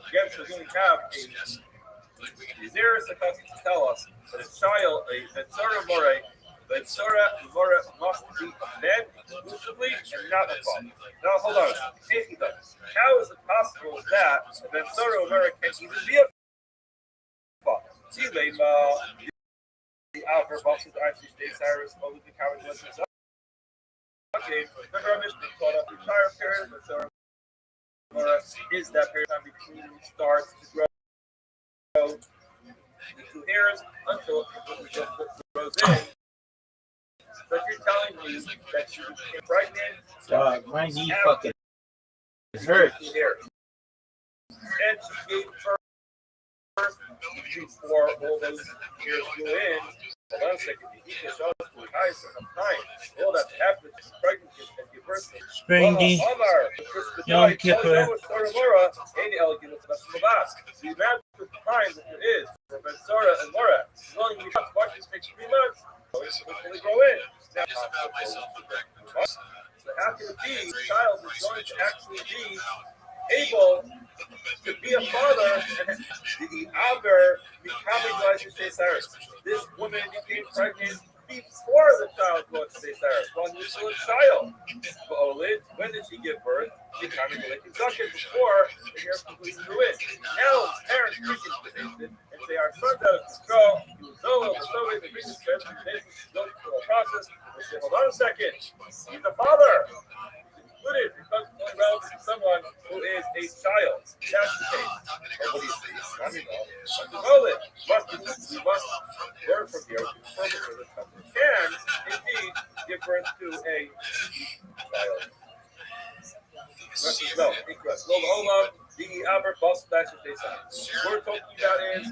Again, so here we have a Zero supposed to tell us that a child, a Tzara More, the Tzara More must be a man exclusively and not a father. Now, hold on. How is it possible that the Tzara More can even be a father? See, the Alvar Bosses actually states Cyrus, only the coward was his okay, remember our mission called up the entire period, but Tzara More is that period of time between starts to grow the 2 hairs until it grows in. So if you're telling me that she became pregnant, my knee fucking hurt. And she gave birth before all those years grew in. Hold on a second. You can show us the eyes of time. All that after she's pregnant and give birth. Springy. Yom Kippur. So you imagine the time that there is for Ben Sora and Laura. As long as you have watches takes 3 months, it's fully grow in. So how can it be the child is going to actually be able to be a father and the Alber becoming Cyrus? This woman became pregnant before the child was Cyrus, while he was still a child. When did she give birth? Becoming like Kentucky before the year completely grew in. Now parents reconsider and say our son's out of control. He was so way the business going through the process. They say, hold on a second, he's a father. Included because it's only relative to someone who is a child. That's the case. But what do you see? I mean, we must learn from here. We can indeed give birth to a child. No, incorrect. The Albert Boss that's what they say. What we're talking about is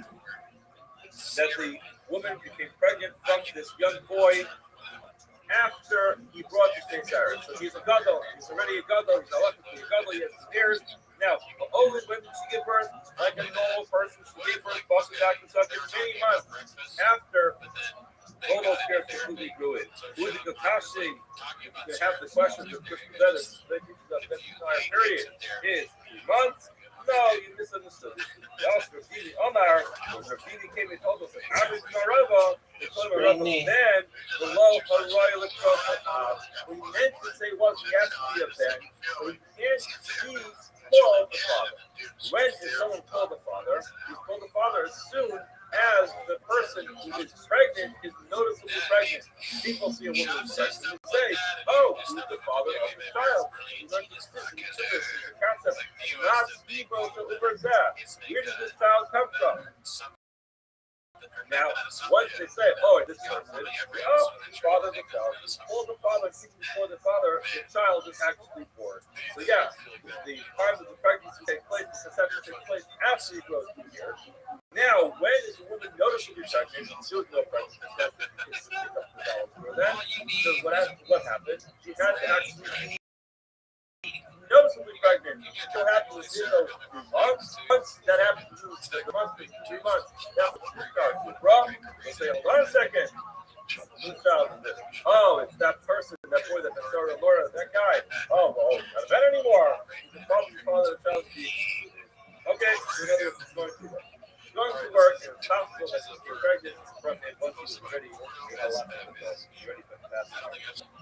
that the woman became pregnant from this young boy after he brought the St. Cyrus. So he's a gadol. He's already a gadol. He's electrically a gadol. He has his ears. Now, only when did she give birth? Like a normal person, she gave birth, busted back and such many months after all those hairs completely grew in. Who the Kakashi, you have the question of Christian Brothers, the entire period is 3 months. No, you misunderstood. Also, Rabbi Omar, when Rabbi came and told us that Abbas Marova, the clever Rabbi man, below Haroy Lekrosa, what he meant to say was he has to be a ben, but he can't be called the father. When is someone called the father? He's called the father as soon as the person who is pregnant is noticeably pregnant. People see a woman who's pregnant and say, oh, who's the father of the child? He's like, this is the concept. Not people to Uberzah. Where does this child come from? Now, once they say, oh, this person, father of the child, before the father, before the father, the child is actually born. So yeah, the time of the pregnancy takes place, the conception takes place after he grows 2 years. Now, when is a woman noticeably pregnant? She was no pregnant. Then, so what happened? She had to actually noticeably pregnant. So happens to 3 months. Once that happens to the month, 3 months. Now, who starts with Rob? They say, hold on a second. Whose child is this? Oh, it's that person, that boy, that Sarah Laura, that guy. Oh, well, not a bed anymore. He's the father of the child. Okay, in other words, it's going to work. Going to work, and it's possible that she's pregnant from him once she's ready. She's ready for the past.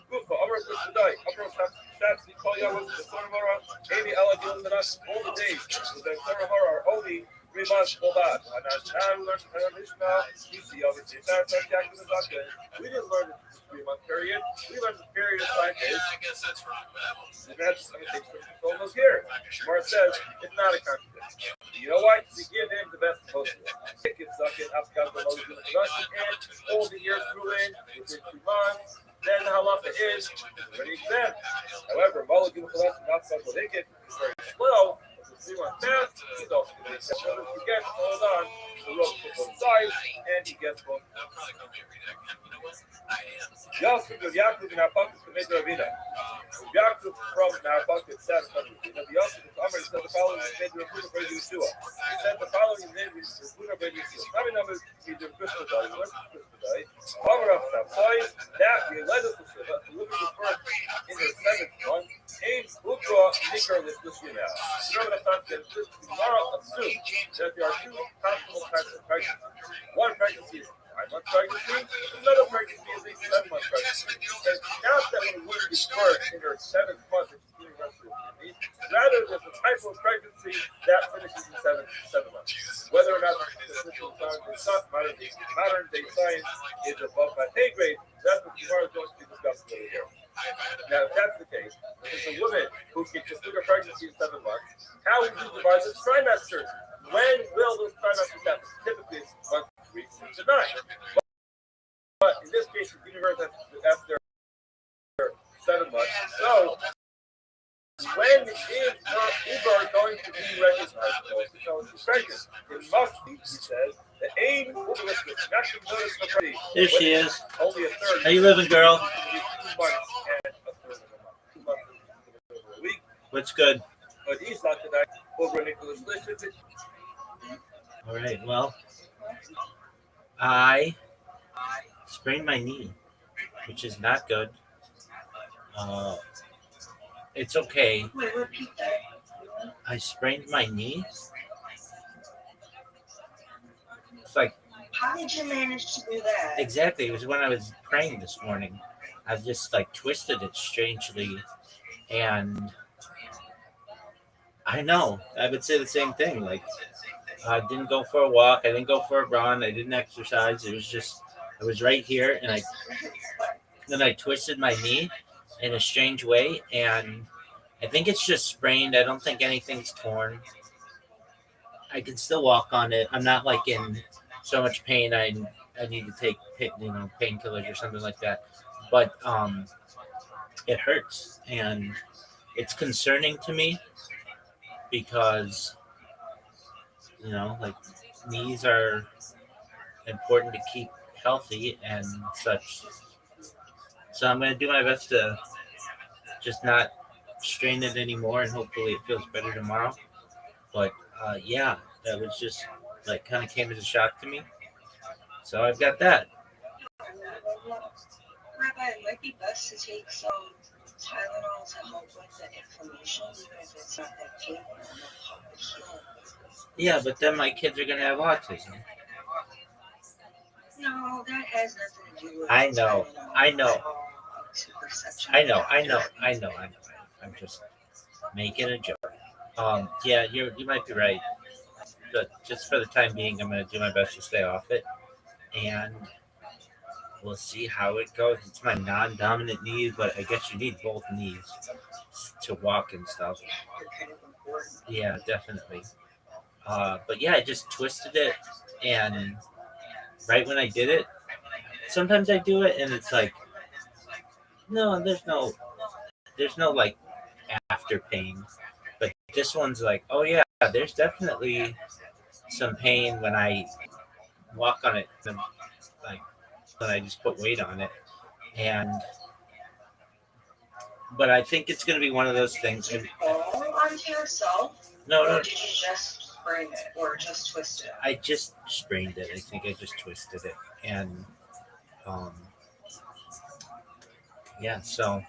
Gufa, Amr Kusadai, Amr Shafs, Call Yahweh, the Son of Mara, Amy Allah dealing with us all the days. So the Son of Mara are only 3 months old. And now we learned from Ishmael, we see over the entire subject of the doctrine. We didn't learn the 3-month period. We learned the period of 5 days. That's going to take some almost here. Mara says it's not a contradiction. You know what? We give him the best of both. It can suck it, Afghan, the Moses, and all the years grew in within 2 months. Then the halacha is already exempt. However, Mulligan for less than not such what they get is very slow. It's 3 months fast. He's also going to accept whether he gets hold on the rope from both sides, and he gets both. Yosef of Yaakov in our pockets to make the Ravina. Yaakov from our pockets said, Yosef of Amr said the following is made the Ravina for Yeshua. He said the following is made the Ravina for Yeshua. How many numbers we do Christmas Day? What's Christmas Day? Amr of Sapsai, that we led us to Shiva, to live in the first in the 7th month. Aim, Ukro, Nikar with Lucia now. Remember the fact that this tomorrow assume that there are two possible types of pregnancy. One pregnancy is a 5-month pregnancy, another pregnancy is a 7-month pregnancy. And now that when a woman gives birth in her 7th month, which is universal immunity, rather there's a type of pregnancy that finishes in 7 months. Whether or not the system is not modern day science is above my pay grade, that's what tomorrow is going to be discussed over here. Now, if that's the case, if it's a woman who can complete her pregnancy in 7 months, how would you divide the trimesters? When will those trimesters happen? Typically, it's 1 to 3, 6 to 9. But in this case, the universe after 7 months. So, when is her Uber going to be recognized? So she's pregnant. It must be, he says, the aim will be listed. Not to notice the pregnancy. There she is. Only a third. How you living, girl? 2 months and a third of a month. 2 months and a week. What's good? But he's not tonight. Over Nicholas Listen. All right. Well, I sprained my knee, which is not good. It's okay. Wait, repeat that. I sprained my knee. It's like How did you manage to do that? exactly. It was when I was praying this morning. I just like twisted it strangely, and I know I would say the same thing. Like I didn't go for a walk. I didn't go for a run. I didn't exercise. It was just I was right here, and then I twisted my knee in a strange way, and I think it's just sprained. I don't think anything's torn. I can still walk on it. I'm not like in so much pain. I need to take painkillers or something like that. But it hurts, and it's concerning to me because like knees are important to keep healthy and such. So I'm gonna do my best to just not strain it anymore, and hopefully it feels better tomorrow. But yeah, that was just like kind of came as a shock to me. So I've got that. Rabbi, it might be best to take some Tylenol to help with the inflammation, even if it's not that painful. Yeah, but then my kids are gonna have autism. No, that has nothing to do with I know. Tylenol. I know. It's perception. I know. I'm just making a joke. Yeah, you might be right. But just for the time being, I'm gonna do my best to stay off it, and we'll see how it goes. It's my non-dominant knee, but I guess you need both knees to walk and stuff. They're kind of important. Yeah, definitely. But yeah, I just twisted it, and right when I did it, sometimes I do it, and it's like, no, there's no like after pain. But this one's like, oh yeah, there's definitely some pain when I walk on it, and like when I just put weight on it, but I think it's gonna be one of those things. Did you fall onto yourself? No, Or did you just sprain it or just twist it? I just sprained it. I think I just twisted it, and yeah. So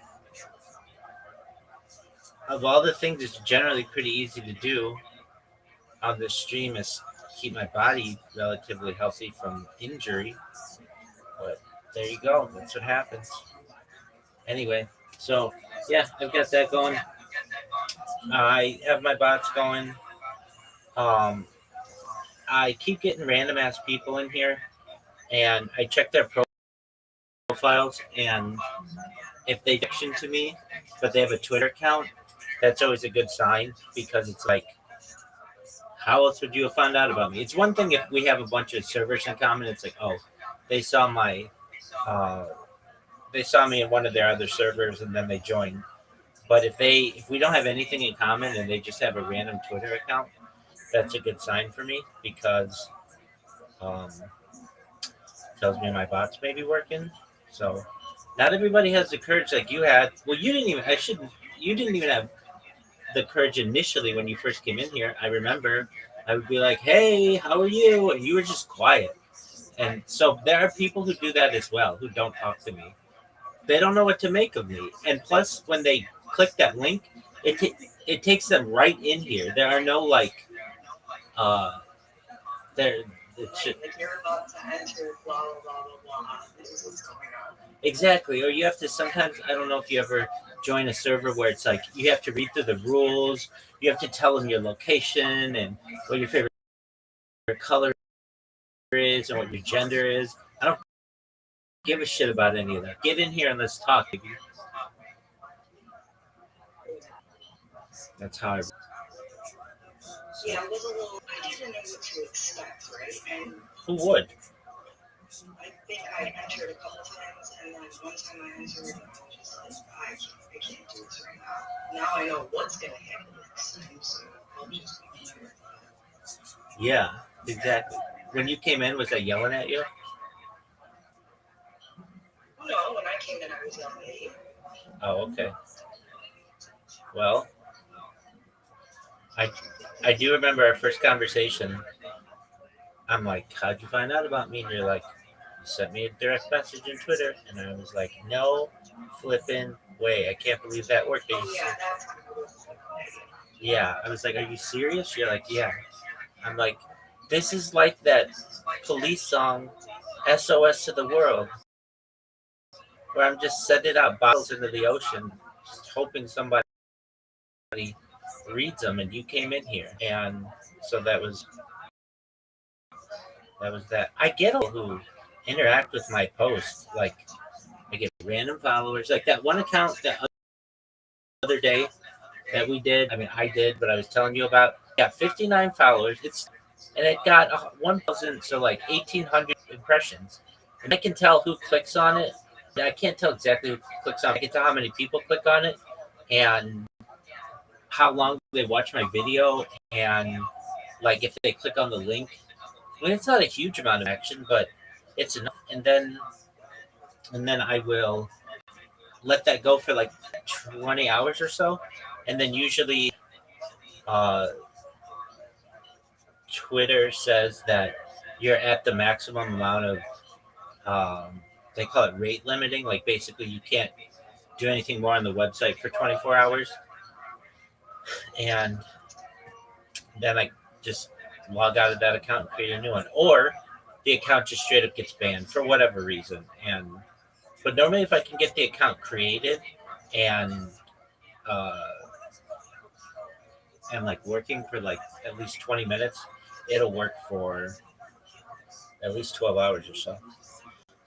of all the things, it's generally pretty easy to do on this stream is keep my body relatively healthy from injury. But there you go. That's what happens. Anyway, so yeah, I've got that going. I have my bots going. I keep getting random ass people in here, and I check their profiles, and if they mention to me, but they have a Twitter account, that's always a good sign because it's like, how else would you have found out about me? It's one thing if we have a bunch of servers in common. It's like, oh, they saw me in one of their other servers and then they joined. But if we don't have anything in common and they just have a random Twitter account, that's a good sign for me because tells me my bots may be working. So not everybody has the courage like you had. Well, you didn't even have the courage initially when you first came in here. I remember I would be like, hey, how are you? And you were just quiet. And so there are people who do that as well, who don't talk to me. They don't know what to make of me. And plus, when they click that link, it takes them right in here. There are no like there. Like you're about to enter blah blah blah blah blah. This is what's going on. Exactly. Or you have to sometimes, I don't know if you ever join a server where it's like you have to read through the rules, you have to tell them your location and what your favorite color is and what your gender is. I don't give a shit about any of that. Get in here and let's talk. Baby. That's how I. Yeah, I was a little. I didn't know what to expect, right? And Who would? I think I entered a couple times, and then one time I entered, and I was just like, I can't do this right now. Now I know what's gonna happen next time, so I'll just enter. Yeah, exactly. When you came in, was I yelling at you? No, when I came in, I was yelling at you. Oh, okay. Well, I do remember our first conversation. I'm like, how'd you find out about me? And you're like, you sent me a direct message on Twitter. And I was like, no flipping way. I can't believe that worked. Oh yeah, that's cool. Yeah. I was like, are you serious? You're like, yeah. I'm like, this is like that police song, SOS to the World, where I'm just sending out bottles into the ocean, just hoping somebody reads them. And you came in here. And so that was that. I get people who interact with my posts. Like, I get random followers. Like that one account that other day that we did. I mean, I did, but I was telling you about. Yeah, 59 followers. And it got 1,000, so like 1,800 impressions. And I can tell who clicks on it. I can't tell exactly who clicks on it. I can tell how many people click on it and how long they watch my video and like if they click on the link. I mean, it's not a huge amount of action, but it's enough. And then I will let that go for like 20 hours or so. And then usually uh, Twitter says that you're at the maximum amount of, they call it rate limiting. Like basically you can't do anything more on the website for 24 hours. And then I just log out of that account and create a new one. Or the account just straight up gets banned for whatever reason. But normally if I can get the account created and uh, like working for like at least 20 minutes, it'll work for at least 12 hours or so.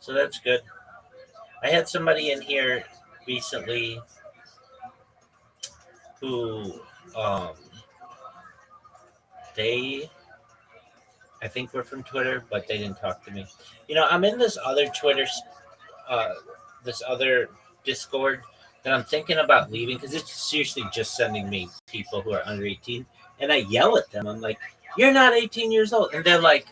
So that's good. I had somebody in here recently who they I think were from Twitter, but they didn't talk to me. You know, I'm in this other uh, this other Discord that I'm thinking about leaving because it's seriously just sending me people who are under 18, and I yell at them. I'm like, "You're not 18 years old," and they're like,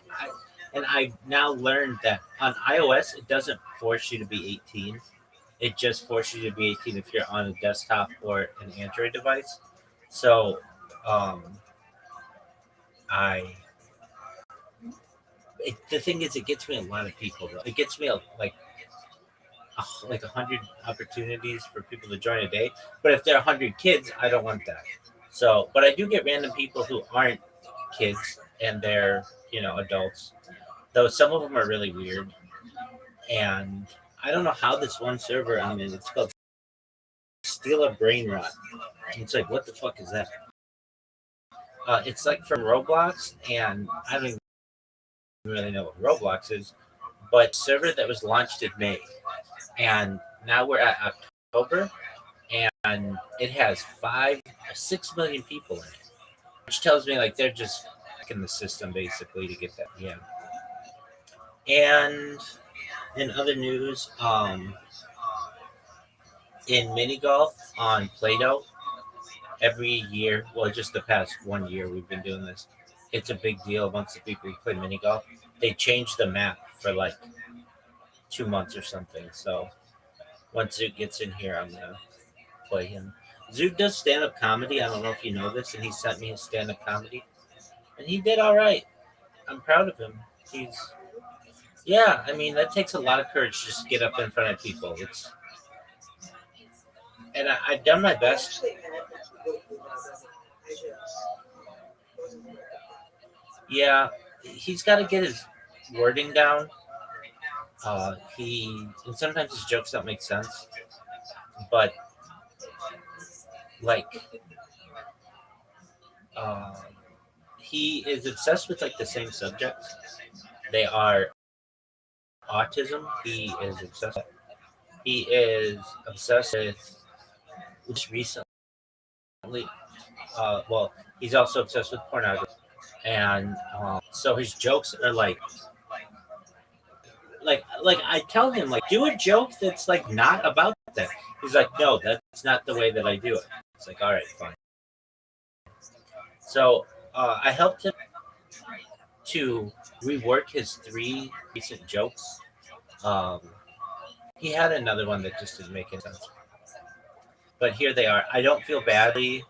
and I've now learned that on iOS it doesn't force you to be 18. It just forces you to be 18 if you're on a desktop or an Android device. So, um, I the thing is, it gets me a lot of people. Though. It gets me like 100 opportunities for people to join a day. But if there are 100 kids, I don't want that. So, but I do get random people who aren't kids and they're adults. Though some of them are really weird, and I don't know how this one server I'm in. It's called Steal a Brain Rot. It's like, what the fuck is that? It's like from Roblox, and I don't even really know what Roblox is, but server that was launched in May, and now we're at October, and it has 6 million people in it, which tells me like they're just in the system basically to get that. Yeah. And in other news, in mini golf on Play-Doh, every year, well, just the past 1 year we've been doing this. It's a big deal amongst the people who play mini golf. They changed the map for like 2 months or something. So once Zoot gets in here, I'm gonna play him. Zoot does stand-up comedy. I don't know if you know this, and he sent me his stand-up comedy, and he did all right. I'm proud of him. Yeah. I mean, that takes a lot of courage just to get up in front of people. And I've done my best. Yeah, he's got to get his wording down. He and sometimes his jokes don't make sense, but like uh, he is obsessed with like the same subjects. They are autism. He is obsessed. He is obsessed with just recently. Well, he's also obsessed with pornography, and so his jokes are like I tell him like do a joke that's like not about that. He's like, no, that's not the way that I do it. It's like, all right, fine. So I helped him to rework his three recent jokes. Um, he had another one that just didn't make any sense, but here they are. I don't feel badly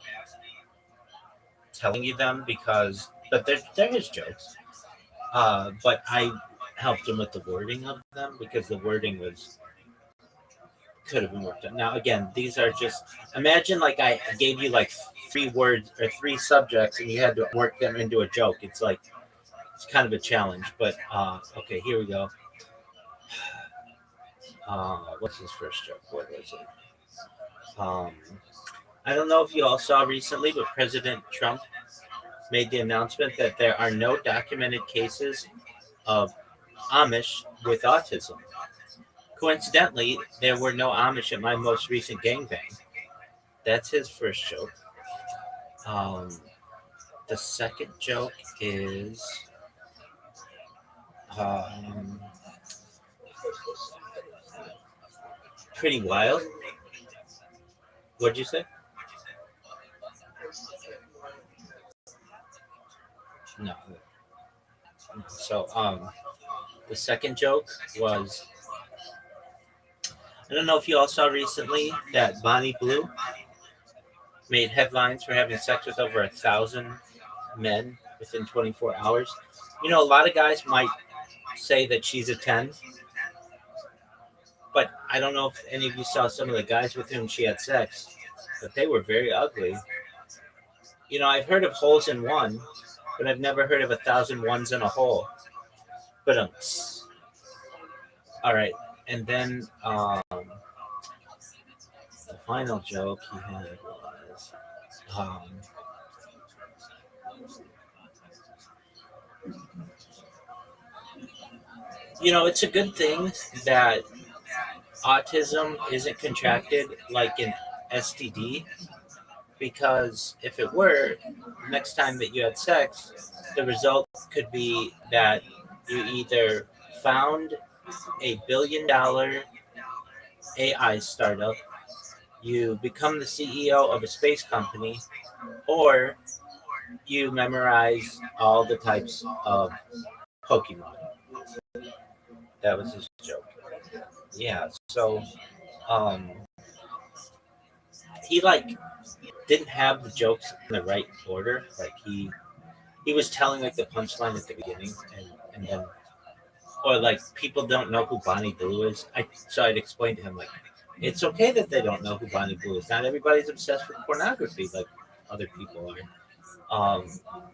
telling you them because, but they're his jokes. But I helped him with the wording of them because the wording was could have been worked on. Now, again, these are just imagine like I gave you like three words or three subjects and you had to work them into a joke. It's like it's kind of a challenge. But okay, here we go. What's his first joke? What was it? I don't know if you all saw recently, but President Trump made the announcement that there are no documented cases of Amish with autism. Coincidentally, there were no Amish at my most recent gangbang. That's his first joke. Um, the second joke is um, pretty wild. What'd you say? No. So the second joke was I don't know if you all saw recently that Bonnie Blue made headlines for having sex with over 1,000 men within 24 hours. You know, a lot of guys might say that she's a 10, but I don't know if any of you saw some of the guys with whom she had sex, but they were very ugly. You know, I've heard of holes in one, but I've never heard of 1,000 ones in a hole. But all right, and then the final joke he had was, um, you know, it's a good thing that autism isn't contracted like an STD because if it were, next time that you had sex, the result could be that you either found $1 billion AI startup, you become the CEO of a space company, or you memorize all the types of Pokemon. That was his joke. Yeah, so um, he like didn't have the jokes in the right order. Like he was telling like the punchline at the beginning, and then or like people don't know who Bonnie Blue is. I'd explain to him like it's okay that they don't know who Bonnie Blue is. Not everybody's obsessed with pornography like other people are. Um,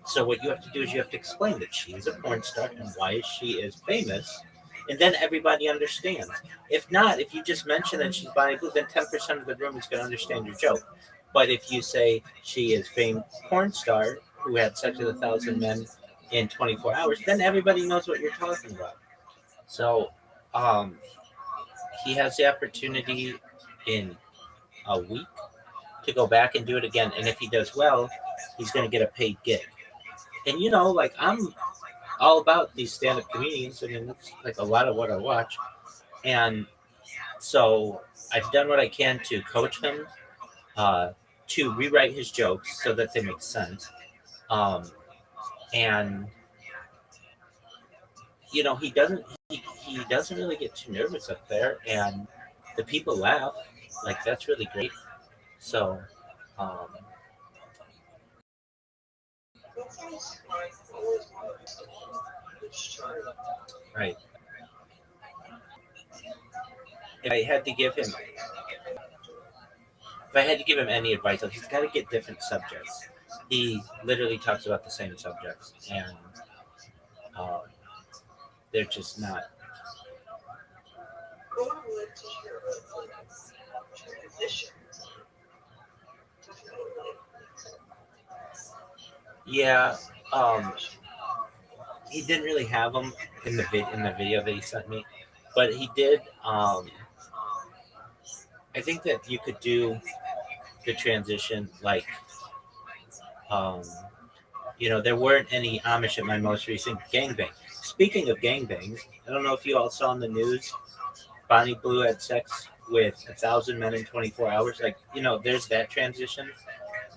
so what you have to do is you have to explain that she is a porn star and why she is famous, and then everybody understands. If not, if you just mention that she's Bonnie Blue, then 10% of the room is going to understand your joke. But if you say she is famed porn star who had sex with 1,000 men in 24 hours, then everybody knows what you're talking about. So um, he has the opportunity in a week to go back and do it again. And if he does well, he's going to get a paid gig. And you know, like I'm all about these stand-up comedians. I mean, it's like a lot of what I watch. And so I've done what I can to coach him, uh, to rewrite his jokes so that they make sense. Um, and you know, he doesn't really get too nervous up there, and the people laugh. Like that's really great. So, um, right. If I had to give him, if I had to give him any advice, he's got to get different subjects. He literally talks about the same subjects, and They're just not. I want to live to hear about transition. Yeah, um, he didn't really have them in the video that he sent me, but he did. I think that you could do the transition like, um, there weren't any Amish at my most recent gangbang. Speaking of gangbangs, I don't know if you all saw on the news, Bonnie Blue had sex with 1,000 men in 24 hours. Like, there's that transition,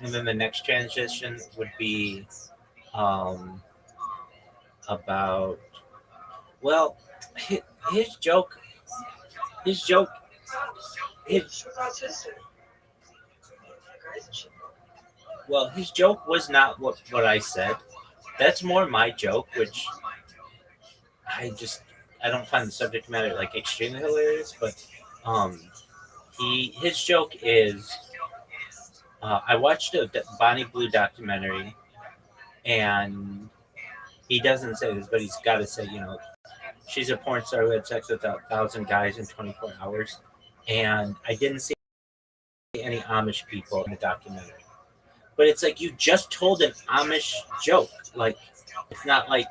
and then the next transition would be um, about well, his, his joke, his joke, his It's autistic. his joke was not what I said. That's more my joke, which I just I don't find the subject matter like extremely hilarious, but um, his joke is I watched a Bonnie Blue documentary, and he doesn't say this, but he's got to say, she's a porn star who had sex with 1,000 guys in 24 hours, and I didn't see any Amish people in the documentary. But it's like you just told an Amish joke. Like, it's not like,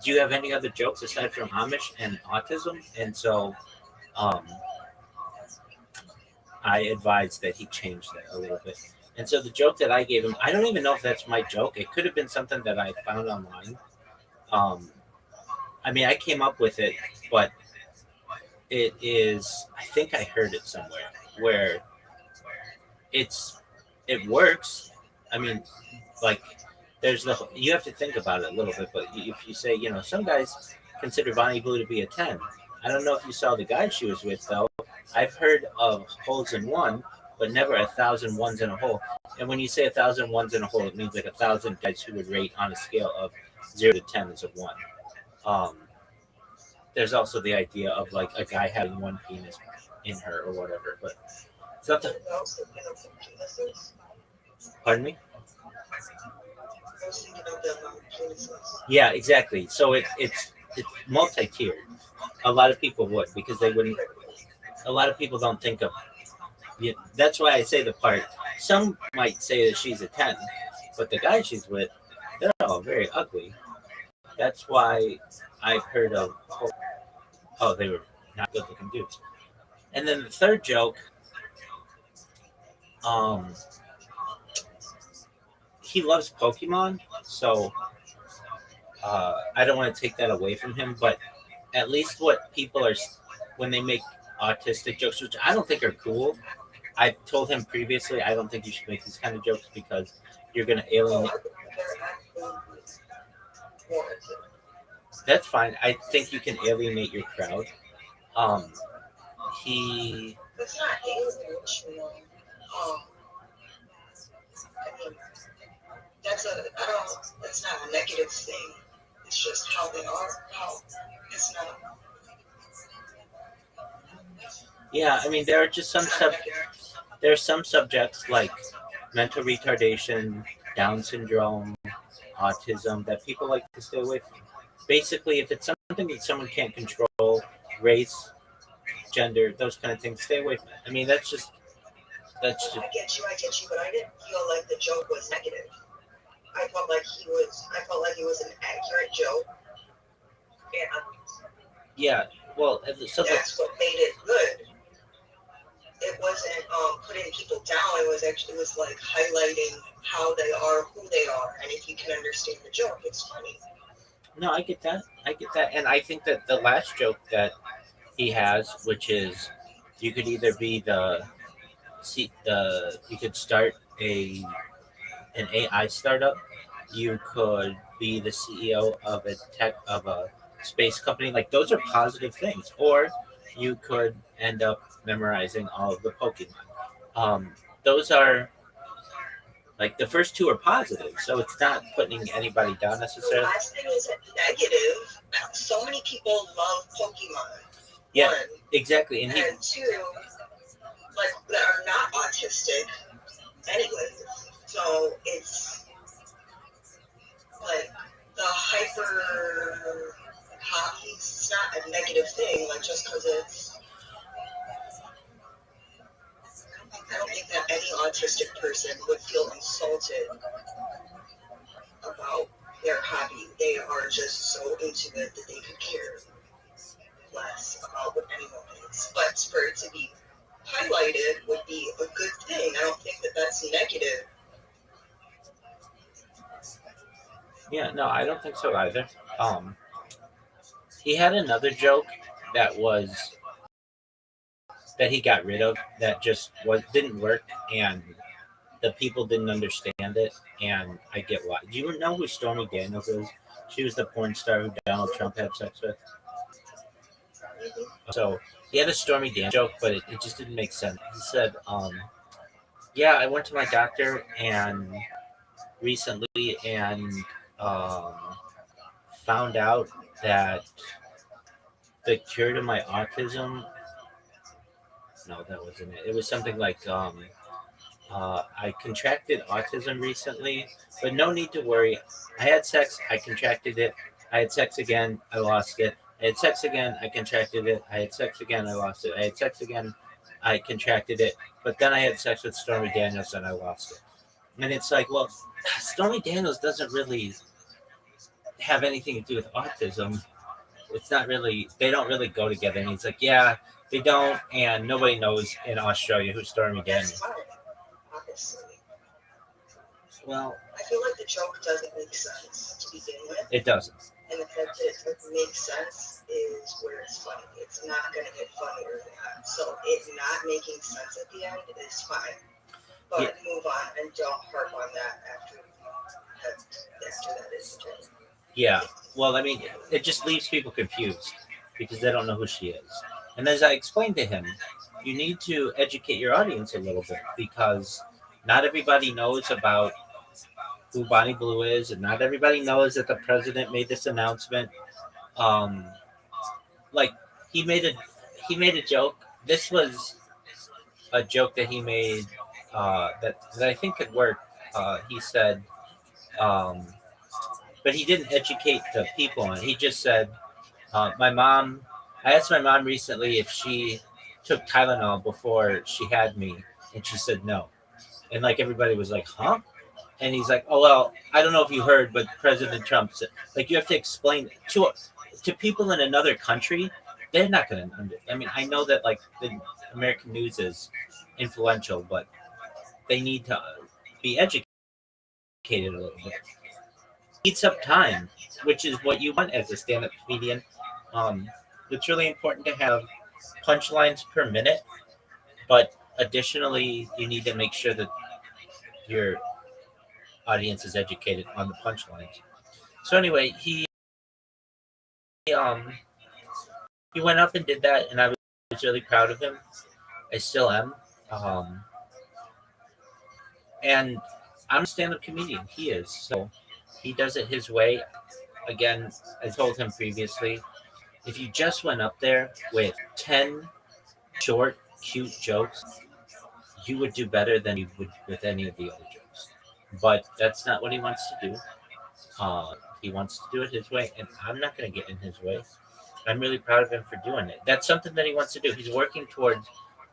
do you have any other jokes aside from Amish and autism? And so um, I advised that he change that a little bit. And so the joke that I gave him, I don't even know if that's my joke. It could have been something that I found online. Um, I mean, I came up with it, but it is, I think I heard it somewhere where it works. I mean, like, you have to think about it a little bit, but if you say, some guys consider Bonnie Blue to be a 10. I don't know if you saw the guy she was with, though. I've heard of holes in one, but never 1,000 ones in a hole. And when you say 1,000 ones in a hole, it means like 1,000 guys who would rate on a scale of 0 to 10 as a one. Um, there's also the idea of like a guy having one penis in her or whatever, but it's not the. Pardon me? Yeah, exactly. So it's multi-tiered. A lot of people would because they wouldn't. A lot of people don't think of. Yeah, that's why I say the part. Some might say that she's a 10, but the guy she's with, they're all very ugly. That's why I've heard of. Oh, they were not good-looking dudes. And then the third joke. Um, he loves Pokemon, so I don't want to take that away from him. But at least what people are when they make autistic jokes, which I don't think are cool. I told him previously I don't think you should make these kind of jokes because you're going to alienate. That's fine. I think you can alienate your crowd. He. That's not alienation. I mean, that's not a negative thing. It's just how they are. It's not. Yeah, I mean there are just there are some subjects like mental retardation, Down syndrome, autism that people like to stay away from. Basically, if it's something that someone can't control, race, gender, those kind of things, stay away from it. I mean, that's just. I get you, but I didn't feel like the joke was negative. I felt like it was an accurate joke. And yeah, well, so that's what made it good. It wasn't putting people down. It was like highlighting how they are, who they are, and if you can understand the joke, it's funny. No, I get that, and I think that the last joke that he has, which is, you could either be you could start an AI startup, you could be the CEO of a space company. Like, those are positive things, or you could end up memorizing all of the Pokemon. Those are like the first two are positive, so it's not putting anybody down necessarily. The last thing is negative. So many people love Pokemon. Yeah, one, exactly. And two, like, that are not autistic anyway. So it's like the hyper not a negative thing. Like just because it's, I don't think that any autistic person would feel insulted about their hobby. They are just so into it that they could care less about what anyone thinks. But for it to be highlighted would be a good thing. I don't think that that's negative. Yeah, no, I don't think so either. He had another joke that was that he got rid of that just didn't work, and the people didn't understand it, and I get why. Do you know who Stormy Daniels is? She was the porn star who Donald Trump had sex with. So he had a Stormy Daniels joke, but it just didn't make sense. He said, "Yeah, I went to my doctor and recently and um, found out that the cure to my autism." No, that wasn't it. It was something like I contracted autism recently, but no need to worry. I had sex, I contracted it. I had sex again, I lost it. I had sex again, I contracted it. I had sex again, I lost it. I had sex again, I contracted it. But then I had sex with Stormy Daniels and I lost it. And it's like, well, Stormy Daniels doesn't really have anything to do with autism. It's not really, they don't really go together. And he's like, yeah, they don't. And nobody knows in Australia who Stormy Daniels. Obviously. Well, I feel like the joke doesn't make sense to begin with. it doesn't. And the fact that it makes sense is where it's funny. It's not going to get funnier than that. So it not making sense at the end is fine. But move on and don't harp on that after that is the joke. Yeah. Well, I mean, it just leaves people confused because they don't know who she is. And as I explained to him, you need to educate your audience a little bit because not everybody knows about who Bonnie Blue is, and not everybody knows that the president made this announcement. Um, like he made a joke. This was a joke that he made that I think could work. He said, but he didn't educate the people on it. He just said, my mom. I asked my mom recently if she took Tylenol before she had me, and she said no. And like everybody was like, huh? And he's like, oh well, I don't know if you heard, but President Trump said, like you have to explain to people in another country. They're not going to. I mean, I know that like the American news is influential, but they need to be educated a little bit. Eats up time, which is what you want as a stand-up comedian. It's really important to have punchlines per minute, but additionally, you need to make sure that your audience is educated on the punchlines. So anyway, um he went up and did that, and I was really proud of him. I still am. And I'm a stand-up comedian. He is, so he does it his way. Again, I told him previously, if you just went up there with 10 short, cute jokes, you would do better than you would with any of the other jokes. But that's not what he wants to do. He wants to do it his way, and I'm not going to get in his way. I'm really proud of him for doing it. That's something that he wants to do. He's working towards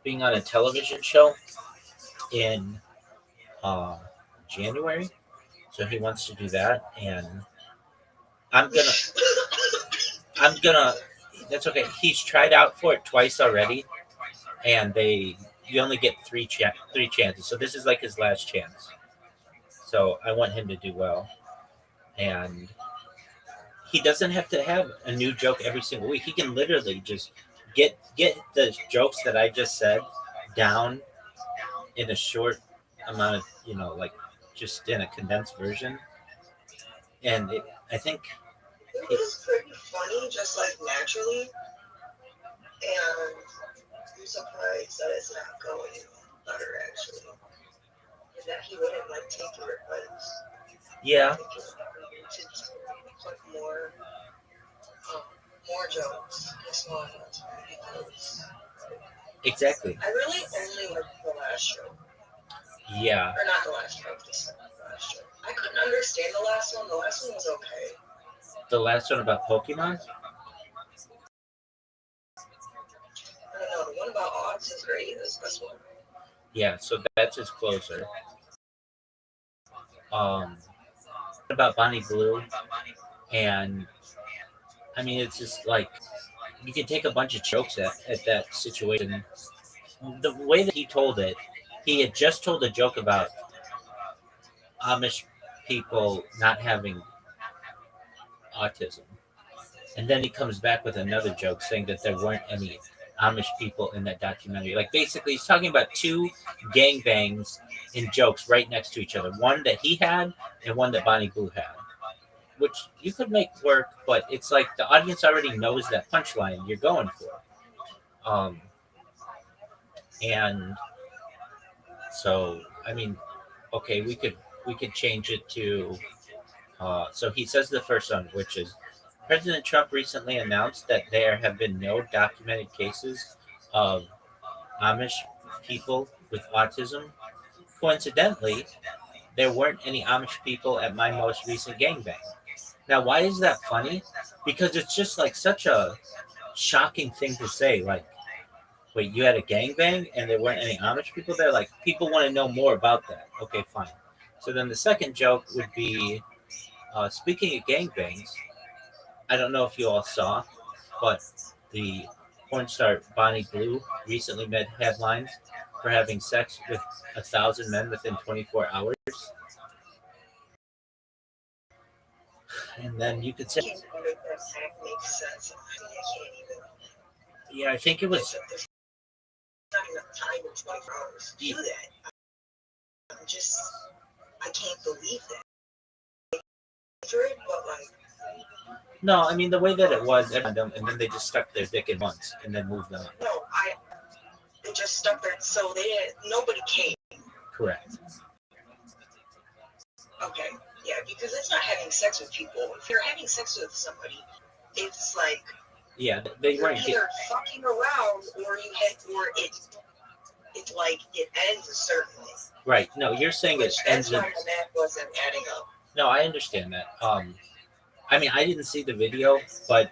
being on a television show in January, so he wants to do that, and I'm gonna. That's okay. He's tried out for it twice already, and you only get three chances. So this is like his last chance. So I want him to do well, and he doesn't have to have a new joke every single week. He can literally just get the jokes that I just said down in a short amount of like just in a condensed version, and I think it was pretty funny, just like naturally, and I'm surprised that it's not going better actually, and that he wouldn't like take your advice. Yeah. To put more jokes this one because Exactly. I really only liked the last joke. Yeah. Or not the last joke, the last joke. I couldn't understand the last one. The last one was okay. The last one about Pokemon? That's what. Yeah, so that's his closer. About Bonnie Blue, and I mean, it's just like you can take a bunch of jokes at that situation. The way that he told it, he had just told a joke about Amish people not having autism. And then he comes back with another joke saying that there weren't any Amish people in that documentary. Like basically, he's talking about two gangbangs in jokes right next to each other. One that he had and one that Bonnie Blue had, which you could make work, but it's like the audience already knows that punchline you're going for. And so, I mean, okay, we could change it to. So he says the first one, which is President Trump recently announced that there have been no documented cases of Amish people with autism. Coincidentally, there weren't any Amish people at my most recent gangbang. Now, why is that funny? Because it's just like such a shocking thing to say. Like, wait, you had a gangbang and there weren't any Amish people there? Like, people want to know more about that. Okay, fine. So then the second joke would be speaking of gangbangs, I don't know if you all saw, but the porn star Bonnie Blue recently made headlines for having sex with 1,000 men within 24 hours. And then you could say, I can't even make that make sense. I can't even. yeah, I think it was, There's not enough time in 24 hours to do that. I can't believe that. But like, no, I mean, the way that it was, and then they just stuck their dick in once and then moved on. no, they just stuck there. So nobody came. Correct. Okay, yeah, because it's not having sex with people. If you're having sex with somebody, it's like Yeah, they you're weren't. either fucking around or it's like it ends a certain way. Right. No, you're saying it ends. That's why the math wasn't adding up. No, I understand that. I mean, I didn't see the video, but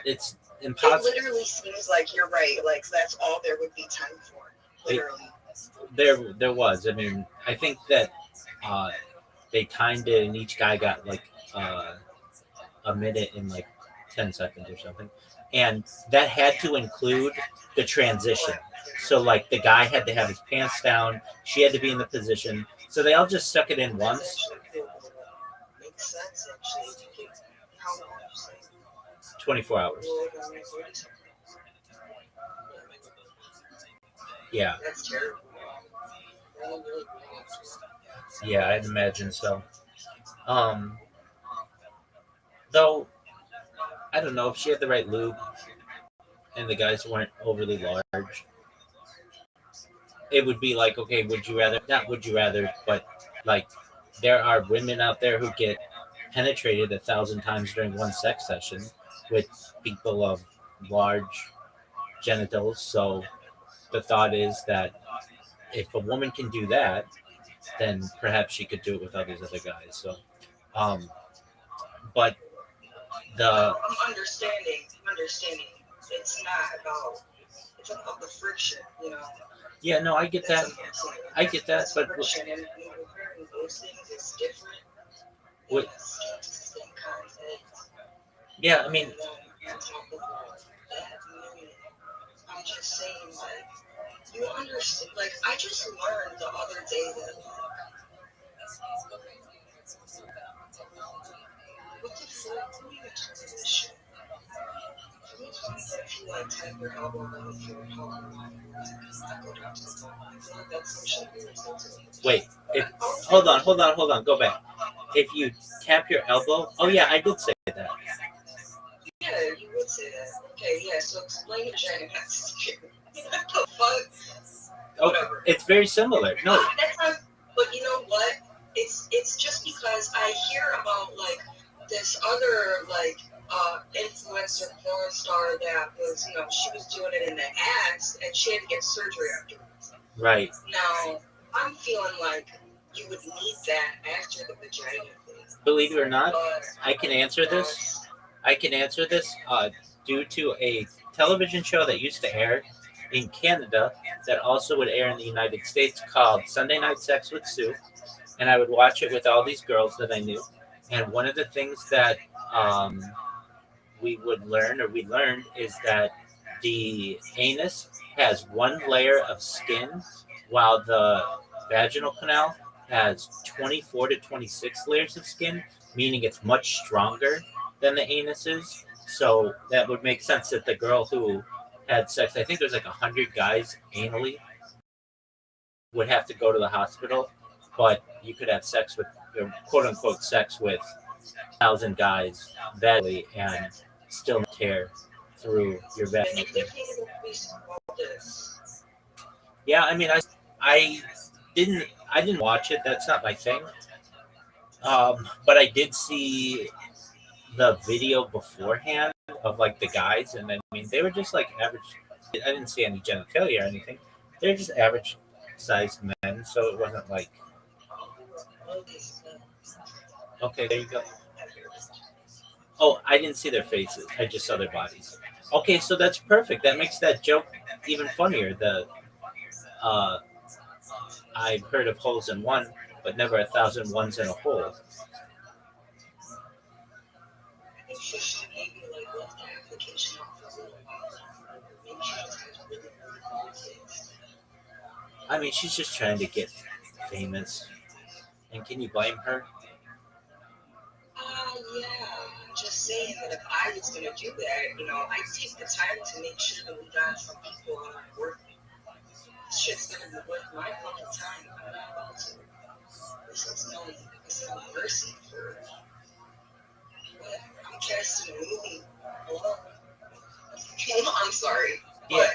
it's impossible. It literally seems like you're right. Like that's all there would be time for. Literally. There was. I mean, I think that they timed it, and each guy got like a minute and like 10 seconds or something, and that had to include the transition. So like the guy had to have his pants down, she had to be in the position. So they all just stuck it in once. Makes sense actually. How long you say? 24 hours. Yeah. That's terrible. Yeah, I'd imagine so. Though I don't know if she had the right lube and the guys weren't overly large. It would be like, okay, would you rather? Not would you rather, but like there are women out there who get penetrated 1,000 times during one sex session with people of large genitals. So the thought is that if a woman can do that, then perhaps she could do it with all these other guys. So, but I'm understanding. It's not about. It's about the friction, you know. Yeah, no, I get that. I get that, but friction and comparing those things is different. What? Skin contact. Yeah, I mean, On top of that, I'm just saying, like, you understand. Like, I just learned the other day that, what the fuck? Who even told me this shit? Can you tell me that if you like type your elbow down if you're talking, I go down to the phone? I feel like that's some shit weird stuff to me. wait. Hold on. Go back. If you tap your elbow, oh yeah, I did say that. Yeah, you would say that. Okay, yeah. So explain it, Jen. That's scary. What the fuck? Oh, Whatever. it's very similar. No, That's not. But you know what? It's just because I hear about like this other like influencer porn star that was, you know, she was doing it in the ass and she had to get surgery afterwards. right. Now I'm feeling like you would need that after the vagina thing. Believe it or not, But I can answer this. I can answer this due to a television show that used to air in Canada that also would air in the United States called Sunday Night Sex with Sue, and I would watch it with all these girls that I knew. And one of the things that um, we learned is that the anus has one layer of skin, while the vaginal canal has 24 to 26 layers of skin, meaning it's much stronger than the anus is. So that would make sense that the girl who had sex, I think there's like 100 guys anally, would have to go to the hospital, but you could have sex with, quote unquote, sex with 1,000 guys vaginally and still tear through your vaginal thing. Yeah, I mean, I didn't I didn't watch it. That's not my thing. But I did see the video beforehand of like the guys, and then I mean they were just like average. I didn't see any genitalia or anything. They're just average sized men, so it wasn't like okay, there you go. Oh, I didn't see their faces. I just saw their bodies. Okay, so that's perfect. That makes that joke even funnier. The uh, I've heard of holes in one, but never 1,000 ones in a hole. I mean, she's just trying to get famous, and can you blame her? Yeah, I'm just saying that if I was gonna do that, I'd take the time to make sure that we got some people on our work. Shit's gonna be worth my fucking time. I'm not about to. This is no mercy for whatever. I'm casting a movie alone. I'm sorry, Yeah,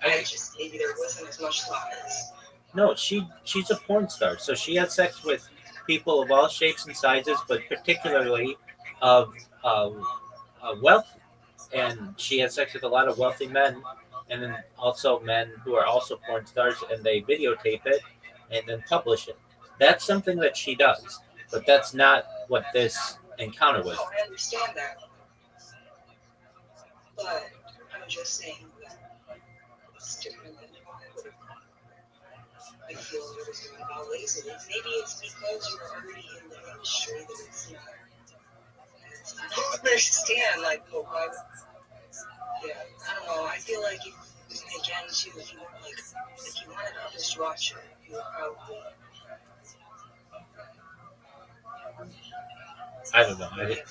but I just maybe there wasn't as much thought as. no, she's a porn star, so she had sex with people of all shapes and sizes, but particularly of wealth, and she had sex with a lot of wealthy men, and then also men who are also porn stars, and they videotape it and then publish it. That's something that she does, but that's not what this encounter was. No, I understand that, but I'm just saying that it's different than I would have done. I feel I was going about lazily. Maybe it's because you're already in the industry that it's not. I don't understand, like, well, why? Yeah, I don't know. I feel like again, too, if you were like, if you wanted to just watch it, you would probably. I don't know. I,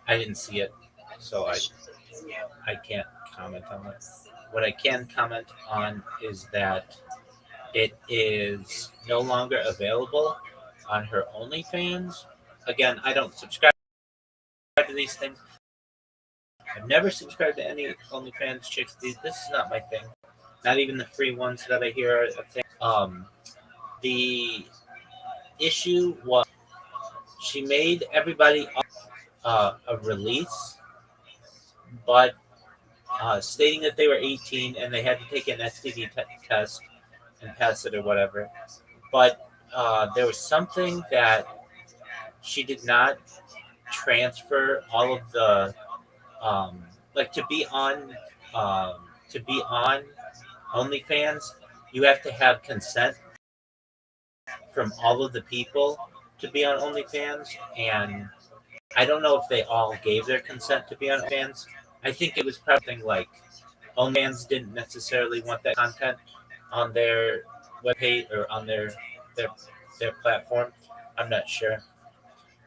I didn't see it, so I can't comment on it. What I can comment on is that it is no longer available on her OnlyFans. Again, I don't subscribe to these things. I've never subscribed to any OnlyFans chicks. This is not my thing. Not even the free ones that I hear are a thing. The issue was she made everybody a release, but stating that they were 18 and they had to take an STD test and pass it or whatever. But there was something that she did not transfer all of the like to be on OnlyFans. You have to have consent from all of the people to be on OnlyFans, and I don't know if they all gave their consent to be on OnlyFans. I think it was probably like OnlyFans didn't necessarily want that content on their webpage or on their their platform. I'm not sure.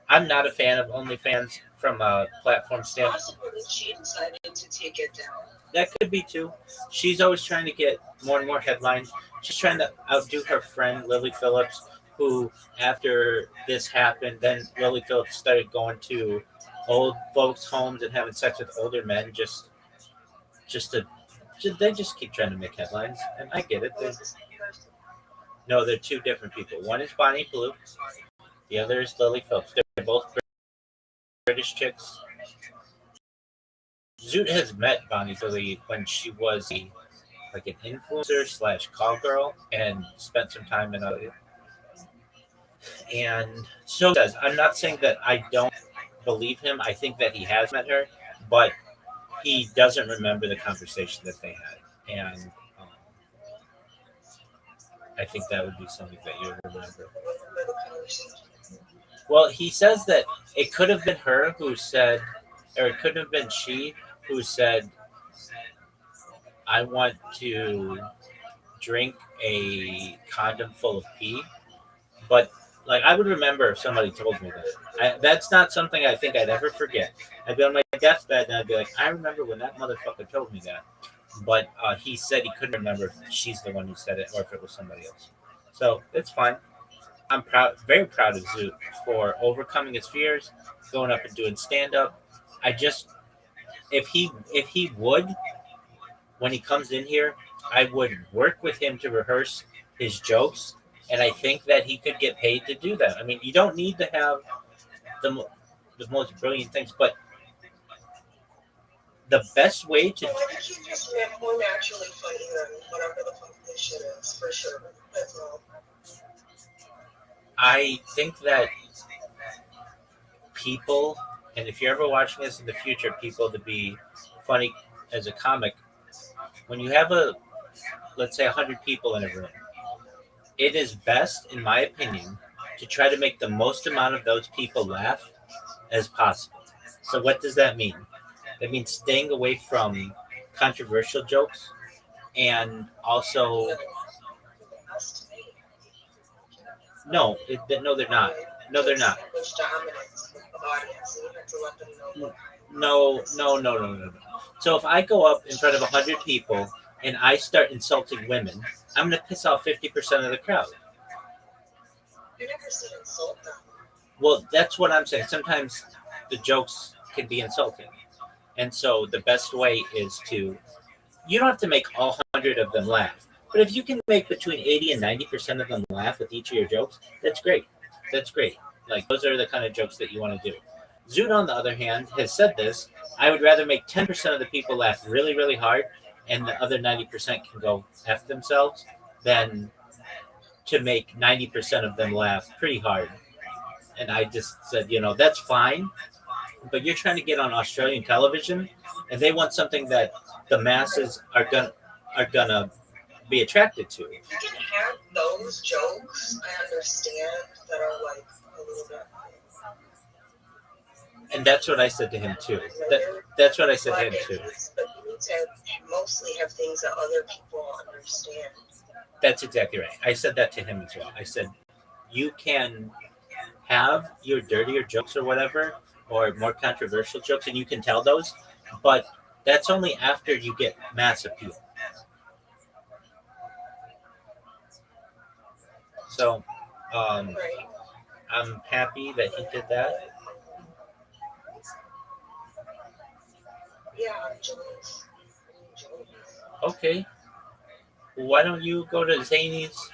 I'm not a fan of OnlyFans from a platform standpoint. Possible that she decided to take it down. That could be too. She's always trying to get more and more headlines. She's trying to outdo her friend Lily Phillips, who after this happened, then Lily Phillips started going to old folks' homes and having sex with older men just to they just keep trying to make headlines, and I get it. No, they're two different people. One is Bonnie Blue, the other is Lily Phillips. They're both British chicks. Zoot has met Bonnie Blue when she was like an influencer slash call girl and spent some time in a. And so says, I'm not saying that I don't believe him. I think that he has met her, but he doesn't remember the conversation that they had, and I think that would be something that you would remember. Well, he says that it could have been her who said, or it could have been she who said, "I want to drink a condom full of pee." But like, I would remember if somebody told me that. That's not something I think I'd ever forget. I'd be on my deathbed and I'd be like, I remember when that motherfucker told me that. But he said he couldn't remember if she's the one who said it or if it was somebody else. So it's fine. I'm proud, very proud of Zoot for overcoming his fears, going up and doing stand up. I just, if he would, when he comes in here, I would work with him to rehearse his jokes, and I think that he could get paid to do that. I mean, you don't need to have the most brilliant things, but the best way to. Well, I think he's just more naturally funny than whatever the fuck this shit is, for sure. That's all. I think that people, and if you're ever watching this in the future, people to be funny as a comic, when you have let's say 100 people in a room, it is best, in my opinion, to try to make the most amount of those people laugh as possible. So what does that mean? That means staying away from controversial jokes, and also no, they're not. No, they're not. No. So if I go up in front of 100 people and I start insulting women, I'm going to piss off 50% of the crowd. You never said insult them. Well, that's what I'm saying. Sometimes the jokes can be insulting. And so the best way is you don't have to make all 100 of them laugh. But if you can make between 80 and 90% of them laugh with each of your jokes, that's great. That's great. Like, those are the kind of jokes that you want to do. Zoot, on the other hand, has said this. I would rather make 10% of the people laugh really, really hard, and the other 90% can go F themselves, than to make 90% of them laugh pretty hard. And I just said, that's fine, but you're trying to get on Australian television, and they want something that the masses are gonna be attracted to. You can have those jokes, I understand, that are like a little bit. And that's what I said to him too. That's what I said to him too. But you need to mostly have things that other people understand. That's exactly right. I said that to him as well. I said, you can have your dirtier jokes or whatever, or more controversial jokes, and you can tell those, but that's only after you get mass appeal. So, Right. I'm happy that he did that. Yeah, I'm jealous. Okay. Why don't you go to Zany's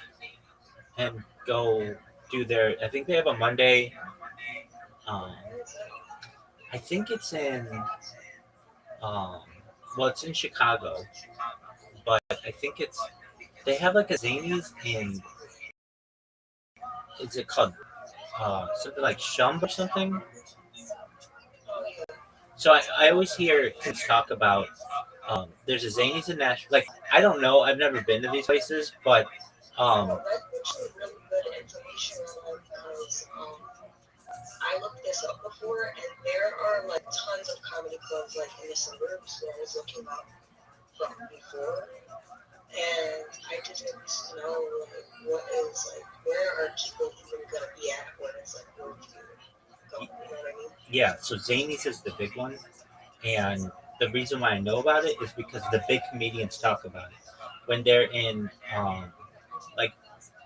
and go do I think they have a Monday. I think it's in, it's in Chicago, but I think they have like a Zany's in, is it called, something like Shumb or something? So I always hear kids talk about, there's a Zany's in Nashville. Like, I don't know, I've never been to these places, but That's actually really good information because I looked this up before, and there are like tons of comedy clubs like in the suburbs that I was looking up from before, and I just need to know like what is like where are people even gonna be at when it's like worth you know what I mean? Yeah, so Zany's is the big one, and the reason why I know about it is because the big comedians talk about it when they're in,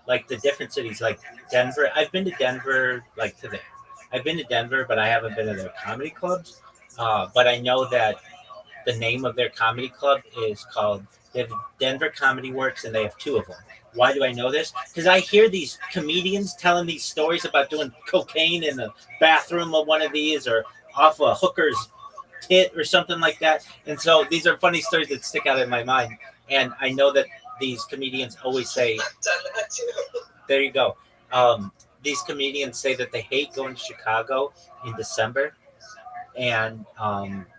like the different cities, like Denver. I've been to Denver, I've been to Denver, but I haven't been to their comedy clubs. But I know that the name of their comedy club is called, they have Denver Comedy Works, and they have two of them. Why do I know this? Because I hear these comedians telling these stories about doing cocaine in the bathroom of one of these, or off a hooker's tit or something like that. And so these are funny stories that stick out in my mind. And I know that these comedians always say, I've done that too. there you go. These comedians say that they hate going to Chicago in December, and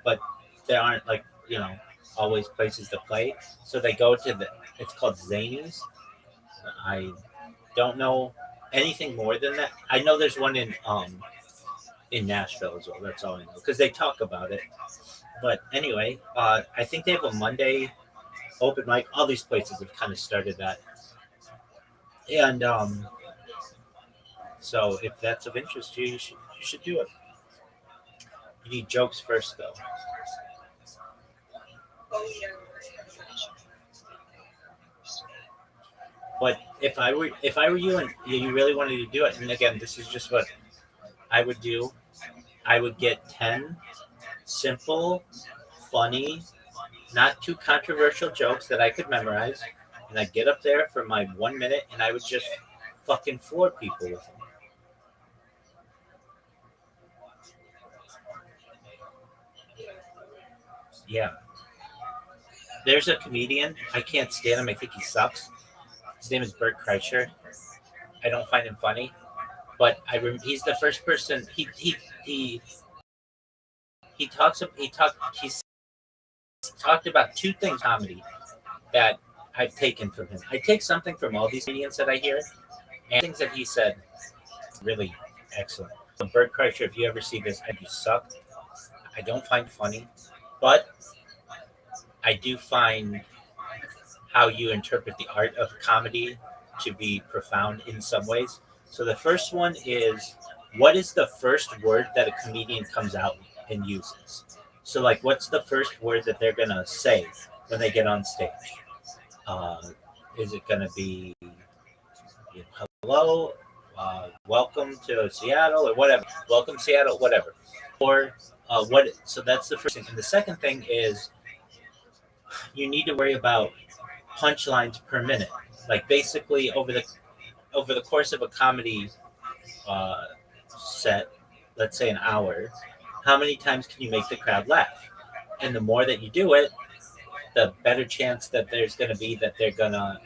but they aren't like always places to play. So they go to it's called Zanies. I don't know anything more than that. I know there's one in Nashville as well. That's all I know because they talk about it. But anyway, I think they have a Monday open mic. All these places have kind of started that, and so if that's of interest to you, you should do it. You need jokes first, though. Oh, yeah. But if I were you and you really wanted to do it, and again, this is just what I would do. I would get 10 simple, funny, not too controversial jokes that I could memorize, and I'd get up there for my 1 minute, and I would just fucking floor people with them. Yeah. There's a comedian. I can't stand him. I think he sucks. His name is Bert Kreischer. I don't find him funny, but he's the first person. He's talked about two things comedy that I've taken from him. I take something from all these comedians that I hear, and things that he said really excellent. So Bert Kreischer, if you ever see this, you suck. I don't find funny, but I do find how you interpret the art of comedy to be profound in some ways. So the first one is, what is the first word that a comedian comes out and uses? So like, what's the first word that they're gonna say when they get on stage? Is it gonna be hello, welcome to Seattle, or whatever? Welcome Seattle, whatever. Or what? So that's the first thing. And the second thing is, you need to worry about punchlines per minute. Like basically over the course of a comedy set, let's say an hour, how many times can you make the crowd laugh? And the more that you do it, the better chance that there's going to be that they're going to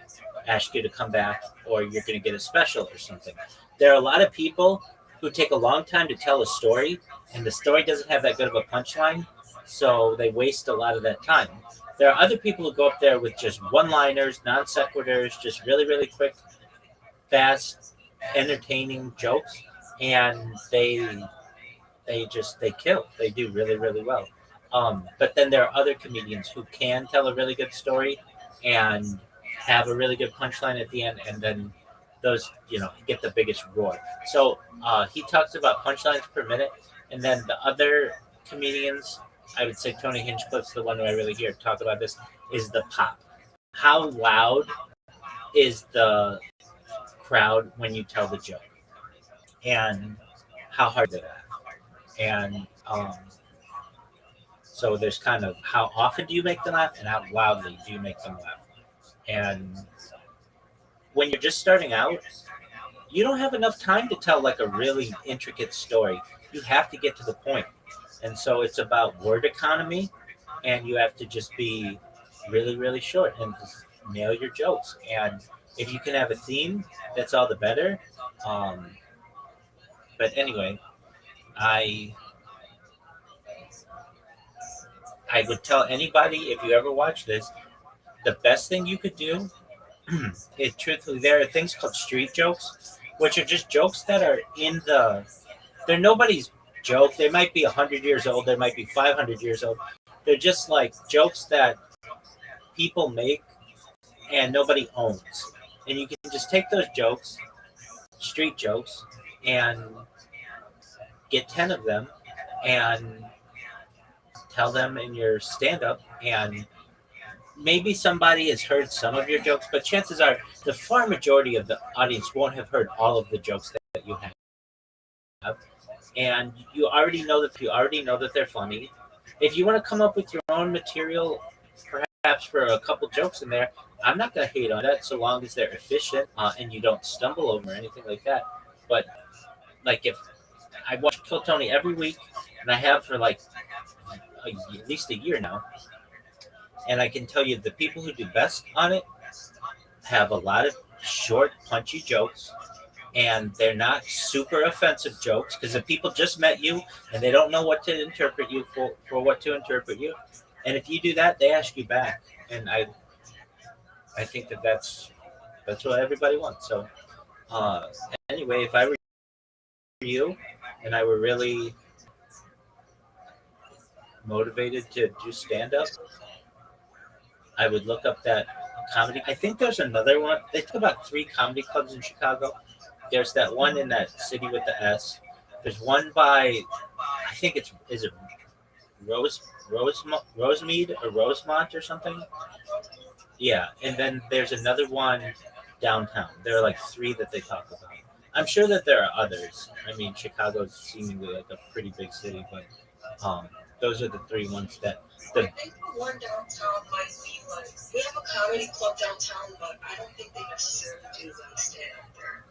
ask you to come back, or you're going to get a special or something. There are a lot of people who take a long time to tell a story, and the story doesn't have that good of a punchline, so they waste a lot of that time. There are other people who go up there with just one-liners, non sequiturs, just really, really quick, fast, entertaining jokes, and they kill. They do really, really well. But then there are other comedians who can tell a really good story and have a really good punchline at the end, and then those get the biggest roar. So he talks about punchlines per minute, and then the other comedians, I would say Tony Hinchcliffe's the one who I really hear talk about this, is the pop. How loud is the crowd when you tell the joke, and how hard they laugh, and so there's kind of how often do you make them laugh and how loudly do you make them laugh. And when you're just starting out, you don't have enough time to tell like a really intricate story. You have to get to the point. And so it's about word economy, and you have to just be really, really short and just nail your jokes. And if you can have a theme, that's all the better. But anyway, I would tell anybody, if you ever watch this, the best thing you could do is, truthfully, there are things called street jokes, which are just jokes that are they're nobody's joke. They might be 100 years old. They might be 500 years old. They're just like jokes that people make and nobody owns. And you can just take those jokes, street jokes, and get 10 of them and tell them in your stand-up, and maybe somebody has heard some of your jokes, but chances are the far majority of the audience won't have heard all of the jokes that you have. And you already know that they're funny. If you want to come up with your own material, perhaps for a couple jokes in there, I'm not going to hate on that so long as they're efficient and you don't stumble over or anything like that. But like, if I watch Kill Tony every week, and I have for like at least a year now, and I can tell you the people who do best on it have a lot of short, punchy jokes, and they're not super offensive jokes, because if people just met you and they don't know what to interpret you for what to interpret you, And if you do that, they ask you back, and I think that's what everybody wants. So uh, anyway, if I were you and I were really motivated to do stand up, I would look up that comedy. I think there's another one. They talk about three comedy clubs in Chicago. There's that one in that city with the S. There's one by, I think it's, is it Rosemead or Rosemont or something? Yeah, and then there's another one downtown. There are like three that they talk about. I'm sure that there are others. I mean, Chicago's seemingly like a pretty big city, but um, those are the three ones that I the think the one downtown might be like we have a comedy club downtown, but I don't think they necessarily do like stand up there.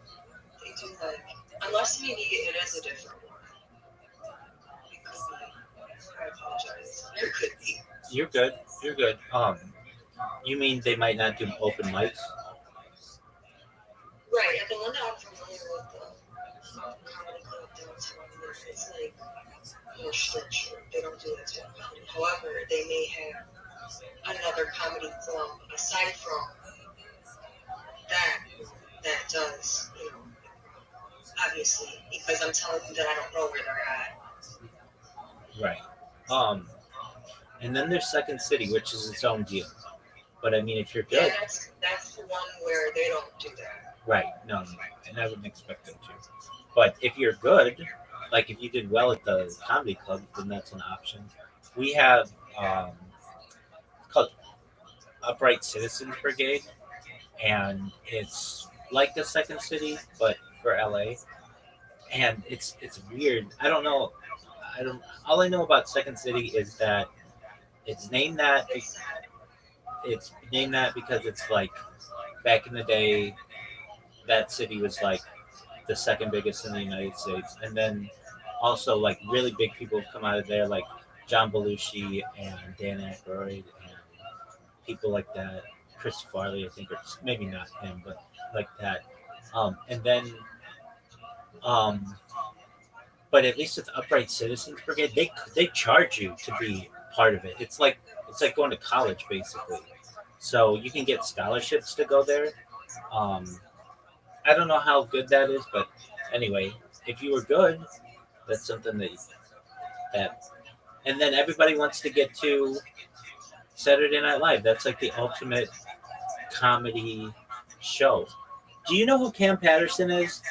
They do like unless maybe it is a different one. It could be. I apologize. It could be. you're good. You're good. You mean they might not do open mics? Right, and the one that I'm familiar with, the comedy club downtown, it's like more structured. They don't do that type of comedy. However, they may have another comedy club aside from that that does, obviously, because I'm telling you that I don't know where they're at. Right. Um, and then there's Second City, which is its own deal. But I mean, if you're Yeah, good, that's the one where they don't do that. right? No, and I wouldn't expect them to. But if you're good, like if you did well at the comedy club, then that's an option. We have called Upright Citizens Brigade, and it's like the Second City, but for LA. And it's weird. I don't know. I don't. All I know about Second City is that it's named that. It's named that because it's like back in the day, that city was like the second biggest in the United States, and then also like really big people have come out of there, like John Belushi and Dan Aykroyd and people like that. Chris Farley, I think, or maybe not him, but like that. And then, um, but at least with the Upright Citizens Brigade, they charge you to be part of it. It's like going to college basically. So you can get scholarships to go there. Um, I don't know how good that is, but anyway, if you were good, that's something that. And then everybody wants to get to Saturday Night Live. That's like the ultimate comedy show. Do you know who Cam Patterson is?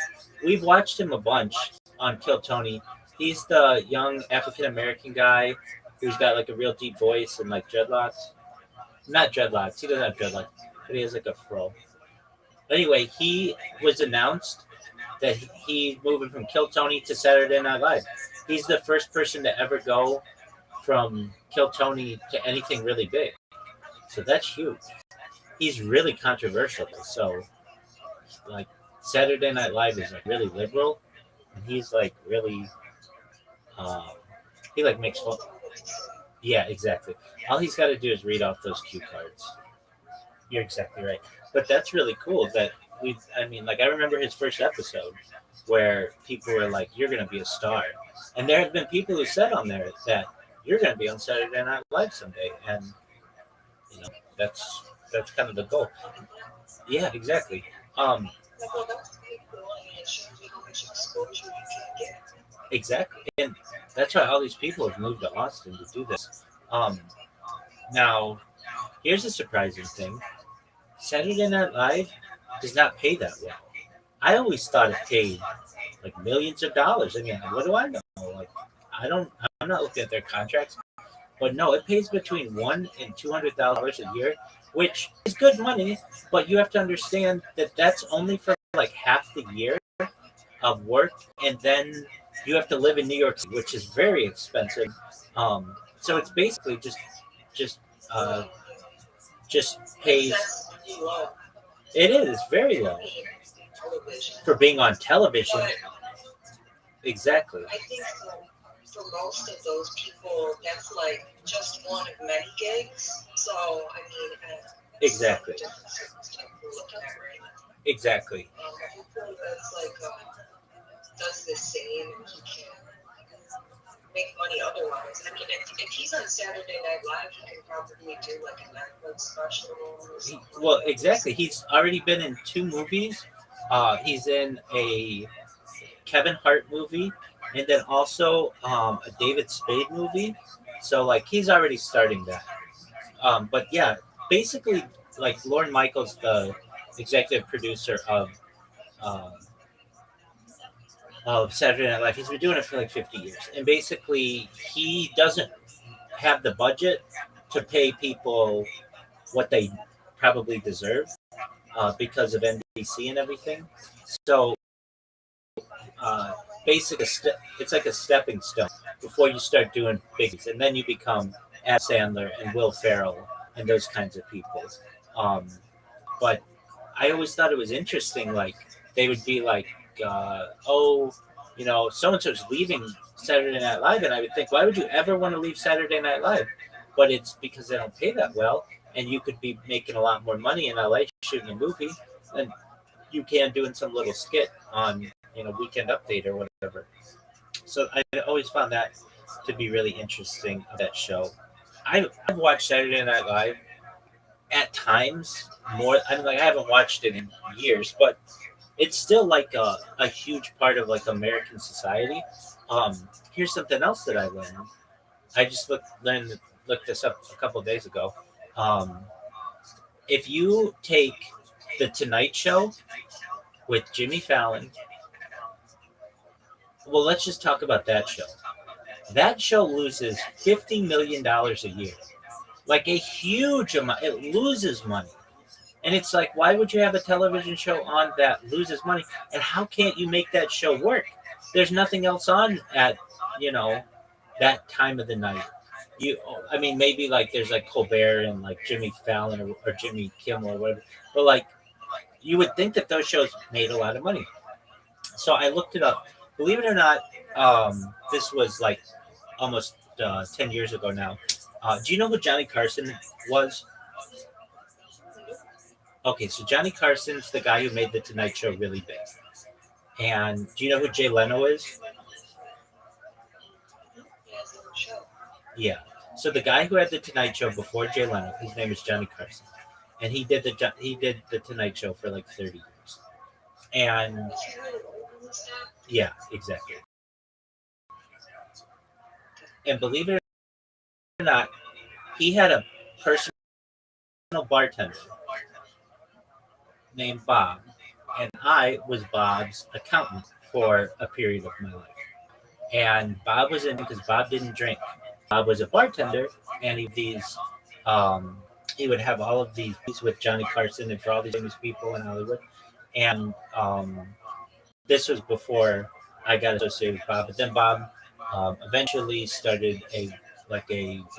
We've watched him a bunch on Kill Tony. He's the young African American guy who's got like a real deep voice and like dreadlocks. Not dreadlocks. He doesn't have dreadlocks, but he has like a fro. Anyway, he was announced that he's moving from Kill Tony to Saturday Night Live. He's the first person to ever go from Kill Tony to anything really big. So that's huge. He's really controversial. So like Saturday Night Live is like really liberal, and he's like really um, he like makes fun. Yeah, exactly. All he's got to do is read off those cue cards. You're exactly right. But that's really cool that we. I mean, like I remember his first episode where people were like, "You're going to be a star," and there have been people who said on there that you're going to be on Saturday Night Live someday, and you know that's kind of the goal. Yeah, exactly. Um, Well, that's pretty cool. I mean, it shows you how much exposure you can get. exactly, and that's why all these people have moved to Austin to do this. Um, now, here's a surprising thing: Saturday Night Live does not pay that well. I always thought it paid like millions of dollars. I mean, what do I know? Like, I don't. I'm not looking at their contracts, but no, it pays between $100,000 and $200,000 a year, which is good money. But you have to understand that that's only for like half the year of work, and then you have to live in New York City, which is very expensive. So it's basically just uh, just pays. That's low. It is very low Television. for being on television. But Exactly. I think for most of those people, that's like just one of many gigs. So, I mean, Exactly. different circumstances we're looking at right now. Exactly. People that's like does the same and he can make money otherwise. I mean, if he's on Saturday Night Live, he can probably do like a Netflix special or something. Well, exactly. He's already been in 2 movies. He's in a Kevin Hart movie, and then also a David Spade movie. So like he's already starting that. But yeah, basically like Lorne Michaels, the executive producer uh, of Saturday Night Live, he's been doing it for like 50 years, and basically he doesn't have the budget to pay people what they probably deserve because of NBC and everything. So uh, basically, it's like a stepping stone before you start doing biggies, and then you become Adam Sandler and Will Ferrell and those kinds of people. Um, but I always thought it was interesting. Like they would be like, "Oh, so and so's leaving Saturday Night Live," and I would think, "Why would you ever want to leave Saturday Night Live?" But it's because they don't pay that well, and you could be making a lot more money in LA shooting a movie than you can doing some little skit on Weekend Update or whatever. So I always found that to be really interesting of that show. I've watched Saturday Night Live at times more. I mean, like I haven't watched it in years, but it's still like a huge part of like American society. Here's something else that I learned. I just looked this up a couple of days ago. Um, if you take the Tonight Show with Jimmy Fallon, well, let's just talk about that show. That show loses $50 million a year, like a huge amount. It loses money. And it's like, why would you have a television show on that loses money? And how can't you make that show work? There's nothing else on at, you know, that time of the night. I mean, maybe like there's like Colbert and like Jimmy Fallon or Jimmy Kimmel or whatever. But like, you would think that those shows made a lot of money. So I looked it up. Believe it or not, this was like almost 10 years ago now. Do you know who Johnny Carson was? Okay, so Johnny Carson's the guy who made the Tonight Show really big. And do you know who Jay Leno is? Yeah. So the guy who had the Tonight Show before Jay Leno, his name is Johnny Carson, and he did the Tonight Show for like 30 years. And yeah, exactly. And believe it or not, he had a personal bartender named Bob, and I was Bob's accountant for a period of my life. And Bob was in because Bob didn't drink. Bob was a bartender, and um, he would have all of these with Johnny Carson and for all these famous people in Hollywood. And this was before I got associated with Bob. But then Bob eventually started an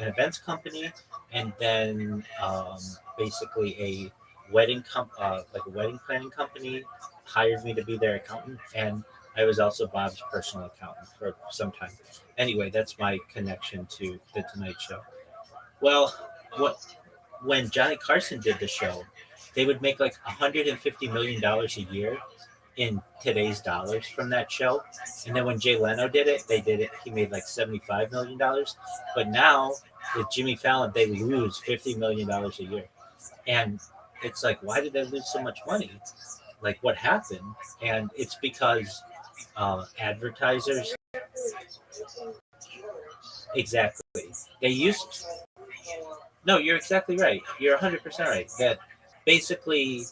events company, and then basically like a wedding planning company hired me to be their accountant, and I was also Bob's personal accountant for some time. Anyway, that's my connection to the Tonight Show. Well, when Johnny Carson did the show, they would make like $150 million a year in today's dollars from that show. And then when Jay Leno did it, he made like $75 million. But now with Jimmy Fallon, they lose $50 million a year. And it's like, why did they lose so much money? Like, what happened? And it's because advertisers. Exactly. They used. No, you're exactly right. You're 100% right. That basically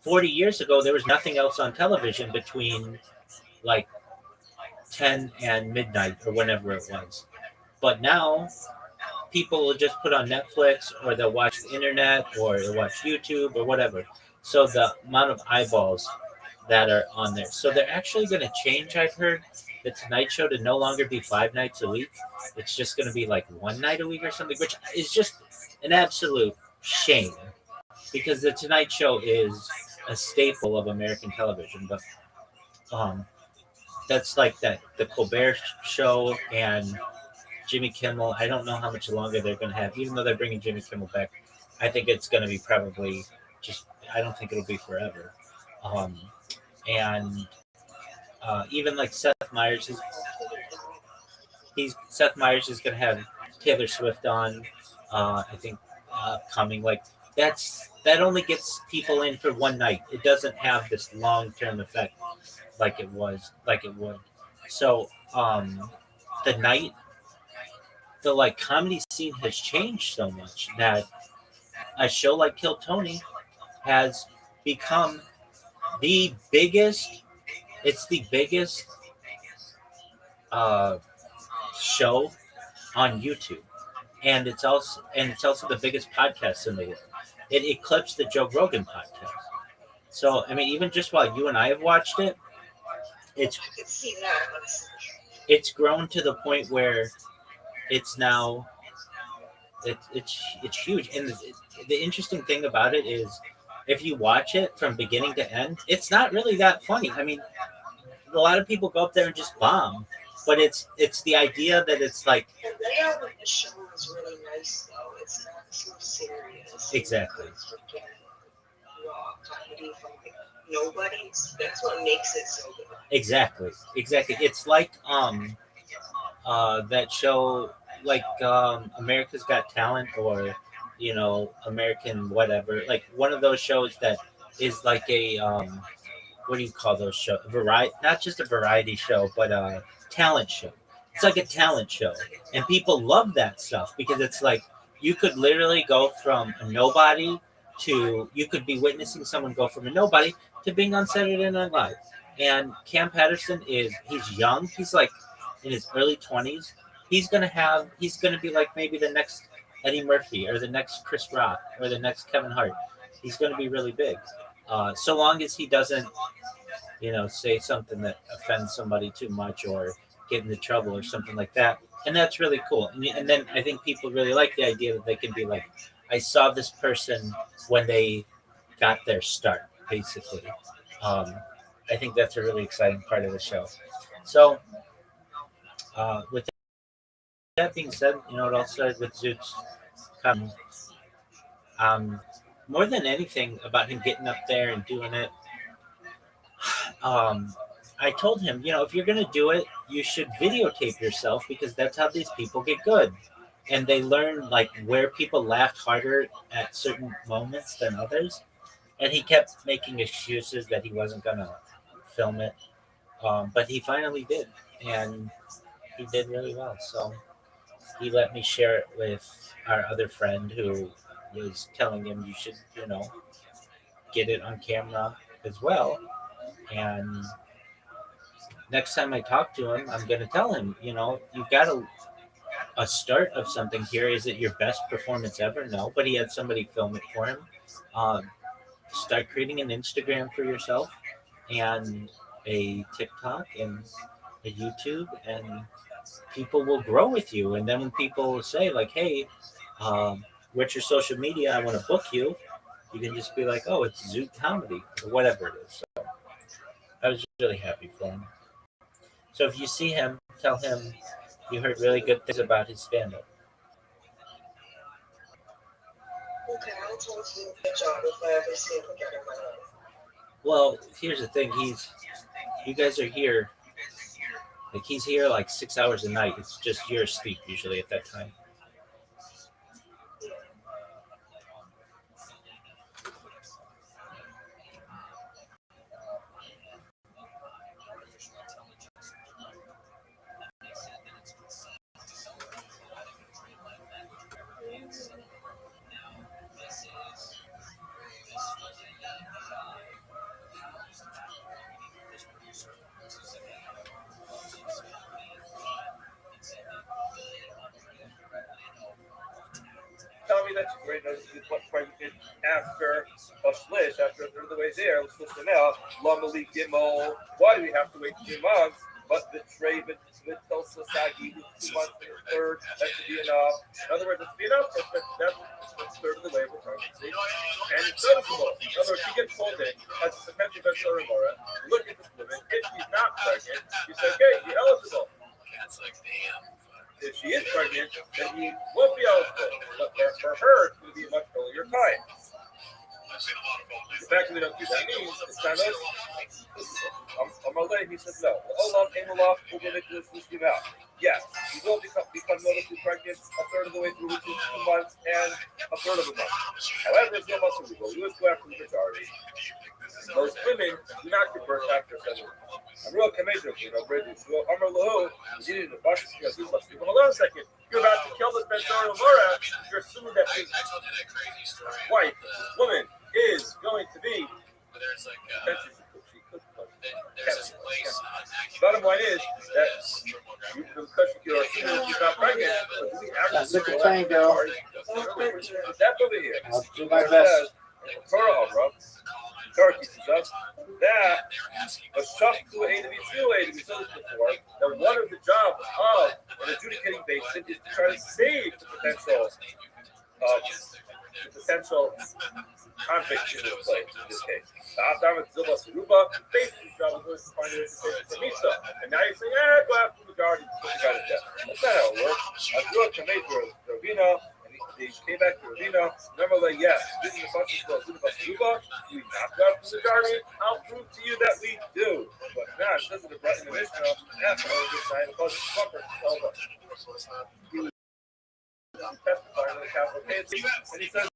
40 years ago, there was nothing else on television between like 10 and midnight or whenever it was. But now people will just put on Netflix or they'll watch the internet or they'll watch YouTube or whatever. So the amount of eyeballs that are on there. So they're actually going to change, I've heard, the Tonight Show to no longer be 5 nights a week. It's just going to be like 1 night a week or something, which is just an absolute shame because the Tonight Show is a staple of American television. But um, that's like that the Colbert Show and Jimmy Kimmel. I don't know how much longer they're going to have, even though they're bringing Jimmy Kimmel back. I think it's going to be probably just. I don't think it'll be forever. And even like Seth Meyers is. Seth Meyers is going to have Taylor Swift on. I think coming like that only gets people in for one night. It doesn't have this long term effect like it would. So the night the like comedy scene has changed so much that a show like Kill Tony has become the biggest. It's the biggest uh, show on YouTube, and it's also the biggest podcast in the world. It eclipsed the Joe Rogan podcast. So I mean, even just while you and I have watched it, it's I could see that, honestly. it's grown to the point where it's now it's huge. And the interesting thing about it is, if you watch it from beginning to end, it's not really that funny. I mean, a lot of people go up there and just bomb, but it's the idea that it's like The layout of the show is really nice, though. It's not too serious. exactly. It's freaking raw comedy from like nobody. That's what makes it so good. Exactly. It's like that show like America's Got Talent, or American whatever, like one of those shows that is like a what do you call those shows? Variety, not just a variety show, but a talent show. It's like a talent show, and people love that stuff because it's like you could literally go from a nobody to you could be witnessing someone go from a nobody to being on Saturday Night Live. And Cam Patterson he's young. He's like in his early 20s. He's gonna be like maybe the next Eddie Murphy or the next Chris Rock or the next Kevin Hart. He's gonna be really big. So long as he doesn't say something that offends somebody too much or get into trouble or something like that. And that's really cool. And then I think people really like the idea that they can be like, I saw this person when they got their start, basically. Um, I think that's a really exciting part of the show. So, with that being said, it all started with Zoot's coming. Um, More than anything about him getting up there and doing it, um, I told him, if you're going to do it, you should videotape yourself because that's how these people get good. And they learn like where people laughed harder at certain moments than others. And he kept making excuses that he wasn't going to film it. But he finally did. And he did really well. So he let me share it with our other friend who was telling him you should, get it on camera as well. And next time I talk to him, I'm going to tell him, you've got a start of something here. Is it your best performance ever? No, but he had somebody film it for him. Um, Start creating an Instagram for yourself and a TikTok and a YouTube, and people will grow with you. And then when people say like, "Hey, what's your social media? I want to book you," you can just be like, "Oh, it's Zoot Comedy," or whatever it is. So I was really happy for him. So if you see him, tell him you heard really good things about his stand-up. Okay, I'll tell you good job if I ever see him again in my life. Well, here's the thing: you guys are here. Like he's here like 6 hours a night. It's just your sleep usually at that time. Yeah. Tell me that you great notice is what pregnant after a shlish, after a third of the way there, let's listen out. Lumali Gimel, why do we have to wait 3 months? But the trade with Tulsa Sagi, 2 months and a third, that should be enough. In other words, it's be enough. That's a third of the way we're talking. See? And it's noticeable. In other words, she gets told it as a potential bestseller Laura. Look at this woman. If she's not pregnant, you say, okay, you're eligible. If she is pregnant, then he won't be eligible. But for her, it's going to be a much earlier time. The fact that we don't do that means it's kind of. I'm Malay, he said no. Olam, Emalaf, we'll make this give out. Yes, you will become noticeably pregnant a third of the way through, which is 2 months and a third of a month. However, it's no muscle legal. You go after the majority. Most women do not give birth after 7 months. I'm real committed, British. I'm a little, you need to brush your teeth. Hold on a second. You're about to kill this Ben-Sora Laura. You're assuming that his wife, this woman, is going to be. Bottom line is that because you're assuming she's not pregnant, but we actually Look at Tango. That's over here. I'll do my best. Torah teaches us that a shach to A to B to A to be so before that one of the jobs of an adjudicating basin is to try to save the potential conflict in this place, in this case. The Adam and Zilba Saruba, basically job is to find a decision for Misa. And now you're saying, go after the guard and put the guy to death. That's not how it works. I grew up to make Ravina, and they came back to Ravina. Remember, like, yes, this is the function of Zilba Saruba. Do we not go after the guard? I'll prove to you that we do. But now, it says in the Mishnah, after all this time, it causes comfort to tell us. He was testifying in the capital case, and he says,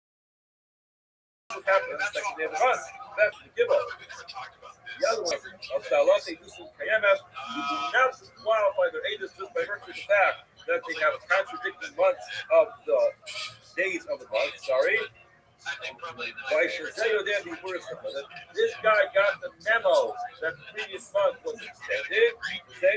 what happened on the second day of the month? That's the Gibbo. The other one, of Salate Yusuf Kayemet, who do not qualify their ages just by virtue of the fact that they have contradicting months of the days of the month. Sorry. This guy got the memo that the previous month was extended. The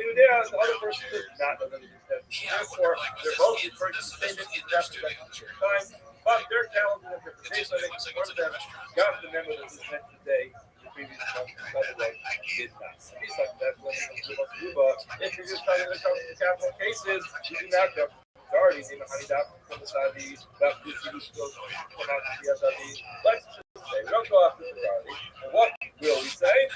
other person does not know that it was extended. Therefore, they're both referring to the same incident at the same time. But their calendar and their days, I think one of them got the memo that was meant today, the previous month, the other one did not. So he's like that when if you're just trying to come to capital cases, you do not go majority in the honey dot from the side of the that which you still come out to the other. Let's just say we don't go after the majority. And what will we say?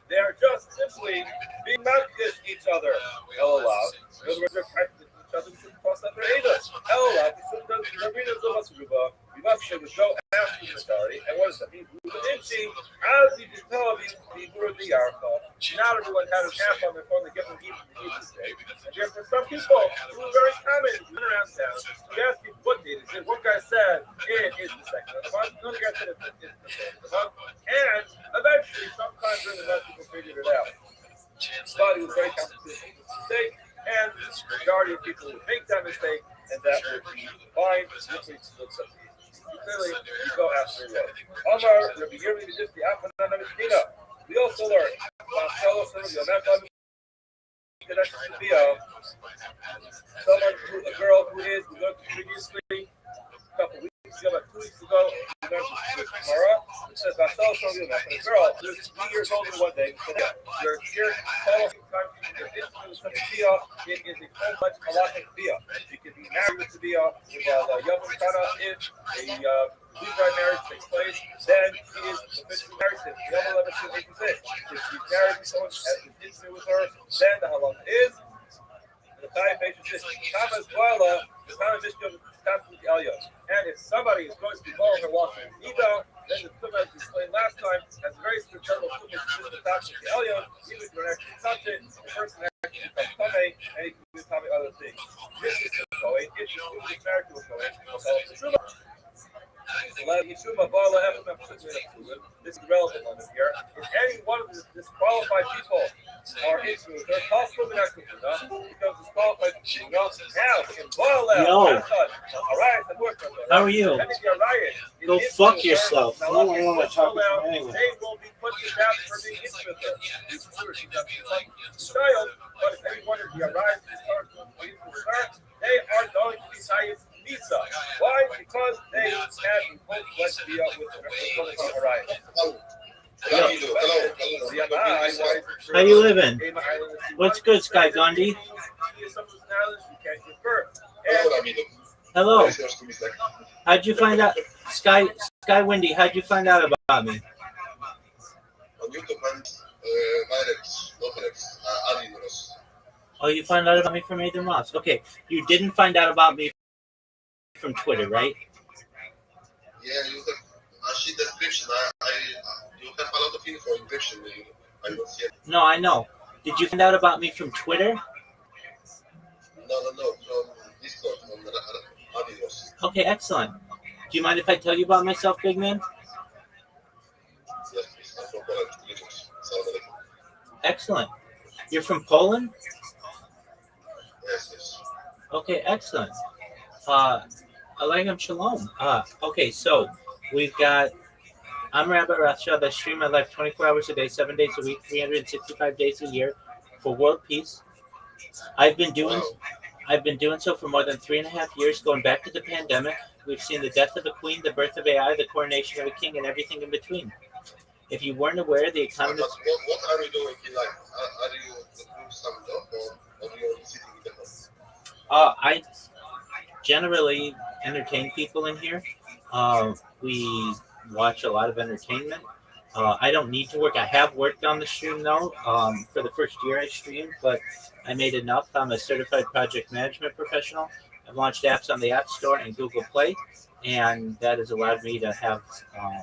They are just simply being not against each other. LOL. In other words, they're practicing each other. We shouldn't cross that for either. LOL. We must say we go after the majority. And what does that mean? As you can tell, the word the Yarcha. Not everyone has an app on their phone to get them even today. And therefore, some people who are very common went around town. We asked people what date is it. One guy said it is the second of the month. Another guy said it's the third of the month. And eventually, sometime during the month, people figured it out. But it was very common to make this mistake. And the majority of people would make that mistake, and that would be fine. Clearly, you go after it. Omar, Rabbi Yirmi, just the Afana Mishnah. We also learned a girl who is, we learned previously, a couple weeks ago, about 2 weeks ago, we learned Gemara. It says, a girl who is 3 years old in one day, your year, time, your intimate with Bia, it is a complex halachic Bia. You can be married with the Bia, while Yavon Kana is a legal marriage takes place, then she is officially married to the other 11 6. If she's married to someone has been intimate with her, then the halacha is the time basis Thomas Boila, the time Mishka with the Elyon. And if somebody is going to be blowing her walking in Nida, then the Tumah, as we explained last time, has a very strict level of Tumah to the top of the Elyon. Even if you don't actually touch it, the person actually becomes Tumah, and he can do Tumah other things. This is the Kohen. If you is married to a Kohen, we'll call it the Tumah. This is the relevant one here. If any one of the disqualified people are into it, they're possible because disqualified people. Now, in Yo. How are you? Go fuck yourself. I don't want to talk to you anyway. They will be put to death for being into it. Child, but if anyone is the arise, they are going to be science. Visa. Why? Because they had full-fledged via with the horizon. How you living? What's good, Sky Gandhi? Hello. How'd you find out, Sky Windy? How'd you find out about me? Oh, you found out about me from Adrian Ross. Okay, you didn't find out about me from Twitter, right? Yeah, you see description. You have a lot of info in description. I don't see it. No, I know. Did you find out about me from Twitter? No. From Discord, from Adios. Okay, excellent. Do you mind if I tell you about myself, big man? Yes, please. I'm from Poland. Greetings. Salam alaikum. Excellent. You're from Poland? Yes. Okay, excellent. Alaikum shalom. Okay, so we've got. I'm Rabbi Rothschild. I stream my life 24 hours a day, 7 days a week, 365 days a year for world peace. I've been doing so for more than 3.5 years, going back to the pandemic. We've seen the death of a queen, the birth of AI, the coronation of a king, and everything in between. If you weren't aware, the But economy. what are you doing in life? Are you doing some job or are you sitting in the home? I generally entertain people in here. We watch a lot of entertainment. I don't need to work. I have worked on the stream though. For the first year I streamed, but I made enough. I'm a certified project management professional. I've launched apps on the App Store and Google Play, and that has allowed me to have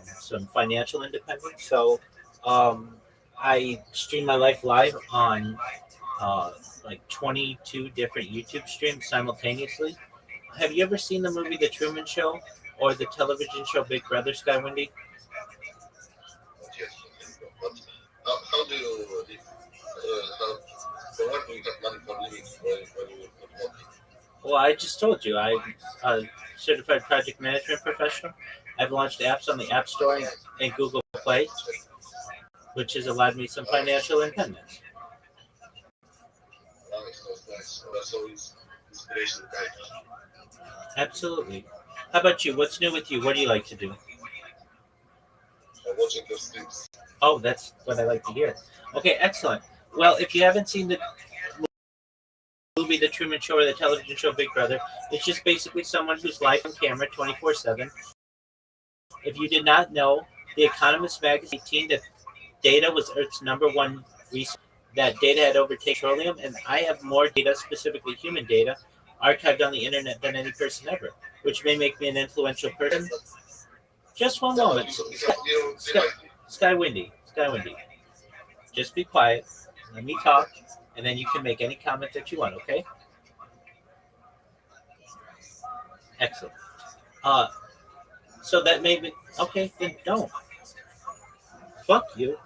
some financial independence. So I stream my life live on like 22 different YouTube streams simultaneously. Have you ever seen the movie The Truman Show or the television show Big Brother, Sky Wendy? Not yet. But how do you live? For what do you have money for living when you not working? Well, I just told you I'm a certified project management professional. I've launched apps on the App Store and Google Play, which has allowed me some financial independence. Nice. That's always inspirational guy. Absolutely. How about you? What's new with you? What do you like to do? I'm watching your streams. Oh, that's what I like to hear. Okay, excellent. Well, if you haven't seen the movie The Truman Show or the television show Big Brother, it's just basically someone who's live on camera 24/7. If you did not know, The Economist magazine 18 that data was Earth's number one resource, that data had overtaken petroleum, and I have more data, specifically human data, archived on the internet than any person ever, which may make me an influential person. Just one moment. Sky Windy. Just be quiet. Let me talk, and then you can make any comment that you want, okay? Excellent. So that made me... Okay, then don't. Fuck you.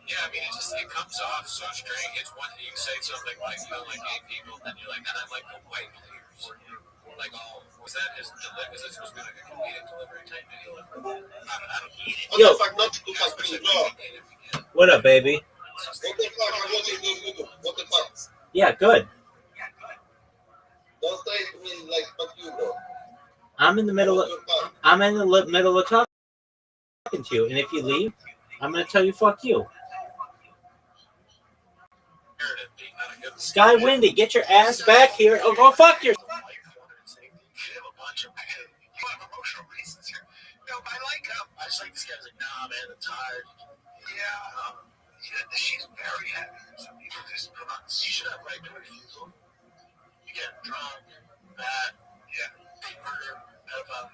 Yeah, I mean, it comes off so strange. It's one thing you say something like, you don't like gay people, then you're like, and I like the white players. Like, oh, was that supposed to be like a comedic delivery type video? I don't get it. Yo. What What up, baby? the fuck? I'm watching this YouTube. What the fuck? Yeah, good. Don't say to me like fuck you, bro. I'm in the middle of talking to you, and if you leave, I'm gonna tell you fuck you. Sky Windy, get your ass back here. Oh, go fuck your. I just like this guy's like, nah, man, I'm tired. Yeah, she's very happy. Some people just come out. You should have right to refusal. You get drunk, bad, murder, pedophile.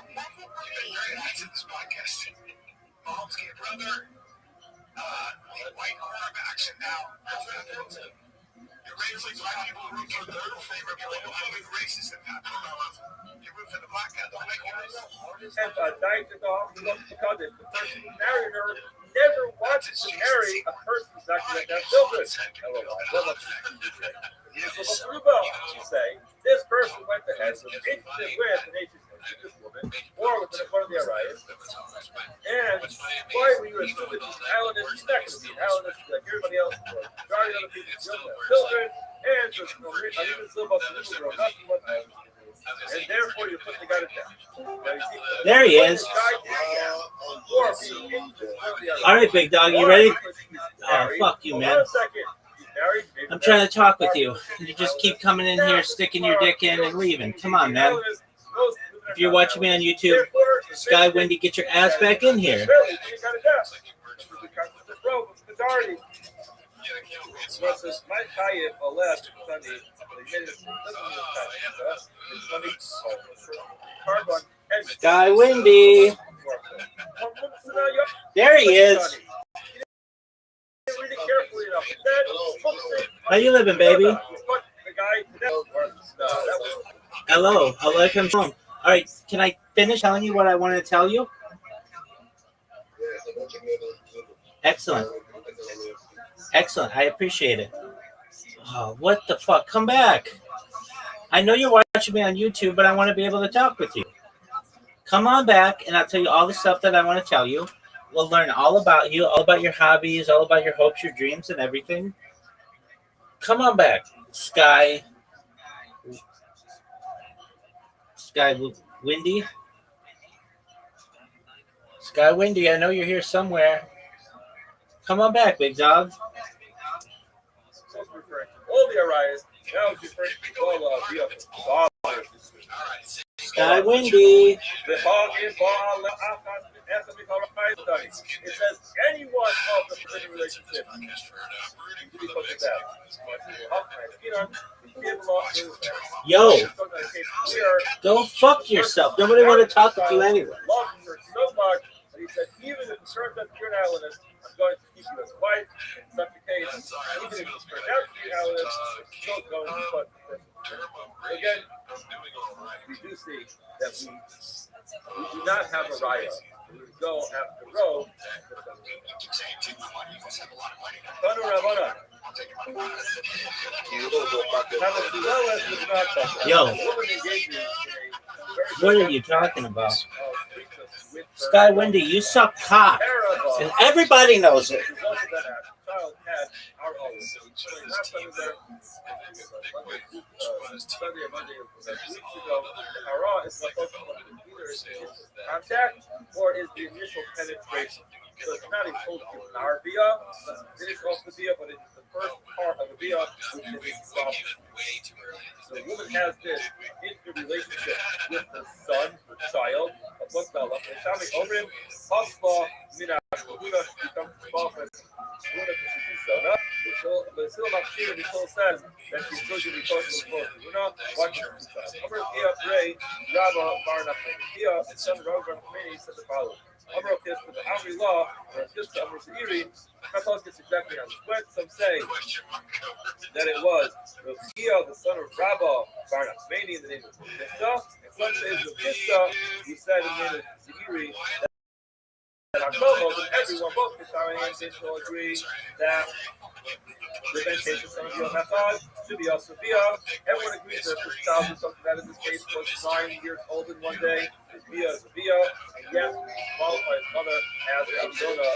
You've been very nice at this podcast. Mom's gay brother, white quarterbacks, and now that's what I'm doing. You're raising black people who root for their favorite player. I'm a racist in that. You root for the black guy. Don't make it racist. And died to dog because the person who married her never wanted to marry a person who's not going to have children. You say this person went to head with intimate with an this woman, or with the front of the Arias. And why were you assume that she's talented? She's not going to be talented like everybody else. Majority of other people still have children, and there's no reason still about the little girl, nothing but that. And therefore, you put the guy to death. There he is. All right, big dog, you ready? Oh, fuck you, man. I'm trying to talk with you. You just keep coming in here, sticking your dick in, and leaving. Come on, man. If you're watching me on YouTube, Sky Windy, get your ass back in here. Sky Windy. There he is. How you living, baby? Hello. Alaikum salam. All right, can I finish telling you what I want to tell you? Excellent. Excellent. I appreciate it. Oh, what the fuck? Come back. I know you're watching me on YouTube, but I want to be able to talk with you. Come on back, and I'll tell you all the stuff that I want to tell you. We'll learn all about you, all about your hobbies, all about your hopes, your dreams, and everything. Come on back, Sky Windy. Sky Windy, I know you're here somewhere. Come on back, big dog. All the arise. Now it's referring to all Sky Windy. It says anyone of the forbidden relationship. Yo, go fuck yourself. Nobody want to talk to you anyway. Love her so much that he said, even if it turns out you're an Allenist, I'm going to keep you as wife. In such a case, even if it turns out to be an Allenist, I'm still going to put the again, we do see that we do not have a riot. We would go after Roe. Yo, what are you talking about? Sky Windy, you suck cock. And everybody knows it. Contact or is the initial penetration. So it's not a full via, it's off the via, but it's the first part of the via, which is soft. So the woman has this intimate relationship with her son, her child, of what's called a family over him, possible, Mina, Huna, becomes prophet, Huna, Zona, but it's still not clear, the soul says that she's still going to be talking about Huna, watching her child. Over here, Ray, Rabbi, Barna, here, and son Robert, many said the following. Amro kiss with the Amri law, or a kiss to Amro Seiri, Katos gets exactly on the split. Some say that it was Rothschild, the son of Rabbi, Barna, mainly in the name of Vista, and some say it's Vista, who said in the name of Seiri, that October, but everyone, both Kitari and Vista, agree that the meditation son of Yom Hathad should be also Via. Everyone agrees that this child is something that in this case was 9 years old in one day. His Via is a Via, and yet qualify his mother as a Zona.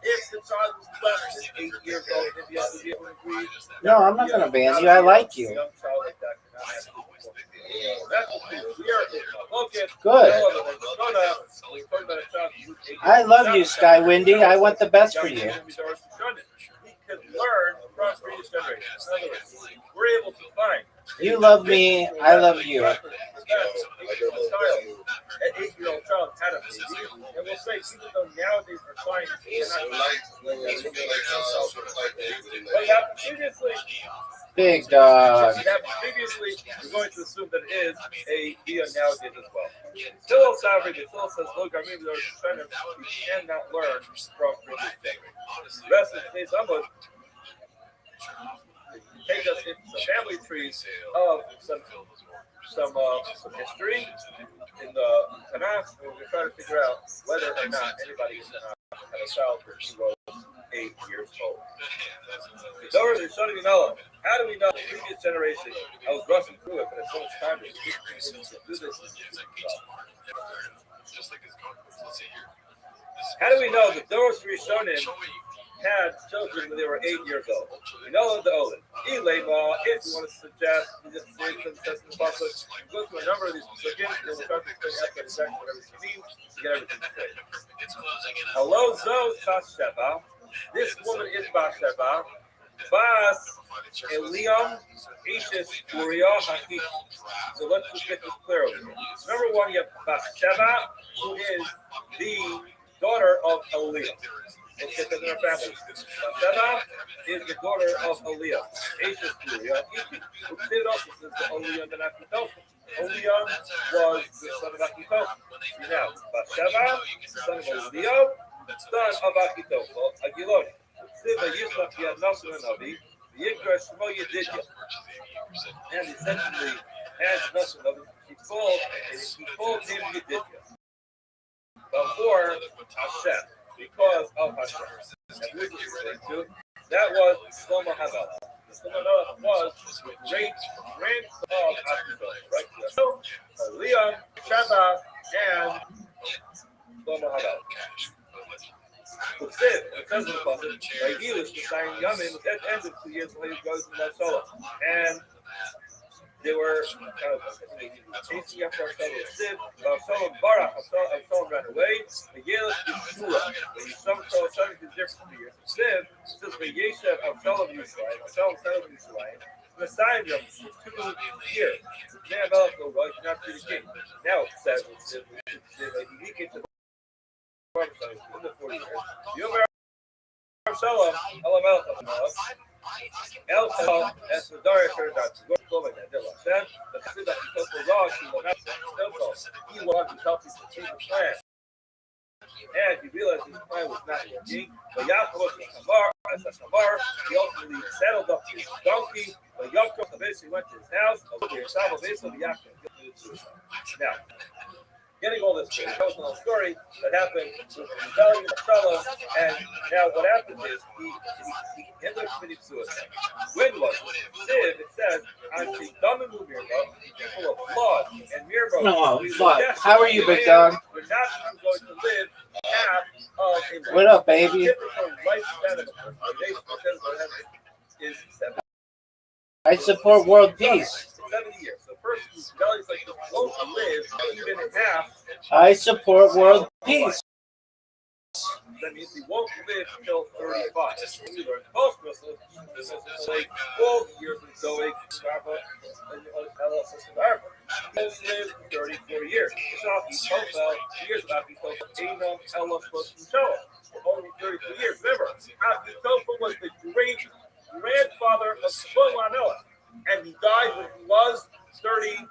If the child was less than 8 years old, then the other Via would agree. No, I'm not going to ban you. I like you. Young child like that cannot have Good. I love you, Sky Windy. I want the best for you. Learn from previous generations. In other words, we're able to find. You love me. I love you. An 8-year-old child had a baby, and we'll say, even though nowadays our science what happened previously? Big dog. What happened previously, we're going to assume that it is a Dia nowadays as well. Still Savri, but still says, look, I mean, we cannot learn from previous generations. The rest of today's Amud take us into some family trees of some history in the Tanakh, and we're trying to figure out whether or not anybody in the Tanakh had a child who was 8 years old. How do we know the previous generation? I was rushing through it, but it's so much time to do this. How do we know that those Rishonim had children when they were 8 years old? We know the Olin. If you want to suggest, you just say the Testament Pasuk, go to a number of these Pasukim, and we'll try to explain exactly what everything means to get everything straight. Hello, Zo Sheba. This woman is Bathsheba. Bas Eliam Ishis Uriah Hakik. So let's just get this clear over here. Number one, you have Bathsheba, who is the daughter of Eliam. Let's get them in our families. Bathsheba is the daughter of Eliam. Ashes to Eliam. It also says the Eliam and Achitophel. Eliam was the son of Achitophel. See now, Bathsheba, son of Eliam, son of Achitophel, Agiloni. Siva Yisrach Yad Nasser and Avi, Yikra Shmo Yedidya. And essentially, as Nasser and Avi, he called him Yedidya. Before Hashem, because of Hashem. And who is he referring to? That was Shlomo Hamelech. Shlomo Hamelech was the great grandson of Achitophel, right? So, Leon, Sheba, and Shlomo Hamelech. Because of the prophet, Idealish was saying Yamin at the end of 2 years when he goes to Marcella. And they were kind of chasing after Absalom Barak. Absalom ran away. The Yelish is Shula. When you some is different for years. Siv says the Yeshev Absalom Yisrael. Absalom settled in Yisrael. The sign of 2 years. Now Melech will rise not to the king. Now it says Siv he gets the in the 40 years. Yomer Absalom Elamelech El Shalom as the Darius turned out to go forward and Dilla said, the Sid that he took the Rothschild will not he wanted to help him achieve the plan. And he realized his plan was not working. But Yaakov was Tamar, as a Tamar, he ultimately saddled up to his donkey. But Yaakov basically went to his house, now, getting all this straight, that was a little story that happened with the rebellion of Shalom, and now what happened is he ended up committing suicide. When was it? It says, people of blood and Mirbo. No, fuck. How are you, Big Dog? We're not going to live half of a What up, baby? typical lifespan of a person. Is 7. I support world peace. 70 years. So person whose belly's like this won't live even half. I support world peace. That means he won't live until 35. We learned most Muslims, this is like all the years of Zoe, Rabbi, and Rabbi. He only lived 34 years. It's not the Tofel, years of Achitophel, Einam, Elah, plus Michelle. Only 34 years. Remember, Achitophel was the great grandfather of Shlomo Hamelech, and he died when he was 36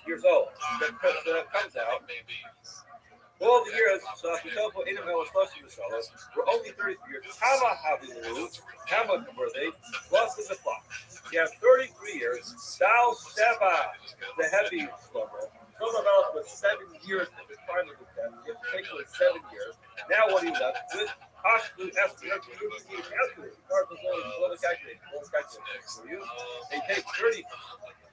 years old. That comes out. All the years, so Achitophel, Einam, Elah, plus Michelle, were only 33 years. Kama Havilu, Kama were they? Plus in the clock. You have 33 years. Sal Sheva, the heavy Shlomo. Shlomo Hamelech was 7 years at the time of the death. You have to take away 7 years. Now what he left with? They take 30.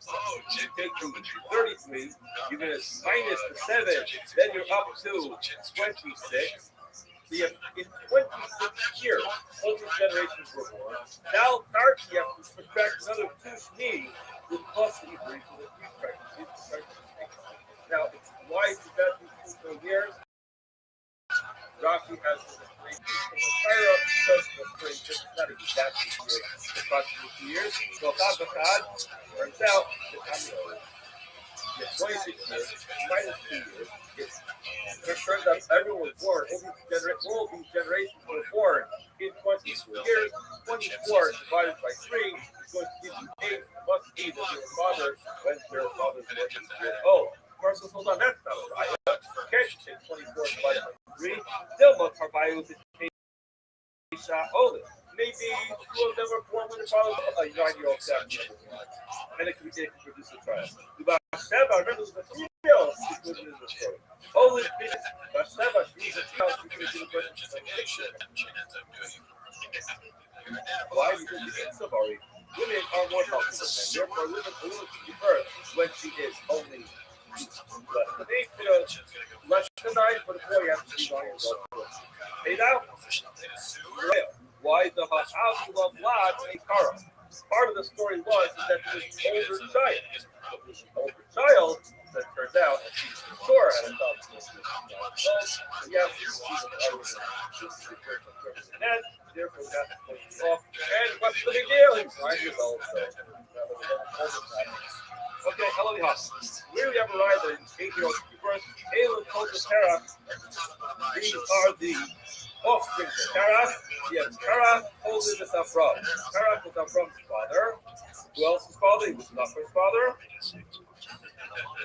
You take 33, you're going to minus the 7, then you're up to 26. So you have, in 26 years, all these generations were born. Now, you have to subtract another 2 shni with plus the Hebrew for the 3 pregnancies. Now, why is that 2 years? Rashi has the spring just not exactly approximately 2 years. So Chad turns out the 26 years minus 2 years. It turns out everyone was born. All these generations were born in 24 years. 24 divided by 3 is going to give you 8 plus 8 of your father when their father is 1 years old. Versus, hold on, that's not right. Catch in 24 divided by 3. Still much more by the maybe 2 of them were born when the father was a 9-year-old, 7-year-old. And it could produce a child. Bathsheba, remember, the female included in the story. Only Bathsheba, she's a child, she could do the person. Why? Because the Safari, women are more healthy than men. Therefore, women will give birth when she is only the age less than 9, but the boy has to be 9 years old. Hey, now, why the Hahavu of Lad a Kara? Part of the story was that this older child that turned out that she's sure had a child. Yes, and therefore got the off. And what's the big deal? He's 9 years old. Okay, hello, where we have arrived at 8-year-old birth, Ayla told the Terra, these are the offspring of Terah. He had Terah holding this Avram. Terah was Avram's father. Who else's father? He was Nachor's father.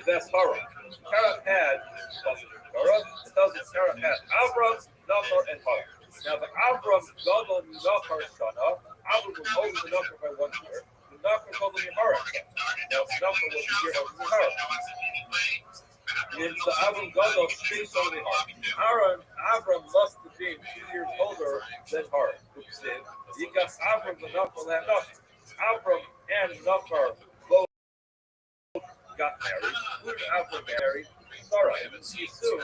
That's Haran. Terah had Terah. It tells us Terah had Avram, Nachor, and Haran. Now the Avram Gadol Nachor Shana. Avram was older than Nachor by 1 year. The Nachor Gadol Haran. Now Nachor was the year of Haran. And so Avram Gadol stays over the Haran. Avram must have been 2 years older than Haran. You got Avram the Nachor and Nachor. Avram and Nachor both got married. Who did Avram marry? Sarai. We assume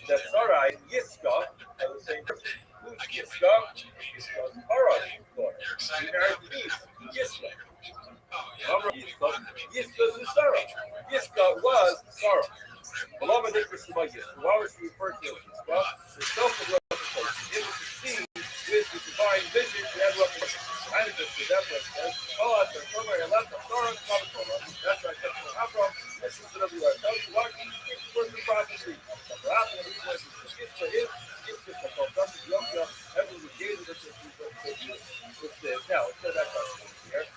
that Sarai and Yiska are the same person. Who's Yiska? Yiska's Haran's daughter. He married Yiska. Yiska is Sarah. Yiska was Sarah. Beloved, why was she referred to as Yiska? The self-representation. It was to see with the divine vision and representation. And that's what it says. Oh, after Torah, I left the Torah, that's why I said to Avram, this is what I tell you. Why do you think first the prophecy? The Rabbi, he was Yiska is Yiska, that's Yoga, everyone was gave it to now, it's that here.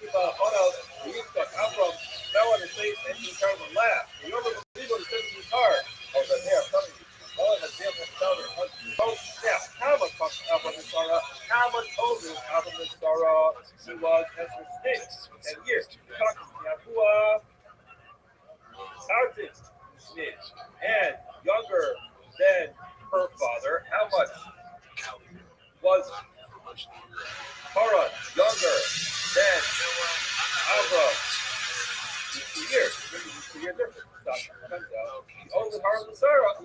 Avram fell on his face and he started to laugh. You ever believe what he said in his heart? Oh, but here, I'm telling you. Oh, and the oh, now, how much Avram and Sarah? How much older Avram and Sarah he was as her snakes? And years. We're talking Yahuwah, Tartin, snitch, and younger than her father. How much was Haran younger than Avram? 2 years. 2 years difference. Comes out. Older Haran and Sarah.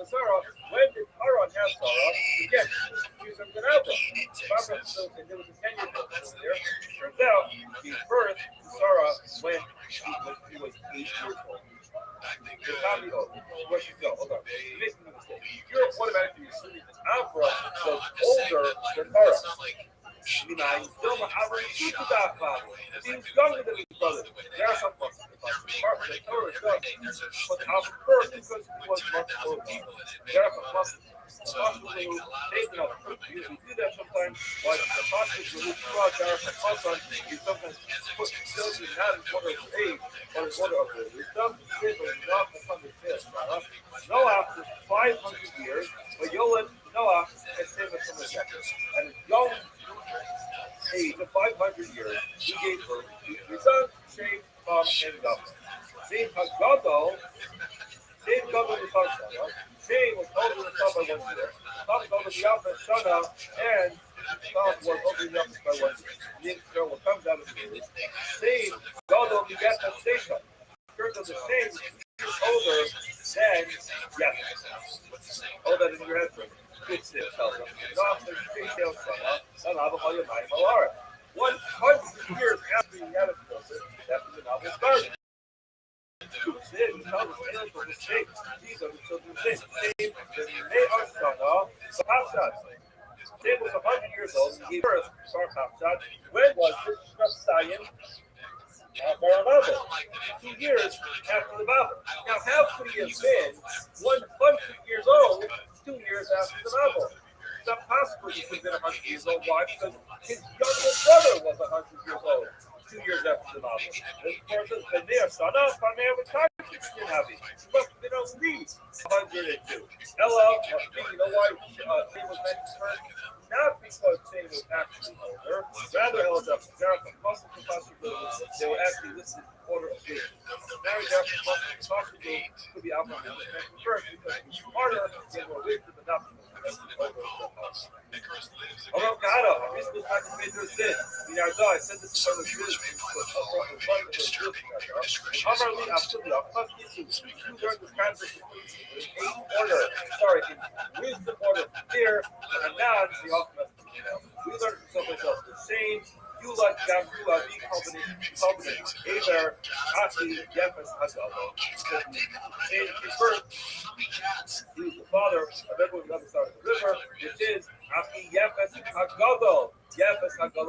When did Haran have Sarah? Again, she's from Avram. Avram still, and there was a 10-year difference there. Turns out, he birthed Sarah when he was 8 years old. The time he old. Where she go? Hold on. You're making a mistake. You're automatically assuming that Avram was older than Haran. He was younger than his brother. There are some questions about the Torah is but Avram first because he was much older. There are some questions. You see that sometimes, like the apostles who throughout there are some questions, you sometimes put children not in order of age, but in order of their wisdom, but not from the fifth. Noah, after 500 years, but Yoel Noah and Sam from the second. And his young age of 500 years, he gave birth to his sons, Shem, Ham, and Japheth. Shem Gadol was Haran. Shem was older than Ham by 1 year. Ham Gadol Japheth, Shana, and Ham was older than Japheth by 1 year. The will come down to the Shem Gadol Japheth Satan. Turns out the Shem is older than Japheth. Hold that in your head for a minute. Good still tells us. 100 years after he had a children, after the novel started. These are the children of Shem. They are Shana, Sapshat. Shem was 100 years old and gave birth to Sapshat. When was this Zion? 2 years after the Bible. Now, how could he have been 100 years old 2 years after the Bible? It's not possible he could have been 100 years old. Why? Because his younger brother was 100 years old 2 years after the Bible. This person said, "They son of a time." He must have been at least 102. Ella, you know why Cain was mentioned first? Not because Cain was actually older, rather Ella must have possibility they were actually listed in order of age. Mary Jefferson must have possibility could be Abraham mentioned first because he was smarter and more wisdom than not. I said this in front of in wisdom order here, and now the ultimate. We learned from someplace else. The same, you like that, you like the covenant, Aber, Asi, Yefes, Hagal. First, he was the father of everyone on the other side of the river, which is Asi, Yefes, Hagal. Yefes, Hagal.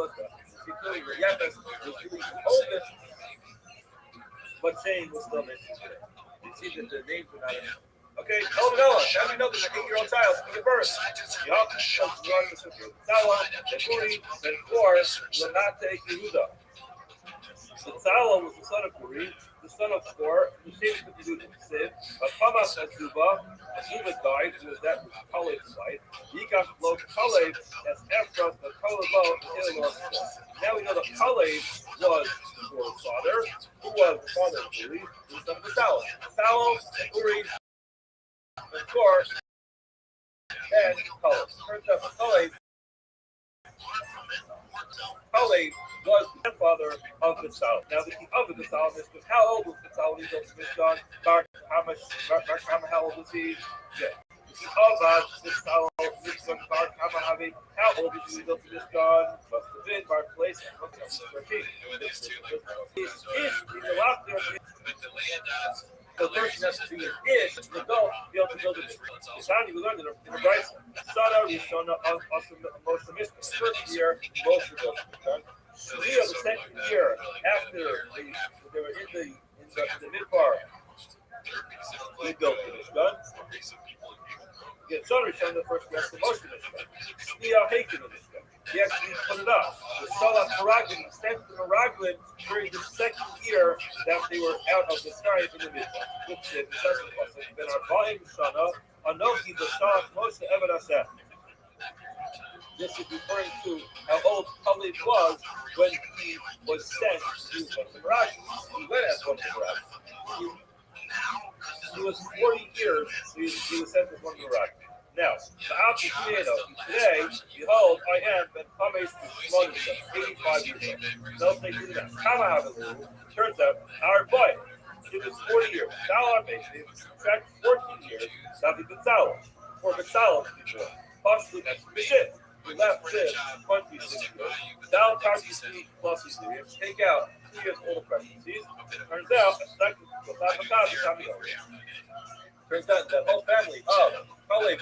Yefes was really the oldest, but Shane was still mentioned. You see that the names were not Okay, hold it on. Now we know there's an 8-year-old child to give birth. Yup, Tzala, Uri, Ben Kor, Lanate, Yehuda. So Tzala was the son of Uri, the son of Kor, the same with Yehuda, Siv, Hamas Azuba. Azuba died, who was that was Kalev's wife. Yikach Lo Kalev as Ephraim, the Kalev Lo, and Ilor. Now we know that Kalev was Kor's father, who was the father of Uri, who was the son of Tzala. Tzala, Uri, and Kor, and Kalev. Turns out Kalev was the grandfather of Tzala. Now the king of the Tzala is how old was Tzala when he built Mishkan? How old was he? Yeah. How old is he built Mishkan? Must have been by place. The person has to be an ish, the adult, to be able to build it. It's not even learned in a Bryce. Sada Rishona also most of the first year, most of them. Shlia, the second year, after they were in the midbar, they built the Mishkan. Yeah, Sada Rishona, the first year, after most of the Mishkan. Shlia Haken the Mishkan. He actually put it up. The Salah Paraglin extended the Paraglin during the second year that they were out of the sky in the midbar. Which is the second pasuk. Ben Arba'im Shana, Anochi the Salah Moshe Eved Hashem. This is referring to how old Kalev was when he was sent to Meraglim. He went as one of Meraglim. He was 40 years. He was sent as one of Meraglim. Now, today, behold, I am Ben Kames 85 years old. They'll say to them, turns out, our boy, it was 40 years. Tzala basically, subtract 14 years, that would be Tzala. For Tzala to be born. Possibly that's the shit. We left this 26 years. Tzala Tarki plus his years. Take out 2 years older pregnancies. Turns out, turns out that whole family of Kalev,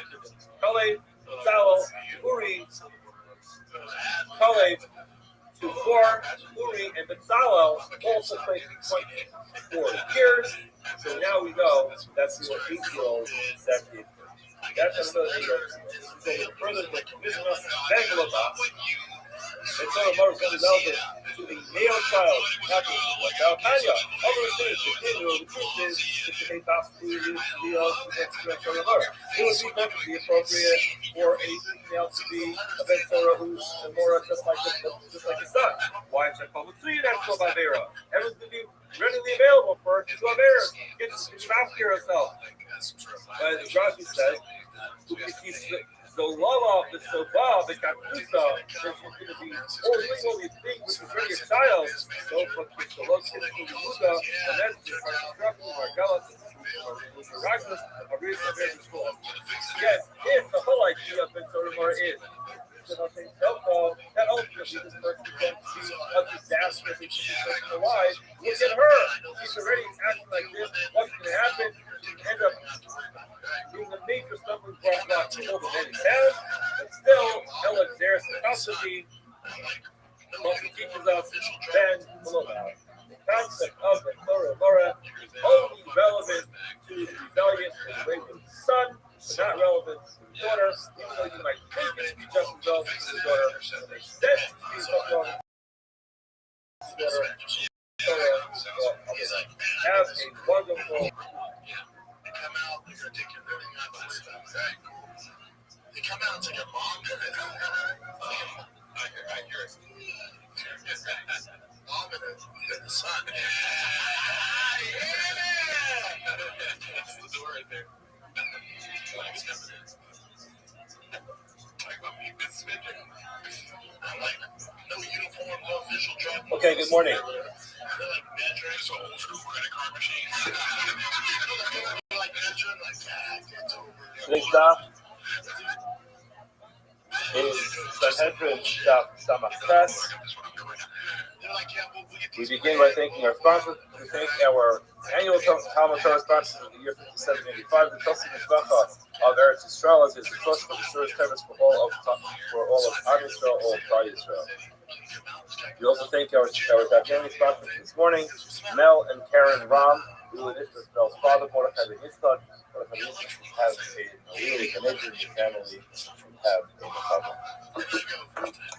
Tzala, Uri, Kalev, to Kor, Uri, and Bezalel also played 24 years. So now we know that's the 8-year-old Zebedee. That's another 8-year-old. So further than Mishnah, Bengalabah, and so the mother is going to relevant to the male child. Now, Tanya, other things, the truth is, if they it would be perfectly appropriate for a female to be a Ben Torah who's a Mora just like his son. Why is that called Mitzri? That's called Avera. Everyone's going to be readily available for her to Avera. Get to after herself. But as Rashi says, the law of the Soba, the Kakusa, there's going to be only thing which is really a child. So, but the Lord says to Yehuda, and that's just our instruction, our Galas, our Ragnas, our reason of every school. Yet, if the whole idea of Ben Torah is, that ultimately this person can be a disaster if she's alive. Look at her. She's already acting like this. What's going to happen? She can end up being a major stumbling block to more than any has. But still, Ella Xeris constantly mostly teaches us then below that. The concept of the Torah Mora is only relevant to the rebellious and wayward son, but not relevant to the daughter, even though you might think it should be just as relevant to the daughter. When they said to be relevant to the daughter, have a wonderful. They come out, they're going to take your living right? They come out and take your mom with it. I hear it. Mom and the son. Yeah! That's the door right there. No uniform, no official job. Okay, good morning. They're like metrics, old school credit card machines. Today's daf is Sanhedrin daf Samach Tes. We begin by thanking our sponsors. We thank our annual Talmud Torah sponsors of the year 5785, the Tosim Mishpacha of Eretz Yisrael, as is the trust of the service service for all of Am Yisrael, all of Klal Yisrael. We also thank our family sponsors this morning, Mel and Karen Ram, who is Mel's father, Mordechai Ben Yitzchak, have a really a neighbor in your family have a mechava.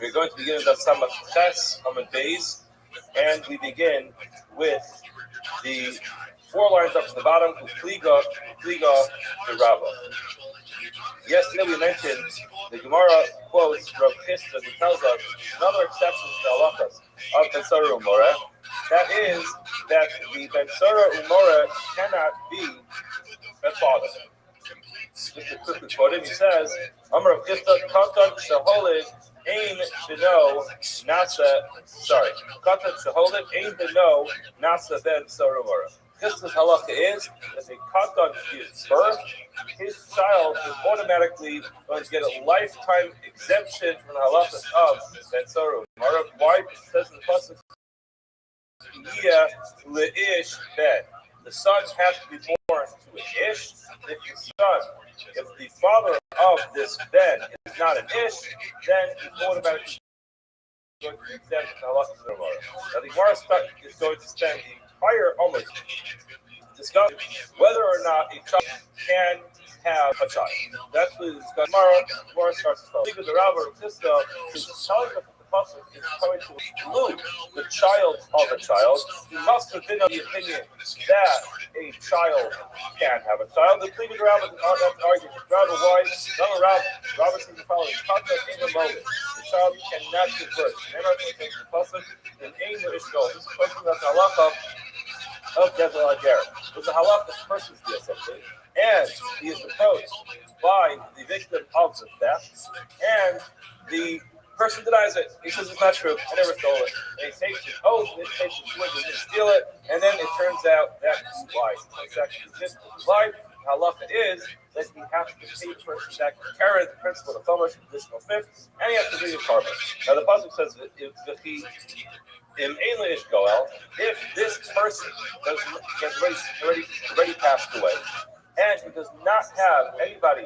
We're going to begin with the Samach Ches, Hamad Beis, and we begin with the 4 lines up to the bottom, Kliga, the Rabbi. Yesterday we mentioned the Gemara quotes Rav Chisda, who tells us another exception to the halachas of Ben Sora Umora. That is that the Ben Sora Umora cannot be a father. Just to quickly quote him, he says, Amar Rav Chisda, Katan Shaholid Ein Beno Nasa, Katan Shaholid Ein Beno Nasa Ben Sora Umora. Just as halacha is, if a katan gives birth, his child is automatically going to get a lifetime exemption from the halachas of Ben Sora. Why? Because in the pasuk, leish ben. The son has to be born to an ish. If the father of this ben is not an ish, then he's automatically going to be exempt from the halachas of the Gemara. Now the Gemara is going to spend the entire almost discuss whether or not a child can have a child. That's what we discuss tomorrow. Tomorrow starts to because the Rabbi Sisto is telling us that the pasuk is going to include the child of a child. He must have been of the opinion that a child can have a child. The Rabbi argues with Rabbi why Rabbi seems to follow the concept in the moment. The child cannot give birth. And I think the pasuk in Ein Ishko. This person that's halacha of Gezel Ager. There's a halakha person's deal something, and he is proposed by the victim of the theft, and the person denies it. He says it's not true. I never stole it. And he takes his oath, he takes his word, he didn't steal it, and then it turns out that he lied. It's actually just lied. The halakha is that he has to pay the person that can carry the principle of Thomas, additional fifth, and he has to bring a carbon. Now the pasuk says that if he if this person has already passed away, and he does not have anybody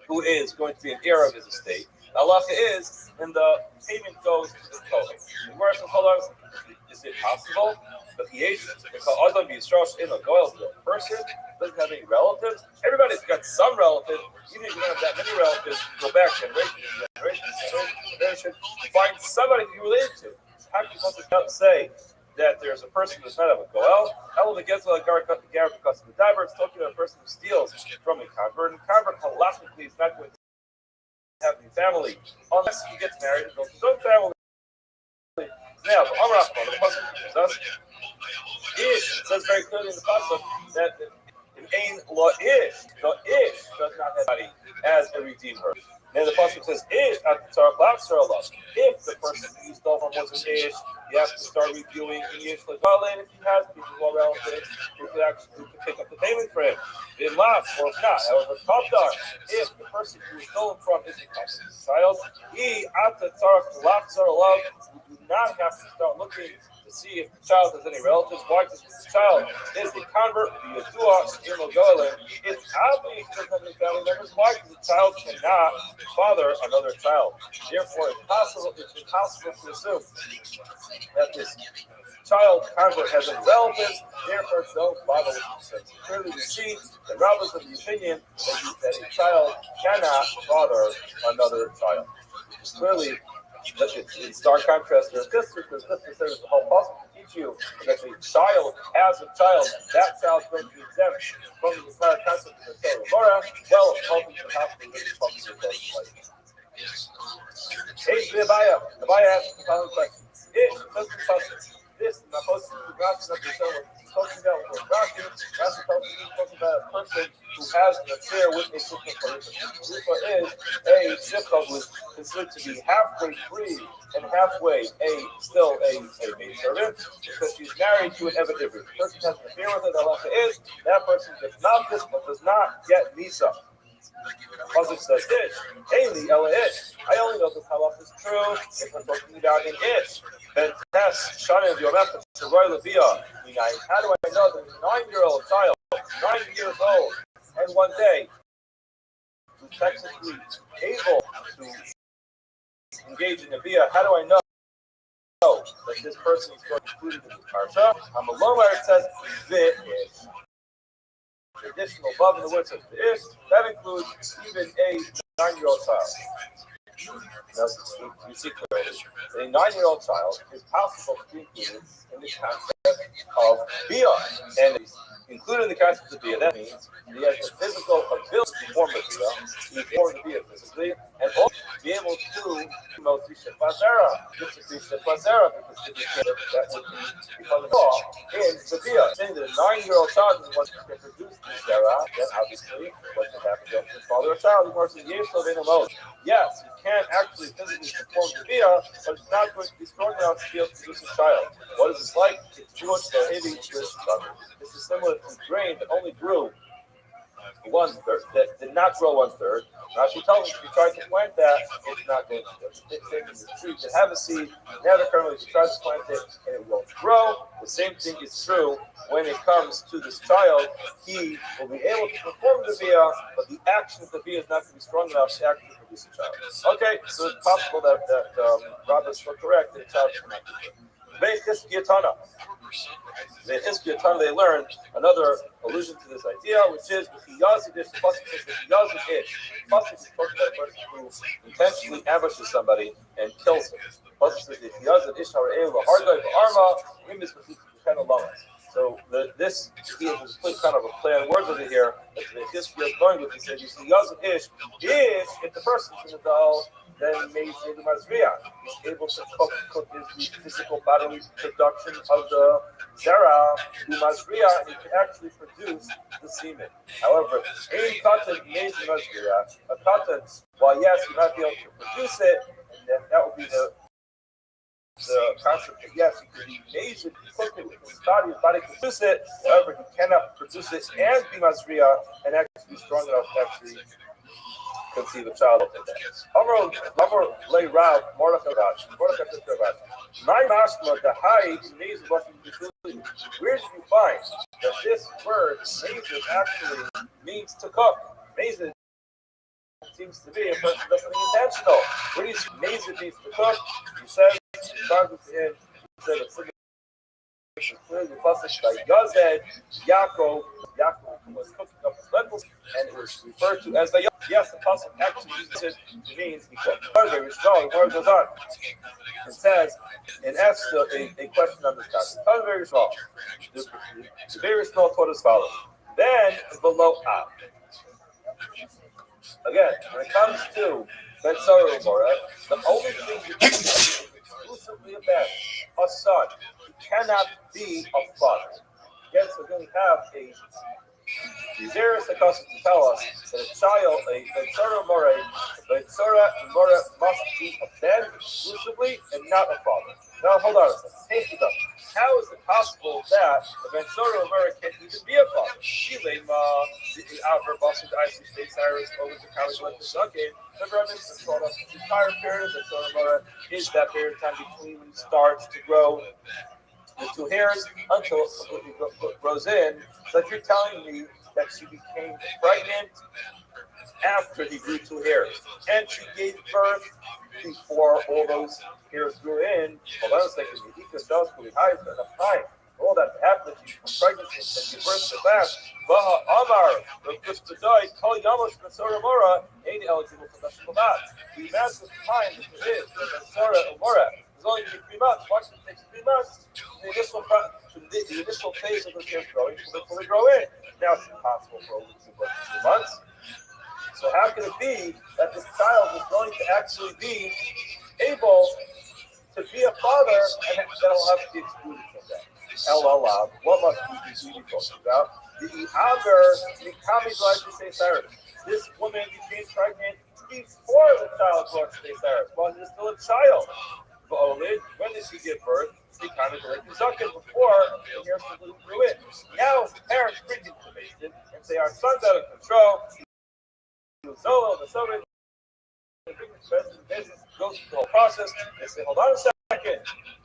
who is going to be an heir of his estate, the halacha is, and the payment goes to the Kohen. Is it possible that he is in a goel, the person doesn't have any relatives? Everybody's got some relatives, even if you don't have that many relatives, go back generation, find somebody to be related to. How can you supposed to say that there's a person who's not of a goel? How will the Gezel Agar because of the diver? It's talking about a person who steals from a convert, and convert halachically is not going to have a family unless he gets married and goes to his own family. Now, the pasuk says very clearly in the pasuk that in Ein Lo Ish, the Ish does not have anybody as a redeemer. And the pasuk says, "Ish at the Torah blocks her love." If the person you stole from was an ish, you have to start reviewing the ish like, well, and if he has people who are relatives who could actually pick up the payment for him, in last or if not. However, Kavdar, if the person who was stolen from is a child, he at the Torah blocks her love. You do not have to start looking to see if the child has any relatives. Why? Because the child is a convert, the Yadua, it's obvious he doesn't have any family members. Why? Because the child cannot father another child. Therefore, it's impossible to assume that this child convert has any relatives. Therefore, don't bother with themselves. Clearly, we see the rabbis of the opinion that a child cannot father another child. Clearly, in stark contrast to this, because this is the whole possible to teach you that the child, as a child, that child is going to be exempt from the entire concept of the Torah. Well, hoping to have to live from the Torah. Hey, Rabbi asks the following question. This is not supposed to be talking about Rashi. Rashi talking about a person who has an affair with a shikha. Shikha is a shikha who is considered to be halfway free and halfway still a maid servant because she's married to an Eved Ivri. The person has an affair with her. The halacha is that person gets not this but does not get Misa. Pasuk says ish. Eli ela ish. I only know this halacha is true if we're talking about an ish. Ben Tess Shanim Yomech Sharoy Levia. How do I know that a 9-year-old child, 9 years old, and one day who's technically able to engage in a via? How do I know that this person is going to include in the parsha? I'm alone where it says the ish. additional above in the words of the ish, that includes even a 9-year-old child. Now, you see clearly, a 9-year-old child is possible to be included in the concept of bia, and included in the concept of bia. That means he has the physical ability to form the bia, to form the bia physically, and also be able to mostly shepazera, because if you can't, that would become the law in the bia. Saying that a 9-year-old child is the one who can produce the zera, then obviously what can happen to his father or child, of course, in years so they know. Yes, you can actually physically perform the bia, but it's not going to be strong enough to be able to produce a child. What is it like? It's too much behaving with each other. This is similar to grain that only grew 1/3, that did not grow 1/3. Now she tells us if you try to plant that, it's not going to grow. The same thing is true. You can have a seed, never currently you try to plant it, and it won't grow. The same thing is true when it comes to this child. He will be able to perform the bia, but the action of the bia is not going to be strong enough to actually produce a child. Okay, so it's possible that Rabbi is still correct that a child cannot be born. They learned another allusion to this idea, which is Yazidish plus Yazidish. Plus is talking about a person who intentionally ambushes somebody and kills him. Plus is Yazidish So this is kind of a play on words over here. That the history is going with. He said, you see, Yazidish is if the person's in the doll. Then Meizid Mazriya is able to cook is the physical bodily production of the zera, Mazriya, and it can actually produce the semen. However, a cotton Meizid Mazriya, a cotton, while yes, you might be able to produce it, and then that would be the concept that yes, he could be Meizid, cook it with his body can produce it, however, he cannot produce it and be Mazriya and actually be strong enough to actually conceive a child of that. Lay Rab, Mordechai my mashma, the high means what you where did you find that this word Meizid actually means to cook? Meizid seems to be a person does something intentional. Where do you see Meizid means to cook? He says, clearly the passage by Gazed, Yaakov was cooking up his lentils, and it was referred to as the yes, the passage actually uses it to mean he cooked. Very strong. The word goes on. It says, and asks a question on this topic. Very small. The very small quote as follows. Then below up. Again, when it comes to Ben Sarah Mora, the only thing you can do is exclusively a man, a son. He cannot be a father. Again, so then we have a Zeres Akasa to tell us that a child, a Ben Sarah Mora must be a man exclusively and not a father. Now hold on a second. Take it up. How is it possible that the Ben Sarah Mora can't even be a father? The outer boss of the IC State Cyrus over the college like the Sunday. The Rabbi taught us the entire period that Sarah Mora is that period of time between when it starts to grow the 2 hairs until it completely grows in. So if you're telling me that she became pregnant after he grew 2 hairs and she gave birth before all those hairs grew in, hold on a second, the eco-cells will be high for enough time. All that happened, she was pregnant and gave birth so fast. Baha Amar, the first to die, Kol Yamosh Nasara Mora, ain't eligible for National Bat. The amount of time that it is for Nasara Mora is only 3 months. Why should it take 3 months? The initial phase of the hair growing to fully grow in. Now it's impossible for over 2 months. So how can it be that this child is going to actually be able to be a father and that'll have to be excluded from that? What must we be talking about? The other, this woman became pregnant before the child brought to Cyrus, while he was still a child. When did she give birth? She kind of like the Zuckin before the hairs completely grew in. Now his parents bring him to Mason and say, our son's out of control. He was solo, the soda. They bring him to the business, goes through the whole process. They say, hold on a second.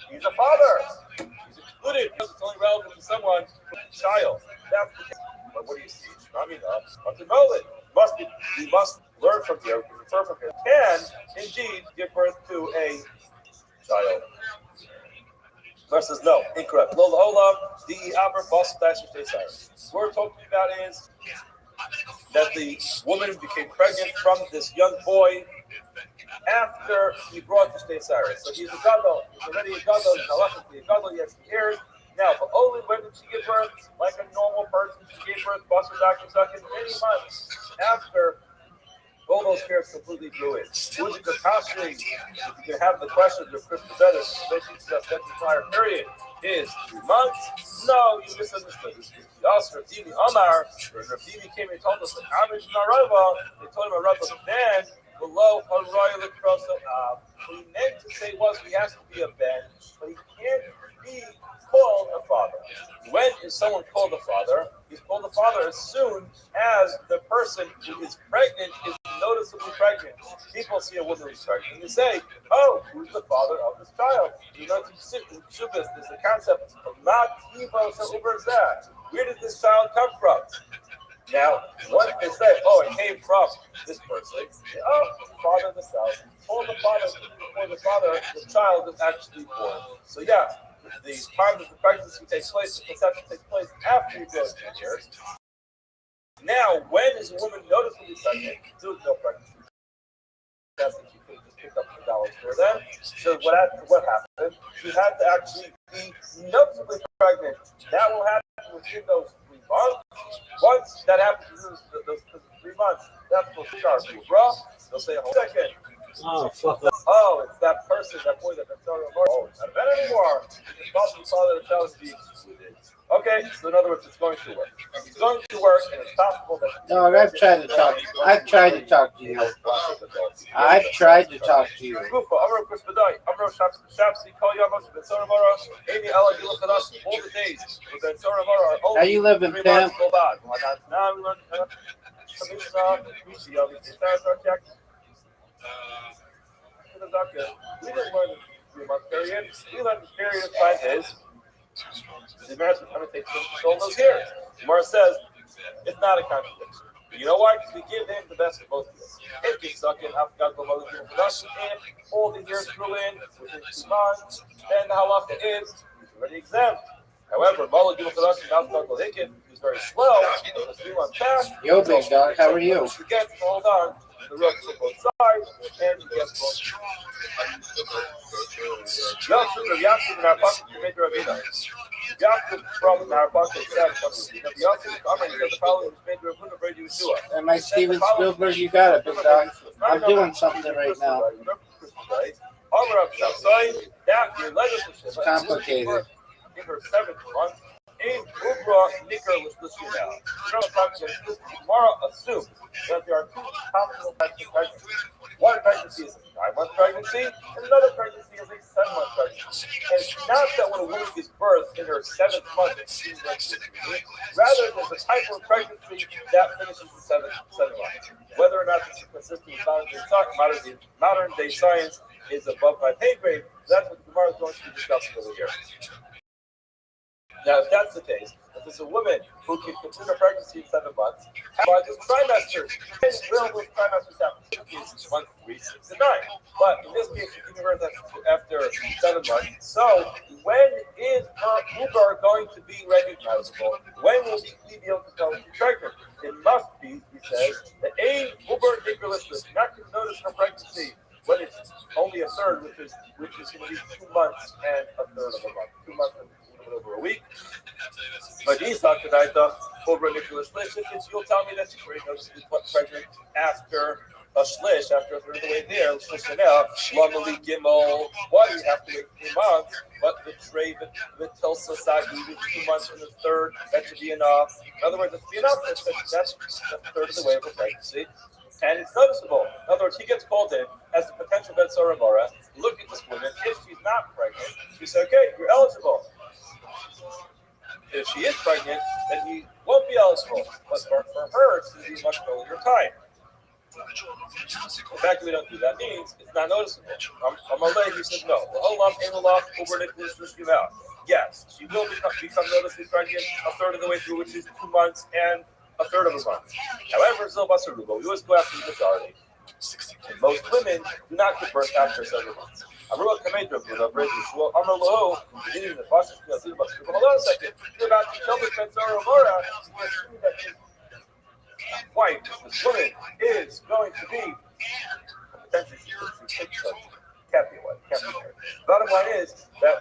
He's a father. He's excluded because it's only relevant to someone with a child. That's the case. But what do you see? We must learn from here, refer from here. Can indeed give birth to a child. Gemara says no, incorrect. Lo Olam, the Aber Bas What we're talking about is that the woman became pregnant from this young boy after he brought the Shtei Saris. So he's a gadol. He's already a gadol. He's halachically a gadol. He has some heirs. Now, but only when did she give birth? Like a normal person, she gave birth, Basar Dr. Zakin, many months after all those hairs completely grew in. Who's the Kashri? You can have the question of Chris Better, especially to that entire period, is 3 months? No, you misunderstood. This is the Asr of Dini Amar, where Rabbi came and told us that Amish Narova, they told him a Rabbi Ben, below Haroy Lakrosa. What he meant to say was he has to be a Ben, but he can't be called a father. When is someone called a father? He's called a father as soon as the person who is pregnant is noticeably pregnant. People see a woman who's pregnant and they say, oh, who's the father of this child? You know, in Shubis, there's the concept of where did this child come from? Now, once they say, oh, it came from this person, say, oh, the father of the child. Or the father, before the father, the child is actually born. So yeah, the time that the pregnancy takes place, the conception takes place after you go 10 years. Now, when is a woman noticeably pregnant? There was no pregnancy. That's that she could just pick up the dollars for them. So what happened? She had to actually be noticeably pregnant. That will happen within those 3 months. Once that happens, those 3 months, that's what we are. They'll say, hold on a second. Oh, fuck up. Oh, it's that person, that boy that been telling him, oh, it's not a man anymore. It's possible father the child to be excluded. Okay, so in other words, it's going to work. It's going to work, and it's possible that. No, I've tried to talk. I've tried to talk to you. I've tried to talk to you. All the days. How you living, Pam? We didn't learn the 3-month period. We learned the period of 5 days. The marriage would undertake to control those years. Gemara says it's not a contradiction. You know why? Because we give him the best of both years. If you suck in Afghan production, if all the years grew in within 2 months, then the halacha is he's already exempt. However, Malagil production, Afghan is very slow. So the 3 months pass. Yo, big dog, how are you? Forget to hold on. The ropes on both sides, and he gets both. Yaakov in our pocket to make Ravina. Yaakov from our pocket said, the following was made Ravuna Brady Yeshua. And my Steven Spielberg, you got it, big dog. I'm doing something right now. It's complicated. In her 7th month, in Ubra Nicker was listening now. Tomorrow assumes that there are 2 possible types of pregnancy. One pregnancy is a 9-month pregnancy, and another pregnancy is a 7-month pregnancy. And it's not that when a woman gives birth in her 7th month, rather there's a type of pregnancy that finishes in 7 months. Whether or not this is consistent with modern day science is above my pay grade, that's what the Gemara is going to be discussing over here. Now, if that's the case, if there's a woman who can complete her pregnancy in 7 months, by this trimester, and will with trimesters happen, is month 3, 6, and 9. But in this case, she's giving birth after 7 months. So, when is her Uber going to be recognizable? When will we be able to tell she's pregnant? It must be, he says, the A Uber Nicholas not to notice her pregnancy when it's only a third, which is going to be 2 months and a third of a month. 2 months and over a week. But he's not tonight, over Nicholas Shlish. If you'll tell me that she's pregnant after a shlish, after a third of the way there, Shlish now, Lamali Gimel, why do you have to wait 3 months? But the trade, the Tilsa Sagi, 2 months and a third, that should be enough. In other words, it should be enough. That's a third of the way of a pregnancy. And it's noticeable. In other words, he gets called in as the potential Ben Soramora. Look at this woman. If she's not pregnant, you say, okay, you're eligible. If she is pregnant, then he won't be eligible. But for her, it's going to be much earlier time. The fact that we don't do that means it's not noticeable. Amalei, he says no. Yes, she will become noticeably pregnant a third of the way through, which is 2 months and a third of a month. However, we always go after the majority. And most women do not give birth after 7 months. Arua Kamedra, Rabbi Yeshua, Amar Loho, beginning the Pashas, hold on a second. You're about to tell the Benzara Mora, we're assuming that his wife, this woman, is going to be potentially can't be wife, can't be married. Bottom line is that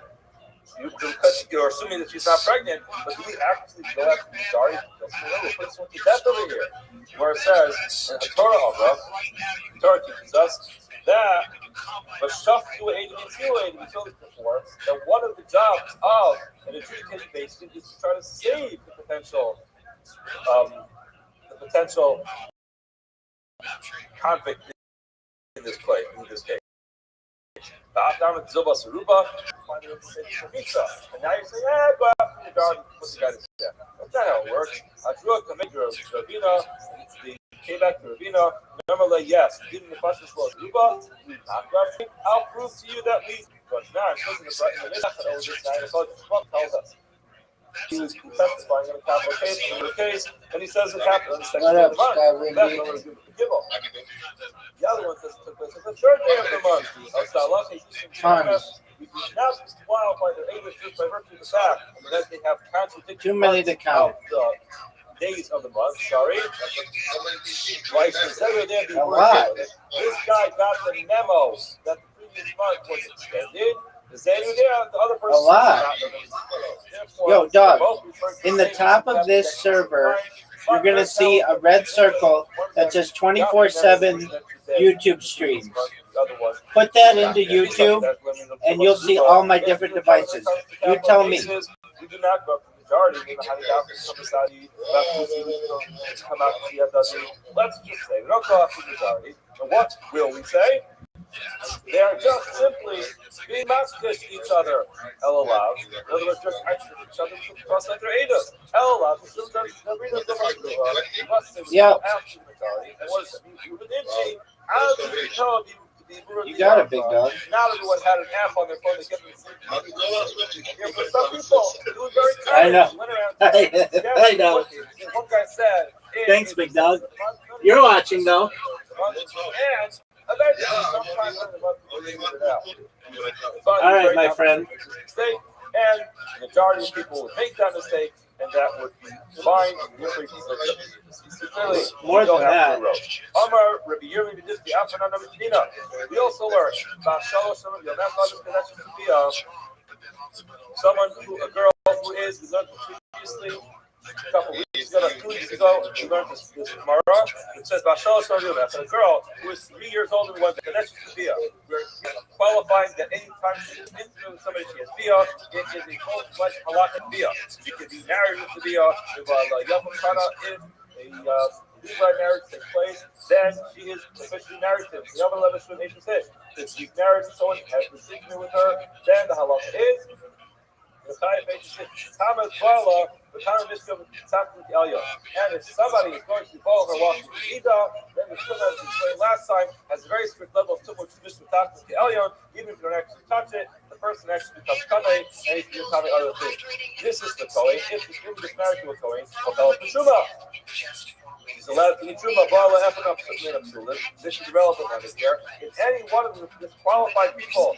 because you're assuming that she's not pregnant, but do we actually go after the majority? We'll put this one to death over here, where it says in the Torah, the Torah teaches us that but before that one of the jobs of an adjudicating basin is to try to save the potential convict in this case. And now you're saying, go after the guard and put the guy to death. That's not how it works. Came back to Ravina. Remember, yes, given the Pashas was Ruba, we not grafting. I'll prove to you that we. But now, it says in the Trump tells us. He was testifying in a capital case, and he says it happened on the second day of the month. That's what we're going to give him. The other one says it took place on the third day of the month. We do not qualify their English just by virtue of the fact that they have contradictory Too many to count. Days of the month, sorry. Why consider there be a lot. This guy got the memo that the previous month was extended. The other person a lot. Yo, dog, in the top of this server, you're going to see a red circle that says 24/7 YouTube streams. Put that into YouTube, and you'll see all my different devices. You tell me. We do not go for the majority. Come out and let's just say we don't go after the majority. And what will we say? They are just simply being masked each other. El Alav. In other words, just extra each other to cross like their Adas. El Alav. Yeah. After the majority. And what does that mean? How do we know you got it, big dog. Not everyone had an app on their phone to get them to sleep. For some people, it was very I know. I know. One guy said, thanks, big dog. You're watching, though. And eventually, sometime in the month, we figured it out. All right, my friend. And the majority of people would make that mistake, and that would be fine. More than that. Amar Rabbi Yirmi did the Afana Medina. We also learned about someone a girl who is learned previously. A couple weeks ago, 2 weeks ago, we learned this Gemara. It says, that a girl who is 3 years old and was we're qualifying that any time she is intimate with somebody, she has bia. It is a full-fledged halakha bia. She can be married with the bia. If a Levi marriage takes place, then she is officially married to him. If she's married to someone who has been intimate with her, then the halakha is and if somebody is going to follow her walking the Ida, then the Shulman, as we explained last time, has a very strict level of Tumul Tradition with the Elyon. Even if you don't actually touch it, the person actually becomes Kamei, and he can do Kamei other things. This is the Kohen. If the woman is married to a Kohen, we'll tell her Peshuma. She's allowed to eat Truma, Bala, Ephraim, this is relevant on this here. If any one of the disqualified people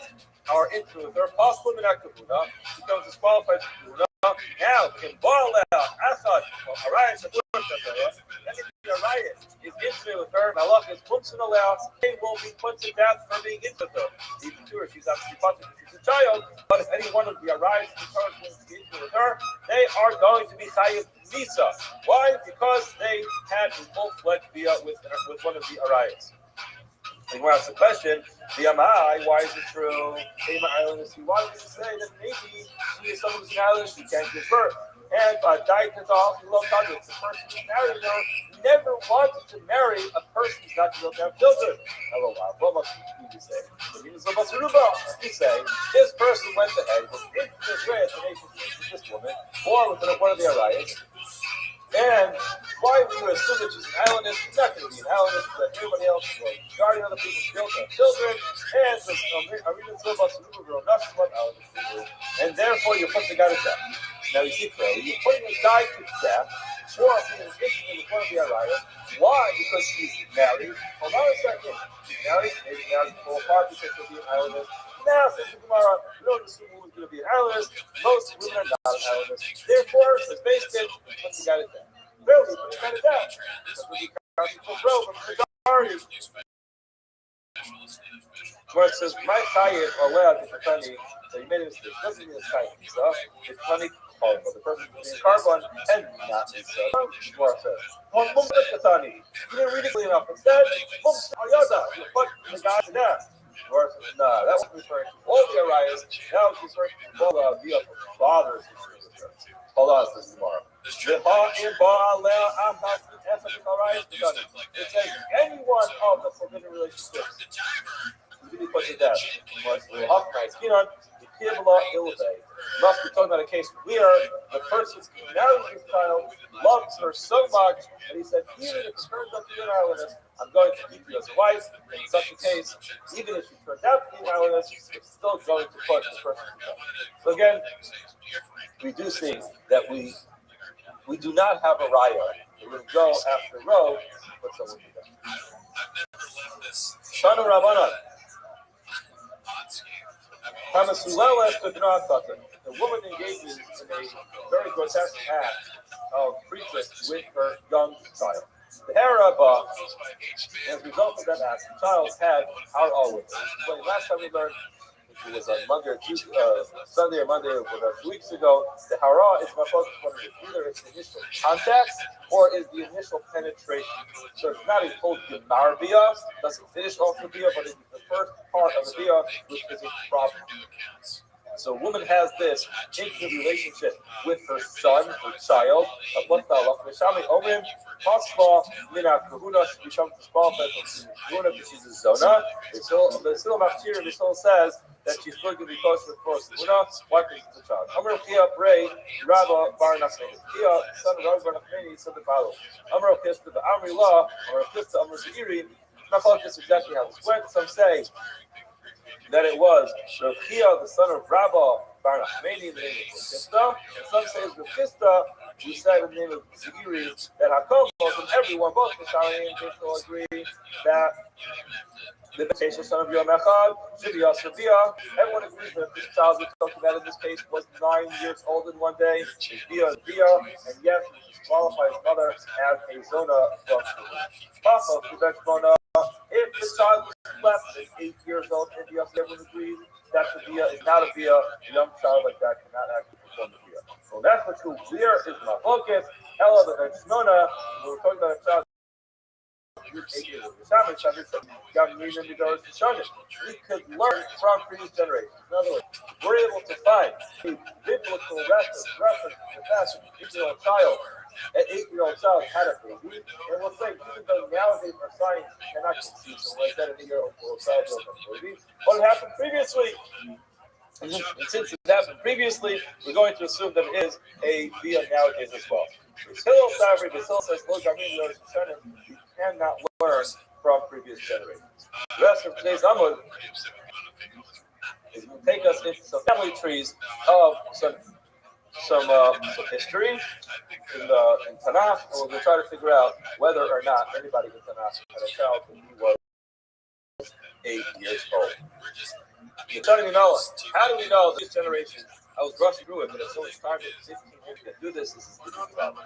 are into her, possible Minakabuna, becomes disqualified to Buna. Now, can boil out Asad, Arias, and the Arias is intimate with her, Malach is Mumsin allowed, they will be put to death for being intimate with her. Even to her, she's actually punished because she's a child, but if any one of the Arias is intimate with her, they are going to be Chayiv Misa. Why? Because they had a full-fledged via with one of the Arias. And we're asking the question, why is it true? Why did it say that maybe she is someone who's an island, she can't give birth? And Daitatal, the person who's married her never wanted to marry a person who's not going to have children. What must you say? You say, this person went ahead, was intimate with this woman, or with one of the Arias. And why we would assume that she's an islandess, she's not going to be an islandess, but everybody else will guarding other people's children, and therefore you put the guy to death. Now you see clearly, you're putting a guy to death for being intimate with one of the Arayas. Why? Because she's married. Hold on a second. She's married, maybe married to pull apart because she'll be an islandess. Now, says the Gemara, we don't assume woman's going to be an analyst. Most women are not an analyst. Therefore, it's based in, let's got it down. Really, but we got it down. That's what we got to grow from the majority. Where it says, my chayyim are allowed to funny, so you made a mistake. It doesn't mean it's chayyim. So it's funny carbon. The person is being carbon and not himself. More says, one mum katani. You didn't read it clearly enough. Instead, mum ayada. You put the guy to death. More says, nah, that was referring to all the arayas. That was referring to all the fathers. Hold on, says tomorrow. It says any one of the forbidden relationships. Really put to death. Must be talking about a case where the person who married his child loves her so much that he said, even if it turns out to be an islandess, I'm going to keep you as a wife. And in such a case, even if she turns out to be an islandess, it's still going to put the person to death. So again, we do see that we do not have a raya. We would go after row, but someone to death. Shana Rabbanan. The woman engages in a very grotesque act of priestess with her young child. The Rabbi, as a result of that act, the child had our always. Last time we learned, it was on Monday or Tuesday, Sunday or Monday, or 2 weeks ago. The hara is my focus on either it's the initial contact or is the initial penetration. So it's not a full gemar biyah, doesn't finish off the biyah, but it's the first part of the biyah, which is a problem. So a woman has this intimate relationship with her son, her child. She's a zona. The Silam Machir, the soul says that she's going to be close to the first Muna, wiping the child. Amr Pia Bray, Rabbi Bar Nachmani. Pia, son of Rabbi Bar Nachmani, said the follow. Amr Pia to the Amri Law, or Pia to Amr Zairi. Not quite this exactly how this went. Some say that it was Rabbi, the son of Rabbi Bar Nachmani, in the name of Rukista, and some say it's Rukista, who said in the name of Zairi, that Hakol and everyone, both the Shari and Krishna agree that the Bekesha son of Yom Echad, Shiviyah Shiviyah, everyone agrees that this child we talked about in this case was 9 years old in one day, his Bia is Bia, and yet he disqualified his mother as a Zona from Papa, if the child was less than 8 years old, and everyone agrees that the Bia is not a Bia, a young child like that cannot actually perform the Bia. So that's what true clear is my focus. Ella the Nona, we're talking about a child. We could learn from previous generations. In other words, we're able to find a biblical reference to the fact that an 8-year-old child, an 8-year-old child had a baby, and we'll say, even though nowadays our science cannot conceive something like that, an 8-year-old child was a baby, what happened previously? And since it happened previously, we're going to assume that it is a via nowadays as well. Hillel says, look, I mean, you cannot learn from previous generations. The rest of today's Amud is going to take us into some family trees of some history in Tanakh, and we're going to try to figure out whether or not anybody in Tanakh had a child when he was 8 years old. You're telling me, Noah, how do we know this generation? I was rushing through it, but it's so much time for 15 years to do this. This is the problem.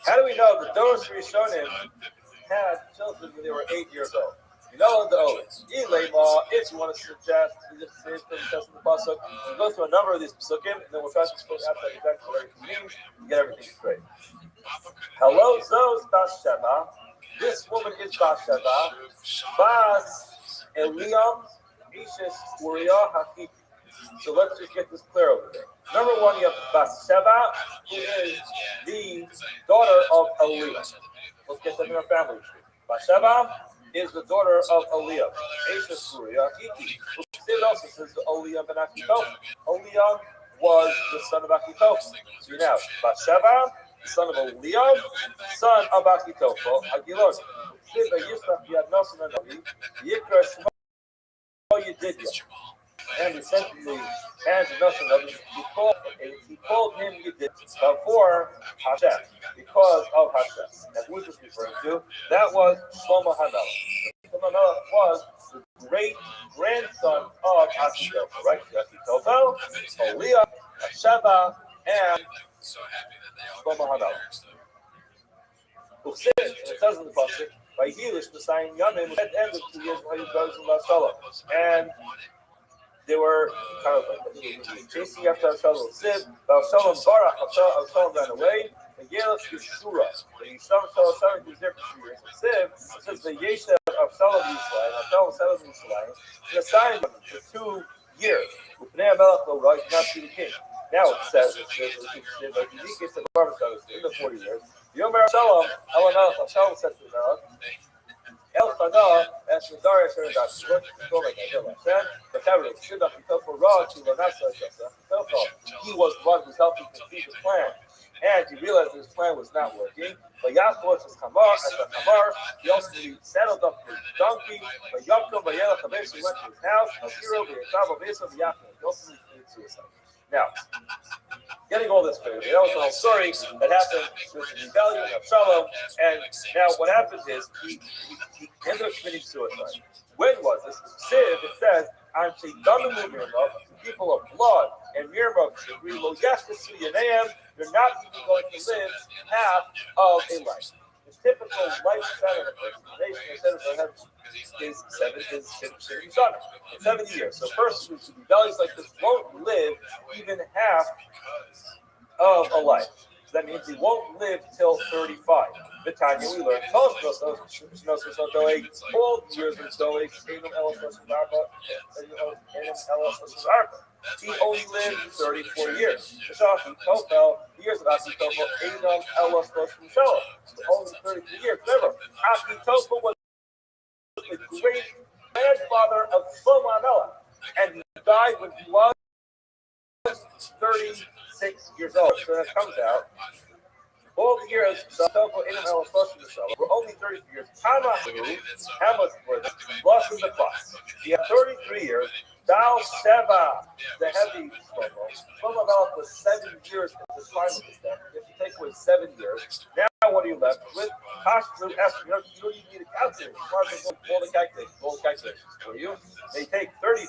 How do we know that those Rishonim had children when they were 8 years old? You know the Oaths. If you want to suggest, in the pasuk, we'll go through a number of these pasukim, and then we'll try to explain outside exactly what everything means and get everything straight. Hello, Zos Basheba. This woman is Basheba. Bas Eliam Ishes Uriah Hakiti. So let's just get this clear over there. Number one, you have Bathsheba, who is the daughter of Eliam. Let's get that in our family tree. Bathsheba is the daughter of Eliam. Ishes Uriah Hakiti. It also says the Eliam ben Achitophel. Eliam was the son of Achitophel. So now, Bathsheba, the son of Eliam, son of Achitophel, Hagilon. And essentially, and nothing of it, he called him Yedid before Hashem, because of Hashem. And who is this referring to? That was Shlomo HaMelech. Shlomo HaMelech was the great grandson of Achitophel, right? Achitophel, Oliah, Sheba, and Shlomo Hamelech. It says in the pasuk, by Hilish Messiah Yamim, at the end of 2 years, and they were kind of like chasing after Avshalom Siv. Avshalom Barach, Avshalom ran away. The Yelis Yeshua, the Avshalom was there for 2 years. Siv says the Yesha of Avshalom Yisrael, Avshalom settled in Yisrael, and assigned them for 2 years. Upnei Amelech lo Rosh, not to the king. Now it says in the 40 years. Yomer Avshalom, Avshalom said to Amelech, El Chana, as the Darius heard that he worked to go like Hashem, but Herod should not be tough for Ra to Manasseh. He was the one who was helping complete the plan, and he realized his plan was not working. But Yaakov was Hamar, as a Hamar, he also saddled up his donkey. But Yaakov, by Yelach, eventually went to his house. Aziro, the Yaakov, of Yaakov, he also committed suicide. Now, getting all this clear, that was the whole story that happened with the rebellion of Avshalom, and now what happened is he ended up committing suicide. When was this? Siv, it says, I'm Sheidamu Mirma, people of blood, and Mirma, you're not even going to live half of a life. The typical lifespan of a person, the nation is 70 years. So a person who rebellions like this won't live even half of a life. So that means he won't live till 35. The time we learn all years he only lived 34 years. The years of Achitophel, Adam, Elos, Rothschild. Only 33 years. Remember, Achitophel was the great grandfather of Shlomo Hamelech, and he died when he was 36 years old. So that comes out. All the years, were only 33 years. How much were this? Lost in the class. He had 33 years. Dal Sheva, the heavy Shlomo. Shlomo Hamelech was 7 years at the time of his death. If you take away 7 years, now what are you left with? You don't even need a calculator. All the calculations for you. They take 30.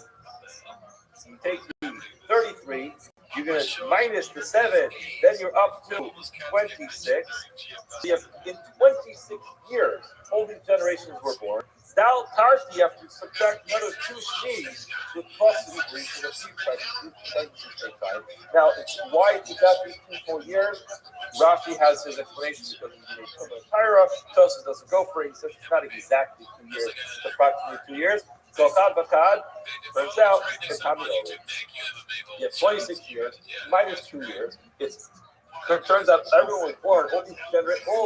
You take the 33. You're going to minus the 7, then you're up to 26. So you have, in 26 years, all these generations were born. Now, Tarsi, you have to subtract another 2 shnees with plus the Hebrew for the few time. Now, why did that be 2 full years? Rashi has his explanation because he's from the Tyra. Tosus doesn't go for it. He says it's not exactly 2 years, it's approximately 2 years. So, Chad, turns out, it's coming over. You have 26 years minus 2 years. It turns out everyone was born. All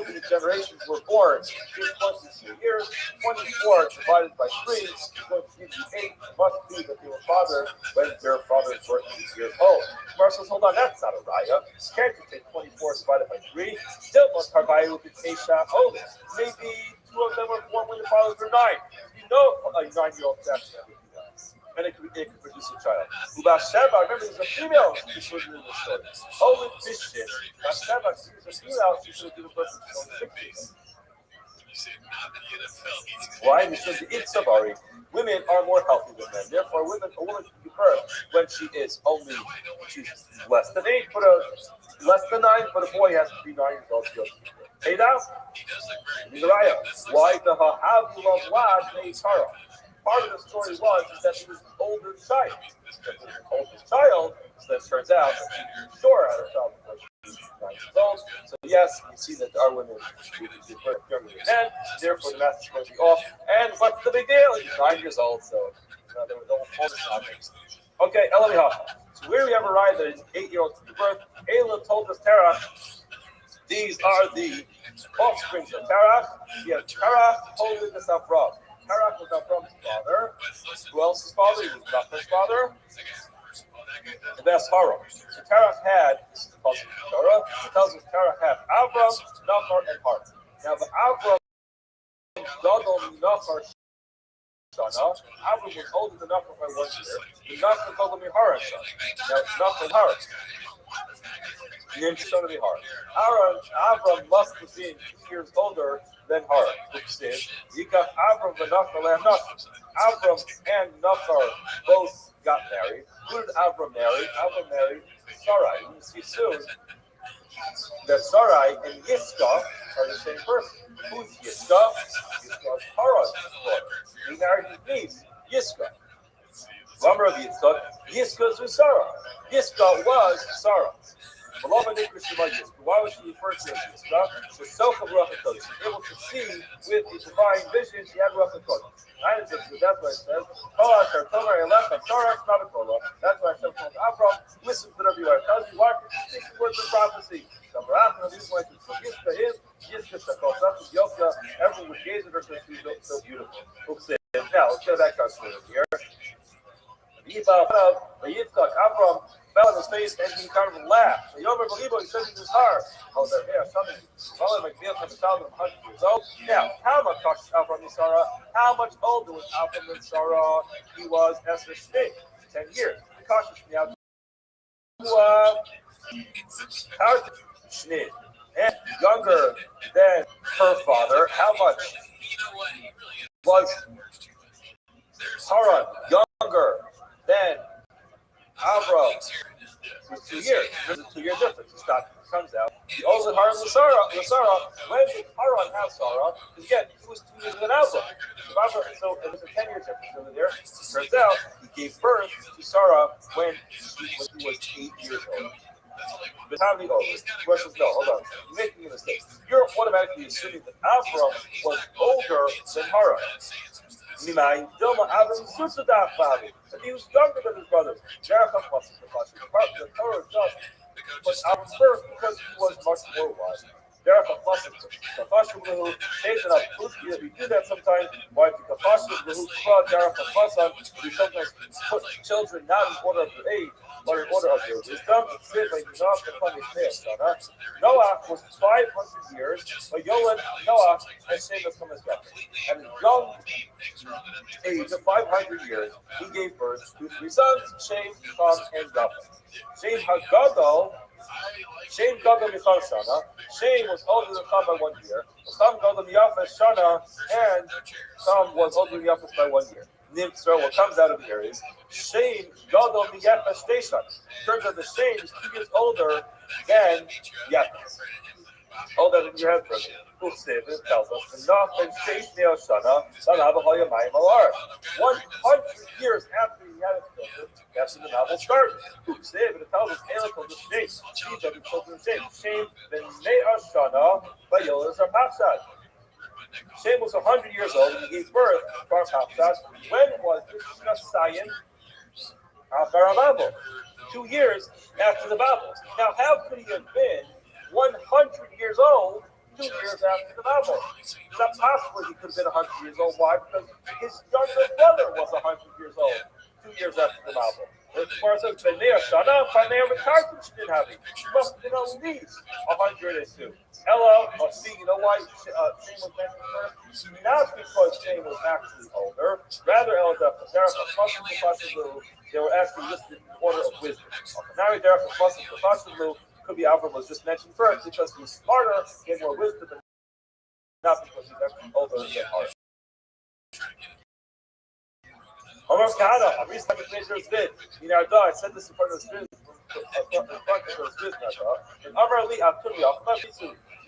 these generations were born in 22 years. 24 divided by 3 is going to give you 8. It must be that they were fathered when their fathers were 8 years old. Mar says, hold on, that's not a raya. Can't you take 24 divided by 3? Still must Harbayu with Esha. Oh, maybe 2 of them were born when the fathers were 9. You know a 9-year-old that's and it could produce a child. Ubasheba, remember, there's a female who put in the story. Holy Bishop, Ubasheba, she was a female, she should have given birth to 6 Why? Because the Itzavari, women are more healthy than men. Therefore, a woman can give birth when she's less than 8, less than 9, but a boy has to be 9 years old to go to birth. Hey now? Why the Hahavu of Lad made Tara? Part of the story was that he was an older child. So that turns out that he sure had a child before she was 9 years old. So yes, you see that our women give birth younger than men, therefore the math is going to be off. And what's the big deal? He's 9 years old, so there was no full context. Okay, Elamiha. So where we have arrived at 8-year-old to give birth, Ayla told us Terah, these are the offspring of Terah. We have Terah, holiness of Rob. Terach was Avram's father. Who else's father? He was Nachor's father. And that's Haram. So Terach had, this is the Pasuk of Torah, it tells us Terach had Avram, Nachor, and Haram. Now the Avram, Gadol, Nachor, Shana. Avram was older than Nachor by 1 year. The Nachor Gadol, Haran, Shana. Now it's Nachor and Haran. son of Haran. Avram must have been 2 years older than Haran. Which says, Yikach Avram v'Nachor le'Nachor. Avram and Nachor both got married. Who did Avram marry? Avram married Sarai. You see soon that Sarai and Yitzchak are the same person. Who's Yitzchak? Yitzchak is Haran's daughter. He married his niece, Yitzchak. Lumber of Yitzchak, Yitzchak is Sarah. Yitzchak was Sarah. Why was she referred to as Yitzchak? The self of Ruach HaKodesh. She was able to see with the divine vision. She had Ruach HaKodesh. That's why it says, that's why Hashem told Avram, listen to whatever you are. Tells you what? Speak the words of prophecy. Everyone would gaze at her because she's so beautiful. Now, let's go back to our story here. Avram fell on his face and he kind of laughed. So Yomer Belibo, he said in his heart, oh, there, yeah, something. Probably like being from a child of 100 years old. Now, how much Avram and Sarah? How much older was Avram than Sarah? He was Esther Shnei, 10 years. Cautious now. Shnei, and younger than her father. How much was Haran younger than Avram? It was 2 years. There's a 2-year difference. It comes out. The older Haran was Sarah. When did Haran have Sarah? Because again, he was 2 years than Avram. So it was a 10-year difference over there. Turns out he gave birth to Sarah when he was 8 years old. The time he over. The question is no, hold on. You're making a mistake. You're automatically assuming that Avram was older than Haran. And he was younger than his brothers. The Torah just was Avram's birth because he was much more wise. We do that sometimes. Why? We sometimes put children not in order of their age, but in order of their wisdom. Noah was 500 years, but Noah has same as from his brother. At a young age of 500 years, he gave birth to 3 sons, Shem, Ham, and Japheth. Shem Gadol Michal Shana. Shem was older than Ham by 1 year. Ham Gadol Yafes Shana, and Ham was older than Yafes by 1 year. So what comes out of here is Shem Gadol Yafes Shteshan. Turns out the Shem is 2 years older than Yafes. Hold that in your head, brother. It tells us the Nachman Shteshnei Shana, Lanav Hayamayim Alar. 100 years after he had his children, that's when the novel started. It tells us Elikol the Shem, these are the children of Shem. Shem ben Me'ah Shana, Vayolas Arpachshad. Shem was 100 years old and he gave birth to Arpachshad. When was this Sayin? After Babel. 2 years after the Babel. Now, how could he have been 100 years old 2 years after the Babel? It's not possible he could have been 100 years old. Why? Because his younger brother was 100 years old 2 years after the Babel. As far as it's been there, Shana, Panea, Ricardo didn't have it. He must have been at least 102. Ella must be, you know why Shane was mentioned first? Not because Shane was actually older. Rather, Ella, they were actually listed in order of wisdom. Now, could be Avram was just mentioned first because he was smarter, he had more wisdom, and not because he's actually older and yet harder. I said this in front of the students.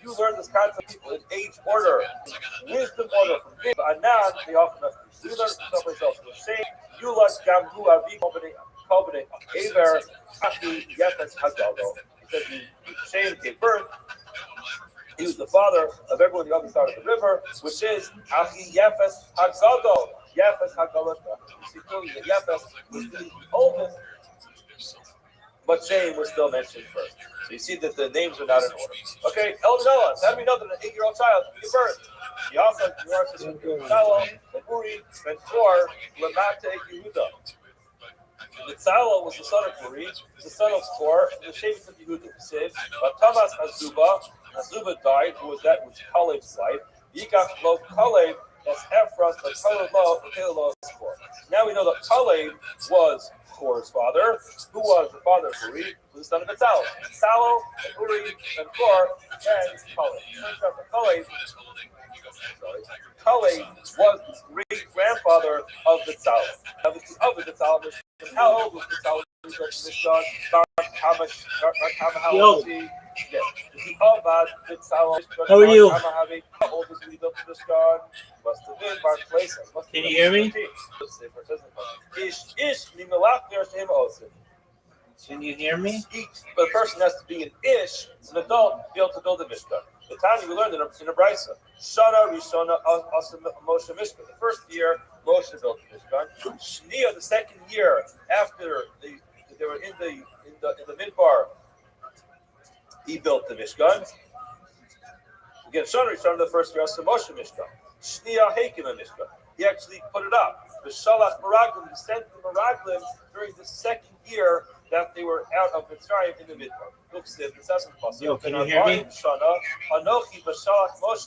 You learn this concept of people in age order, wisdom order, from big Anan, they often have to do that someplace else. The same, you like Gambu Avi Kobane, Aver, Aki, Yefes, Hagalo. He said Shem gave birth. He was the father of everyone on the other side of the river, which is Achi Yefes Hagalo. Yefes Hagalo. You see clearly that Yefes was the oldest, but Shem was still mentioned first. So you see that the names are not in order. Okay, El Noah, how do we know that an 8-year-old child can give birth? He also has Salo, Uri, Ben Tor, Lamate, Yehuda. Nitzalo was the son of Uri, the son of Tor, the Shevet of Yehuda. But Thomas Azuba died, who was Kaleb's wife. Yikach lo Kaleb, that's Ephras, but Kaleb lo, Kaleb lo. Now we know that Kaleb was Kor's father, who was the father of Uri, who was the son of Betzalel. Betzalel, and Uri, and Kor, and Kalev. Turns out that Kalev was the great grandfather of Betzalel. Now, this is of the Betzalel. How old was Betzalel? Yo. Yes. How are you? How old was he built the Mishkan? Must have been Mark Place. Can you hear me? Can you hear me? The person has to be an ish, an adult, to be able to build a Mishkan. The time we learned in a Brisa. Shana Rishona Moshe Mishkan. The first year, Moshe built the Mishkan. Shnia, the second year after they were in the midbar, he built the Mishkan. Again, Shana Rishona, the first year, also Moshe Mishkan. Shnia Hakim Mishkan. He actually put it up. The Shalach Meraglim, he sent the Meraglim during the second year that they were out of Mitzrayim in the midbar. Yo, can you hear me?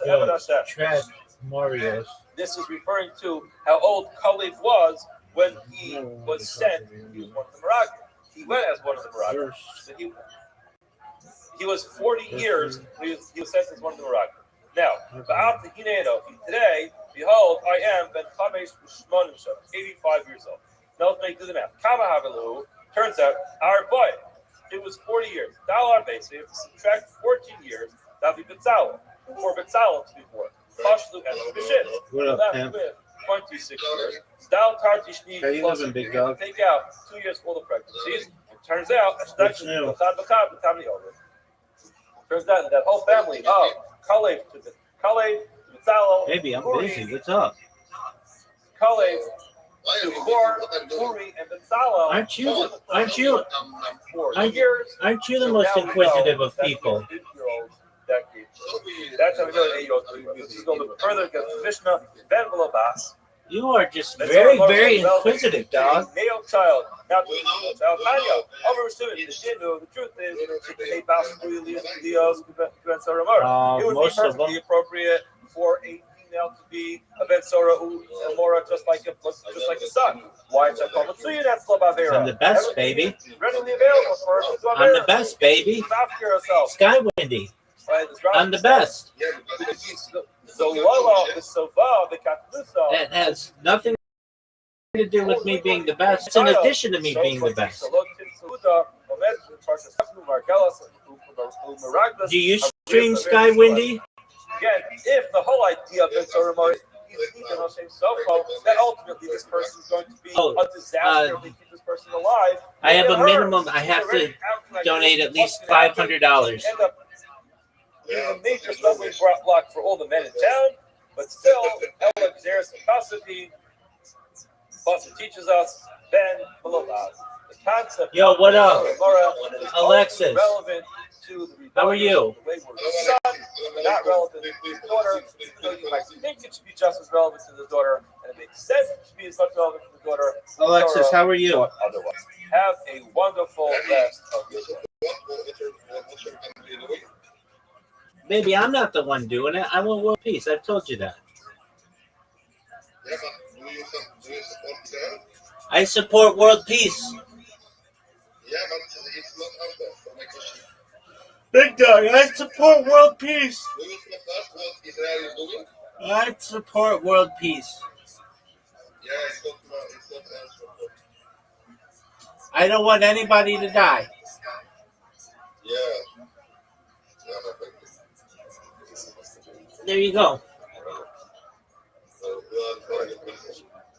Yo, Tread Marius. This is referring to how old Kalev was when he was sent. He was one of the Meraglim. He went as one of the Meraglim. He was 40 years. He was sent as one of the Meraglim. Now, today, behold, I am Ben Chamesh Ushmonim Shom, 85 years old. Now let's make the math. Kama Havilu, turns out, our boy, it was 40 years. Dalar base, so you have to subtract 14 years. That would be Betzalel. For Betzalel to be born. Pashlu and Bishit. What up, left Pam? with 26 years. Dal Tartishni, How you living, big dog? take out 2 years full of pregnancies. It turns out, What's new? Turns out that whole family of Kalev to Betzalel, Baby, I'm Uri, busy. What's up? Kalev, Why are to you Kor, what I'm doing? Uri, and Betzalel. Aren't you the most inquisitive of people? That's how we know that this is going to further get Mishnah Ben Balabas. You are just very, very inquisitive, dog. Male child, not the child. Tanya, over the truth is, it would be Most of perfectly them. appropriate for a female to be a Ben Sora Mora, just like a son. Why is that called Matsuya? That's Labavera. I'm the best, baby. Readily available for us. I'm the best, baby. After yourself. Sky Windy. I'm the best. That has nothing to do with me being the best. It's in addition to me being the best. Do you stream Sky Windy? Again, if the whole idea of Ben Soromar is that ultimately this person is going to be a disaster if we keep this person alive. I have a minimum. I have to donate at least $500. A major stumbling block for all the men in town, but still, Alex Zeres and Kasapi, Boston teaches us, Ben Malobaz. The concept Yo, what up? Alexis. Alexis. Relevant to the How are you? The wayward son, but not relevant to his daughter. Even though you might think it should be just as relevant to the daughter, and it makes sense it should be as much relevant to the daughter. Alexis, how are you? Otherwise, have a wonderful rest of your day. Baby, I'm not the one doing it. I want world peace. I've told you that. I support world peace. Big dog, I support world peace. I support world peace. I don't want anybody to die. There you go.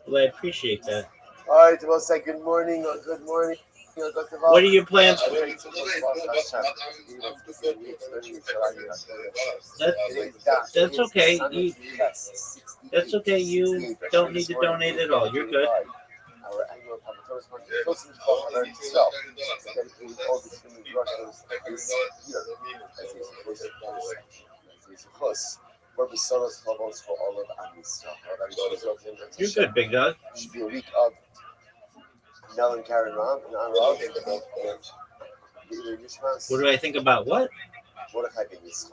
Well, I appreciate that. All right, we'll say good morning or good morning. What are your plans? That's okay. That's okay. You don't need to donate at all. You're good. You're good, big dog. Should be a week of Nell and Karen Ram and Anrod. What do I think about what? Mordechai ben Yitzchak.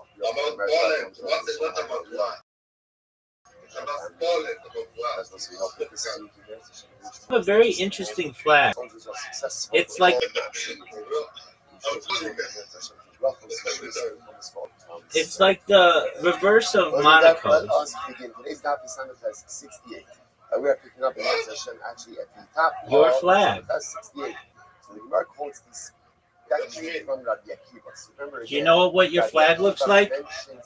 A very interesting flag. It's like the reverse of Monaco. We are picking up in that session actually at the top. Your flag. That's 68. So the Gemara quotes this. Do you know what your flag looks like?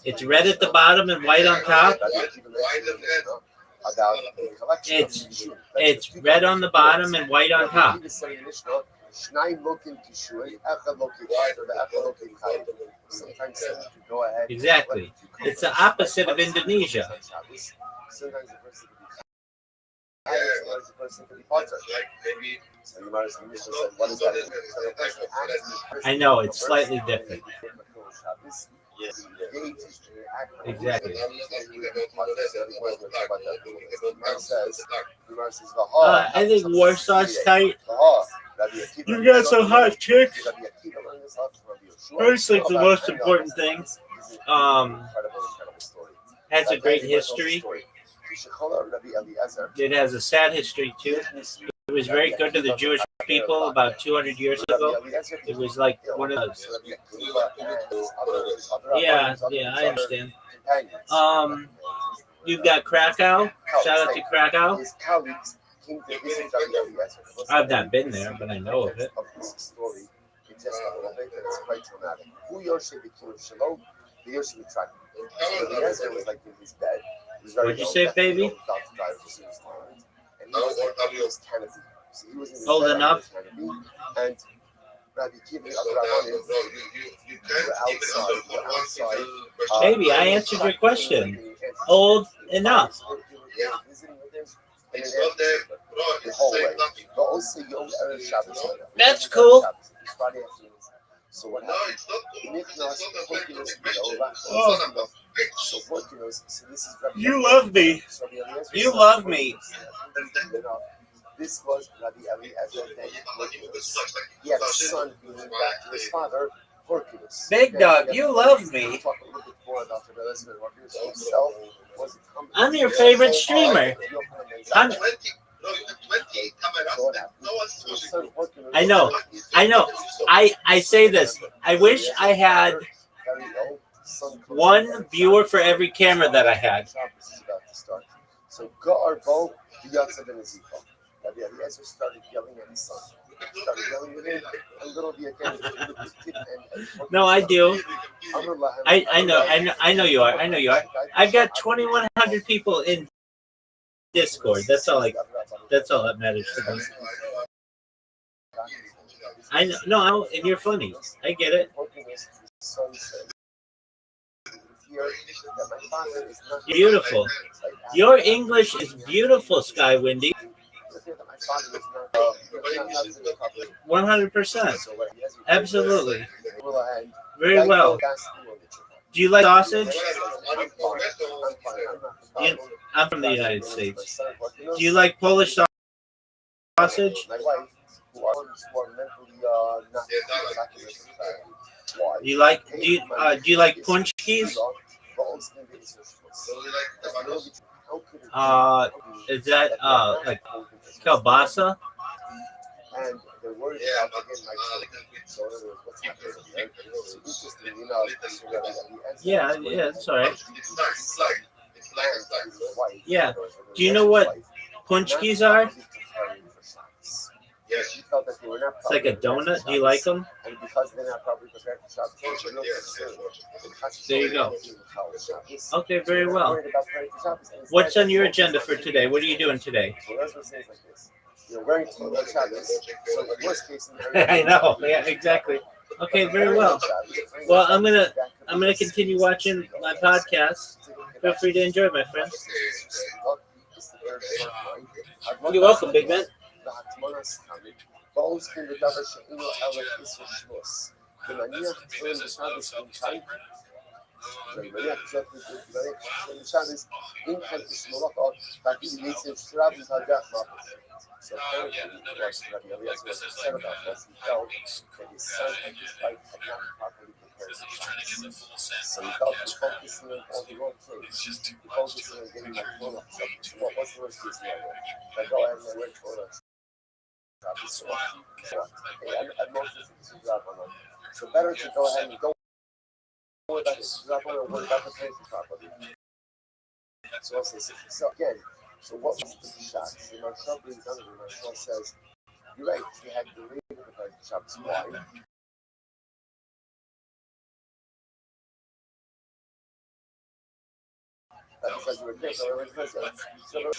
It's red at the bottom and white on top. It's red on the bottom and white on top. Exactly. It's the opposite of Indonesia. I know, it's slightly different. Exactly. I think Warsaw's tight. You got some hot chicks. First, like the most important thing. Has a great history. It has a sad history too. It was very good to the Jewish people about 200 years ago. It was like one of those. Yeah, I understand. You've got Krakow. Shout out to Krakow. I've not been there, but I know of it. What'd you say, baby? Old enough? And Rabbi Baby, I answered your question. Old enough. That's cool. So what happened? You love me. You love me. This was Rabbi Eliezer ben Horculus. He had a son being named after his father, Horculus. Big dog, you love me. I'm your favorite streamer. I know. I say this. I wish I had one viewer for every camera that I had. So Gar Bo Yatzav ben Ezekiel. Rabbi Eliezer started yelling at his son. Started yelling at him, and little No, I do. I know you are. I've got 2,100 people in Discord. That's all that matters to me. I know. No, and you're funny. I get it. Beautiful. Your English is beautiful, Sky Windy. 100%. Absolutely. Very well. Do you like sausage? I'm from the United States. Do you like Polish sausage? Do you like punchkis? Is that like kielbasa? And they're worried about getting Yeah, it's all right. Yeah. Do you know what punchkis are? It's like a donut. Do you like them? There you go. Okay, very well. What's on your agenda for today? What are you doing today? I know. Yeah, exactly. Okay, very well. Well, I'm gonna continue watching my podcast. Feel free to enjoy, my friend. You're welcome, big man. So apparently, what Rabbi Eliezer was upset about was he felt that his son and his wife had not properly prepared the shots. So you felt you're focusing on all the wrong things. You're focusing on getting my phone up. So what's the worst case scenario? If I go ahead and I wear photo Shabbos, so what? Okay, and most of this is Rabbanon. So better to go ahead and don't worry about this. Rabbanon, worry about the place properly. So again, so what was the shots? The Marshal brings down the Marshal says, you're right, he had the read of the Shabbos. Why? Because you were there, so it's a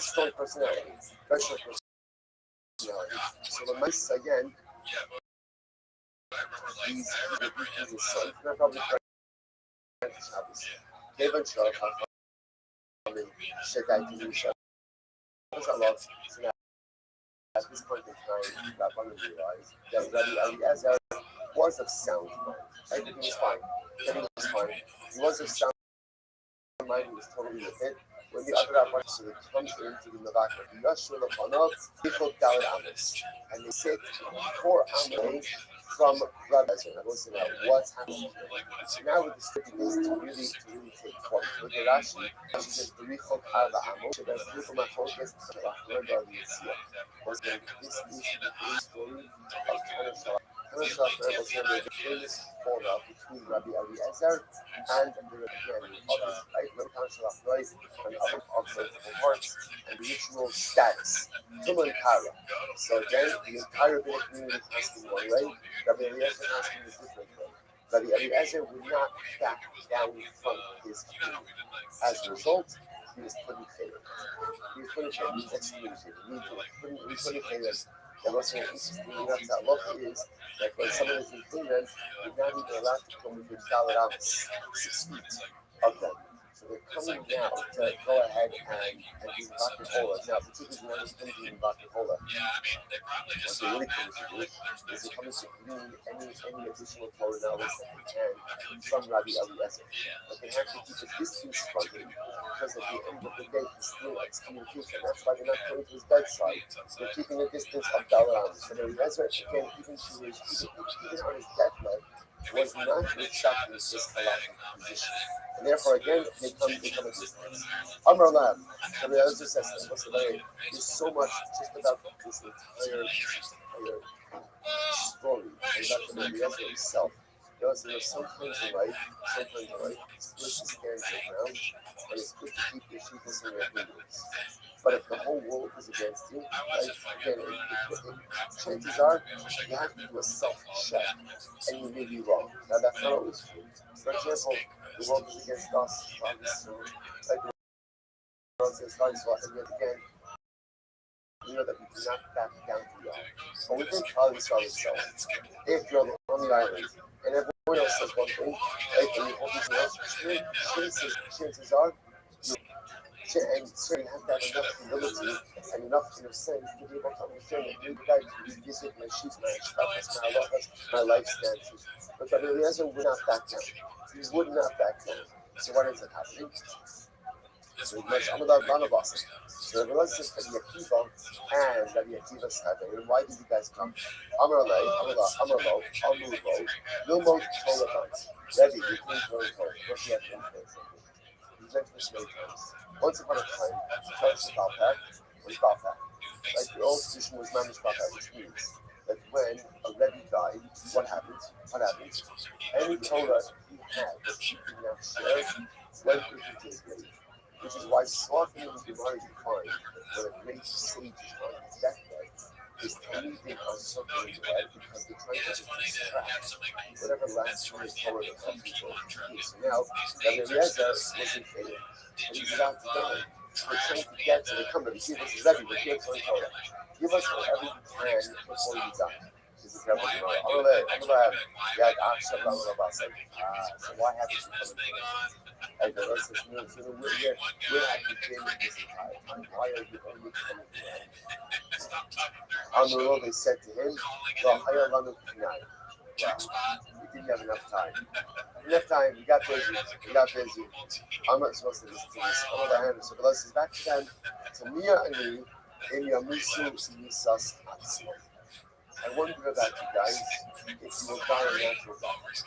strong personality, special personality. So the mice again, he's a son, they're probably friends of Shabbos. Kevin Sharp, Shekai Kedusha, there's a lot. So now, at this point in time, Rabbanan realized that Rabbi Eliezer was of sound mind. Everything was fine. Everything was fine. He was of sound mind, he was totally with it. When the other Rabbanan so it comes into the Navaka, Yashua Lafanov, Michal Dalad Amos, and they sit 4 Amos from Rabbi Eliezer. I was saying what's happening here. Now with the script is to really take point. Look at Rashi. Rashi says the Richok Arba Amos. So there's a little more focus on the Rabbi Eliezer. Was this is the story of Tanakh Shalach. Tanakh Shalach was the famous quarrel between Rabbi Eliezer and the Rabbi others, right? Tanakh Shalach, right? And other observable parts and the ritual status. Tumah Kara. So again, the entire Beit community is asking one way. Rabbi Eliezer is asking a different way. Rabbi Eliezer would not back down from his community. As a result, he was put in favor. He was put in favor. He was excommunicated. He was put in favor. And what's so interesting enough to look is that when someone is in Finland, you're not even allowed to come within Dalaramas, 6 feet of them. So they're coming now to go ahead and do Vodka Cola. Now, particularly when it's coming to Vodka Cola, what they're really coming to do is they're coming to glean any additional Torah knowledge that they can from Rabbi Eliezer. But they have to keep a distance from him because at the end of the day, he's still excommunication. That's why they're not going to his bedside. They're keeping a distance of Dalaram. So the Eliezer, again, even on his deathbed, was not accepting this halachic position. And therefore, again, they come a distance. Amar Lam, so the Eliezer says, what's the way? There's so much just about this entire story and about the Eliezer himself. You know, so there's some things in life, it's good to stand your ground, and it's good to keep your sheeples in your fingers. But if the whole world is against you, right, again, chances are you have to do a self-check, and you may be wrong. Now, that's not always true. For example, the world is against us, obviously, like the world is against us, and yet again, you know that we do not back down to the island. But within Klal Yisrael itself, if you're on the island, and everyone else says one thing, right, and you hold something else, chances are, and so you have to have enough humility and enough inner sense to be able to understand that you guys this is my shoes, my stuff, my halachas, my life stances. But Rabbi Eliezer would not back down. He would not back down. So what is it happening? So he goes, I'm about Banabas. So Rabbi Eliezer says Rabbi Akiva and Rabbi Akiva said, and why did you guys come? Amar Lei, Amar Lo, Lilmod Torah. Rabbi, you came to learn Torah. What do you have to do? He's mentioned this many times. Once upon a time, Charles Balpak was Balpak. Like the old tradition was Mamish Balpak, which means that when a Rebbe died, what happens? Any Torah he had that he did not share went into his grave. Which is why so often in the Gemara you find that when a great sage is on his deathbed, his anything on something in the head because they're trying to extract whatever last Torah that's going to be. So now, Rabbi Eliezer was in favor. And he's about to die. We're trying to get to the company. Give us Rebbe, but give us Torah. Give us whatever you can before you die. This is Rabbi Gemara. So why haven't you come in? And the rest is new. So where have you been this entire time? Why are you only coming now? On the road, they said to him, well, we didn't have enough time. We got busy. I'm not supposed to listen to this. On the other hand, so let's back to them. To Mia and me, in Yamusu Nisas Atzmo. I wonder about you guys if you will die a natural death.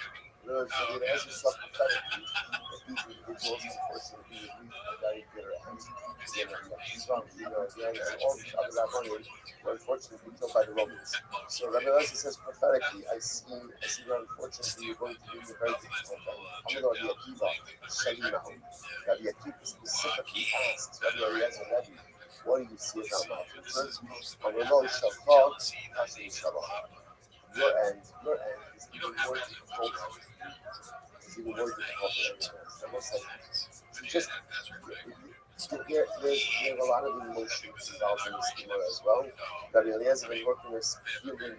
Rabbi Eliezer saw prophetically that these individuals, unfortunately, would reach a very bitter end. Again, Rabbi Akiva, again, and all these other rabbanim were unfortunately killed by the Romans. So Rabbi Eliezer says prophetically, I see that unfortunately you're going to reach a very difficult end. Rabbi Akiva, Shalimahu. Rabbi Akiva specifically asks Rabbi Eliezer, Rabbi, what do you see about my future? Your end is even more difficult. It's even more difficult than anything else. I must say, just there's a lot of emotions involved in this humor as well. Rabbi Eliezer was working with feeling that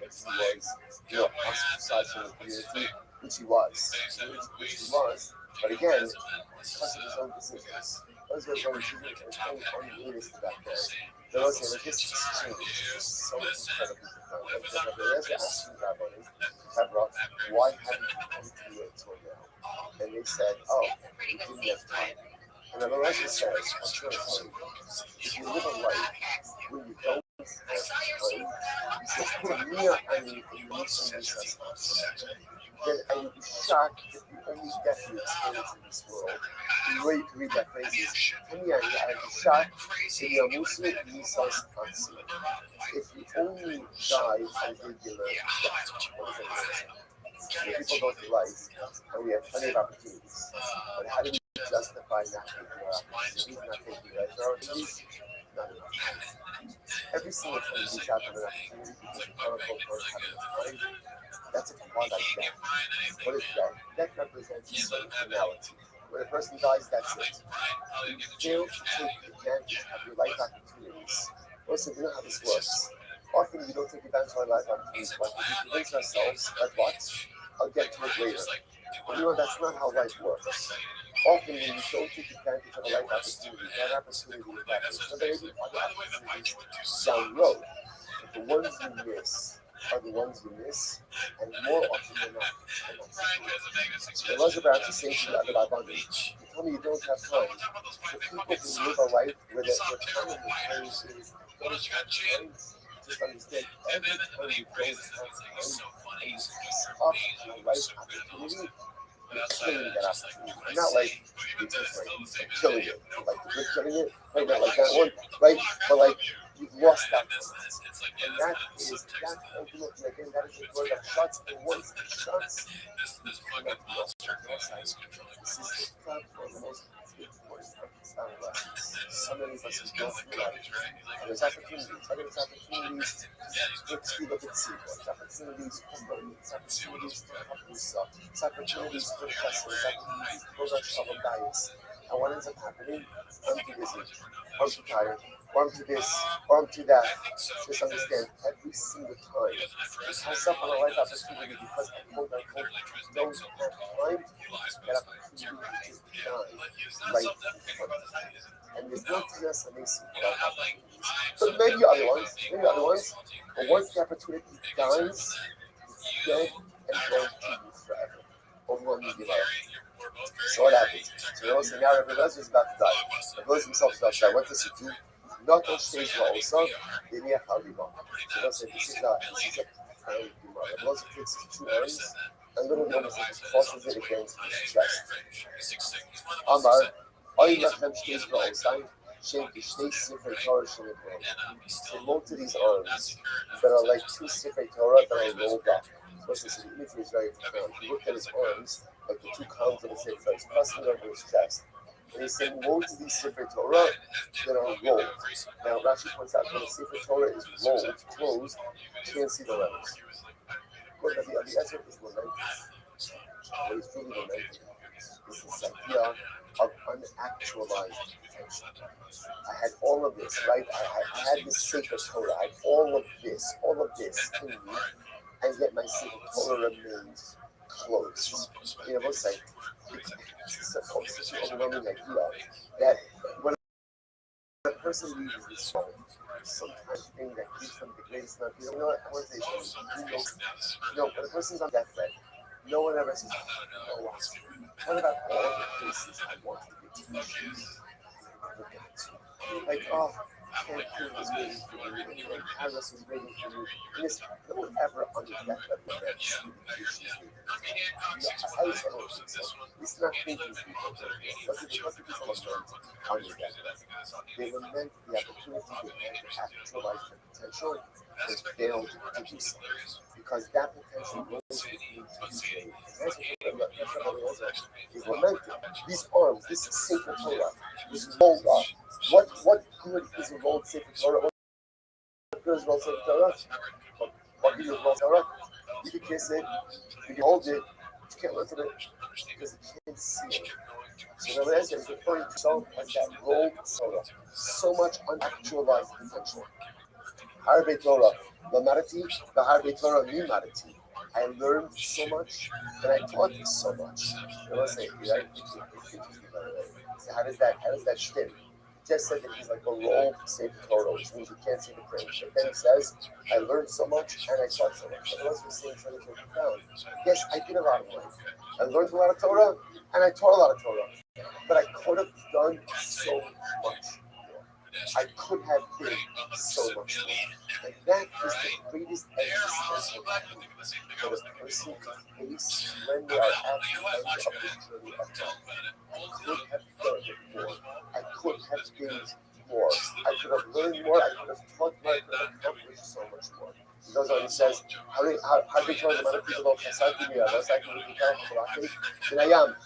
he was, ostracized from the community, which he was. But again, because of his own decisions. Those were very unrealistic back then. There was a logistics exchange, so incredibly profound. Like Rabbi Eliezer asking Rabbi, why haven't you come to me until now? And they said, we didn't have time. And Rabbi Eliezer says, I'm trying to tell you, if you live a life where you don't have time, he says, put a mere ani in the then I would be shocked if you only get to experience in this world. The way you can read that phrase is, I would be shocked if you only die a regular death. What does that mean? People go through life, and we have plenty of opportunities. But how do we justify not taking our opportunities, not taking our opportunities? Not enough. Every single time we reach out for an opportunity, because we can't afford having time, that's a quality death. What is death? Death represents a certain finality. When a person dies, that's it. You fail to take advantage of your life opportunities. Listen, you know how this works. Often we don't take advantage of our life opportunities. But we convince ourselves that what? I'll get to it later. But that's not how life works. Often when you don't take advantage of a life opportunity, that opportunity happens. So there may be other opportunities down the road. But the ones you miss are the ones you miss, and more often than not, I was about to say to the other Rabbi, you tell me you don't have time. The people who live a life where their time and time is don't have time, just understand every time you don't have time, and you pass up a life opportunity, you're killing that opportunity. And not like you're just like killing it, like you're killing it, right? Not like that one, right? But like you've lost that one. And that ultimately, again, that is a door that shuts, and once it shuts, you cannot be lost. This is the most important Pakistan lessons. So many of us go through life, and there's opportunities. Whether it's opportunities to speed up its sequel, it's opportunities for learning, it's opportunities to help yourself, it's opportunities for testing, it's opportunities to build our trouble bias. And what ends up happening? I'm too busy, I'm too tired, or I'm to this, or I'm to that. Just understand every single time you pass up on a life opportunity because I quote unquote don't have time, that opportunity is done right in front of you. And there's no TS amazing life opportunities. But maybe other ones, but once the opportunity dies, it's dead and going to you forever. Over will be left. So what happens? So now Rabbi Eliezer is about to die. Rabbi Eliezer himself is about to die. What does he do? Not on stage also, they may have So this is a Rabbi Eliezer takes his two arms and literally almost tosses it against his chest. Amar, Oy Lachem Shteis Ba'osai, Shem Kishtei Sifrei Torah Shenibro. So both of these arms that are like two Sifrei Torah that are rolled up. So the imagery is very profound. If you look at his arms, like the two columns of the Sifrei Torah, he's pressing over his chest. And he's saying, woe to these Sifrei Torah that are rolled. Now, Rashi points out when a Sifrei Torah is rolled, closed, you can't see the letters. But the Eliezer is lamenting. What he's truly lamenting is this idea of unactualized potential. I had all of this, right? I had this sacred Torah. I had all of this in me, and yet my sacred Torah remains closed. What's like, it's such an overwhelming idea that when a person leaves this world, sometimes thing that gives them the greatest amount. You know what? I want to say something. When a person's on deathbed, no one ever says, "Oh, wow. What about all the places I want to get to?" Like, campaign was waiting for me, and Paris was waiting for me. And it's no one ever on the death of the dead issues. I don't think so. It's not thinking people. What do people lament on your death? They lament the opportunity they had to actualize their potential and failed to do so. Because that potential grows with you today. That's what is lamented. These arms, this sacred Torah, is rolled up. What good is a rolled sacred Torah? What good is rolled sacred Torah? What good is rolled Torah? You can kiss it, you can hold it, but you can't lift it because you can't see it. So Rabbi is referring to himself as that rolled Torah. So much unactualized potential. Harbe Torah, Lamarati, the Harbe Torah, Limarati. I learned so much and I taught so much. I want to say, right? It's interesting, by the way. So how does that stem? He just said that he's like a rolled sacred Torah, which means you can't see the print. But then he says, I learned so much and I taught so much. But else was saying something profound. Yes, I did a lot of learning. I learned a lot of Torah and I taught a lot of Torah. But I could have done so much more. I could have been so much more. And that is the greatest existential thing for the person to face when they are at the end of this journey of life. I could have done it more. I could have been more. I could have learned more. I could have taught more. I could have accomplished so much more. He goes on, he says, how do you tell the amount of people don't pass out to me? I was like, I am. I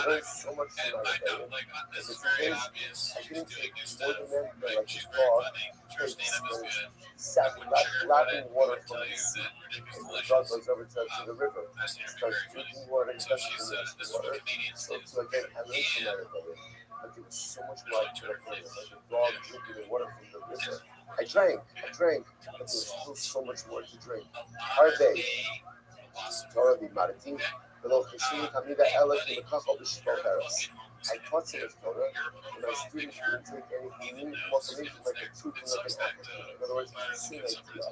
learned so much from my rebellion. But the thing is, I didn't take more than them, but like this dog takes lapping water from the sea. And the dog goes over to the river, starts drinking water, he doesn't finish the water. So again, I learned from my rebellion. But there was so much more I could have learned. Like a dog drinking the water from the river. I drank, but there was still so much more to drink. Harbe, Torah Maratim, below Kishini Kamida Ella Kimakaho Bishpokeros. I taught so much Torah, and my students didn't take anything more from me like a truth and like an application. In other words, it's the same idea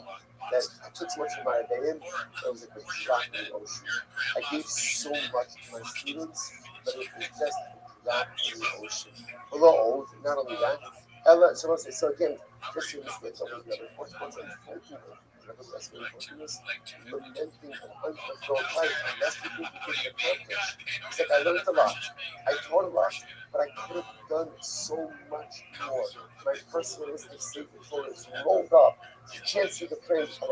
that I took so much of my day in, it was like a drop in the ocean. I gave so much to my students, but it was just a drop in the ocean. A little old, not only that. Ella, so again, just in this way, the other fourth ones and 14 that's really important is lamenting an unfulfilled life, and that's the thing you can accomplish. It's like I learned a lot, I taught a lot, but I could have done so much more. My personalistic sacred Torah is rolled up. You can't see the print, and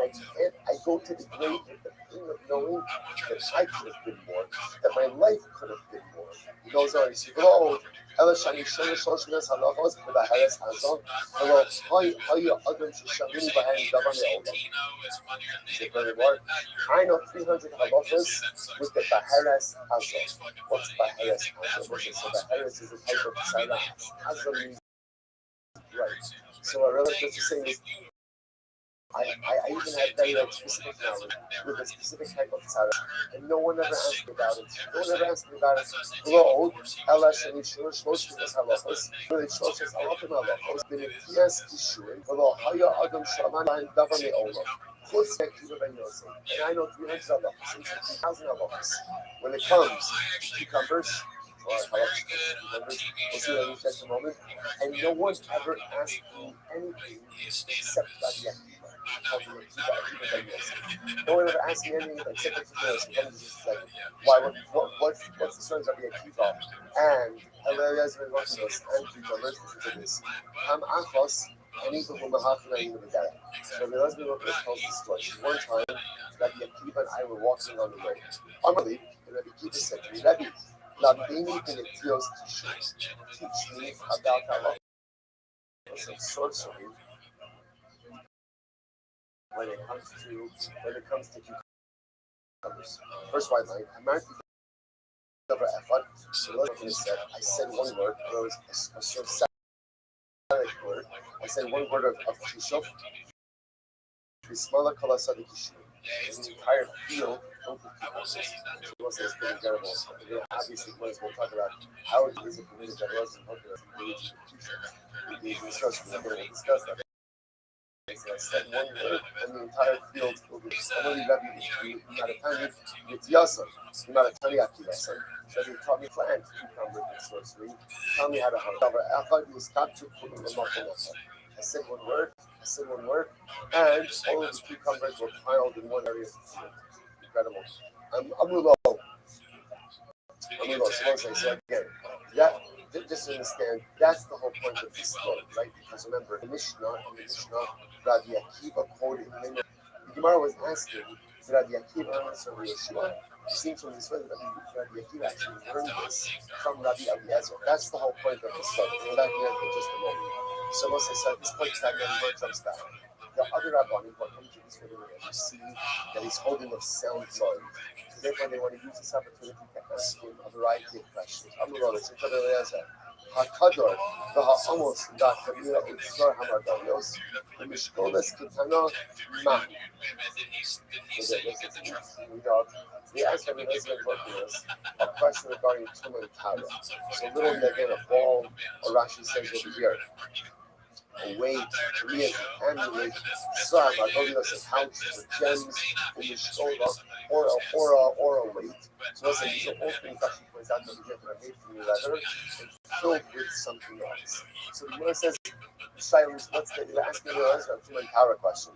I go to the grave with the pain of knowing that I could have been more, that my life could have been more. He goes on, he says, oh, Ella Shani Shani Shoshnas Halachos, but the Harris Hazon, hello, how you Adam Shamini behind Davane Olam. I know 300 halachas with the Baharas Hazon. What's Baharas Hazon? So Baharas is a type of tzara. Hazon means right. So what relative is saying is, I even had very specific knowledge with a specific type of tzara, and no one ever asked me about it. No one ever asked me about it. Hello, Ella Shani Shlosh Halachos, really Shlosh Halachos, Benetias Kishuin, hello, Haya Adam Shaman and Davane Olam. And I know 300 halachos, 3,000 halachos. When it comes to cucumbers, we'll see that in just a moment, and no one ever asked me anything except Rabbi no one ever asked me anything except what's the story of Rabbi Akiva? And Eliezer wants us and cucumbers, this is this. Achos, and even from the half and I even the guy. So the husband tells the story. One time, Rabbi Akiva and I were walking on the road. On my leave, and Rabbi Akiva said to me, Rabbi, teach me about Allah. Some sorcery when it comes to cucumbers. First white line, I'm married to over effort. So I said one word, and it was a sort of word. I said one word of Kishuf. Bismillah Kala Sadi Kishu. In the entire field, it was pretty terrible. Obviously, we'll talk about how it is permitted that wasn't the instruction we're going to discuss that. So I said one word, and the entire field will be only Rabbi Maratani with Yasa, Maratani Akilasa. So he taught me plant cucumber and sorcery. Taught me how to hunt. I thought he was stopped to put in the muffin. I said one word, and all of the cucumbers were piled in one area. Incredible. Amulo. So again, that just understand that's the whole point of this story, right? Because remember, in the Mishnah, Rabbi Akiva quoted the Gemara was asking, Rabbi Akiva answered Yeshua. It seems from this way that Rabbi Akiva actually learned this from Rabbi Eliezer. That's the whole point of the story. We'll back here in just a moment. So Moshe said, this point back and word comes back. The other Rabbanim who are coming to this video, you see that he's holding a sound mind. So therefore, they want to use this opportunity to ask him a variety of questions. Hakador, the Ha'amos, the Kamila, Utsar Hamadayos, the Mishkolas Kitana, Ma. We asked Rabbi Eliezer a question regarding Tumah and Tara. So literally, again, a ball, or Rashi says over here, a weight, an amulet, slab, a pouch for gems, a mishkola, or a weight. So let's say these are all things that she points out over here that are made from leather and filled with something else. So the Gemara says, silence, what's the, you're asking the answer to my power question.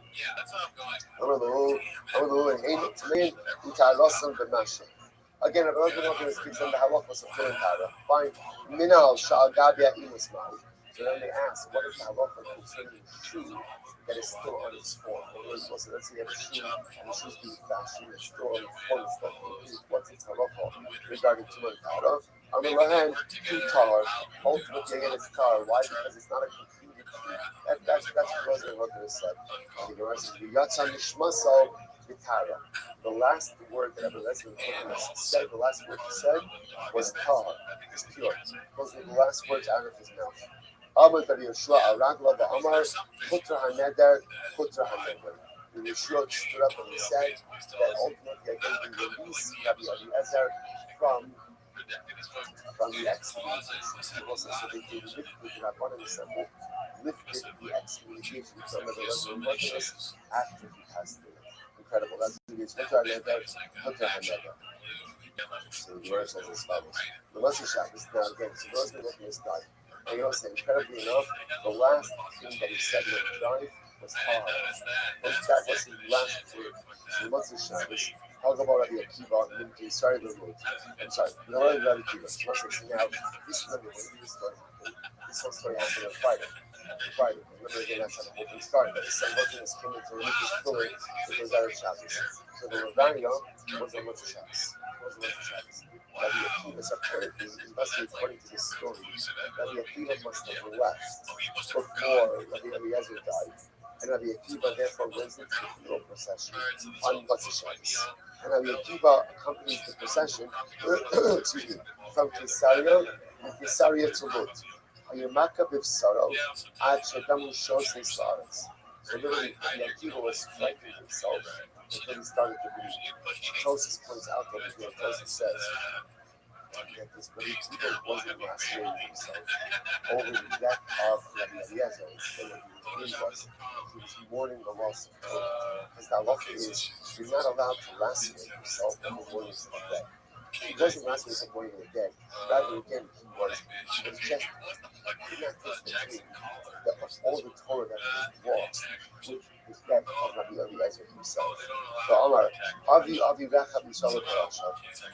Again, I'm not going to speak on the halachos of Turin Tara. Fine. Minal Sha'agabia Imusmai. So then they ask, what is the halacha concerning a shoe that is still on its form? Let's say you have a shoe and the shoe's being fashioned, it's still on its form stuff. What's its halacha regarding Turin Tara? Amalahan, tar. Ultimately, again, it's tar. Why? Because it's not a completed shoe. That's what Rothschild said. The Gemara says, Yatsa Nishmaso Vitara. The last word that Rothschild said, the last word he said was tar. It's pure. Those were the last words out of his mouth. Amar Rabbi Yeshua Aragla Amar Putra Haneder Putra Haneder. Yeshua stood up and he said that ultimately again we release Rabbi Eliezer from the excommunication. Also, so they lifted the Rabbanim Assembly, lifted the excommunication from the Muslims after he passed away. Incredible. That's what it is. Putra Haneder. So the verse says as follows. The Muslim Shabbos now again. So those who look at this died. And you know, say, incredibly enough, the last thing that he said when he died was hard. That was his last word. So what's the Shabbos? Talk about Rabbi Akiva, he started the road. I'm sorry, you know what Rabbi Akiva? So now, this is when this story happened. This whole story happened on Friday. Remember again, that's how the whole thing started. The son was came into religious story, which was Erev Shabbos. So the Ravania was on Motzei Shabbos. Rabbi Akiva separated. He must be according to this story. Rabbi Akiva must have left before Rabbi Eliezer died. And Rabbi Akiva therefore went into the funeral procession on Motzei Shabbos. And Rabbi Akiva accompanies the procession from Caesarea to Lud. Ayamaka b'Saro ad shedamu shos his. So literally, Rabbi Akiva was striking himself until he started to bleed. Joseph points out that here, Joseph says that this Rabbi Akiva wasn't lacerating himself over the death of Rabbi Eliezer instead of the was. He was mourning the loss of hope. Because the halacha is, you're not allowed to lacerate yourself over mourning of the dead. He wasn't lacerating himself mourning the dead. Rather, again, he was just could not take the pain of all the Torah that was brought with his death of Rabbi Eliezer himself. So Omar, Avi Recha B'Shalom Parasha.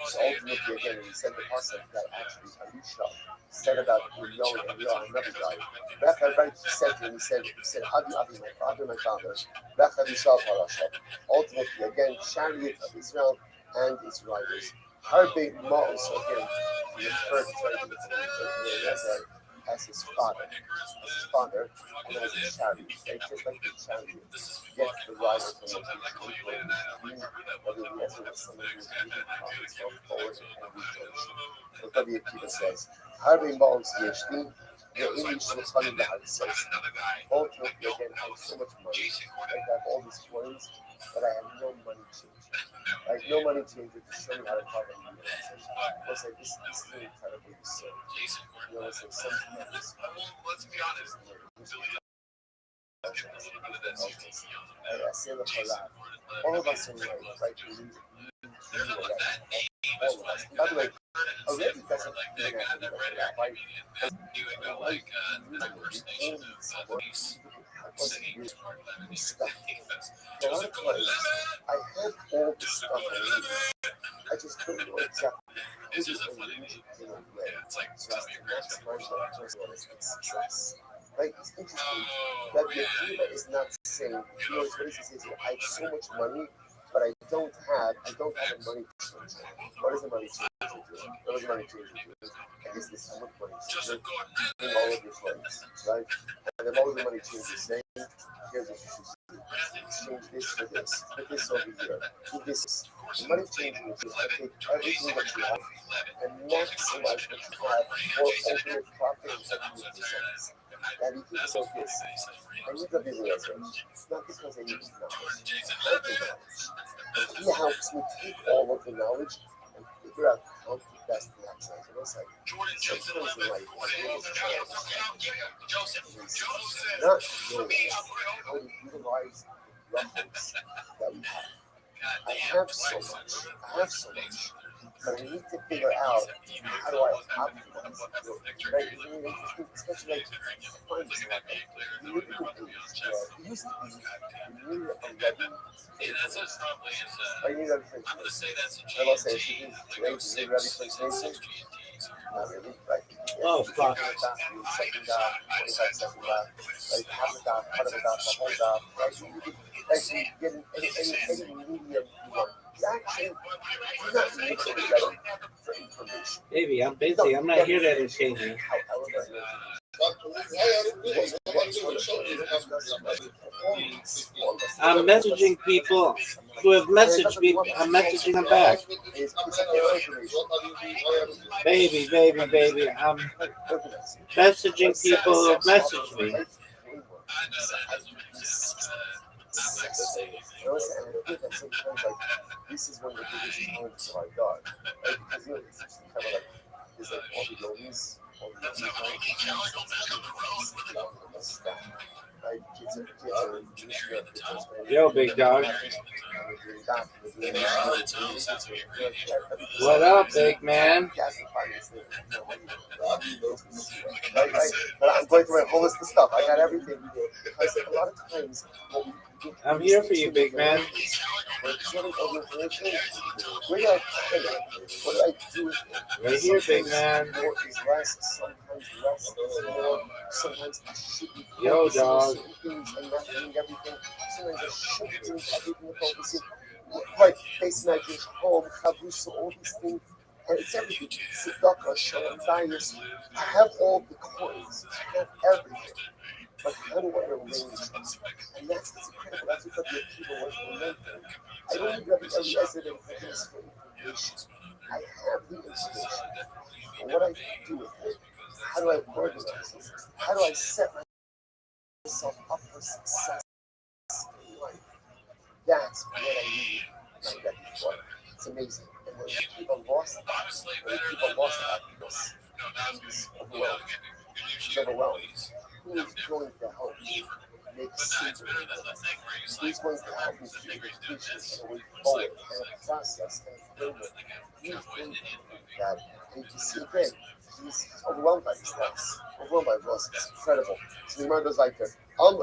So ultimately, again, he said the pasuk that actually Elisha said about Eliyahu and another guy. Recha, right? He said, Avi my father, Recha B'Shalom Parasha. Ultimately, again, chariot of Israel and its riders. Harbe Ma'os again, he referred to Eliezer as his father, and as a chariot. Right? Just like the chariot gets the rider from the future, Rabbi Eliezer was someone who was moving from himself forward in every direction. What Rabbi Akiva says, Harbe Ma'os Yeshli, the English was funny the Harisos. Ultimately, again, I have so much money. I have all these coins, but I have no money change. I have no money changer to show me how to talk about the organization. I was like, this is incredibly absurd. You know, it's like sometimes. Let's be honest. I say the Torah. All of us are right? We need to all of us. And by the way, already doesn't even have to look at that. Like, stuff. A lot of times, I have all the stuff I need. I just don't know exactly who to arrange it in a way so as to maximize my personal success. Like, it's interesting that the Akiva is not saying, what does he say? I have so much money, but I don't have the money to change it. What does the money change it to? What does the money change it to? I guess this is what money changes. In all of your funds, right? And then all of the money changes, saying, here's what you should do. Exchange this for this. Put this over here. Do this. The money changing is I take everything that you have and maximize what you have for ultimate profit and ultimate results. And he keeps like this. I need to be realized. It's not because I need knowledge. I have the knowledge. And he helps me take all of the knowledge and figure out how to best maximize it. It's like sometimes in life, not knowing how to utilize the records that we have. I have so much, but I need to figure out how do I optimize it. Right? Especially like funds. You need to do it used to be you need a Rabbi. I need everything. I will say, she needs Rabbi for example. Not really, right? Oh, fuck. Second dot, 25-second dot, like half a dot, part of a dot, the whole dot, right? So you can actually get any medium you want. Actually, you're not really ready for information. Baby, I'm busy. I'm not here to entertain you. I'm messaging people who have messaged me. I'm messaging them back. Baby. I'm messaging people who have messaged me. This is one of the biggest challenges of our dog. Right? Because it's just kind of like, there's like all the yogis, Yo, big dog. What up, big man? Right? But I'm going through a whole list of stuff. I got everything. Because a lot of times, I'm here for you, big man. Where do I put it? What do I do with it? Right here, big man. More is less. Sometimes less is more. Sometimes I should be Yo, dog. things and not doing everything. Sometimes I should be doing everything and focusing. Right, face magic, home, kabusa, all these things. And it's everything. Tzedakah, shalom, bias. I have all the coins. I have everything. But how do I arrange them? And that's incredible. That's what the people was remembering. I don't need Rabbi Eliezer to produce for information. I have the information. But what I do with it, how do I organize it? How do I set myself up for success in life? That's what I need my Rabbi for. It's amazing. And when people lost happiness, he's overwhelmed. He's overwhelmed. Who is going to help me make secret? Who's going to help me keep patience and move forward and a process and a framework? He's going to do that. And you see again, he's overwhelmed by these things. Overwhelmed by this. It's incredible. So the Gemara goes like this. So by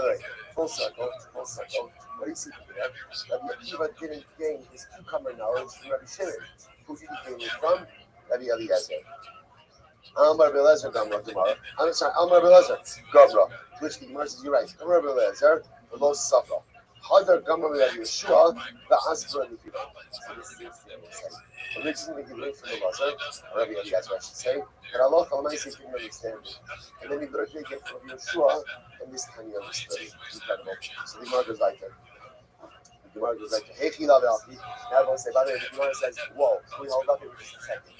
the way, full circle. What do you see from there? Rabbi Akiva didn't gain his cucumber knowledge from Rabbi Shimon. Who did he gain it from? Rabbi Eliezer. Rabbi Eliezer Gamra tomorrow. I'm sorry, Rabbi Eliezer Gamra. Which the Gemara says you're right. Rabbi Eliezer, the most suffer. Hadar Gamra Rabbi Yeshua, the Asbra Nikiva. So this is the originally he learned from Eliezer, Rabbi Eliezer, I should say. But Allah Almighty didn't understand it. And then he learned it again from Yeshua, and this time he understood it. Incredible. So the Gemara goes like that. The Gemara goes like, hey, Chila Velfi. Now everyone say, by the way, the Gemara says, whoa, can we hold up here for just a second?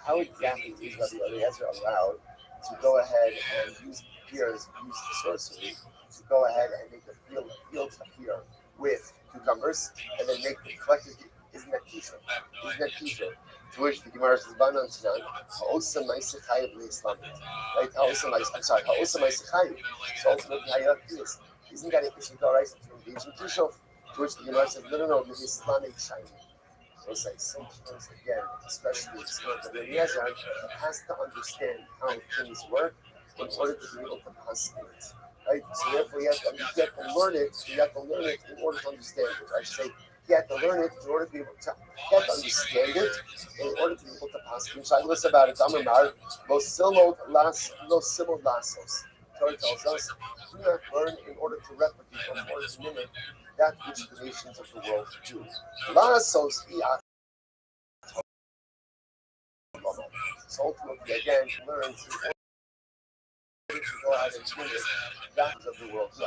How exactly is Rabbi Eliezer allowed to go ahead and use peers, use the sorcery, to go ahead and make the fields appear with cucumbers, and then make the collected? Isn't that Kisha? To which the Gemara says, Banan Sinan, Ha'osa Ma'isechayim Le'Islam. Right? I'm sorry, Ha'osa Ma'isechayim. So ultimately, how you have to do this. Isn't that a Kisha, right? To engage in Kisha? To which the Gemara says, no, the Islamic Shining. say sometimes again, especially the Eliezer has to understand how things work in order to be able to pass it. Right? So therefore you have to learn it, you have to learn it in order to understand it. I should say you have to learn it in order to be able to you have to understand it in order to be able to pass it. So I listen about it. Amar los simod lasos. Torah tells us, do not learn in order to replicate or to mimic that which the nations of the world do. Lasos so ultimately, again, learn in order to go out and mimic that of the world. So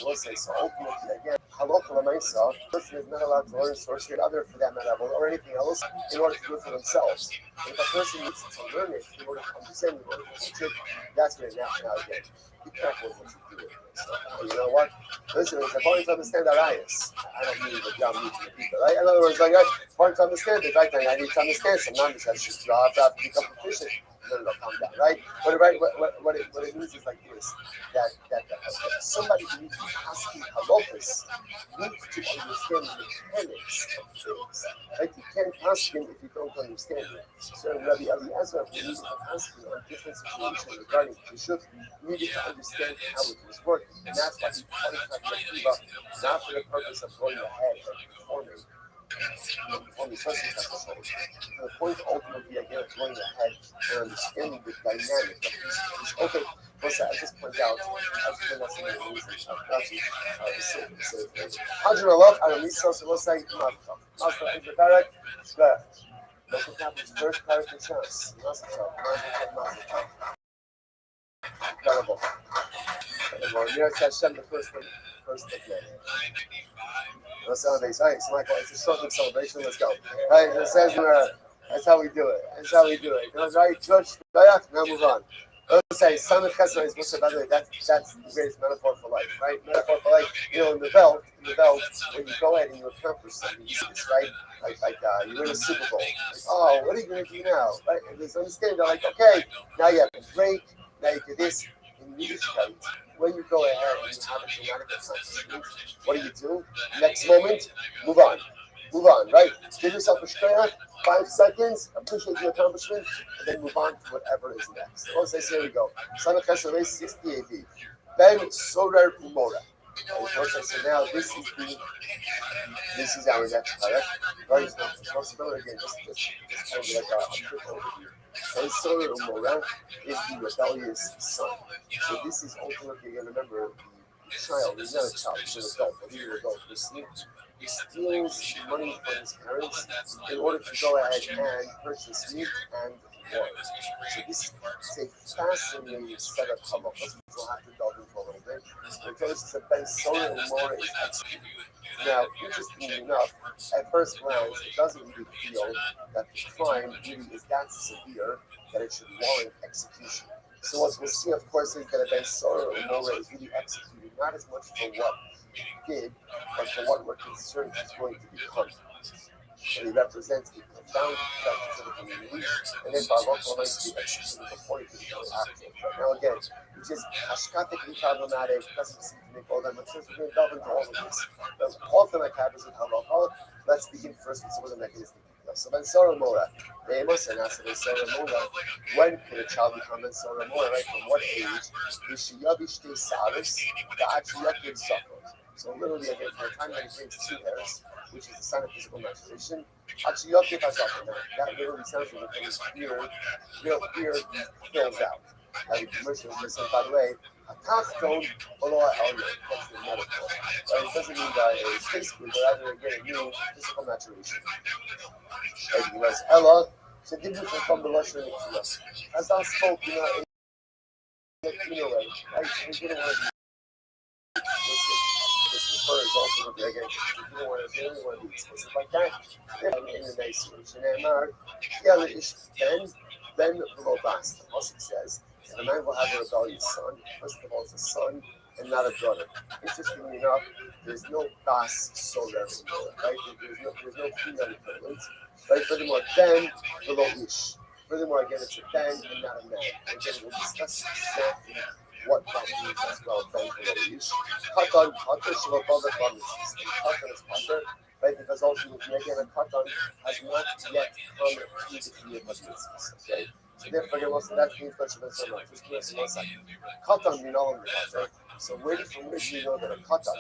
let's say, so ultimately, again, halacha l'maisa, person is not allowed to learn sorcery, other for that matter, or anything else, in order to do it for themselves. If a person needs to learn it in order to understand, in order to teach it, that's going to happen now again. Be careful with what you do with it. So, you know what? Listen, it's important to understand our ayahs. I don't mean the dumb meat to the people, right? In other words, like, it's important to understand it, right? I need to understand some numbers. I should have to become proficient. No, calm down, right? What it means is like this: that somebody who needs to be asking halachas needs to understand the mechanics of things. Right? You can't ask him if you don't understand it. So Rabbi Eliezer needed to ask him on different situations regarding Kishuf, needed to understand how it was working, and that's why he qualified Yeshiva not for the purpose of going ahead and performing such and such a the point ultimately again of going ahead and understanding the dynamic of this. Okay, plus I just point out, I just point out some of the reasons. Hadron Allah, I don't need social, let's say, Master Barak, local campus, first character chance. Incredible. Nearest Hashem, the first of May. Let's celebrate. All right, so Michael, it's a short celebration. Let's go. All right, it says that's how we do it. That's how we do it. All right, George, now move on. Let's say Son of Chesed is what's by the way, that's the greatest metaphor for life, right? Metaphor for life. You know, in the belt, when you go ahead and you accomplish something, you see this, right? Like you win a Super Bowl. Like, oh, what are you going to do now? Right? And there's understanding. They're like, okay, now you have a break. Now you do this. And you just right. When you go ahead and you have a dramatic accomplishment, what do? Next moment, move on. Move on, right? Give yourself a shkoyach, 5 seconds, appreciate the accomplishment, and then move on to whatever is next. So let's say, here we go. Son of Chesed, 60 AD. Ben Sorer Umora. So now this is our next correct? Very responsibility again, just kind of like a quick overview. And Sorer Umora is the rebellious son. So this is ultimately, again, remember, the child, he's not a child, he's an adult, but he's an adult. He steals money from his parents in order to go ahead and purchase meat and water. So this is a fascinating set of halachos, which we'll have to delve into a little bit. Because it's a Ben Sorer Umora is executed. Now, interestingly enough, at first glance, it doesn't really feel that the crime really is that severe that it should warrant execution. So what we'll see, of course, is that a Ben Sorer Umora is really executed, not as much for what he did, but for what we're concerned he's going to become. And he represents a profound threat to the community, and then by local rights to be executed before he can become actual threat. Now again, which is hashkatically problematic, doesn't seem to make all that much sense. We're going to delve into all of this. The ultimate happens with halacha. Let's begin first with some of the mechanistic details. So Ben Sorer Umora, Amos and Asa Ben Sorer Umora. When can a child become Ben Sorer Umora? Right? From what age? Vishiyavish te saris, the Achiyakid Sakot. So literally, again, from the time that he brings 2 hairs, which is a sign of physical maturation, Achiyakid Hazakot. That literally sounds like his real beard fills out. Now the commercial is saying, by the way, Hatachton Oloa Elyon. That's the metaphor. Right? It doesn't mean that it's physically, but rather again, it means physical maturation. And he goes, Ella, so give you from the Russian as I spoke, in a way, right? So we didn't want to be this refers ultimately again. We didn't want to do anyone to be explicit like that. In the next situation, then below bas. The Pasuk says, and the man will have a rebellious son. First of all, it's a son and not a brother. Interestingly enough, there's no bas solar, right? There's no female equivalent. Right? Furthermore, then below ish. Furthermore, again, it's a ben and not a man. Again, we'll discuss exactly what that means as well. Ben below ish. Katan, Pater, Shalom, Katan is Pater. right? Because ultimately, again, a katan has not yet come to the creative mitzvahs, okay? So therefore, again, also that means that Shabbat so much. Just give us 1 second. Katan, we know him, right? So from where do you know that a katan,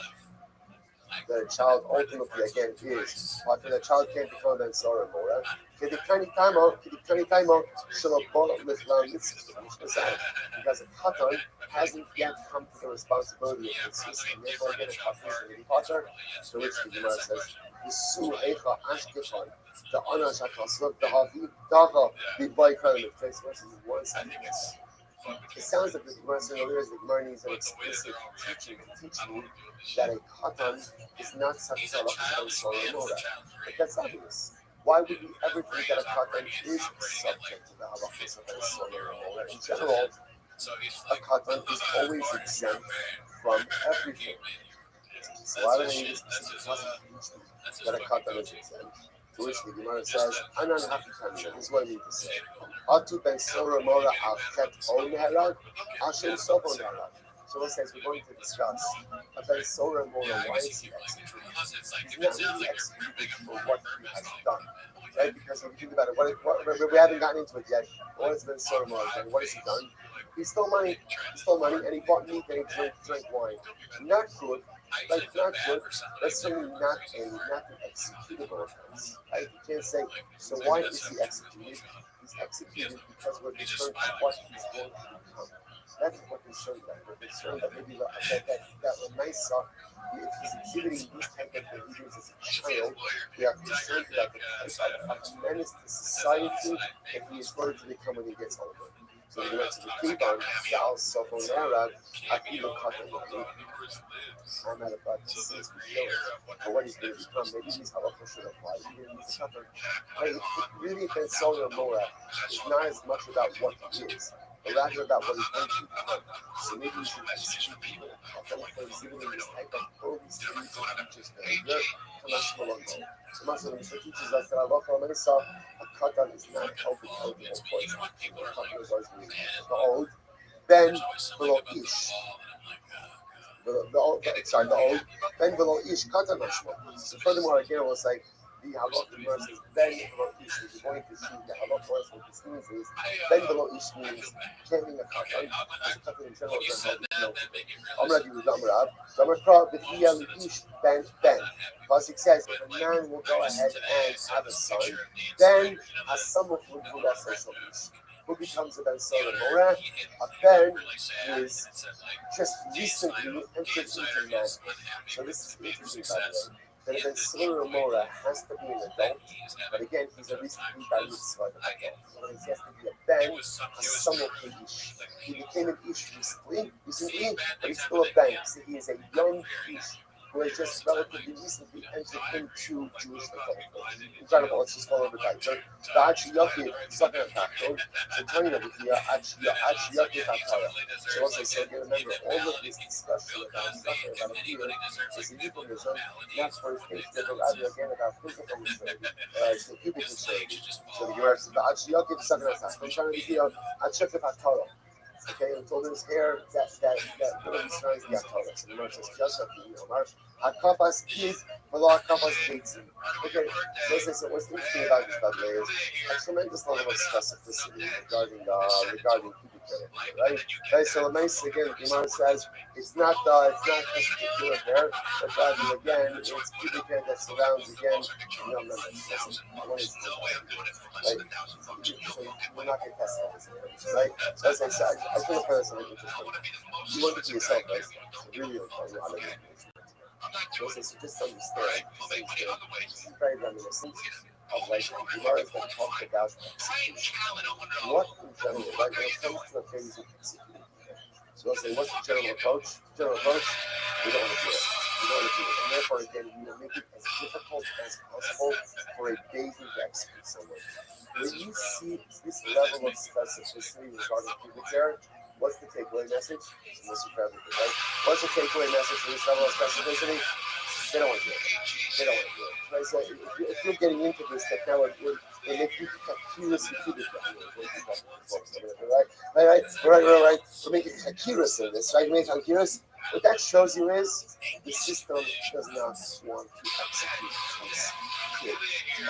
that a child ultimately again is, but the child can't become Ben Sora Mora. Kedikani Taimo Shalabot Liflam because a katan hasn't yet come to the responsibility of mitzvahs, and therefore again a katan is going to be potter, to which the Gemara says, Yisu Eicha Ashkefan, the Anash Akasvot, the Havi Dava, the Baikran, the place verses in 1 second. It sounds like the Gemara saying earlier is the Gemara needs an explicit teaching to teach me that a katan is not such a halakha Sora Mora. But that's obvious. Why would we ever think that a katan is subject to the halakha of Sora Mora? In general, a katan is always exempt from everything. So why would I need this that a katan is exempt? To which the Gemara says, Anan Hakitamina, this is what I need to say. Atu ben Sora Mora al Ket O Neherag, Ashem Sobo Neherag. So it says we're going to discuss a ben Sora Mora, why is he executed? He's not really executed for what he has done. Right? Because if you think about it, we haven't gotten into it yet. What has Ben Sora Mora done? What has he done? He stole money. And he bought meat and he drank wine. Not good. Like not good. That's certainly not an executable offense. Right? You can't say, so why is he executed? He's executed because we're concerned with what he's going to become. That's what we're concerned about. We're concerned that maybe that Lamaisa, if he's exhibiting these type of behaviors as a child, we are concerned about the type of menace to society that he is going to become when he gets older. So we went to the Kiban, Sal, Sofo, Narad, Akiva, Katan, I'm at about 6 years, but what he's going to become, maybe he's halacha should apply. It really, Ben Sora Mora is not as much about what he is, but rather about what he's going to become. So maybe you should execute people. For exhibiting this type of early stages of teacher's behavior, Kamash Malongo. Kamash Malongo teaches us that halacha Mesa, a katan is not eligible for it. A katan is always going to be the old, then below ish. The old Ben below ish katan mashma. So furthermore, again, it was like the halakha verse is Ben below ish. If you're going to see the halakha verse, what this means is Ben below ish means carrying a katan. Because a katan in general doesn't have no. Amra di Amra. Amra Pra b'Hiyel ish Ben. Pasuk says if a man will go ahead and have a son, then a son will also ish. Who becomes a Ben Sora Mora? A Ben is just recently entered into manhood. So this is interesting, by the way. That a Ben Sora Mora has to be an adult, but again, he's a recently by mitzvah adult. So he has to be a Ben, a somewhat ish. He became an ish recently, but he's still a Ben. So he is a young ish who has just relatively recently entered into Jewish adulthood. Incredible. Let's just go over that. So the Achiyaki, second attack. So turning over here, Achiyaki Fatara. So also, so again, remember, all of this discussion about a fear is a euphemism, not for faith, but rather again about physical maturity, so people maturity. So the Gemara says, the Achiyaki, second attack. So turning over here, Achiyaki Fatara. Okay, and so there's hair that really surrounds the Torah. So the Gemara says, just like the Omar, Hakapas is below Hakapas gates. Okay, so what's interesting about this, by the way, is a tremendous level of specificity regarding pubic hair, right? So the nice again, the Gemara says it's not just particular hair, but rather again, it's pubic hair that surrounds again the young members. Right? So we're not going to test that, right? So as I said, I feel like that's something interesting. You want it to yourself, right? So really, so just understand, this is very reminiscent of like the Gemara that talked about execution. What in general, right? When it comes to things of executing. So I'll say, what's the general approach? We don't want to do it. And therefore, again, we will make it as difficult as possible for a baby to execute someone. When you see this level of specificity regarding pubic hair, what's the takeaway message? Right? What's the takeaway message for this level of specificity? They don't want to do it. Right? So if you're getting into this, that now it makes you curious and pubic hair. Right. We're making curious in this, right? You make curious. What that shows you is the system does not want to execute this kid.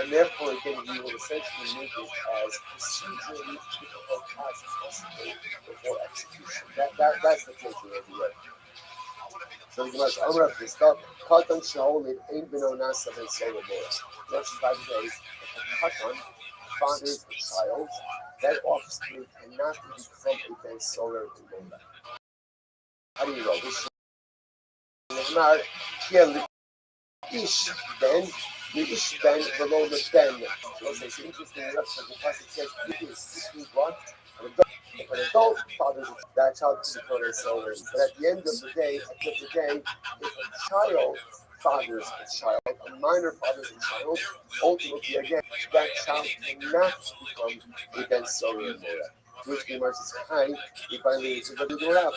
And therefore, again, we will essentially make it as procedurally difficult as possible before execution. That's the takeaway of the way. So the Gemara says, "Amar Krista, Katan Shaolid Ein Beno Nasa Ben Solar Boys." Let's try today. Katan fathers a child, that offspring cannot become a Ben Solar in Mola. How do you know this? Gemara, Kiel Ish Ben, the Ish Ben below the Ben. So it's interesting enough that the passage says, "This is what." An adult fathers that child to become a solar. But at the end of the day, if a child fathers a child, a minor fathers a child, ultimately again, that child cannot become a Ben Solar in Mora. Which Gemara says, "Hi, we finally answered the door out."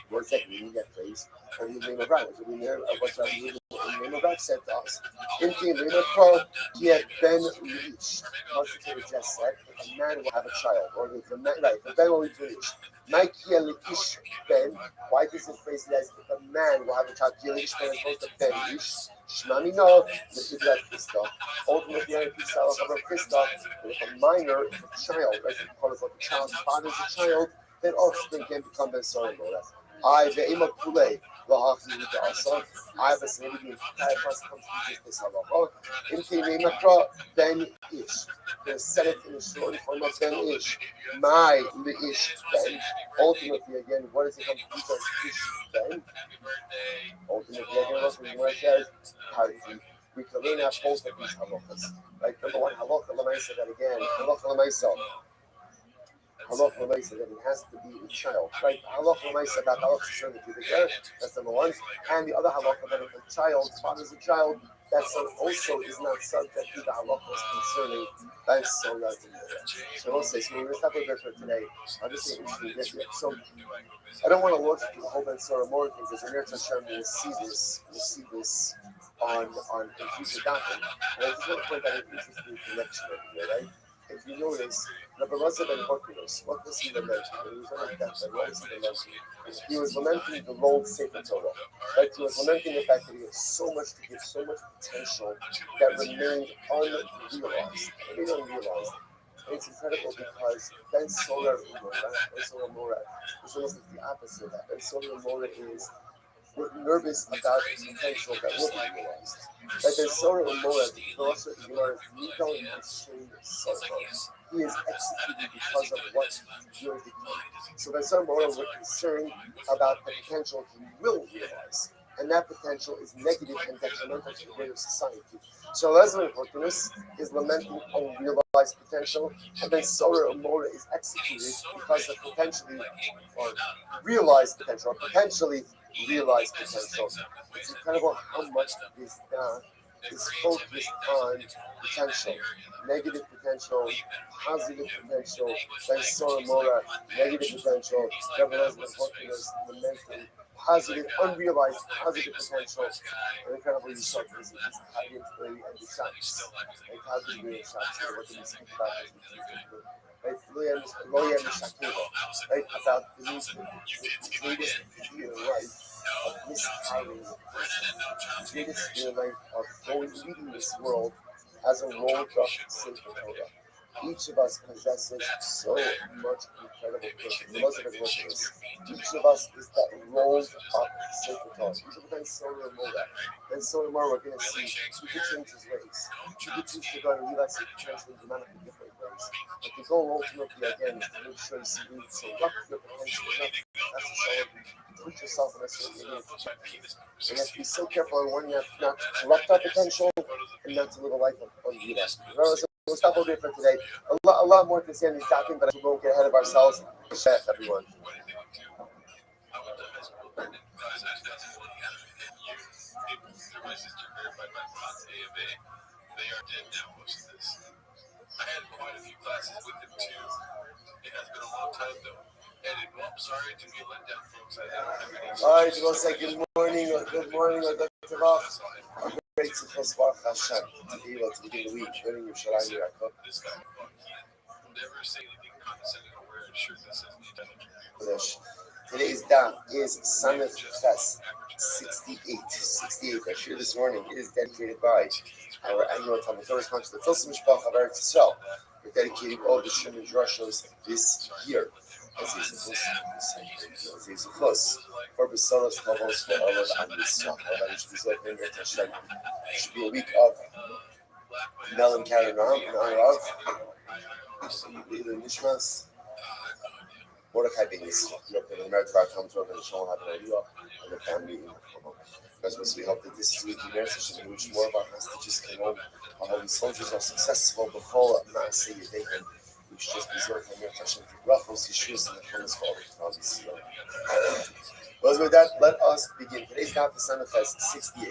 One second, we need that phrase. And the name of Rabbi, so we know what's the name of Rabbi said to us. In the name of Paul, yet Ben reached. Constantine just said, if a man will have a child, or if a man, right, if a Ben will reach. My Kielish Ben, why does it phrase it as if a man will have a child? Kielish Ben is supposed to Ben reach. Shmami no, the Kibla Krista. Ultimately, I think Salah of Krista, if a minor, if a child, right, if the child fathers a child, then offspring can become Ben Solar. I the Ima Kule, I have a maybe the entire person comes to this halacha. In the Makra, Ben Ish. They set it in the short form of Ben Ish. My Ish Ben. Ultimately, again, what does it come to as Ish Ben? Ultimately, again, what the says, Hariti. We can learn out both of these halachas. Right? Number one, halacha lemaisa, that again, halacha lemaisa. Halacha lemaisa, that it has to be a child, right? Halacha lemaisa, that halacha showing the pubic hair, that's number one. And the other halacha, that if a child fathers a child, that son also is not subject to the halachas concerning that son as the mother. So we'll say, so we're going to stop over for today. I'll just say interesting get here. So I don't want to launch into the whole Ben Sora more things, because in Eretz Hashem we'll see this on future doctrine. And I just want to point out an interesting connection over here, right? If you notice, Rabbi and Horkinos, what was he lamenting? He was on death, what was he lamenting? He was lamenting the rolled Sefer Torah. Right? He was lamenting the fact that he had so much to give, so much potential that remained unrealized. And it's incredible because Ben Solar Mora is almost the opposite of that. Ben Solar Mora is we're nervous about the potential that will be realized. That there's Sora Umora, the philosopher of Gemara, Nico and Hashem Sofer. He is executed because of what he will become. So Ben Sora Umora, we're concerned about the potential he will realize. And that potential is negative and detrimental to the greater society. So Leslie Hortonus is lamenting unrealized potential, and then Sora Umora is executed because of potentially or realized potential, or potentially realized potential. It's incredible how much this is focused on potential, negative potential, positive potential, then Sora Mora, negative potential, nevertheless, lamenting positive, unrealized positive potential. And incredible, you saw this hiding and the shots. Like how did we shots? What did we speak about? Right, right, about the greatest fear life of miscarrying the person. The greatest fear life of leaving this world as a rolled up Sefer Torah. Each of us possesses so much incredible goodness. Most of us look at this. Each of us is that rolled up Sefer Torah. Each of us is so remote. And so tomorrow we're going to see he could change his ways. He could choose to go and realize his potential in dramatically different ways. But the goal ultimately again is to make sure you select your potential enough necessarily to put yourself in a certain way. And you have to be so careful when you have not to corrupt our potential and not to live a life of unrealized. We'll stop over here for today. A lot more to say on these doctrines, but we won't get ahead of ourselves. Chef, everyone. My sister verified my thoughts A of A. They are dead now, most of this. I had quite a few classes with them too. It has been a long time though. And I'm sorry to be let down, folks. I don't have any. All right, we'll say good morning or Dr. Roth. I'm great to post Baruch Hashem to be able to begin the week learning your Sharai Yaakov. This guy fucks. Never say anything condescending or wear a shirt that says Today's daf is Samech Ches 68. 68. I shared this morning. It is dedicated by our annual Talmud Torah sponsor, the Tilsim Mishpach of Eretz Yisrael. We're dedicating all the Shemon Drushos this year. As is close. For Besoros Kavos for all of Am Yisrael. It should be a week of Mel and Karen Ram in honor of Leila Nishmas. Mordechai Ben Yisrael, grew up in the American Talmud Torah and Shalom HaBarayah, and the family in Komo. As we hope that this week in Eretz in which more of our hostages came home, our holy soldiers are successful before Maaseh Yedeihem. We should just be Zorah Hamir Tashem for Brachos, Yeshua, and the promise for all of Israel. Well, with that, let us begin. Today's daf is Sanefes 68.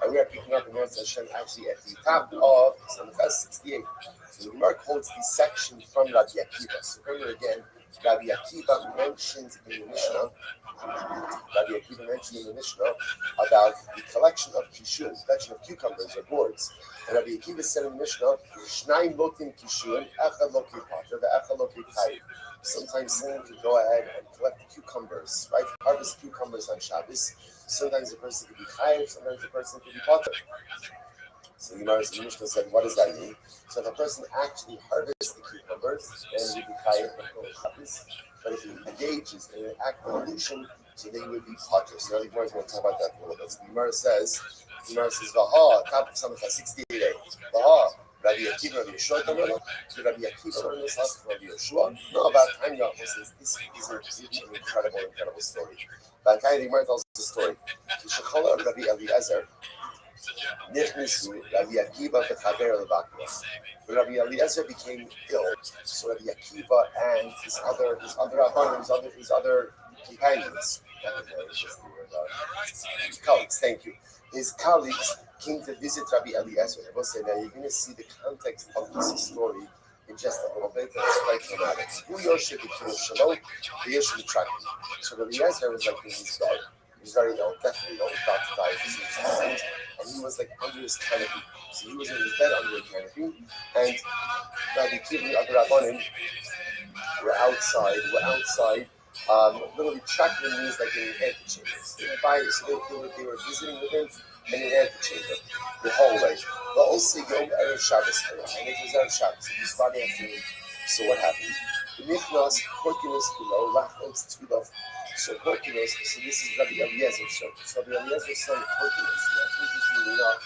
And we are picking up in Eretz Hashem actually at the top of Sanefes 68. So the Gemara quotes the section from Rabbi Akiva. So remember again, Rabbi Akiva mentioned in the Mishnah about the collection of kishun, collection of cucumbers or gourds. And Rabbi Akiva said in the Mishnah, Shnaim lokim kishun, echad lokim pater, ve'echad lokim chayim. Sometimes someone could go ahead and collect cucumbers, right? Harvest cucumbers on Shabbos. Sometimes a person could be chayim, sometimes a person could be pater. So the Gemara in the Mishnah said, what does that mean? So if a person actually harvests the cucumbers, then he would be chayav on Shabbos. But if he engages in an act of pollution, so then he would be pater. So now the Gemara is going to talk about that a little bit. So the Gemara says, Vaha, top of Samach 68. Vaha, Rabbi Akiva, Rabbi Yeshua, to Rabbi Akiva, Rabbi Yeshua. No, about Tanya, this is an incredible story. About Tanya, the Gemara tells us the story. Kishachala Rabbi Eliezer. Nichnisu Rabbi Akiva v'chaver levakra. When Rabbi Eliezer became ill, so Rabbi Akiva and his other companions, colleagues, thank you. His colleagues came to visit Rabbi Eliezer. I will say now you're going to see the context of this story in just a little bit, and it's quite dramatic. Who Yoshe became Shalom, the Yoshe track. So Rabbi Eliezer was like in his bed. He was very ill, definitely ill, about to die, and he was like under his canopy. So he was in his bed under a canopy, and Rabbi Akiva and the other Rabbanim were outside. Literally tracking means like in an antechamber. So they were visiting with him in an antechamber, the hallway. But also Yom Erev Shabbos, and it was Erev Shabbos. It was Friday afternoon. So what happened? The Nichnas, Horkinus below, Lachos Tfilof. So Horkinus, so this is Rabbi Eliezer's son. So Rabbi Eliezer's son, Horkinus. Interestingly enough,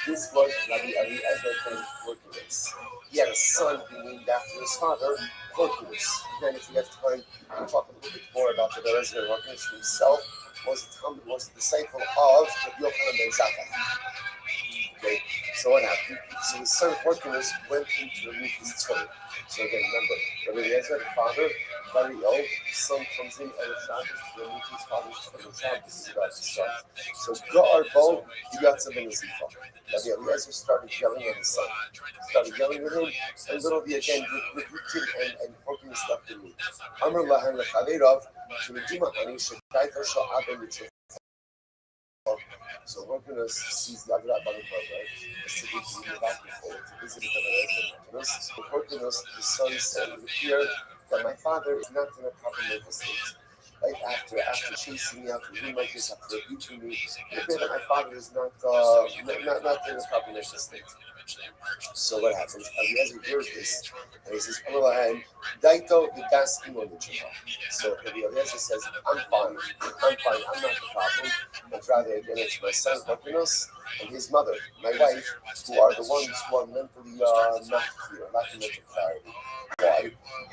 this was Rabbi Eliezer from Horkinus. He had a son who named after his father, Horkinus. Then if we have time, we'll talk a little bit more about the Eliezer Horkinus himself. Was a disciple of Rabbi Yochanan ben Zakkai. Okay, so what happened? So his son Horkinus went in to remove his tongue. So again, remember, Rabbi Eliezer, the father, very ill, his son comes in Erev Shabbos to remove his father's tongue on Shabbos. This is about to start. So Ga'ar Bo, you got something to see for. Rabbi Eliezer started yelling at his son. Started yelling at him, and literally again, repeating and Horkinus stuff to me. Amr Lahan Lechaveirav, Shemedima Ani Shekaitar Sha'abem Mitzvah. So we're going to seize the Agra Banu right? To visit the Horkinus, the son said here that my father is not in a proper mental state. Like after chasing me, after doing like this, after abusing me, that my father is not in a proper mental state. So what happens? Eliezer hears this, and he says, Daito Vidas Imonichah. So Eliezer says, I'm fine, I'm not the problem. But rather, again, it's my son, Horkinus, and his mother, my wife, who are the ones who are mentally not clear, lacking mental clarity. Why?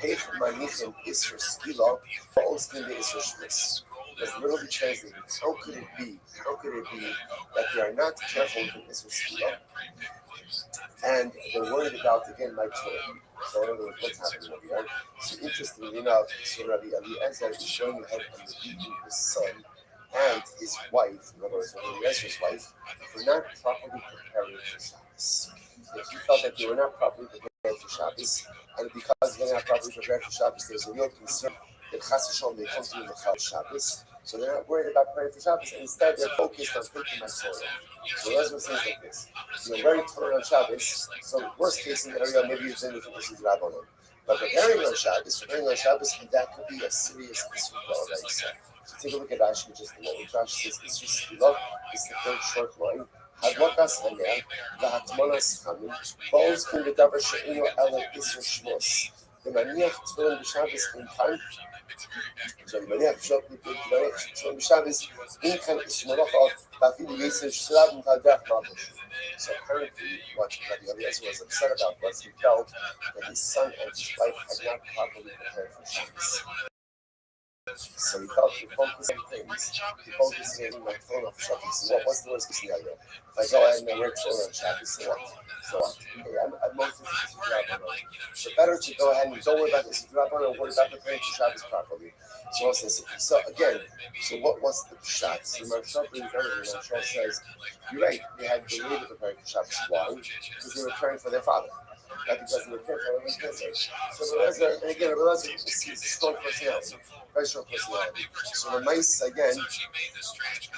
Hech Manichim Isra Skila, Oskin the Isra Shmis. That's literally translated. How could it be that they are not careful with the Isra Skila? And they're worried about, again, my children. So in other words, what's happening over here? So interestingly enough, so Rabbi Eliezer is showing how he's beating his son and his wife, in other words, Rabbi Eliezer's wife, for not properly preparing for Shabbos. So he felt that they were not properly prepared for Shabbos, and because they're not properly prepared for Shabbos, there's a real concern that Chas v'Shalom they come to the Shabbos. So they're not worried about preparing for Shabbos, and instead they're focused on taking my Torah. So that's what says like this. You're very Torah on Shabbos, so worst case scenario, maybe you're saying that this is Rabbanon. But preparing on Shabbos, that could be a serious issue for all that. Take a look at Rashi just a moment. Rashi says, Isur Skila is the third short line. Hadlakas Hanea, Vahatmanas Kamin, Balls Kun the Davar She'inu Ela Isur Shmos. The Maniach Tfilin B'Shabbos in time. So the Maniach Tfilin B'Shabbos in time is Shmalacha, Bafil Yisur Shlab and Tadach Mabush. So apparently, what Rabbi Eliezer was upset about was he felt that his son and his wife had not properly prepared for Shabbos. So he felt he focused on things. He focused on my phone off Shabbos. So what was the worst case scenario? If I go ahead and I work phone on Shabbos, so what? Okay, I'm mostly so better to go ahead and don't worry about this. Don't worry about preparing for Shabbos properly. So says, so again, so what was the pshat? So Marshal brings everything. Marshal says, you're right. They had delayed preparing for Shabbos. Why? Because they were caring for their father. Not because they were caring for their father. So Eliezer, and again, Eliezer is a strong personality, very strong personality. So the mice again,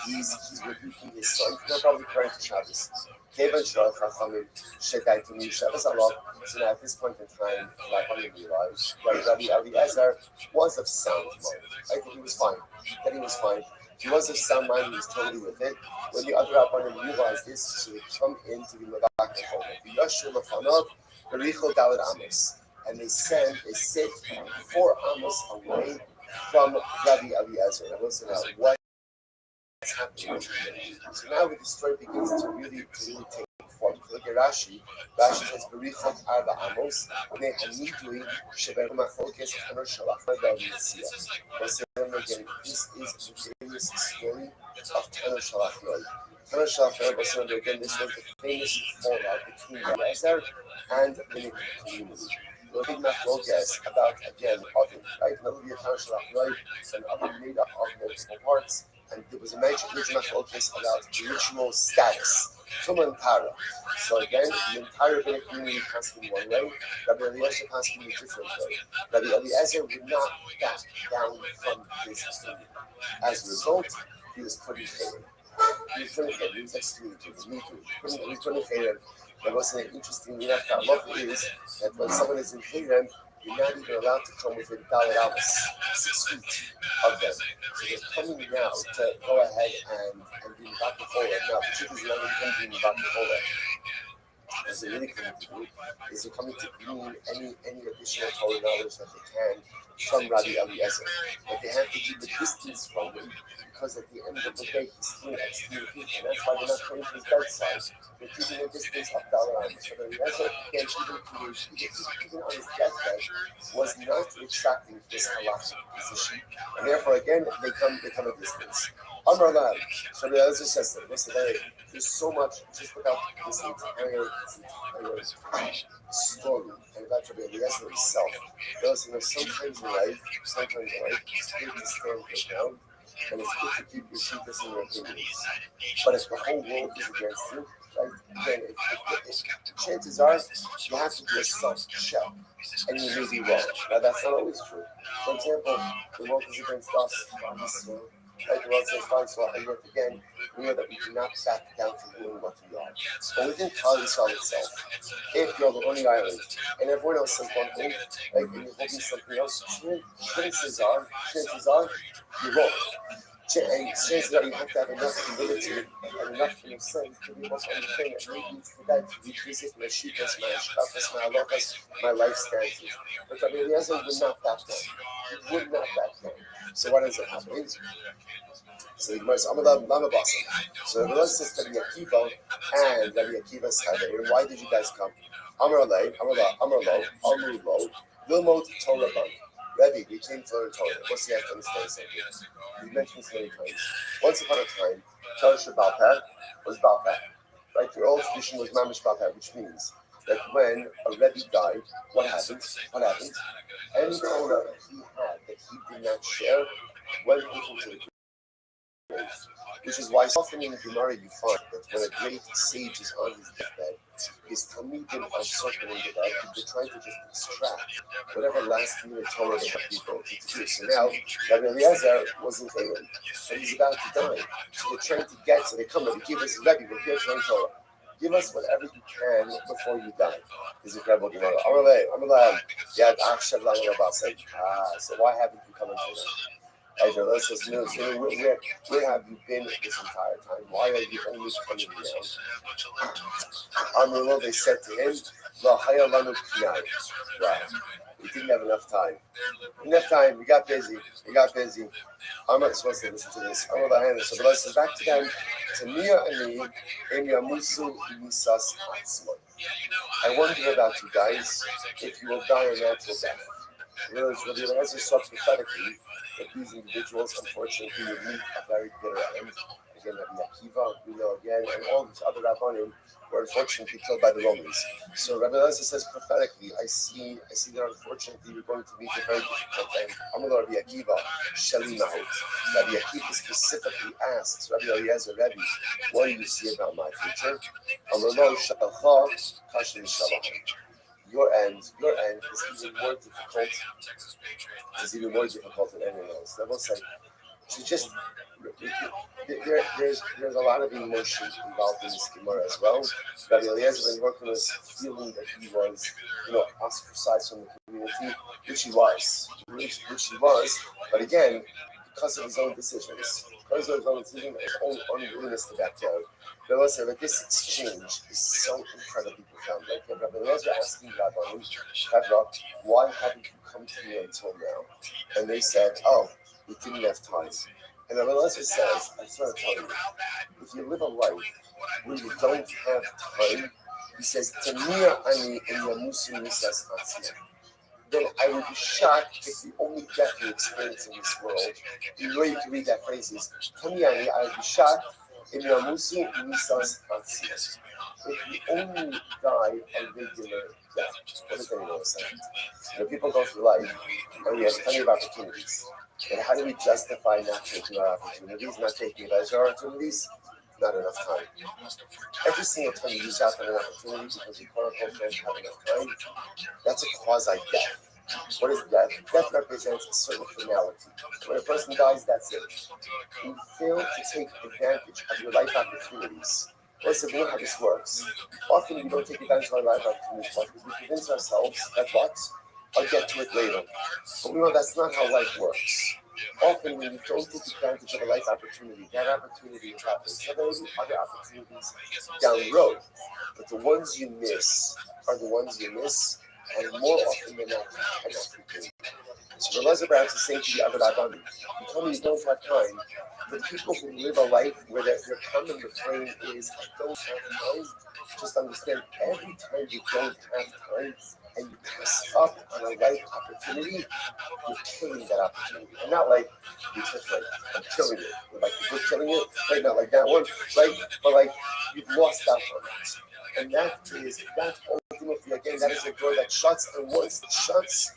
he's rebuking his son. They're probably preparing for Shabbos. Kevan Shloch Chachamim Shekaitim Shabbos Alov. So now at this point in time, Rabbi realized that Rabbi Eliezer was of sound mind. I think he was fine. That he was fine. He was of sound mind. He was totally with it. When the other Rabbanim realized this, so they come in to be Mavak Chol. The Yashur Lefanav Berichol Daled Amos, and they sit 4 Amos away from Rabbi Eliezer. Now listen now, what's happening? So now the story begins to really take form. Look at Rashi. Rashi says, "Berichot arba amos, bnei hanidui sheberu machlokes chaner shalach rabbi Yisrael." Again, this is the famous story of Chaner Shalach Yod. Chaner Shalach Yod. Again, this was the famous fallout between Eliezer and the Minute community. The big machlokes about again oven, right? Melody of Chaner Shalach Yod, an oven made up of multiple parts. And there was a major machlokes about the ritual status. Tumah Tara. So again, the entire Bnei community passed in one way. Rabbi Eliezer passed in a different way. Rabbi Eliezer would not back down from his opinion. As a result, he was put in favor. He was excommunicated. He was put in favor. There was an interesting enough halacha is that when someone is in Hayden, you're not even allowed to come within Daled Amos, 6 feet of them. So they're coming now to go ahead and do Baka Kola. Now, the truth is not even doing Baka Kola. What they're really coming to do is they're coming to glean any additional Torah knowledge that they can from Rabbi Eliezer. But they have to keep a distance from him because at the end of the day, he's still excommunicated. And that's why they're not coming to his bedside. They're keeping a distance of Daled Amos. So Eliezer, again, even on his deathbed, was not retracting his halachic position. And therefore, again, they come a distance. Amar Lab. So Eliezer says that, listen, there's so much, just about this entire story and about Rabbi Eliezer himself. Listen, sometimes in life, it's good to stand your ground, and it's good to keep your secrets and your opinions. But if the whole world is against you, right, then chances are you have to be a soft shell, and you may be wrong. Now that's not always true. For example, the world is against us. Like the Lord says, and yet again, we know that we do not back down from doing what we are. But within Klal Yisrael itself, if you're the only island and everyone else is one thing, like and you're holding something else, chances are you're wrong. And chances are you have to have enough humility and enough in sense to be able to understand that maybe for that to revisit my shittas, my shkafas, my halachas, my life standards. But Rabbi Eliezer would not back down. He would not back down. So what ends up happening? So the Gemara says, so the Lord says to Rabbi Akiva and Rabbi Akiva's Chayei, why did you guys come? Amar Lo, Lilmod Torah Ban. Rabbi, we came to learn Torah. What's the answer to understand something? We mentioned this many times. Once upon a time, Torah Shabbat was Balpeh. Right? The old tradition was Mamish Balpeh, which means that when a Rebbe died, what happened? Any Torah that he had that he did not share went into the grave. Which is why often in the Gemara you find that when a great sage is on his deathbed, his Talmidim are circling the bed, they're trying to just extract whatever last minute Torah they have people to do. So now, Rabbi Eliezer was in Canaan, and he's about to die. So they're trying to get, so they come and give us Rebbe, we're here to learn Torah. Give us whatever you can before you die. This is incredible Gemara. So why haven't you come and learn? Right, so let's just know, so where have you been this entire time? Why are you only coming now? Well, they said to him, wow, we didn't have enough time. We got busy. I'm not supposed to listen to this. I'm not hand. So the Lord says back to them, to Mia and me, Emia Musu Misas Hatzman. I wonder about you guys, if you will die a natural death. Whereas Rabbi Eliezer saw prophetically that these individuals, unfortunately, would meet a very bitter end. Again, Rabbi Akiva, we know again, and all these other Rabbanim were unfortunately killed by the Romans. So Rabbi Eliezer says prophetically, I see that unfortunately we're going to meet a very difficult end. Amar Rabbi Akiva, Shalimahu. Rabbi Akiva specifically asks Rabbi Eliezer, Rabbi, what do you see about my future? Amar Lo Shalcha, Kashim Shalach. Your end is even more difficult. Than anyone else. I will say, so just there's a lot of emotion involved in this Gemara as well. Rabbi Eliezer been working with feeling that he was, ostracized from the community, which he was. But again, because of his own decisions, his own unwillingness to back down. But also, that this exchange is so incredibly profound. Like Rabbi Eliezer asking Rabbi, why haven't you come to me until now? And they said, we didn't have time. And Rabbi Eliezer says, I just want to tell you, if you live a life where you don't have time, he says, Tamiya ani in Yamusu Misas Atzma. Then I would be shocked if the only death you experience in this world, the way you can read that phrase is, Tamiya ani, I would be shocked in Yamusu Misas Atzma. If you only die a regular death, what does anyone say? People go through life, and we have plenty of opportunities. And how do we justify not taking our opportunities, not taking advantage of our opportunities? Not enough time. Every single time you lose out on an opportunity because you quote-unquote don't have enough time, that's a quasi-death. What is death? Death represents a certain finality. When a person dies, that's it. You fail to take advantage of your life opportunities. Listen, we know how this works. Often we don't take advantage of our life opportunities because we convince ourselves that I'll get to it later. But we know that's not how life works. Often when you don't take advantage of a life opportunity, that opportunity is happening. So there will be other opportunities down the road. But the ones you miss are the ones you miss, and more often than not, you cannot regain. So the Eliezer is saying to the other Rabbanim, you tell me you don't have time. For the people who live a life where their common refrain is, I don't have time, just understand every time you don't have time, and you pass up on a life opportunity, you're killing that opportunity. And not like, you just like, I'm killing it. Like, you're killing it, right? Not like that one, right? But like, you've lost out on it. And that ultimately, again, that is a door that shuts, and once it shuts,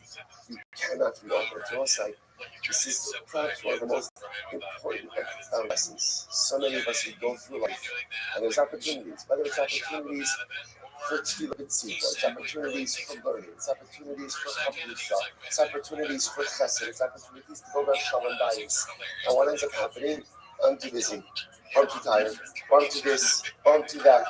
you cannot reopen. It's almost like, this is perhaps one of the most important and profound lessons. So many of us go through life, and there's opportunities, whether it's opportunities for tefillah b'tzibur, it's opportunities for learning, it's opportunities for kaprisha, it's opportunities for chesed, it's opportunities to go back shalom bayis. And what ends up happening? I'm too busy, I'm too tired, I'm too this, I'm too that.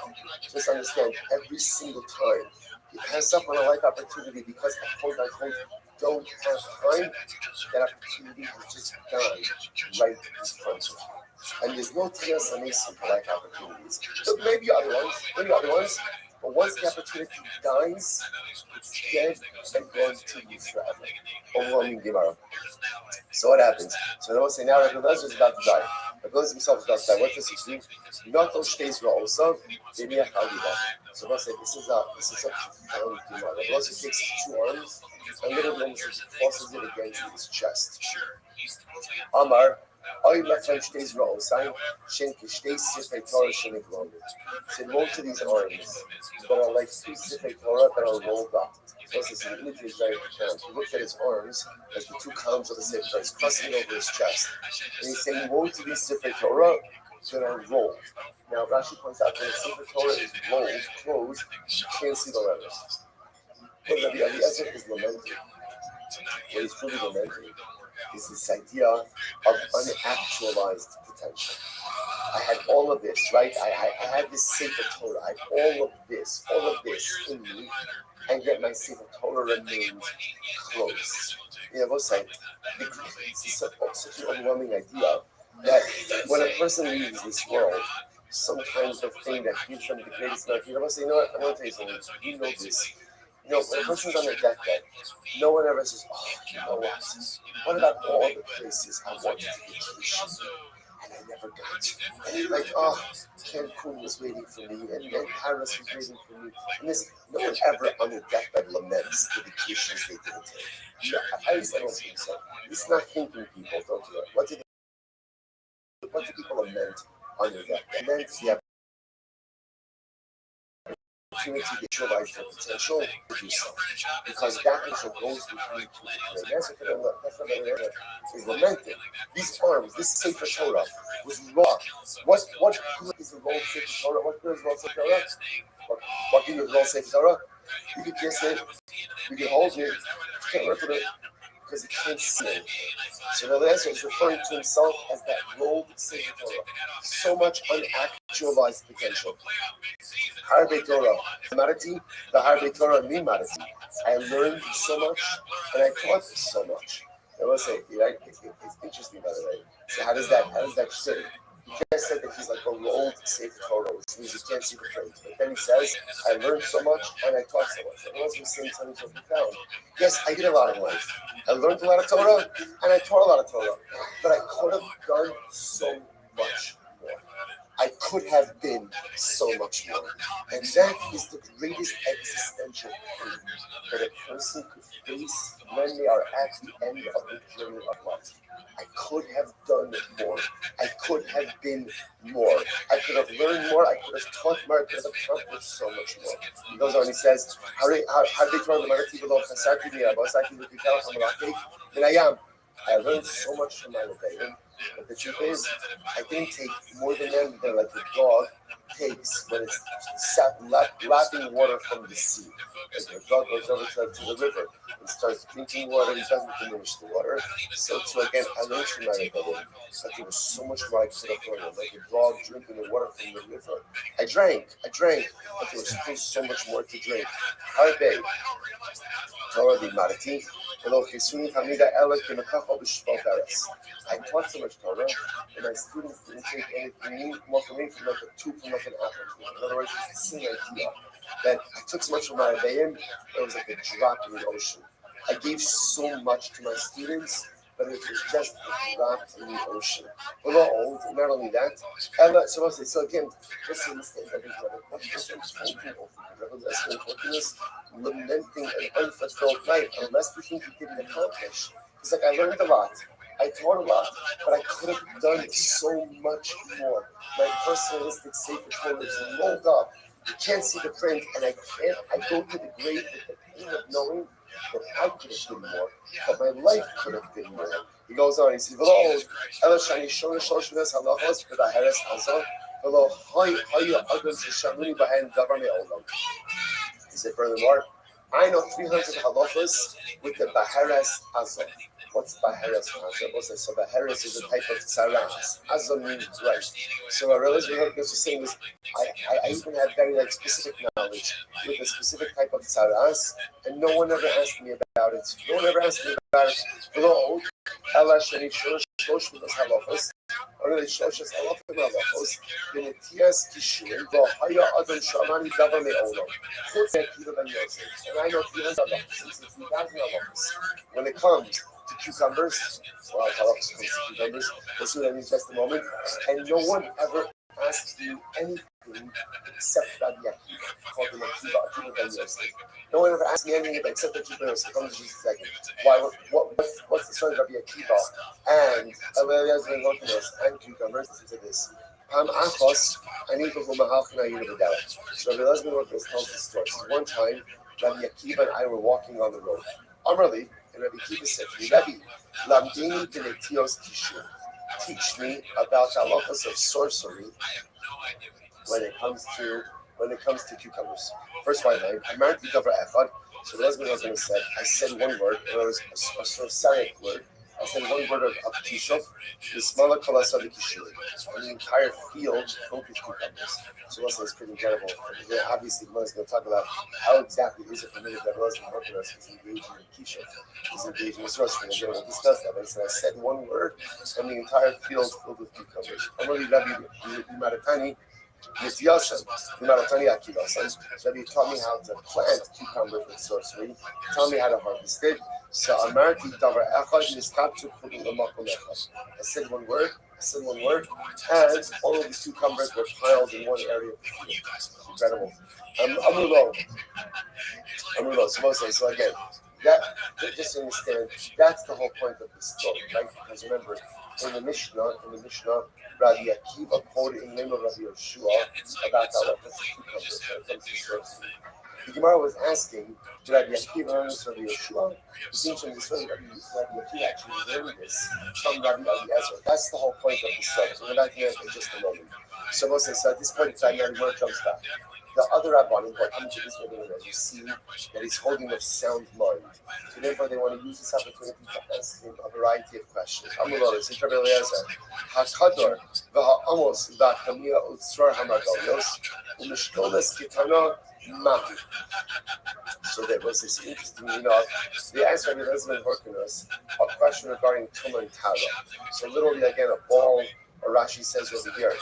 Just understand, every single time you pass up on a life opportunity because I quote unquote don't have time, that opportunity has just died right in front of you. And there's no tears on for life opportunities. So maybe other ones, but once the opportunity dies, it's dead and going to you forever. Overwhelming Gemara. So what happens? So they will say now Rabbi Eliezer is about to die. Rabbi Eliezer himself is about to die. What does he do? Not those stays were also they need a Chaliva. So they'll say this is a profound Gemara. Rabbi Eliezer takes his two arms and literally almost forces it against his chest. Amar, I left my stays were also Shen Kishtei Sifrei Torah Sheniglomer. So most of these arms that are like two Sifrei Torah that are rolled up. So this imagery is very profound. He looks at his arms as the two columns of the Sefer Torah. He's crossing over his chest. And he's saying, woe to these Sefer Torah that are rolled. Now, Rashi points out that the Sefer Torah is rolled, closed, you can't see the letters. But Rabbi Eliezer is lamenting. What he's truly lamenting is this idea of unactualized potential. I had all of this, right? I had this Sefer Torah. I had all of this in me, and yet my Sefer Torah remained closed. I will say, it's such an overwhelming idea that when a person leaves this world, sometimes the thing that gives them the greatest amount of freedom, I will say, you know what, I want to tell you something, you know this. When a person's on their deathbed, no one ever says, oh, you know what about all the places I wanted to vacation and I never got to? Like, oh, Cancun was waiting for me, and Paris was waiting for me. And this, no one ever on their deathbed laments the vacations they didn't take. No, I don't think so. It's not thinking people, don't do it. What do people lament on their deathbed? Lament the opportunity to utilize their potential to do so. Because that potential goes between two people. That's what the area is lamenting. These arms, this Sefer Torah was raw. What good is the role of Sefer Torah? What good is the role of Sefer Torah? What good is the role of Sefer Torah? You could kiss it, you could hold it, you can't work with it because you can't see it. So the Eliezer is referring to himself as that rolled Sefer Torah. So much unactualized potential. Harbe Torah, the Harbe Torah Mimarati. I learned so much and I taught so much. I will say, it's interesting by the way. So how does that fit? He just said that he's like a rolled Sefer Torah, which means you can't see the phrase. But then he says, I learned so much and I taught so much. And once he was saying something so profound. Yes, I did a lot in life. I learned a lot of Torah and I taught a lot of Torah. But I could have done so much more. I could have been so much more. And that is the greatest existential thing that a person could face when they are at the end of the journey of life. I could have done more. I could have been more. I could have learned more. I could have taught more. I could have accomplished so much more. He goes on and he says, I learned so much from my rebellion. But the truth is, I didn't take more than them than like the dog takes when it's lapping water from the sea. Like the dog goes over to the river and starts drinking water, he doesn't diminish the water. So again, I learned from my rebellion that there was so much more I could have learned. Like a dog drinking the water from the river. I drank, but there was still so much more to drink. Harbe, Torah di Marati, Hello, Kisuni Hamida Ella Kimakafa Bishfal Paris. I taught so much Torah, and my students didn't take anything more from me from like a tube from like an apple. In other words, it's the same idea that I took so much from my Rebbeim, it was like a drop in the ocean. I gave so much to my students, but it was just a drop in the ocean. A little old, not only that, Ella, so again, just to understand everybody, what is lamenting an unfulfilled life, unless we think we didn't accomplish. It's like I learned a lot. I taught a lot, but I could have done so much more. My personalistic Sefer Torah is rolled up. You can't see the print, and I go to the grave with the pain of knowing that I could have done more, but my life could have been more. He goes on, he says, V'lo, Ela Shani Shona Shoshunas Halachos V'Daheres Hazon, V'lo, Haya Adam Shamuni Bahen Davar Me'olam. He said, furthermore, I know 300 halachos with the Baheres Hazon. What's Baheres Hazon? So Baheres is a type of tzaras. Hazon means right. So I realized what was saying was, I even had very specific knowledge with a specific type of tzaras, and no one ever asked me about it. No one ever asked me about it. Hello, Allah Shani Shosh with us halachos. Or the Shoshas halachos. Benetias Kishuim. Haya Adam Shamani Davar Me'olam. And I know 300 halachos. When it comes to cucumbers, well, halachos comes to cucumbers. We'll see what that means just a moment. And no one ever asked me anything except Rabbi called him Akiva Ben Yosef. No one ever asked me anything except Akiva Ben Yosef. Come to just a second. What's the story of Rabbi Akiva and Elias Ben Rothschild and cucumbers? Listen to this. Pam Achos, I need to go Mahalchina Yudavadala. So Rabbi Elias Ben Rothschild tells the story. So one time, Rabbi Akiva and I were walking on the road. Amrali, and Rabbi Akiva said to me, Rabbi, Lamdini Benetios Kishur. Teach me about the halachos of sorcery when it comes to cucumbers. First one, I married the Dover Echad. So the husband said, I said one word, and it was a sort of Syriac word, I said one word of Kishuf, the smaller Kalasa of Kishuri, and the entire field filled with cucumbers. So also it's pretty incredible. Obviously, Gemara is going to talk about how exactly is it permitted that Rothschild workers is engaging in Kishuf, is engaging in sorcery. And we'll discuss that. But I said one word, and the entire field filled with cucumbers. I'm really Rabbi Maratani. Mitziyasam, Maratani Akivasan. So he taught me how to plant cucumbers with sorcery. Taught me how to harvest it. So Amarti Davar Echad Niskatu Kulim Lamakom Echad. I said one word, and all of the cucumbers were piled in one area of the field. Incredible. Amulo, so again, that just understand that's the whole point of the story, right? Because remember, in the Mishnah, Rabbi Akiva quoted in the name of Rabbi Yoshua about how the cucumbers when it comes to sorcery. The Gemara was asking, did Rabbi Akiva learn this from Rabbi Yoshua? It seems from the story Rabbi Akiva actually learned this from Rabbi Eliezer. That's the whole point of the story. So we're back here in just a moment. So at this point in time, the Gemara jumps back. The other Rabbanim who are coming to this webinar, you see that he's holding a sound mind. So therefore, they want to use this opportunity to ask him a variety of questions. Amullah, it's Rabbi Eliezer. Hakador, v'ha'amos, v'ha'kamia, u'tzrar ha'margalios, u'mishkolas kitana, mahi. So there was this interesting, they asked Rabbi Eliezer and Horkinos a question regarding Tumah and Tara. So literally, again, a ball, or Rashi says over here,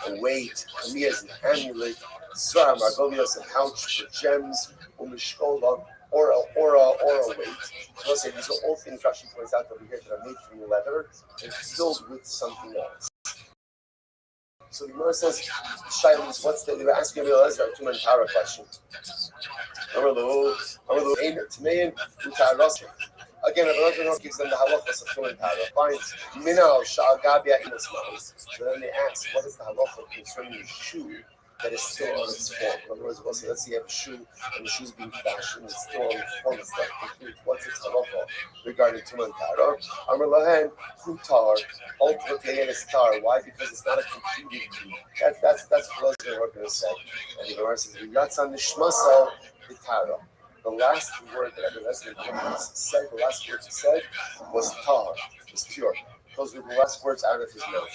a weight, Kamiyah is an amulet, Sram, Argolios, a pouch for gems, Umishkola, or a weight. So let's say these are all things Rashi points out over here that are made from leather and filled with something else. So the Gemara says, Shailis, they were asking me a Tumah and Tara question. Again, Rabbi Rothschild gives them the halachas of Tumah and Tara. Fine. Minal sha'agabia inosman. So then they ask, what is the halacha concerning the shoe that is still on its form? In other words, let's say you have a shoe and the shoe's being fashioned, it's still on the form, it's not complete. What's its halacha regarding Tumah and Tara? Amar lahen hutar, ultimately it is tar. Why? Because it's not a completed shoe. That's what we're going to say. And the Gemara says, "V'yatzan nishmasal v'tara." The last word that Rabbi Eliezer said, the last word he said was tar, was pure. Those were the last words out of his mouth.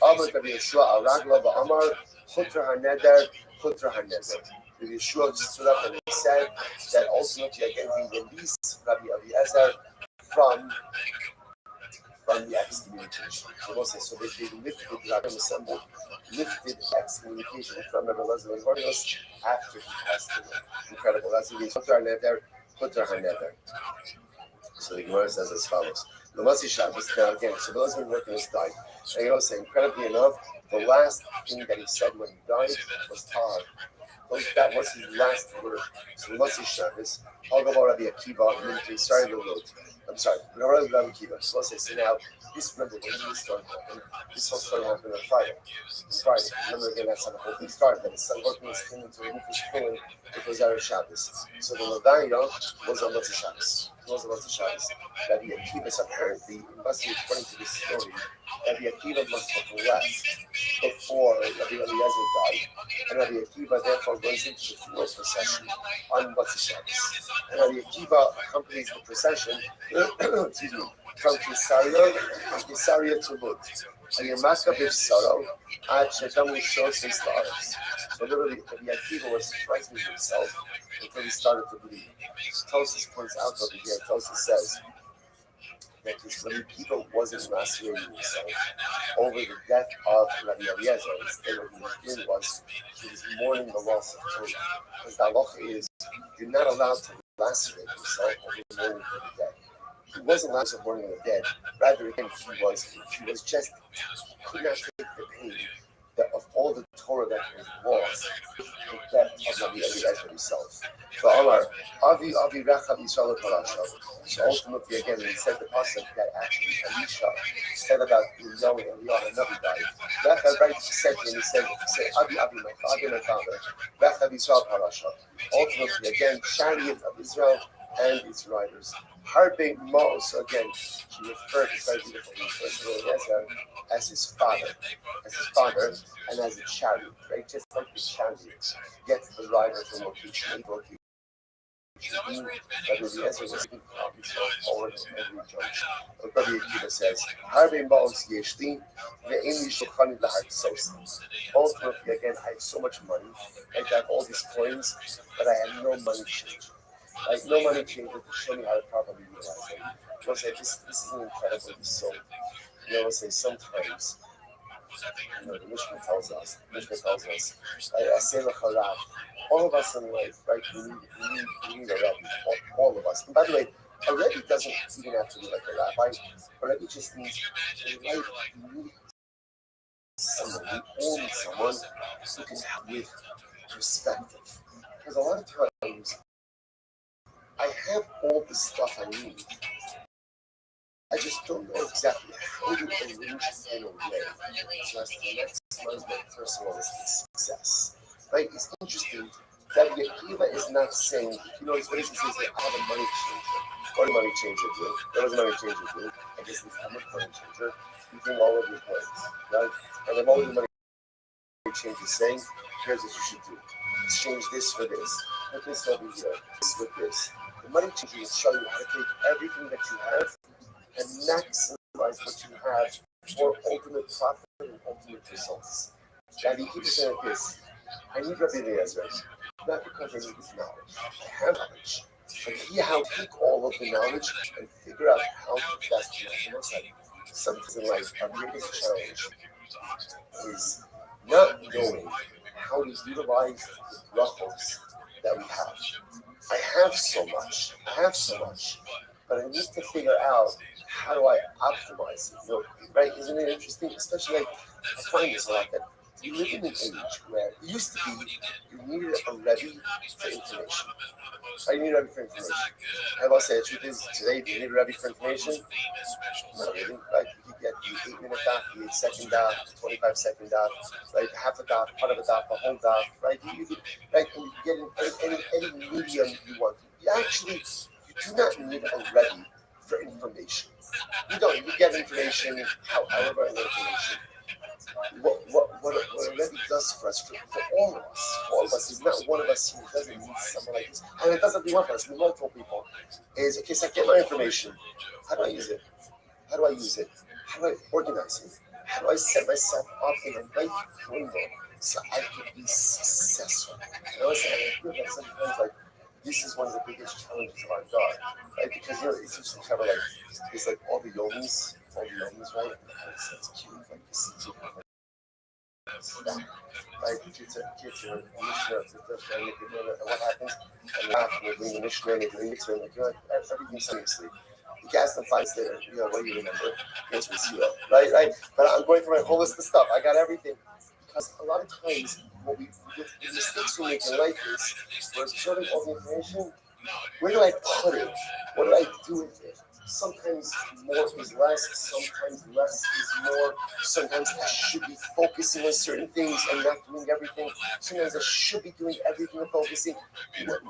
Amar Rabbi Yeshua Aragla v'Amar Chutra Haneder, Chutra Haneder. Rabbi Yeshua stood up and he said that ultimately again he released Rabbi Eliezer from the excommunication. So they lifted Rabbi Assembly, lifted excommunication from Rabbi Eliezer and Hornios after he passed away. Incredible. That's what he said. So the Gemara says as follows. The Masi Shabbos, now again, so those who been working this died. And say, incredibly enough, the last thing that he said when he died was tar. That was his last word. So the Masi Shabbos, I'll go about Rabbi Akiva, and then he started the road. I'm sorry, Rabbi Akiva. So let's say, so now, this, remember, when this story happened, this whole story happened on Friday. Remember again, that's how the whole thing started. That his son working his king into a roof was filling, it was Erev Shabbos. So the Levaya was on Motzi Shabbos. Rabbi Akiva, apparently, must be according to this story, Rabbi Akiva must have left before Rabbi Eliezer died. And Rabbi Akiva therefore goes into the funeral procession on Motzi Shabbos. And Rabbi Akiva accompanies the procession from Caesarea to Lud. And Yamaka Bivsaro, Ad Shetamu shows his stars. So literally, Rabbi Akiva was frightening himself until he started to bleed. Tosis points out over here, Tosis says that this Rabbi Akiva wasn't lacerating himself over the death of Rabbi Eliezer. Instead, what he was doing was he was mourning the loss of Torah. Because the halacha is, you're not allowed to lacerate yourself over the mourning for the dead. He wasn't allowed to mourn the dead. Rather, again, he was just could not take the pain of all the Torah that was lost, the death of Rabbi Eliezer himself. So Amar, Avi Rachab Yisrael Parasha. So ultimately, again, he said the pasuk that actually Elisha said about Noah and another guy. Rachab right said to him, he said, Avi my father, Rachab Yisrael Parasha. Ultimately, again, chariot of Israel and its riders. Harbe Mos, again, he referred to very beautifully as his father, and as a chariot, right? Just like the chariot gets the rider from location Rabbi Eliezer was speaking probably forward in every junction. Rabbi Akiva says, Harvey Balls Yeshli, the English Shulchan Lahar Sosin. Ultimately, again, I have so much money, I got all these coins, but I have no money changer. Like, no money changer to show me how to properly utilize it. I will say, this is an incredible soul. I will say, sometimes, the Mishnah tells us, I say l'charav, all of us in life, right, we need a rabbi, all of us. And by the way, a rabbi doesn't even have to be like a rabbi. A rabbi just needs a life. You need someone, we all need someone who can help with perspective. Because a lot of times, I have all the stuff I need. I just don't know exactly how to arrange it in a way so as to maximize my personal success. Right? It's interesting that the Akiva is not saying, what is he saying? I have a money changer. What a money changer do? What does a money changer do? I guess I'm a money changer. You bring all of your coins, right? And then all the money changer is saying, here's what you should do. Exchange this for this. Put this over here. This with this. The money changer will show you how to take everything that you have and maximize what you have for ultimate profit and ultimate results. And he keeps saying this, I need Rabbi Eliezer, not because I need his knowledge. I have knowledge. But he how to take all of the knowledge and figure out how to best maximize it. Sometimes in life, our biggest challenge is not knowing how to utilize the brachos that we have. I have so much, but I need to figure out how do I optimize it, right? Isn't it interesting? Especially, I find this a lot that we live in an age where it used to be you needed a Rebbe for information. I need a Rebbe for information. I will say the truth is, today, do you need a Rebbe for information? Not really. Like, you could get the 8-minute daf, the 8-second daf, 25-second daf, like half a daf, part of a daf, a whole daf, right? You can get in any medium you want. You do not need a Rebbe for information. You don't. You get information, however, information. What a Rebbe does for us, for all of us, is not one of us who doesn't need someone like this. And it doesn't be one person, we multiple people. Is, okay, so I get my information. How do I use it? How do I use it? How do I organize it? How do I set myself up in a right framework so I can be successful? I feel that sometimes, like, this is one of the biggest challenges of our job, right? Because it's just kind of like, it's like all the yomis, right? It's cute, like you see people right? The kids are Mishnah, and what happens? And after they bring the Mishnah and they bring it to him, like, everything seriously. You can ask them 5 minutes later, what do you remember? Yes, we see that, right? But I'm going through my whole list of stuff. I got everything. Because a lot of times, the mistakes we make in life is, we're absorbing all the information. Where do I put it? What do I do with it? Sometimes more is less, sometimes less is more. Sometimes I should be focusing on certain things and not doing everything. Sometimes I should be doing everything and focusing.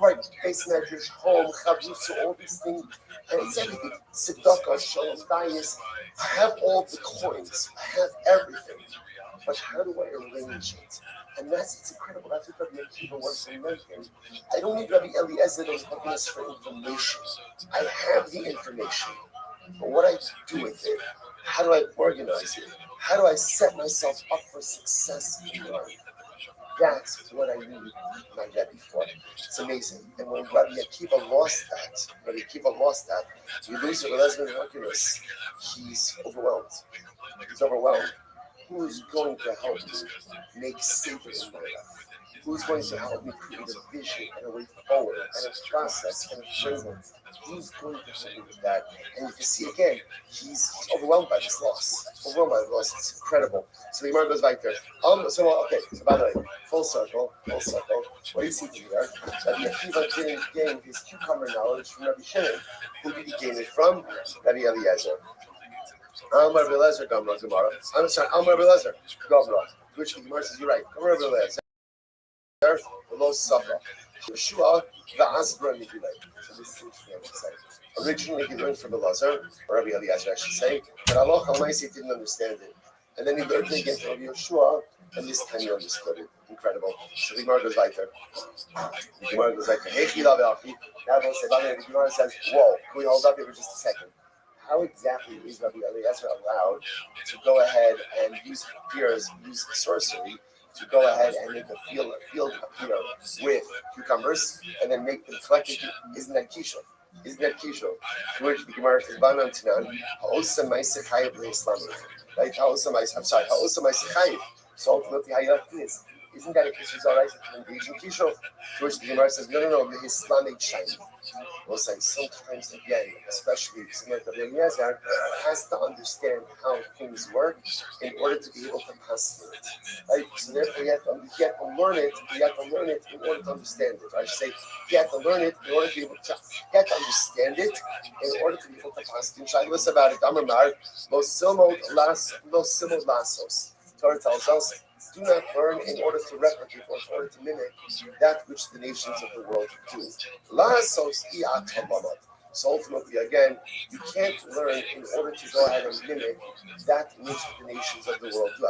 Right, base measures, home, chavrusa, all these things. And it's everything. Tzedakah, shalom, dayis. I have all the coins. I have everything. But how do I arrange it? And it's incredible. That's what Rabbi Akiva wants to mention. I don't need Rabbi Eliezer to help us for information. I have the information. But what I do with it, how do I organize it? How do I set myself up for success in life? That's what I need my Rebbe for. It's amazing. And when Rabbi Akiva lost that, you lose a lesbian Hercules. He's overwhelmed. Who is going to help me make savor in my life? Who's going to help me create a vision and a way forward and a process and a framework? Who's going to help me with that? And you can see again, he's overwhelmed by this loss. It's incredible. So the Gemara goes back there. So by the way, full circle. What do you see here? Rabbi Akiva gained his cucumber knowledge from Rabbi Shimon. Who did he gain it from? Rabbi Eliezer. Amar Rabbi Eliezer Gamra Gemara. I'm sorry, Amar Rabbi Eliezer Gamra. Which the Gemara says you're right. Amar Rabbi Eliezer. Below Safa. Yeshua the Asbra Nigilay. So this is interesting, I would say. Originally he learned from Elazar, or Rabbi Eliezer I should say, but Allah Almighty didn't understand it. And then he learned it again from Rabbi Yeshua, and this time he understood it. Incredible. So the Gemara goes weiter. The Gemara goes weiter. Hey, Chila Ve'achi. Now the Gemara says, whoa, can we hold up here for just a second? How exactly is Rabbi Eliezer allowed to go ahead and use sorcery to go ahead and make a field appear with cucumbers and then make them collected? Isn't that kisho? Isn't that kisho? To which the Gemara says, "Banan Tanan, ha'osa ma'aseh chayiv le'islamu." Right? I'm sorry, ha'osa ma'aseh chayiv. So ultimately, how you have this? Isn't that a kisho all right to engage in kisho? To which the Gemara says, no, the Islamic shayim. We'll say sometimes again, especially someone like Eliezer has to understand how things work in order to be able to pass through it. Right? So therefore you have to learn it in order to understand it. I should say you have to learn it in order to be able to understand it in order to be able to pass through. Shailas about it, Amar, los simod lasos. Torah tells us, do not learn in order to replicate or in order to mimic that which the nations of the world do. So ultimately, again, you can't learn in order to go ahead and mimic that which the nations of the world do.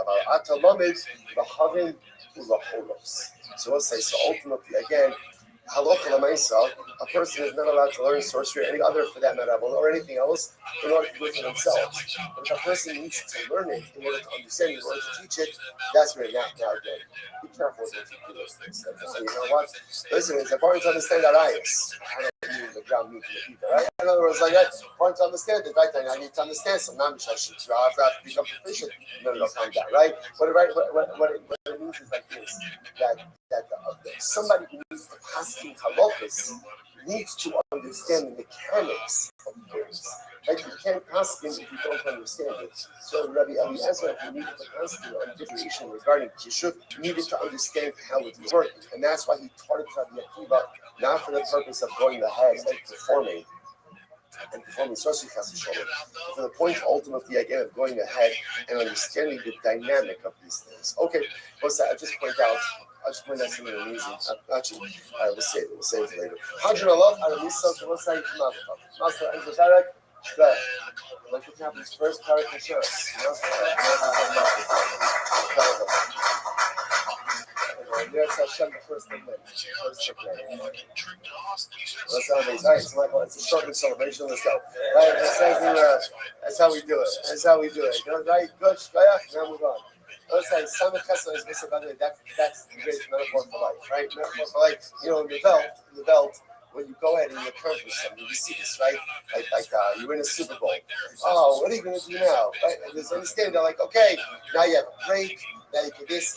So let's say, so ultimately, again, halacha l'maisa, a person is not allowed to learn sorcery or any other, for that matter, or anything else, in order to do it for themselves. But if a person needs to learn it in order to understand it, in order to teach it, that's where now again, be careful with what you do with things. So you know what? Listen, it's important to understand that ayahs. I don't mean the ground meat to the people, right? In other words, like that's important to understand it, right? I need to understand some namish. I have to become proficient. No, calm down, right? What it means is like this: that somebody who needs to pass in halachas needs to understand the mechanics of things. Like you can't pass in if you don't understand it. So Rabbi Eliezer, who needed to pass in on information regarding Kishuf, needed to understand how it was working. And that's why he taught it to Rabbi Akiva, not for the purpose of going ahead and performing sorcery for the point ultimately again of going ahead and understanding the dynamic of these things. Okay, what's that? I'll just point out something amazing. Actually, we'll save it for later. Hadron Allah, Aramisa, what's that? Master Enzotarek, good. Like what happens first, Parak Insurance. There's Hashem, the first thing. That's amazing. All right, so Michael, it's a short celebration. Let's go. Right, that's how we do it. Right, good. Now move on. Let's say Samach Chesed is missing. By the way, that's the greatest metaphor for life, right? Metaphor for life. You know, in the belt, when you go ahead and you accomplish something, you see this, right? Like you win a Super Bowl. Oh, what are you going to do now? Right? And just understand, they're like, okay, now you have a break, now you do this.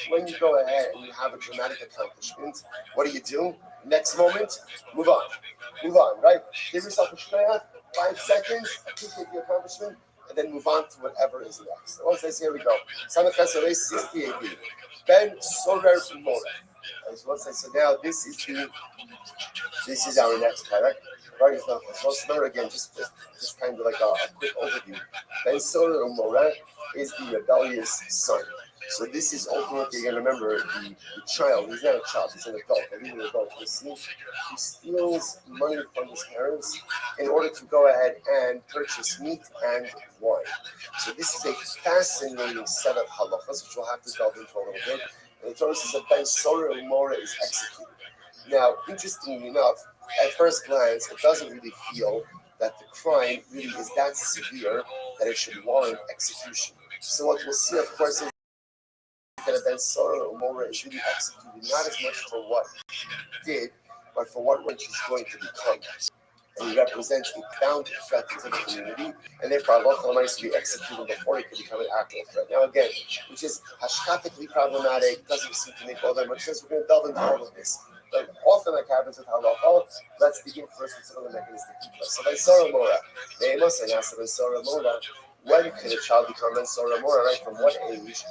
When you go ahead and you have a dramatic accomplishment, what do? Next moment, move on, right? Give yourself a shkoyach, 5 seconds, appreciate the accomplishment, and then move on to whatever is next. So once I say, here we go. Samach Chesed 60 AD. Ben Sorer Mora. So let's say, so now this is our next parak. Right, it's not so remember again, just kind of like a quick overview. Ben Sorer Mora is the rebellious son. So this is ultimately, you're going to remember, the child. He's not a child, he's an adult. Even an adult. He steals money from his parents in order to go ahead and purchase meat and wine. So this is a fascinating set of halachas, which we'll have to delve into a little bit. And the Torah says that Ben Sorer Mora is executed. Now, interestingly enough, at first glance, it doesn't really feel that the crime really is that severe that it should warrant execution. So what we'll see, of course, is that Ben Sorer Mora is really executed, not as much for what he did, but for what he's going to become. And he represents a profound threat to the community, and therefore Allah needs to be executed before he can become an actual threat. Now again, which is hashkatically problematic, doesn't seem to make all that much sense. We're going to delve into all of this. But often like happens with halacha, let's begin first with some of the mechanistic details. So Ben Sorer Mora, Ne'emos and Ben Sorer Mora. When can a child become Ben Sorer Mora? Right? From what age?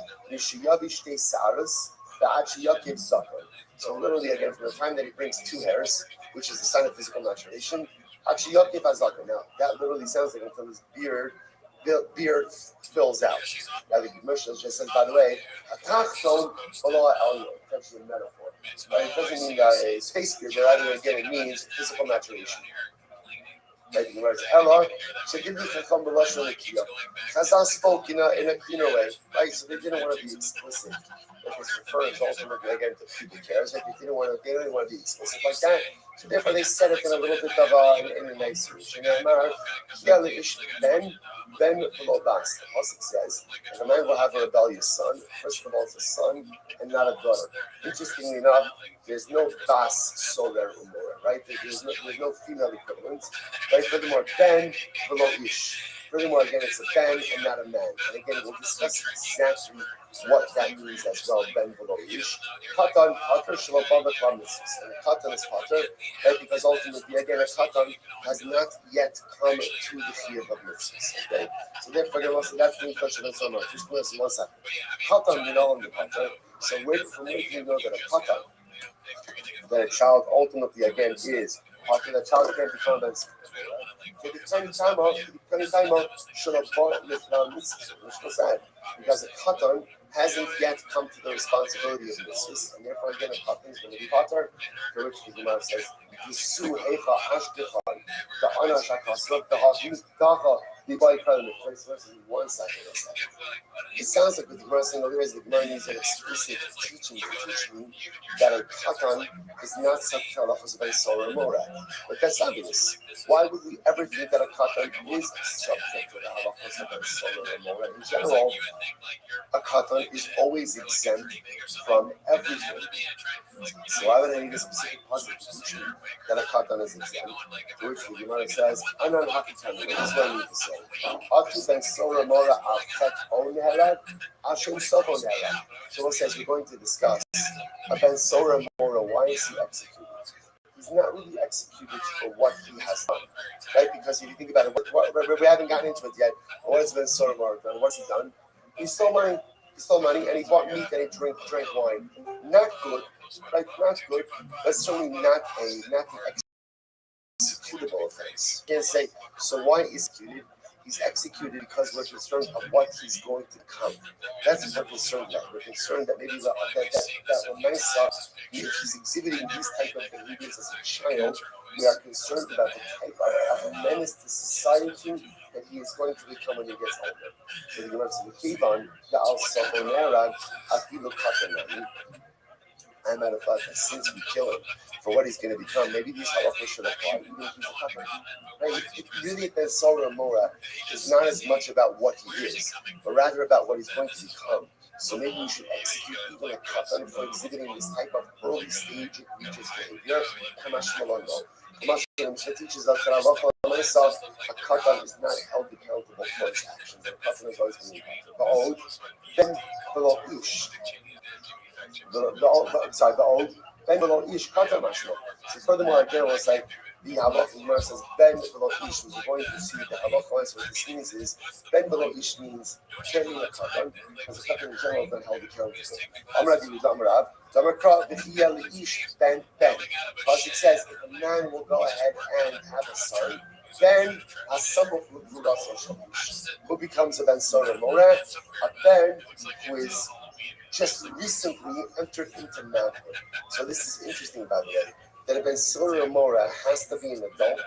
So literally again, from the time that he brings 2 hairs, which is the sign of physical maturation, actually Yakiv Hazaka. Now that literally sounds like until his beard fills out. Now the commercial just says, by the way, atachton below elyon. It's actually a metaphor. Right? It doesn't mean his face beard, but rather again it means physical maturation. Right? The Gemara says, Ella, Shegidli Chacham B'Lashon Nekiya. Chazal spoke in a cleaner way, right? So they didn't want to be explicit. If it's referring to ultimately again to pubic hairs, like they didn't want to be explicit like that. So therefore they said it in a little bit of in a nicer way. Ben below bas. The pasuk says, if a man will have a rebellious son, first of all it's a son and not a daughter. Interestingly enough, there's no bas soler umora, right? There's no female equivalent, right? Furthermore, ben below ish. Furthermore, again, it's a ben and not a man. And again, we'll discuss exactly what that means as well, ben below ish. Katan, pater, shalabava, klamisis. And a katan is pater, right? Because ultimately, again, a katan has not yet come to the field of mitzvahs. Okay? So therefore, that's the question of so much. Just listen 1 second. Katan, you know, in the pater. So from where do you know that a katan, that a child ultimately, again, is pater, the child can't become a for the tiny time of should have bought with mitzvahs, which was sad, because a katan hasn't yet come to the responsibility of mitzvahs, and therefore again a katan is going to be pater, for which the Gemara says, "Yisu heicha ashkechan, the anash hakasrot, the havim dacha, the baikal." The first verse is 1 second. It sounds like the Gemara saying, otherwise the Gemara needs an explicit teaching to teach me that a katan is not subject to halachos of Isor or Morad. But that's obvious. Why would we ever think that a katan is subject to the halachos of Isor or Morad? In general, a katan is always exempt from everything. So why would I need a specific positive teaching that a katan is exempt? To which the Gemara says, "Anan hakatan." This is what I need to say. Atu ben sora mora afet on herad, ashim sof on herad. So it says we're going to discuss a ben sora mora. Why is he executed? He's not really executed for what he has done, right? Because if you think about it, we haven't gotten into it yet. What has ben sora mora done? What's he done? He stole money. And he bought meat and he drank wine. Not good, right? Not good, but certainly not the executable offense. You can't say, so why is executed? He's executed because we're concerned of what he's going to come. That's what we're concerned about. We're concerned that maybe that Lamaisa, if he's exhibiting these type of behaviors as a child, we are concerned about the type of a menace to society that he is going to become when he gets older. So the Gemara says, "The Kivan, the Al Safonera, Afilu Katanani." As a matter of fact, since we kill him for what he's going to become, maybe these halachos should apply even if he's a katan. Right? It really, the Sora Mora is not as much about what he is, but rather about what he's going to become. So maybe we should execute even a katan for exhibiting this type of early stage egregious behavior. Kamash Malando. Kamash teaches us that a katan is not held accountable for his actions. A katan is always going to be accountable. Then below ish. The old ben below ish katan mashma. So furthermore, again, was like the halacha Gemara says ben below ish. We're going to see the halacha is what this means is ben below ish means carrying a katan, because the katan in general is not held accountable. Amradi with Amrav, Zamrakra v'hiyah ish ben. Because it says if a man will go ahead and have a son, then a samach who becomes a ben sora moreh, a ben who is just recently entered into manhood. So this is interesting, by the way, that a ben sora mora has to be an adult,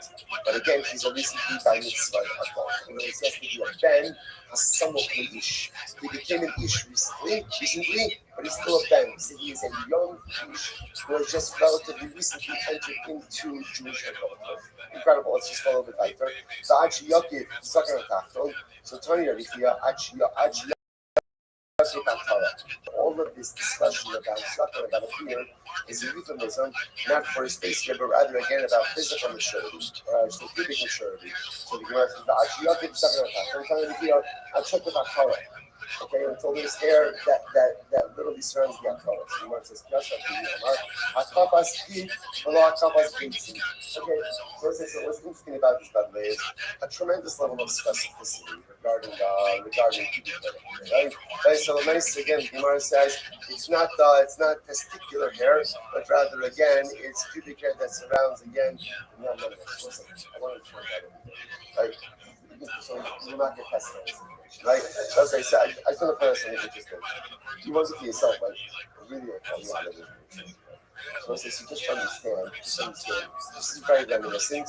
but again, he's a recently by mitzvah adult. You know, he has to be a ben, a somewhat ish. He became an ish recently, but he's still a ben. So he is a young ish who has just relatively recently entered into Jewish adulthood. Incredible. Let's just go a little bit later. So actually, Yaakov, so Tony Arifia, all of this discussion about suffering, about a fear, is a euphemism, not for his face here, but rather again about physical maturity, or actually pubic maturity. So the Gemara says, okay, until there's hair that literally surrounds the akara. So the Gemara says, okay, so what's interesting about this, by the way, is a tremendous level of specificity regarding pubic hair. Right? So the nice again, Gemara says it's not testicular hair, but rather again it's pubic hair that surrounds again. No, I want to try that. Right? So you're not get tested on this information, right? As I said, I just want to find something interesting. You want it for yourself, like really a lot of information. So it says you just understand. This is very reminiscent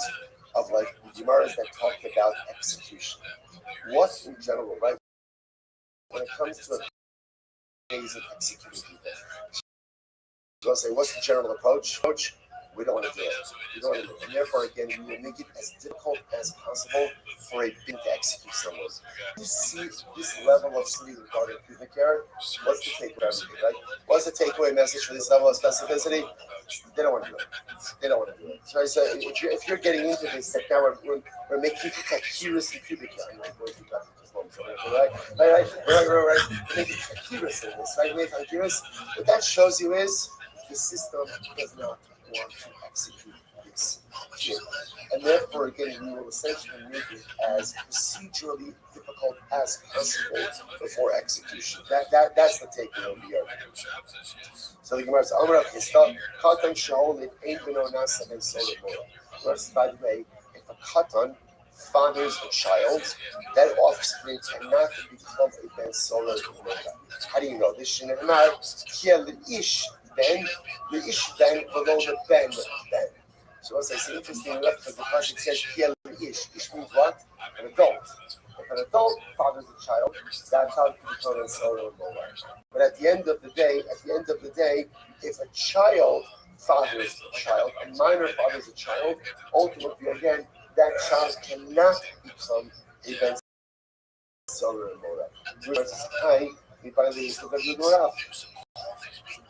of like Gemaras that talk about execution. What in general, right? When it comes to a phase of executing people, so say, what's the general approach? We don't want to do it. We don't want to do it. And therefore, again, we will make it as difficult as possible for a being to execute someone. You see this level of sleep regarding pubic hair. What's the takeaway? Right? What's the takeaway message for this level of specificity? They don't want to do it. They don't want to do it. So I said, if you're getting into this, that now we're making accuracy pubic hair. I'm like, going to that just one second. Right. Making accuracy in this, right? Making accuracy. What that shows you is the system does not want to execute this here. And therefore, again, we will essentially make it as procedurally difficult as possible before execution. That's the takeaway over here. So the Gemara says, "Amar Rav Chisda, Katan Shaol ain't beno nasa ben solar mora." By the way, if a katan fathers a child, that offspring cannot become a ben solar mora. How do you know this? Shnei Kiel ish ben, the ish ben below the ben. So as I say, interesting enough, because the passage says Kiel ish. Ish means what? An adult. If an adult fathers a child, that child can become a solar mora. But at the end of the day, if a child fathers a child, a minor fathers a child, ultimately again, that child cannot become a ben solar mora.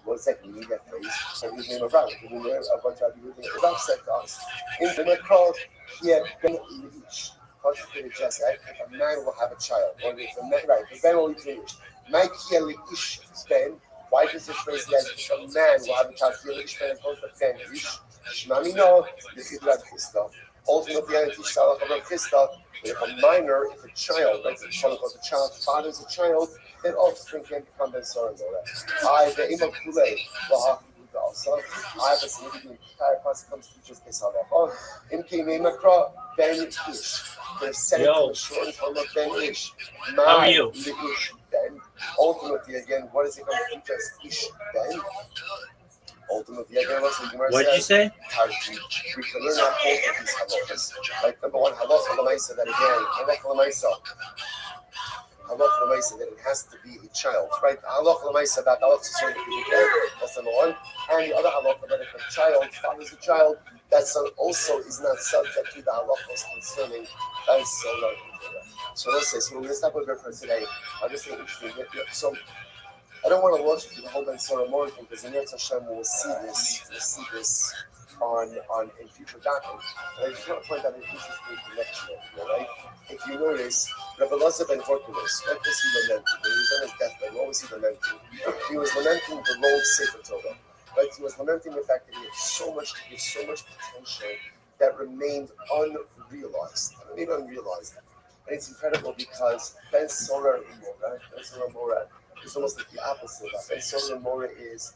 One second, we need that phrase. And his name of Rabbi. A bunch of people Rabbi said to us, in the Nekro, he had been each. Concentrated just that if a man will have a child, or if a man, right, if a man will eat English. My Kiel ish ben, why does this phrase that if a man will have a child, Kiel ish ben, as opposed to ben ish? Shmami no, this is Rav Chisda. Ultimately, I teach Salach of Rav Chisda. If a minor, if a child, right, the child fathers a child, then offspring can become ben solar mora. I the imam kulei also. I have a significant entire class comes to just this halacha. In Kimei Makra ben ish. They're setting to the short form of ben ish. How are you? Ish ben. Ultimately, again, what does it come to just ish ben? Ultimately, again, what did you say? We can learn out both of these halachas. Like number one, halacha l'maisa, that again, halacha l'maisa. Halacha l'maisa, that it has to be a child, right? Halacha l'maisa, that halacha is that's number one. And the other halacha, that if a child fathers a child, that son also is not subject to the halachas concerning ben solar. So let's say, so we're going to stop over for today. I'll just say interesting. So I don't want to launch into the whole Ben Solar Mora thing because in Yetz Hashem we'll see this on in future documents. But I just want to point out an interesting connection here, right? If you notice, Rabbi Elazar ben Horkolos, what was he lamenting? When he was on his deathbed, what was he lamenting? He was lamenting the low Sefer Torah. Right? He was lamenting the fact that he had so much potential that remained unrealized. And it's incredible because Ben Solar Mora is almost like the opposite of that. Ben Solar Mora is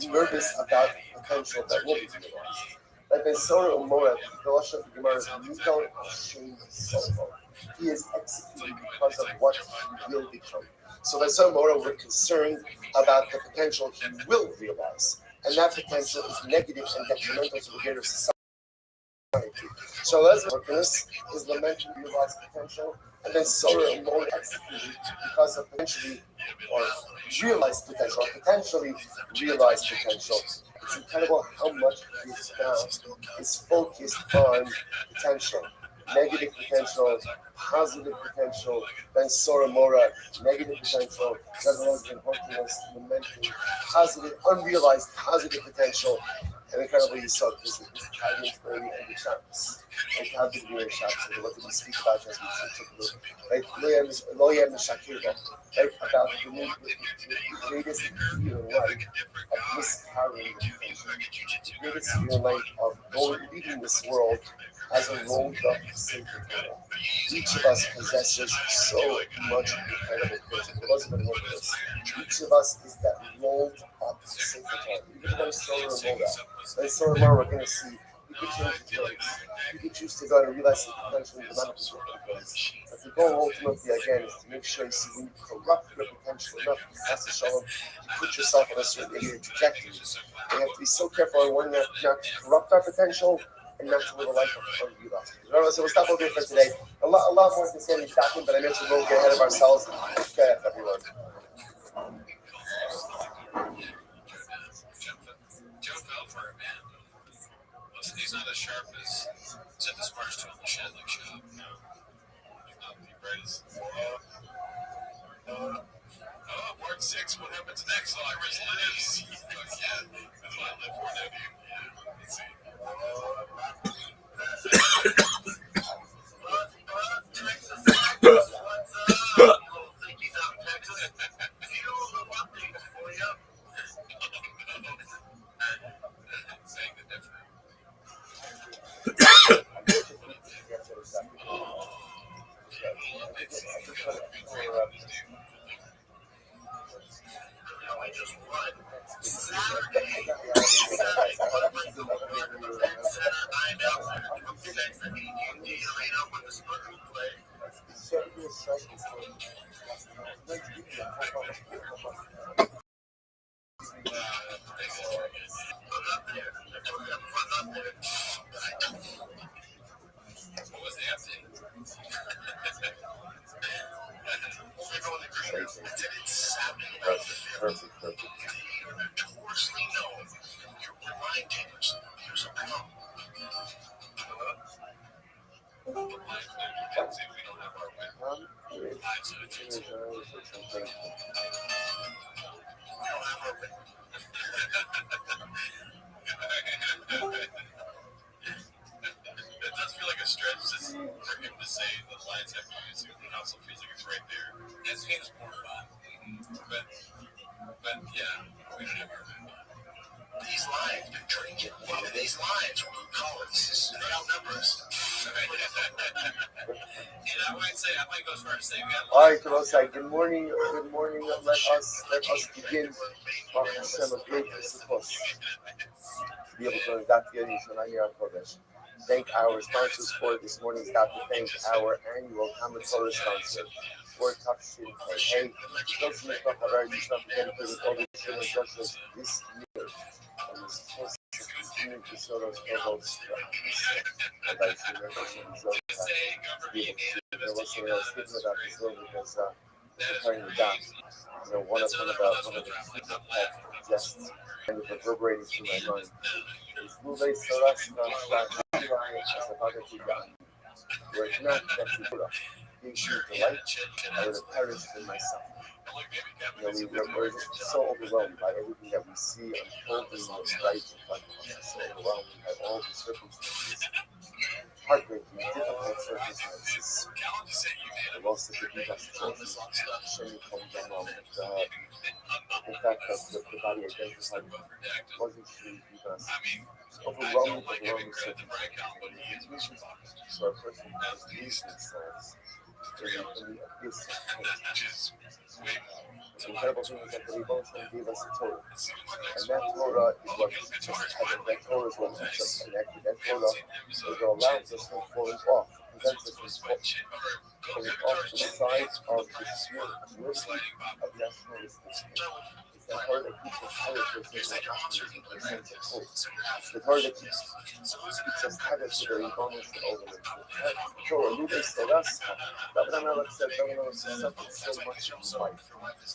nervous about potential that will be realized. Like Ben Solar Mora, the Lashon of the Gemara is Mikal Hashem Solo. He is executing because of what he will become. So Ben Solar Mora, we're concerned about the potential he will realize. And that potential is negative and detrimental to the greater society. So Lazarus is lamenting realized potential, and then Solar and Mora executed because of potentially or realized potential, potentially realized potential. It's incredible how much this now is focused on potential, negative potential, positive potential, then Sora Mora, negative potential, Lazarus and Hortimus lamenting positive, unrealized positive potential. And incredibly, you saw this Italian story and the Shabbos. Like, how did we in Shabbos? What did we speak about as we took a right? Loyam Shakira, right? About the greatest fear in life of miscarrying the potential. The greatest fear in life of leaving this world as a rolled up sacred Torah. Each of us possesses so much incredible grace. It wasn't even worth this. Each of us is that rolled up sacred Torah. Even though Solar Mora, like Solar Mora, we're going to see, you can change the ways. You can choose to go and realize the potential in dramatically different ways. But the goal ultimately, again, is to make sure you see when you corrupt your potential enough, as the Shalom, you put yourself on a certain negative trajectory. We have to be so careful on one not to corrupt our potential, and not to live a life of Gila. So we'll stop over here for today. A lot more concerning stopping, but I mentioned we'll get ahead of ourselves. Okay, everyone. Joe fell for it, man. Listen, he's not as sharp as the smartest tool in the shed, like shop. No. He's not the brightest. Part 6, what happens next? Iris lives. Fuck yeah. That's what I live for, now, dude. Yeah. Let's see. Saying the difference. I just won. Saturday. Arena with the Spurs play. What was the update? Perfect. You're notoriously known. You're blind gamers. Here's a problem. The blind players say we don't have our win. We don't have our win. It does feel like a stretch just for him to say the Lions have YouTube, and it also feels like it's right there. This game's more fun. But yeah, we don't have our win. These lines been drinking. Well, these lines will call it. They outnumber us. And I might say, I might go first. Say we got. All right, Kolosai. Good morning. Let us begin. Hashem, a great support. To be able to thank our sponsors for this morning's daf. Thank our annual Talmud Torah sponsor for Tafshin. Hey, those of you who have already dedicated all the children justice this year. And this first continue to show those troubles. And I should remember some results that there was something else hidden about this room because preparing the daf. So one of the just kind of reverberating through my mind is Lule Sarasna Shai were it not that you put up gives you the light, I would have perished in myself. We're so overwhelmed by everything that we see unfolding right in front of us. So overwhelmed by all the circumstances, heartbreaking, difficult circumstances. The loss of the Bidas children, the fact that the body identified wasn't truly Bidas. Overwhelming circumstances. So a person has used themselves in the abyss of pain. The incredible thing is that the Rebbe gave us a Torah. And that Torah is what keeps us covered. That Torah is what keeps us connected. That Torah is what allows us from falling off. Prevents us from falling off the sides of the sheer mercy of nationalistic pain. It's the Torah that keeps us covered for a sense of optimism, for a sense of hope. The Torah that keeps us covered to the Rebbe Shalom. The Torah, Lube Sarasna. David HaMelech said, suffered so much in life.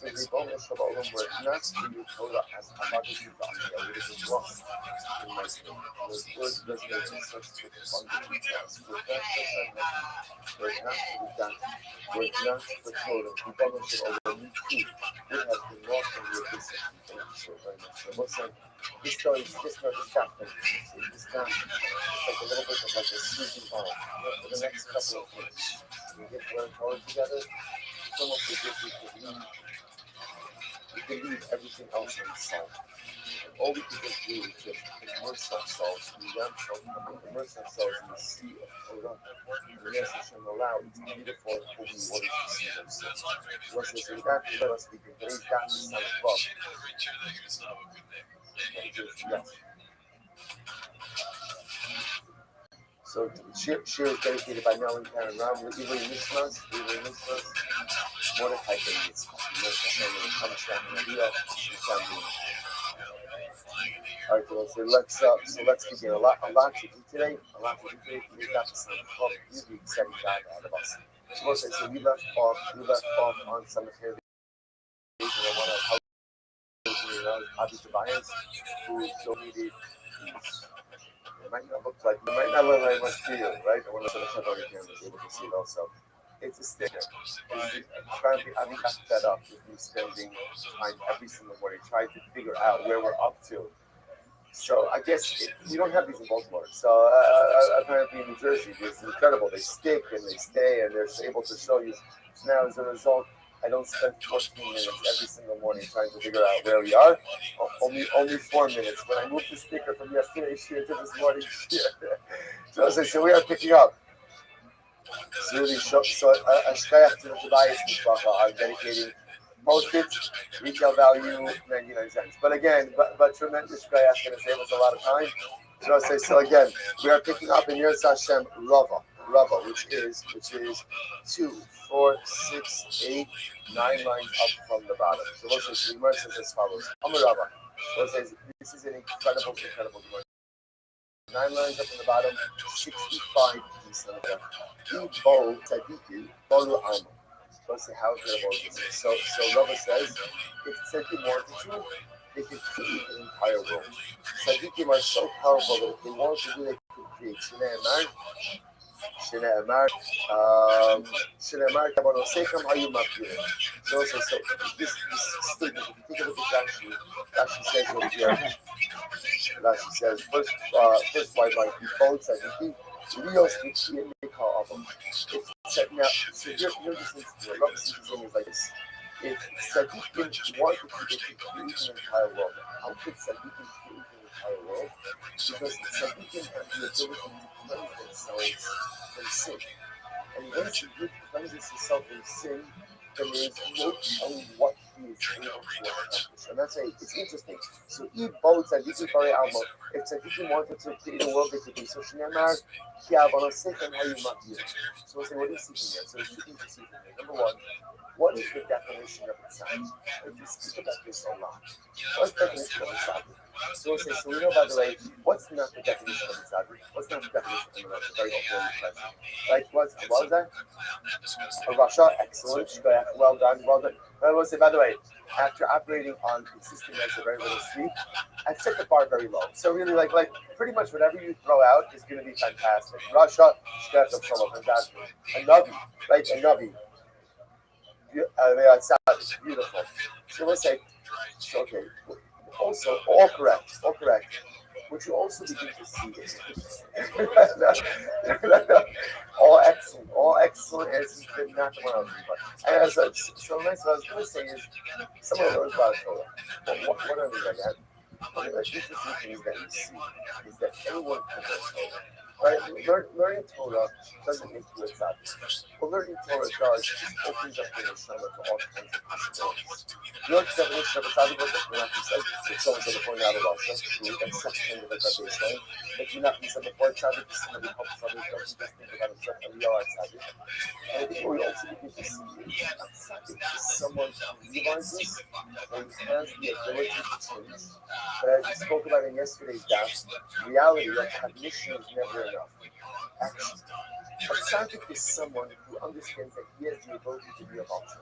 The Rebbe Shalom were not to you Torah as Hamadu Yudami. I would have been lost in my pain. Those words resonate in such abundant details. Were that were not to be done. Were not the Torah. Rebbe Shalom, me too, would have been lost in the abyss. Thank you so very much. So listen, this story is just not a chapter. It's not. It's like a little bit of like a sleeping ball. For the next couple of weeks, we get to learn Torah together. Some of the things we can leave everything else unsolved. All we can just do is just immerse ourselves in the immerse ourselves in the sea of Torah. And yes, Hashem allow it to be beautiful and holy waters to see themselves. Once this is that, let us begin. Today's daf is Son of Love. Yes. So Shir is dedicated by Mel and Karen Ram. Ivri Nishmas, Mordechai Ben Yitzchak. Mordechai Ben Yitzchak, Mordechai Ben Yitzchak, All right, so let's begin. A lot to do today. A lot to do today. We've got some really exciting guy ahead of us. So we left off on some heavy and I want to help Abu Tobias, who donated these. It might not look like much to you, right? I want to set up on your camera, able to see it also. It's a sticker. Apparently, I got fed up with me spending time every single morning trying to figure out where we're up to. So I guess we don't have these in Baltimore. So apparently in New Jersey, it's incredible. They stick and they stay and they're able to show you. So now as a result, I don't spend 14 minutes every single morning trying to figure out where we are. Only 4 minutes. When I moved the sticker from yesterday's here to this morning's here. So we are picking up. So really so a shkayach to the Tobias Mishpacha are dedicating postage, retail value 99 cents. But again, but tremendous shkayach going to save us a lot of time. So again, we are picking up in Yirtzeh Hashem Rava, which is 2, 4, 6, 8, 9 lines up from the bottom. So we'll say the Gemara says as follows: Amar Rava. We'll say this is an incredible Gemara. 9 lines up from the bottom, 65 pieces of them. Bo Tzadiki, Bolu Alma. Let's see how incredible this is. So Rava says, if Tzadikim wanted to, they could create the entire world. Tzadikim are so powerful that if they wanted to do, they could create. Shne'emar, Kabano Sekam Hayum Mapir. So this statement, if you think of it, Rashi says over here. Rashi says, first white line, he folds and he Rios Mikha of them. Now, so here's this instance. Rabbi saying is like this. If Sadiqim wanted to create an entire world, how could Sadiqim create an entire world? Because Sadiqim have the ability to cleanse themselves from sin. And once you cleanse yourself from sin, then there's no telling what he is able to accomplish. And that's it's interesting. So if both Tzadikim Bari Alma, if Tzadikim wanted to create a world, they could do so. Shneimar, Kiavana Sechem Hayim Mapir. So we'll say, what is seeking here? So there's two things to seek here. Number one, what is the definition of Tzaddik? If you speak about this a lot, what's the definition of Tzaddik? So we'll say, so we know, by the way, what's not the definition of Tzaddik? What's not the definition of Tzaddik? That's a very important question. Right? What was that? A Rasha, excellent. Well done. I will say, by the way, after operating on the system as a very little sleep, I've set the bar very low. So really, like pretty much whatever you throw out is going to be fantastic. Rasha, fantastic. A Navi, right? A Navi. Beautiful. So let's say, okay. Also, all correct. What you also begin to see is all excellent as not the one I was and so nice. What I was going to say is someone learns about Torah. What are we like that? The interesting thing is that you see is that anyone can learn Torah. Right? Learning Torah doesn't make you a tzaddik. But learning Torah does is opens up your neshama to all kinds of possibilities. Your definition of a tzaddik was that Menachem said, it's someone said before now the Rosh, that's such a thing that Rabbi is saying. But Menachem said before tzaddik is somebody who helps others, doesn't just think about himself, and we are a tzaddik. And I think what we also begin to see is a tzaddik is someone who realizes and has the ability to change. But as we spoke about in yesterday's daf, reality of cognition is never enough. Action. A tzaddik is someone who understands that he has the ability to be a vulture.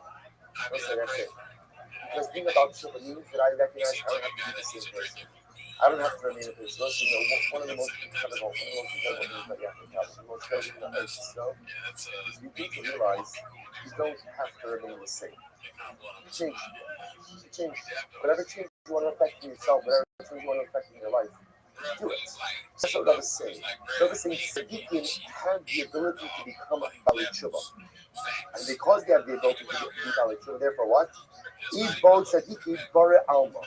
Let's say that's it. Because being a vulture means that I recognize I don't have to be the same person. I don't have to remain a person. Listen, one of the most incredible things that you have to tell, the most incredible thing that makes yourself is you need to realize you don't have to remain the same. Change. Whatever change you want to affect in yourself, whatever change you want to affect in your life, do it. That's what Rabbi is saying. Rabbi is saying Tzadikim have the ability to become a Bali Tshuva. And because they have the ability to be Bali Tshuva, therefore what? Ibo Tzadikim Bare Alma.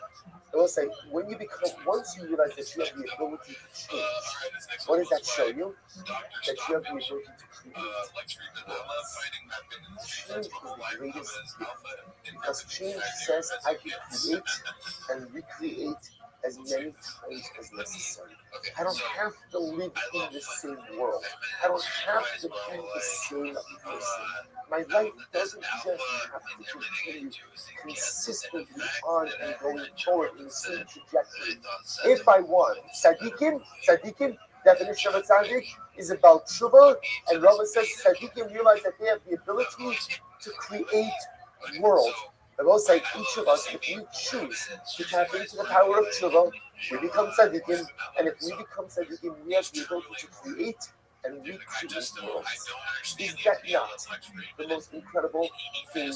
It will say, when you become, once you realize that you have the ability to change, what does that show you? That you have the ability to create. Change is the greatest gift. Because change says I can create and recreate as many times as necessary. I don't have to live in the same world. I don't have to be the same person. My life doesn't just have to continue consistently on and going forward in the same trajectory. If I want tzaddikim, definition of a tzaddik is about tshuva, and Rabbi says tzaddikim realize that they have the ability to create world. I will say each of us, if we choose to tap into the power of tshuva, we become tzaddikim, and if we become tzaddikim, we have the ability to create and recreate worlds. Is that not the most incredible thing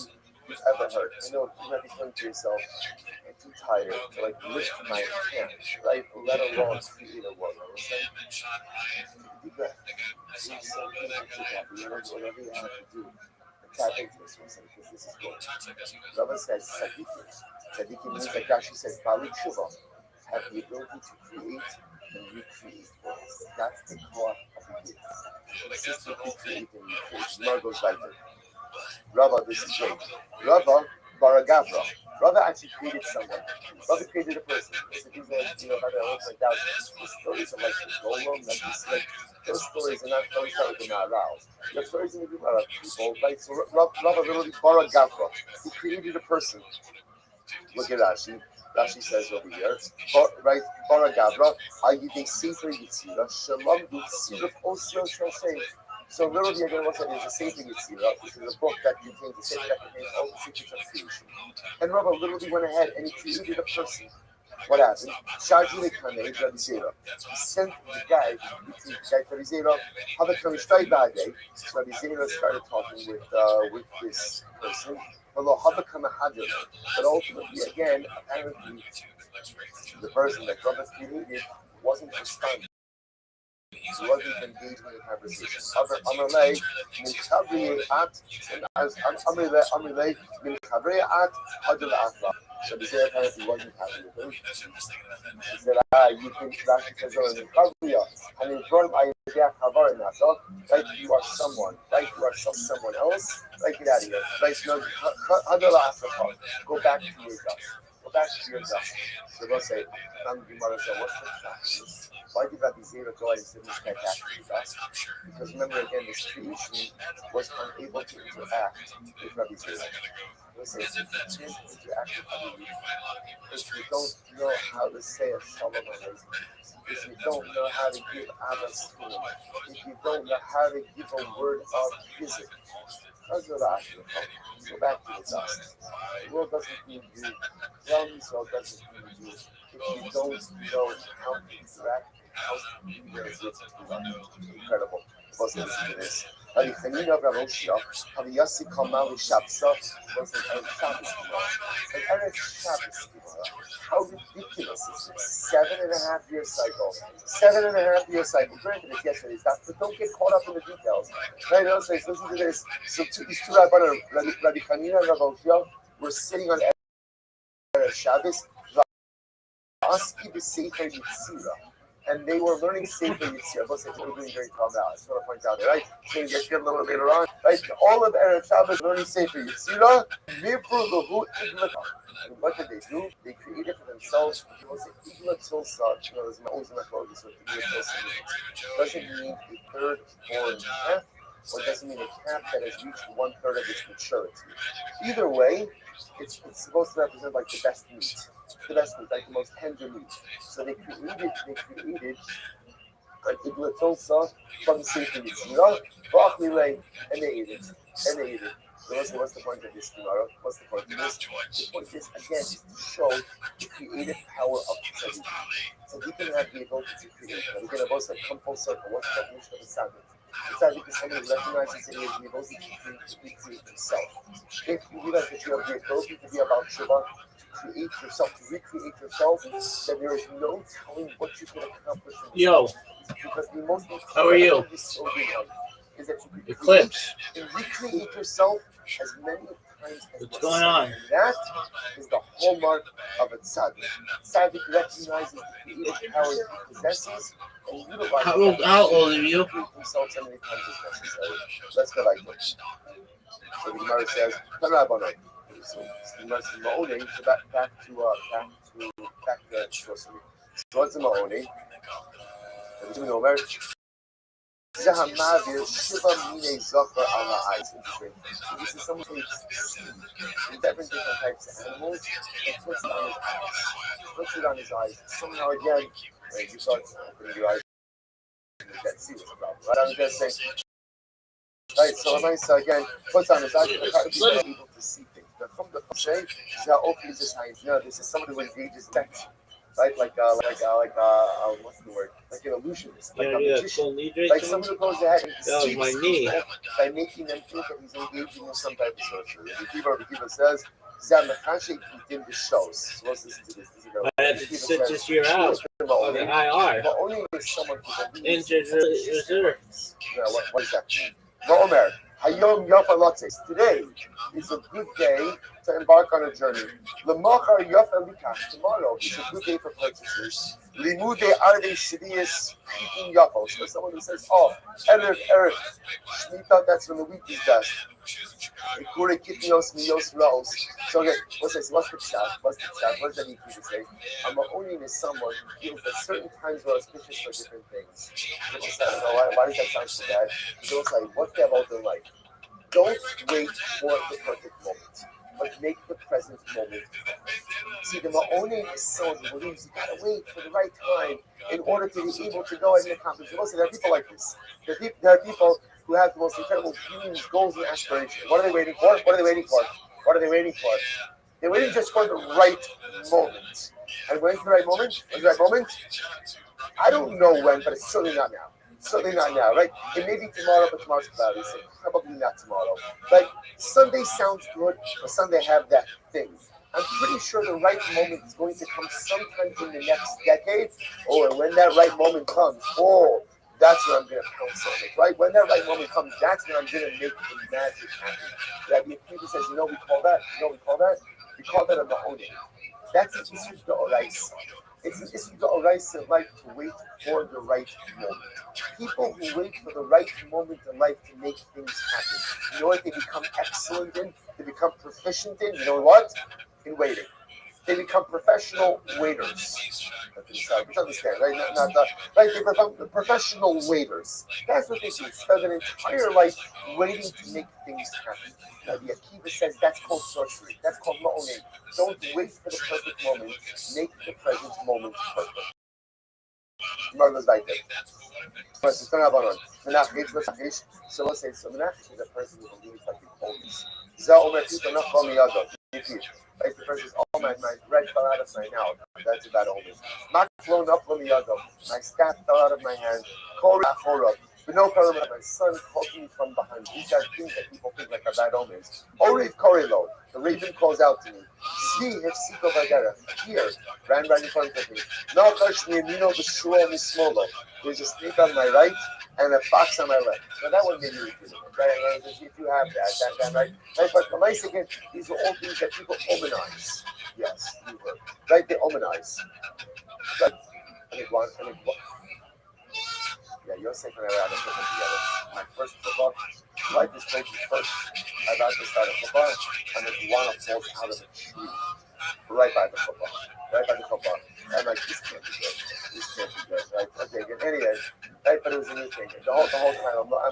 you've ever heard? I know you might be thinking to yourself, I'm too tired to lift my hand, right? Let alone create a world. Deep breath. Do something that you're happy, whatever you have to do. Tap into this one, because this is good. Rabbi says tzaddikim. Tzaddikim means, like Rashi says, Bali Tshuva, have the ability to create and recreate worlds. That's the core of the gift. Consistently create and recreate. More goes right there. Rabbi, this is great. Rabbi Baragavra. Rabbi actually created someone. Rabbi created a person. So these are, by the way, like that. The stories of the golem, those stories are not those that are not aroused. The stories in the group are of people, right? So Rabbi literally Baragavra. He created a person. Look at Rashi. Rashi says over here, right? Baragavra, Ayidei Sefer Yitzira, Shalom Yitzira Osir Shosei. So literally, you're going to look at it as a Sefer Yitzira, which is a book that contains a sefer that contains all the secrets of creation. And Rabbi literally went ahead and he created a person. What happened? Shaji Lekane, Rabbi Zera. He sent the guy, Rabbi Zera, Havakam Shtai Bade. So Rabbi Zera started talking with this person. But ultimately, again, apparently, the person that God has created wasn't responding. He wasn't engaging in the conversation. Amalei, Minchavri at, and as Amalei, Minchavri at, Hadul Afla. So the Zera apparently wasn't happy with him. He said, you think Rashi says, and in front of Ayah Havar and Nasa, like you are someone, like you are someone else, like get out of here. Like, no, Hadul Afla, go back to your dust. Go back to your dust. So they'll say, what's the practice? Why did Rabbi Zera go and say this guy back to us? Because remember again, this creation was unable to interact with Rabbi Zera. Listen, if you can't interact with Rabbi Zera, if you don't know how to say a shalom aleichem, if you don't know how to give Abbas to him, if you don't know how to give a word of visit, go back to the dust. The world doesn't need you. Drums or doesn't need you. If you don't know how to interact, incredible. Let's listen to this. Rabbi Chanina of Rothschild, Rabbi Yossi Kamal Shabsa, was an Eretz Shabbos Gemara. An Eretz Shabbos Gemara. How ridiculous is this? 7.5 year cycle. 7.5 year cycle. Granted, it's yesterday's stuff, but don't get caught up in the details. Right? Also, listen to this. So these two Rabbi Chanina and Rabbi Rothschild were sitting on Eretz Shabbos. Aski b'Sefer Yitzira. And they were learning Sefer Yitzira. Both of them were doing very calm now. I just want to point out, right? So you get a little later on. Right? All of Eretz Shabbos learning Sefer Yitzira. And what did they do? They created for themselves, it was an Igla Tilsa. There's always a clothes, so Igla Tilsa means. Doesn't mean a third born calf, or doesn't mean a calf that has reached 1/3 of its maturity. Either way, it's supposed to represent like the best meat. The best meat, like the most tender meat. So they created an Igla Tilsa from Sefer Yitzira, and they ate it. So what's the point of this tomorrow? What's the point of this? The point is, again, is to show the creative power of tzaddik. Tzaddik have the ability to create. And again, I've also come full circle. What's the definition of a tzaddik? A tzaddik is someone who recognizes that he has the ability to recreate himself. If you realize that you have the ability to be about tshuva, to create yourself, to recreate yourself, then there is no telling what you can accomplish. Because the most how are you? Is that you Eclipse. And recreate yourself as many times as what's going on? And that is the hallmark of a tzaddik. Tzaddik recognizes the creative powers he possesses and utilizes How old are you? himself so many times as necessary. Let's go like this. So the Gemara says, so the Gemara says, back to back to the grocery. So what's in my own name? You know, America. This is someone who takes different types of animals and puts it on his eyes. Puts it on his eyes. Somehow again, when you start opening your eyes, you can't see what's the problem. Right? I was just saying. Right, so nice again, puts on his eyes, people are able to see things. But from the say, this is how you know this is somebody who engages text. Right, like what's the word? Like an illusionist, like a magician, like someone who goes ahead and deceives people by making them think that he's engaging in some type of sorcery. The Kiva says, "Zamakashi in the shows." Let's listen to this. I have to sit this year out on the IR. But only if someone who believes Injured reserve. What does that mean? Ma'omer, Hayom Yafalotes. Today is a good day to embark on a journey. L'machar Yafalikach. Tomorrow is a good day for purchases. Limude Arve Shvius Chitin Yafos. So someone who says, oh, Erev, Shmita, that's when the wheat is best. Ikure Kitnios Mios Raos. So again, what's this? What's the chat? What does that need to say? Only is someone who feels that certain times are auspicious for different things. Why does that sound so bad? So it's like, what's that about their life? Don't wait for the perfect moment, but make the present moment perfect. See, the Ma'onim is someone who believes you gotta wait for the right time in order to be able to go and accomplish. Listen, there are people like this. There are people who have the most incredible dreams, goals, and aspirations. What are they waiting for? What are they waiting for? What are they waiting for? They're waiting just for the right moment. And when's the right moment? When's the right moment? I don't know when, but it's certainly not now. Certainly not now, right? It may be tomorrow, but tomorrow's cloudy, so probably not tomorrow. Like, Sunday sounds good, but Sunday have that thing. I'm pretty sure the right moment is going to come sometime in the next decade. Oh, and when that right moment comes, that's when I'm going to pounce on it, right? When that right moment comes, that's when I'm going to make the magic happen. Rabbi Akiva says, you know what we call that? We call that a ma'onim. That's an issue to Oraisa. It's an issue to Oraisa in life to wait for the right moment. People who wait for the right moment in life to make things happen. You know what they become excellent in? They become proficient in? You know what? In waiting. They become professional waiters. Just understand, right? Right? They become professional waiters. That's what they do. Spend an entire life waiting to make things happen. Now, the Akiva says that's called sorcery. That's called ma'onim. Don't wait for the perfect moment. Make the present moment perfect. Goes like that. So let's say, so Menach is a person who believes like in wholeness. Like the person says, oh, my bread fell out of my mouth. That's about omen. Mak flown up from the other. My staff fell out of my hand. But no problem, my son called me from behind. These are things that people think like are bad omens. Oriv Korilo, the raven calls out to me. See if Siko Bagara. Here, ran right in front of me. No Karshmi Mino Bishua Mismolo. There's a snake on my right and a fox on my left. So that one made me repeat it. Right? If you have that right? But the nice again, these are all things that people omenize. Yes, you heard. Right? They omenize. Right? Yeah, Yosef and I were at a football together. My first football, life is crazy first. I'm about to start a football, and the iguana falls out of a tree right by the football. I'm like, this can't be good. Right? Okay, good. Anyway, right, but it was a new thing. The whole time,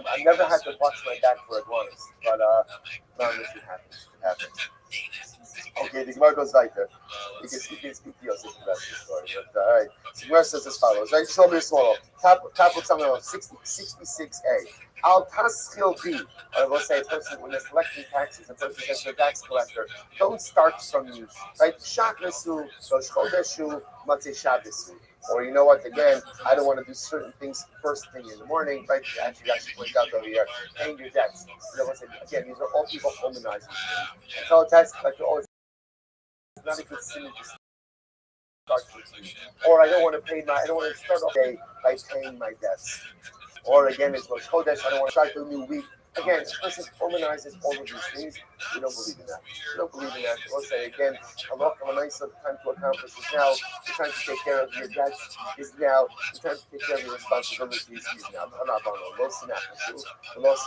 I never had to watch my back for iguanas, but it happens. It happens. Okay, the Gemara goes like that. You can speak to Yosef about this story. But all right. So the Gemara says as follows, right? Show me a small. Top of something else, 66a. Al Taskil B. I will say a person when they're collecting taxes, a person says to a tax collector, don't start from you. Right? Shakrasu, Shoshkodeshu, Matze Shabisu. Or you know what, again, I don't want to do certain things first thing in the morning, right? Actually point out over here, paying your debts. Again, these are all people humanizing. I tell a tax collector, it's not a good sin to start with. Or I don't want to start off day by paying my debts. Or again, it's Rosh Chodesh, I don't want to start the new week again, a person womanizes all of these things. We don't believe in that. We don't believe in that. We'll say again, Allah the time to accomplish is now. The time to take care of your debts is now. The time to take care of your responsibilities is now.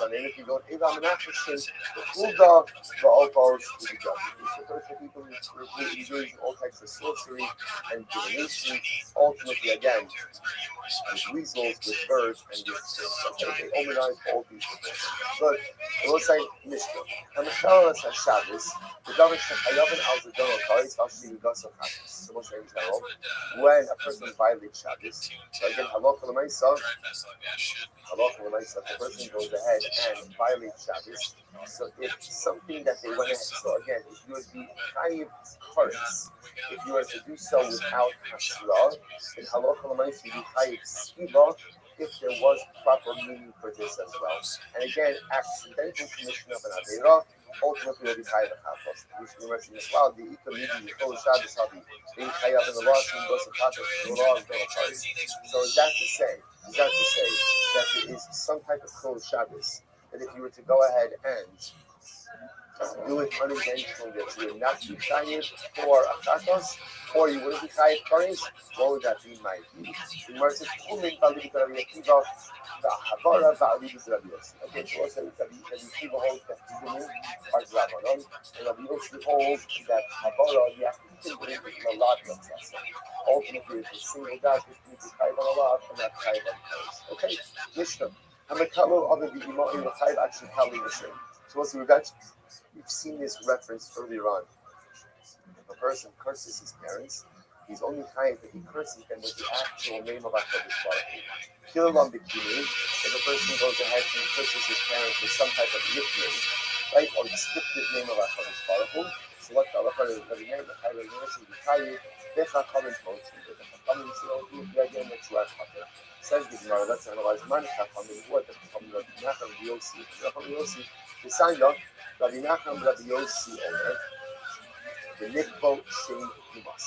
And if you don't, if I'm an action, the Kulda, the Opals, the judge. So those are people who engage in all types of sorcery and divination. Ultimately, again, with weasels, with birds, and with they hominize all these things. But I will say, Mishnah. And the Shabbos and Shabbos, the Davish Shachayavin al Zedon Karis Vashi Yugas of Shabbos. So what's in general? When a person violates Shabbos, so again, Halakha L'Maisa, the person goes ahead and violates Shabbos. So if something that they went ahead, so again, if you would be Chayiv Karis, if you were to do so without Hashla, in Halakha L'Maisa, you Chayiv Skiva, if there was proper meaning for this as well. And again, accidental commission of an Aveira, ultimately will be Chayiv Achafos. We should mention as well, the Ikamidi, the Kol Shabbos Habi, being Chayiv in the law, and goes to Patas, the law is going to party. So is that to say that there is some type of Kol Shabbos, that if you were to go ahead and do it unintentionally, that you would not be Chayiv for Achatos, or you wouldn't be Chayiv Karis, what would that be, my view? The Gemara says, Kumin Bali Rabbi Akiva, the Havara Bali Rabbi Yossi. Okay, so also Rabbi Akiva holds that Kumin are Rabbanon, and Rabbi Yossi holds that Havara, you have to think it in a lot of sense. Ultimately, it's a single God, which means Chayiv on a lot, and not Chayiv on Karis. Okay, Mishnah. Hamakalo other the Imam in the Chayiv actually telling the same. So what's the regard? We've seen this reference earlier on. If a person curses his parents, he's only chayiv that he curses them with the actual name of HaKadosh Baruch Hu. Kilam b'kinin, if a person goes ahead and curses his parents with some type of nickname, right, or descriptive name of HaKadosh Baruch Hu, so what the halacha is the name of HaKadosh Baruch Hu, chayiv, v'chachamim totzim, the chachamim say, oh, you have the Mitzvah Chachamim. Says the Gemara, let's analyze man chachamim, what the chachamim of Nacham Yossi, Nacham Yossi, the sign of Rabbi Nachman, Rabbi Yossi, Omer, the Nikbo Shem Himas.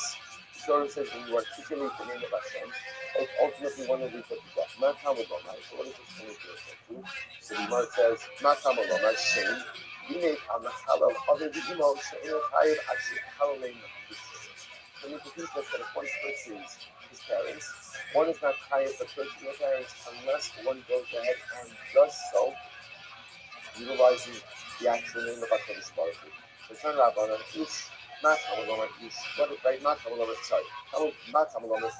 The Torah says when you articulate the name of Hashem, like ultimately one of these put to death. Matam Olomai. So what is this coming to? So the Gemara says, Matam Olomai, Shem, Yinei Amachala, other the Imo, She'en Chayiv, actually, Hallelujah. So we need to think that if one curses his parents, one is not Chayiv for cursing his parents unless one goes ahead and does so, utilizing the actual name of HaKadosh Baruch Hu. So turn Rabbanan, Ish, Mat HaMolomah, Ish, what is right? Mat HaMolomah, sorry. Mat HaMolomah,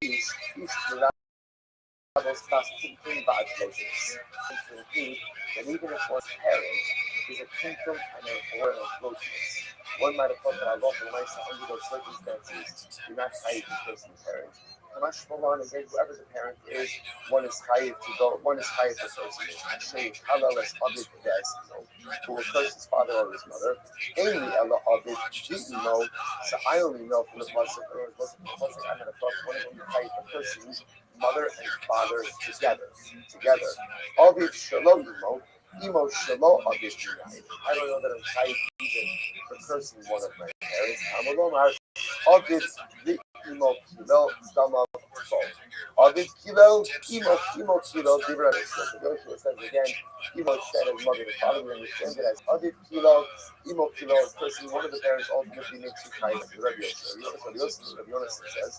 Ish, Rabbanos, Bas, Tintin, Ba'ad, Lotus. That even if one's parent is a kingdom and a foreign of closeness, one might have thought that Allah under those circumstances, you're not chayiv to person's parent. Kamash Malan, again, whoever the parent is, one is chayiv to go, one is chayiv to person. Actually, Allah is Abid Des, who will curse his father or his mother. Ainly Allah Abid Di'imo, so I only know from the Pasuk, I had a thought, one of them is chayiv to person, mother and father together. Abid Shalom Imo. Imo Shalo Abid Yunai. I don't know that I'm chayiv even for cursing one of my parents. Amalomar Abid Imo Kilo Dama Bo. Abid Kilo Imo Kilo Dibra. So Joshua says again, Imo said his mother and father. We understand it as Abid Kilo Imo Kilo. Cursing one of the parents ultimately makes you chayiv. Rabbi Yosef says,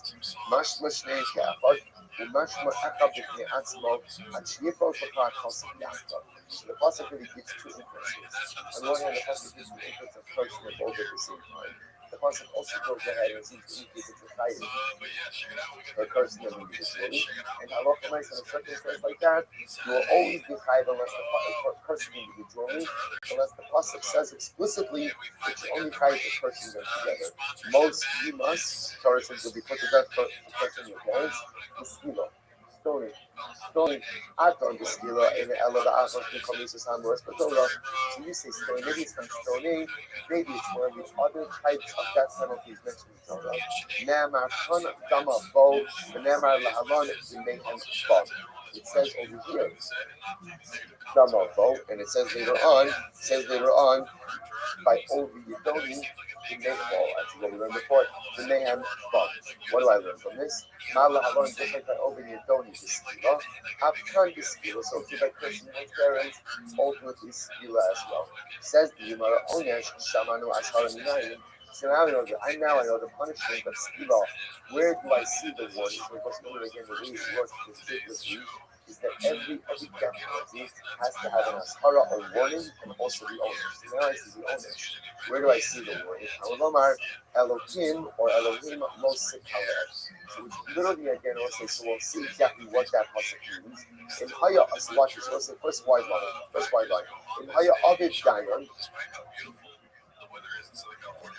Mash Mashnei Kafar. Umashma Akab B'Knei Atzmo Achiyifo Shakar Kosim Yaakov. The pasuk really gives two inferences. On one hand, the pasuk gives the inference of cursing and both at the same time. The pasuk also goes ahead and seems to indicate that you're chayiv or cursing them individually. And Allah commits in a circumstance like that, you will always be chayiv unless the cursing individually, unless the pasuk says explicitly that you're only chayiv for cursing them together. Most you must, Torah says, will be put to death for cursing your parents. Stoning. Aton the skila in the Ella the Aton to come to Samuel Torah. So you say stoning, maybe it's not stoning, maybe it's one of the other types of death penalties mentioned in Torah. Namar Ton Dama Bo, the Namar Lahaman, the Mayhem Bo. It says over here, Dama Bo, and it says later on, by Ovi Yidoni, What we learned before, the mayhem bump. What do I learn from this? Mala Halon, just like by opening a doni to skila, Afkan to skila, so too by cursing one's parents, ultimately skila as well. Says the Gemara, Onesh, Shamanu Ashara Minayim. So now I know the punishment of skila. Where do I see the warning? Because again, the way it works with is that every death penalty has to have an ashara, a warning, and also the owners. Now I see the owners. Where do I see the warning? Halamar Elohim or Elohim Mosik Halel. So which literally again also, so we'll see exactly what that pasuk means. In Haya, so watch this. Let's say first wide line. In Haya Avid Dayan,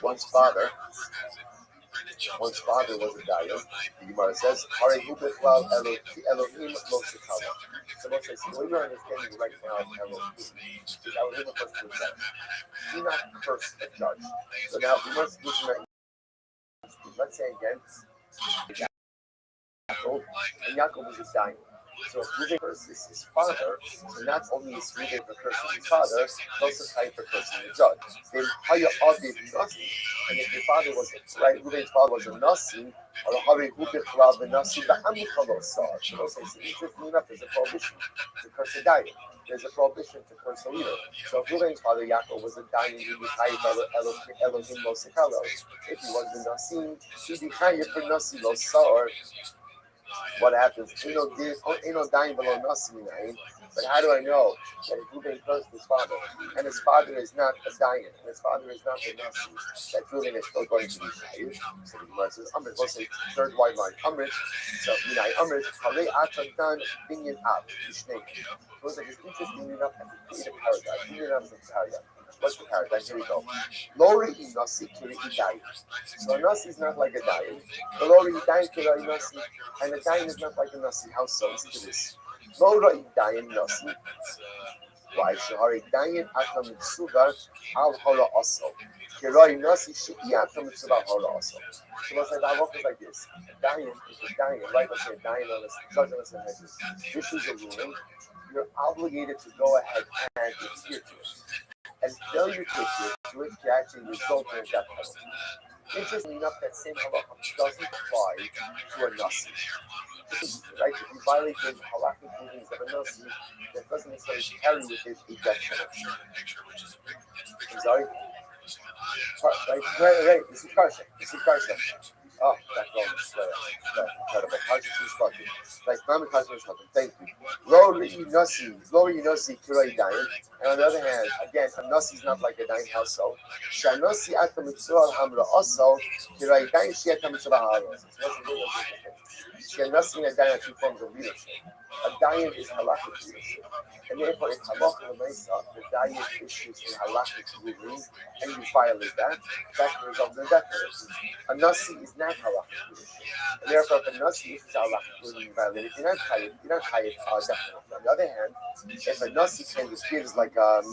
one's father was a Dayan. The Gemara says, Harehu Bechlal Elohim Lo Sekala. Someone says, the way you're understanding right now of Elohim is Elohim refers to himself. Do not curse a judge. So now we must do some. Let's say again, Yaakov, and Yaakov is a Dayan. So if Reuben curses his father, so not only is Reuben for cursing his father, but also tied for cursing the judge. Then Haya Aviv Nasi, and if your father was right, Reuben's father was a Nasi, or a Hari Reuben Chlav the Nasi, the Amikalo saw. So they'll say, interestingly enough, there's a prohibition to curse a Dayan. There's a prohibition to curse a leader. So if Reuben's father Yaakov was a Dayan, he was Hayy Elohim Lo Sekalo. If he was a Nasi, he'd be Hayy for Nasi Lo Saor. What happens? Ain't no dying below Nasi. But how do I know that if Reuben cursed his father, and his father is not a Dayan, and his father is not the Nasi, that Reuben is still going to be Shayir? So the Gemara says, Amrit, let's say third wide line, Amrit. So, Amrit, Halei Achadan Binyan Ab, Mishnei. So it's like, it's interesting enough as to create a paradigm. Binyan Ab is a paradigm. What's the paradigm? Here we go. Lori Nasi Kiri Dayan. So a Nasi is not like a Dayan. The Lori Dayan Kiri Nasi, and a Dayan is not like a Nasi. How so? Listen to this. Lori Dayan Nasi. Why? Shahari Dayan Atam Mitsuva Al Hora Aso. Kiri Nasi Shiki Atam Mitsuva Hora Aso. So let's say that is like this. A Dayan is a Dayan, right? Let's say a Dayan on a judge on a sentence. This is a ruling. You're obligated to go ahead and adhere to it. And failure to adhere to it can actually result in a death penalty. Interestingly enough, that same halacha doesn't apply to a nasi. Right? If you violate the halakhic rulings of a nasi, that doesn't necessarily carry with it a death penalty. I'm sorry? Right. This is Karsha. Oh, that's incredible. Like Mama Kasha was talking. Thank you. Lori Nasi, Kirai Dayan. And on the other hand, again, a Nasi is not like a Dayan house. So, Shanasi Atta Mitzvah Hamra also, Kirai Dayan Shiata Mitzvah Hamra. Shanasi and Dayan are two forms of leadership. A Dayan is halakhic leadership. And therefore, if halacha l'maisa, the Dayan issues in halakhic rulings, and you violate that results in a death penalty. A Nasi is not halakhic leadership. And therefore, if a Nasi issues halakhic ruling, you violate it, you're not chayiv death penalty. On the other hand, if a Nasi kind of gives like a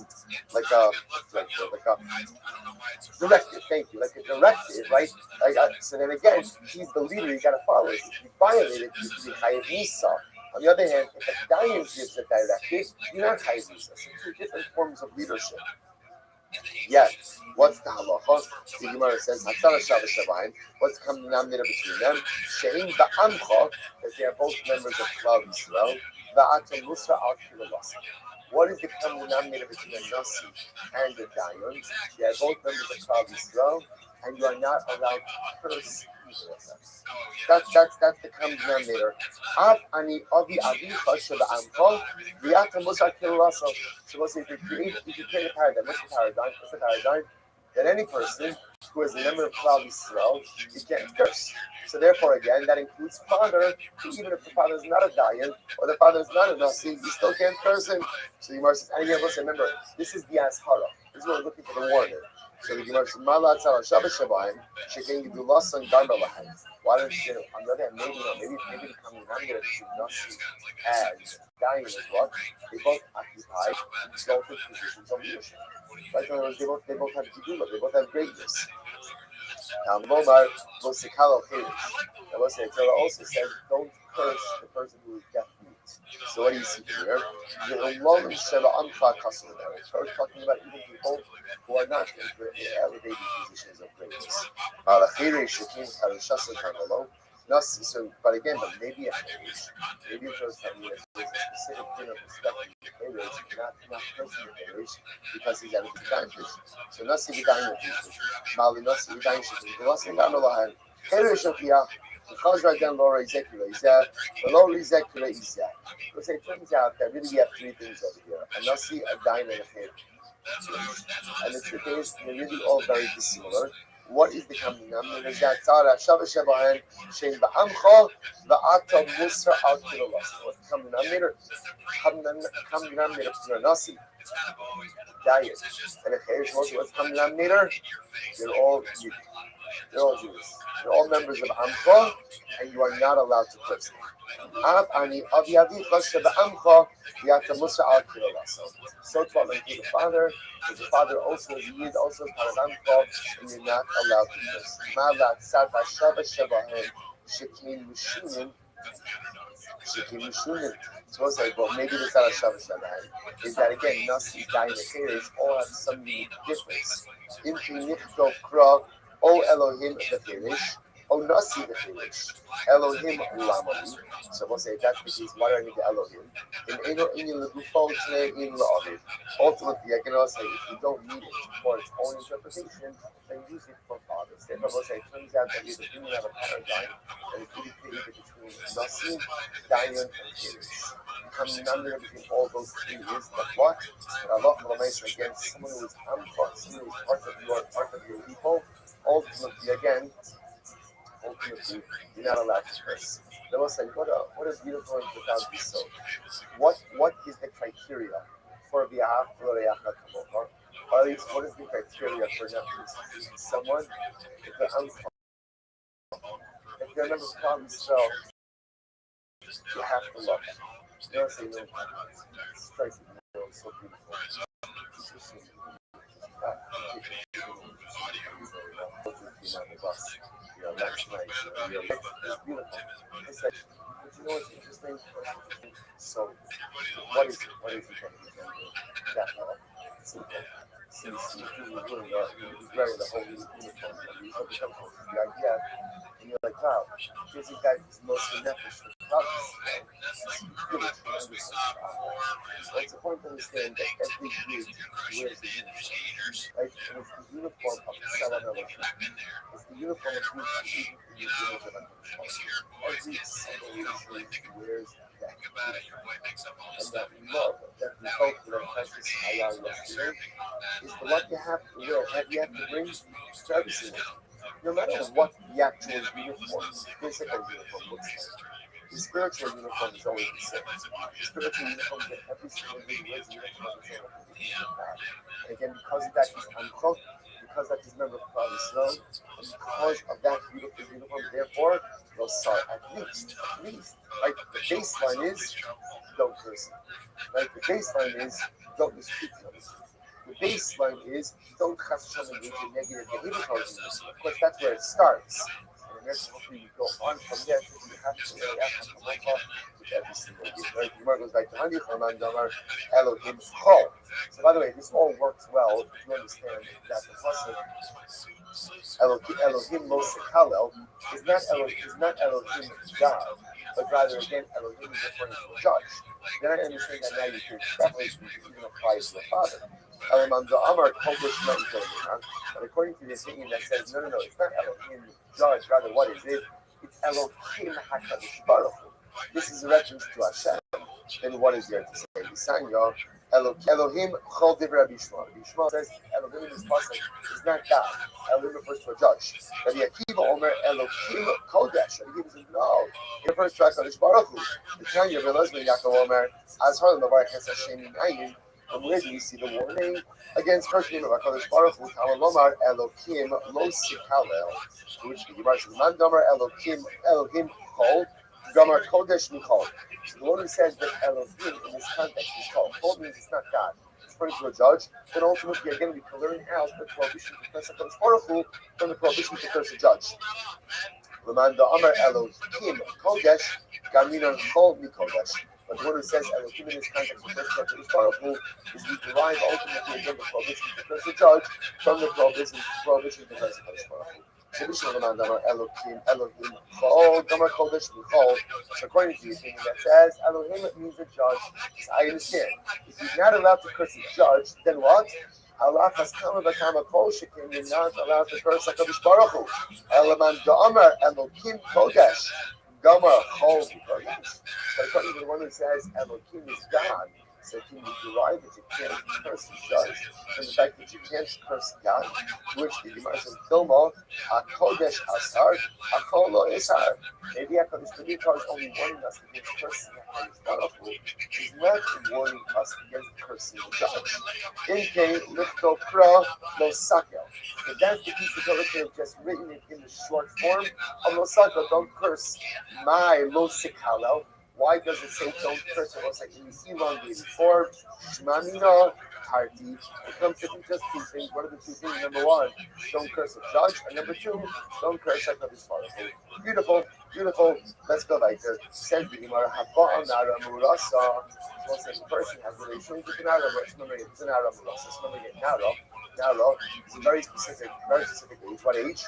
directive, thank you, like a directive, right? So then again, he's the leader, you gotta follow it. If you violate it, you should be chayiv nisa. On the other hand, if a Dayan gives a directive, you're not chayiv nisa. So two different forms of leadership. Yes. What's the halacha? The Gemara says, what's the common denominator between them? Shein ba'amcha, that they are both members of Klal Yisrael. Va'atam musra al kilavasa. What is the common denominator between a Nasi and a Dayan? They are both members of Klal Yisrael, and you are not allowed to curse either of them. That's the common denominator. Av ani avi avicha sheba'amcha v'atam musra al kilavasa. So let's say if you create a paradigm, what's the paradigm? That any person who is a member of Klal Yisrael, you can't curse. So therefore, again, that includes father. Even if the father is not a Dayan or the father is not a Nasi, you still can't curse him. So the Gemara says, and again, listen, remember, this is the Ashara. This is what we're looking for the warning. So the Gemara says, Mala tzara Shabbat Shabayim, shekin yidu lasan garba lahem. Why don't you, on the other hand, maybe the common denominator between Nasi and Dayan is what? They both occupy exalted positions of leadership. Right? In other words, they both have gedula, they both have greatness. Now, Momar Mosikalo Kirish. Now, listen, Torah also says, don't curse the person who is deaf mute. So what do you see here? The Ulam Sheva Amcha Kasum there. It's talking about even people who are not in elevated positions of greatness. So, but again, but maybe maybe it shows that there's a specific din of respect in Kerish, not person in Kerish, because he's at a disadvantage. So Nasi Vidayin Mali Nasi Vidayin Shifin, the Nasi Gamalahan, Kerish Okia, the Khazra Dan Laura Ezekula is that, the Laura Ezekula is that. Because it turns out that really we have three things over here: a Nasi, a Dain, and a Kerish. And the truth is, they're really all very dissimilar. What is the common denominator? That Tzara Shava Shebahan Shein Ba'amcha Va'ata Musra Al Kilolas. What's the common denominator? Common denominator for Nasi, diet, and a Kerish. What's the common denominator? They're all Jews. They're all Jews. They're all members of Amcha, and you are not allowed to curse them. So taught like the father, because the father also is Yid, also is part of Amcha, and you're not allowed to curse. Malat Sata Shava Shebahem Shekin Mushunim. So it's like, well, maybe the Sata Shava Shebahem is that again, Nasi, Dain, and Kerish all have some unique difference. Imki Nichto Kra, O Elohim the Kerish. Oh, Nasi the Kerish, Elohim Lamali. So we'll say that's because why do I need the Elohim? In ultimately, I can also say if you don't need it for its own interpretation, then use it for fathers. Therefore, we'll say it turns out that we're beginning of a paradigm that is really created between Nasi, Dayan, and Kerish. Becoming number between all those three is that what? And Allah against someone who is Amcha, someone who is part of your people, ultimately again. Ultimately, you're not allowed to curse. They will say, what a beautiful and profound piece. What is the criteria for V'ahav L'Reacha Kamocha? Or at least, what is the criteria for not to someone if they're unful? If they're never from Israel, you have to love them. They don't say no. It's strikes me so beautiful. Last night, it's beautiful. It's like, but you know what's interesting? So, what is it? What is it that simple? Since you really are, he's wearing the whole uniform, and you become the idea, and you're like, wow, here's a guy who's mostly Nefesh with drugs. Really tremendous. So it's important to understand that every Jew wears a uniform. Right? And it's the uniform of the Salah Elohim. It's the uniform of Jews who use the image of Allah. Every single Jew wears that uniform. And that love that we hope that precious Hayah yesterday is the love you have to wear, that you have to bring to every single one. No matter what the actual uniform, physical uniform looks like. The spiritual uniform is always the same. The spiritual uniform that every single individual wears the uniform is and again, because of that, he's unquote, because that he's a member of Klal Yisrael, and because of that beautiful uniform, therefore, they'll start at least. Like the baseline is, don't curse him. Like the baseline is, don't mistreat him. The baseline is, don't chas v'shalom engage in negative behavior towards him. Of course, that's where it starts. And then hopefully you go on from there, so you have to really act with every single day. Right? The Gemara goes back to Hani Chaman Damar Elohim Chol. So by the way, this all works well if you understand that the pasuk Elohim Lo Sekalel is not Elohim God, but rather again Elohim is referring to a judge. Then I understand that now you can extrapolate to even apply to the father. But according to the opinion that says no, it's not Elohim judge, rather what is it? It's Elohim HaKadosh Baruch Hu. This is a reference to Hashem. Then what is there to say? Bisanya Elohim Chol Divrei Rabbi Yishmael. Rabbi Yishmael says Elohim in this pasuk is not God. Elohim refers to a judge. Rabbi Akiva Omer Elohim Kodesh. Rabbi Akiva says no. It refers to HaKadosh Baruch Hu. The Tanya Rabbi Lezman Yaakov Omer Azhar Levarach Hashem Minayin. From where do you see the warning against cursing of HaKadosh Baruch Hu? Talomar Elohim Lo Sikalel. Which the Gemara says Man Damar Elohim Chol. Gamar Kodesh Michol. So the one who says that Elohim in this context is called Chol means it's not God. It's referring to a judge. Then ultimately again we can learn out the prohibition to curse HaKadosh Baruch Hu from the prohibition to curse a judge. L'man da'amar Elohim Kodesh Gaminon Chol Mikodesh. But the one who says Elohim in this context refers to HaKadosh Baruch Hu is we derive ultimately again the prohibition to curse the judge from the prohibition to curse HaKadosh Baruch Hu. So this is the man Elohim, Chol, Gamar Kodesh, Chol. So according to the opinion that says Elohim means the judge. So I understand. If he's not allowed to curse the judge, then what? Allah has come of a kol shekin, you're not allowed to curse HaKadosh Baruch Hu. Elaman Da'amar Elohim Kodesh. Gamar Chol. But according to the one who says Elohim is God, so can you derive that you can't curse the judge from the fact that you can't curse God? Which the Gemara says, Dilma, HaKodesh Asar, HaKol Lo Asar. Maybe HaKadosh Baruch Hu is only warning us against cursing HaKadosh Baruch Hu. He's not warning us against cursing the judge. In K, Lifto Kra, Lo Sakel. If that's the piece of Torah could have just written it in the short form of Lo Sakel, don't curse my Lo Sikalo. Why does it say don't curse? It looks like in the elongated form. Shmanina Tarti. It comes to just two things. What are the two things? Number one, don't curse a judge. And number two, don't curse HaKadosh Baruch Hu. Beautiful, beautiful. Let's go right there. Says the Gemara, Haba Nara Murasa. So if a person has relations with an Arab, it's going to get an Arab Murasa. It's going to get Nara. It's a very specific age. What age?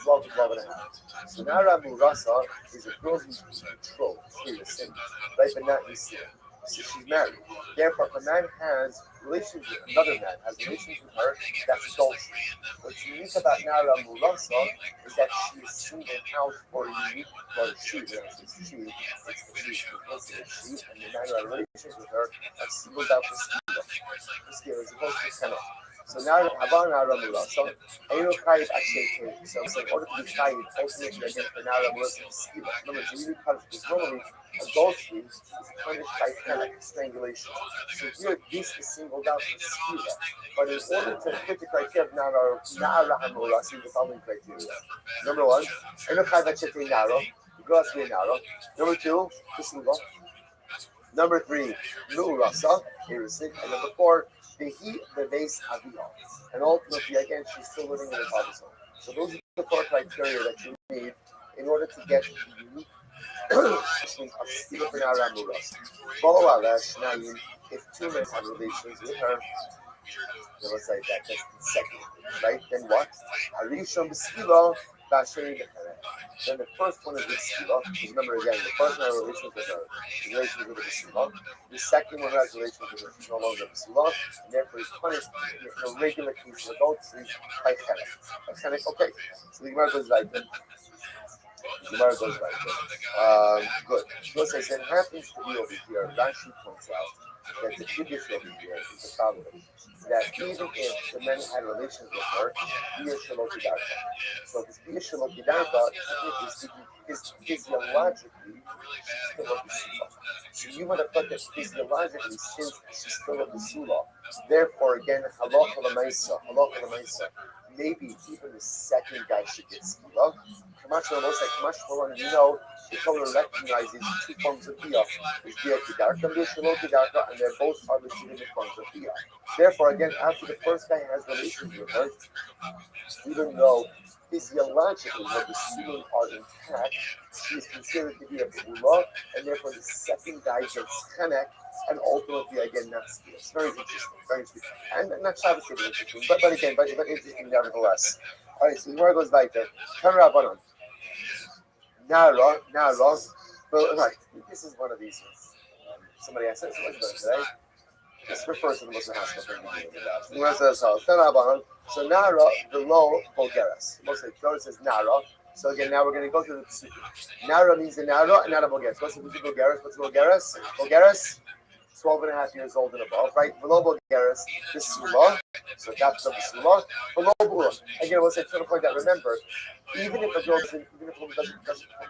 12 to 12 and a half. So Nara Murasa is a girl who's betrothed, serious, right, but not Yisrael. So she's married. Therefore, if a man has relations with another man, has relations with her, that's adultery. What's unique about Nara Murasa is that she is singled out for a unique, well, she, it's the she, and the man who had relations with her are singled out for Skila as opposed to Kenna. So now Haba Nara Murasa, Eino Chayiv actually, so in order to be Chayiv, ultimately again for Nara Murasa is Skila. In other words, you really punish, because normally adultery is punished by Kenna, strangulation. So here, this is singled out for Skila. But in order to fit the criteria of Nara Murasa, the following criteria. Number one, Eino Chayiv actually Nara, the girl has to be Nara. Number two, Kisluva. Number three, Nu'urasa, Irisic. And number four, the heat, the base, Aviyah. And ultimately, again, she's still living in her father's home. So those are the four criteria that you need in order to get the unique of Stephen Aramuras. If two men have relations with her, let's say that's consecutive, right? Then what? Arishon B'Skila, Bashari Then the first one is with Skila. Remember again, the first one has relations with her, relations with the Skila. The second one has relations with her, she's no longer Skila, and therefore is punished in a regular case of adultery by Chenek. Okay, so the Gemara goes like that. Good. So it happens to be over here. Rashi points out that the Kiddush over here is the following: that even if the men had relations with her, Bia Shalokidarka. So if it's Bia Shalokidarka, technically speaking, is physiologically she's still of the Sula. So you would have thought that physiologically, since she's still of the Sula, therefore again, halacha l'maisa, maybe even the second guy should get Sula. Kamash Malon, you know, the Torah recognizes two forms of Bia. There's Bia Kedarka and Bia Shalokidarka, and they're both are legitimate forms of Bia. Therefore, again, after the first guy has relations with her, even though physiologically her Basulim are intact, she is considered to be a B'ula, and therefore the second guy gets Chenek, and ultimately again not Bia. It's very interesting, and not Shabbos interesting, but interesting nevertheless. All right, so the Gemara goes like that. Turn Rabbanon. Nara. But right, this is one of these ones. Somebody asked us what's going today. This refers to the Muslim hospital thing. The Gemara says, Turn Rabbanon. So Nara below Bulgaris. Mostly Torah says Nara. So again, now we're going to go through the Psukim. Nara means the Nara, and Nara Bulgaris. What's the Bulgaris? Bulgaris? 12 and a half years old and above, right? Below Bulgaris, the Sula. So that's the Sula. Below Bula. Again, we'll say to the point that remember, even if a girl doesn't complete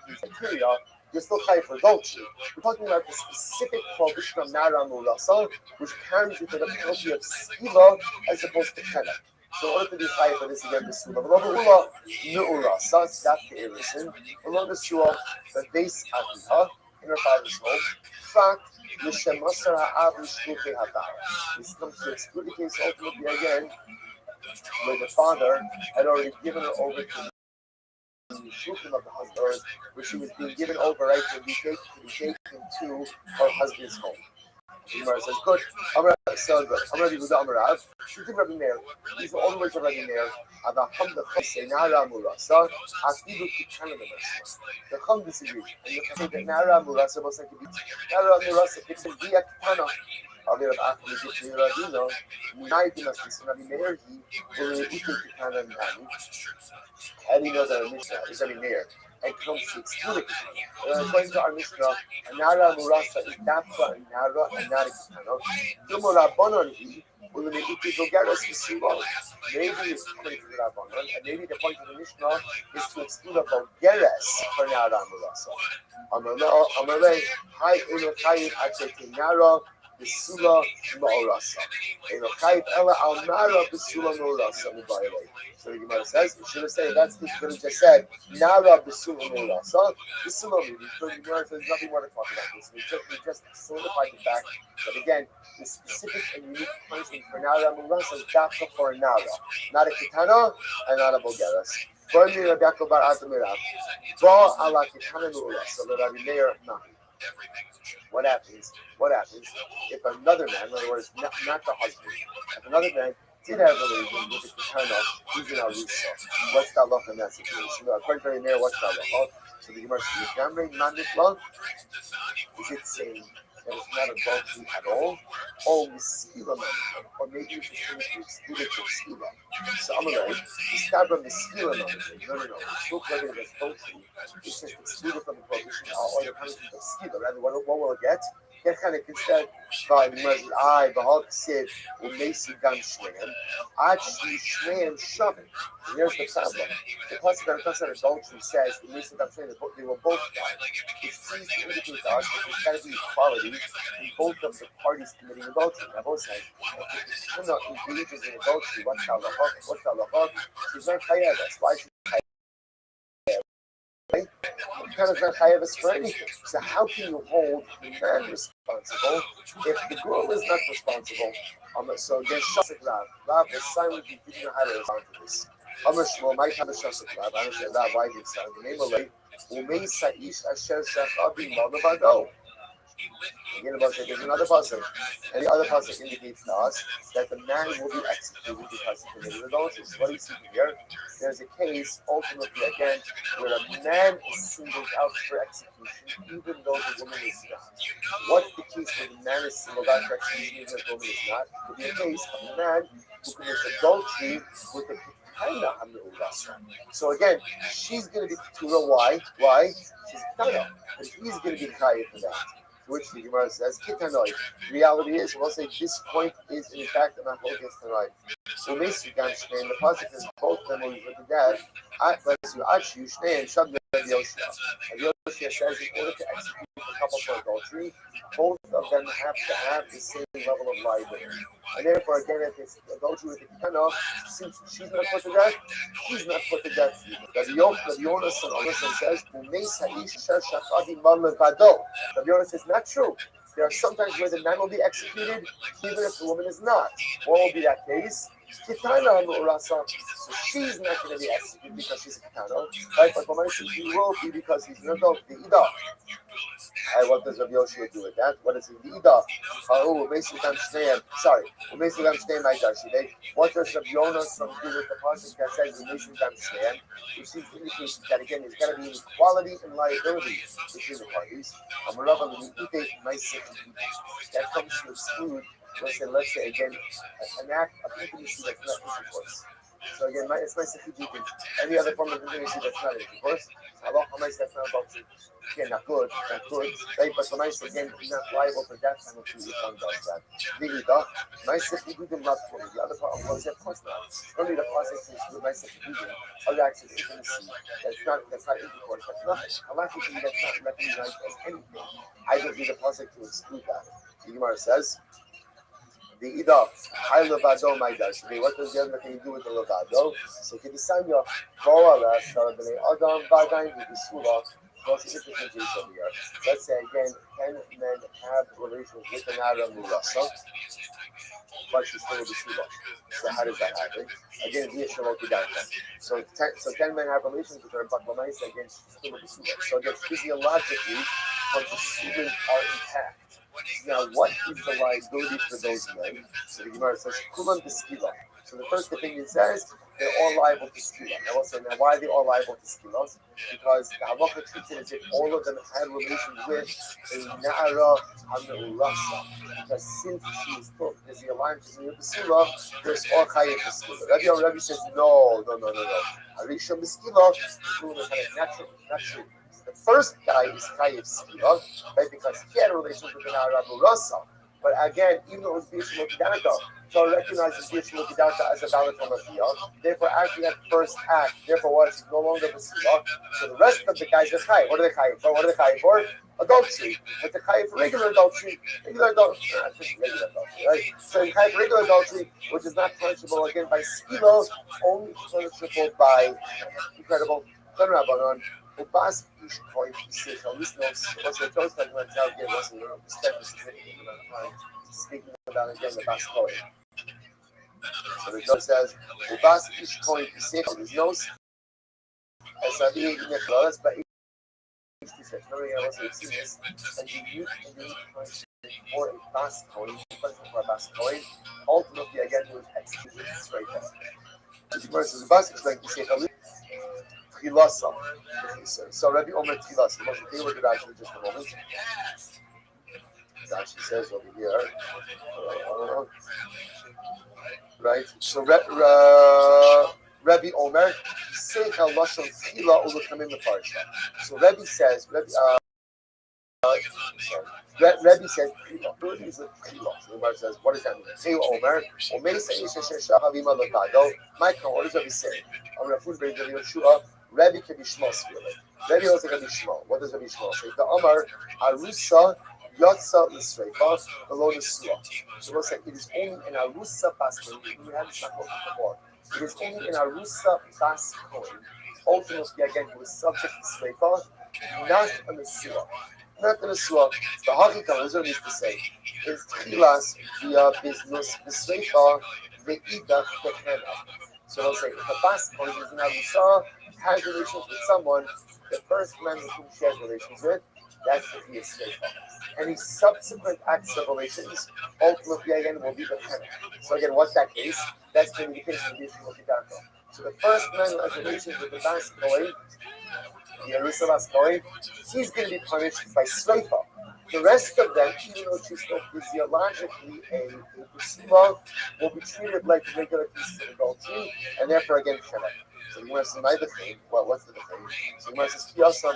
these criteria, you're still high for adultery. We're talking about the specific prohibition of Nara Murasa, which carries with it a penalty of Skila as opposed to Chenek. So in order to be high for this again, the Sula. Below Bula, Nu'urasa, that's the Erison. Below the Sula, the base Aviha, in her father's home. Fact, this comes to exclude the case ultimately again, where the father had already given her over to the shluchim of the husband, or where she was being given over, right, to be taken to her husband's home. The Gemara says, good. So good. Amar Yehuda Amar Rav. Shluchim Rabbi Meir. These are all the words of Rabbi Meir. Avacham the Chosei Nara Murasa. Afidu Kitanim Murasa. The Chum disagrees. And you can say that Nara Murasa was like a bit. Nara Murasa, it's a Via Kitana. Avir of Achim is it Rabino. United must be Rabbi Meir. He will eat Kitana and Nani. How do you know that a Mishnah is Rabbi Meir? And comes to exclude it. According to our Mishnah, Nara Murasa is Dapsa and Nara and Nara Kitano. Dumura Bononi, Ulumi Ukizogaras Kisulo. Maybe it's according to the Rabbanon, and maybe the point of the Mishnah is to exclude a Bulgaris for Nara Murasa. Amale, Hi Unokai, Akete Nara, Bisula, Maorasa. Enokai Ella Al Nara, Bisula Maorasa, Mubaile. So the Gemara says, it should have said, that's the Gemara just said, Nara Bisula Maorasa. Bisula, so the Gemara says, nothing more to talk about this. We just solidified the fact that, again, the specific and unique punishment for Nara Maorasa is Dafka for a Nara, not a Kitana and not a Bulgaris. Firmly, Rabbi Yaakov Bar Azamirav, Ba ala Kitana Maorasa, the Rabbi Meir Nahi. What happens if another man, in other words, not the husband, if another man did have a relation with the Kitana, he's in Arisa. What's the law in that situation? According to Rabbi Meir, what's the law? So the Gemara says, Gamre Manitla, is it saying that it's not adultery at all? Or Miskila Manitla, or maybe you should change to exclude it to Miskila. So I'm going to start from Miskila Manitla. No. It's still clear that it's adultery. It's just excluded from the prohibition or the punishment of Miskila. Rather, what will it get? Get kind of instead by the Muslim eye, the Hulk said, Umesi Gam Shneim, Actually Shneim Shavin. And here's the problem. The person that comes out of adultery says, Umesi Gam Shneim, they were both die. It seems to indicate to us that there's got to be equality in both of the parties committing adultery. Now, both sides, if the engages in adultery, what's the halach? She's not chayav. That's why she's chayav. Right? Kind of not chayav for anything. So how can you hold the man responsible if the girl is not responsible? So there's shasik Rav. Rav is silently giving you how to respond to this. Amar Shmuel might have a shasik Rav. I understand Rav why he said the name of it. Umei Saish Asher Shachabi Malvado. Again, about that, there's another pasuk, and the other pasuk indicates to us that the man will be executed because he committed adultery. So what do you see here? There's a case, ultimately, again, where a man is singled out for execution, even though the woman is not. What's the case where the man is singled out for execution, even though the woman is not? It would be a case of a man who commits adultery with a Ketana Hamilulasa. So again, she's going to be Ketura. Why? She's Ketana, but he's going to be Kaya for that. Which the Gemara says, Kitanoi. Reality is, we'll say this point is in fact a machlokes tonight. So basically, the positive is both of them will be with the dad. Bless you, Achu, Shnei, and Shabda Yoshia. And Yoshia says, in order to execute a couple for adultery, both of them have to have the same level of liability. And therefore, again, if it's adultery with the Kitana, since she's not put to death, he's not put to death. The Yonah says, the Yonah says, not true. There are sometimes where the man will be executed, even if the woman is not. What will be that case? Kitana so she's not going to be executed because she's a Kitana, right? But she will be because he's an adult, the Ida. What does Rabbi Yoshua do with that? What is the Ida? What does Rabbi Yonah do with the pasuk that says which seems to indicate that again there's got to be equality and liability between the parties. That comes to exclude, let's say again, an act of intimacy that's not intercourse. So again, it's nice if you do any other form of intimacy that's not intercourse. That's not adultery. Again, not good, right? But the nice again, he's not liable for death penalty if one does that. Nice if you do them not fully. The other part of of course not. Only the process is the nice if you do them. Other acts of intimacy that's not intercourse, that's nothing. Halachically, that's not recognized as anything. I don't need a process to exclude that. The Gemara says. The Ida, I Levado, my dash. What does the other thing do with the Levado? So, Kidisanya, Boala, Sarabane, Adam, Vagain, with the Sula. What's the different case over here? Let's say again, 10 men have relations with an Adam Murasa. but she's still a b'suba. So how does that happen? Again, so 10 men have relations with her, but Lamaisa against still a b'suba. So again, physiologically, her b'subas are intact. Now, what is the liability for those men? So the Gemara says, Kulam b'skila. So the first thing it says, they're all liable to skila. Now, we'll say, now why are they all liable to skilas? Because the halacha treats it as if all of them had relations with a na'ara hame'urasa. Because since she is still physiologically to the basila, there's all chayiv b'skila. Rabbi says, no. Arisha b'skila is doing it kind of naturally. The first guy is chayiv skila, right? Because he had a relationship with an Arab Rasa. But again, even though it was Bishul Kidanaka, so recognizes Bishul Kidanaka as a valid Hamafiyah, therefore actually that first act, therefore what is no longer Basila. So the rest of the guys are chayiv. What are they chayiv for? Adultery. But the chayiv for regular adultery, right? So the chayiv for regular adultery, which is not punishable again by skila, only punishable by incredible. Ubas ish koin pisich. This knows what's the toast like when Tal gave us a little perspective speaking about again the bas koin. So the Torah says Ubas ish koin pisich. His nose as a being in the clothes, but it's pisich. Nobody else has seen this. And you for a bas koin, for a bas koin, ultimately again he was executed straight up. The verse is Ubas ish koin pisich. Tchilasa. So Rabbi Omer Tchilasa. Let's deal with Rashi just a moment. Rashi says over here, right? So Rabbi Omer Seichel Lashon Tchila Ulukamim Mefarsha. So Rabbi says, Rabbi said, Rabbi is a Tchila. So the Gemara says, what does that mean? Say Omer, Omer Seichel Shesha Havima Lotado. Michael, what does Rabbi say? On Rafun Bein Yeshua. Rabbi can be Shmos really. Rabbi also can be Shmo. What does Rabbi Shmo say? The Amar Arusa Yotza Yisreifa below the Surah. So we'll say it is only in Arusa Baskoin. We had this before. It is only in Arusa Baskoin. Ultimately, again, he was subject to Sreifa, not in the Surah. Not in the Surah. The Hakika, what needs to say is Tchilas via business Sreifa the Idach the Hena. So we'll say if a Baskoin is in Arusa, has relations with someone, the first man with whom she has relations with, that's the he is Sreifa. Any subsequent acts of relations, ultimately again will be the Hena. So again, what's that case? That's the indication of the issue of Kidarko. So the first man who has relations with the Baskoin, the Arisa Baskoin, he's going to be punished by Sreifa. The rest of them, even though she's still physiologically a Pusima, will be treated like regular pieces of adultery, and therefore again Hena. So you want to see my thing. What's the thing? So you want to see Kiyasam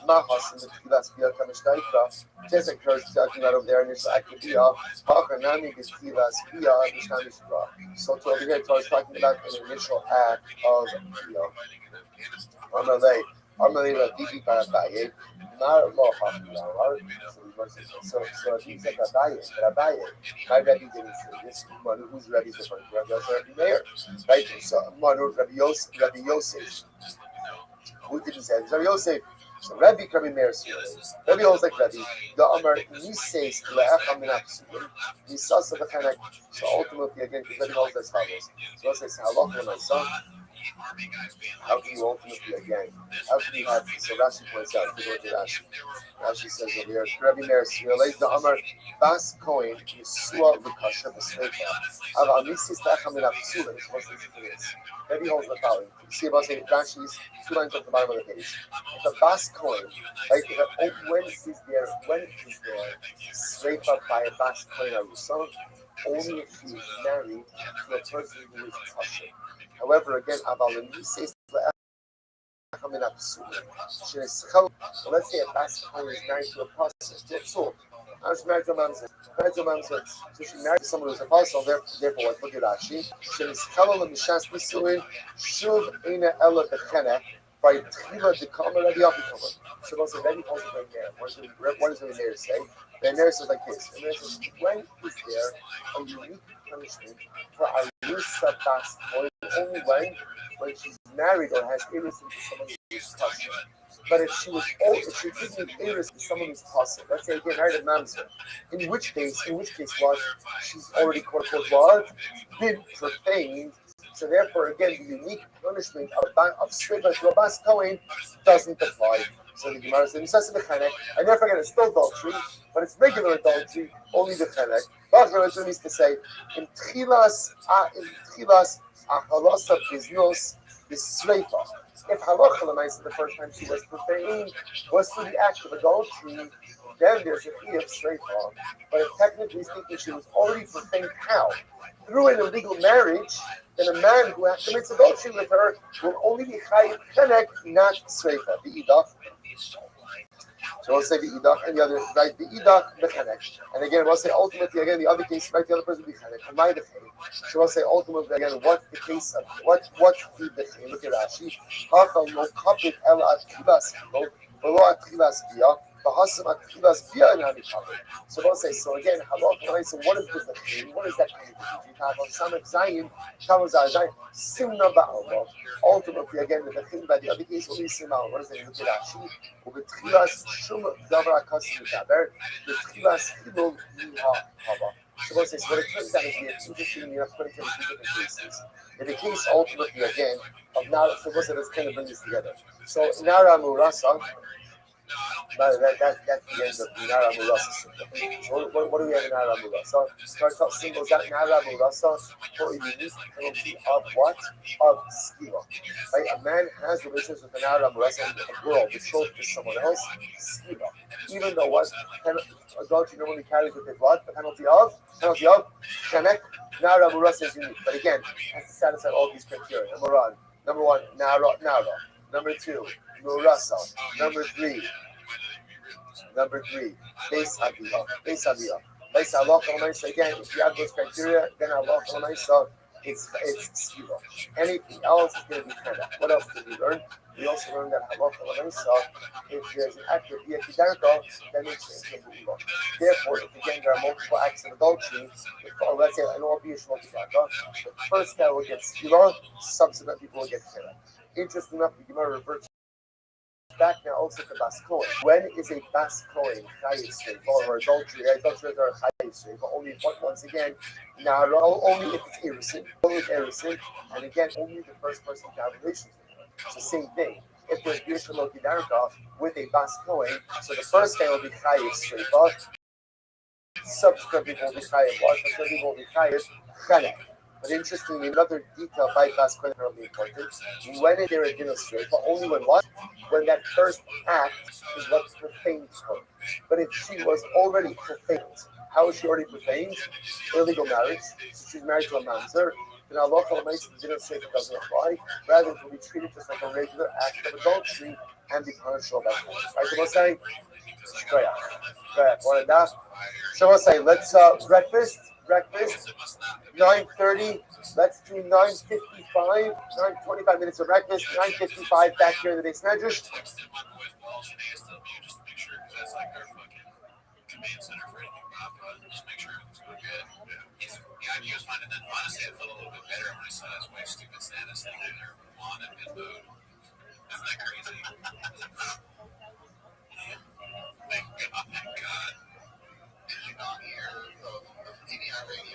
Mahas in the Kilas Kiyah Kamishtaika. Just like her talking about over there in this Akadiyah. Hakanami is Kilas Kiyah Mishnamishra. So to over here, Torah is talking about an initial act of Kiyah. Amalei Rabbi Barabaye. Mar Lo Hafiyah. So he said Rabbi. My Rabbi didn't say this. Manu, who's Rabbi different? Rabbi Meir. Right? So Manu, Rabbi Yosef. Who didn't say this? Rabbi Yosef. So Rabbi Meir. Rabbi holds like Rabbi. The Amar Nisays Le'acham Minapsulim. Nisas of the Kanak. So ultimately, again, because Rabbi holds as follows. So let's say, Halach my son. How can you ultimately again? How can you have? So Rashi points out. Go to Rashi. Rashi says over here, Rabbi Meir relates the Amar Bas Kohen Yisua Lukasha B'Sreifa. Aval Misis Tacham Minapsulim. What's the difference? Rabbi holds the following. You see about saying Rashi's 2 lines at the bottom of the page. If a Bas Kohen, right? When is there Sreifa by a Bas Kohen Arusa? Only if she is married to a person who is Tasha. However, again, says so let's say a Bas Kohen is married to a person. So she's married to a mamzer. So she married to someone who's a apostle. Therefore, what? Look at Rashi. She's chalal mishas nisuin shuv ina ella bechene by tchila dekama Rabbi Yachid. So let's say Rabbi calls it right there. What does the Meir say? The Meir says like this. The Meir says, when is there a unique punishment for Arusa Bas Kohen only when she's married or has innocence to someone who is kosher. But if she didn't Eris is someone who's possible, let's say again married a mamzer, in which case what? She's already quote unquote what? Been profaned. So therefore again the unique punishment of Shriva to a Bas Kohen doesn't apply. So the Gemara says I never forget it's still adultery, but it's regular adultery, only the Chelek. Bachar needs to say in Tchilas Achalasa Biznos Bisreifa. If halacha l'maisa the first time she was profaned was through the act of adultery, then there's a fee of sreifa. But if technically speaking she was already profaned, how? Through an illegal marriage, then a man who commits adultery with her will only be chayiv chenek, not sreifa. The idach. So we'll say the idach and the other, right? The idach, the chenek. And again, we'll say ultimately, again, the other case, right? The other person will be chenek. So we'll say ultimately, again, what the case of, what the chenek. Look at Rashi. Hachal lo kapit el atchilas lo, velo atchilas bia, v'hasam atchilas bia in hamikapit. So we'll say, so again, halach, so what is the chenek? What is that chenek? You have on Samek Zayin, Shavos Zayin, Simna ba'alma. Ultimately, again, the chenek by the other case will be Simna. What is it? Look at Rashi. ובתחילת שום דבר הכסף מדבר, בתחילת חילול מן ההווה. So what it turns out is we have two different, you have put it in two different cases. In the case ultimately again of Nara, so what's it that's kind of bring this together. So Nara Murasa, that's the end of the Nara Murasa. So what do we have in Nara Murasa? Start symbols that Nara Murasa for a unique penalty of what? Of skiva. Right? A man has relations with an Nara Murasa and a girl betrothed to someone else, skiva. Even though what adultery normally carries with it what? The penalty of Shemek, Nara Murasa is unique. But again, has to satisfy all these criteria. Number one, Nara. Number two, Murasa. Number three, Beis Haviyah. Beis Haviyah. Again, if you have those criteria, then Allah it's skiva. Anything else is going to be chena. What else did we learn? We also learned that if there's an act of Yekidarka, then it's a Bu'ula. Therefore, if again there are multiple acts of adultery, let's say an all be Yekidarka, the first guy will get skiva, subsequent people will get chena. Interesting enough, the Gemara reverts back now also to Bas Kohen. When is a Bas Kohen chayiv sreifa or adultery? Adultery are chayiv sreifa only once again. Now only if it's erisin, and again only the first person to have relations with her. It's the same thing. If there's Yishalo Kidarka with a Bas Kohen, so the first guy will be chayiv sreifa. Subsequent people will be chayiv what? Subsequent people will be chayiv chenek. But interestingly, another detail by Bas Kohen is really important. When is there a din of sreifa? Only when what? When that first act is what profaned her. But if she was already profaned, how is she already profaned? Illegal marriage. So she's married to a mamzer. Then Allah the din of sreifa doesn't apply. Rather, it will be treated just like a regular act of adultery and be punishable by God. Right? So we'll say, so we'll say, let's breakfast, 9:30. Let's do 9:55. 25 minutes of breakfast. 9:55 back here in the base measures.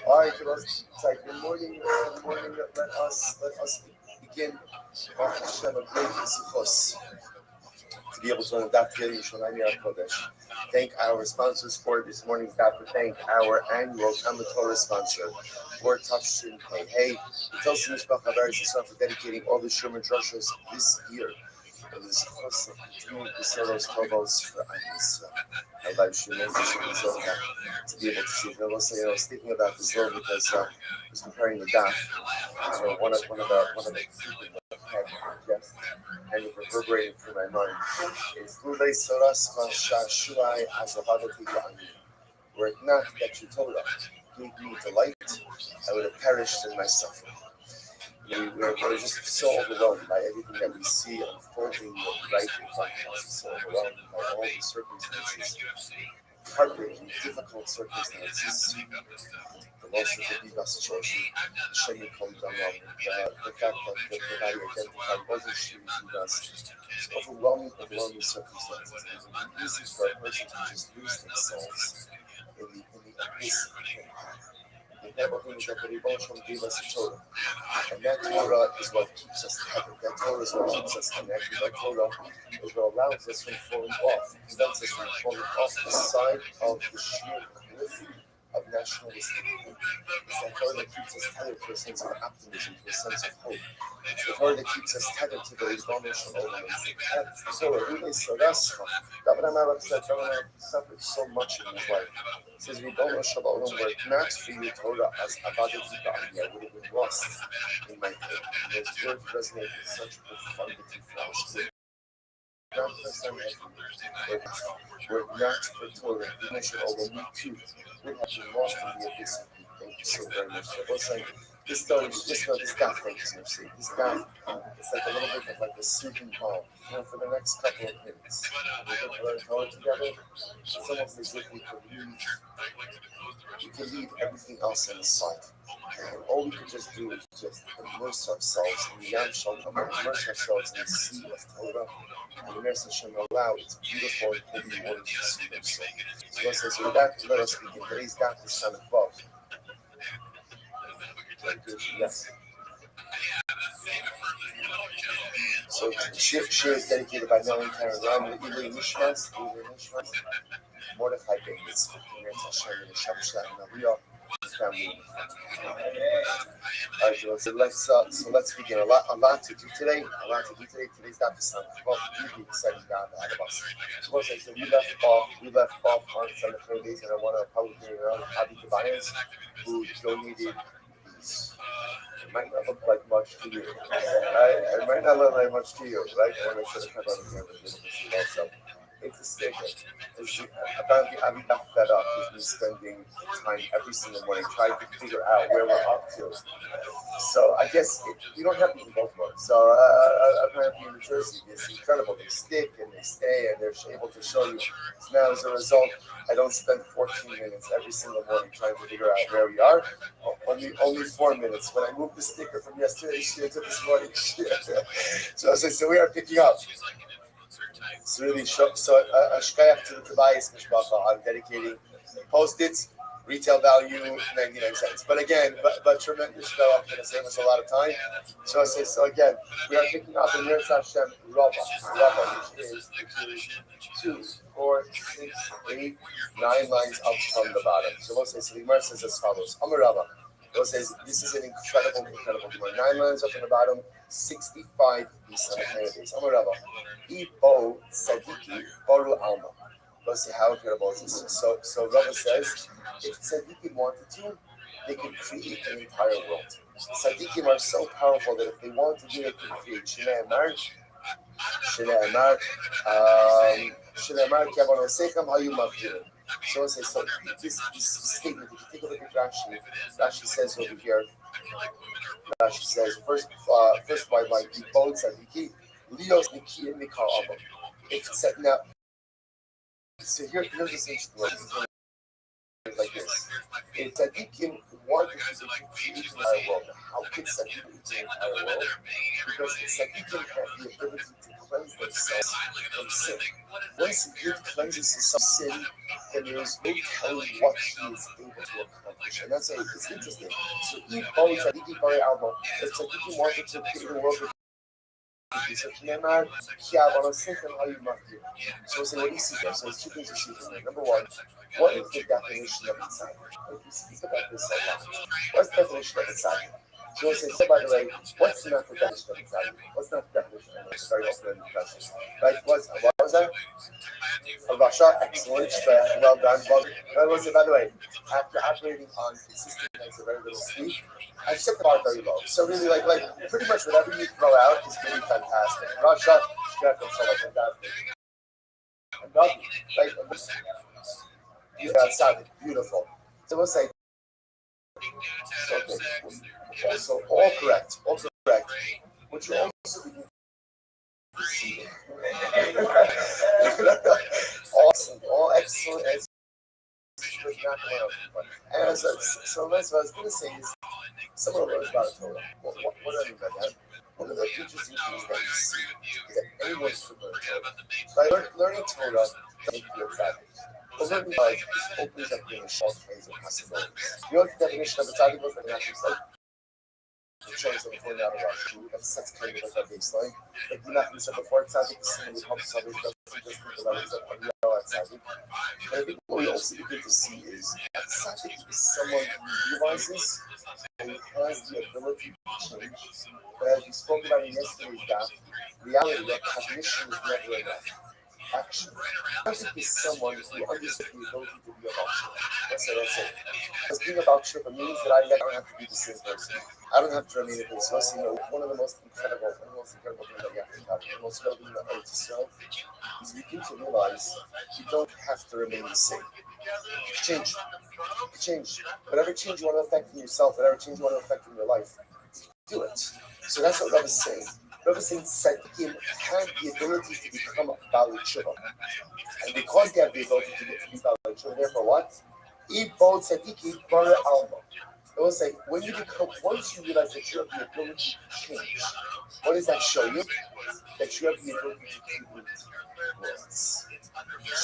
All right, it's like good morning. Let us begin to be able to adapt to Kodesh. Thank our sponsors for this morning's daf. Thank our annual Talmud Torah sponsor for Tafshin Pei. Hey, it's also Mishpach Haber for dedicating all the Sherman Drushos this year. And this is also continuing to sell those Kovos for Anis. Our life should make to be able to see. I was thinking about this role because I was preparing the daf. One of the yes, and it reverberating through my mind is Lulei Soras Mashashuai Azavadati Ani. Were it not that you told us, gave me delight, I would have perished in my suffering. We're just so overwhelmed by everything that we see unfolding right in front of us. So overwhelmed by all the circumstances heartbreaking, difficult circumstances. The loss of the Divas Church, Shemi Komdamam, the fact that the Rabbi identified wasn't Shemi Divas, it's overwhelming circumstances. It would be easy for a person to just lose themselves in the abyss of pain. The terrible thing is that the Rebbe gave us a Torah. And that Torah is what keeps us tethered. That Torah is what keeps us connected. That Torah is what allows us from falling off. It prevents us from falling off the side of the sheer cliff of nationalistic hate. It's that Torah that keeps us tethered to a sense of optimism, to a sense of hope. It's the Torah that keeps us tethered to the Rebbe Shalom. That's the Torah. Really, so that's David HaMelech said, David HaMelech suffered so much in his life. He says, Rebbe Shalom, were it not for your Torah as Avada Kedavra, I would have been lost in my head. Those words resonate with such profundity for us. Not for some were not for Torah. Rebbe Shalom, me too, would have been lost in the abyss. Thank you so very much. I was saying, this story, just know this guy, thank you so much. This guy, it's like a little bit of like a soothing balm. For the next couple of minutes, we get to learn Torah together. It's almost as if we could leave everything else on the side. And all we could just do is just immerse ourselves in the Yam Shalom, immerse ourselves in the sea of Torah, and immerse Hashem allow its beautiful and holy waters to sweep our soul. So God says, with that, let us begin. Today's daf is son of Bob. Yes. So share is dedicated by Nelly Karen Ram, the Ilay Nishmas, Mordechai Ben Yitzchak, Meretz Hashem, and Shamsha, and Aliyah, family. All right, so let's begin. A lot to do today. Today's daf is Sunday. Well, really exciting daf ahead of us. So we left off on Sunday days, and I want to publicly announce Abby Tobias, who donated these. It might not look like much to you, right? It might not look like much to you, right? And I should have kept on the camera to see that. So it's a statement. Apparently, Abby backed that up. He's been spending time every single morning trying to figure out where we're up to. So I guess you don't have to be in Baltimore. So apparently in New Jersey, it's incredible. They stick and they stay and they're able to show you. So now as a result, I don't spend 14 minutes every single morning trying to figure out where we are. Only 4 minutes. When I moved the sticker from yesterday's shit to this morning's shit. So we are picking up. It's really shock. So Shkayach to the Tobias Mishpacha. I'm dedicating Post-its. Retail value 99 cents. But again, but tremendous Shkayach going to save us a lot of time. So again, we are picking up in Meretz Hashem Rabbi, which is 2, 4, 6, 8, 9 lines up from the bottom. So we'll say, so the Gemara says as follows. Amar Rabba. We'll say this is an incredible Gemara. 9 lines up from the bottom, 65 days. Amar Rabba. Ibo Sadiki Boru Alma. Let's see how incredible is this. So Rabbi says, if Tzaddikim wanted to, they could create an entire world. Tzaddikim are so powerful that if they want to do it, they could create Shnei Amar, Kiabon Osechem, Hayu Mavdirim. So I say, so this statement, if you take a look at Rashi says over here, Rashi says, first why might be both Tzaddikim, Leos Niki and Mikal Abba. It's set now. So here's this interesting one. Like this. If Tzaddikim wanted to create the entire world, how could Tzaddikim create the entire world? Because Tzaddikim have the ability to cleanse themselves from sin. Once a yid cleanses himself from sin, then there is no telling what he is able to accomplish. And that's it's interesting. So if Tzaddikim wanted to create the world, so we'll say, what do you see there? So there's 2 things you see from there. Number one, what is the definition of inside? We speak about this a lot. What's the definition of inside? So we'll say, so by the way, what's not the definition of inside? What's not the definition? It's very open question. Right? What was that? Russia, excellent. Well done. By the way, after operating on consistent nights of very little sleep, I set the bar very low. So really, like pretty much whatever you throw out is going to be fantastic. Russia, sounded beautiful. So we'll say, okay, so all correct. What you also begin to see, awesome, all excellent. was not going on. And so what I was going to say is, someone learns about Torah. What do I mean by that? One of the interesting things that you see is that anyone should learn Torah. By learning Torah doesn't make you a tzaddik. But learning Torah opens up your all kinds of possibilities. You know what the definition of a tzaddik was? Like, like, it shows them before now to watch. That's kind of like our baseline. Like you not said before, tzaddik is someone who helps others, doesn't just think about himself. And I think what we also begin to see is that tzaddik is someone who realizes and has the ability to change. But as we spoke about in yesterday's daf, reality that cognition is never enough. Action. Tzaddik is someone who understands the ability to be about Shura. That's it. Because being about Shura means that I don't have to be the same person. I don't have to remain a person. So, one of the most incredible things that you have to have, the most incredible thing that I yourself is you begin to realize you don't have to remain the same. Change. Whatever change you want to affect in yourself, whatever change you want to affect in your life, do it. So that's what Rabbi is saying. Rabbi is saying tzaddikim have the ability to become Baalei Tshuva. And because they have the ability to be Baalei Tshuva, therefore what? Ibo tzaddiki bara alma. It will say, once you realize that you have the ability to change, what does that show you? That you have the ability to create worlds.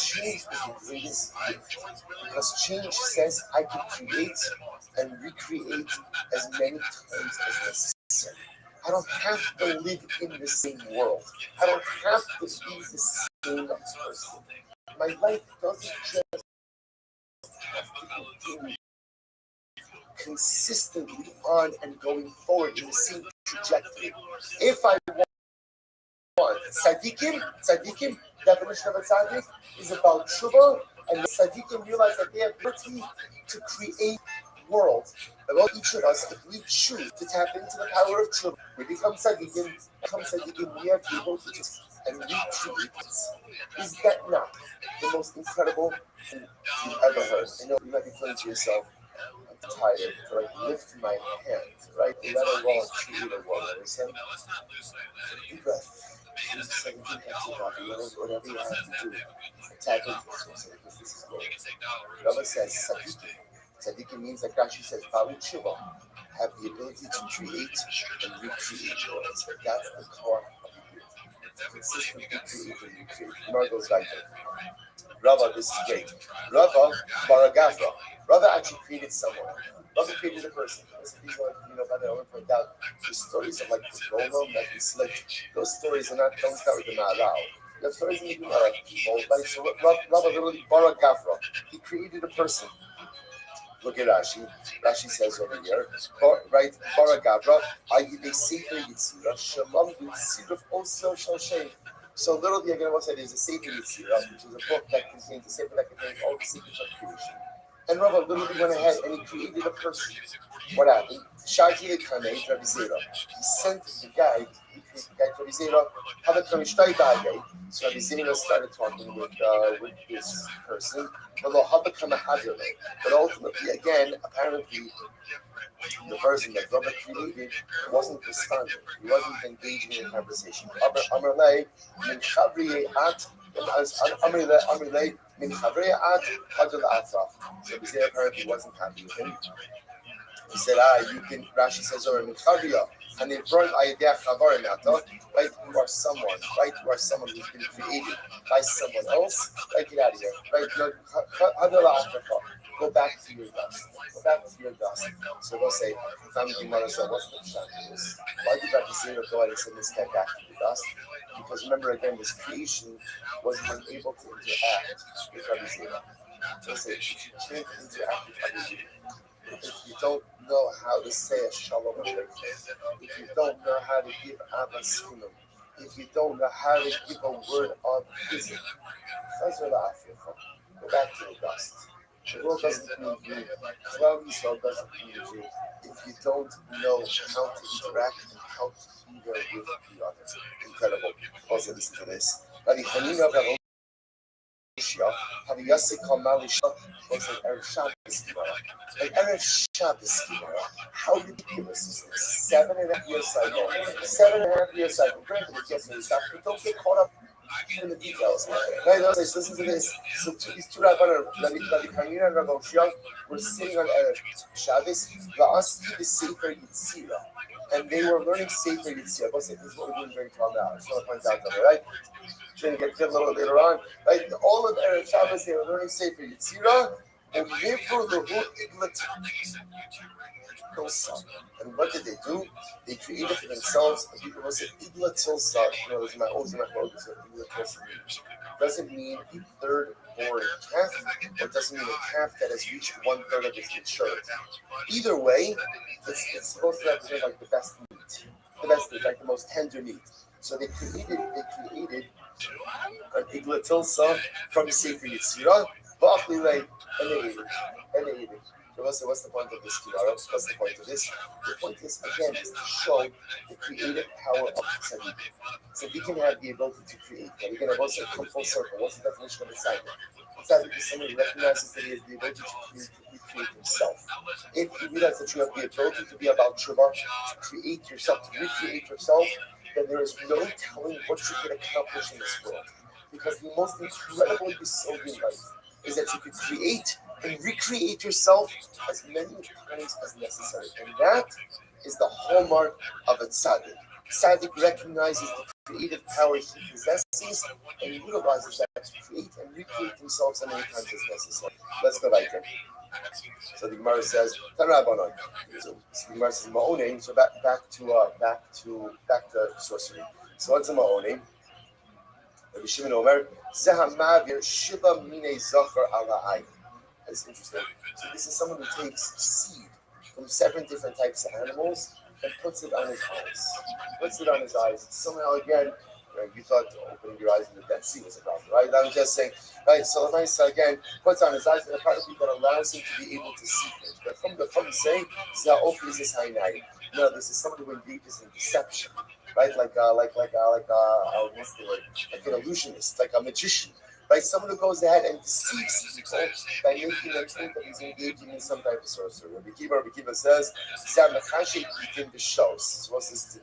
Change is the greatest gift. Because change says I can create and recreate as many times as necessary. I don't have to live in the same world. I don't have to be the same person. My life doesn't just have to continue consistently on and going forward in the same trajectory. If I want tzaddikim, definition of a tzaddik is about tshuva, and the tzaddikim realize that they have the ability to create worlds. About each of us, if we choose to tap into the power of tshuva, we become tzaddikim, we have the ability to and recreate. Is that not the most incredible thing you've ever heard? I know you might be feeling to yourself, tired to lift my hand, right? Let alone create a world. Understand? Deep breath. Whatever you have to do, tap into this. This is good. Rabbi says tzaddikim means, like Rashi says, Baalei Tshuva, have the ability to create and recreate worlds. That's the core of the gift. Consistently create and recreate. Gemara goes right there. Rabbi, this is great. Rabbi Baragafra. Rabbi actually created someone. Rabbi created a person. These are, by the way, point out the stories of like the Golem, like the Slick. Those stories don't start with the Ma'aral. You have stories in the Gemara. So Rabbi literally Baragafra. He created a person. Look at Rashi. Rashi says over here, right? Baragavra, Ayide Sefer Yitzira, Shalom Yitzira, also Shoshay. So literally, again, what I said is a Sefer Yitzira, which is a book that contains a sefer that contains all the secrets of creation. And Rabbi literally went ahead and he created a person. What happened? Shaji Kanei Rabbi Zera. He sent the guide. He created the guide for Rabbi Zera. So Rabbi Zera started talking with this person. But ultimately, again, apparently, the person that Rabbi created wasn't responding. He wasn't engaging in conversation. Amarlei min chavriye at Amarlei min chavriye at hadal atzaf. So Rabbi Zera apparently wasn't happy with him. He said, Rashi says, or min chavriya. And in front, right? You are someone, right? You are someone who's been created by someone else. Right? Get out of here. Right? Go back to your dust. So they'll say, family mother said, what's the shot to this? Why did Rabbi Zera go ahead and send this guy back to the dust? Because remember again, this creation was unable to interact with Rabbi Zera. They'll say, if you can't interact with Rabbi Zera, if you don't know how to say a shalom aleichem, if you don't know how to give avas chinam, if you don't know how to give a word of visit, go back to the dust. The world doesn't need you. Klal Yisrael doesn't need you if you don't know how to interact and how to be there with the other. Incredible. Also, listen to this. Rabbi Yossi Kamal was like Erev Shabbos Gemara. Like Erev Shabbos Gemara. How ridiculous is this? 7.5 year cycle. 7.5 year cycle. Granted, it's yesterday stuff, but don't get caught up in the details. Right, listen to this. So these two Rabbanim, Rabbi Hanina and Rabbi Rothschild, were sitting on Erev Shabbos, Va'asti the Sefer Yitzira, and they were learning Sefer Yitzira. This is what we're doing very well now. I just want to point out that, right? Trying to get to a little later on. Right, all of Erev Shabbos, they were learning Sefer Yitzira, and therefore the whole Iglat. And what did they do? They created for themselves a people who said Igla Tilsa, my old doesn't mean a third born calf, or doesn't mean a calf that has reached 1/3 of its maturity. Either way, it's supposed to represent like the best meat. The best meat, like the most tender meat. So they created an Igla Tilsa from Sefer Yitzira, and they ate it. So what's the point of this, Kimara? What's the point of this? The point is, again, is to show the creative power of tzaddik. So we can have the ability to create. And we can have also come full circle. What's the definition of a tzaddik? A tzaddik is somebody who recognizes that he has the ability to recreate himself. If you realize that you have the ability to be about tshuva, to create yourself, to recreate yourself, then there is no telling what you can accomplish in this world. Because the most incredibly disobedient life is that you can create and recreate yourself as many times as necessary. And that is the hallmark of a tzaddik. Tzaddik recognizes the creative power he possesses and utilizes that to create and recreate himself as many times as necessary. Let's go right there. So the Gemara says, Tanrabanon. So the Gemara says Ma'onim. So back to sorcery. So what's a Ma'onim? Rabbi Shimon Omer, Zehamavir Shiva Mine Zachar Ala'ai. That's interesting. So this is someone who takes seed from 7 different types of animals and puts it on his eyes. Somehow again, you thought opening your eyes in the Dead Sea was a problem, right? I'm just saying, right? So the nice again puts on his eyes and a part of it that allows him to be able to see things. But from the saying, no, this is somebody who engages in deception, right? Like what's the word? Like an illusionist, like a magician. Right, someone who goes ahead and deceives people by making them think that he's engaging in some type of sorcery. Rabbi Kiva says, "Sam Mechashe eating the shows." So what's this?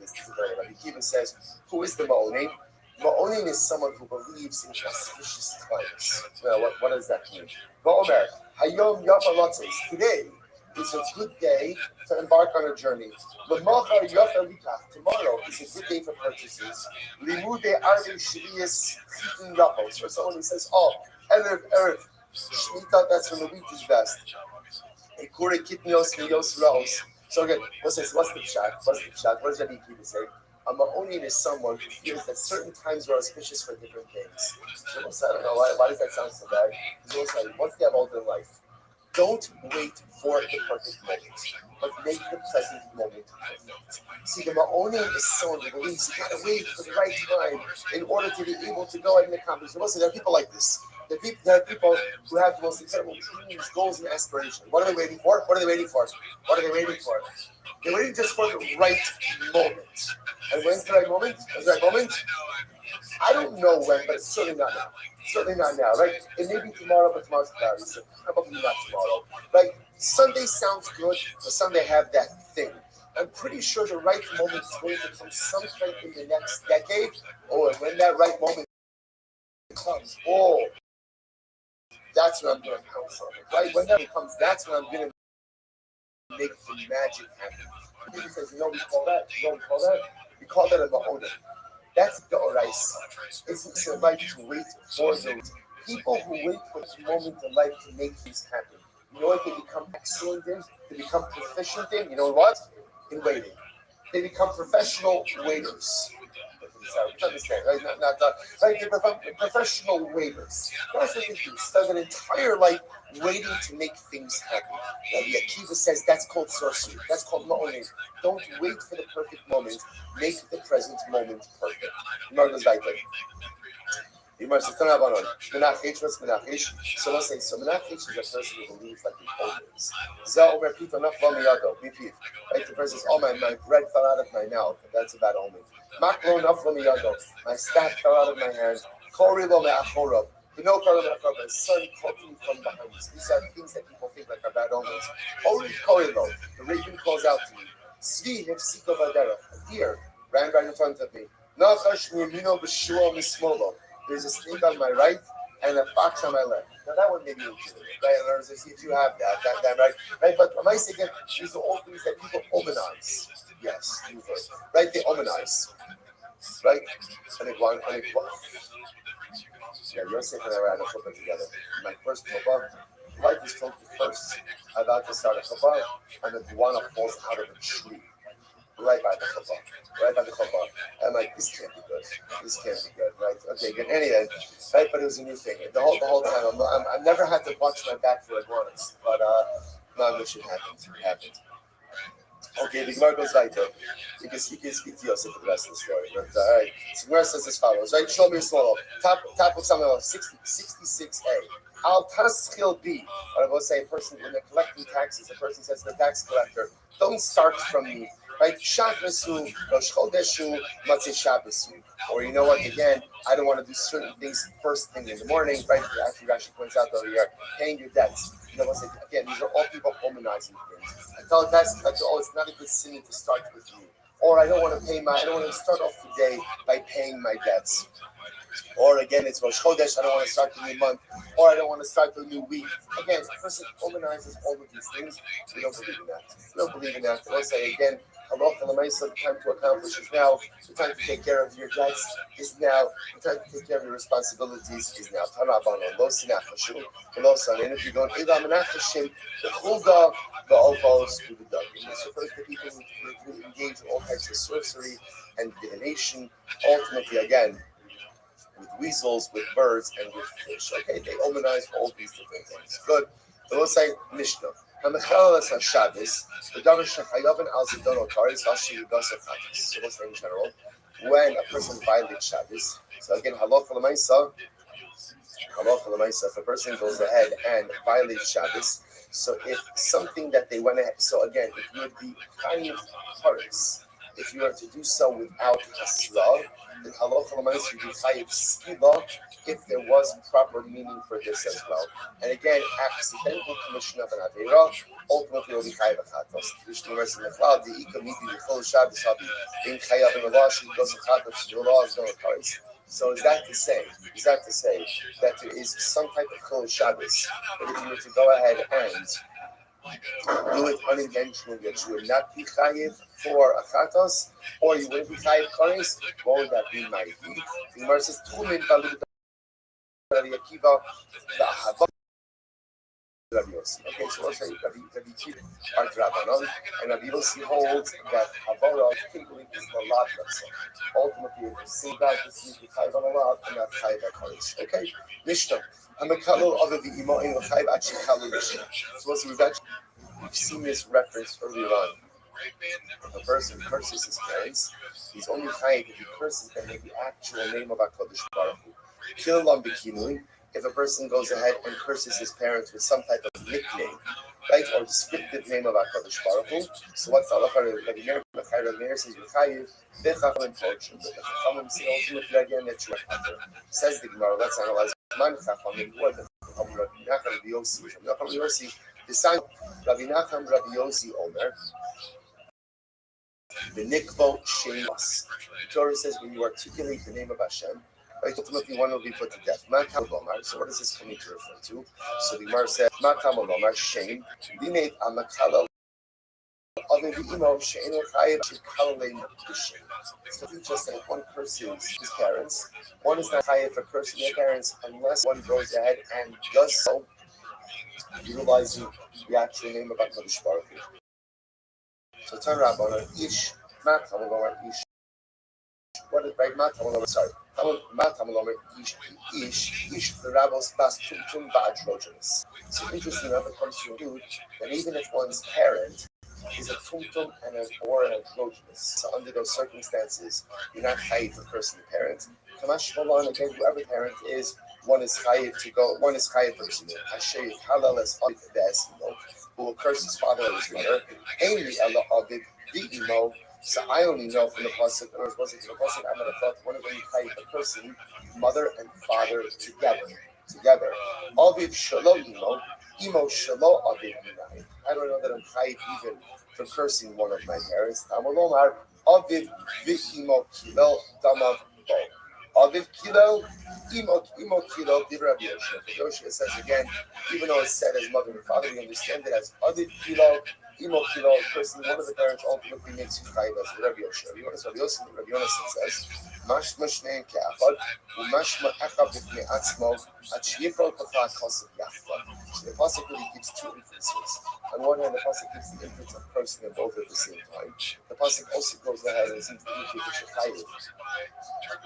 Rabbi Kiva says, "Who is the Ma'onim? Ma'onim is someone who believes in auspicious times." Well, what does that mean? Va'omer Hayom Yafalatzos. Today is a good day to embark on a journey. L'machar Yafalikach. Tomorrow is a good day for purchases. Limude Arvi Shvius Chitin Yapos. For someone who says, "Oh, Erev Shmita, that's when the wheat is best." Ekure Kitnios Miyos Raos. So again, what's the pshat? What does Rabbi Kiva say? A Ma'onim is someone who feels that certain times are auspicious for different things. So I don't know why does that sound so bad? What's the about in life? Don't wait for the perfect moment, but make the present moment perfect. See, the Ma'onim is someone who believes you gotta wait for the right time in order to be able to go and accomplish. Listen, there are people like this. There are people who have the most incredible dreams, goals, and aspirations. What are they waiting for? They're waiting just for the right moment. And when's the right moment? I don't know when, but it's certainly not now. Right? It may be tomorrow, but tomorrow's cloudy, so probably not tomorrow. Right? Sunday sounds good, but Sunday have that thing. I'm pretty sure the right moment is going to come sometime in the next decade. Oh, and when that right moment comes, that's when I'm going to pounce on it. Right? When that comes, that's when I'm going to make the magic happen. He says, we call that? We call that a Ma'onim. That's the Orais. It's a right to wait for those people who wait for this moment in life to make things happen. You know what they become excellent in? They become proficient in? You know what? In waiting. They become professional waiters. Understand, right? They become professional waiters. That's what they do. Spend an entire life waiting to make things happen. Rabbi Akiva says that's called sorcery. That's called Ma'onim. Don't wait for the perfect moment. Make the present moment perfect. Gemara goes right there. Gemara says, Menach, what's Menach? So let's say, Menach is a person who believes like the omens. Omer Pito Nafla Miyado, Bipiv. Right? The person says, my bread fell out of my mouth. That's a bad omen. Maklo Nafla Miyado. My staff fell out of my hand. Korilo Me'achorov. My son called me from behind. These are things that people think like are bad omens. Korilo. The raven calls out to me. Svi Hefsiko Vadera. A deer ran right in front of me. Nachash Mimino B'Shua Mismolo. there's a snake on my right and a fox on my left. Now that one maybe legitimate, right? In other words, if you have that right, right? But my second, these are all things that people hominize. Yes, right? They hominize, right? And it one, yeah, Yosef and I ran a chuppah together. My first chuppah, life is totally first. I'm about to start a chuppah, and the guana falls out of a tree. Right by the chuppah. Right by the chuppah. I'm like, this can't be good. This can't be good. Right? Okay, good. Anyway, right, but it was a new thing. The whole time, I've never had to watch my back for iguanas, but no, I wish it happened. It happened. Okay, the Gemara goes weiter. You can speak to Yosef for the rest of the story. But, all right. So Gemara says as follows, right? Show me a small. Top of something else, 66a. Al Taschil B. What I will say, a person when they're collecting taxes, a person says to the tax collector, don't start from me. Right? Shabbasu, Rosh Chodeshu, Matzeh Shabbasu. Or you know what, again, I don't want to do certain things first thing in the morning, right? Actually, Rashi points out over here, paying your debts. You know what, again, these are all people humanizing things. I tell tax collector, oh, it's not a good sin to start with you. Or I don't want to start off the day by paying my debts. Or again, it's Rosh Chodesh, I don't want to start the new month, or I don't want to start the new week. Again, the person organizes all of these things. We don't believe in that. We don't believe in that. And I say again, Halacha l'maisa, the time to accomplish is now. The time to take care of your debts is now. The time to take care of your responsibilities is now. Tanabana, lo sinachashu, lo sanin. If you don't eat amenachashim, the chulda, the ovos, to the dug. And this refers to people who engage in all types of sorcery and divination. Ultimately, again, with weasels, with birds, and with fish. Okay, they hominize all these different things. Good. So we'll say Mishnah. So what's the in general? When a person violates Shabbos, so again, halacha l'maisa, if a person goes ahead and violates Shabbos, so if something that they went ahead, so again, if you would be kind of Paris, if you are to do so without hasra, then halacha l'maisa you do chayiv skila if there was proper meaning for this as well. And again, accidental commission of an avera ultimately will be chayiv achatos. Vishnu verse in the cloud, the ika miti v'chol shabbos habi in chayav in the law she goes achatos your law is no Paris. So is that to say that there is some type of chol Shabbos that if you were to go ahead and do it unintentionally that you would not be chayiv for achatos, or you wouldn't be chayiv kares, what would that be? The Gemara says Tchumin balut Rabbi Akiva ba'ahava Rabbi Yossi. Okay, so let's say Rabbi Akiva are Rabbanon, and Rabbi Yossi holds that havara typically is the lot. Ultimately, if you see that, this means you chayiv on a lot and not chayiv at kares. Okay, Mishnah. I'm a kalul of the imo in the chayiv actually kalul Mishnah. So we've seen this reference earlier on. If a person curses his parents, he's only chayiv if he curses them in the actual name of HaKadosh Baruch Hu. Kilam b'kinui, if a person goes ahead and curses his parents with some type of nickname, right, or descriptive name of HaKadosh Baruch Hu. So what's the halacha? Rabbi Meir says chayiv b'chachamim fortune. The chachamim say ultimately again that you are chater. Says the Gemara. Let's analyze. Man chachamim, who are the chachamim? Rabbi Nachman, Rabbi Yossi. Rabbi Yossi. The son Rabbi Nachman, Rabbi Yossi Omer. The nikvo shemas. The Torah says when you articulate the name of Hashem, right, ultimately one will be put to death. Matam lomar. So what is this coming to refer to? So the Gemara says Matam lomar shame. We made a makala of the imo she'enu chayiv shekalein b'shem. So we just said one curses his parents, one is not chayiv for cursing their parents unless one goes ahead and does so utilizing the actual name of HaKadosh Baruch Hu. So turn around on ish, matam lomar ish. What is right? Matam lomar, sorry. Matam lomar ish. The rabbis bas tumtum ba'atrogenous. So interesting enough, it comes to conclude that even if one's parent is a tumtum or an androgynous, so under those circumstances, you're not chayiv for cursing the parent. Kamash Malan, again, whoever the parent is, one is chayiv for cursing him. Hashem halal as the who will curse his father or his mother. Ainly Allah aviv v'imo. So I only know from the pasuk, or was it the pasuk? I might have thought one of them chayiv for cursing mother and father together. Aviv shalo imo shalo aviv minai. I don't know that I'm chayiv even for cursing one of my parents. Amalomar aviv v'imo kilel damav bo. Aviv Kilo, Imo Kilo, Div Rabbi Yoshua. Yoshua says again, even though it's said as mother and father, we understand it as Aviv Kilo, Imo Kilo. Person, one of the parents ultimately makes you chayiv as Rabbi Yoshua. Rabbi Yonasan says, Mashma Shneim Ke'achad, Umashma Echad B'fnei Atzmo, At Sheyifol Kachad Kosev Yachad. So the pasuk really gives two inferences. On one hand, the pasuk gives the inference of cursing them both at the same time. The pasuk also goes ahead and seems to indicate that you're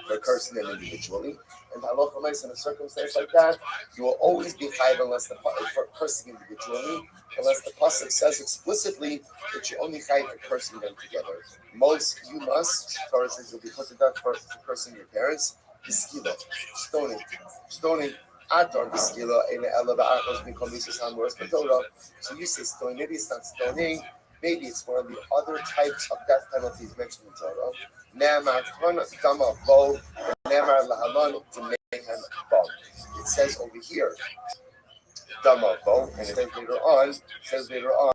for cursing them individually. And halacha makes in a circumstance like that, you will always be chayiv unless the for cursing individually, unless the pasuk says explicitly that you only chayiv for cursing them together. Most you must, Torah says you'll be put to death for cursing your parents. Biskila, stoning. Atar biskila in ela ba'achos become misus hamuras b'torah. So you say stoning. Maybe it's not stoning. Maybe it's one of the other types of death penalties mentioned in Torah. Ne'amar ton dama bo, ne'amar lahalon t'mehem bo. It says over here, dama bo, and it says later on,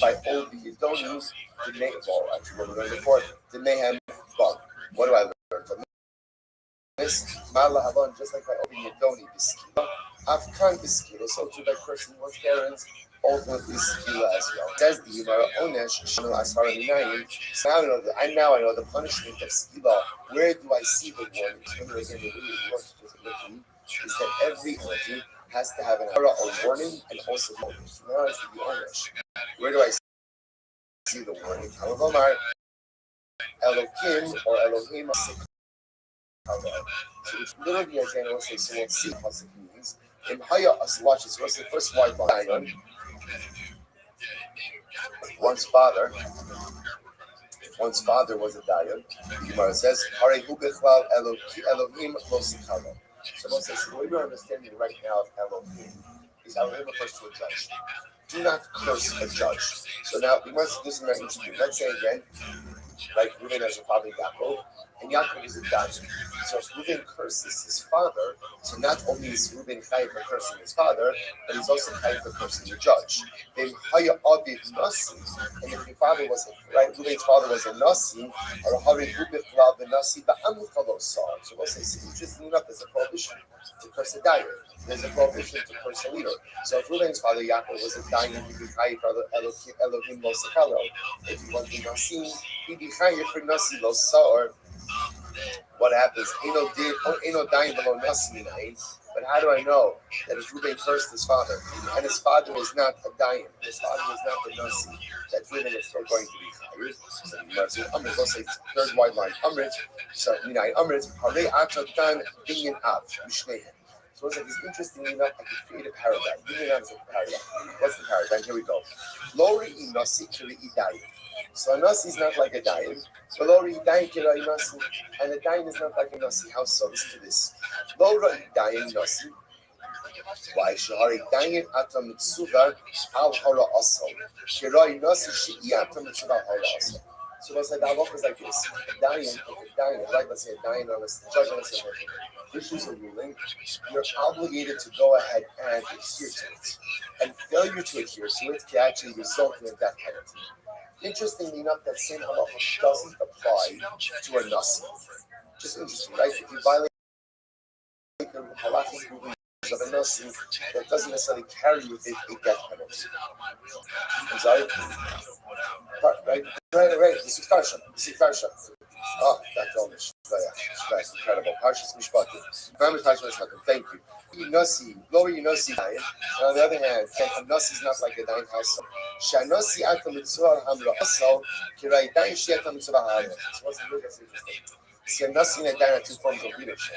by all the Yidonis, the mehem bo. Actually, what we're learning before, the mehem bo. What do I learn from this? Malahalon, just like by all the Yidoni, biskila, afkan biskila, so too by cursing one's parents. Ultimately, skila as well. Says the Gemara, Onesh Shino Asara Minayin. So now I know the punishment of skila. Where do I see the warning? Remember again, the way it works is that every entity has to have an ara or warning and also warning. So now I see the Onesh. Where do I see the warning? Halavomar Elokim or Elohim. So it's literally again also so we'll see what it means. In Haya as watch this was the first white line. One's father was a dayan. The Gemara says, Elohim lo sikalo. Someone says, the way we're understanding right now of Elohim is Elohim refers to a judge. Do not curse a judge. So now, we must do something interesting. Let's say again, like Reuben has a father Yaakov, and Yaakov is a dayan. So if Reuben curses his father, so not only is Reuben chayiv for cursing his father, but he's also chayiv for cursing the judge. Then Haya Aviv Nasi, and if your father was Reuben's father was a Nasi, or Hari Reuben Klav the Nasi, but Amukalo saw. So we'll say, interesting enough, there's a prohibition to curse a dayan. There's a prohibition to curse a leader. So if Reuben's father Yaakov was a dayan, he'd be chayiv for Elohim lo sakalo. If he was a Nasi, he'd be chayiv for Nasi lo saw. What happens? Eno dying below Nasi. But how do I know that if Reuben cursed his father, and his father is not a dayan, his father is not the Nasi, that Reuben is still going to be chayiv? So Amrit, let's say third white line. Amrit, so Minay Amrit, Harei Achatan Binyan Av Mishnehem. So it's like it's interesting enough. I could create a paradigm. Binyan Av is a paradigm. What's the paradigm? Here we go. Lori Nasi Kiri Dayan. So a Nasi is not like a dayan. So Lori Dayan Kiri Nasi, and a dayan is not like a Nasi. How so? Listen to this. Lori Dayan Nasi. Why? Shahari Dayan Atam Mitsuva Al Hara Asal. Shirai Nasi Shi Atam Mitsuva Al Hara Asal. So let's say the halacha is like this: a dayan, right? Let's say a dayan, or a judge, issues a ruling. You're obligated to go ahead and adhere to it, and failure to adhere to it can actually result in a death penalty. Interestingly enough, that same halacha doesn't apply to a nasi. Just interesting, right? If you violate the halachic rulings of a nasi, that doesn't necessarily carry with it a death penalty. I'm sorry? Right? This is Karsha. Oh, that's incredible. Parshas Mishpatim. Thank you. Nasi, Glory Nasi. And on the other hand, a Nasi is not like a dayan house. Shanasi Atam Mitzvah Hamra also, Kirai Dayan Shiatam Mitzvah Hamra. So what's the look at interesting? See, a Nasi and a dayan are two forms of leadership.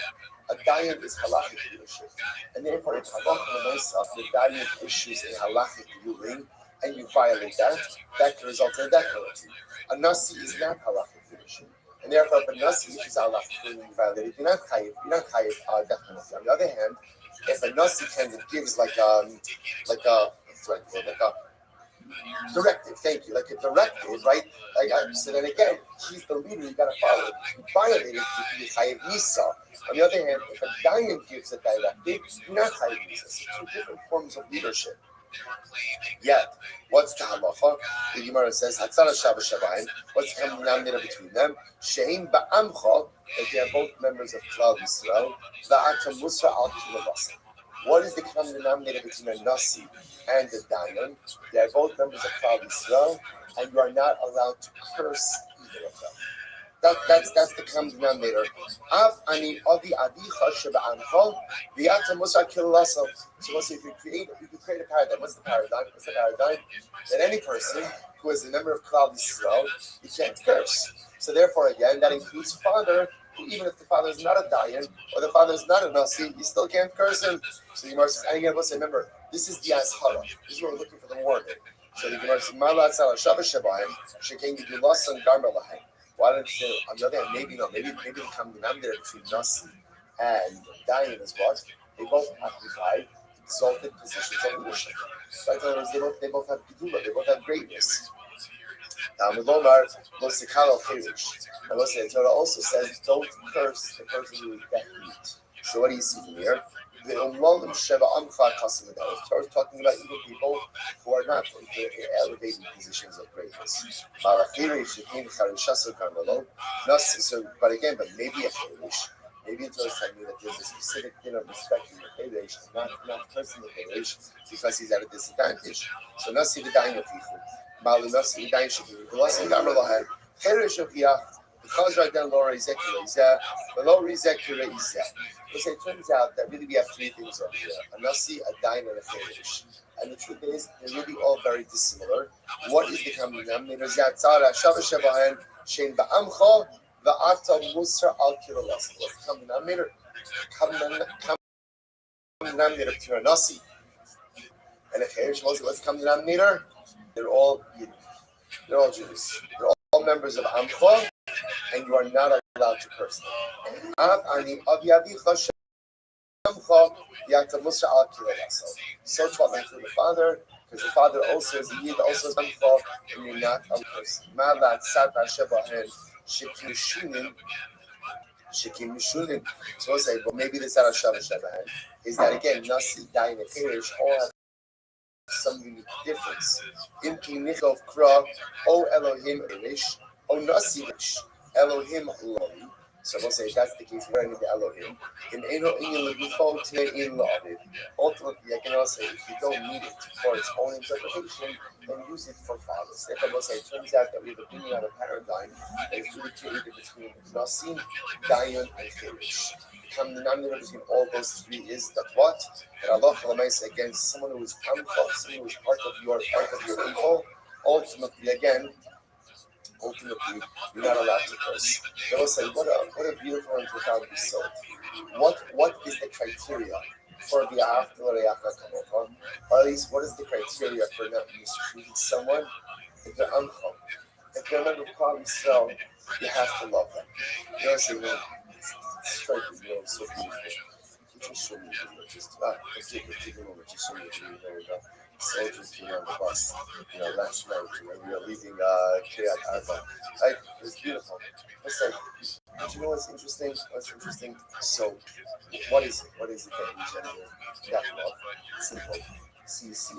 A dayan is halachic leadership. And therefore, if halacha the dayan issues a halachic ruling, and you violate that can result in a death penalty. A Nasi is not halachic leadership. And therefore, if a Nasi issues a halachic ruling you violate it, you're not chayiv death penalty. On the other hand, if a Nasi kind of gives like a directive, thank you, like a directive, right? So then again, he's the leader, you gotta follow it. You violate it, you be chayiv nisa. On the other hand, if a dayan gives a directive, you're not chayiv nisa. So two different forms of leadership. Yet, what's the halacha? The Gemara says, Hatzara Shabbos Shabayim. What's the common denominator between them? Shein ba'amcha, that they are both members of Klal Yisrael. Va'ata Musra al Kilavasa. What is the common denominator between a Nasi and a Dayan? They are both members of Klal Yisrael, and you are not allowed to curse either of them. That's the common denominator. Av ani avi adicha sheba'amcha v'yata musar kilalasa. So let's say if you could create a paradigm. What's the paradigm? What's the paradigm? That any person who is a member of Klal Yisrael, you can't curse. So therefore, again, that includes father, who even if the father is not a dayan or the father is not a nasi, you still can't curse him. So the Gemara says, and again, let's say, remember, this is the ashara. This is what we're looking for the warning. So the Gemara says, Marla tzala shabbos shabayim shekein gidulasan garmer lahem. Why don't you say, on the other hand, maybe the common denominator between Nasi and Dayan is what? They both occupy exalted positions of leadership. So in other words, they both have Gedula, they both have greatness. Milomar, Losikal Chirish. And the Torah also says, don't curse the person who is deaf mute. So what do you see from here? The Umlalim Sheva Amcha Kasim. Torah is talking about evil people who are not in elevated positions of greatness. But maybe a Chirish. Maybe it's also telling me that there's a specific thing of respecting the Chirish, not cursing the Chirish because he's at a disadvantage. So Nasi V'Dayin Yofichu. Malu Nasi V'Dayin Shekiru. V'Lasim Gamar Lohem. Chirish Yofiach. Because right then, Laura Izek Kirezeh, the Laura Izek Kirezeh. So it turns out that really we have three things over here: a nasi, a dayan, and a chirish. And the truth is, they're really all very dissimilar. What is the common denominator? Zatzara Shabbos Shabahen Shein Ba'amcha Va'ata Musar Al Kirolas. What's the common denominator? Common denominator between a nasi and a chirish. What's the common denominator? They're all Jews. They're all members of Amcha. And you are not allowed to curse them. So taught me through the father, because the father also is a yid, also is Amcha, and you're not allowed to curse them. So we'll say, well, maybe this is that again, Nasi, Dayan, and Chirish all have some unique difference. In Kinichov Kra, O Elohim Irish, O Nasi Irish. Elohim Elohim. So we'll say if that's the case, we're going to the Elohim. In Eno Inyan Legufo Tnei In La'avid. Ultimately, I can also say if you don't need it for its own interpretation, then use it for fathers. Therefore, we'll say it turns out that we have a opinion on a paradigm that is really created between Nasim, Dayan, and Chirish. The common denominator between all those three is that what? That Allah Chalamaysa against someone who is Amcha, someone who is part of your people, ultimately, you're not allowed to curse. They will say, what a beautiful and profound result. What is the criteria for the Or at least, what is the criteria for not mistreating someone? If they're uncle, if they're a member of Klal Yisrael, you have to love them. You know, say, it's striking, so beautiful. Just show me, just take a moment, just show me, soldiers being on the bus, last night when we were leaving Kiryat Arba. Like, it was beautiful. It's like, but you know what's interesting? So, what is it? What is it that we generate? That love. It's simple. See, he's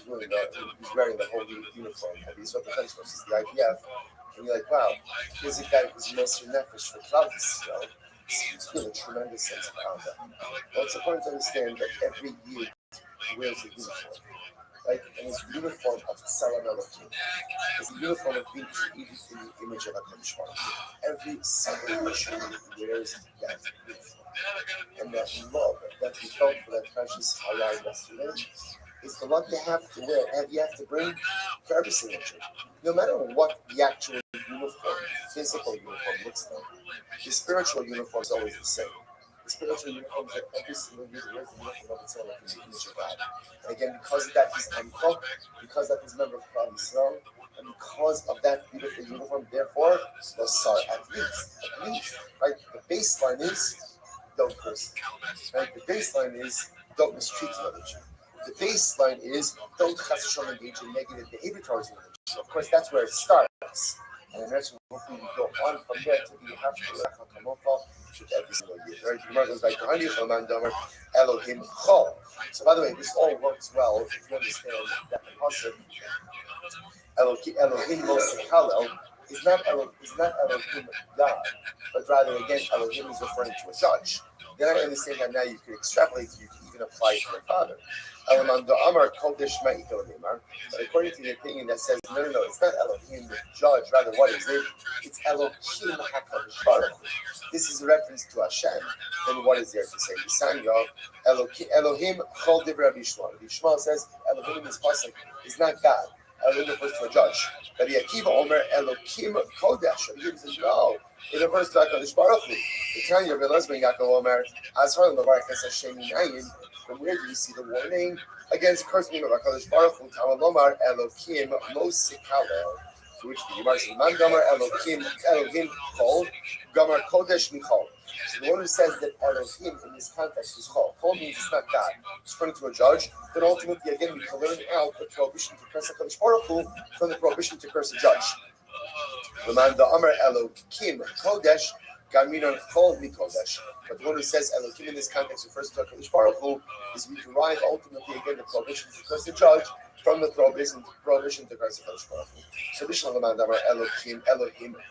wearing the whole uniform. And he's what the French versus the IDF. And you're like, wow, here's a guy who's Mr. Nefesh for Klal Yisrael. You feel a tremendous sense of honor. Well, it's important to understand that every year he wears a uniform. Like, and it's the uniform of Salam Elohim. It's the uniform of being created in the image of HaKadosh Baruch Hu. Every single person wears that uniform. And that love that we felt for that precious Hayah yesterday is the love you have to wear, and you have to bring for every single trip. No matter what the actual uniform, physical uniform looks like, the spiritual uniform is always the same. The spiritual uniform is that every single year wears the uniform of its own, like in the image of God. And again, because of that, he's Amcha, because that he's a member of Klal Yisrael, and because of that beautiful uniform, therefore, at least, right? The baseline is don't curse, right? The baseline is don't mistreat another Jew. The baseline is don't engage in negative behavior towards another Jew. Of course, that's where it starts. And then hopefully we go on from there to be happy with every single year. Right? The Gemara goes like, Elohim Chol. So by the way, this all works well if you understand that the pasuk Elohim Moshe Hallel is not Elohim God, but rather again Elohim is referring to a judge. Then I understand that now you can extrapolate, you can even apply it to your father. But according to the opinion that says, no, it's not Elohim the judge, rather what is it? It's Elohim HaKadosh Baruch Hu. This is a reference to Hashem. Then what is there to say? Yisanya, Elohim Chol Divrei Rabbi Yishmael. Rabbi Yishmael says Elohim in this pasuk is not God. Elohim refers to a judge. Rabbi Akiva Omer Elohim Kodesh. Rabbi Akiva says no. It refers to HaKadosh Baruch Hu. The Tanya Rabbi Lezben Yaakov Omer Azhar Levarach Es Hashem Minayin. From where do you see the warning against cursing of HaKadosh Baruch Hu? Tamal Lomar Elohim Mosik Halel. To which the Gemara says, Man Gamar Elohim Chol Gamar Kodesh Michol. So the one who says that Elohim in this context is Chol. Chol means it's not God. It's referring to a judge. Then ultimately, again, we can learn out the prohibition to curse HaKadosh Baruch Hu from the prohibition to curse a judge. Man Gamar Elohim Kodesh Gaminon Chol Mikodesh. But the one who says Elohim in this context refers to HaKadosh Baruch Hu is we derive ultimately again the prohibition to curse the judge from the prohibition to curse HaKadosh Baruch Hu. So Bishlam Laman Damar Elohim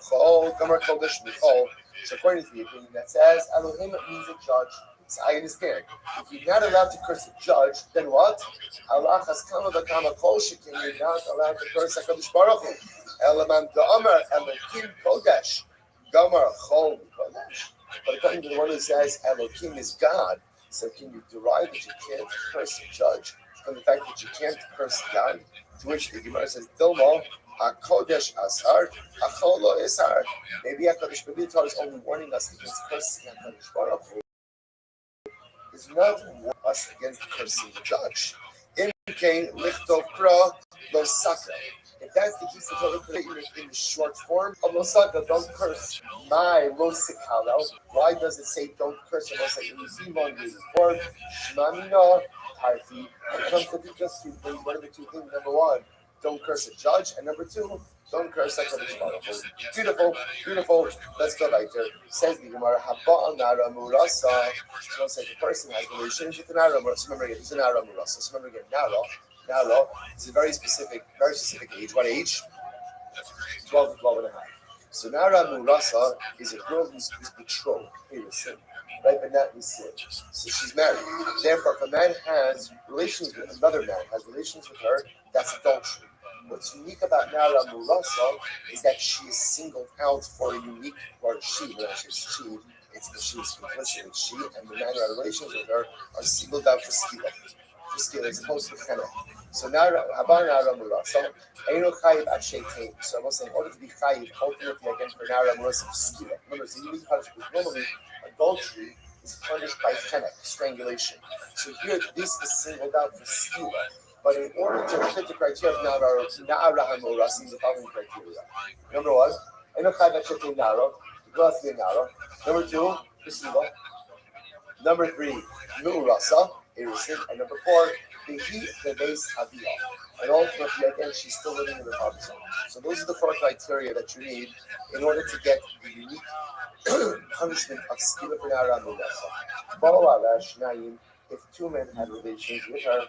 Chol Gamar Kodesh Michol. So according to the opinion that says Elohim means a judge. So I understand. If you're not allowed to curse a judge, then what? Allah has kama v'kama kol shekin. You're not allowed to curse HaKadosh Baruch Hu. Elaman Damar Elohim Kodesh Gamar Chol Kodesh. But according to the one who says Elohim is God, so can you derive that you can't curse a judge from the fact that you can't curse God? To which the Gemara says, Dilma, HaKodesh Asar, HaCholo Isar. Maybe the Torah is only warning us against cursing HaKadosh Baruch Hu. It's not warning us against cursing the judge. In Cain, Lichtov Kra, Losaka. If that's the case, the Torah put it in the short form of Losaka, don't curse my Losik Halal. Why does it say don't curse Losaka in the Zimon form? Shmamina, Tarfi. It comes to be just two things. What are the two things? Number one, don't curse a judge. And number two, don't curse HaKadosh Baruch Hu. Beautiful. Let's go right there. Says the Gemara, Haba Nara Murasa. So say the person has relations with an Nara Murasa. Remember again, it's an Nara Murasa. So remember again, Nara is a very specific age. What age? 12 to 12 and a half. So Nara Murasa is a girl who's betrothed. Right, but not Nisin. So she's married. Therefore, if a man has relations with another man, has relations with her, that's adultery. What's unique about Nara Murasa is that she is singled out for a unique, or she, when I say she, it's implicitly she, and the man who has relations with her are singled out for skila. For skila, as opposed to chena. So Nara Murasa, Eino Chayiv at Sheitain. So I'm saying, in order to be Chayiv, ultimately again for Nara Murasa, skila. Remember, it's a unique punishment. Normally, adultery is punished by chenek, strangulation. So here, this is singled out for skila. But in order to fit the criteria of Na'ara HaMorasi, the following criteria. Number one, Eno Chai V'Chetei Na'ara, the girl has to be a Na'ara. Number two, B'Siva. Number three, Nu'urasa, Erisin. And number four, the base Aviyah. And ultimately, again, she's still living in the father's home. So those are the four criteria that you need in order to get the unique punishment of Skila for Na'ara HaMorasi. If two men had relations with her,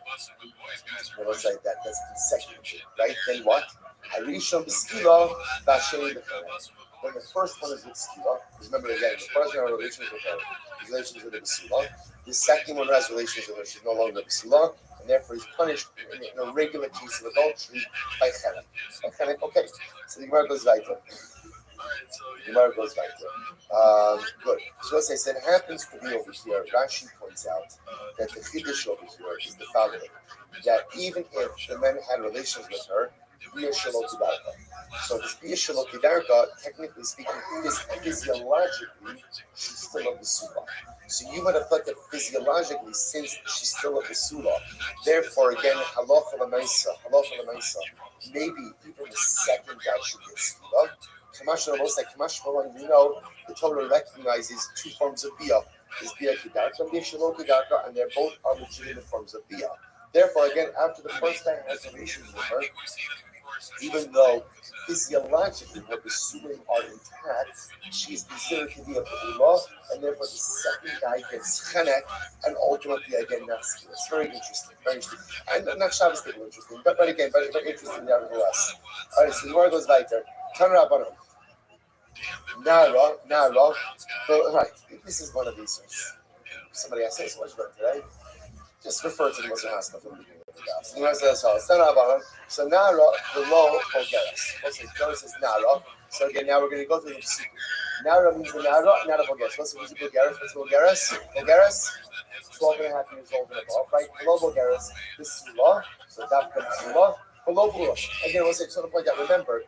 let's say that's consecutive, right? Then what? Harishon b'skila, v'asheni b'cheret. Then the first one is with skila. Remember again, the first one has relations with her, his relations with the b'skila. The second one has relations with her, she's no longer b'skila, and therefore he's punished in a regular case of adultery by cheret. Okay, so the Gemara goes weiter. Good. So as I said, it happens to be over here. Rashi points out that the chiddush over here is the following: that even if the men had relations with her, bia shalokidarka. So this bia shalokidarka, technically speaking, physiologically, she's still of the sulah. So you would have thought that physiologically, since she's still of the sulah, therefore again, halacha l'maisa, maybe even the second guy should get sulah. Kamash we know the Torah recognizes two forms of bia. Is bia kedarka and bia shelo kedarka, and they're both are legitimate forms of bia. Therefore, again, after the first guy has relations with her, even though physiologically her besulim are intact, she is considered to be a be'ula, and therefore the second guy gets chenek, and ultimately again nafsi. It's very interesting, very interesting. And not Shabbos table interesting, but again, very interesting nevertheless. All right, so the word goes weiter. Tanra Rabbanon. Nara. So, right, this is one of these ones. Somebody asked, "Hey, so what you learned today?" Just refer to the Muslim Haskell from the beginning of the class. So Nara below Bulgaris. What's it? Notice it's Nara. So again, now we're going to go through the psukim. Nara means the Nara, Nara Bulgaris. What's Bulgaris? What's Bulgaris? Bulgaris, 12 and a half years old and above, right? Below Bulgaris, the Sula. So that becomes Sula. Below Bula. Again, I want to say, sort of point out, remember,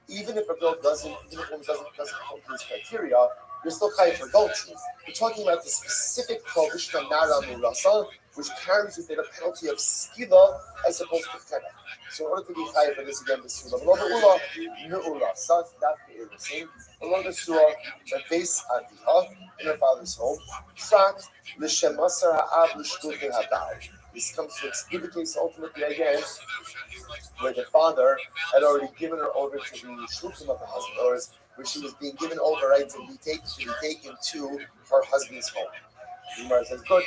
even if a girl doesn't, even if a woman doesn't fulfill these criteria, you're still chayav for adultery. We're talking about the specific prohibition of Nara Murasa, which carries with it a penalty of skila as opposed to chena. So in order to be chayav for this again, the sula, below the ula, nu'ura, sat, that the irrisin, below the surah, the face aviha, in her father's home, prat, l'shemasar ha'av l'shkutin ha'ba'al. This comes to exclude the case ultimately again, where the father had already given her over to the shluchim of the husband, or where she was being given over, right, to be taken to her husband's home. The Gemara says, good.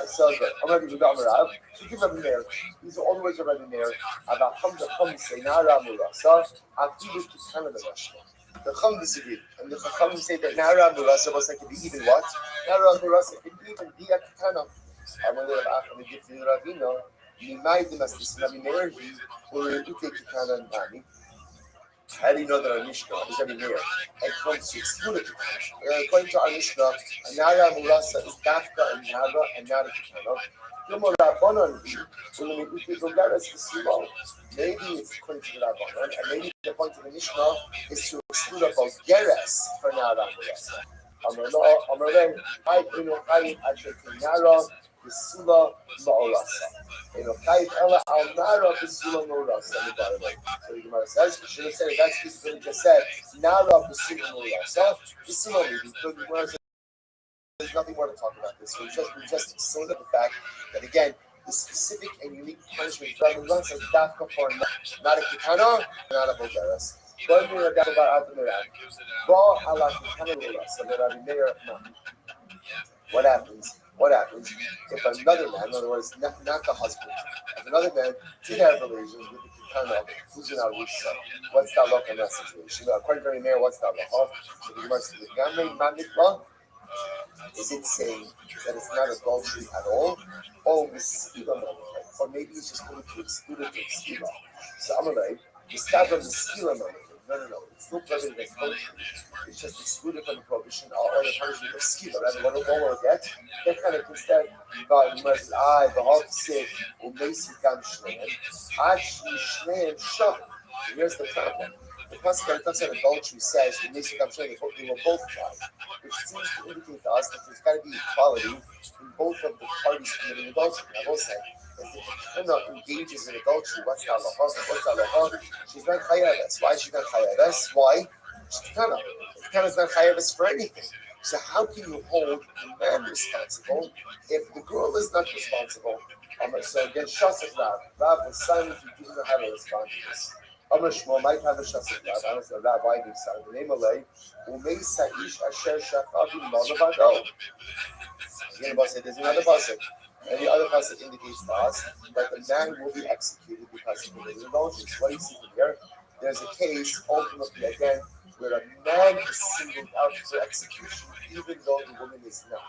So good. I'm going to give you the Amarav. She gives Rabbi Meir. These are all the words of Rabbi Meir. About Chum say, Nara Murasa, Akibu Kitana the Rashma. The Chum disagree. And the Chum say that Nara Murasa was like to be even what? Nara Murasa can even be a Kitana. I'm going to have to give you the Ravino. Nimai the Mastis, Rabbi Meir, he will take Kitana and Nani. How do you know that our Mishnah is Rabbi Meir and comes to exclude it? According to our Mishnah, Nara Murasa is Dafka and Nara and Nara Kitana. Maybe it's according to the Rabbanon, and maybe the point of the Mishnah is to exclude a Bulgaris for Nara Murasa. Amarei, I actually Nara, Bisula, Ma'orasa. Ella al Nara Bisula Ma'orasa. So the Gemara says, we should have said, that's what he just said, Nara Bisula Ma'orasa. Bisula, the Gemara says, there's nothing more to talk about this. We just sort of the fact that again, the specific and unique punishment for Rabbi says Dafka for not a Kitana, not a Bulgaris. What happens? If another man, in other words, not the husband, if another man did have relations with the Kitana, who's in our Rishsa? What's that look in that situation? According to Rabbi Meir, what's that look? So the Gemara says, is it saying that it's not adultery at all? Or maybe it's just going to exclude it to Skiba. So I'm like, the stab of the Skiba moment. No. It's not whether it's adultery. It's just excluded from the prohibition or the punishment of Skiba. Rather, what we'll get, that kind of instead, the heart sick, or Macy Gam Shneim, actually Shneim Shah. Here's the problem. The pasuk that talks about adultery says in Macy Gam Shneim, they will both die. Which seems to indicate to us that there's got to be equality in both of the parties committing adultery. I will say, if the Kitana engages in adultery, what's that lacha? She's not chayaves. Why is she not chayaves? Why? She's Kitana. The Kitana is not chayaves for anything. So how can you hold the man responsible if the girl is not responsible? So again, Shasik Rav was silent. He didn't have a response to this. Amr Shmuel might have a Shasik Rav. I don't know Rabbi himself. The name of Lay. Umei Saish Asher Shachab Malabado. Again, about say there's another pasuk, and the other pasuk indicates to us that the man will be executed because he committed indulgence. What do you see from here? There's a case ultimately again where a man is singled out for execution, even though the woman is not.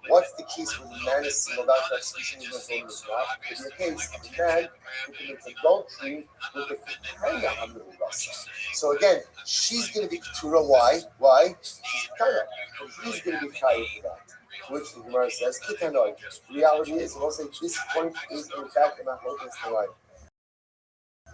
What's the case where the man is singled out for execution, even though the woman is not? There's a case of a man who commits adultery with the Kitana Hamil Rasa. So again, she's going to be Keturah. Why? She's Kitana. And he's going to be Chayav for that. Which the Gemara says, Kitanoi. The reality is, we'll say this point is in fact in our whole history.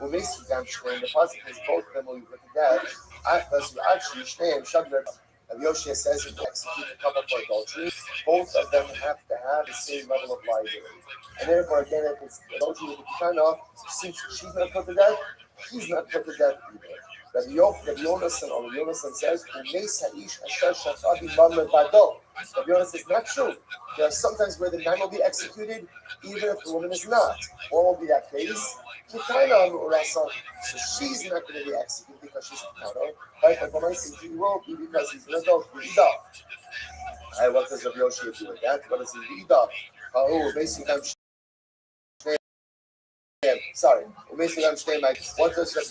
Well, basically, the positive is both of them will be put to death. Actually, Shneim Shagler, and Yoshia says if you execute a couple for adultery, both of them have to have the same level of liability. And therefore, again, if it's adultery with the Kitana, since she's not put to death, he's not put to death either. Rabbi Yonasan or Rabbi Yonasan says, Rabbi Yonasan says, not true. There are sometimes where the man will be executed, even if the woman is not. What will be that case? So she's not going to be executed because she's a Kitana, right? But when I say he will be because he's an adult, what does Rabbi Yoshua do with that? What does he read up? Sorry, what does Rabbi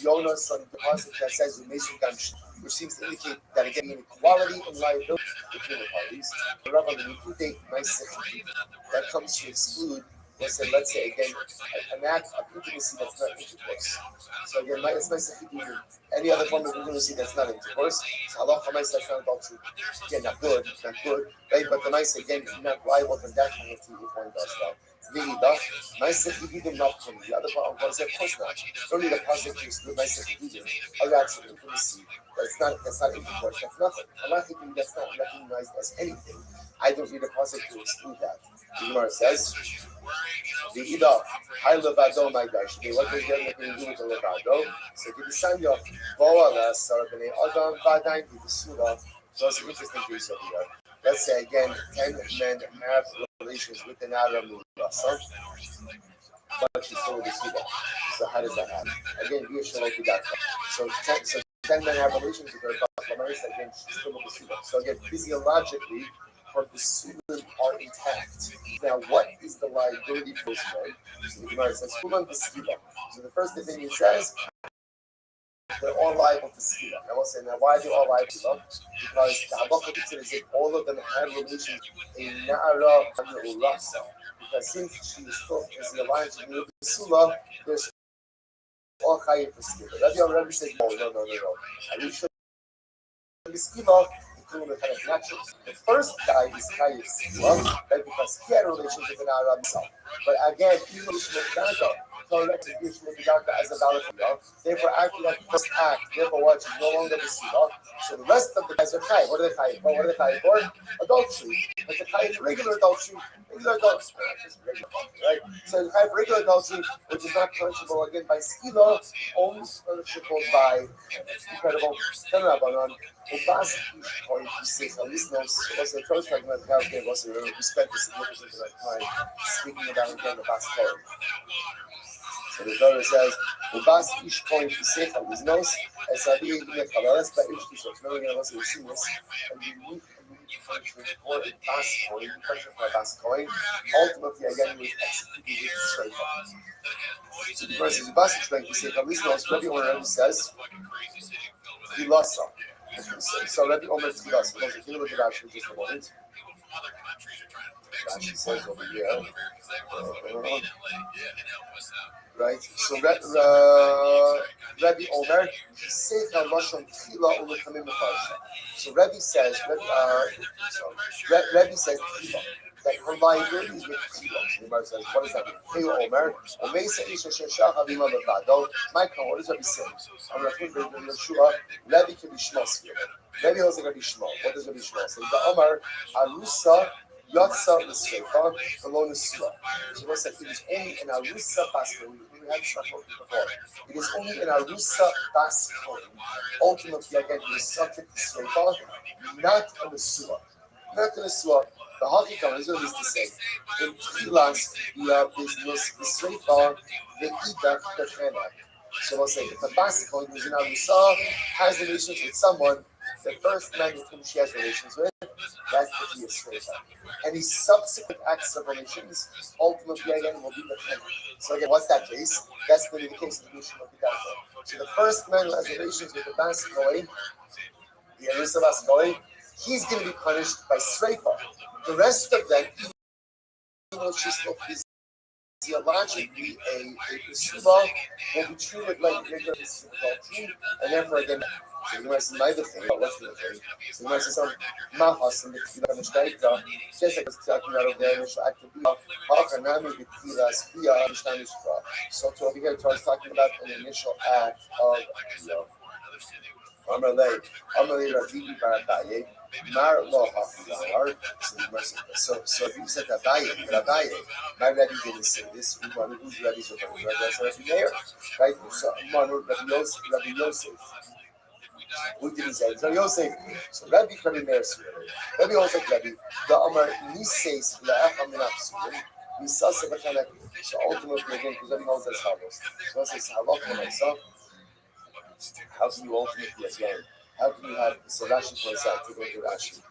Yonas on the concept that says which seems to indicate that again inequality in liability between the parties. That comes to exclude, let's say again, an act of intimacy that's not intercourse. So again, it's any other form of intimacy that's not intercourse. So halacha that's not adultery. Again, not good, right? But the mice again is not liable for that kind of thing if one does that. The other problem was, of course not. Don't need a positive to exclude other acts of intimacy. That's not intercourse. That's nothing. Halachically, that's not recognized as anything. I don't need a positive to exclude that. The Gemara says, the Ida, I levado my gosh. What does that have to do with the levado? So the Sanya, Boala, Sarabane, Adam, Vadain, the Surah. So it's an interesting case over here. Let's say again, 10 men have relations with an Aram Rasa, but she's still with the Suda. So how does that happen? Again, we should like that. So 10 men have relations with her, but again, she's still with the Suda. So again, physiologically, her Sudas are intact. Now, what is the liability for this man? So the Gemara says, so the first thing it says, they're all liable to skila. I will say, now why are they all liable to skila? Because the halacha considers that all of them had relations in Na'ara and Rasa. Because since she is still in the alliance with the Sula, there's all chayiv for skila. Rabbi says, no. And we should be skila, including the kind of natural. The first guy is chayiv skila, right? Because he had a relationship with Na'ara himself. But again, even with Shmukanta, as a valid. Therefore, after that first act, therefore what? She's no longer the Sila. So the rest of the guys are Chai. What are they Chai for? Adultery. But the Chai for regular adultery. Right? So the Chai for regular adultery, which is not punishable again by Sila, only punishable by incredible Tanrabanan. Ubas point to say, listeners, was the first talking about how they was respect the significance of that time, speaking about again the Bas Torah. So the Torah says, "Ubas ish koin pisechal biznos esavi yignet chavaras baish tishot." No one else has seen this. And you need punishment for a bas koin. Punishment for a bas koin. Ultimately, again, was executed with straight up. So the verse is "Ubas ish koin pisechal biznos." Rabbi Omer says, "He lost some." So Rabbi Omer says, "He lost." Because if you look at Rashi just a moment, Rashi says over here. Right, so Rabbi Omer, so Rabbi says, Rabbi says that her liability is with Tila. So the Gemara says, what does that mean? Omer, Michael, what does Rabbi say? I'm going to put Rabbi Yeshua, Rabbi can be Shmos here. Rabbi also going to be Shmo. What does Rabbi Shmo say? The Omer, Arusa, Yatsa L'Srefa, alone is Sula. So what's that? It is only in Arusa Basco. We had stuff before. It is only in Arusa Basco. Ultimately, again, it is subject to Srefa, not in the Sula. Not in the Sula. The Hakikam is what it is to say. In Tchilas, you have this Srefa, the Idak, the Chenak. So we'll say, if a Basco who is in Arusa has relations with someone, the first man with whom she has relations with, that's the key of Srefa. Any subsequent acts of relations, ultimately again will be the pen. So again, what's that case? That's going to be the case of the Mishnah of the Gata. So the first man who has relations with the Baskoi, the Arisa Baskoi, he's going to be punished by Srefa. The rest of them, even though she's still physiologically a Pesula, will be treated like regular adultery, and therefore again, so the Gemara says neither thing, but what's the other thing? So the Gemara says some Mahas and the Tefillah Mishtaita, just like I was talking about over there, Mishnah Aktabiyah, Ha'achanami B'Tefillah Spiyah Mishnah Mishra. So to over here, I was talking about an initial act of Amalei Rabbi Barabaye, Mar Lo Hafidar. So if you said Rabaye, my Rabbi didn't say this. Who's Rabbi's Rabbi? Rabbi Meir, right? So Rabbi Yosef. What did he say? So Yosef, so Rabbi Meir, Rabbi holds like Rabbi, the Amar Nises La'acham min Apsulim, Nisasa B'Chelek. So ultimately, again, because Rabbi holds as follows. So I say, Sahalach L'Maisa, how can you ultimately, again, how can you have, so Rashi points out, to go to Rashi.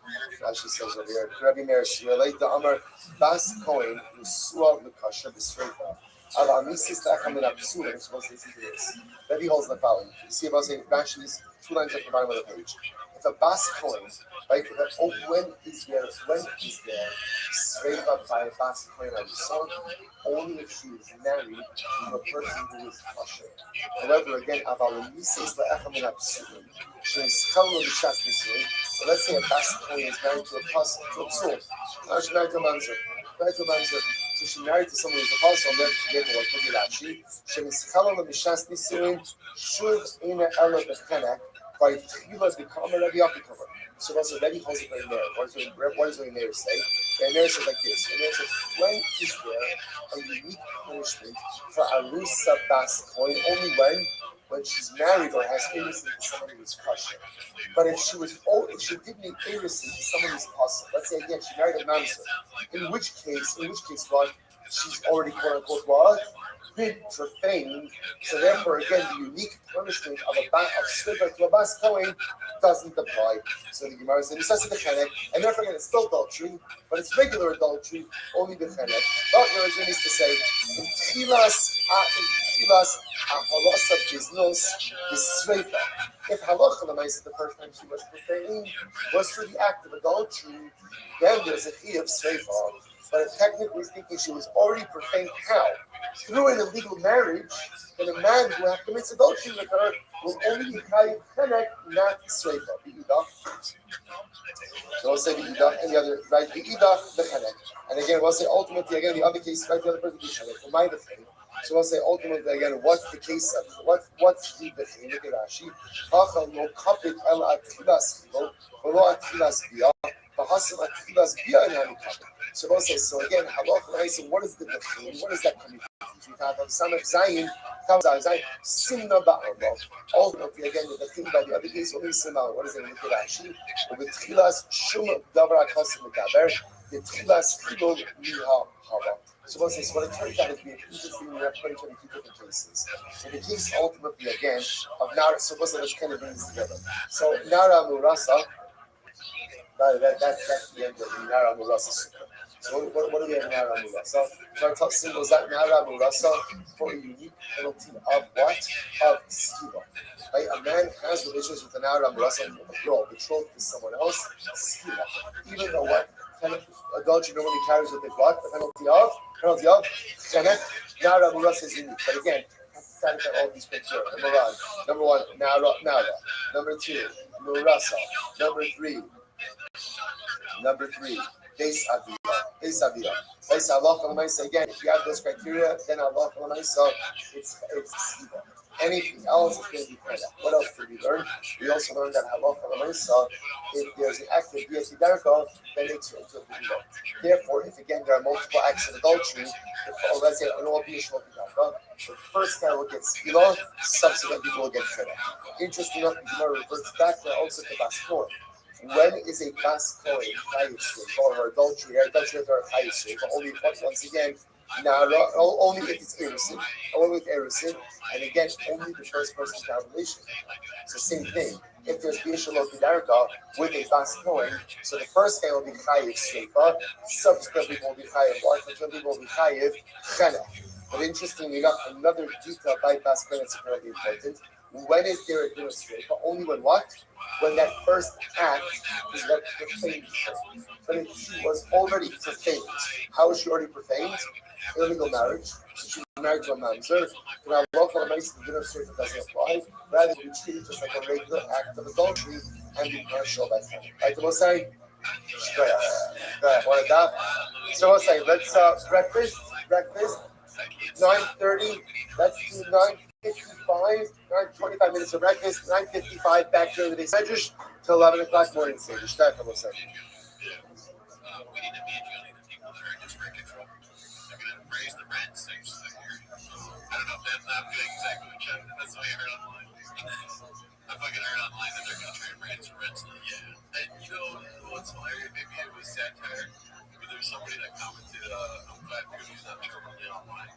Rashi says over here, Rabbi Meir, relate the Amar Bas Kohen, Yusua L'Kasha B'Sreifa, Ala Nises La'acham min Apsulim, supposed to listen to this. Rabbi holds the following. You see about saying Rashi's 2 lines at the bottom of the page. If a bas coin, right? When is there sreifa by a bas coin on the son? Only if she is married to a person who is kosher. However, again, aval mises la'acham min apsulim, she is chalul b'shas nisui. So let's say a bas coin is married to a person, to a psul. Now she's married to a mamzer. So she married to someone who's a apostle, therefore, what would you Rashi? She is chalul b'shas nisui. Shuv ina ela b'chenek. By Tchilas become a Rabbi Yaakov. So also Rabbi holds it right there. What does the Meir say? The Meir says like this. The Meir says, when is there a unique punishment for Arusa Bas Kohen? Only when she's married or has innocence to someone who is kosher. But if she didn't need innocence to someone who's apostle, let's say again she married a mamzer, in which case what? She's already quote unquote what? Been profaned, so therefore again the unique punishment of sliver to a bas Kohen doesn't apply. So the Gemara says the chenek, and therefore again it's still adultery, but it's regular adultery, only the chenek. But Rothschild needs to say in tchilas halacha biznos is sreifa. If halacha l'maisa the first time she was profaned was for the act of adultery, then there's a chi of sreifa. But if technically speaking she was already profaned, how? Through an illegal marriage, then a man who commits adultery with her will only be chayiv chenek, not sreifa. So we'll say v'idach and the other, right? V'idach the chenek. And again, we'll say ultimately, again, the other case, right? The other person be chenek. For my thing. So we'll say ultimately, again, what's the case of what's the thing? Look at Rashi. Hachal no kapit el atchilas chilo, v'lo atchilas biyah, v'hasim atchilas biyah in hanu kapit. So we'll say, so again, halacha, what is the thing? What is that coming from? We have some of Zion, Simna Ba'arba. Ultimately, again, the thing by the other case, only Simna. What is it? Look at Rashi. With Tchilas Shum Dabra Kasim Gaber, the Tchilas Chilul Miha Hava. So we'll say, so what it turns out is we have interesting, we have 22 different cases. In the case ultimately, again, of Nara, so let's kind of bring this together. So Nara Murasa, that's the end of the Nara Murasa. So what do we have in Nara Murasa? So our top symbol is that Nara Murasa for a unique penalty of what? Of Skiba. Right? A man has relations with a Nara Murasa, a girl, betrothed to someone else, Skiba. Even though what? Adultery normally carries with it what? The penalty of Chenek. Nara Murasa is unique. But again, satisfy all these criteria. Number one, Nara. Number two, Murasa. Number three, Beis Avila. Beis Allah Alamaisa. Again, if you have those criteria, then Allah Alamaisa, it's Siva. Anything else is going to be credit. What else did we learn? We also learned that Allah Alamaisa, if there's an act of Bias Idarka, then it's into a Bidah. Therefore, if again there are multiple acts of adultery, or let's say an all Bias Idarka, the first guy will get Skila, subsequent people will get credit. Interesting enough, the Gemara reverts back to also to Baskor. When is a bas kohen chayiv for her adultery? Her adultery with her chayiv, but only once again, only if it's innocent, only with innocent, and again, only the first person to have a relation. So same thing. If there's bishalo bidarka with a bas kohen, so the first guy will be chayiv shleifa, subsequent people will be chayiv bark, and people will be chayiv chena. But interestingly enough, another detail by bas kohen that's very important. When is there a din of shleifa? Only when what? When that first act is what profaned her. But if she was already profaned, how is she already profaned? Illegal marriage. So she was married to a mamzer. Now, local makes the dinner shleifa doesn't apply. Rather, we treat it just like a regular act of adultery and be partial by family. Right? So we'll say, so we'll say, let's breakfast, 9:30. Let's do 9:55, 25 minutes of breakfast, 9:55 back during the day Medrash till 11 o'clock morning Seder. Start the Moshe. We need to be educating the people that are in district control. They're going to raise the rent 6 years. I don't know if that's not good exactly. That's what I heard online. I fucking heard online that they're commented, I'm glad Cody's not terminally online.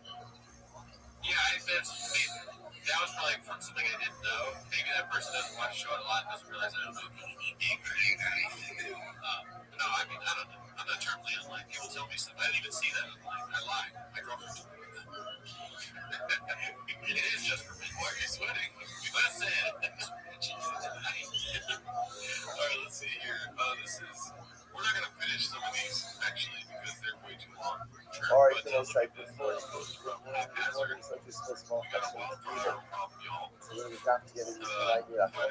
Yeah, that was probably from something I didn't know. Maybe that person doesn't watch the show a lot and doesn't realize I don't know anything. No, I mean, I don't know. I'm not terminally online. People tell me stuff. I didn't even see that online. I lie. My girlfriend told me that. It is just for me. Why are you sweating? Listen. All right, let's see here. We're not going to finish some of these, actually, because they're way too long. All right, then I'll say before such a small question. So we're going to have to get into the idea of I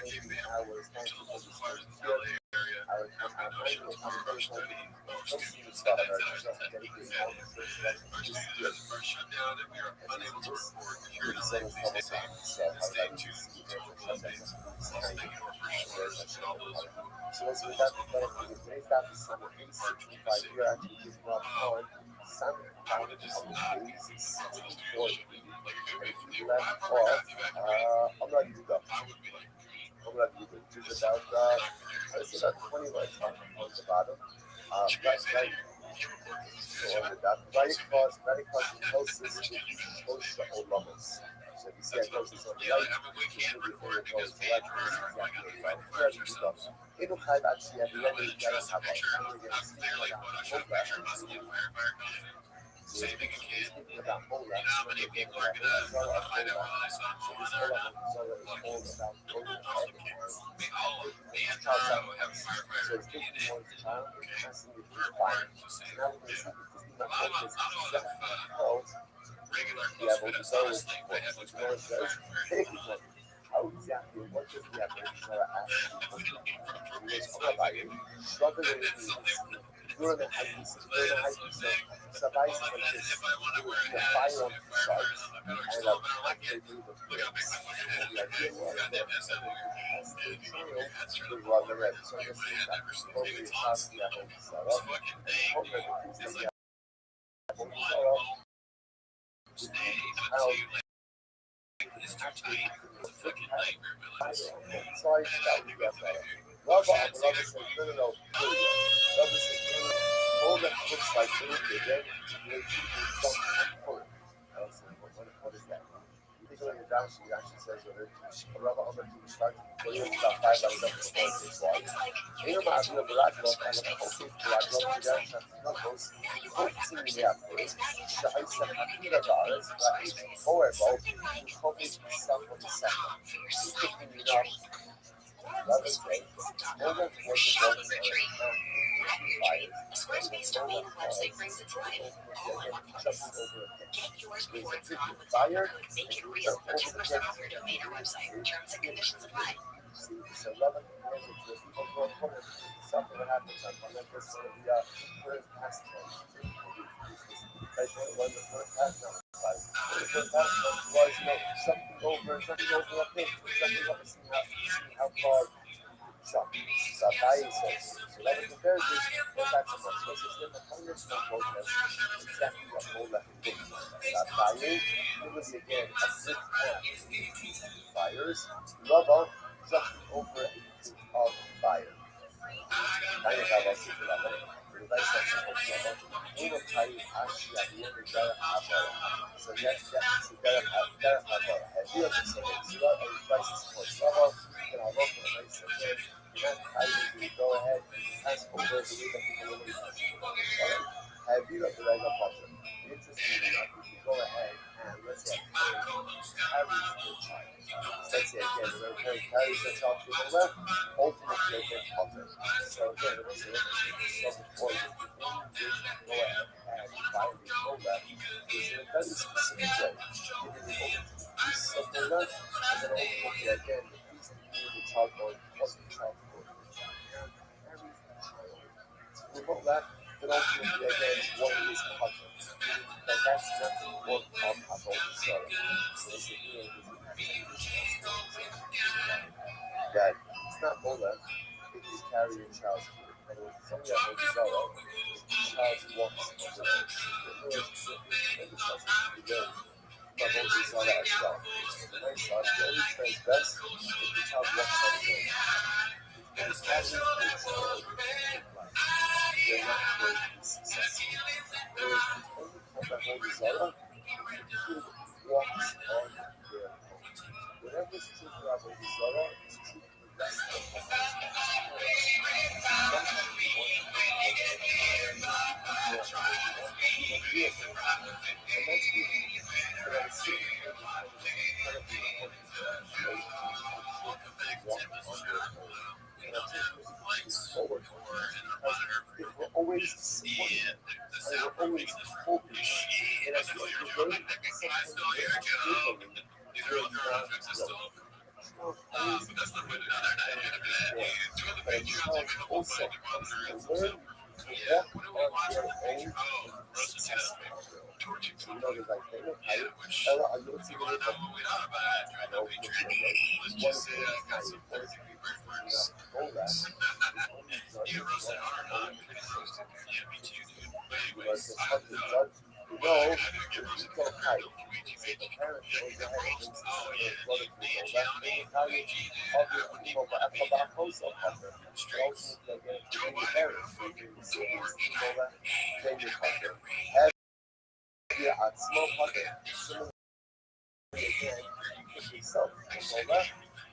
think I was thankful for this here. I was very thankful for stuff that are just dedicated all the first shutdown and we are unable to record here tonight. Please stay safe. Stay tuned to also thank you to our first and all those who so let's get that today's that is summer 865 here actually is not on Sunday. I would have just not with those two should like if you I'm not even go. I would be like I'm not even just about I say about 20 minutes on the bottom. That's right. Very close closest to all levels. So if you see how close it's on the right, we can't record because me and Jordan are going on the fight for ourselves. it'll have actually at the I'm end going of to the trust day a picture of I'm clearly put I shot a picture of us in firefighter costume. Saving a kid. You know how many people are gonna find out whether they saw him or not? Look, awesome kids. Me and Jordan have firefighter DNA. Okay. We're required to say it. Yeah. I don't know if regular close fitness honestly, they have much better firefighter. how exactly what does the Apertura actually during the hiking survives If I want to wear a the hat, fire so on if the we're side first on the better still, but I like it. Look how big my fucking head is. Goddamn ass out of here. That's true. the rubber red. So My this head never is maybe it's on. the This fucking thing, it's like one bone. Stay until you like it's too tight. It's a fucking nightmare, man. so I start to get Love says, no. Love is all that looks like again, what is that? You think when you're down, she actually says, rubber on the start to about 5 hours up to the you might be a black love and a okay black love to that focusing in the approach the ice and Akira dollars however hoping some of the second you know love is great over Squarespace domain website brings it to life all in one place. Get yours before it's gone with fire Make it real for 2% off your domain or website. Terms and conditions apply. so love it something that happens on this first past when the first past was something over a page, something up to see how far Rabbi says. So that was the very that's a much less than the hundreds of protests, exactly what all that did. Rabbi, it was again a good fires, rubber, something over of fire. I don't have a secret of it. So yes, so there have a few of the things. You have a crisis for trouble, you can have a nice again. You go ahead and pass over the way that people will have you at the regular portion. Interestingly enough, if you go ahead and let's say carries the child. Let's say again, the parent carries the child to the left, ultimately they get positive. So again, the way you look at it is so before you go ahead and find the whole left is in a very specific way. Giving the piece of the left, and then ultimately again, the piece between the child going plus the child going. Remote left, then ultimately again, what is positive. But that's not the work of all the cell. That it's not more left, it is carrying child's food. In other words, somebody that holds cell, child walks over it. And the child has to be good. But most is not as well. The nice child, the only transgress if the child walks on the road. If the child is they're not going to be successful. only time that whole Zara, the kid walks on their own. Whatever's true for Rabbi Zara is true for the rest of the forward they were always supporting and they were always hoping. And I think the way sometimes also comes to learn to walk on their own successful. You know, there's like, Ella, are you looking at it? I know, one of yourself,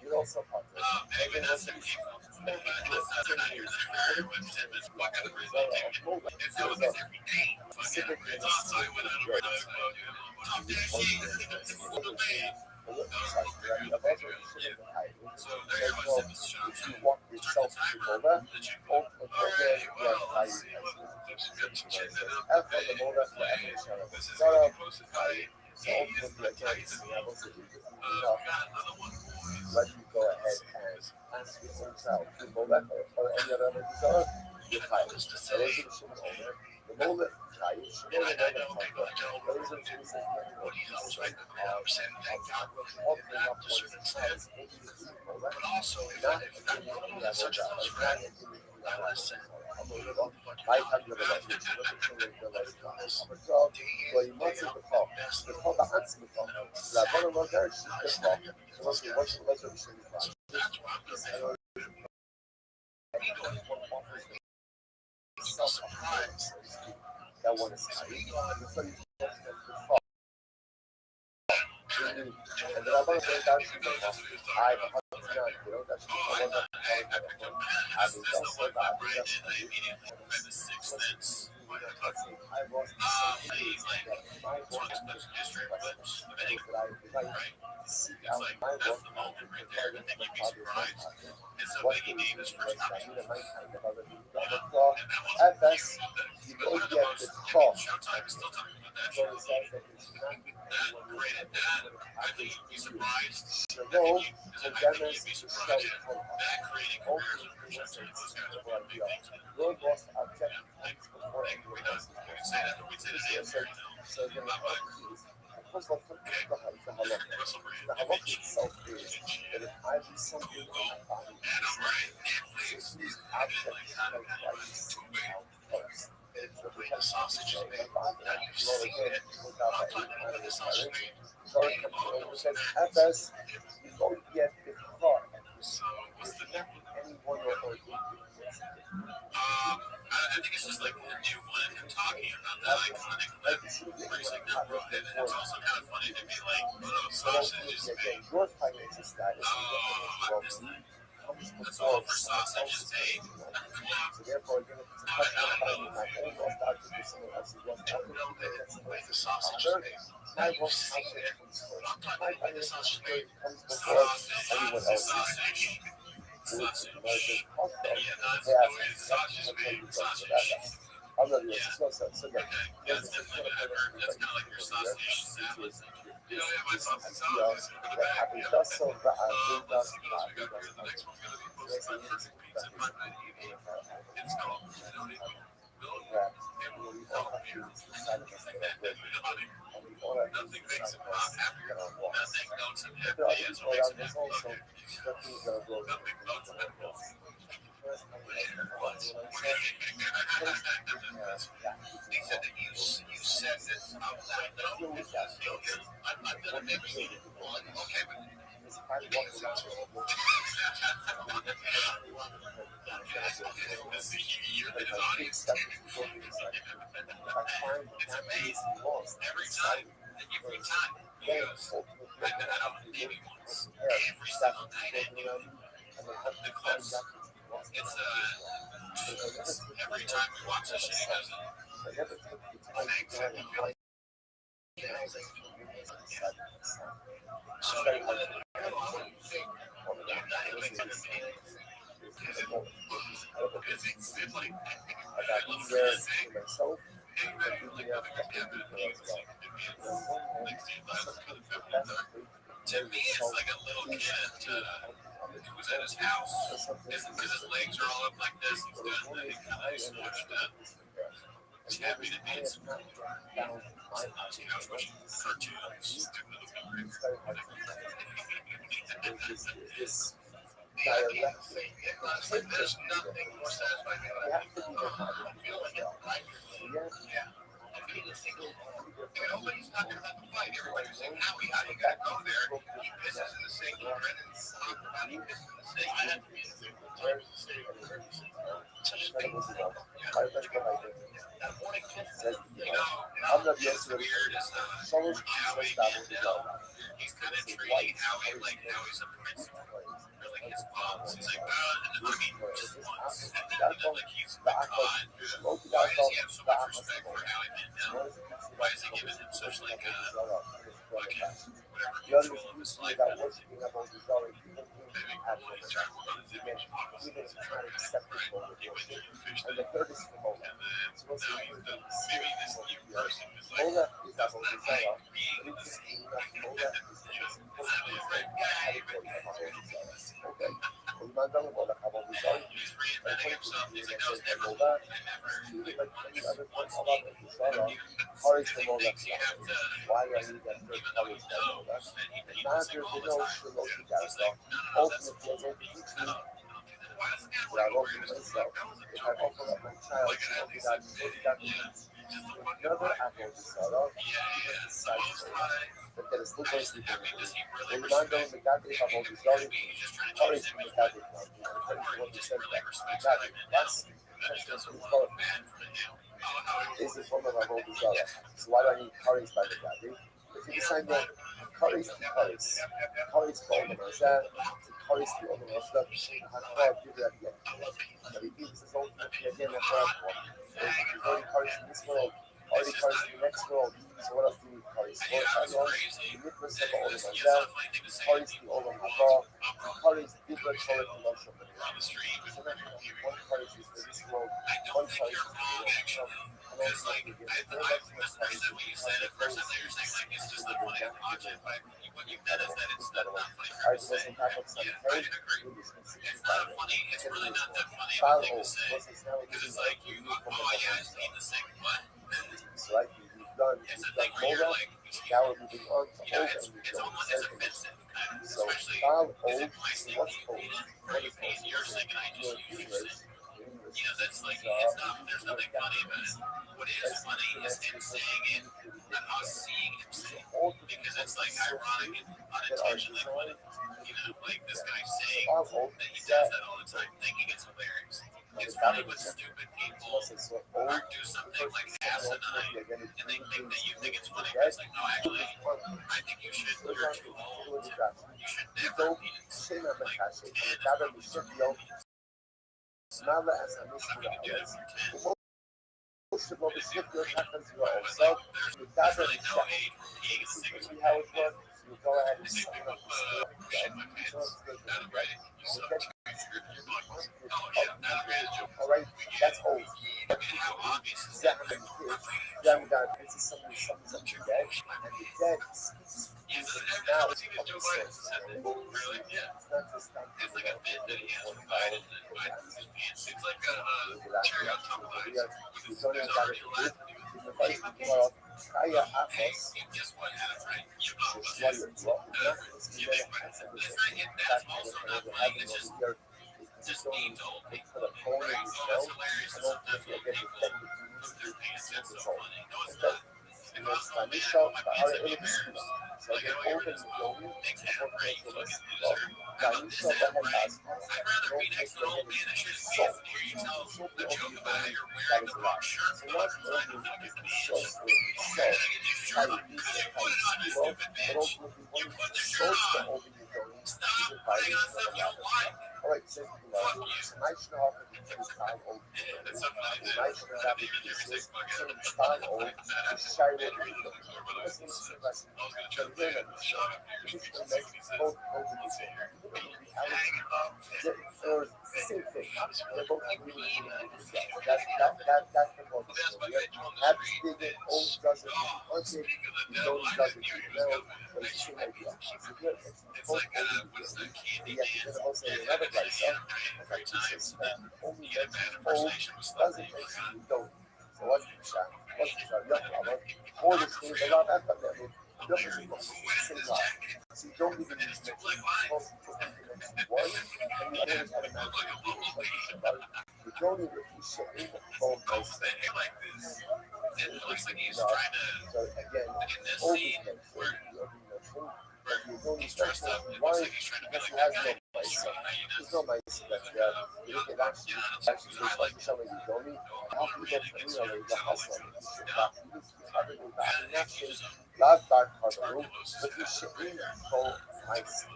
you're also part of it. And then if you walk yourself to Mola, let you go ahead and ask your own child to Mola or any other desire, you're tired. The moment that one is at best, you don't get the cost. Go and demonstrate the self your boss object before anyone else. So the first of all, the halakha itself is that if I do something in my body, so these objects like Christ first. Sausage in my body. Again, without any kind of inspiration. So because at best, you don't get the thought. There's nothing anyone or I think it's just like the new one and him talking about that iconic lip where he's like not broken. And it's also kind of funny to be like, oh, sausage is big. Your financial status That's all for sausage is big. So therefore, you're going to touch on finding my own wealth out to do someone else's wealth. Like the sausage is big. My wealth comes first. My financial security comes before anyone else's. Sausage. So yeah, that's definitely what I've heard. That's kind of like your sausage salad. You know, yeah, my sausage salad is going to back. Let's see what else we got here. The next one's going to be posted by Prince and Pizza Monday evening. It's called, I don't even nothing makes him not happier. Nothing melts him happy as it makes him happy. Nothing melts him happy. He said that you said this out loud. No, I'm gonna make you one. Okay, but you're the audience. It's amazing. Every time. He goes, I've been out maybe once. Every single night. The clips. It's every time we watch this shit, he goes, thanks. I feel like so to me, it's like a little kid who's at his house because his legs are all up like this. He's doing the kind of smushed up. He's happy to be in school. Watching cartoons. There's nothing more satisfying than I feel like it. Yeah. Nobody's not going to have to fight. Everybody's saying, Howie, how do you got to go there? He pisses in the sink. Brennan's talking about he pisses in the sink. I had to be in the sink. Such a big deal. That morning kiss, it's weird. It's Howie. He's kind of treating Howie like Howie's a principal. Or like his boss. He's like, I mean, just once. And then, like, he's like, God, why does he have so much respect for Howie Mandel? Why is he giving him such, like, fucking, whatever, control of his life? Maybe he's trying to work on his image. He went through the fish thing. And then now he's done, maybe this new person is like, doesn't that like being the same? Just, I'm a red guy, but he's reinventing himself. He's like, no, it's never long. I never, like, once he thinks you have to, even though he knows that he does it all the time. He's like, no, that's bullshit. I don't do that. Why does the guy want to wear this? Like, that was a joke. Like, at least I did. Yeah. Just the fucking vibe. Yeah. So most high. I just, I mean, does he really respect? Maybe he's just trying to change his image, but or he just really respects Howie Mandel. That just doesn't look bad for him. Esse forma da mão dos olhos. So why do I need curries by the guy? If you decide that curries to curries, curries for all the Mazda, curries to all the Mazda, and how do that again? But it gives us ultimately again a third one. You've already curries in this world, already curries in the next world. So what else do you need curries? Well, you need to set all the Mazda, curries to all the Mazda, curries different curry commercial. So then one curries is for this world, one curries is for the next world. Because, like, I misunderstood what you said at first. I thought you were saying, like, it's just not funny to watch it. But what you meant is that it's not funny for you to say. Yeah, I agree. It's not funny. It's really not that funny of a thing to say. Because it's like, you, oh, yeah, I just need to say what? It's a thing where you're like, Now we're moving on to yeah, old it's almost it's offensive, kind of. So Especially, child is it old, my singing what's you old? hate it? Or you hate your singing, I just use your singing? You know, that's like, it's not, there's nothing funny about it. What is funny is him saying it and us seeing him say it. Because it's like ironic and unintentionally funny. You know, like this guy saying that he does that all the time, thinking it's hilarious. It's funny when stupid people do something like asinine and they think that you think it's funny. It's like, no, actually, I think you should, you're too old. You should never be in school. Like, 10 is probably something. Nada essa I'm not mistura. going to do that for 10. Most of what we skip your happens to But like, yourself. You there's got really it. no age for being in the same See how it works. You go ahead and They sign pick up. up shit in my pants. Not a way. You suck. You're like, oh yeah, not a manager. All right, that's old. I mean, how obvious is You that? haven't got this is something you're dead, and you're dead. Yeah, now it's even Joe Biden said that. Really? Yeah. It's not just that. It's like a bit that he has with Biden and Biden's his pants. It's like a cherry on top of ice. Because there's already a lot to do. Hey, my pants. Hey, guess what, Adam, right? You know about this. You think, but it's not, that's also not funny. It's just mean to old people. Right? Oh, it's hilarious that sometimes old people poop their pants. That's so funny. No, it's not. الناس معلش على إلك السكينة سأجل أوبن يومي أفضل نجم السكينة معلش بحل أسمع no make the head so the only that is right so not only is the source of itself tight piece of tight skill but ultimately one of the source the open you going is the violation of Allah. Alright, so tonight's not going to be time over tonight's not going to be this time over to shine it in the this is the lesson the villain this is the next both over the or the same thing they're both really that's the both have big old doesn't okay you know it doesn't know but it's the same idea it's good it's both over the yet you're also in another place like Jesus only old doesn't make you don't so what's the shot يطلع هو اللي بيطلع أكتر لأنه يخرج السن so you don't even need to one and the other is automatic you don't even shit in both places so again you don't need to why because he has no mice there's no mice that you look at actually there's like somebody you don't need how people really the hustle not dark color but you should really go mice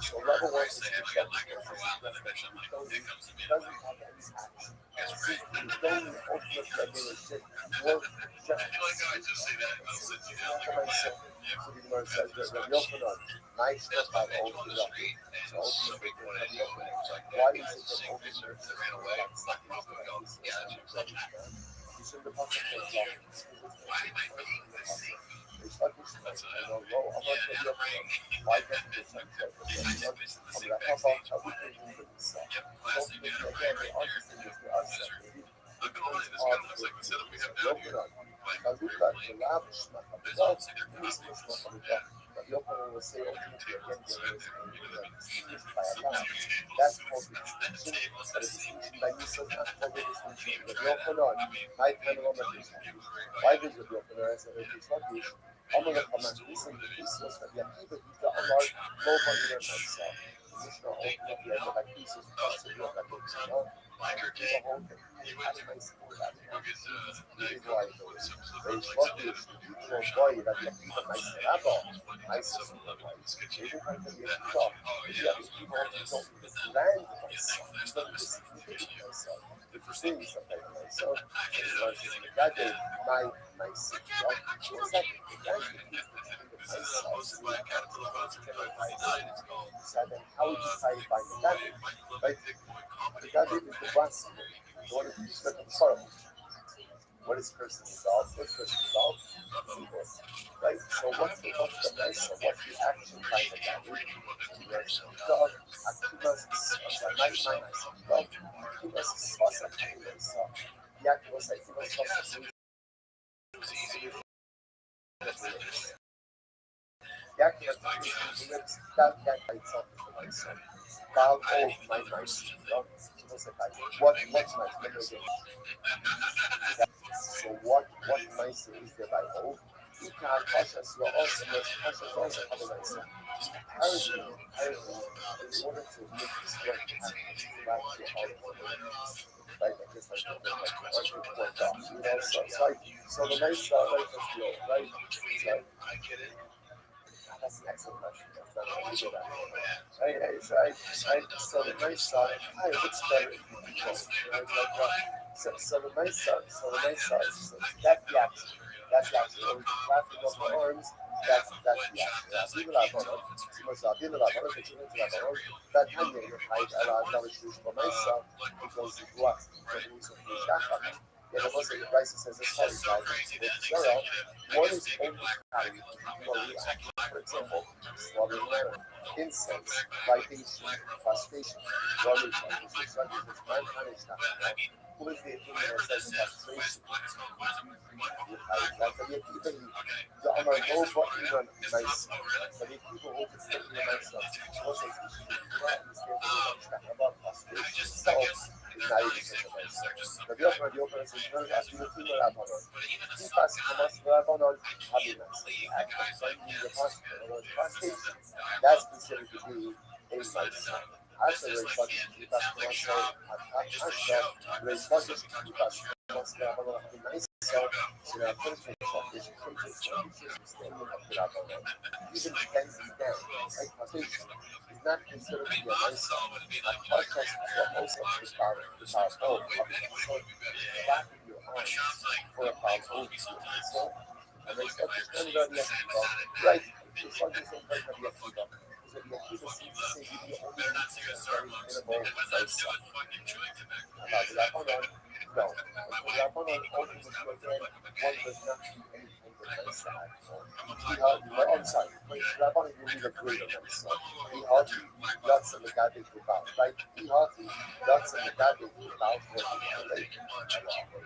so level one is doesn't have any action don't ultimate regulation work just nice stuff out of all the so ultimately why is it that all these nerds these are the pocket it's like this I don't know I'm not going to why can't you just like I'm going to help out everything in the inside again the artist is the artist because we've got the lavish يقرأ وسيء by Allah. That's called distinction, but a distinction by use of not called a distinction. But يقرأ ما يتكلم عن الدين. Why does it يقرأ as a distinction? أمر كمان ليس بالقيس فبيحيد إذا أمر لو بغير myself. مش نقول في هذا القيس تصل إلى الدين. The whole thing. That's my school. This is why they fuck you to avoid that you keep a nice level. Nice level. Even when you get off, yeah, people don't land myself. Don't just myself. The thing is something myself. That day, my self. What's that? How would you try to find that? Right? The God is the blessed. What is the sorrow? What is person resolved? What's person resolved? Right? So what's the nice? So what's the action behind the God? God, Akiva's nice. God, Akiva's awesome. Yakiva's awesome. Yakiva's that by itself is myself. God, oh my nice. What's nice? So what nice is there by hope? You can't touch us. You're also also otherwise. Apparently, in order to make this work, you have to back to all right? I guess like point off. You know, so the nice stuff like this deal, right? So, that's an excellent question. So the nice side, what's better if you control? So the nice side, so that's the action. That's the action. Or clapping of the arms, that's the action. People are going that time you're right, I acknowledge this for myself because it was the reason for that. Yeah, the most of the crisis says this whole side one is only carrying for example, swallowing lemon, incense, libation, frustration, worry, mankind is not who is the opinion that says castration? Like the people the Amar no but even nice. But the people who can still be nice what says about castration itself is not even such a nice. The Open says no activity will happen on. He passes the must will happen on happiness. The act of finding the castration that's considered to be a nice. After the response to the responses to the must have a nice self, so that person is standing up to that one. Even bends down, like causation, is not considered to be a nice self. A podcast is also the power of flapping your arms for a power of yourself. And they start to stand on the right, it's like the same person of the Akiva. So the Akiva seems to say you only need to very minimal nice self. About the Rabbanon, no. The Rabbanon only was your again, one does not do anything but nice to act for. I'm sorry, the Rabbanon will be the greater nice self. He hardly, lots of the Gadik about, right? He hardly, lots of the Gadik about what he related.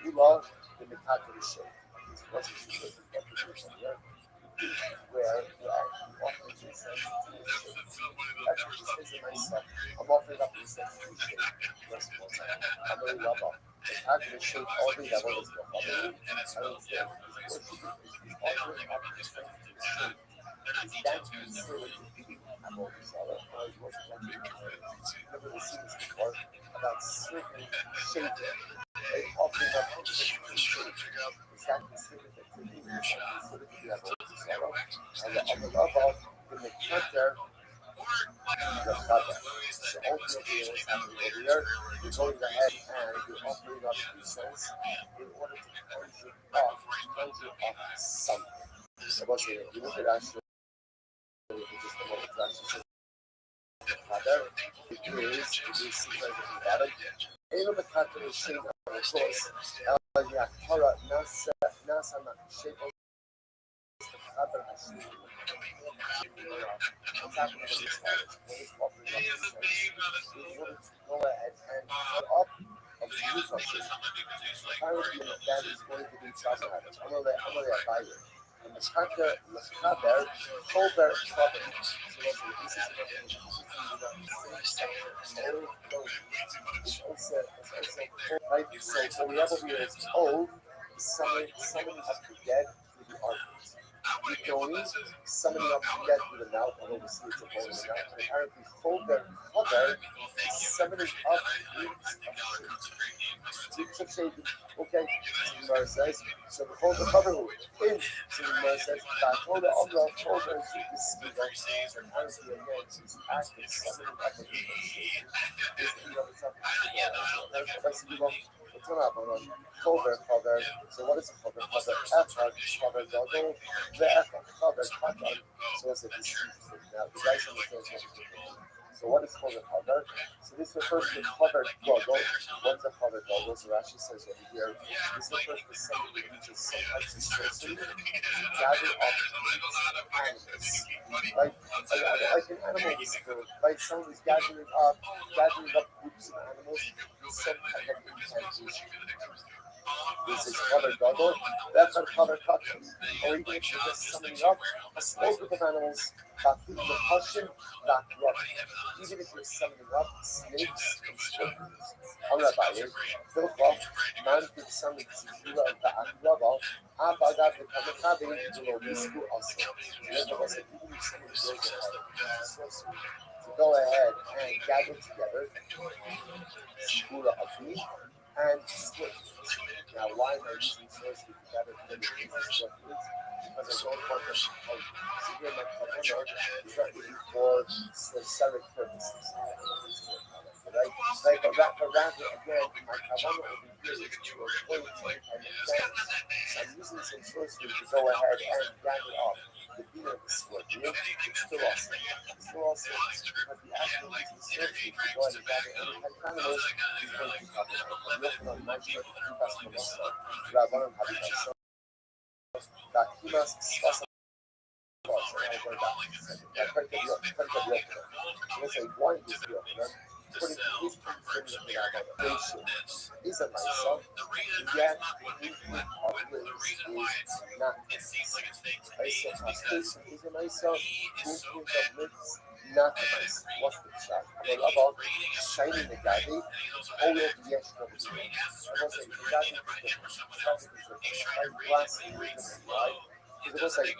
He loved the Mekata shape. Where you actually offering your sense to the shape. Actually, just as in myself, I'm offering up your sense to the shape. I'm very lover. It's actually shape all the level is the family. I don't say it's offering up your sense to the shape. Is that considered to be about the seller? Or is what you never seen this before about certain shape. Offering up your sense to the shape. Is that considered to be considered to be about the seller? And on the level, in the character, the father. So ultimately, what's happening over here, you're going ahead and you're offering up two cents in order to conjure up something. So what's it? You look at actually, just the moment to actually say father, it is sometimes about it. Even the character is saying, of course, Yakara Nasa shape of the father has what's happening in this life? What is offering up this sense? In order to go ahead and cut up of the use of shape. Apparently, that is going to be problematic. I'm going to buy it. And the Kaka, Lakaber, Colbert, Clubber. So this is it's also right. So we have over here is O, summoning up the dead through the arguments. Yoni, summoning up the dead through the mouth, although we see it's a bone in the mouth. And apparently, Colbert, summoning up roots of shade. Okay, Gemara says, so the Colbert cover who in, so Gemara says, that Colbert Allah, Colbert is speaker, and apparently again, is active, summoning up the root of shade. This in of itself is what's going on? Cover. So what is a cover? Cover double. The cover pattern. So what's it? Now the guys understand what. So what is called a cover? So this refers to covered goggle. What's a covered goggle? So Rashi says over here. This refers to something which is sometimes associated to gather up animals. Like an animal whisperer. Like someone who's gathering up groups of animals in some kind of incantation. This is covered goggle. That's a covered cotton. Or even if you're just summing up a small group of animals, even if you're summoning up snakes and scorpions. On Rabbi, Philippa, man could summon Zula of the Akraba, Abagab the Kamakabi, below Misku also. Therefore, was it even if someone goes to go ahead and gather together, Zula of me, and split. Now, why am I using sorcery to gather together split? Because I don't want them to come. So here, my Kavana is not really for sorcery purposes. Right? Like a rapper again, my Kavana over here is to avoid any kind of damage. So I'm using some sorcery to go ahead and gather up the beat of the scorpion. It's still awesome. Because the actual using sorcery to go ahead and gather any kind of animals is going to be problematic. I'm looking on my shirt to keep us from us. Rabbanon Habitat. Dakimas Spasa. Let's say one is the opener. Putting his position in the is a nice song, yet the movement of lyrics is not nice. ISO translation is a nice song, movement of lyrics not a nice. What's the shot? About shining the Gabi, all of the yes of the I was like, Gabi is the glass in the eye. Because it was like,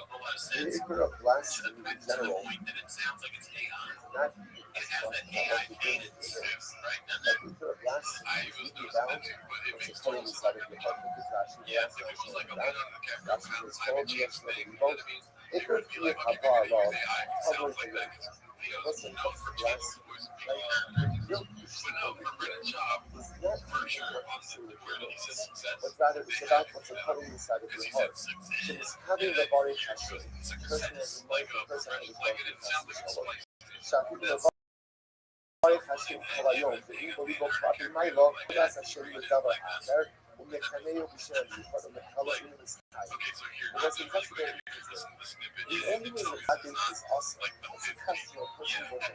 the equal of glass in general, not about the game of the lyrics. Like, equal of glass is really bound, which is putting inside of the heart of the glass. That's called the yes of the boat. It could be a bar law, public the lyrics. What's the glass? Like, real it's not but rather it's about what's occurring inside of your heart. So it's having the body passion. Person has the mind, person has the body passion. So people the body passion حواليهم بيقولوا بقى ما يلو بس عشان يتابع هذا ومكانيه بشان يفضل محاولة المستحيل. What's interesting is the only way that I think is awesome. It's a customer pushing over head.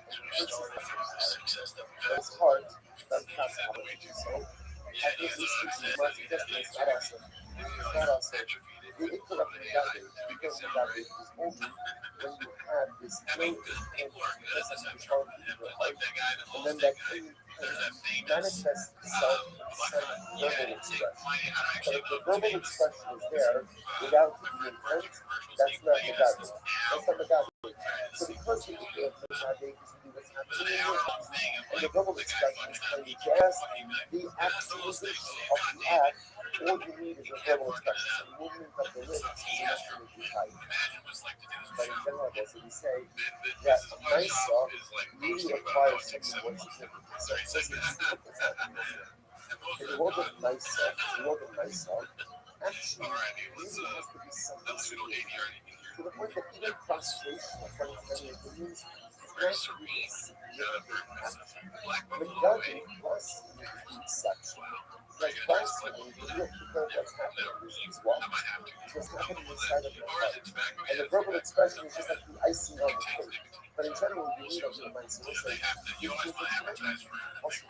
But it's hard. That's not happening. So I think this is much different. It's not awesome. It's not awesome. The equal of the Gabi, because the Gabi is only when you have this great and and then that can manifest itself in verbal expression. But if the verbal expression is there without the intent, that's not the Gabi. That's not the Gabi. So because the equal of the Gabi is what's happening and the verbal expression is when you just the actualization of the act, all you need is a verbal expression. So the movement of the lips is enough to make you tight. But in general, also we say that a nice song really requires something more significant. So this is what's happening. In the world of nice song, actually really has to be something significant. To the point that even prostration of one of many opinions is not really significant action. McDuffie was the exception. Like personally, the real because what's happening is what? What's happening inside of your heart. And the verbal expression is just like the icing on the cake. But in general, you need a real nice listen. You can also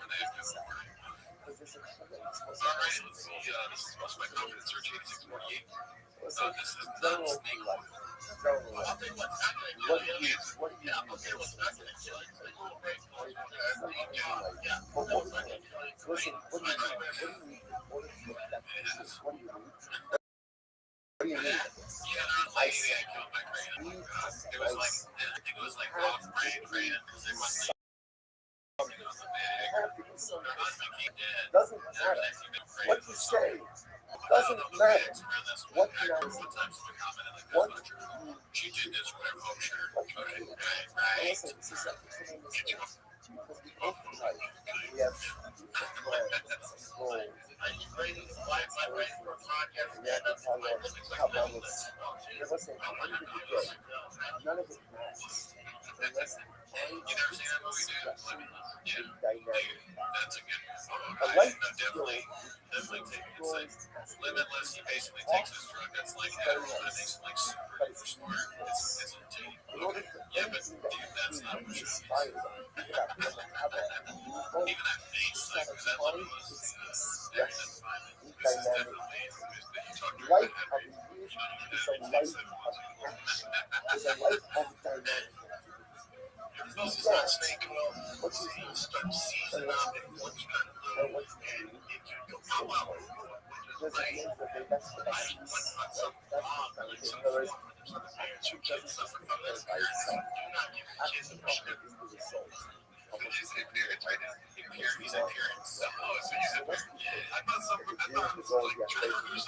because there's a tremendous listen, in general, life. What do you use? But what do you listen, what do you need in order to make that decision? What do you need? What do you need? Ice. You need ice. You have to do something. Doesn't matter what you say. Doesn't matter what matters. What you do. Listen, this is like a tremendous thing. Because we both in life, we have plans, goals, we have to tell us how well it's. Because listen, at the end of the day, none of it matters unless you find expression and dynamic. A life skill limitless, he basically takes this drug that's like nice, but it's useless. In order for anything that you do to inspire them, you have to have it. Even that face, like, that level is expression in dynamic. Life of youth is a life of action, is a life of dynamic. This is not saying, well, what you do, start seizing on what you got to do, and what you do, because it means that that's the best. That's the because action doesn't just occur by itself. Action occurs in the result of what you do. He's appearance. So I thought something like that.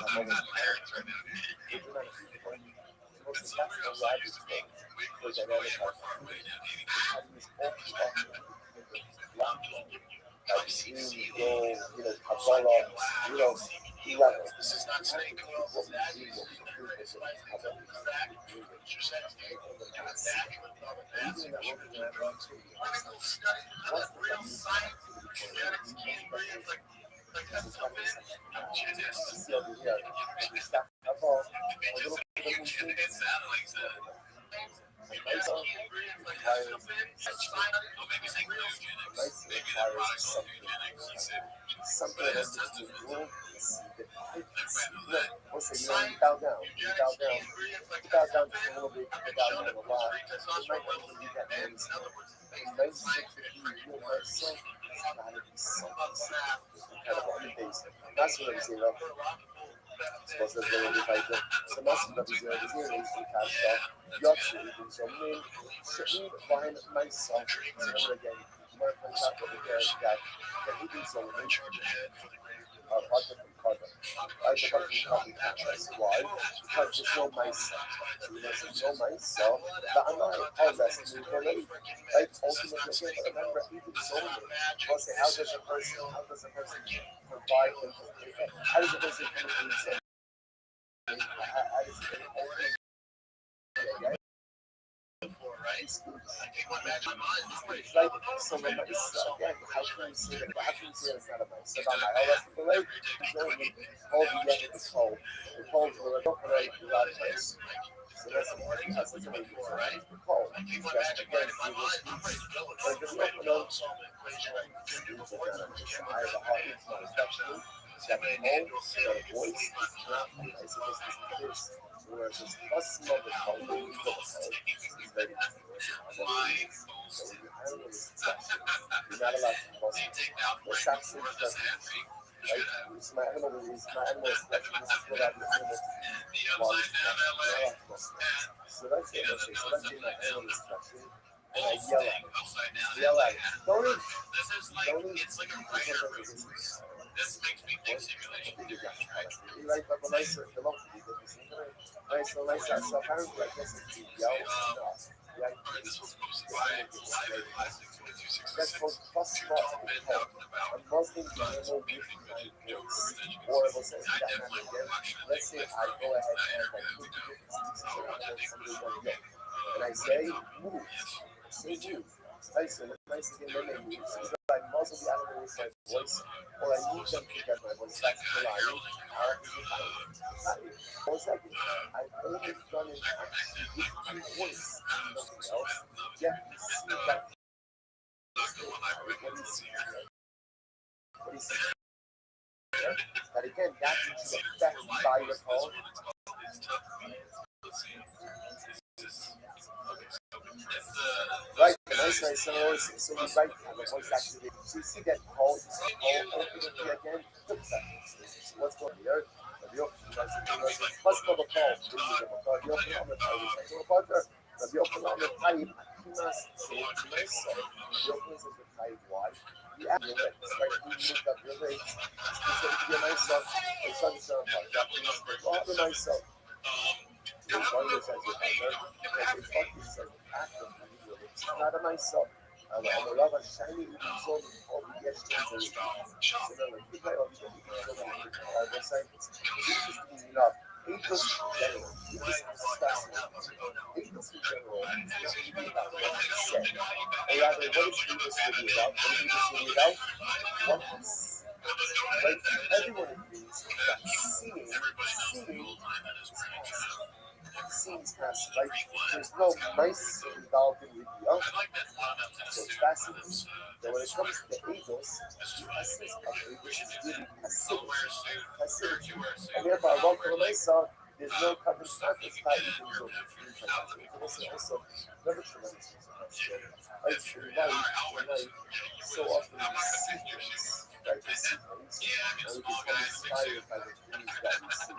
I'm not larynx right now, dude. It's so real. So I used to be way closer to way more far away now. This is not saying that is real science, genetics, Cambrians, like that's so bad. Eugenics. It sounded like that. Maybe saying eugenics. Maybe the products of eugenics. He said something about the rule. Also, you know, you bow down, you bow down just a little bit, you bow down a lot. It might not even be that nice. It's nice to be real myself. It's gotta be something incredible. I mean, that's what I'm saying. Sposta zdrowie fajne. Samas na wizję i kasta. Yoshi i so me should find myself somewhere again. More contact with the that can even so partner from carbon. I the partner from carbon campus. Why? Because there's no myself. So you must know myself that I'm not all less than already. Right? Ultimately, again, but remember, even so, well, say, how does a person provide, how does a person come like someone that is again, how can you say that? How can you say it's not a mice? So about my last delay, hold the end of the pole. The pole will go for a lot of mice. So that's important. That's what we do. The pole. That's again, we will but just open up. I have a heart. It's not a touch. It's got a hole. It's got a voice. It's not a mice. It's this. Whereas this plus of the pole, we put the pole. It's very so you handle this section. You're not allowed to bust it. The section doesn't. Right? It's my animal release. My animal is this is what I'm doing. So that's it. Okay. So that's in my animal section. And I yell at it. Yell at it. Don't eat. Don't eat. This makes me think simulation. Like a nicer philosophy. Nice, so nice. So apparently, I guess it's yell. Yeah. This was supposed to be that's called plus a Muslim animal with my voice. Or we'll say that again. Let's say I go ahead and I put the different species around something and I say move. Say move. Nice and nice again when they move. So I muzzle the animal with my voice, or I move them to get my voice back to the lion. For a second, I've only done it actually with my voice and nothing else. Yet you see that but again, that's affected by the call. Right, nice. So we write the voice activity. So you see that call ultimately again. What's going on here? What's called a call? The open on the type. The open on the type. He must say to myself. The open is the type. Why? The actual right? We look up your rates. Specifically myself. It's not the myself. The one says your partner. Because it's like you said, active. It's not a myself. I'm a love and shiny zone of the exchange. Agents in general, this is fascinating. Agents in general is not really about what he said, or rather, what is this really about? What is this really about? What he's right? Everyone agrees that seems passive, right? There's no nice involved in the other. So it's fascinating. But when it comes to the Eagles, the essence of Eagles is really passivity. And therefore, I won't call myself, there's no covenant practice, not even so. Also, another tremendous so often we see things, right? We see things, and we become inspired by the things that we see.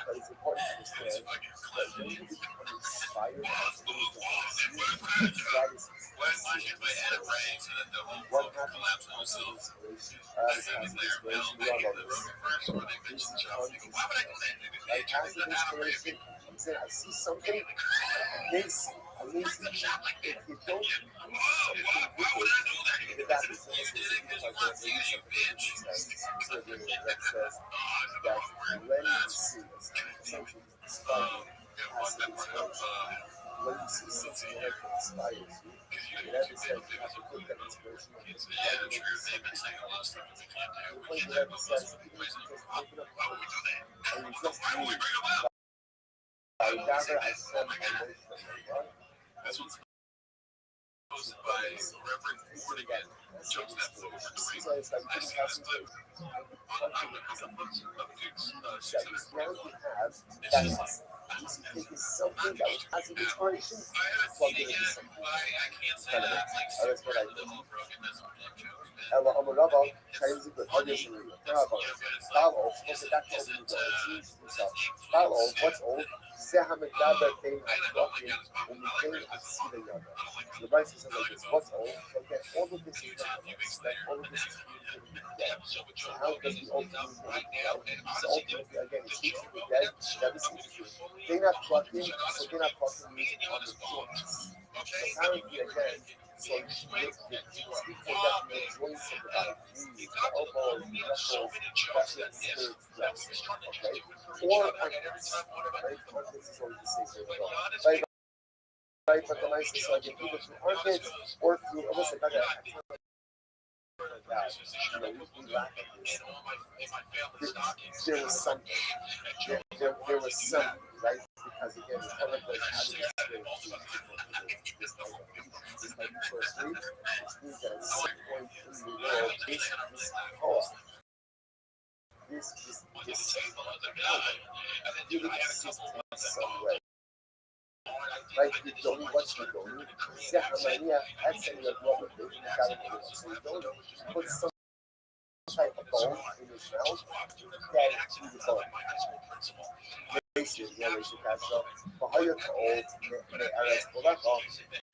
But it's important to understand that when you become inspired by the things that you see, that is what happens to passive inspiration? We all know this. This is like passive inspiration. I see something amazing. If you don't do something with it, that is that says that when you see something inspiring, passive inspiration, when you see something that inspires you, in every sense you have to put that inspiration on the point in every sense, even if you just open up and you just move. I gather I said emotionally, right? is again. So it's like you have some now you have that is taking something that was as an inspiration, plug it into something. That's what I do. Ela amorava caindo de olhos no bravo. Falo, você tá com falo, what's old? Serra Medaba tem a própria, tem a Sida Yoga. The Rabbi says like this, what's old? Okay, all of this is like all of this is dead. So how does the old communicate dead? So ultimately, again, it's speaks to the dead, that is interesting. They're not plugging, so they're not plugging music on the joints. So apparently, again, so you speak to the joints of the body, the elbows, the knuckles, that's the spirit's rest. Okay? Or armpits. Right? Armpits is always the same thing. Right? But the nice is like either through armpits or through almost like that. You know, we laugh at this. There was something. There was something, right? Because again, the public was having this type of first sleep, which means that at some point in the world, this power, this power really exists in some way. Right? The Doni, what's the Doni? Zechariah had some of the rubber, so the Doni put some type of bone in his mouth that he was bone. Basically, yeah, so فهي تقول أنا أقول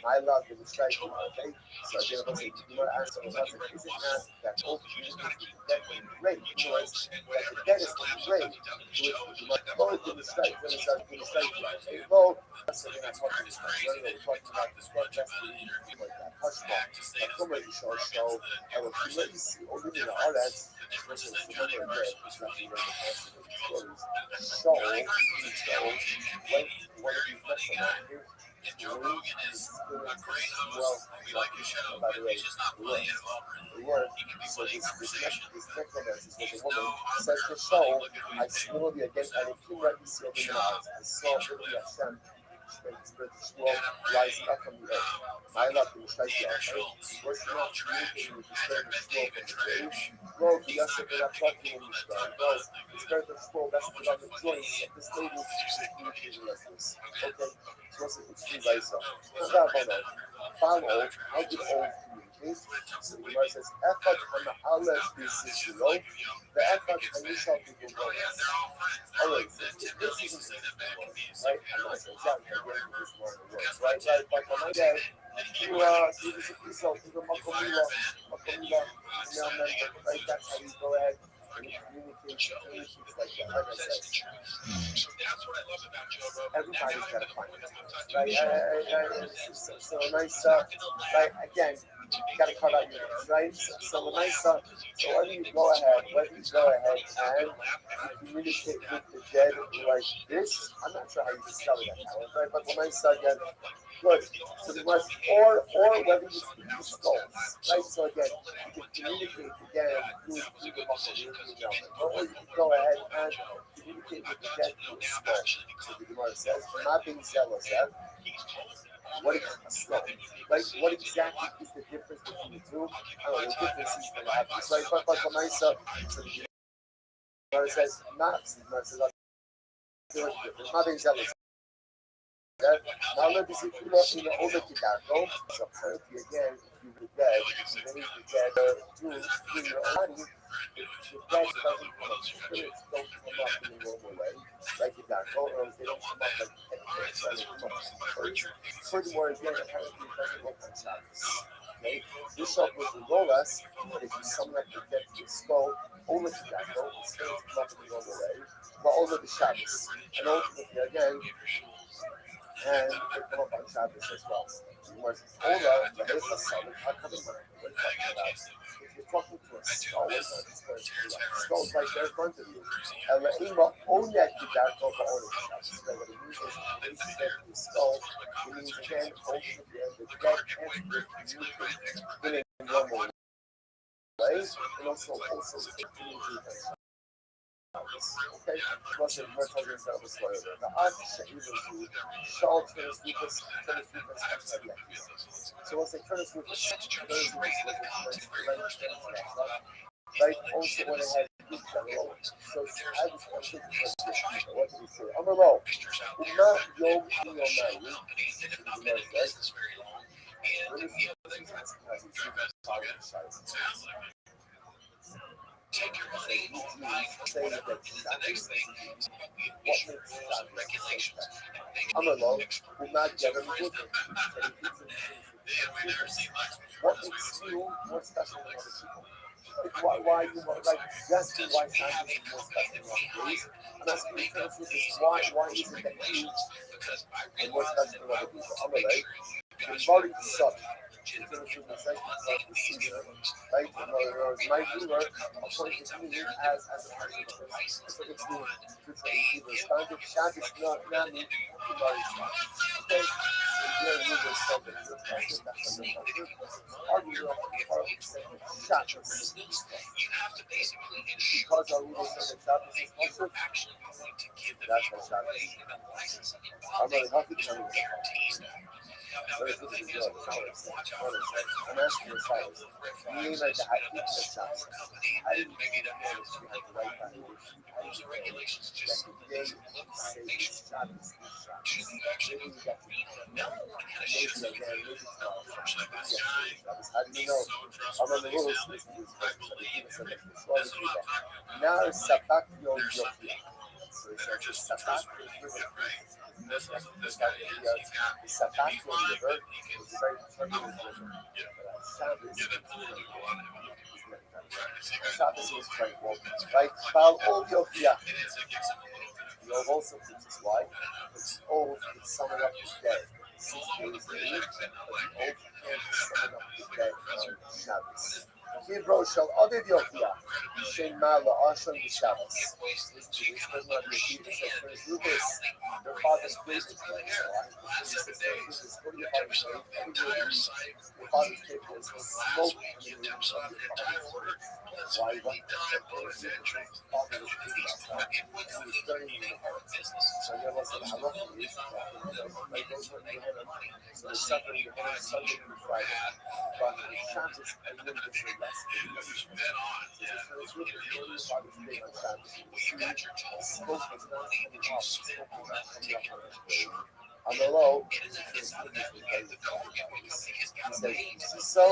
I love the strike, okay? So I did a more answer. Is it not that all communities that great choice that the dead is great with both in the strike when it's out in the strike, okay? Well, that's the thing I'm talking about the sport destiny like that. Hush back. But come on, show. I will let you see all the all that. Show when one of these restaurants Joe Rogan is a great host. We like his show, but he's just not playing it well. He can be playing conversation. He's no says the show, I swore the against and if you read the seal in the eyes, I saw really Hashem rising up from the earth. I love him, strike the earth. Working out, communicating with the spirit of scroll from the grave. Well, the Yasser did not talk to him in the spirit. Well, the spirit of scroll rested on the joints of this lady communicating like this. Okay? So it's two guys. Follow, how did old communicate? So the Gemara says, Echad Hana'alef B'Sishilo, the Echad Hanishal people go. Alright, this is right? I'm not saying that, right? But when I get you this is a piece of the Makamila, right? That's how you go ahead and communicate like that, like I said. Everybody's got to find it, right? So nice, right? Again, you got to cut out your hands, right? So nice, so whether you go ahead and communicate with the dead like this, I'm not sure how you spell that now, right? But when I said again, good. So the West, or whether you speak the skulls, right? So again, you can communicate again through the muscle, or you can go ahead and communicate with the dead through a skull. So the Gemara says, not being zealous, what is a skull? Right? What exactly is the difference between the two? I don't know, the difference is going to happen. Right? But when I said, so the Gemara says, not being zealous. Now let me see if you look in the older tobacco. So apparently again, if you were dead, then if you're dead, through your body, the dead doesn't come up, spirits don't come up in the normal way, like tobacco, or they don't come up like furthermore, again, apparently it doesn't work on Shabbos. Okay? Bishop was the Rolas, but if you summon up the dead to the skull, over tobacco, the spirits come up in the normal way, but over the Shabbos. And ultimately, again, and they come up on Shabbos as well. If you're talking to a skull, skull's right there in front of you. And the Ima only actually got to go on Shabbos. So what it means is the skull, it means again, ultimately, the dead and the in normal ways, and also Okay, was it much other stuff was for the art even to show tennis Lucas so once they turn us with the tennis right also when they had good general so I was thinking what did he say I'm alone not yom Take your money, say that regulations. I'm alone, will not get them good. What makes you more special than other people? Like, why you want, like, that's why scientists are more special than other people. I'm asking you first, why is it that you are more special than other people? I'm alright. The body sucks. Right? In other words, my ruler appointed me as a person. So it's the standard shot is not me. Okay? Your ruler said that you're person, that's a number. Our ruler shot is because our ruler said that shot is also that's what shot is. I'm really happy to tell you that. But it's looking good. I'm asking the size. You mean like the high peak of shots? I didn't make it up there to have the right value. Those are regulations just say shot is no one had a shot. How do you know? I'm on the rules. I believe now it's Sapak Yom Yokia. So it's just Sapak this guy the Sapak Yom River is a very turbulent river. Shabbos is quite warm. Right? Bal Ol Yokia. The old also teaches why. It's old, it's summing up the day. 6 days a week, but the old can't summing up the day on Shabbos. Hebrew shall other Yokia. Shem Mala Ashon the Shabbos. This does not repeat the first Lucas. Their father's business. What do your father say? Your father's table is smoke in the room of your father's order. Why? What? Father was thinking about that. He was studying the heart. So there was a halacha is like those were in the money. So the suffering the heart Sunday through Friday. But the Shabbos is a little bit less than the so it's really your father's day on Shabbos. Smoke is not coming off. Smoke is not coming up. On the low, he says, so,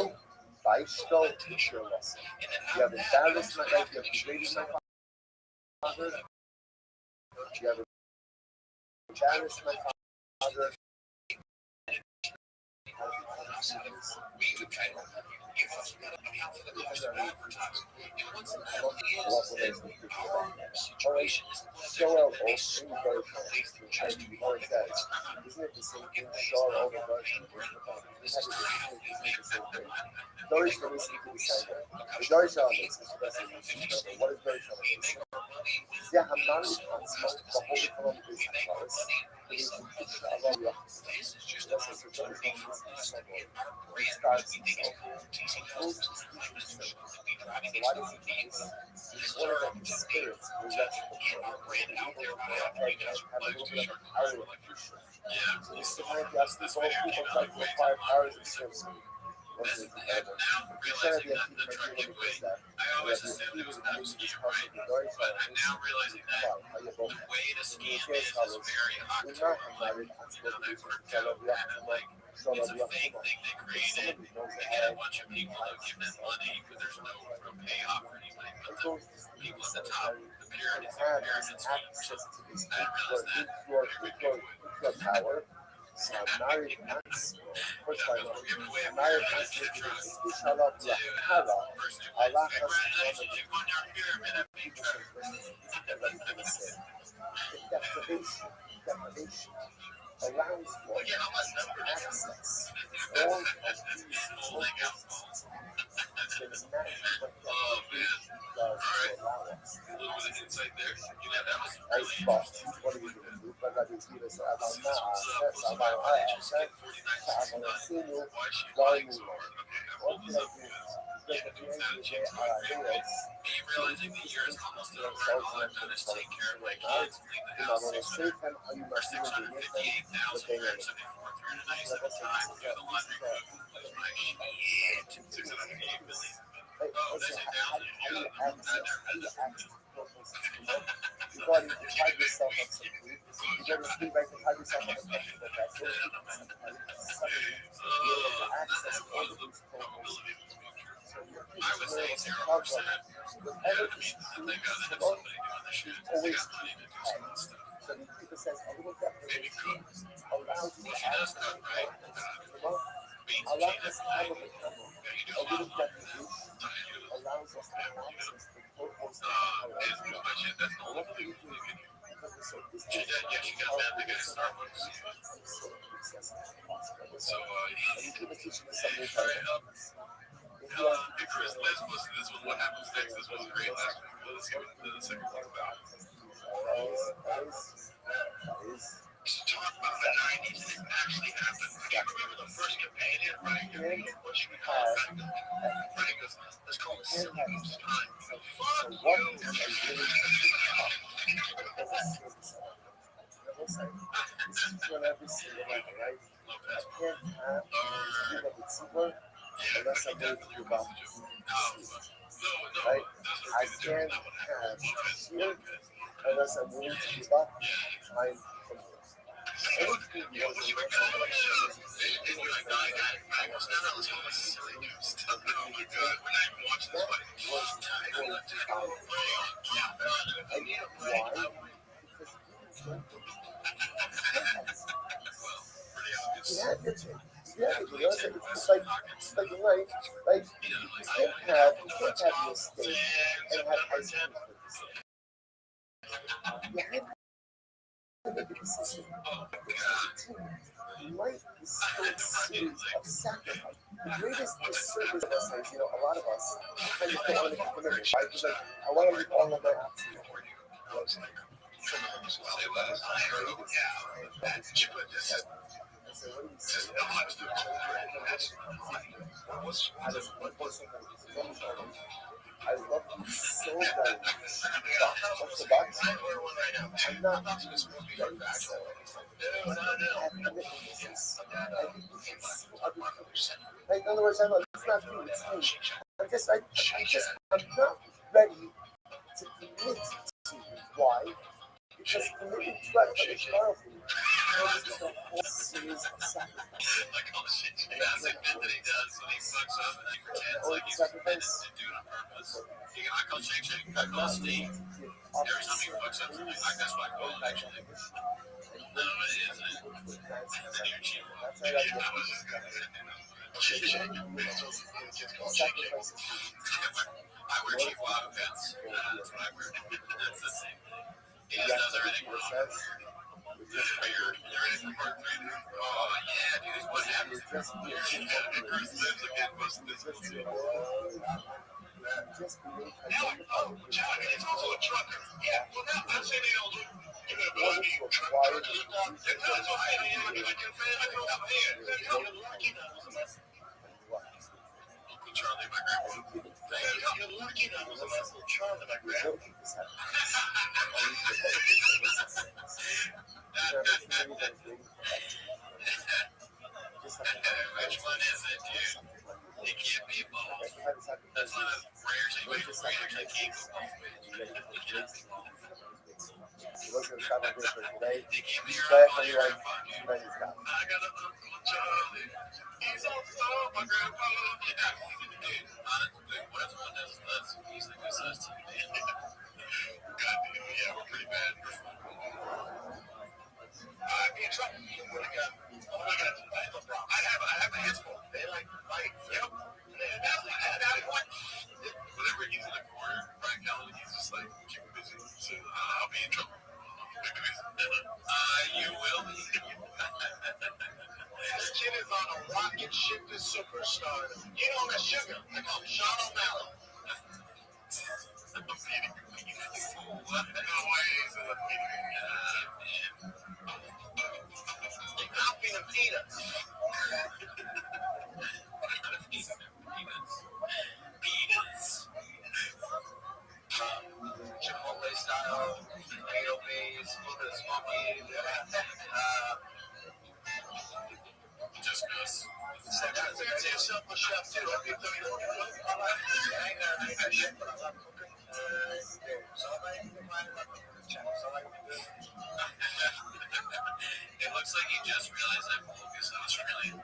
Vaishto, teacher lesson. You have embarrassed my life, you have degraded my father, you have embarrassed my father. Situation is show out all three versions and more says, isn't it the same thing? Show out all the versions. Doris for listening to the sender. The Doris makes this question. What is Doris makes? Yeah, I'm not in constant, the whole column is Doris. It is to teach Allah Yah. This is just a Doris it starts himself. Why does he do this? It's one of the spirits who lets so this is the point that all people try to acquire powers of sorcery. You're trying to be a teacher because that you have your feet in the use of this part of the Dory child. I'm now realizing that the way to scheme is very hot. It's a fake thing they created. They get a bunch of people that give them money because there's no real payoff for anybody. But the people at the top, the pyramids, I realized that. Power. So married once, first time married once, inshallah, Allah has deprivation allows for access all of these focus to the natural deprivation does allow us. Nice boss. What are you doing? But that is either so about now, what did I do? like at the end of the day, realizing that you're almost over and all I've done is take care of my kids, clean the house, for 658,474 through a nice time, do the laundry, cook, close my shit. 658 million. Oh, that's a thousand. You got to hide yourself on some food. You got to sleep right to hide yourself on a comfortable bed. So you can access all of these programs. So I would say 0%. whatever is true, always so the people says a little definition allows you to access the allows us to have a little definition allows us to access the purpose of our life. What do you do? She got that to get a Starbucks. So, Chris, this was what happens next. This was great last week. Let's see what the second one's about. To talk about the 90s, it actually happened. I can't remember the first companion, right? What should we call it? Frank goes, let's call it Silly Goose Time. Fuck you! This is what every single night, right? I can't have a super unless I go to about right? I can't have here unless I'm willing to give up time from this. Anything was a yeah, it's like right, like you can't have your steak and have ice cream for the steak. You have to make a decision. Life is still a series of sacrifice. The greatest disservice of us is, a lot of us kind of put on a commitment, right? Because like, I want to leave all of my options. I love you so very much. What's the box? I'm not ready to sell. I have commitment business. I think we can see other people. Like, in other words, it's not you, it's me. I'm not ready to commit to you. Why? Because committing to that is powerful. This is a whole series of sacrifices. Like all the shit he does, that he does, and he fucks up and he pretends like he's committed to do it on purpose. I call Shake Shake, I call Steve. Every time he fucks up something, that's what I call it actually. No, it isn't. Then you're cheap. I was just gonna say, Shake Shake. It's called Shake Shake. I wear cheap wild pants. That's what I wear. That's the same thing. He just does everything wrong. Just weird. You ready for part 3? Oh, yeah, dude. What happens? Chris lives again, busting this too. Now, John, it's also a trucker. Yeah, well, now I'm saying they don't look. You know, but I mean, truckers look up. It does. I can fan. I go up here. You're lucky now. Uncle Charlie, my grandpa. You're lucky now. Was Uncle Charlie, my grandpa. Which one is it, dude? It can't be both. That's one of the rare situations where you actually can't go both ways. It can't be your uncle, your grandpa, dude. I got an Uncle Charlie. He's also my grandpa. Yeah, dude. Honestly, what's one that's us? He's the good size too. God damn, yeah, we're pretty bad. Me and Trump, I have a handful. They like, yep. Whenever he's in the corner, Brian Callen, he's just like, keep busy. So I'll be in trouble. You will be. This kid is on a rocket ship to superstar. You know that sugar. They call him Sean O'Malley. I'm feeding you. What? No ways. I'm feeding peanuts. Just because. So fancy yourself a chef too. I'll be doing it. It looks like you just realized I'm focused on Australia.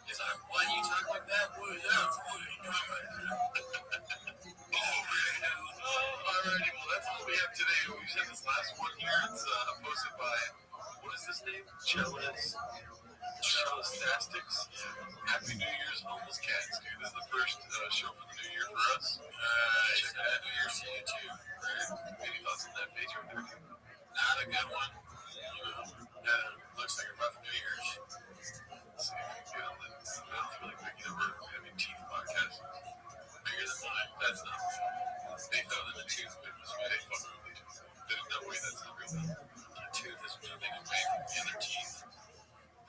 He's like, why you talk like that? Boy, yeah, what are you doing right now? Alrighty, well, that's all we have today. We said this last one here. It's posted by, what is his name? Chalistastics. Happy New Year's, homeless cats, dude. This is the first show for the new year for us. Check that New Year's to you too. Any thoughts on that Facebook? Not a good one. Looks like a rough New Year's. Let's see if we can get on the mouth really quick. You know, we're having teeth podcast. Bigger than mine. That's not real. They thought that the tooth was they fucked with the tooth. There's no way that's not real. The tooth is moving away from the other teeth.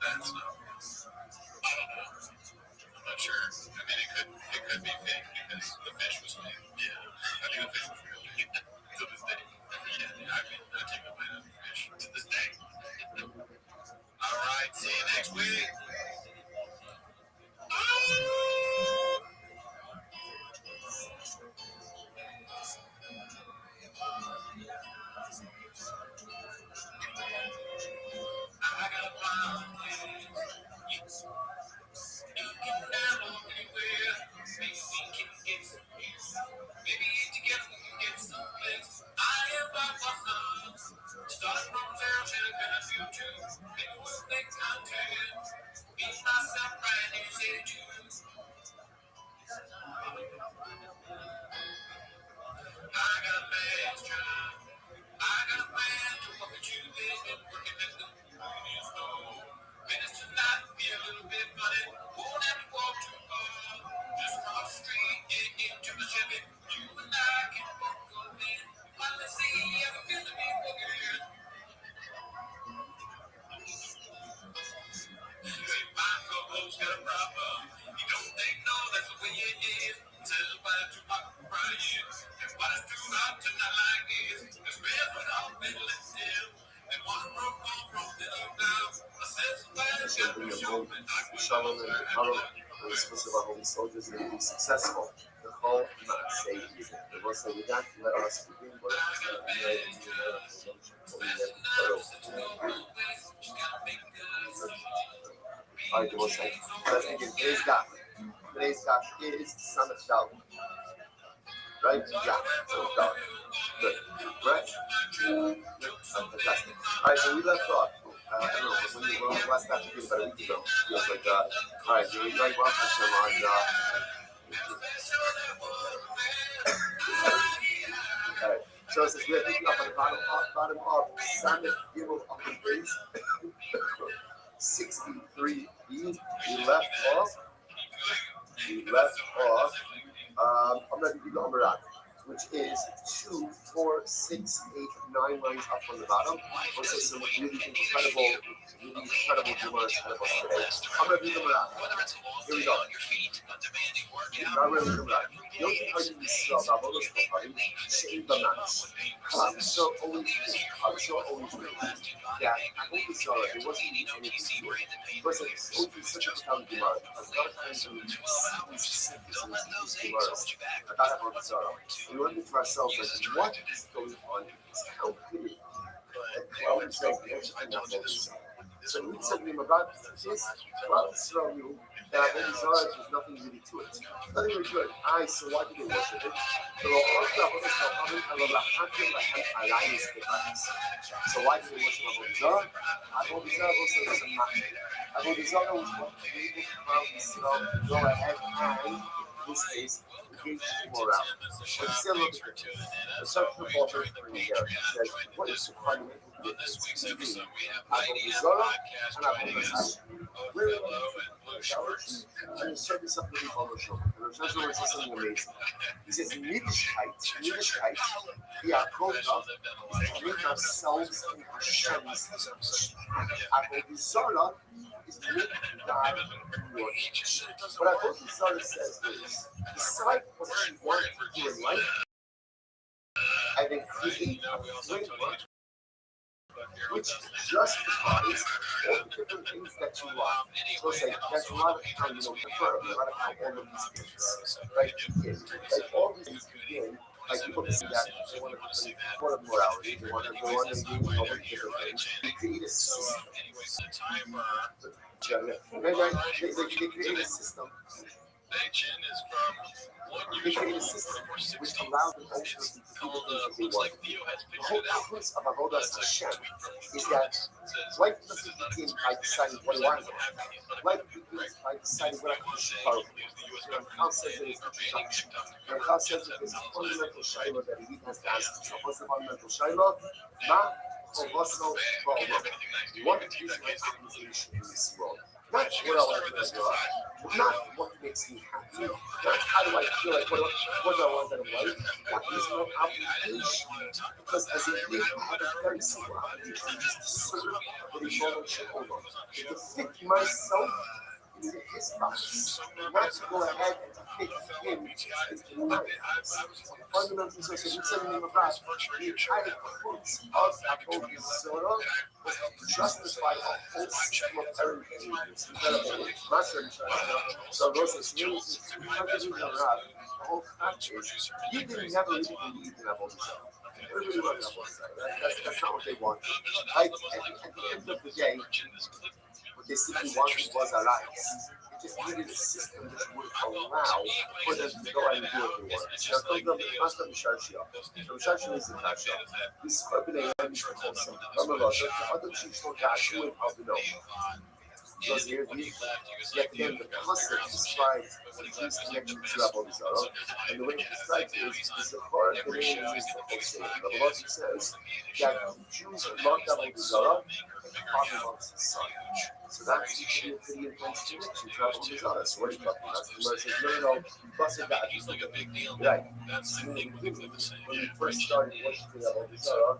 That's not real. I don't know. I'm not sure. I mean, it could be fake because the fish was fake. Yeah. I think the fish was real. To this day. Yeah, I mean, I take a bite out of the fish. To this day. All right. See you next week. I got a plan. You can download anywhere. Maybe we can get some views. Maybe together we can get some clicks. I am by myself. Started from zero to the future. Maybe we'll make content. Be myself right and say you. I got a man's job. I got a plan to work with you. Been working at the convenience store. Minutes tonight be a little bit funny. Won't have to walk too far. Just cross the street, get into the Chevy. You and I can both go in. Finally see how it feels to be working. Say my co-host got a problem. You don't think no, that's the way it is. Tell about it to my Brian. And what is too hot tonight like this? It's real for all middle and still. And one broke on from the down. I said somebody's got to show me. Shalom and Harold, the specific Holy Soldiers, and be successful. The whole not say it. The one say we got to let us begin, but it's not ready to Alright, the one say. Let's begin. Today's God. Today's God is the Son of David. Right? Yeah, Son of David. Good. Right? Fantastic. Alright, so we left off. I don't know, when you last got to be about a week ago. Feels like alright, so we like Baruch Hashem on alright. So it says we are picking up on the bottom of Samuel Gimel of the base 63b. We left off. I'm going to give you the Amarat, which is 2, 4, 6, 8, 9 lines up on the bottom. Also some really incredible Gemara today. I'm going to read them around. Here we go. I'm going to read them around. Yochi Hayyim Yisrael, Bavolos Koharim, Shein Bamash. Kamso always knew that Avodah Zarah, there wasn't anything to it. Because it's always such a profound Gemara. A lot of times when we see these sentences, these Gemaras about Avodah Zarah, we wonder to ourselves, like, what is going on? How could it? And Cloud says, so we said to him about this, Cloud Israel knew that Avodah Zarah, there's nothing really to it. Nothing really to it. So why did they worship it? So why did they worship Avodah Zarah? Avodah Zarah also was a magic. Avodah Zarah was what enabled Cloud Israel to go ahead and, in this case, engage in morale. But see a little bit different. The Shulchan Aruch for here says, what is the fundamental difference between Avodah Zarah and Avodah Hashem? Where are we? And he showed me something really wonderful. And the Shulchan Aruch says something amazing. He says, Yiddishkeit, Yaakov, is to make ourselves in Hashem's image. Avodah Zarah is to make God in your image. What Avodah Zarah says is, decide what you want to do in life, and then create a framework which justifies all the different things that you want. So say that's a lot of time, prefer a lot of time all of these things, right? Begin, like all these things begin. Like people can see that they want to morality, they want to go on and do all the different things. They create a system. They create a system. They create a system which allows them ultimately to do the things that they want. The whole purpose of Avodas Hashem is that life doesn't begin by deciding what I want. Life begins by deciding what I can do. Chal says it is introduction. Chal says it is a fundamental shayla that he has to ask himself. What's the fundamental shayla? Ma chovosno ba'olam. What is my organization in this world? Not what I want to do, not what makes me happy, not how do I feel like, what do I want in life, what is my obligation? Because as a leader, I have a very simple obligation, just to serve the Rishon Sheholah, to fit myself into his box, not to go ahead and to fit him into my box. Fundamentally, so we said in the name of God, the entire fruits of Avodah Zarah was to justify a whole system of error behaviors. Incredible. So those are really, the whole fact is, you didn't never really believe in Avodah Zarah. Everybody loved Avodah Zarah. That's not what they wanted. Right? At the end of the day, what they simply wanted was our lives. They just needed a system which would allow for them to go out and do what they want. Now, come the master of Sharshia. So Sharshia is the Kasha. This Scorpion is the Wholesome. Remember, the other chiefs don't dash you and how to know. Because here, yet again, the concept describes the Jews' connection to Avodah Zarah, and the way it describes it is the part of the name is the Wholesome. The Lord says that the Jews loved Avodah Zarah, and the Father loves his Son. So that's pretty intense connection to Avodah Zarah. So what are you talking about? The Lord says, no, you busted that. It's like a big deal. Right. When we first started worshiping Avodah Zarah,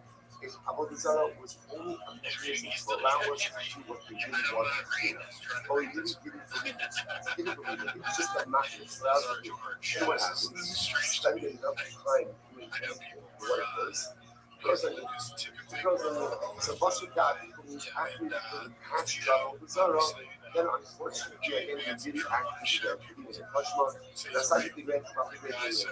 Avodah Zarah was only a mechanism to allow us to do what we really wanted to do. But we really didn't believe it. It was just a matter of reality. And what happens? Spending enough time doing what it does. So Basar God means after you catch Avodah Zarah, then unfortunately again you really actively get it. That's how you can get from the beginning.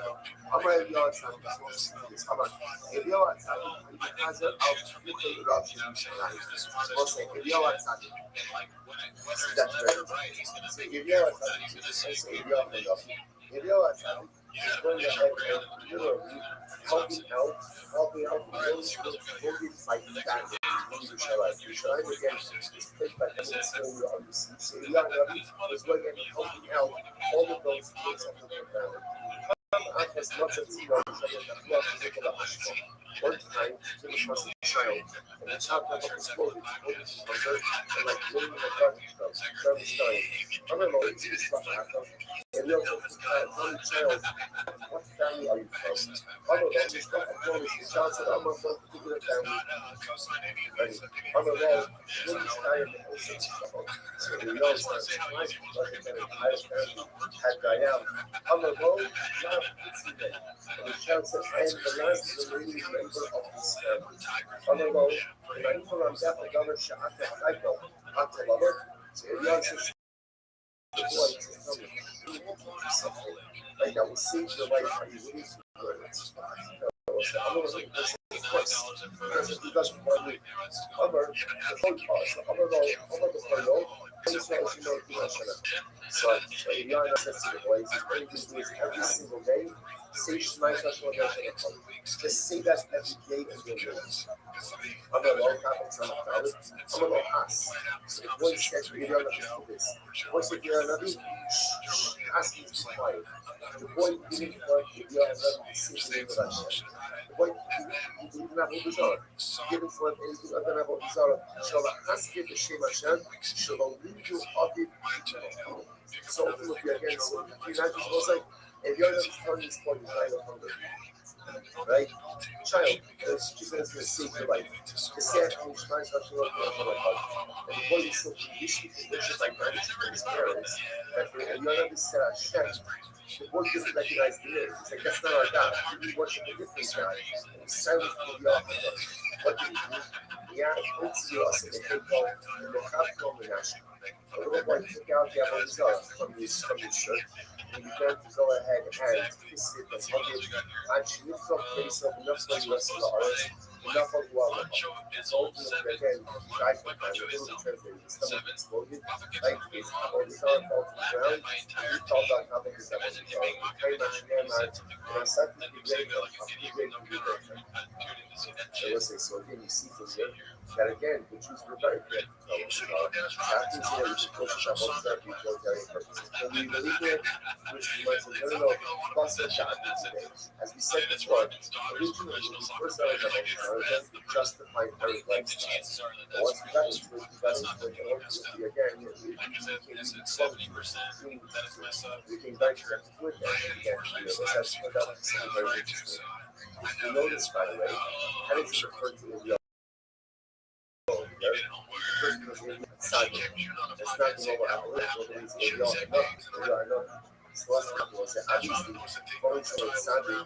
Amar Eliyahu Tzaddik this. Amar Eliyahu Tzaddik has an outlook eruption. We'll say Eliyahu Tzaddik. That's very right. So Eliyahu Tzaddik is Eliyahu Tzaddik is going ahead and literally helping out those focused by family. Yerushalayim again is picked by everyone slowly on the sea. So Rabbi is going and helping out all of those kids of the family. As much as you know, one time to the first child, and it's not that it's exploded, and like living in a garbage stone. Other moments, it's not happening. And you also one child, what family are you from? Other moments, it's not a the child said, I'm from a particular family. Other moments, when he's tired, the whole thing is trouble. So we know it's not nice, but it's an entire family had Diane. Other moments, and the child said, I am the last remaining member of this family. Other moments, and I know I'm deaf, I don't know, I know, so Eliyahu says, the boy says, tell me, you won't do something. Like, I will save your life, and you will use your words. I'm going to make this first. Because he doesn't want me. Amar, the whole part, Amar the Pharaoh, so Eliyahu says to the boys, he's going to do this every single day. Say Shema Yisrael Hashem. Just say that every day and you'll do it. Amar lo happens on the crowd. Amar lo has. So the boy said to Eliyahu to this. The boy said to Eliyahu, ask him to be quiet. The boy didn't want Eliyahu to say the name of Hashem. The boy didn't have Avodah Zarah. He didn't want anything other than Avodah Zarah. Shalom Haskeh B'Shem Hashem. Shalom Lidu Aviv. So ultimately again, so the United was like, if you're not telling this point, you're dying of hunger. Right? Child, because she's going to save your life. The sad thing is, trying to actually work on my heart. And the boy is so conditioned by gratitude from his parents that for Eliyahu said Hashem, The board doesn't recognize the lyrics. It's like, that's not our God. We worship a different God. And he silenced the author. What did he do? He puts the us in the table, in the Chapel Menashe. A little boy took out the Avodah from his shirt, and he began to go ahead and kiss it and hug it. And she lifted up face of enough for the rest of the earth, enough of the world. So ultimately, again, he tried to find a little translated. His stomach exploded, like his Avodah fell to the ground, and he fell down top of his Avodah. He prayed on Shem, and I said to the great one, so again, you see from here that again, the Jews were very careful to tell us about exactly so that we should push up on that utilitarian purposes. But we believe it, which we might say, no, plus the shot today. As we said before, originally, when we first started the whole just to justify very lifestyle. But once we got into it, and ultimately, again, we became very connected to it, and again, that's something very interesting. You notice, by the way, how it's referred to in the first person Sadi. It's not the over appellate, it's no. So what's happening is that obviously, going to Sadi is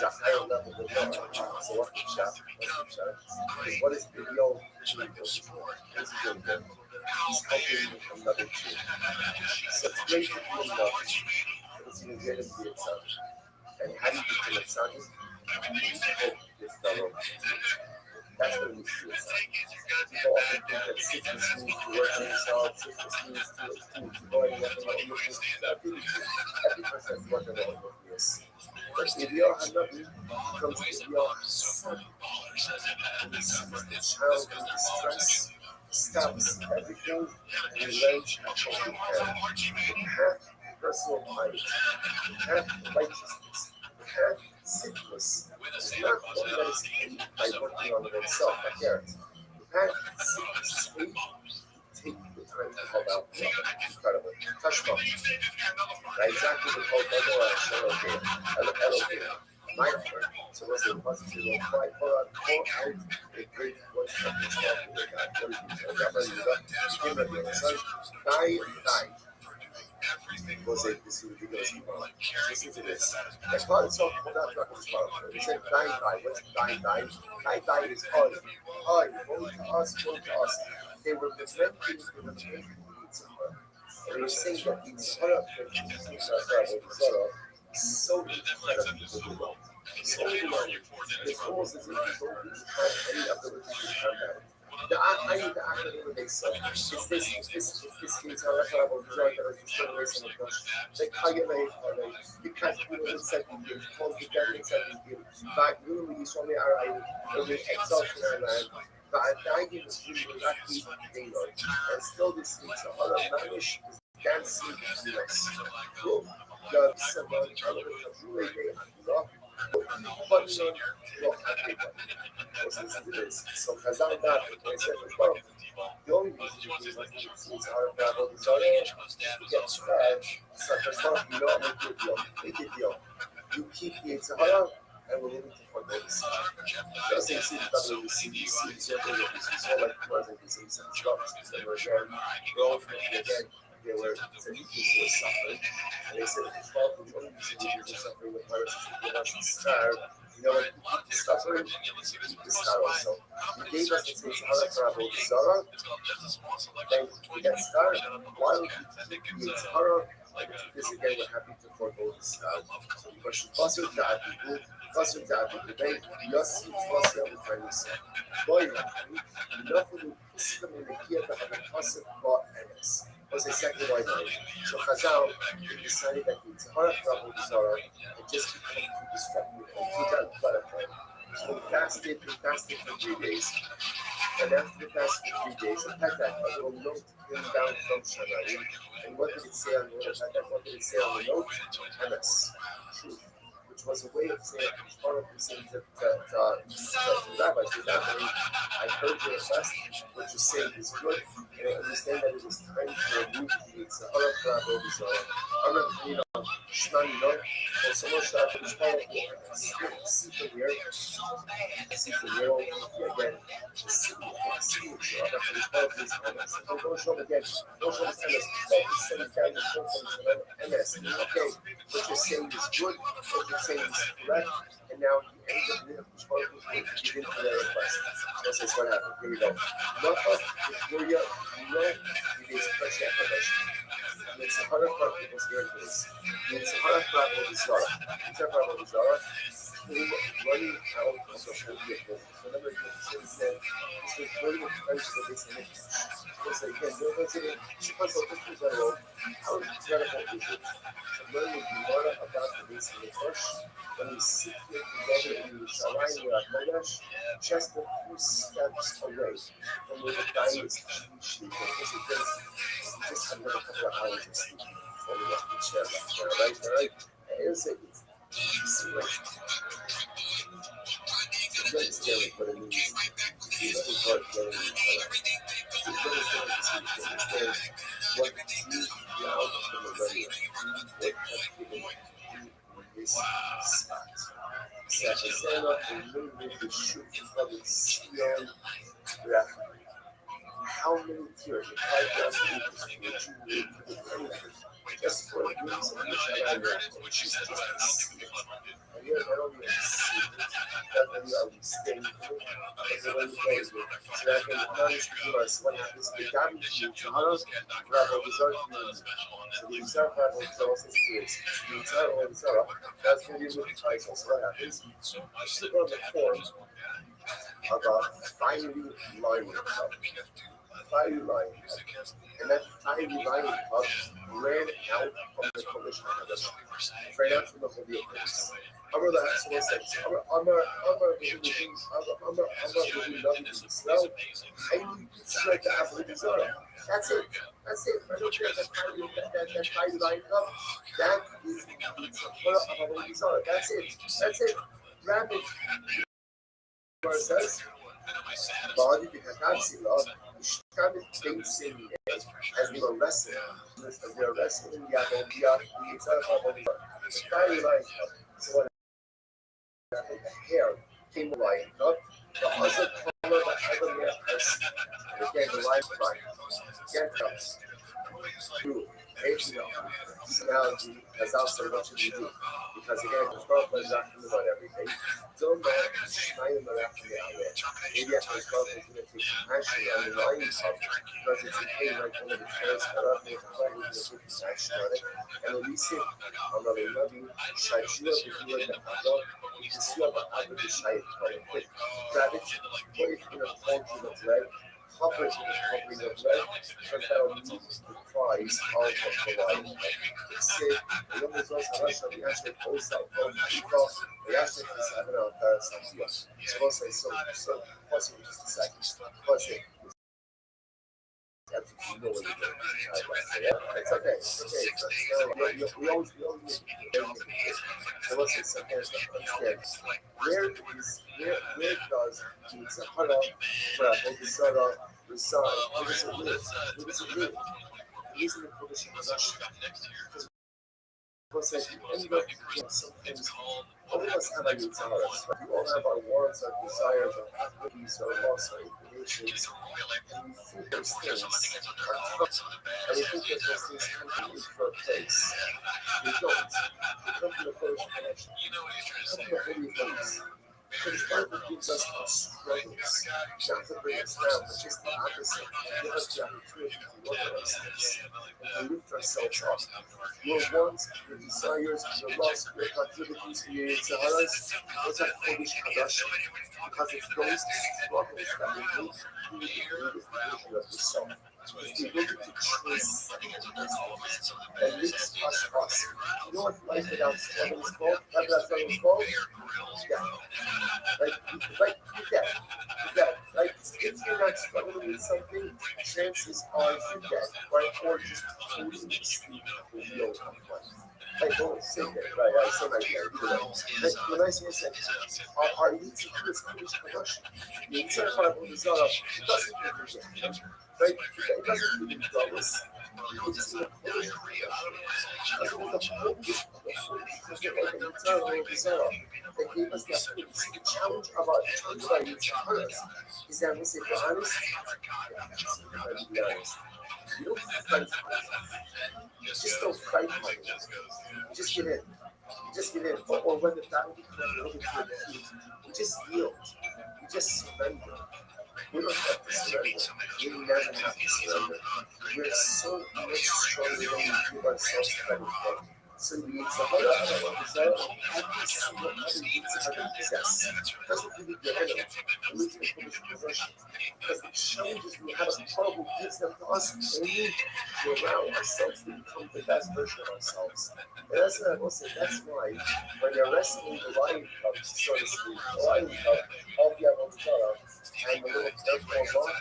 a higher level than Noah. So what's the shot? Because what is video? This is really good. He's helping another Jew. So it's great to be enough, but it's even greater to be itself. And how do you become a Sadi? You hope this fellow. That's what we see. People often think that sickness means to work on yourself, sickness means to go and work on your emotions. Every person has worked on their own emotions. But if you are Hanabi, becomes if you are son, and he sees the child in distress, stops everything, and lays upon the hand. The path of personal piety, the path of righteousness, the path of sickness. It's not one that is paid by working on oneself, like parents. The path of sickness is paid to take the time to help out. Incredible. Tashma. Exactly the code Elohim. My friend. So what's the positive of my Quran? Pour out a great voice of the Lord with God. What is it? Die. Was it this ridiculous? Listen to this. That's why it's so not He said die. What's die? Die is hard. Woe to us. They were preventing the needs of her. And they were saying that the Tzara is so incredibly low. So low. It's almost as if you don't even have any ability to combat it. I need the academic is this case, how I have a drug that is discrimination of us. Like, how you lay, because you know, it's like you cause the death, it's like you back, you know, you saw me, I exalted our land, but I didn't really not keep thing on. And still, this is a lot of mannish is dancing in us. Cool. God, someone, I don't know, but listen to this. So Chazal got it. They said, well, the only reason you do is our travel is to get scratched. So Chazal, you know, make it deal. You keep the Sahara, and we're moving to Fort Davis. Just in city, CDC, certainly, it's all like present disease and stuff. They were sharing growth, and again, they were suffering. And they said, well, the only reason you were suffering with viruses is to give us a star. You know what? Suffering, keep the star also. He gave us the Sahara for Abu Zara, and we got star. Why would you keep the Sahara? This again, we're happy to forego the star. So the question, Basur Ta'abibu, debate, Yossi, Basur, the Chinese. Boy, enough of the system in the Kia to have a passive bought NS. Was a second white line. So Chazal decided that the Sahara travel to Zara and just become too destructive and too butterfly. So we fasted for 3 days. And after the fast for 3 days, in fact, a little note came down from Shanaim. And what did it say on the note? What did it say on the note? MS. Truth. Which was a way of saying, one of the things that the rabbis did not believe. I heard your request, what you say is good, and I understand that it is time to remove the Sahara crab over Zara. I'm not, Shnan, or someone started to follow see from here, again, the city, It's part of this MS. So don't show again. Don't show this MS. Focus on the family. Focus on MS. Okay, what you're saying is good. What you're saying is correct. And now you end up with a part of this you give into their request. This is what happened. Here we go. Not of Victoria, no, it is pressure application. It's a hundred people's hearing this. It's a hundred people with Zara. It's a problem with Zara. Running out of the whole vehicle. Whenever you said, it's been running with friends for this and it's like, again, you're considering, she puts out 50 general, how incredible is it? So learning Gemara about the base of the Kosh, when we sit here together in Yerushalayim, Yerakodesh, just a few steps away from where the guy is sleeping. Because it does, we just have another couple of hours of sleep before we have to share that. Right? It's like, you understand what it means. It's really hard getting you understand what you now from the radio, what has given you this spot. Sachisena and literally the shoot of the Sion Rapha. How many tears, 5,000 liters, would you need to get anything just for a glimpse of the Shaddai? Which is just a secret. And yet, not only are we seeing it, not only are we staying here, but the way we go is with. So that can manage to give us what happens to the damage to Tahara, Rabbi Bizarre community. So the Bizarre Rabbi tells us this. The entire one is up. That's going to be with the title. So what happens? I sit on the form of a fiery lining cup. Fiery lining cup. And that fiery lining cup ran out from the collision of the ran out from the whole vehicle. I'm going to ask one second. I'm going to smell. I need to strike the apple with Zara. That's it. I don't care that fiery lining cup. That is the Zara. That's it. Rabbi says, body because facing as they were wrestling, in the fiery line cup. So what happened? The hair came line up. The other color, the other man has again the line line. Again comes through. This analogy has also much to do because again the Torah is not about everything. Don't know Schneider after the outlet. Maybe after the Torah is going to take compassion on the line of because it's a pain like one of the chairs cut up and the Torah is going to take compassion on it. And when we say another Rabbi, Shajua B'Hua B'Hadam, we can see about how the Shai Torah. Grab it, put it in a cauldron of lead. Cover it with a covering of lead, and that will meet the price of the line. It's said, the numbers also Russia, the Ashton post out from Utah, the Ashton is having a Samsia. So I'll say so, pause it just a second. Pause it. You know what you're doing. It's okay. We always so let's say sometimes understand where does it's a hara for a Bodhisara reside? Where does it live? Where does it live? It isn't a provision of Russia. Because at the end of some things, all of us have our desires. We all have our wants, our desires, our abilities, our loss, our inclinations. And we think those things are tough. And we think that those things come from a place. They don't. They come from the Polish connection. They come from the Holy Place. Because the Bible gives us our struggles, not to bring us down, but just the opposite, to give us the opportunity to work on ourselves and to lift ourselves up. Your wants, your desires, your loss, your proclivities, your desires, those are Polish connection. Because it's those struggles that we need to be the vision of yourself. It's the ability to trace that makes us. You know what life without struggle is called? Life without struggle is called? Like death. Like if you're not struggling with something, chances are you're dead, right? Or just totally asleep with no life. I don't say that, right? I say like that. When I say our needs to do is Polish connection. The entire Bible is not it doesn't give you right? It doesn't give you dollars. It's in the diarrhea. Because it was the whole because they like the Torah Bizarre. They gave us that the challenge about us is that we say, be honest, be honest. You don't fight hard. You just don't fight hard. You just get in. You just get in. Or when the battle becomes a little bit too acute, you just yield. You just surrender. We don't have to surrender. We never have to surrender. We're so much stronger than we give ourselves credit for. So the Yitzhahara desire every single other Yitzhahara possess. Doesn't really get rid of it. It leaves the foolish possession. Because the challenges we have as horrible gives them to us only to allow ourselves to become the best version of ourselves. And that's what I will say. That's why when they're wrestling the lion cub, so to speak, the lion cub of the Avodah, and the little tail falls off,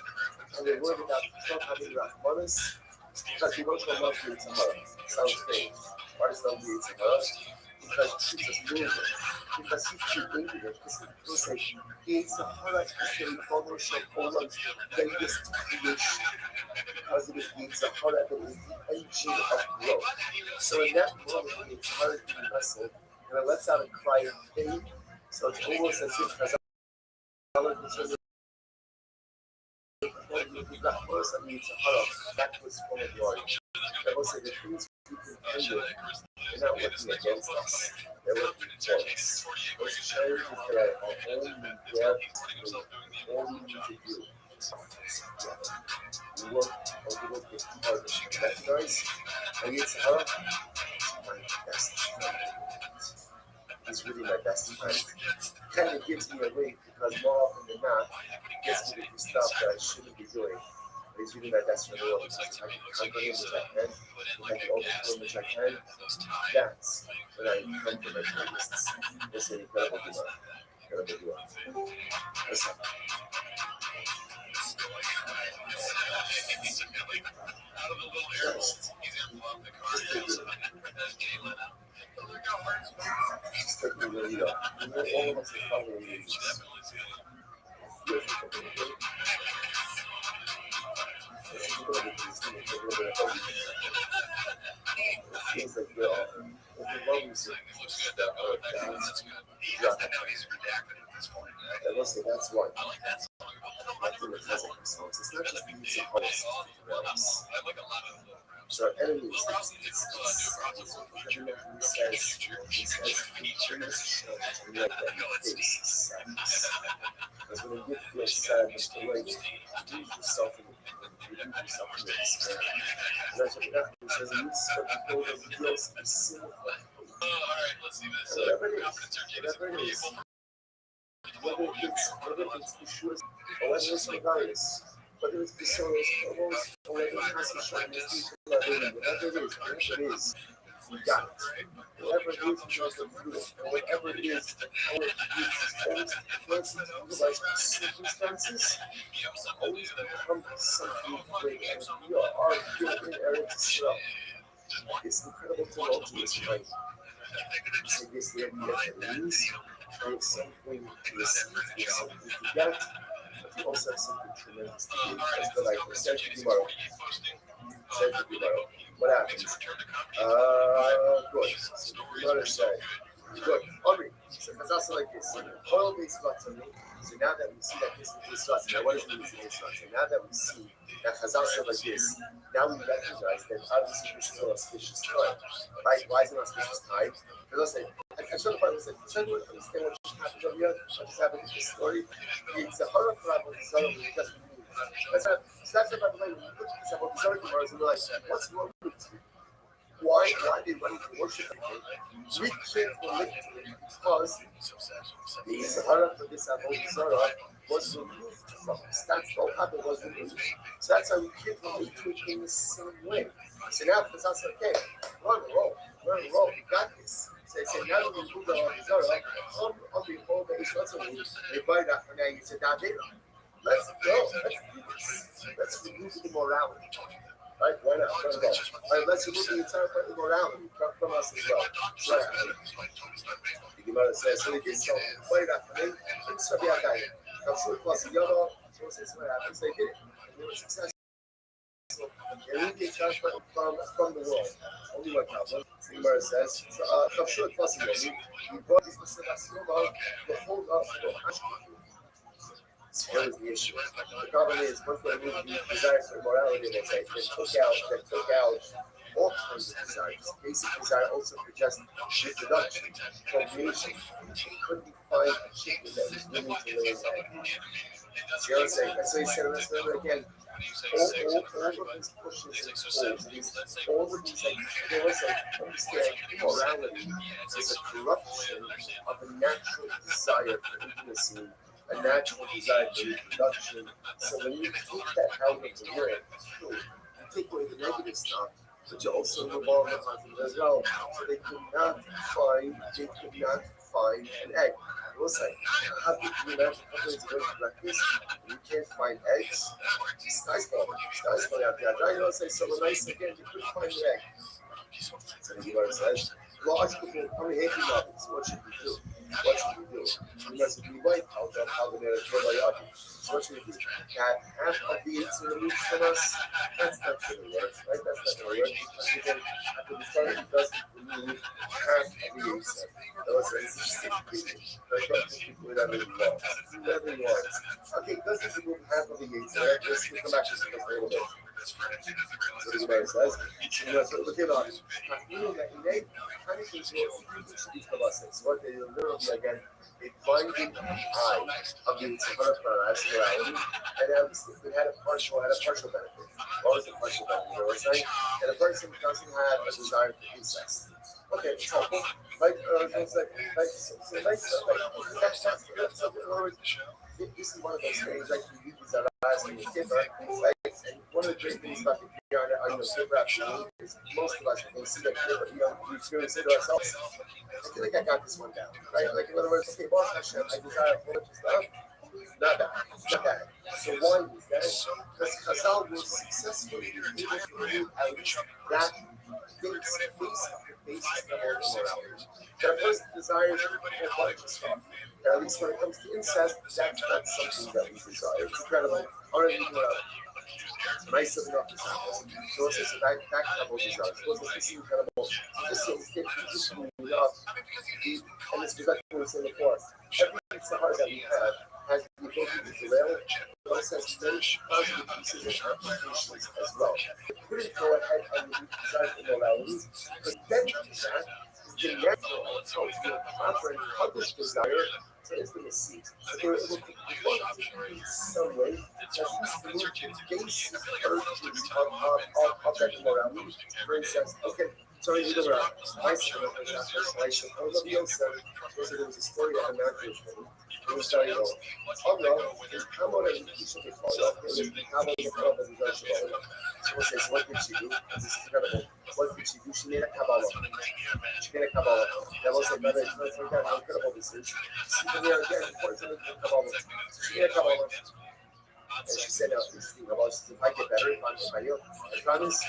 and they're worried about Trump having Rahmanis, because he wants to love the Yitzhahara. Sounds strange. Why does love the Yitzhahara? Because he just moving. Because he created it. Because he feels like the Yitzhahara is the foundation of all of greatest creation. Because it is the Yitzhahara that is the engine of growth. So in that moment, the Yitzhahara is being wrestled, and it lets out a cry of pain. So it's almost as if Chazal that was full of glory. That was the things we contended. They're not working against us. They're working for us. Those challenges that are all we grab, all we need to do. We work a little bit harder. Recognize, and it's hard. My best friend. It's really my best friend. Kind of gives me away because more often than not, it gets me to do stuff that I shouldn't be doing. It's really my best friend. I can conquer him which I can. If I can overcome him which I can, that's when I come to my greatest. It's an incredible humor. Incredible humor. Listen. Just take me where you are. All of us are following you. Things like you're overwhelming. I will say that's why. I think it has like results. It's not just being supposed to so our enemies, he says, like that face sadness. Because when you feel sadness, the way you lose yourself in your despair. And that's what he says, you start to go and feel sinful. Whatever it is, whether it's issues, or whether it's virus, whether it's disorders, or whether it's shyness, whatever it is, you got it. Whatever it is, you just go through it. And whatever it is, how it is, always utilize circumstances, always become something great. And we are good in area to sell. It's incredible to know this right. So this the idea that it is, and it's something to receive, it's something to get, but you also have something tremendous to give. That's what I said to tomorrow. What happens? Good. So the mother said, good. Omri. So it's also like this. Oil based lots of me. So now that we see that this is lots, now what does it mean to this lots? So now that we see that Chazal said like this, now we recognize that obviously this is an auspicious time. Right? Why is it an auspicious time? Because I showed the part was like, trying to understand what just happened over here. What just happened in this story? It's a horror for Rabbi Zara, we just that's about the way we look at this about the Zara tomorrow and we're like, what's wrong with this? Why did one worship it? We can't relate to it because the Sahara for this Avodah Zarah was removed from us. That's what happened, was removed. So that's how we can't relate to it in the same way. So now because I said, okay, we're on a roll, we got this. So I said, now that we remove the Avodah Zarah, on the whole base, let's invite that for now. You said, let's go, let's do this. Let's remove the immorality. Right? Why not? Let's go. All right, let's remove the entire part of immorality from us as well. Right. The Gemara says, so they did so. Why not? I mean, it's a bit I'm sure plus the yellow. So what happens? They did it. And they were successful. They eliminate conflict from the world. Only one problem. The Gemara says, "Kavshut possible." We brought this to the whole of the Here is the issue. The problem is, once they remove the desire for morality, they say they took out all kinds of desires. Basic desire also for just reproduction, procreation. They couldn't find a chicken that was willing to lay an egg. See what I'm saying? That's why he said, let's remember again, all of these pushes and pulls, all of these, like, they also understand morality is a corruption of a natural desire for intimacy, a natural desire for reproduction. So when you take that out of the world, you take away the negative stuff, but you also revolve the positive as well. So they could not find an egg. I will say, how could you imagine companies going to breakfast and you can't find eggs? Sky's falling out there. I know, say, so nice again, you couldn't find an egg. So the Gemara says, logical people, how many happy rabbits? What should we do? You must be white. How the man is probiotic. So what should we do? Have half of the eggs removed from us? That's not going to work, right? That's not going to work because we can, after the start, it doesn't remove half of the eggs. Those are interesting people. They're not people without any laws. Whatever he wants. Okay, it doesn't remove half of the eggs. Let's come back to this a little bit. So the Gemara says, so look at on so what they literally again, a blinding eye of the morality, and it had a partial benefit. What was the partial benefit? You know what I'm saying? And a person doesn't have a desire for incest. Okay, it's helpful. Like, it's like, so in other words, this is one of those things, like you use our last in the kipper, right? And one of the great things about the kipper on your kipper actually is most of us, when we see that kipper, we experience it ourselves. I feel like I got this one down, right? Like, in other words, okay, boss Hashem, I desire a bunch of stuff. Not bad. So why is that? Because Chazal was successfully able to remove at least that basis level of morality. That a person desires a whole bunch of stuff. And at least when it comes to incest, that's not something that we desire. It's incredible. Nice enough to happen. So it's just that couple desires. So it's incredible. Just enough. And it's because we were saying before, every piece of heart that we have has the ability to derail it, but also has many positive pieces and applications as well. We couldn't go ahead and desire immorality, because then that is the natural approach to a proper and published desire to intimacy. So they were able to in some way, at least remove the basic urges of that immorality. For instance, okay, so you know, my son, there was a story of a man who was telling you, how about you should be called up, how about you call up and judge you? So what did she do? This is incredible. What did she do? She made a Kabbalah. That was another how incredible this is. See, when you're again, important to Kabbalah. She made a Kabbalah. And she said, this thing about if I get better, if I heal, I promise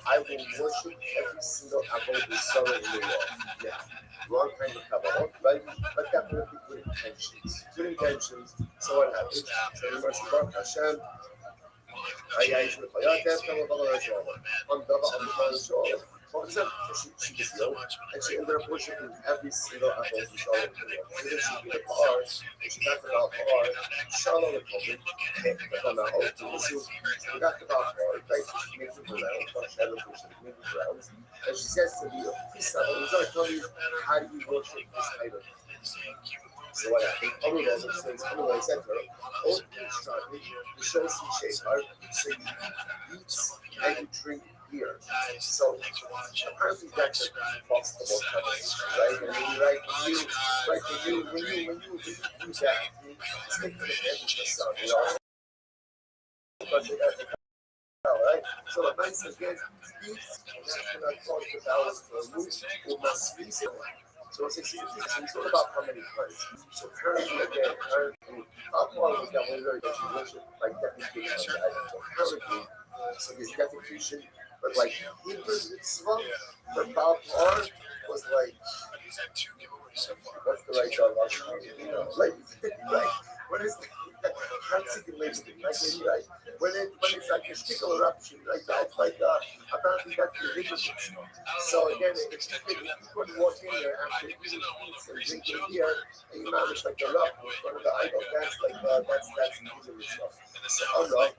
I will worship every single Avodah Zarah in the world. Yeah, wrong kind of Kabbalah, right? But definitely good intentions. So what happened? So you must Baruch Hashem. She was young, and she ended up worshiping every single Avodah Zarah in the world. And then she did a car, and she got the car, Shalom Aleichem, and she got the car, right? She makes it around, and she says to me, please tell me, how do you worship this item? So what happened? I said to her, all the shows you shape are, so you eat and you drink beer. So apparently that's a possible right? And when you do that, it's making an image of stuff, you know. Right? So the man says, yes, peace, and I talk about the roots who must reason. So it's all about how many times. So currently, again, alcohol was that one very that you worship, like defecation. Currently, so there's defecation, but like Hebrews mitzvah for Baal was like, what's the right dog? Like, what is that? Mexican lady, like maybe like when it's like a stickle eruption, like that's like apparently that's ridiculous. So again, if you could walk in there after eating pizza and drinking beer, and you manage like the rough in front of the idol, that's like that's ridiculous stuff. Oh no.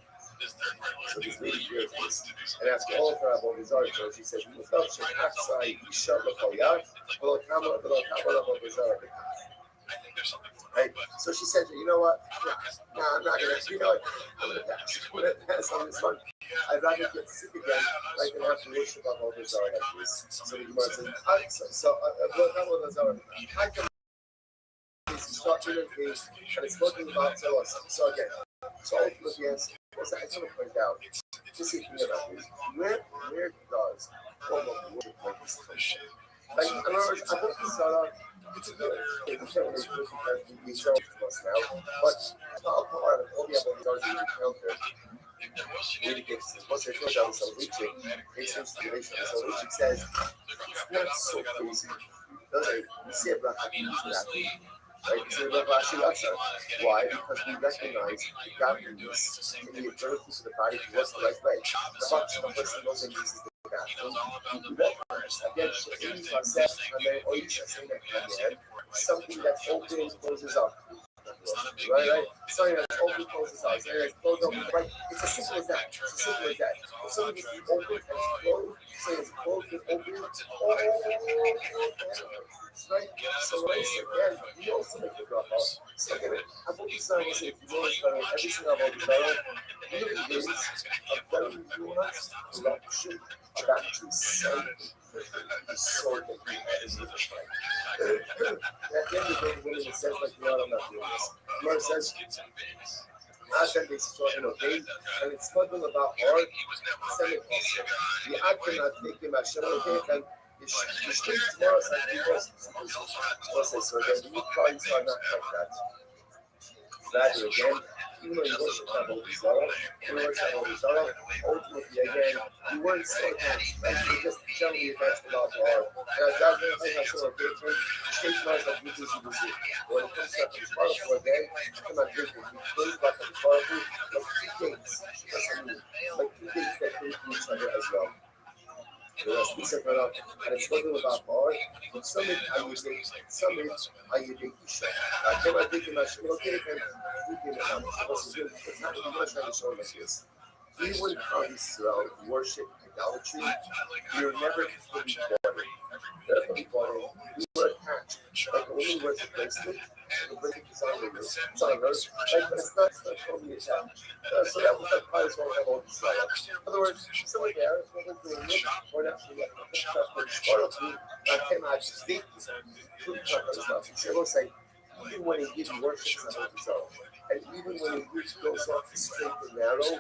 So this lady hears this and asks all her about his article. She says, "Mutar she'atzai isha l'choyat, v'lo kama about his article." Right? So she said, "You know what? No, I'm not gonna. You know what? I'm gonna pass. I'm gonna pass on this one. I'd rather get sick again, like and have to worship about his article." So the Gemara says, "V'lo kama about his article." I can start in case, and it's talking about so again. So ultimately, yes, I just want to point out, just thinking about this, where does form of worship like this come from? Like, in other words, I hope this start out, it's a good thing, we can't really do it because we show it to us now, but how part of all the other regards we encounter, really gets this, once they finish out some reaching, it's inspiration. So reaching says, it's not so crazy. Does it? We see a black right? So why? Because we recognize the godliness in the ability for the body to work the right way. The function of person goes and uses the bathroom. We recognize again, something that's open and closes up. Right? Something that's open closes up. Something that's closed open. Right? It's as simple as that. It's as simple as that. If something is open and closed, say it's closed and open, right? So when I say again, you also make the drop off. So again, I think it's not if you notice that every single about the barrel really is a very nuanced collection of actually saying the sword that you have is different. At the end of the day, when it says like, I'm not doing this. Gemara says, I said this day, and it's talking about art, semi-possible. The art cannot take him as Shem, the street tomorrow is like so again, the parties are not like that. Rather again, even though you worship ultimately again, you weren't so attached, right? You're just generally attached about the art. And as I was saying, I saw a big thing, stage nights like you do. When it comes to the powerful again, I'm not drinking. You think about the powerful, like two things. That's what I mean. Like two things that came to each other as well. And it's talking about art. Some it I use it, some it I use it. I cannot think about it. Okay, and thinking about it's not even much trying to show like this. Even comes around worship idolatry, you're never completely boring. Definitely boring. We were attached. Like a woman wears a bracelet, the bracelet is on her. It's on her. Like, but it's not totally attached. So that was like probably why I have all these in other words, somebody there is not doing it, or not doing it. I cannot speak to them. So it looks like even when he gives worship to himself, and even when he goes off the straight and narrow,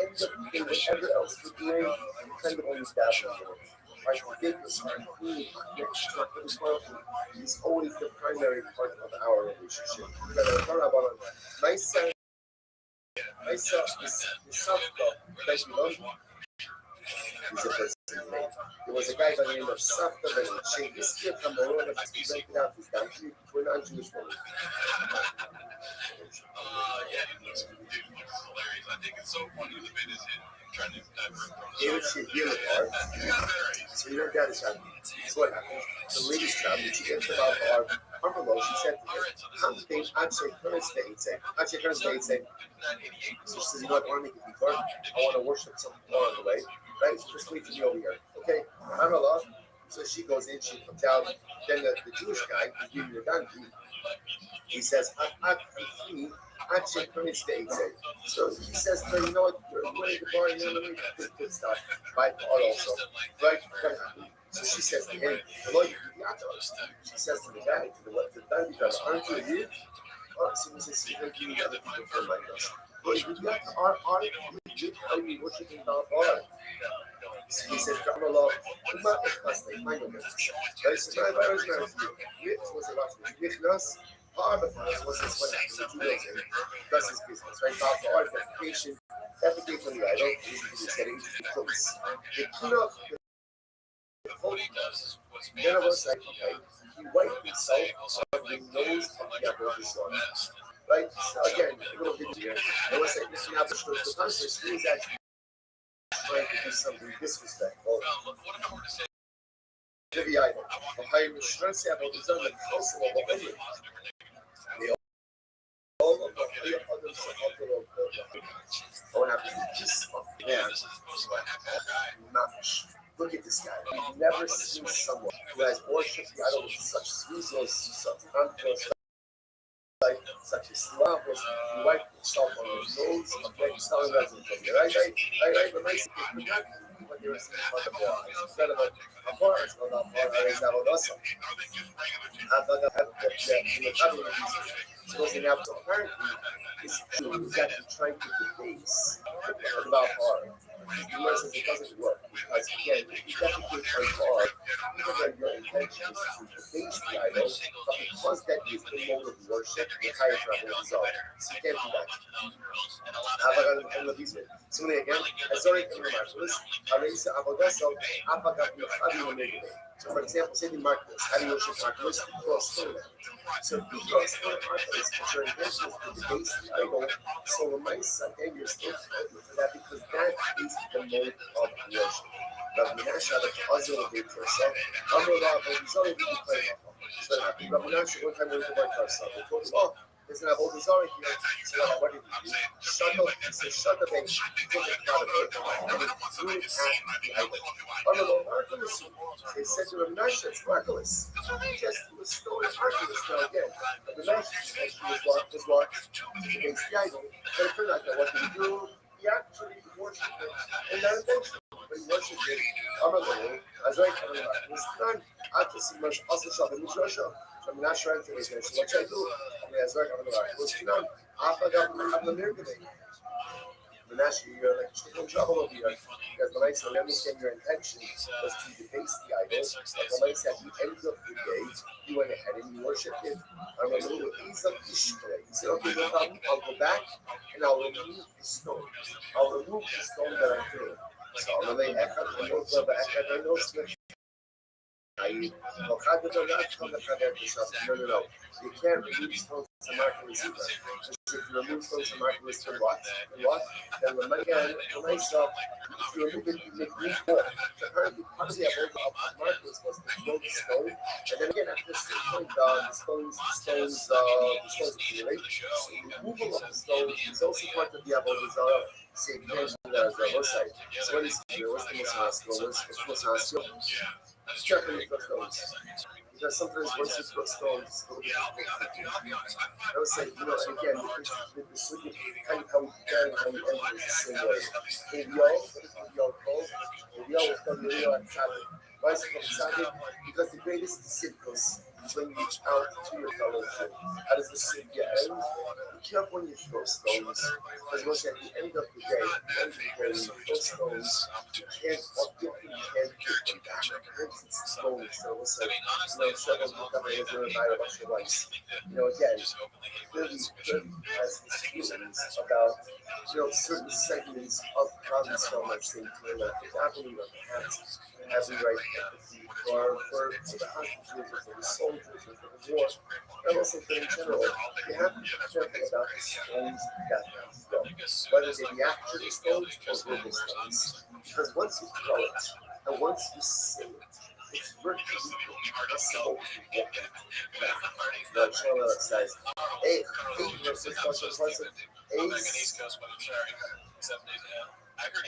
ends up doing whatever else we're doing, you kind of only dabble in it. Right? Forgiveness, is always the primary part of our relationship. Nice he's a person name. There was a guy by the name of Safta Ben Shakespeare Cameron that he rented out his donkey for a non-Jewish woman. I think it's so funny the bit is trying to David should hear the part. So you know that is happening. So what happened? The lady's job, when she gets about our below, she said to him, "Come to things, actually turns to say, so she says, you know what, I want to make it before. I want to worship some more on the way. Right? So just wait for me over here. Okay, I'm alone." So she goes in, she comes out. Then the Jewish guy who's giving the donkey, he says, I'm free. Actually, so he says, you know what, you're winning the bar, you know what I mean? Good stuff. By part also. Right? So she says to him, she says to the guy, to the donkey driver, aren't you a Jew? So he says, you don't need other people to remind us. But you got are you worshiping God? So he said, I'm alone. Right? So my virus was a lot of part of us was this one that's his business, right? About the art application on the idol is getting close. The keynote, the whole none of us like, okay, he wiped himself on the nose of the other son. right? So again, a little bit here. I want to say, this is not the context. He is actually trying to do something disrespectful to the idol. They all of the don't have to be just off the man. Look at this guy. You've never seen someone who has worshipped the idol with such resources, such confidence, such as love, was you wipe yourself on the nose of many selling residents of here. I, but basically, not what they were saying about the bar. Instead of a bar, it's not a bar, it's not a muscle. Supposed to have so apparently, this is actually trying to debase about bar. He says it doesn't work because again, if you dedicate a bar, even though your intention is to debase the idol, but because that is the mode of worship, the highest level of result. So you can't do that. Similarly again, Azoric and Remarkables, Arisa Avodaso, Apagat Mechadi. So for example, say the Markables, how do you worship Markables? You throw a stone at it. So if you throw a stone at Markables, but your intention is to debase the idol, so the mice again, you're still fighting for that because that is the mode of worship. Rabbi Menashe had a puzzle of it for herself. Amrullah, but he's only been playing off. So Rabbi Menashe, one time we went to work for ourselves. We told him, oh, there's an Avodah here. So what did he do? Shut up, he said, shut up and took it out of it and it threw it at the idol. Amrullah, Marvelous. They said to Rabbi Menashe, it's marvelous. Just it was stolen marvelous now again. Rabbi Menashe, as he was walked against the idol, but it turned out that what did he do? He actually worshipped it and not intentionally. But he worshipped it. Amrullah, as I come in, was done. After some much also shot the Midrasha. From Menashe ran to the Midrasha. What should I do? As I come in, was done. After that, we have the miracle. Menashe, you're like in trouble over here because the Lord said, we understand your intention was to debase the idol. But the Lord said, at the end of the day, you went ahead and you worshipped it. I'm going to do it. He said, okay, no problem. I'll go back and I'll remove the stone. I'll remove the stone that I threw. So I'm going to lay Echad and no Echad and no switch. No. You can't remove stones to markers either. If you remove stones to markers, then what? Then when again, for myself, if you remove it, you make new more. So apparently, part of the avodah of markers was to throw the stone, and then again, after this point, the stones accumulate. So the removal of the stones is also part of the avodah. Say, depends on the Rothschild. So what is what's the most haskell? Let's check on the stones. Because sometimes once you throw stones, I would say, and again, the sleep, kind of how we began and how we enter is the same way. What is Uriel called? Uriel was called Uriel and Tzaddik. Why is it called Tzaddik? Because the greatest disciples is when you reach out to your fellowship. How does the Savior end? Be careful when you throw stones. Because once at the end of the day, when you throw stones, you can't get them back. It's stones. So it's like, several again, clearly has his feelings about, certain segments of comments from that same time, I believe perhaps having right empathy for the hostages or for the soldiers or for the war. I also think in general, you have to be careful about the stones that throw, whether they be actual stones or verbal stones. Because once you throw it, and once you say it, it's virtually impossible to get it back. The Torah says, A versus special person, Ace.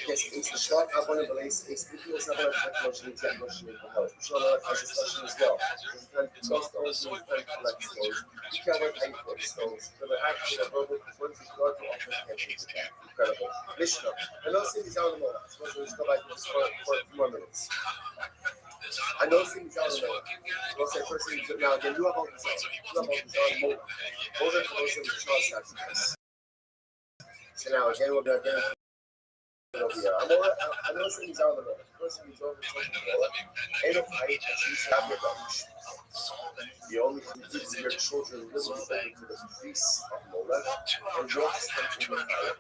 Yes, it's the short I want to release. It's the most of the motion to get motion in the house. Torah has a question as well. It's time to throw stones, it's time to collect stones. You can't wait for stones. But the action of verbal, once you go to offer, can't take it back. Incredible. Mishnah. And those things out of the moment. So let's go back to this for a few more minutes. I know things out of the moment. We'll say first thing, now again, you have all these out. You have all these out. Those are for those of the Charles sacrifice. So now again, we'll go again. I'm listening to Zara. Listening to over and if I choose to have your lunch, the only thing is your children will be open to the priests of Molech and walks them to the fire.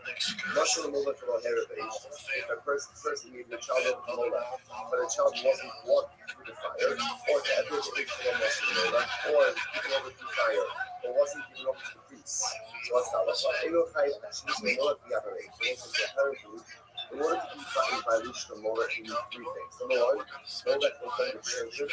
Muscle Molech will inherit age. If a person gave the child over to Molech, but the child wasn't walked through the fire, or to ever age to the Muscle Molech, or given over to the fire, or wasn't given over to the priests. So what's that? What's that? Elochai actually Molech the other age. In order to be in violation of Molech, you need three things. Number one, Molech will bring the children.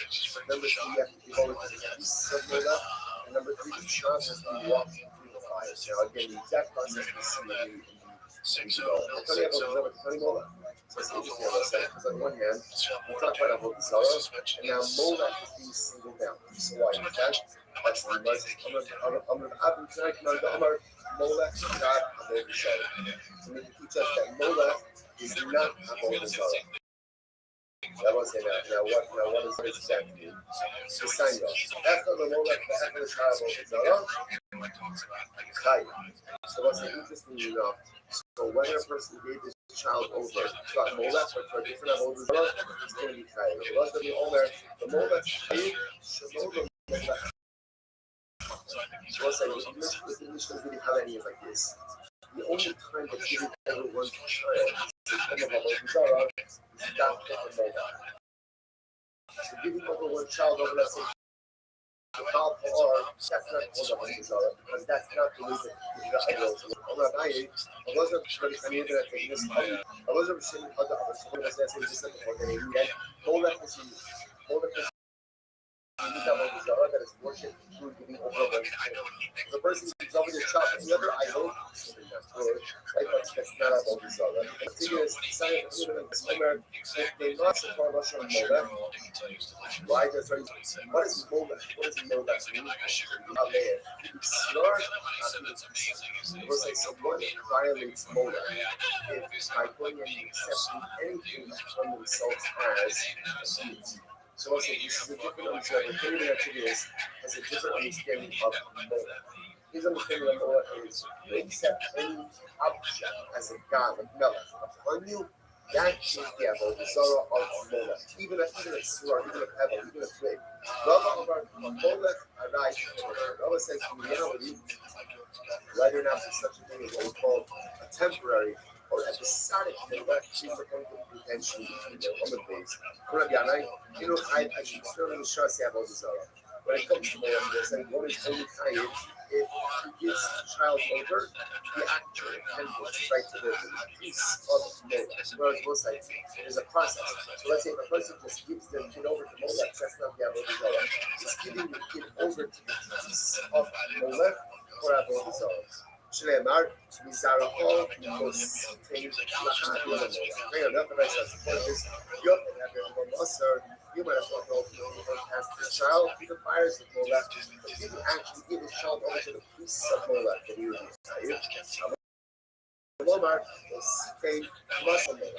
Number two, you have to give over to the priests of Molech. And number three, the child has to be walked through the fire. Now, again, the exact process we see I'm telling you about Molech. So it's interesting what I say, because on one hand, we talk about Avodah Zarah, and now Molech is being singled out. So why? In fact, that's the most Molech is not Avodah Zarah. So we can teach us that Molech is not Avodah Zarah. That was it. Now what does this exactly mean? The sign off. After the Molech, after the child Avodah Zarah, Chai. So what's interesting enough? So whether a person gave his child over to a Molech or to a different Avodah Zarah, it's going to be Chai. The rest of the Omer, the Molech Chai, Shalom Molech. So what's that? The Mishnah is really Halani is like this. The only time that giving everyone to child is the time of Avodah Zarah is Dafka and Molech. So giving over one child over, let's say, or that's not called Avodah Zarah, because that's not the way that the idols work. Rabbi, I wasn't sure if any of that thing is coming. I wasn't sure if other was that saying this before the name yet. Molech is Avodah Zarah that is worshipped through giving over one child. The person gives over the child to the other idol, right? That's not Avodah Zarah. The thing is, they must support Russia and Molech. Why does what is Molech? What is Molech mean? It was like someone violates Molech if by going and accepting anything from themselves as a deity. So let's say this is a different understanding. The Canadian activity has a different understanding of Molech. His understanding of Molech is you accept any object as a god, like Melech, upon you. That is the Avodah Zarah of Molech. Even a sword, even a pebble, even a twig. Rabbi Molech Arai. Rabbi says in reality, whether or not there's such a thing as what we call a temporary or episodic Molech, is the point of contention between the woman base. Rabbi Yanai, I should certainly sure say Avodah Zarah. When it comes to Molech, they're saying one is only Chayiv if he gives the child over, the actual appendage right to the piece of Molech. Whereas most sites, there's a process. So let's say if a person just gives their kid over to Molech, that's not the Avodah Zarah. It's giving the kid over to the piece of Molech for Avodah Zarah. Shneimar, Mizarachol, Mositein, Lahad, Hang on, nothing else has to this. Yop, and have your Mossar. You might have thought, well, you don't pass the child through the fires of Molech, but you actually give the child over to the priests of Molech, and you would be tired. Lomar, Mositein, Muscle Molech.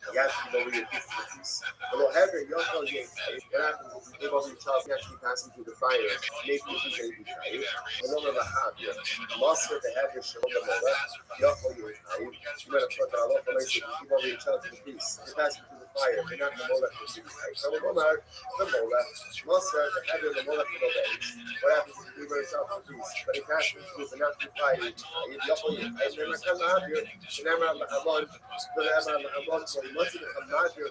You have to go over your piece. But whatever, what happens if you give over your child actually passing through the fire? Maybe he's going to be tired. The longer the habit, Master the heavier Shalom Molech, Yoko you are tired. You better put that Allah for you give over your child to the priest. You're passing through the fire. You're not the Molech to be tired. So the Molech, Master the heavier the Molech will obey. What happens if you give over your child to the priest? But he passes through the not through fire. Yoko you are tired. You're not going to have your Shinamar Lahamon, Shinamar Lahamon, once you become not your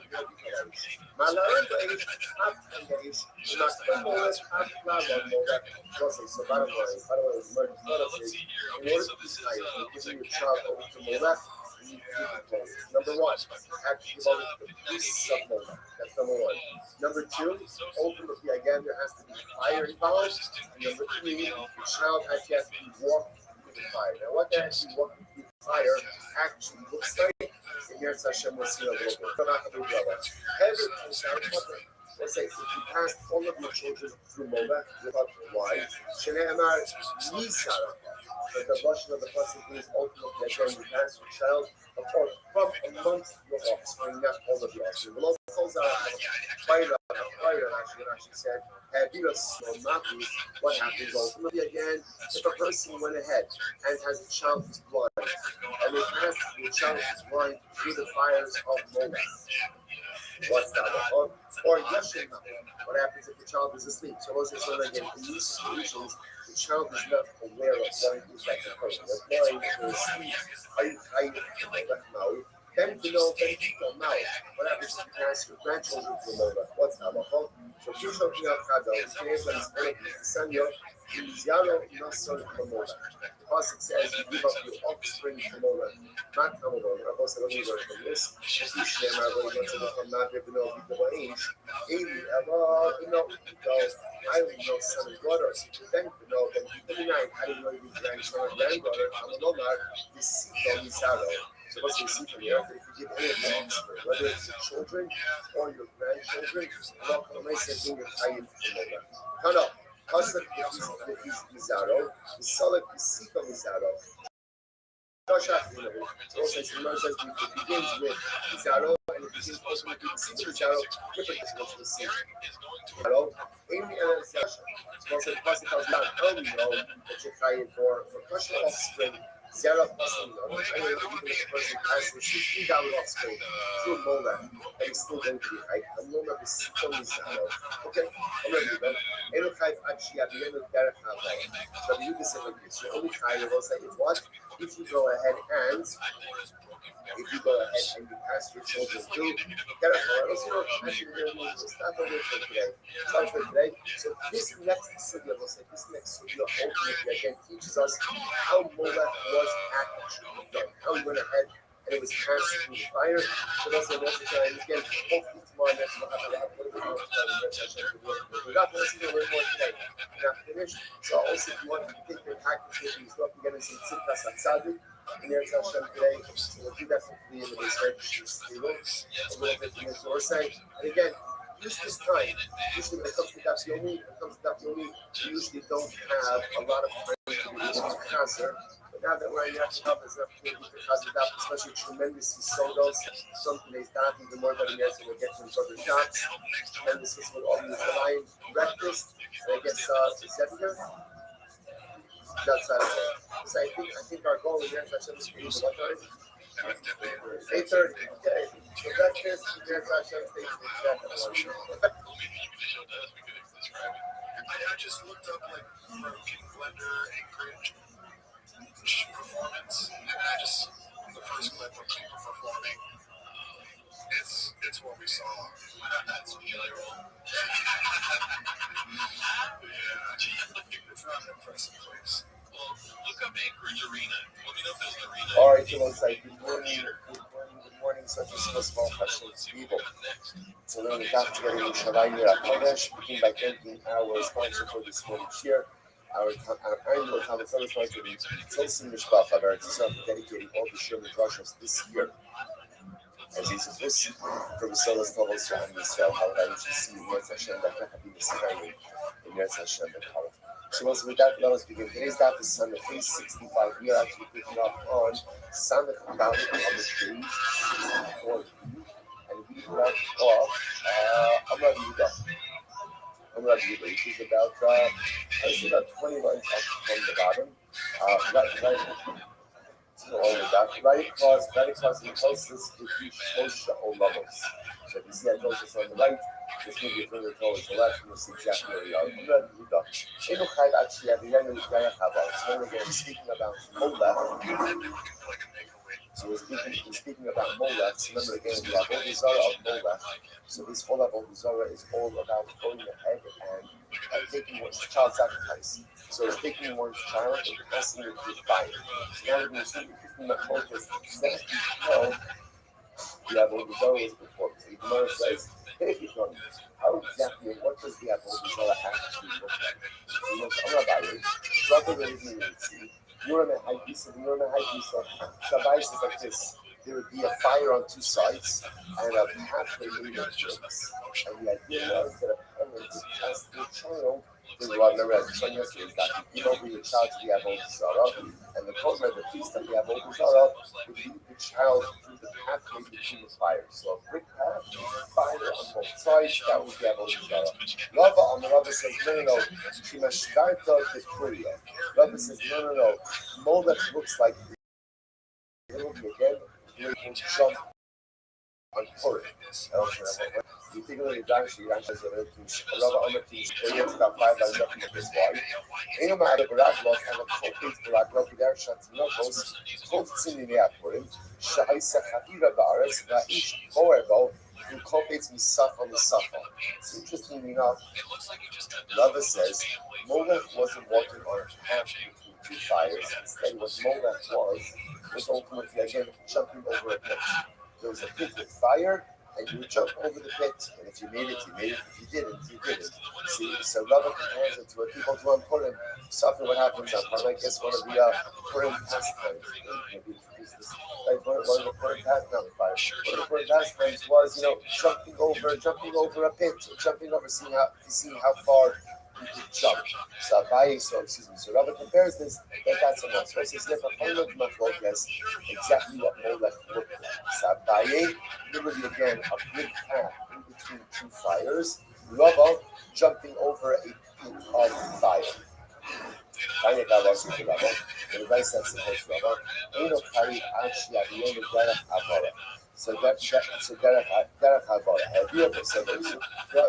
Malaran age, half engaged, not the Molech, half Lavan Molech. So bottom line, is merged policy. In order to be tired, you're giving your child over to Molech, you need to give it both. Number one, actually give over to the priests of Molech. That's number one. Number two, ultimately, again, there has to be fire involved. And number three, the child actually has to be walked through the fire. Now, what that actually walking through the fire actually looks like, and here's Hashem will see a little bit. Let's say if you passed all of your children through Molech without why, Shneimar Yisara. But the blushing of the person is ultimately again you pass your child from amongst your offspring, not all of your offspring. Below calls out fire actually said, what happens ultimately again if a person went ahead and has a child whose blood and it has the child is blind through the fires of Moab. What's that? Or Yeshua. What happens if the child is asleep? So let's just learn again. In these situations, the child is not aware of what it is that occurring. They're blind, they're asleep. Then to know, then to know. What happens if you ask your grandchildren to know that? What's that? So two children have Chado, Sanyo, Yalo, Nasson, Momola. The Pasuk says, you give up your offspring to Momola. Not Momola. Rabbi said, let me learn from this. Hashem, Rabbi, wants to come not even know people age. Amy, I don't know son and daughter. Then to know, then I didn't know you grandson and granddaughter. I'm a nomad. This Sito, Misado. So what's the secret here? If you give any of your offspring, whether it's your children or your grandchildren, well, I say, bring your time to Momola. No. Pasuk Mizaro, the Salak Sito Mizaro. Josh Afino, also says it begins with Mizaro and it begins also with Sito Mizaro, different description of Sito. Mizaro, Amy and Sasha. So also the Pasuk tells you how we know that you're fighting for Kasha offspring. Zero person, even if the person has 16 offspring through Mola, and it's still going to be high. And Mola is Sito Mizaro. Okay, I'm ready to go. Elochai actually at the end of Derek Havai. So you can say like this. Your only kind will say if what? If you go ahead and you pass your children through Derek Havai, actually it's not over for today. It's not for today. So this next sugya will say this next sugya ultimately again teaches us how Mola was actually done. How he went ahead and it was passed through the fire. But also necessary again, hopefully tomorrow next we'll have a little bit more time. We're not going to see a little more today. We're not finished. So also if you want to take your practice with you, start to get some Tzidkas Atzadu in Eretz Hashem today. So we'll do that hopefully in the basement. A little bit in the Zorsai. And again, use this time. Usually when it comes to Daf Yomi, we usually don't have a lot of time to do this concert. Now that we're in Yachid Daf, there's an opportunity to Chazir Daf, especially tremendous Yisodos. Some today's Daf, even more than years, and we'll get some further shots. Tremendous with all the Hawaiian breakfast. And I guess Zebia. That's so I think our goal in Yachid Hashem is to be what time? 8:30. Okay. So breakfast, Yachid Hashem stays in I just looked up like Broken Blender Anchorage performance, and the first clip of people performing, it's what we saw. That's really cool. Yeah, it's not an impressive place. Well, look up Anchorage Arena. Let me know if there's an arena. All right, good morning. Such a small question to people. So then we got together in Shabbat HaKodesh, begin by thanking our sponsor for this morning cheer. Our annual Talmud Torah sponsor, Tosin Mishpacha, dedicating all the Sherman Russians this year. As he's supposed to, from Solas Tovos Shaham Yisrael, how I usually see in Yetz Hashem, that I have been Messiah in Yetz Hashem, and how. So once with that, let us begin. Today's daf is Sunday 365. We are actually picking up on Sunday about on the page 64. And we left off Amar Yudah, which is about 20 lines up from the bottom. Right across the closest to each Moshe Olamos. So if you see I told us on the right, just move your finger towards the left, and you'll see exactly where we are. Actually, at the end of the so we're again speaking about Mola. So we're speaking about Mola. So remember again, we have all the Zara of Mola. So this whole of the Zara is all about going ahead and taking one's child sacrifice. So taking one's child and passing it through fire. So now we're going to see the focus. We have all the Zara is before. So the Gemara says, how exactly, what does the Avodah actually look like? You know, Rabbi, Rabbi really see. You're in a high piece of Shabbai is like this. There would be a fire on two sides and a pathway made of bricks. And the idea was that a parent would pass their child through what the Red Son yesterday is that you give over your child to the Avodah Zarah, and the Komer, the priest of the Avodah Zarah, would lead the child through the pathway between the fire. So a brick path, fire on both sides, that was the Avodah Zarah. Rava says, no, Shimashkarta Vikuria. Rava says, no, Molech looks like where you can jump on Purim. You think of the dynasty, Rabbi Omer they went about 5 lines up from this wide. Ain't no matter Baraklos and a complete Baraklos with their Shantinokos, Koftzin in Purim, Shaisa Hafira Baris, Raish Boerbo, who cultivates Misaf on the Safa. It's interesting enough, Lava says, Molech wasn't walking on a path between two fires. Instead, what Molech was ultimately again jumping over a pit. There was a pit with fire, and you would jump over the pit, and if you made it, you made it. If you didn't, you didn't. See, so Rabbi compares it to what people do on Purim. So often what happens on Purim, I guess one of the Purim pastimes, maybe introduce this, like one of the Purim pastimes, one of the Purim pastimes was, jumping over a pit, jumping over, seeing how far you could jump. So Rabbi compares this, that's enough. So he says, exactly what Molech looked like. So Abaye, literally again, a big path in between two fires. Rabbi jumping over a pit of fire. Tanya Gavas with Rabbi, the Rabbi says supposed Rabbi, ain't no carry actually at the end of Derech Havara. So Derech Havara. Have you ever said that?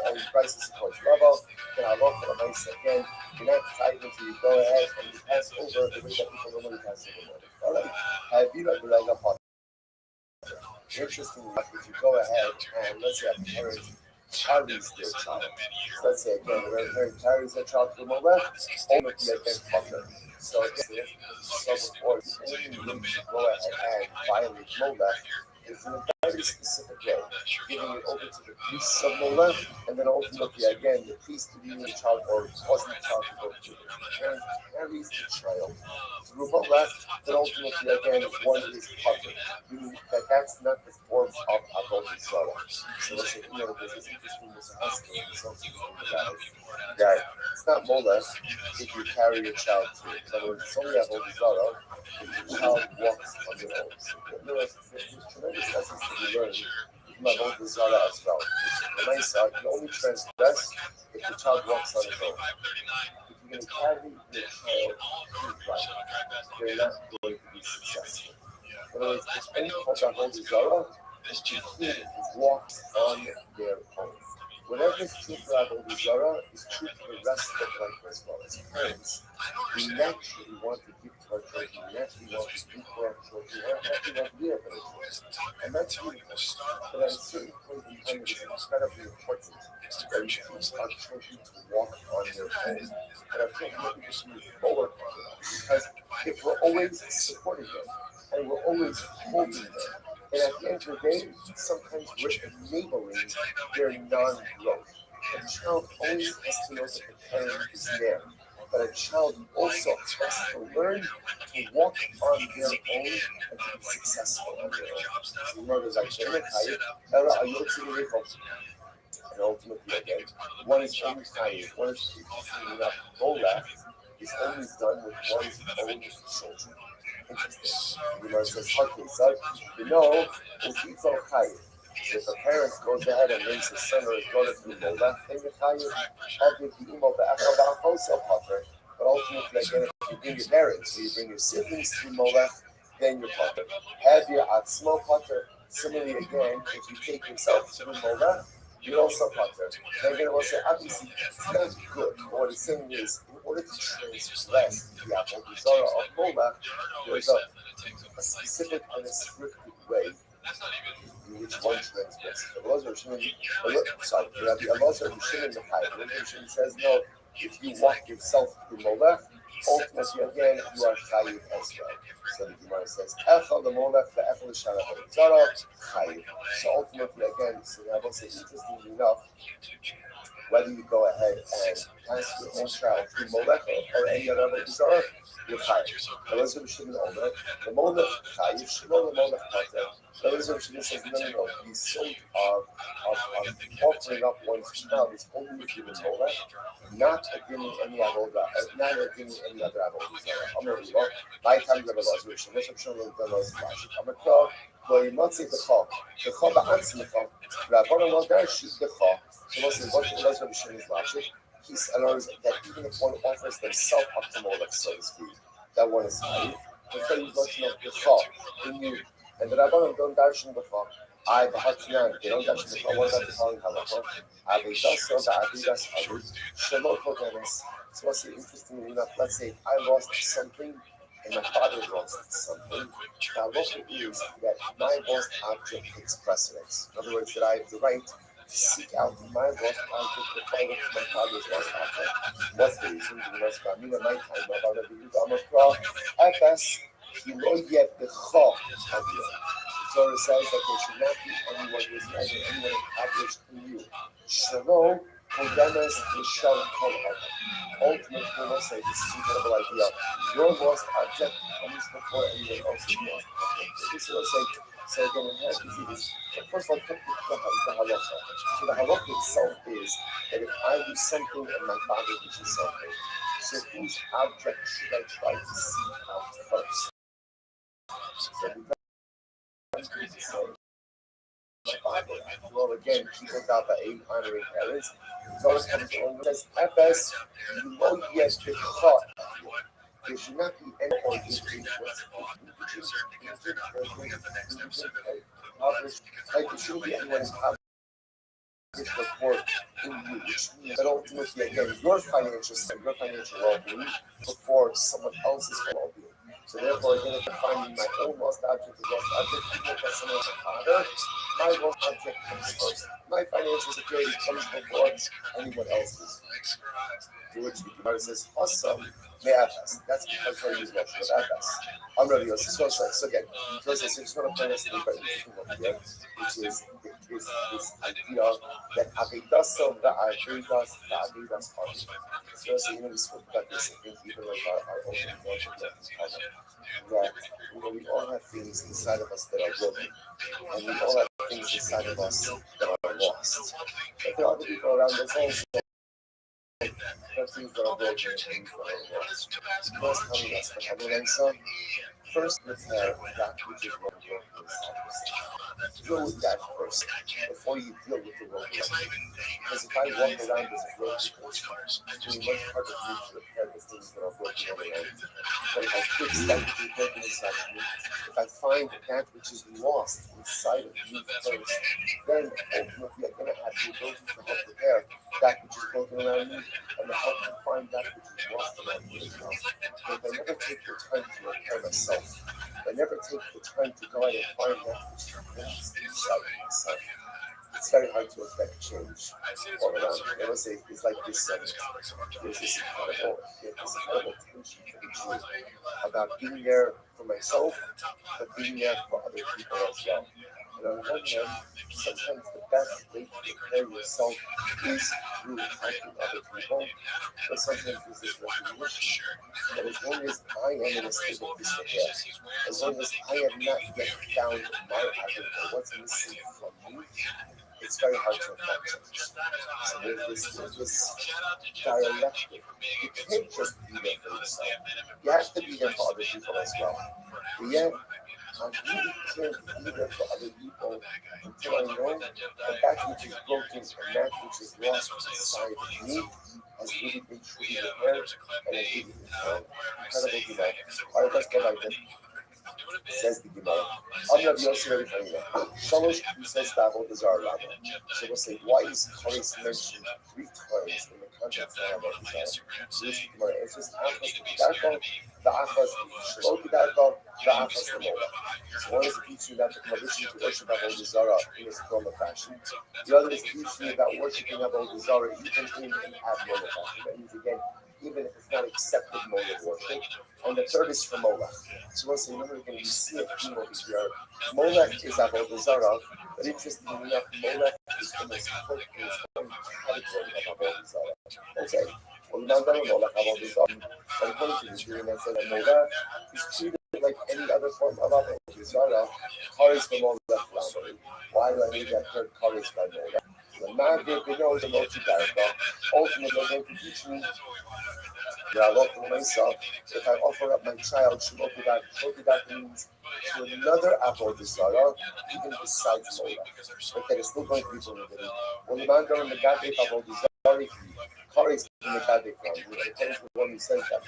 And Christ is supposed Rabbi, can I walk for the Rabbi again? You're not fighting until you go ahead and you pass over the way that people normally pass over. Alright. Have you ever like a pot? Interesting enough, if you go ahead and let's say a parent carries their child. So let's say again, when a parent carries their child to Molech, only be against Potter. So again, before you only need to go ahead and violate Molech is in a very specific way, giving it over to the priests of Molech, and then ultimately again the priest leading the child or causing the child to go through it. The parent carries the child through Molech, then ultimately again one is Potter, meaning that that's not the form of Avodah Zarah. So let's say, there's this interesting about it, that it's not Molech if you carry your child through. In other words, it's only Avodah Zarah if the child walks on their own. So there's tremendous lessons to be learned from Avodah Zarah as well. The nice side, you only transgress if the child walks on his own. If you're going to carry your child through life, you're not going to be successful. In other words, it's only called Avodah Zarah if the kid walks on their own. Whatever is true for Avodah Zarah is true for the rest of life as well. As parents, we naturally want to give to our children, we naturally want to speak for our children, we naturally want to be for our children. And that's beautiful. But at a certain point in time, it is incredibly important that we teach our children to walk on their own. And our children need to move forward. Because if we're always supporting them, and we're always holding them, and at the end of the day, sometimes we're enabling their non-growth. A child always has to know that the parent is there. But a child also has to learn to walk on their own and to be successful on their own. So you know, there's like and ultimately again, one is only tired, one is enough Molech is only done with one's own children. Interesting. The Gemara says, okay, so Uchito Chayiv. So if a parent goes ahead and raises his son or his daughter through Molech, then you're Chayiv. But ultimately, again, if you bring your parents, or you bring your siblings through Molech, then you're Potter. Have your Atzmo Potter. Similarly, again, if you take yourself through Molech, you're also Potter. They're going to say, obviously, it's not good. But what he's saying is, in order to transgress the Avodah Zarah of Molech, there's a specific and a scripted way in which one transgresses. Rabbi Shimon says, no, if you walk yourself through Molech, ultimately again you are chayiv as well. So the Gemara says, Echel the Molech, the Echel the Shara Zara, chayiv. So ultimately again, so Rabbi says, interestingly enough, whether you go ahead and pass your own child through Molech or any other Zara, you're chayiv. Elazar Shimon Omer, the Molech chayiv, Shimon the Molech pater. Elazar Shimon says, no, the sort of offering up one's child is only given Molech, not giving any avodah, not giving any other avodah. Amar Riva, my time of Elazar Shimon, Shimon the Elazar Shimon. Amar Kol, though you not say the Chol ba'atzmecha, Rabbanan lo darshi the Chol. So listen, what Elazar Shimon is logic. He allows that even if one offers themselves up to Molech, so to speak, that one is high. Because you got to know the thought in you, And the Rabbanon don't darshan b'cha. I b'hatnan. They don't darshan b'cha. What about the following halacha? Avidaso v'avidas avid shelo kodemes. So what's interesting enough? Let's say I lost something and my father lost something. The halacha is that my lost object takes precedence. In other words, that I have the right to seek out my lost object before I look for my father's lost object. What's the reason? Because in my time, my father FS, he lo yet the Torah says that there should not be anyone who is neither anyone established in you. Shalom, Kodemes, Michel, Kolhar. Ultimately, we'll say this is an incredible idea. Your lost object comes before anyone else's lost object. This will say, so again, in how easy this. First of all, the halacha. So the halacha itself is that if I do something and my father does something, so whose object should I try to seek out first? So well, again, people got the 8 honoring parents. It always comes along with this FS, you know, yes, the thought. There should not be any or like there shouldn't be anyone impoverished report in you, which means that ultimately, again, your financial well-being before someone else's well-being. So therefore, again, if I'm finding my own lost object is lost object, even if that's someone else's father, my lost object comes first. My financial security comes before anyone else's. To which the Gemara says, awesome, me'afas. That's because I use Rothschild with afas. I'm Rabbi Yosef. So again, so I just want to point us to the very interesting over here, which is this idea that avidaso va'avidas are. So you know, we spoke about this, I think, even like our opening worship that we all have things inside of us that are broken, and we all have things inside of us that are lost. But there are other people around us also. There are things that are broken and things that are lost. First, telling us that Adolensa, first repair that which is broken inside yourself. Deal with that first before you deal with the broken. Because if I walk around this broken person, it's much harder for me to repair the things that are broken around me. But if I fix that which is broken inside of me, if I find that which is lost inside of me first, then ultimately I'm going to have the ability to help repair that which is broken around me and to help me find that which is lost around me as well. But if I never take the time to repair myself, if I never take the time to go out and find that which is lost inside of myself, it's very hard to affect change all around. I would say it's like this. There's this incredible tension for the Jew about being there for myself, but being there for other people as well. And on one hand, sometimes the best way to prepare yourself is through helping other people, but sometimes there's this recognition that as long as I am in a state of disrepair, as long as I have not yet found my object or what's missing from me, it's very hard to affect change. So there's this dialectic. You can't just be there for yourself. You have to be there for other people as well. But yet, I really can't be there for other people until I know that which is broken and that which is lost inside of me has really been truly repaired and has really been found. Incredible Gemara. All right, let's go back then. Says the Gemara. I'm Rabbi Yosef very funny now. Shalosh, he says that Avodah Zarah Rabbi. So we'll say, why is Kares mentioned 3 times in the context of Avodah Zarah? So this is the Gemara. It's just Achas Kedarko, the Achas Shlo Kedarko, the Achas Kemola. So one is teaching about the prohibition to worship Avodah Zarah in a formal fashion. The other is teaching about worshiping Avodah Zarah even in an abnormal fashion. That means again, even if it's not accepted mode of worship. And the third is for Molech. So once remember again, we see a theme over here. Molech is Avodah Zarah, but interestingly enough, Molech is the most important category of Avodah Zarah. Okay, well, now that Molech Avodah Zarah, but according to the Jew, that says that Molech is treated like any other form of Avodah Zarah. Kares for Molech Lamari. Why do I need that third Kares by Molech? The man did the nose and Motidarka. Ultimately, they're going to teach me. I love for myself. If I offer up my child, Shmotidat means to another Avodah Zarah, even besides Molech. Okay, it's still going to be prohibited. When the man going to Megadeh Avodah Zarah, Kares the Megadeh from. It depends on the one who says that.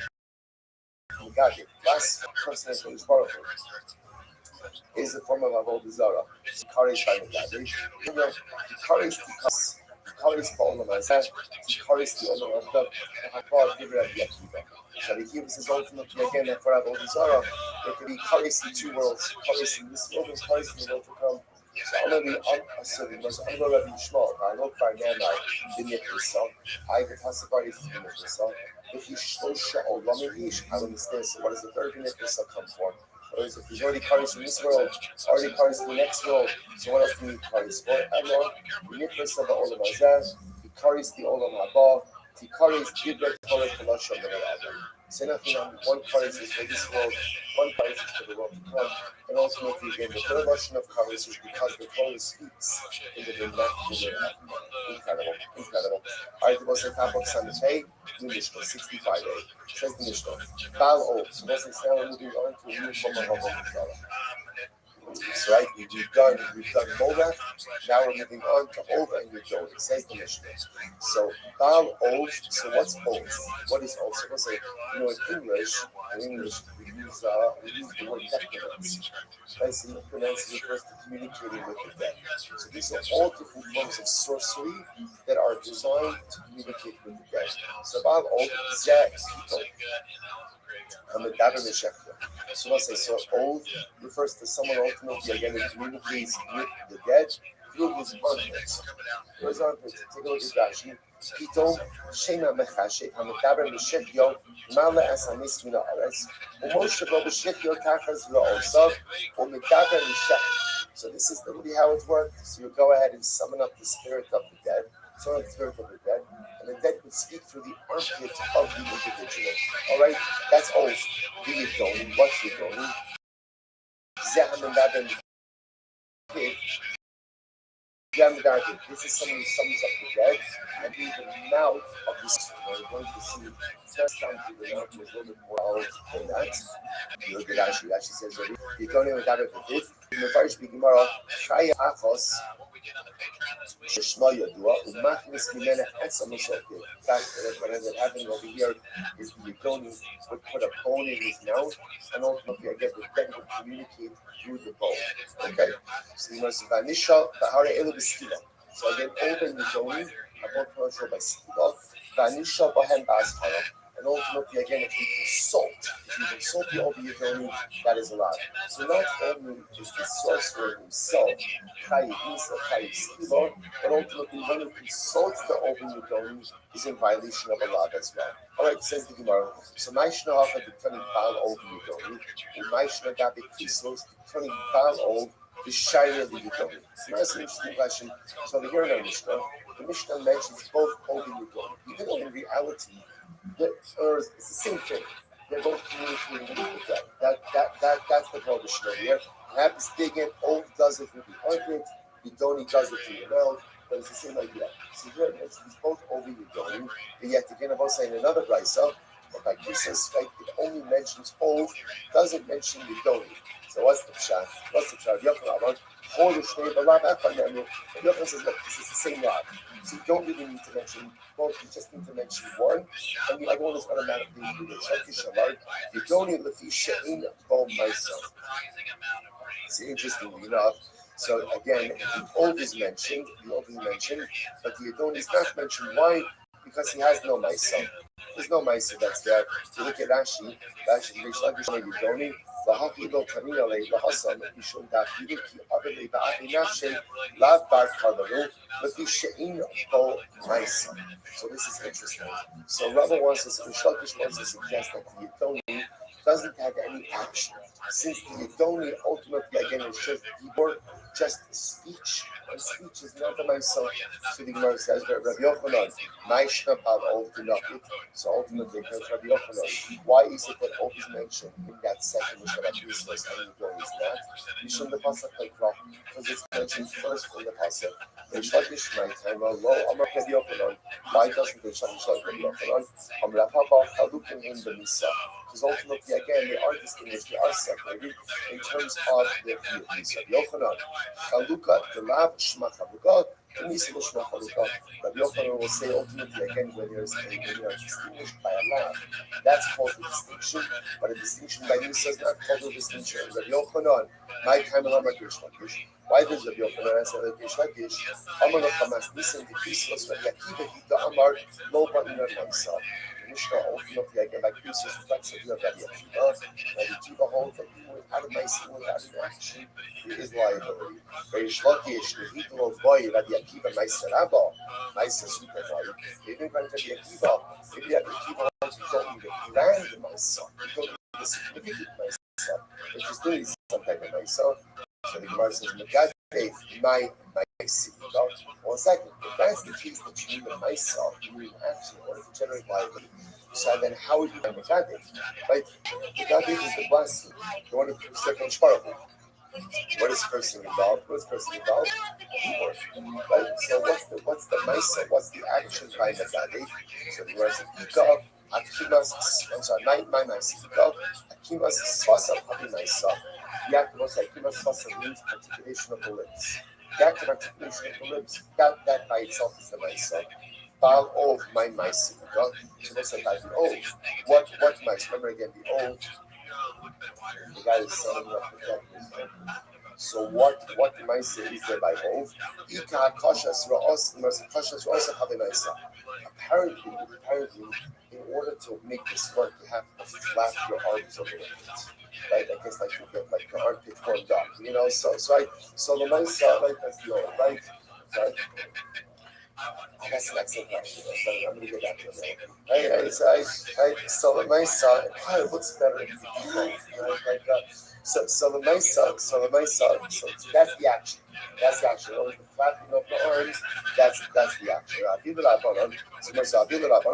Megadeh, last person is Baruch. is a form of avodah zarah. Kares by the gathering. Kares because Kares Olam Hazeh, Kares the Olam of the Hapad Divra Yakiva. Shall he give us his ultimately again and for avodah zarah? There could be Kares in two worlds, Kares in this world and Kares in the world to come. So I'm going to be unassuming. I'm going to be Shmuel. I look for now. Didn't get this song. I could possibly didn't get this song. If you Shlosha or Ramadish, I understand. So what does the third Nifisa come for? Whereas if he's already carries in this world, already carries in the next world, so what else do you need carries for? And Lord, the Nifisa of the Olam Hazeh, he carries the Olam Haba, he carries Gibret Torah Kalashon the Rabbi. So nothing on one carries is for this world, one carries is for the world to come. And ultimately, again, the third version of carries is because the Torah speaks in the vernacular. Incredible, incredible. All right, there was a top of Sunday pay, New Mishnah, 65a. Says the Mishnah, Baal Ov. So what's this now? We're moving on to a new form of Avodah. That's right, we've done Molech, now we're moving on to Ova and Yudon. It says the Mishnah. So Baal Ov, so what's Ov? What is Ov? So we'll say, in English, we use the word necromance. As necromance refers to communicating with the dead. So these are all different forms of sorcery that are designed to communicate with the dead. So Baal Ov, Zeh, people. So let's say, so oath refers to someone ultimately again who communicates with the dead through his armpits. Through his armpits. Take a look at Rashi. Pitom shena mechashe hametaber mishechyo mala esamis mina aretz umoshavo b'shechyo tachas ra'osav umetaber mishech. So this is literally how it works. So you go ahead and summon up the spirit of the dead, summon up the spirit of the dead, and the dead would speak through the armpit of the individual. All right, that's oath. The Yidoni, what's Yidoni? Zehamadaben. This is someone who sums up the dead, and in the mouth of this, we're going to see first time to the mouth is a little bit more than that. You look at Rashi says, you don't even have it with it. In the first big Gemara, Chaya Achos, Shema Yadua, Umachnis Mimena Etzam Moshoke. In fact, what ends up happening over here is the Yidoni would put a bone in his mouth, and ultimately, again, the dead would communicate through the bone. Okay? So you must have Vanisha, Bahara Elu B'Skiva. So again, open the Yidoni, about commercial by Skiva, Vanisha Bahem Ba'azhara. And ultimately, again, if you consult the Obi Yidoni, that is allowed. So not only is the sorcerer himself Chayiv Isa, Chayiv Skiva, but ultimately, when he consults the Obi Yidoni, is in violation of Allah as well. All right, says the Gemara. So Maishna Hafa turning Baal Obi Yidoni, and Maishna Gabi Kisos turning Baal Obi the Shire the Yidoni. So that's an interesting question. So over here in our Mishnah, the Mishnah mentions both Obi Yidoni, even though in reality, it's the same thing. They're both communicating with the dead. That's the prohibition over here. Perhaps digging, Oath does it with the armpit, Yidoni does it through the mouth, but it's the same idea. So here it mentions both Ovi Yidoni, but yet again, I'm also saying another brisa, but by Jesus, right, it only mentions Oath, doesn't mention Yidoni. So what's the pshat? Yochanan, Yochanan says, look, this is the same rod. So you don't really need to mention both, you just need to mention one, and the other one is automatically included. You don't need to she'in bo myself. It's interestingly enough. So again, the old is mentioned, but the Yidoni is not mentioned. Why? Because he has no myself. There's no myself that's there. You look at Rashi, Yidoni. Lahakilo Tamile, Lahasam, Ishon Dafidu, Abele Ba'inashe, Lav Bar Karbaru, Lavishain Bo Maisa. So this is interesting. So Rabbi wants to suggest that the Yidoni doesn't have any action. Since the Yidoni ultimately again is just speech, and speech is not the myself. So the Gemara says that Rabbi Yochanan, Maishna Bal Ov Dinakit. So ultimately, Rabbi Yochanan, why is it that Ov is mentioned in that second which Rabbi Yisrael and Yidoni is not? You shouldn't the pasuk like Roth, because it's mentioned first in the pasuk. Reish my time lo Amar Rabbi Yochanan. Why doesn't the Shavush like Rabbi Yochanan? Amar Rabba Chalukim in the Misa. Because ultimately, again, they are distinguished, they are separated in terms of their views. Yochanan, Chaluka, the Lav, Shema Chaluka, Rabbi Yochanan will say ultimately again when they are distinguished by Allah, that's called a distinction, but a distinction by Nisa is not called a distinction. Rabbi Yochanan, my time of Rish Lakish. Why does Rabbi Yochanan answer Rish Lakish? Amar Hamas listen to Christos Rabbi Akiva Hida Amar Lo Ba'ina Naisa. The Mishnah ultimately again by Christos reflects the view of Rabbi Akiva. Rabbi Akiva holds that even without a Naisa, without an action, it is liability. Rish Lakish, the Hitler of Boy, Rabbi Akiva Naisa Rabba, Naisa Super Boy. Even when Rabbi Akiva, maybe Rabbi Akiva holds you don't need a grand Naisa, you don't need a significant Naisa. It's just doing some type of Naisa. So the Gemara says, my Sivika. One second, if that's the case that you need a myself, you need action in order to generate liability. So then how would you find Megadif? Right? Megadif is the blessing. The one who second Shparach. What is cursing involved? What is cursing involved? Right? So what's the myself? What's the action by Megadif? So the Gemara says, Ika, Akimas, I'm sorry, my Sivika, Akimas Swasa Habi myself. The act of Akimas Swasa means articulation of the lips. The act of articulation of the lips, that by itself is the myself. Baal of my Sivika. So that's like the oath. What mice? Remember again the oath. The guy is selling up the debt. So what mice is there by oath? Ika Kashas Ra'os, Kashas Ra'os Habi Apparently, in order to make this work, you have to flap your arms a little bit, right? I guess like you get like your armpit formed up, you know. So the mice, right? That's the old, right? Right. That's an excellent question. I'm going to get back to it. So the mice, it kind of looks better if you do that, right? So the mice, so that's the action. That's the action. The flapping of the arms, that's the action. So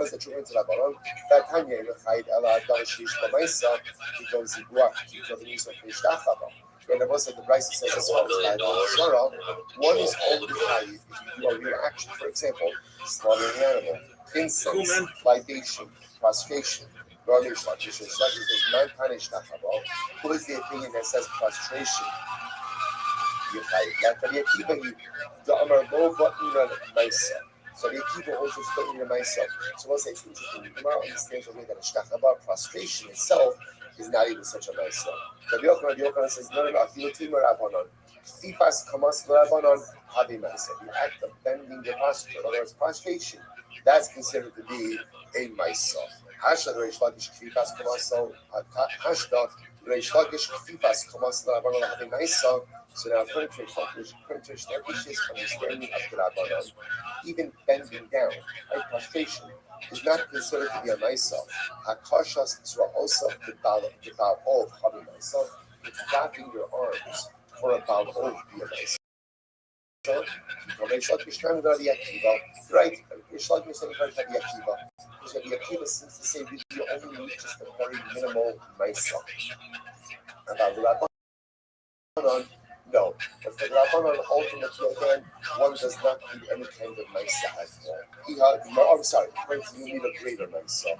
is the children to Rabbanon. That Tanya in the Chayid Ela Darshish Bamaisa, because he grew up to the use of Nishtachaba. And the most of the Bryce says as far as one is only Chayid if you do a real action. For example, slaughtering an animal, incense, libation, prostration. Who is the opinion that says prostration? So the Akiva also studying the myself. So once it's interesting, the Gemara understands the way that a shtachaba, prostration itself, is not even such a myself. Rabbi Yochanan says, no, afilutim rabbanon. Fifas kamas rabbanon habi myself. The act of bending the posture, in other words, prostration, that's considered to be a myself. Hashad reish lakish fifas kamas hashda reish lakish fifas kamas rabbanon habi myself. So now, according to Lakish, understanding of the Rabbanon, even bending down, right, prostration, is not considered to be a myself. Hakashas also the Baal of having myself. It's flapping your arms for a Baal of be a myself. Right, Rishlak is saying the Akiva. Because the Akiva seems to say you only need just a very minimal myself. About the Rabbanon, no, but for the Rabbanon, ultimately, again, one does not need any kind of myself. I'm sorry, you need a greater myself.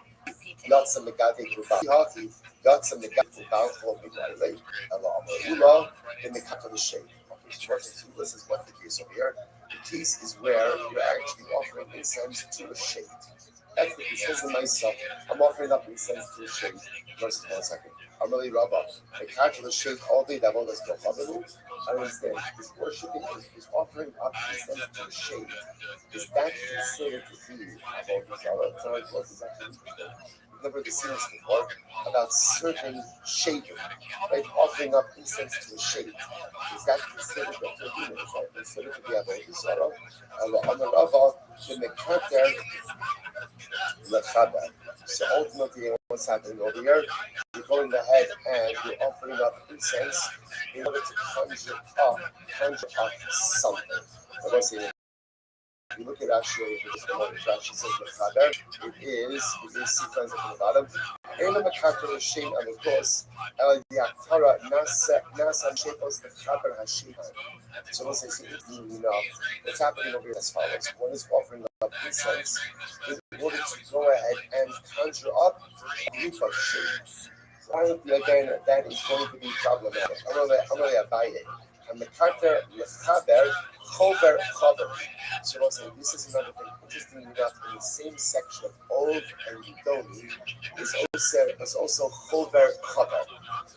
Lots of Megate Kubahati, lots of Megate Kubahati, in the cut of the shape. This is what the case over here. The case is where you're actually offering incense to a shade. That's the case. This is myself. I'm offering up incense to a shade. First, 1 second. I'm really Rabbi. I catch the shade all day. That one is no problem. I understand. He's worshiping, he's offering up incense to a shade. Is that considered to be about this? We've never seen this before about certain shaving, right? Offering up incense to a shade. Is that considered to be? Is that considered to be about this? On the Rabbi, in the Keter, so ultimately, what's happening over here? You're going ahead and you're offering up incense in order to conjure up something. What I say? If you look at actually, she says it is sequence from the bottom. In the Makakar Shin and of course, the Aktara Nasa Shepos the Chaper Hashim. So once I see what's happening over here as follows. One is offering up incense in order to go ahead and conjure up a group of shapes. Apparently, again, that is going to be problematic. I'm going to buy it. And the Carter Lechaber Chover Chover. So I'll say this is another thing. Interestingly enough, in the same section of Ov and Yidoni, is also Chover Chover.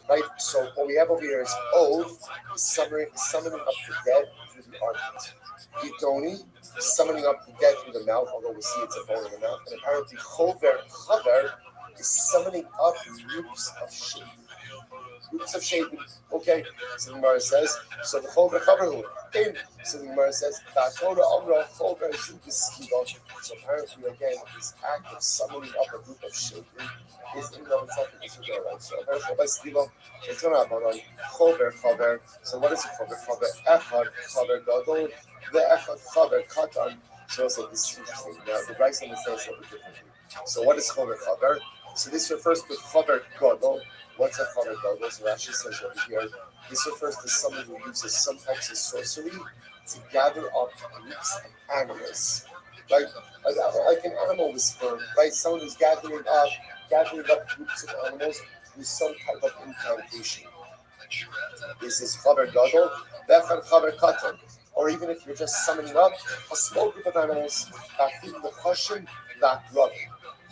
Right? So what we have over here is Ov, summoning up the dead through the armpit. Yidoni, summoning up the dead through the mouth, although we see it's a bone in the mouth. And apparently Chover Chover is summoning up groups of sheep. Groups of sheep. Okay, so the Gemara says, so the Chover Chover in. So the Gemara says, Ba'atoda Amra Chover Zubiskiva. So apparently, again, this act of summoning up a group of sheep is in and of itself a disorder, right? So apparently, by Skiva, it's not about Chover Chover. So what is a Chover Chover? Echad Chover Gadol, the Echad Chover Katan. So also this is interesting. Now, the Bryce understands a little bit differently. So what is Chover Chover? So this refers to Chover Gadol. What's a Chover Gadol? So Rashi says over here, this refers to someone who uses some types of sorcery to gather up groups of animals. Like an animal whisperer, right? Someone who's gathering up groups of animals with some type of incantation. This is Chaver Gadol, Bechad Chaver Katan. Or even if you're just summoning up a small group of animals, Bafim the Chashim, that Rabbi.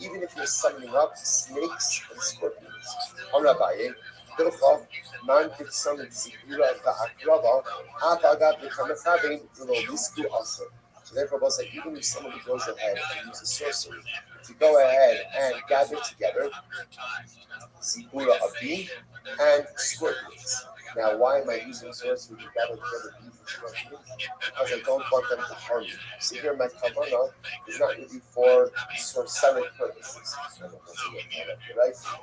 Even if you're summoning up snakes and scorpions. On Rabbi, Bilchov, man could summon Zikura Va'akrava, Avaga B'Kamechavin, V'Lo also. So therefore, we'll say, even if someone goes ahead and uses sorcery to go ahead and gather together Zikura Abim and scorpions. Now, why am I using sorcery to gather together bees and scorpions? Because I don't want them to harm me. So here, my kavana is not really for sorceric purposes.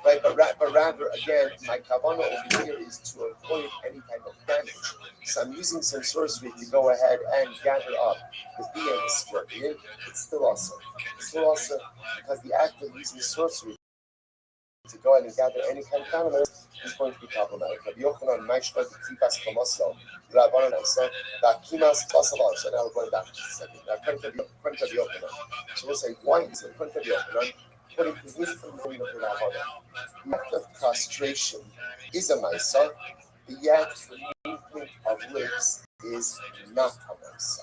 Right? But rather, again, my kavana over here is to avoid any type of damage. So I'm using some sorcery to go ahead and gather up the bee and the scorpion. It's still awesome. It's still awesome because the act of using sorcery to go ahead and gather any kind of animals is going to be problematic. Rabbi Yochanan, Maishpat, Tikas, Kamaso, Rabbanan, Asa, Dakimas, Basalah. So now we're going back to the second. Now, Rabbi Yochanan. So we'll say, why is it Rabbi Yochanan? According to his opinion of the Rabbanan, the act of castration is a Maisa, yet the movement of lips is not a Maisa.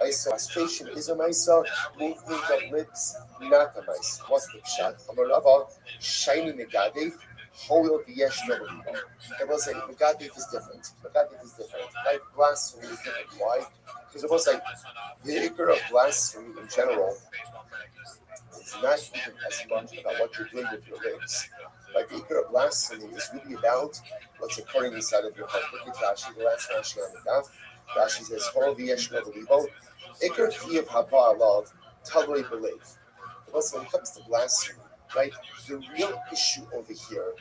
Right, so castration is a Maisa, movement of lips, not a Maisa. What's the pshat? Amarava, shiny Megadev, Hoil Viesh Nobilibo. It will say Megadev is different. Megadev is different. Right? Blasphemy is different. Why? Because it was like the acre of blasphemy in general is not even as much about what you're doing with your lips. Like the acre of blasphemy is really about what's occurring inside of your heart. Look at Rashi, the last Rashi on the daf. Rashi says, Hoil Viesh Nobilibo. Iker Kiev Hava Love, totally believe. But when it comes to blasphemy, right, the real issue over here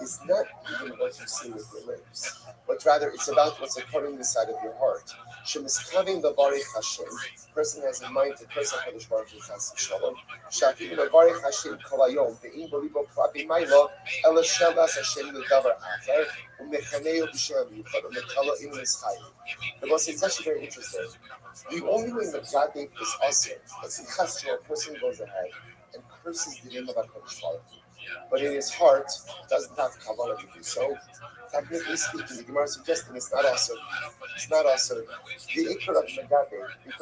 is not even what you say with your lips, but rather it's about what's occurring inside of your heart. Shemiskavim Bavarich Hashem, person has in mind to praise HaKadosh Baruch Hu Chas Shalom. Shafim Bavarich Hashem Kolayom, Ve'im Bolibo Klapi Mailo, Ela Shabas Hashem Ledavar Acher, Umechaneo B'Shem Yuchad, Umekala Im Nischayim. The most is actually very interesting. The only way that God gave is awesome. Let's see, a person goes ahead and curses the name of HaKadosh Baruch Hu, but in his heart doesn't have kavanah to do so. Technically speaking, the Gemara is suggesting it's not awesome. It's not awesome. The ikar of Megadev is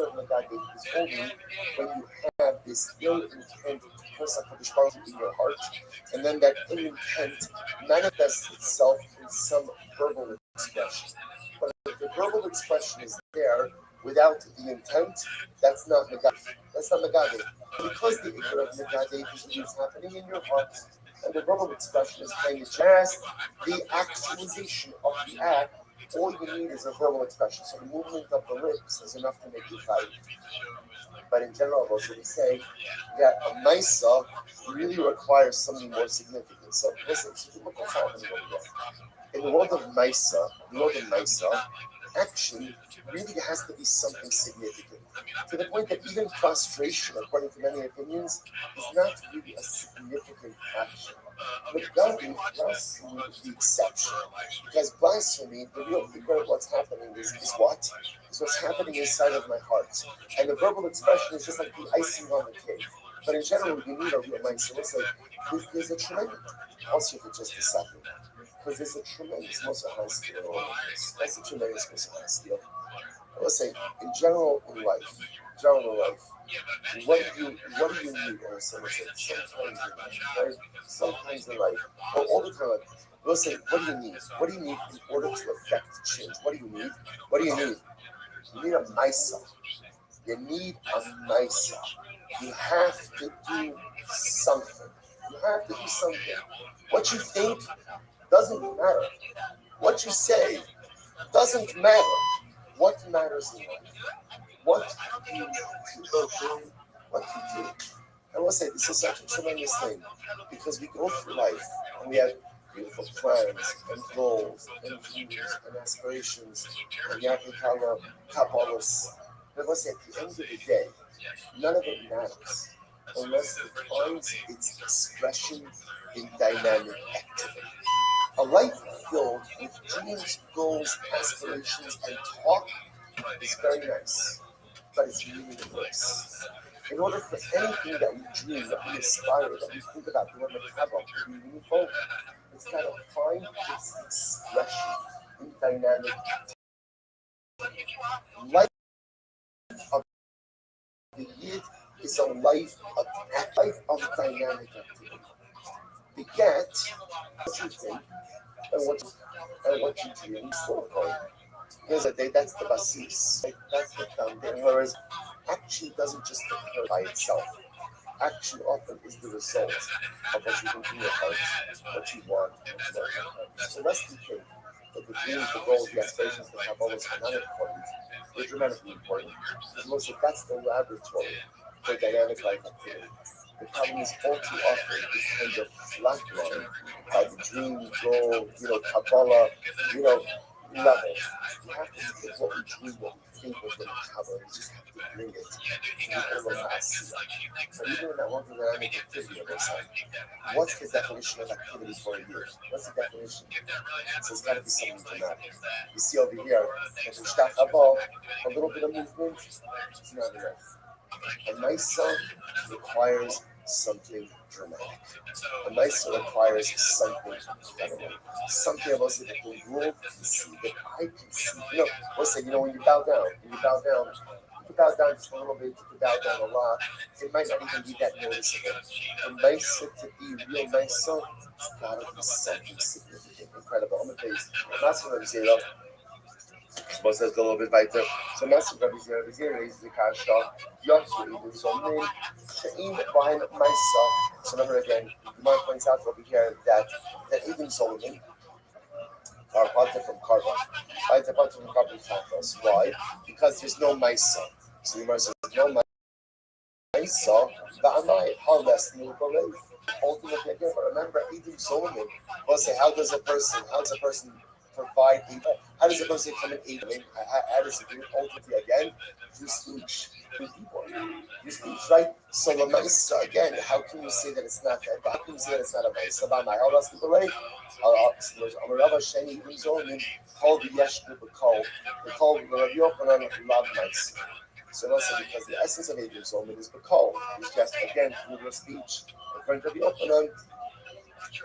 only when you have this ill intent to curse HaKadosh Baruch Hu in your heart, and then that ill intent manifests itself in some verbal expression. But if the verbal expression is there without the intent, that's not Megadev. That's not Megadev. Because the ikar of Megadev is happening in your heart, and the verbal expression is kind of just the actualization of the act, all you need is a verbal expression. So the movement of the lips is enough to make you fight. But in general, also we say that a Maisa really requires something more significant. So listen, in the world of Maisa, action really has to be something significant. To the point that even prostration, according to many opinions, is not really a significant action. But blasphemy is the exception. Because blasphemy, the real figure of what's happening is what? Is what's happening inside of my heart. And the verbal expression is just like the icing on the cake. But in general, you need a real mind. So it's like, there's a tremendous, also for just a second. Because there's a tremendous muscle high skill in all of this. That's a tremendous muscle high skill. let's say in general in life, what do you need? Or someone said sometimes in life, right? Sometimes in life, or all the time. Let's say, what do you need? What do you need in order to affect change? What do you need? What do you need? You need a Misa. You need a Misa. You have to do something. You have to do something. What you think doesn't matter. What you say doesn't matter. What matters in life? What you do. What you do. I will say this is such a tremendous thing because we go through life and we have beautiful plans and goals and dreams and aspirations and Yakikala, Kabbalahs. But let's say at the end of the day, none of it matters unless it finds its expression in dynamic activity. A life filled with dreams, goals, aspirations, and talk is very nice, but it's meaningless. In order for anything that we dream, that we aspire, that we think about doing the Kabbalah to be meaningful, it's got to find its expression in dynamic activity. Life of the Yid is a life of dynamic activity. To get what you think and what you dream for. Here's a day, that's the basis. That's the foundation. Whereas action doesn't just occur by itself. Action often is the result of what you think in your heart, what you want, what you want. So that's the thing. That the dreams, the goals, the aspirations, the Kabbalahs are not important. They're dramatically important. Because most of that's the laboratory for dynamic life activity. The problem is all too often is kind of flatlined by the dream, goal, Kabbalah, level. You have to look at what we dream, what we think we're going to cover, and you just have to bring it to the Olamasi. But even in that one dynamic activity of Osai, what's the definition of activity for a year? What's the definition? So it's got to be something dramatic. You see over here, a little bit of movement, it's not enough. A nice song requires something dramatic. A nice song requires something incredible. Something about it that the world can see, that I can see. Let's say, when you bow down, you can bow down just a little bit, you can bow down a lot. It might not even be that noticeable. A nice to be real nice song, it's gotta be something significant, incredible. I'm gonna tell you, Master Rabbi say, suppose there's a little bit weiter. So Master Rabbi raises the kasha, Yotsu Idun Zomnin, She'im Bain Maisa. So remember again, the Gemara points out over here that Idun Zomnin are parted from Karba. Right? They're parted from Karba Chathos. Why? Because there's no Maisa. So the Gemara says, no Maisa, Ba'amai, how less new belief. Ultimately, again, but remember, Idun Zomnin, we'll say, how does a person provide people? How does a person come and aid? How does it do it ultimately again? Through speech, through people. Through speech, right? So the Maisa, again, how can you say that it's not that? How can you say that it's not a Maisa? By my Allah, the way, Rabbi Sheni Zonin called the Yeshua Bakol, they called the Rabbi Yochanan love Maisa. So also because the essence of Idun Zonin is Bakol, it's just again through the speech. According to Rabbi Yochanan,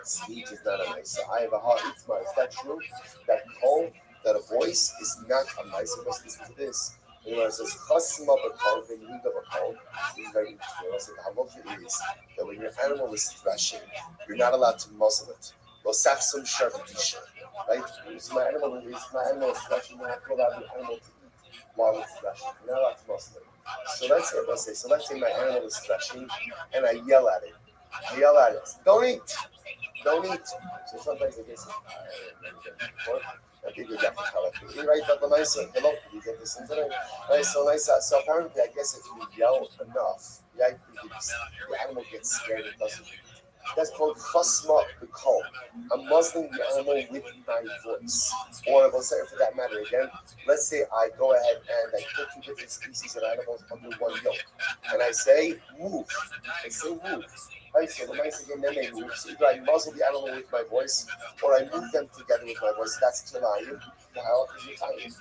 speech is not a Maisa. I have a heart, it's my. Is that true? That call, that a voice is not a Maisa. Let's listen to this. It says, Chasma Bakol, then you have a call. This is very interesting. I said, how much it is that when your animal is threshing, you're not allowed to muzzle it. Losafsum Sharvisha. Right? So my animal is threshing, you have to allow the animal to eat while it's threshing. You're not allowed to muzzle it. So let's say my animal is threshing and I yell at it. Don't eat. So sometimes I guess I think you got to tell it. You right, but the nice hello, you get this into it. Nice, so nice. So apparently, I guess if you yell enough, the animal gets scared and doesn't. That's called chasma b'kol. I'm muzzling the animal with my voice. Or we'll say for that matter again, let's say I go ahead and I put two different species of animals under one yoke. And I say, move. Right, so the mice again, then they move. So either I muzzle the animal with my voice, or I move them together with my voice. That's Tilayim. How is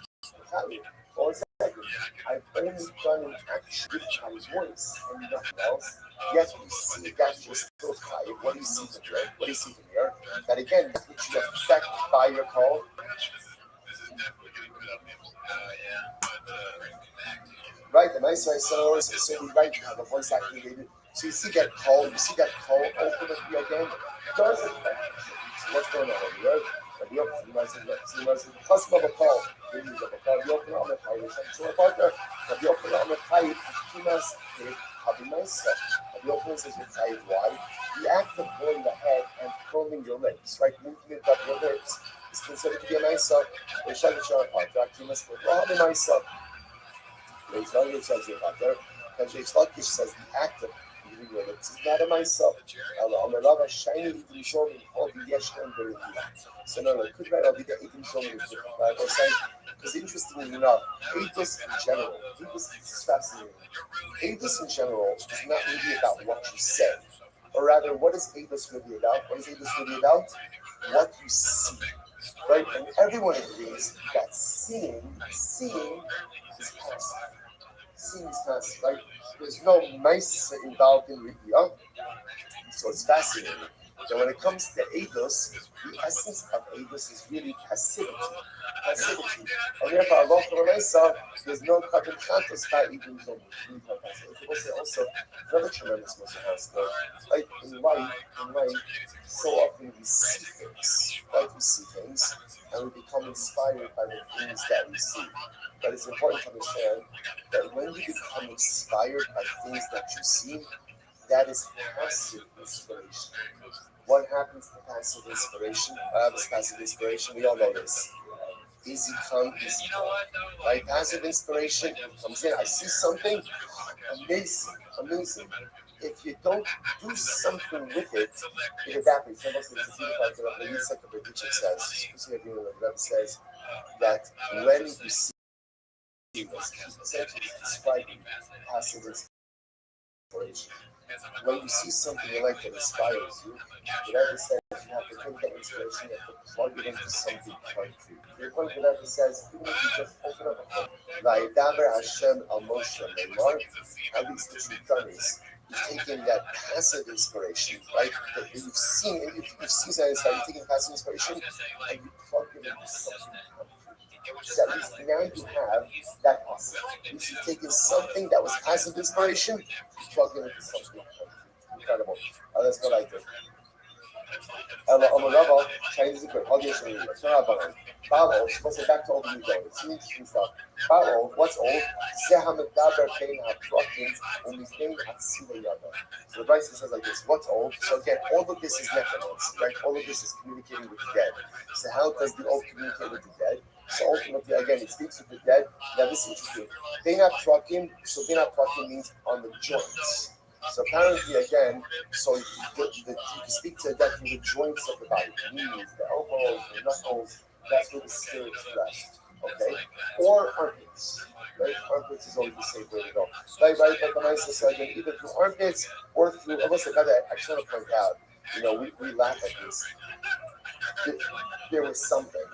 it? Or second, I've only done an action with my voice and nothing else. Yes, you see that you're still tired. What do you see from here? That again, which you affect by your call. Right, the nice I saw so we right have a voice activated. So you see that call, ultimately again does affect. So what's going on over there? Rabbi Yochanan, the custom of a call, the use of a call. Rabbi Yochanan on the Chai, so a partner. Rabbi Yochanan on the Chai, Kimas, Habimaisa. Rabbi Yochanan says with Chai, why? The act of going ahead and curling your legs, right, movement of your legs, is considered to be a nice up. They shall be sure apart. Kimas, Habimaisa. There's no one says it out there. And Reish Lakish says the act of moving your lips is not a myself. So no, it could very well be that Ibn Shomim is different. Right? Because interestingly enough, Eidos in general, Eidos is fascinating. Eidos in general is not really about what you say. Or rather, what is Eidos really about? What is Eidos really about? What you see. Right? And everyone agrees that seeing is passive. Seeing is passive, right? There's no nice involved in Riya, so it's fascinating. So when it comes to Eidos, the essence of Eidos is really passivity. And therefore, Allah there's no carbon chantos by even also another tremendous message. Like in life, so often we see things, right? We see things, and we become inspired by the things that we see. But it's important to understand that when you become inspired by things that you see, that is passive inspiration. What happens to passive inspiration? Passive inspiration, we all know this. Easy come, easy go. Right? Passive inspiration comes in. I see something amazing. If you don't do something with it, it evaporates. The Rabbi says that when you see this, essentially describing passive inspiration. When you see something you like that inspires you, whatever says you have to take that inspiration and plug it into something concrete. Your point whatever says, even if you just open up a book, Vaidaber Hashem al Moshe Leimar, at least what you've done is you've taken that passive inspiration, right? That you've seen, and you've seen that you're taking passive inspiration and you plug it into something concrete. So at least now you have that possible. You've taken something that was passive inspiration, plug it into something incredible. That's what I do. Chinese equipment. Balo, supposed to back to old new going. It's interesting stuff. Balo, what's old? So the Bryce says like this, what's old? So again, all of this is necromancy, right? All of this is communicating with the dead. So how does the old communicate with the dead? So ultimately, again, it speaks with the dead. Now this is interesting. Bina prakim, so Bina prakim means on the joints. So apparently, again, so you can speak to the dead through the joints of the body, the knees, the elbows, the knuckles. That's where the spirit rests. Okay, or armpits. Right, armpits is always the safe way to go. Right, but the nicest again, either through armpits or through. Almost like that. I just want to point out. We laugh at this. There was something.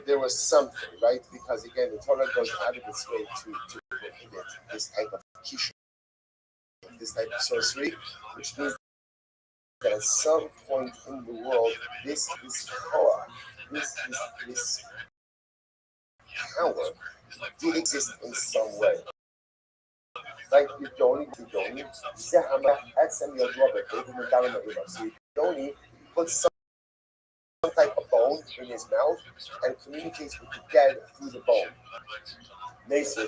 There was something, right? Because again, the Torah goes out of its way to prohibit this type of kishur, this type of sorcery, which means that at some point in the world, this power, this power did exist in some way. Like Yudoni, so Yudoni puts some type of bone in his mouth and communicates with the dead through the bone. So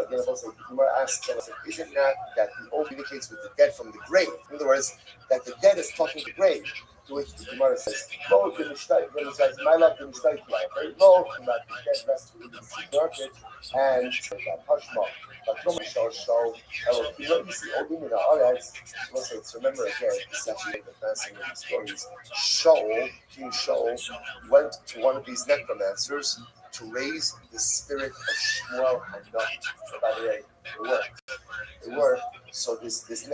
again, the Gemara asks, isn't that the old communicates with the dead from the grave? In other words, that the dead is talking to the grave. To which the Gemara says, "Lo, my love, the mistake, right? Lo, that the dead rests within the market and Hashma." But no show you see Odin in the audience. Remember again, this is actually one of the fascinating stories. King Shaul, went to one of these necromancers to raise the spirit of Shmuel and Navi. By the way, it worked. So this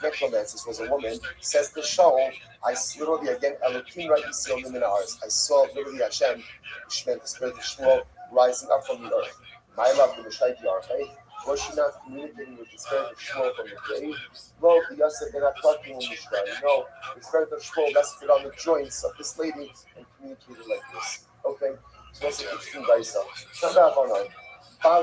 necromancer was a woman. Says to Shaul, I literally again Elohim right I saw literally Hashem, which meant the spirit of Shmuel rising up from the earth. My love, the Mishnah, right? Was she not communicating with the spirit of Shmuel from the grave? Lo, the Yosef, they're not talking in Mishra. No, the spirit of Shmuel rested on the joints of this lady and communicated like this. Okay, so that's an interesting Vaisa. How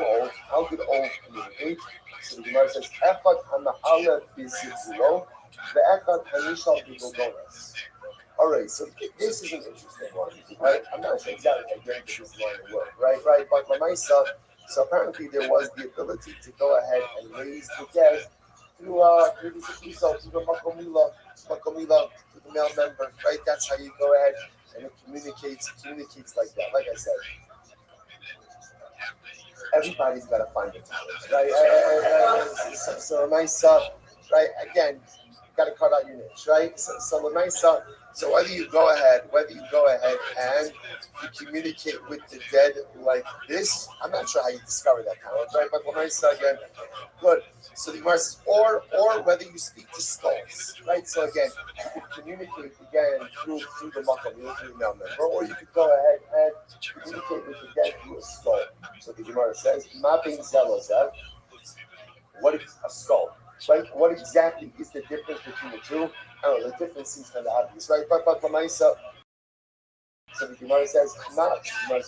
did old communicate? So the Gemara says, Echad ha'ma'ala b'zibulo, ve'echad ha'nishal b'gogonas. All right, so this is an interesting one, right? I'm not sure exactly if I get into this line of work, right? But Lamaisa, so apparently there was the ability to go ahead and raise the dead through the makomila, to the male member, right? That's how you go ahead and it communicates like that. Like I said, everybody's got to find it, right? So Lamaisa, right? Again, got to cut out your niche, right? So Lamaisa. So whether you go ahead and you communicate with the dead like this, I'm not sure how you discover that talent, right? But when I say again, good. So the Gemara says, or whether you speak to skulls, right? So again, you could communicate again through the makam, through the male member, or you could go ahead and communicate with the dead through a skull. So the Gemara says, "Ma bein zelozev." What is a skull? Right? What exactly is the difference between the two? I don't know, the difference seems kind of obvious, right? But Lamaisa, so the Gemara says, not now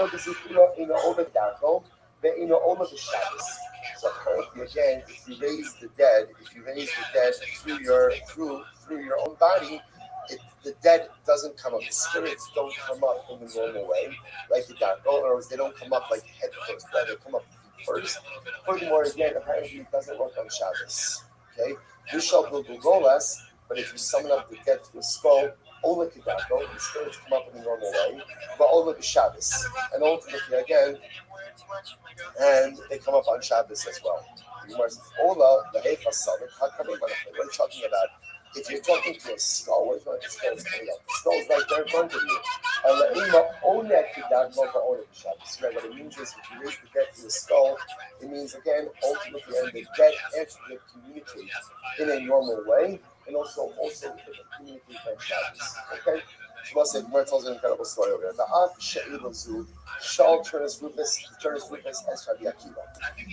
this is in over Darko, the over the Shabbos. So apparently again, if you raise the dead through your own body, the dead doesn't come up. The spirits don't come up in the normal way, like the Darko, or they don't come up like head first, right? They come up first. Furthermore, again, apparently it doesn't work on Shabbos. Okay? You shall Golas, but if you summon up the dead through a skull, Ola Kedako, the spirits come up in the normal way, but Ola Shabbos. And ultimately, again, and they come up on Shabbos as well. Ola, the Heifa Sadik, what are you talking about? If you're talking to a skull, what is the skull coming up? The skull's right there in front of you. What it means is if you raise the dead to a skull, it means again, ultimately, and the dead actually communicate in a normal way, and also communicate by Shabbos. Okay? So let's say Gemara tells an incredible story over there. The Av She'ilazu, Shal Turnus Rufus as Rabbi Akiva.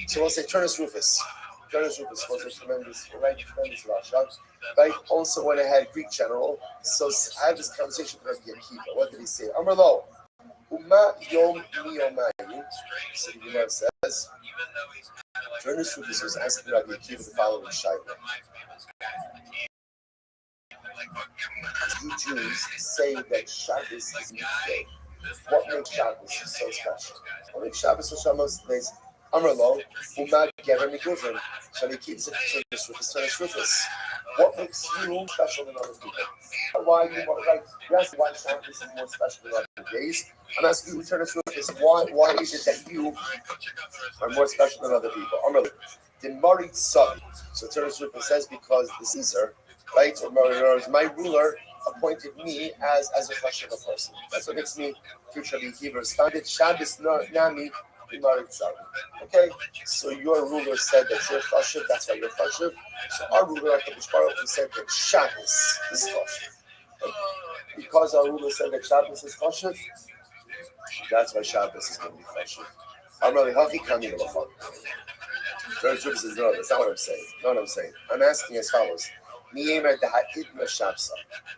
So we'll say Turnus Rufus. Turnus Rufus was a tremendous Rothschild. Right? Also went ahead, Greek general. So I had this conversation with Rabbi Akiva. What did he say? Amrlo, Uma Yom Miyomayu. So the Gemara says, Turnus Rufus was asking Rabbi Akiva the following shayla. You Jews say that Shabbos is midday. What makes Shabbos so special? What makes Shabbos so special most of the days? Amrlo, Uma Gever Miguvin. So he keeps it Turnus Rufus. What makes you special than other people? Why you want to write? You ask why Shabbos is more special than other days. I'm asking you, Turnus Rufus, why is it that you are more special than other people? Amrlo, the Marit Savi. So Turnus Rufus says because the Caesar, right, or my ruler appointed me as a flesh of a person. That's what makes me future Akiva responded. Shabbos Nami. Okay, so your ruler said that you're chashuv, that's why you're chashuv. So our ruler, who said that Shabbos is chashuv. Because our ruler said that Shabbos is chashuv, that's why Shabbos is going to be chashuv. I'm really happy coming to the phone. That's not what I'm saying. Know what I'm saying? I'm asking as follows.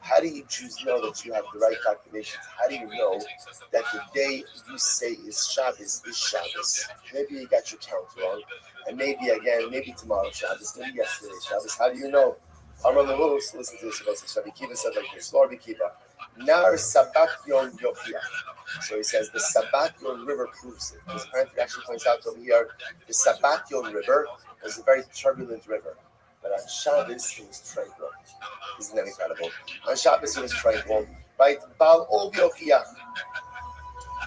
How do you Jews know that you have the right calculations? How do you know that the day you say is Shabbos? Maybe you got your count wrong, and maybe tomorrow Shabbos, maybe yesterday Shabbos. How do you know? I'm on the rules. Listen to this. Rabbi Kiva said like this. Lord Rabbi Kiva, Nar Sabat Yon Yofiach. So he says the Sabat Yon River proves it. This apparently actually points out over here the Sabat Yon River was a very turbulent river. But on Shabbos, it was tranquil. Isn't that incredible? On Shabbos, it was tranquil. Right? Baal Ov Yochiach.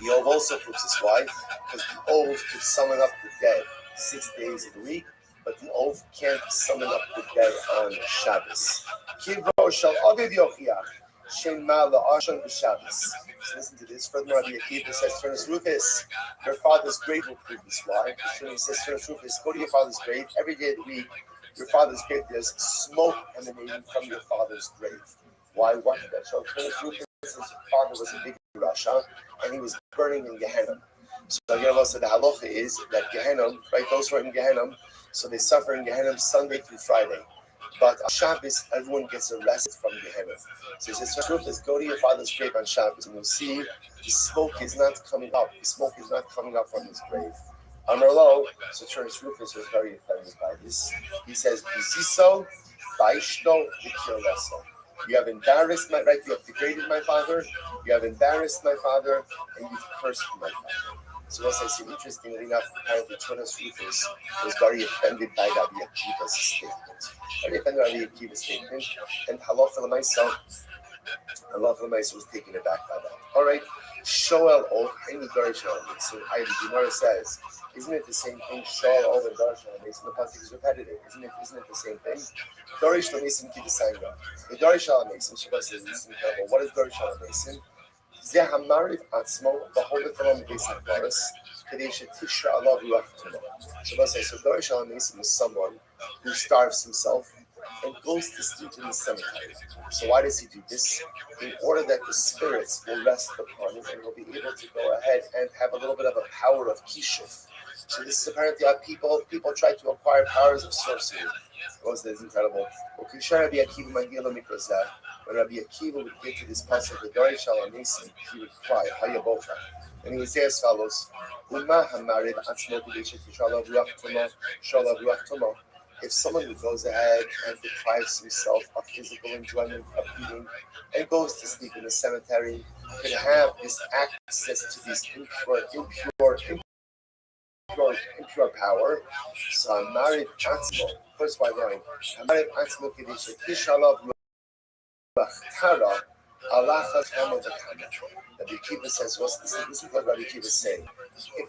The Ov also proves this. Why? Because the Ov could summon up the dead 6 days of the week, but the Ov can't summon up the dead on Shabbos. Kivro shall Aviv Yochiach. Shema la'ashon b'Shabbos. So listen to this. Furthermore, Rabbi Akiva says, Turnus Rufus, your father's grave will prove this. Why? He says, Turnus Rufus, go to your father's grave every day of the week. Your father's grave, there's smoke emanating from your father's grave. Why? What did that show? Turnus Rufus' father was a big Rasha, and he was burning in Gehenna. So again, also the halacha is that Gehenna, right, those who are in Gehenna, so they suffer in Gehenna Sunday through Friday. But on Shabbos, everyone gets arrested from Gehenna. So he says, Rufus, go to your father's grave on Shabbos, and you'll see the smoke is not coming up. The smoke is not coming up from his grave. Amarlo, so Terence Rufus was very offended by this. He says, Biziso, Baishno, Vikirleso. You have embarrassed my, right? You have degraded my father. You have embarrassed my father, and you've cursed my father. So also, I see, interestingly enough, apparently Terence Rufus was very offended by Rabbi Akiva's statement. Very offended by Rabbi Akiva's statement, and Halacha L'Maisa was taken aback by that. All right, Shoel Ov, any Darish Elamim. So the Gemara says, isn't it the same thing? Shoel Ov and Darish Elamim. The pasuk is repetitive. Isn't it the same thing? Darish Elamim keep the sign up. The Darish Elamim, Shabbat says, this is incredible. What is Darish Elamim? Zeh Hamariv Atzmo, Beholdet Elam Beis Hakaras, Kadesha Tishra Allah Ruach Tuma. Shabbat says, so Darish Elamim is someone who starves himself and goes to sleep in the cemetery. So why does he do this? In order that the spirits will rest upon him and he'll be able to go ahead and have a little bit of a power of kishuf. So this is apparently how people try to acquire powers of sorcery. Oh, this is incredible. When Rabbi Akiva would get to this passage of the Dari Shalamasim, he would cry, Hayabocha. And he would say as follows, if someone who goes ahead and deprives himself of physical enjoyment of eating and goes to sleep in a cemetery, can have this access to this impure power. So Amarid Atzmo, first by line, Amarid Atzmo Kedisha Kishalav Ruachtara Alacha Kama Vakama. Rabbi Akiva says, this is what Rabbi Akiva is saying. If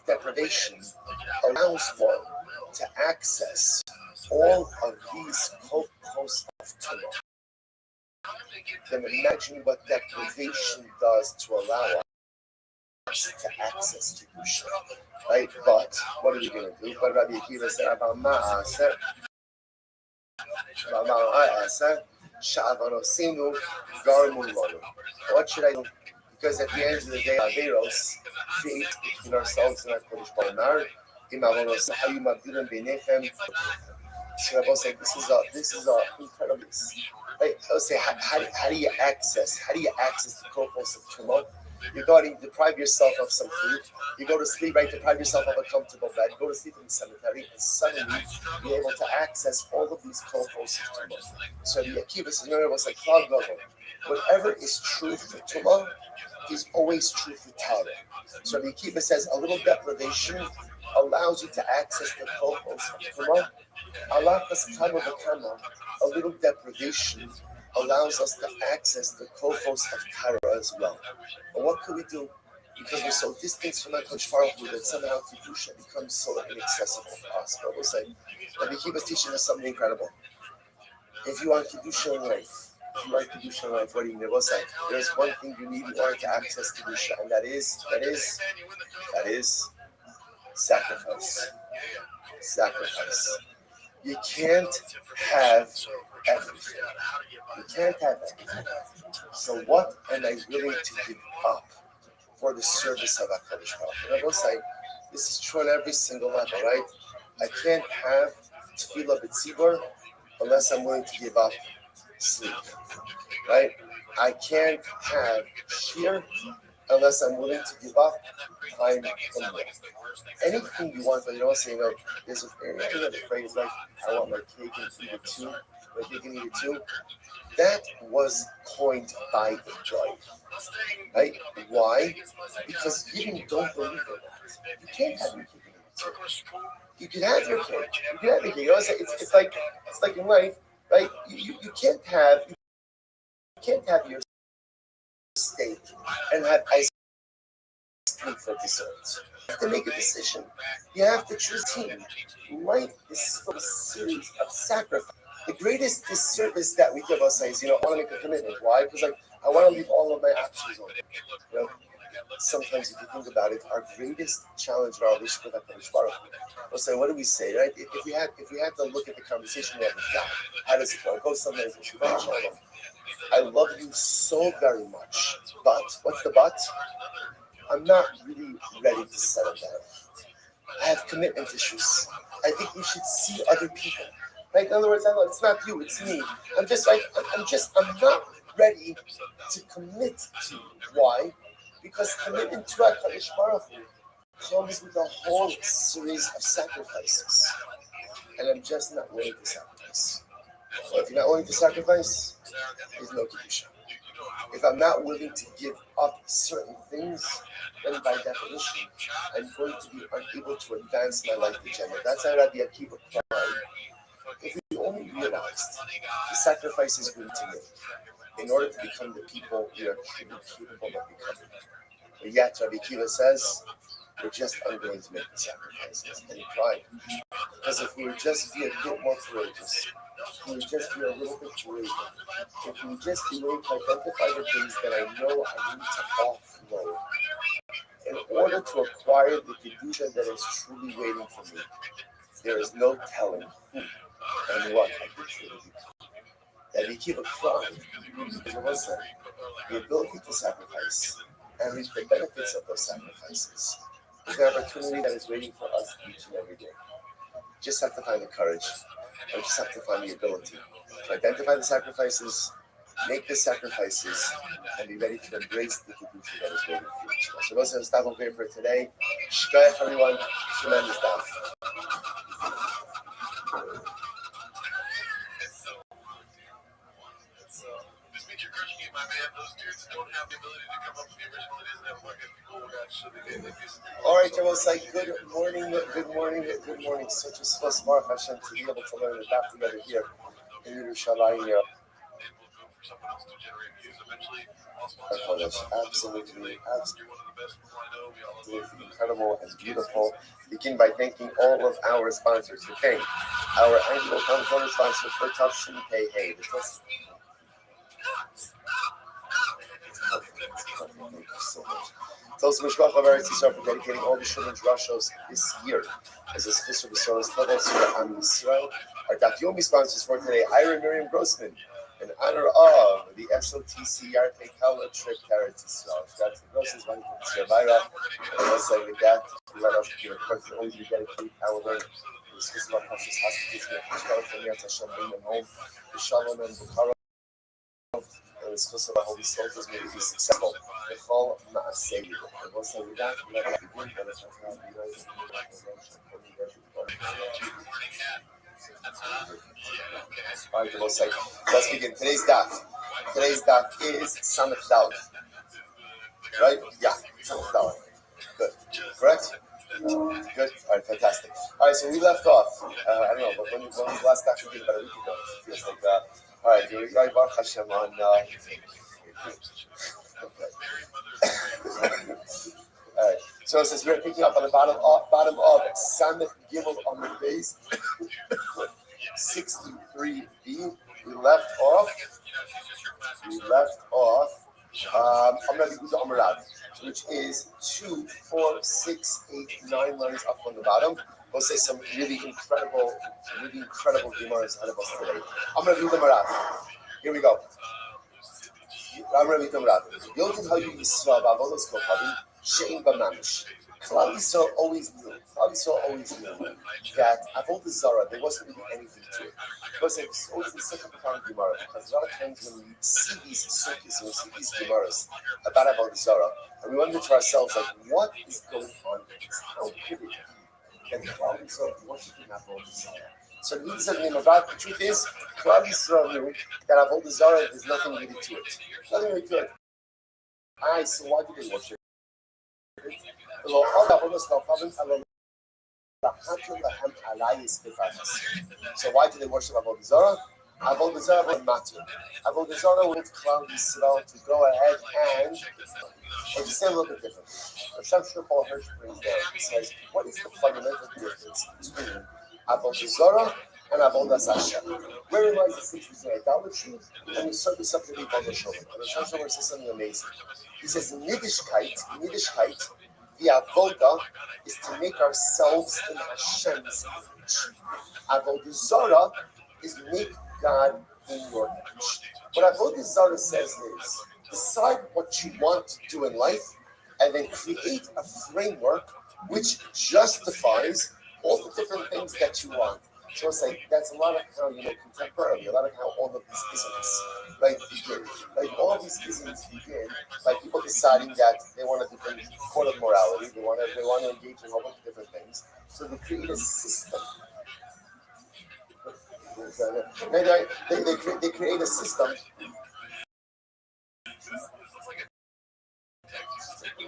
deprivation allows one to access all of these co-posts of Torah, then imagine what deprivation does to allow us to access Kedusha. Right? But what are we going to do? But Rabbi Akiva said about Ma'aseh, Sha'avanosinu Garmulonu. What should I do? Because at the end of the day, Averos create between ourselves and our Kodesh Baruch. So Rabbi said, this is a incredible. Right? I would say, how do you access the co-posts of Tumah? You go and deprive yourself of some food. You go to sleep, right? Deprive yourself of a comfortable bed. You go to sleep in the cemetery, and suddenly you're able to access all of these co-posts of Tumah. So the Akiva says, whatever is true for Tumah is always true for Torah. So the Akiva says, a little deprivation allows you to access the co-posts of Tumah. A little deprivation allows us to access the co-host of Torah as well. But what could we do? Because we're so distant from HaKadosh Baruch Hu that somehow Kedusha becomes so inaccessible to us. But we'll say, Rabbi Akiva is teaching us something incredible. If you want Kedusha in life, what do you need? We'll say, there's one thing you need in order to access Kedusha, and that is sacrifice. Sacrifice. You can't have everything. You can't have everything. So what am I willing to give up for the service of HaKadosh Baruch Hu? And I will say, this is true on every single level, right? I can't have tefillah b'tzibur unless I'm willing to give up sleep, right? I can't have shir unless I'm willing to give up time from work. Anything you want, but you don't say, there's a phrase like, I want my cake and eat it too. My cake and eat it too. That was coined by the joy. Right? Why? Because you don't believe it. You can't have your cake and eat it too. You can have your cake. You can have your cake. It's like in life, right? You can't have your steak and have ice cream for dessert. You have to make a decision. You have to choose team. Life is full of a series of sacrifice. The greatest disservice that we give ourselves, I want to make a commitment. Why? Because I want to leave all of my options open. Sometimes if you think about it, our greatest challenge in our relationship with HaKadosh Baruch Hu, we'll say, what do we say, right? If we had to look at the conversation we have with God, how does it go? It goes something like, I love you so very much, but what's the but? I'm not really ready to settle down. I have commitment issues. I think we should see other people. Right? In other words, it's not you, it's me. I'm not ready to commit to. Why? Because commitment to HaKadosh Baruch Hu comes with a whole series of sacrifices. And I'm just not willing to sacrifice. Well, if you're not willing to sacrifice, there's no Kedusha. If I'm not willing to give up certain things, then by definition, I'm going to be unable to advance my life agenda. That's how Rabbi Akiva cried. If we only realized the sacrifices we need to make in order to become the people we are capable of becoming. But yet, Rabbi Akiva says, we're just unwilling to make the sacrifices. And he cried. Because if we would just be a bit more courageous, if we would just be a little bit braver, if we would just be willing to identify the things that I know I need to offload in order to acquire the Kedusha that is truly waiting for me, there is no telling who and what I could truly become. That we keep a crying, because the ability to sacrifice and reap the benefits of those sacrifices is an opportunity that is waiting for us each and every day. Just have to find the courage, or just have to find the ability to identify the sacrifices, make the sacrifices, and be ready to embrace the Kedusha that is waiting for each of us. So those are the stuff over here for today. Shkayach everyone, tremendous stuff. This means you're crushing it, my man. Those dudes don't have the ability to come up with the original. It isn't that fucking cool. All right, Jawosai, good morning. Such a smart Baruch Hashem to be able to learn the daf together here in Yerushalayim. Absolutely incredible and beautiful. Begin by thanking all of our sponsors. Okay, our annual controller sponsor for Tav Shin Pei Hey. Thank you so much. Thanks Mishpach of Eretz Yisrael for dedicating all the children's Roshos this year as a special B'Soros Todos for Am Yisrael. Our Daf Yomi sponsors for today, Ira Miriam Grossman, in honor of the SOTC Yartei Kala trip to Eretz Yisrael. That's the Grossman's money from the Ira. And also with that, we let us, of course, always be dedicated calendar. We discuss about precious hostages and Mishpach from Yat Hashem bring them home. The Shalom and Bukhara. And it's supposed to the holy soldiers may be successful. The fall of Maaseh. And once I read that, let us begin. Let us all right, let's begin. Today's daf. Today's daf is Samech Daled. Right? Yeah, Samech Daled. Good. Correct? Good. All right, fantastic. All right, so we left off. I don't know, but when was the last daf we did about a week ago? It feels like that. All right, here we go. Baruch Hashem on. All right. So it says we're picking up on the bottom of Samech Gimel on the base 63b. We left off. Amrav Yehuda Amarav, which is 2, 4, 6, 8, 9 lines up on the bottom. We'll say some really incredible remarks out of us today. Amrav Yehuda Amarav. Here we go. Amrav Yehuda Amarav. Yotin Hayu Yisrael Bavolos Kohavim Shein Bamamish. Klal Yisrael always knew that Avodah Zarah, there wasn't really anything to it. Because it's always the second part of Gemara. Because a lot of times when we see these sukkahs, when we see these Gemaras about Avodah Zarah, and we wonder to ourselves, like, what is going on? How could it be that Klal Yisrael worshiping Avodah Zarah? So the truth is, Klal Yisrael knew that Avodah Zarah is nothing really to it. Nothing really to it. Alright, so why did they worship it? So why do they worship Avodah Zarah? Avodah Zarah was matter. Avodah Zarah wanted Klal Yisrael to go ahead and say a little bit different. Rav Paul Hirsch brings down. He says, what is the fundamental difference between Avodah Zarah and Avodah Hashem? Wherein lies the distinction between idolatry and the service of the Avodah Shalom? And Rav Shalom says something amazing. He says, in Yiddishkeit, the avodah is to make ourselves in Hashem's image. Avodah Zarah is make God in your image. What Avodah Zarah says is, decide what you want to do in life and then create a framework which justifies all the different things that you want. So it's like that's a lot of how contemporary, a lot of how all of these isms begin. Like all of these isms begin by people deciding that they want a different code of morality, they want to engage in a whole bunch of different things. So they create a system. They create a system.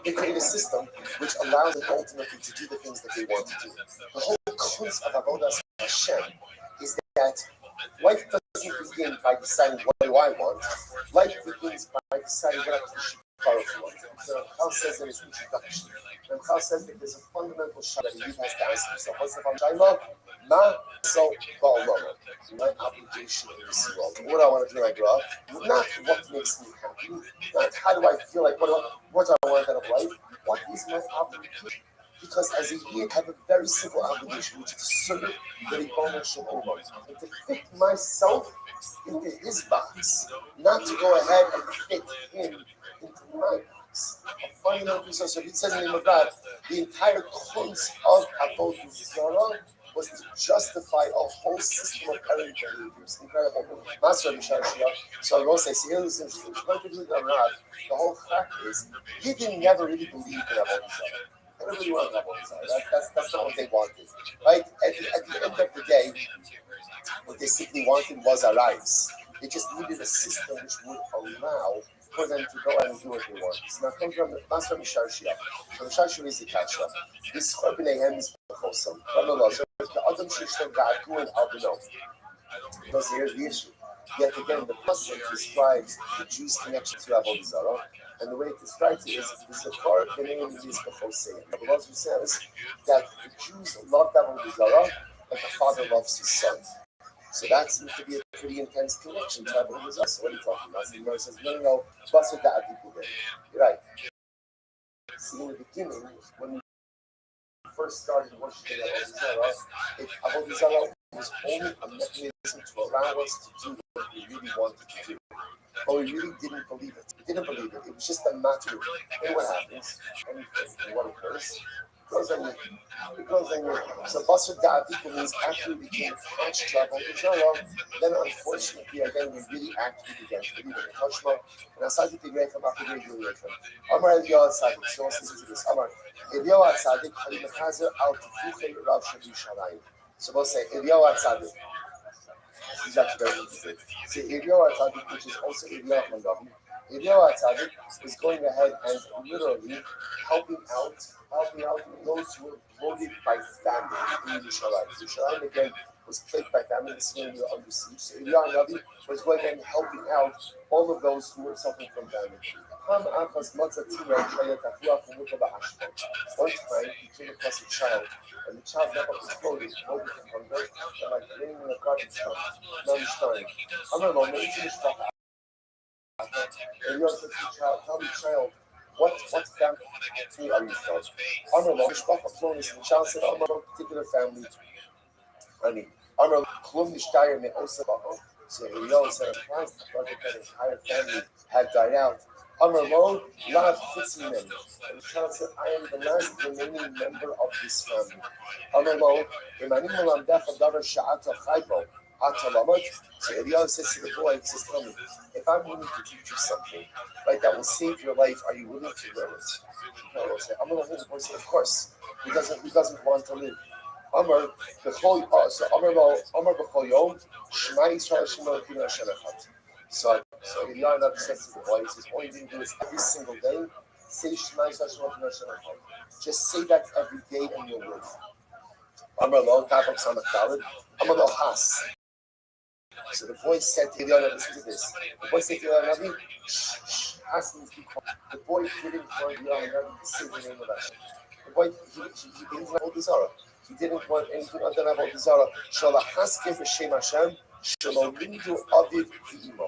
They create a system which allows them ultimately to do the things that they want to do. The whole concept of Avodas Hashem is that life doesn't begin by deciding what do I want. Life begins by deciding what I want. So Chal says in his introduction, and Chal says that there's a fundamental shot that he has to ask himself. What's the fundamental? Ma so ba'olama. My obligation in this world. What do I want to do when I grow up? Not what makes me happy. Not how do I feel like, what do I want out of life? What is my obligation? Because as a Yid, I have a very simple obligation, which is to serve the Ribono Shel Olam, and to fit myself into his box, not to go ahead and fit him into my box. A fundamental resource. So he says in the name of God, the entire concept of Avodah Zarah was to justify a whole system of errant behaviors. Incredible. Master Rabbi so I will say, see, here's interesting. The whole fact is, he didn't never really believe in Avodah Zarah. They don't really want Avodah Zarah. That's not what they wanted. Right? At the end of the day, what they simply wanted was our lives. They just needed a system which would allow for them to go and do what they want. So now comes from Master Mishar Shia. So Mishar Shia is the Kasha. This Korbanei is Bechosam. So the Adam Shishtem Ga'akuin Albino. Because here's the issue. Yet again, the Pasuk describes the Jews' connection to Avodah Zarah, and the way it describes it is the Zakar B'nei is Bechosam. The Lord says that the Jews loved Avodah Zarah like a father loves his son. So that seems to be a pretty intense connection to Avodah Zarah. So what are you talking about? So the Gemara says, no, Basar Da'adiku. You're right. See, in the beginning, when we first started worshiping Avodah Zarah was only a mechanism to allow us to do what we really wanted to do. But we really didn't believe it. We didn't believe it. It was just a matter of, and what happens? Anything, what occurs? It goes on you. So Basar Da'adiku means after we became attached to Avodah Zarah, then unfortunately, again, we really acted against believing in Hashma, and aside the great from after we really from Amar Eliyahu Tzadik, so listen to this. Amar Eliyahu Tzadik, Harim Chazer al Tifuchei Rav Shabi Shalayim. So we'll say Eliyahu Tzadik. This is actually very interesting. See, Eliyahu Tzadik, which is also Eliyahu Mandavi. Eliyahu Tzadik is going ahead and literally helping out those who were voted by family in Yerushalayim. Yerushalayim again was plagued by family. This is when we were under siege. So Eliyahu Navi was going ahead and helping out all of those who were suffering from famine. One time he came across a child, and the child never exploded from hunger, and like laying in a garbage dump. I'm alone. And you said to the child, tell me, child, what family are you from? I'm alone. The child said, I'm from a particular family. I'm a Klum Nishtayr me Osabah. So Eliyahu said, I'm surprised that entire family had died out. I'm alone, Lav Chitzim. And the child said, I am the last remaining member of this family. I'm alone. So Eliyahu says to the boy, he says, tell me, if I'm willing to teach you something, right, that will save your life, are you willing to learn it? No, say, I'm going to hold the boy say, of course. He doesn't want to live. Amar b'chol b'chol yom Shema Yisrael Shema Elokeinu Hashem Echad. So Eliyahu Navi says to the boy, he says, all you need to do is every single day say Shema Yisrael Shema Elokeinu Hashem Echad. Just say that every day and you'll live. Amar lo Tavok Samak Daled. Amar lo Has. So the boy said to Eliyahu Navi, listen to this. The boy said to Eliyahu Navi, shh, Has means be quiet. The boy didn't want Eliyahu Navi to say the name of Hashem. The boy, he didn't know Avodah Zarah. He didn't want anything other than Avodah Zarah. Shalahaske b'Shem Hashem, shalolindu aviv v'imo.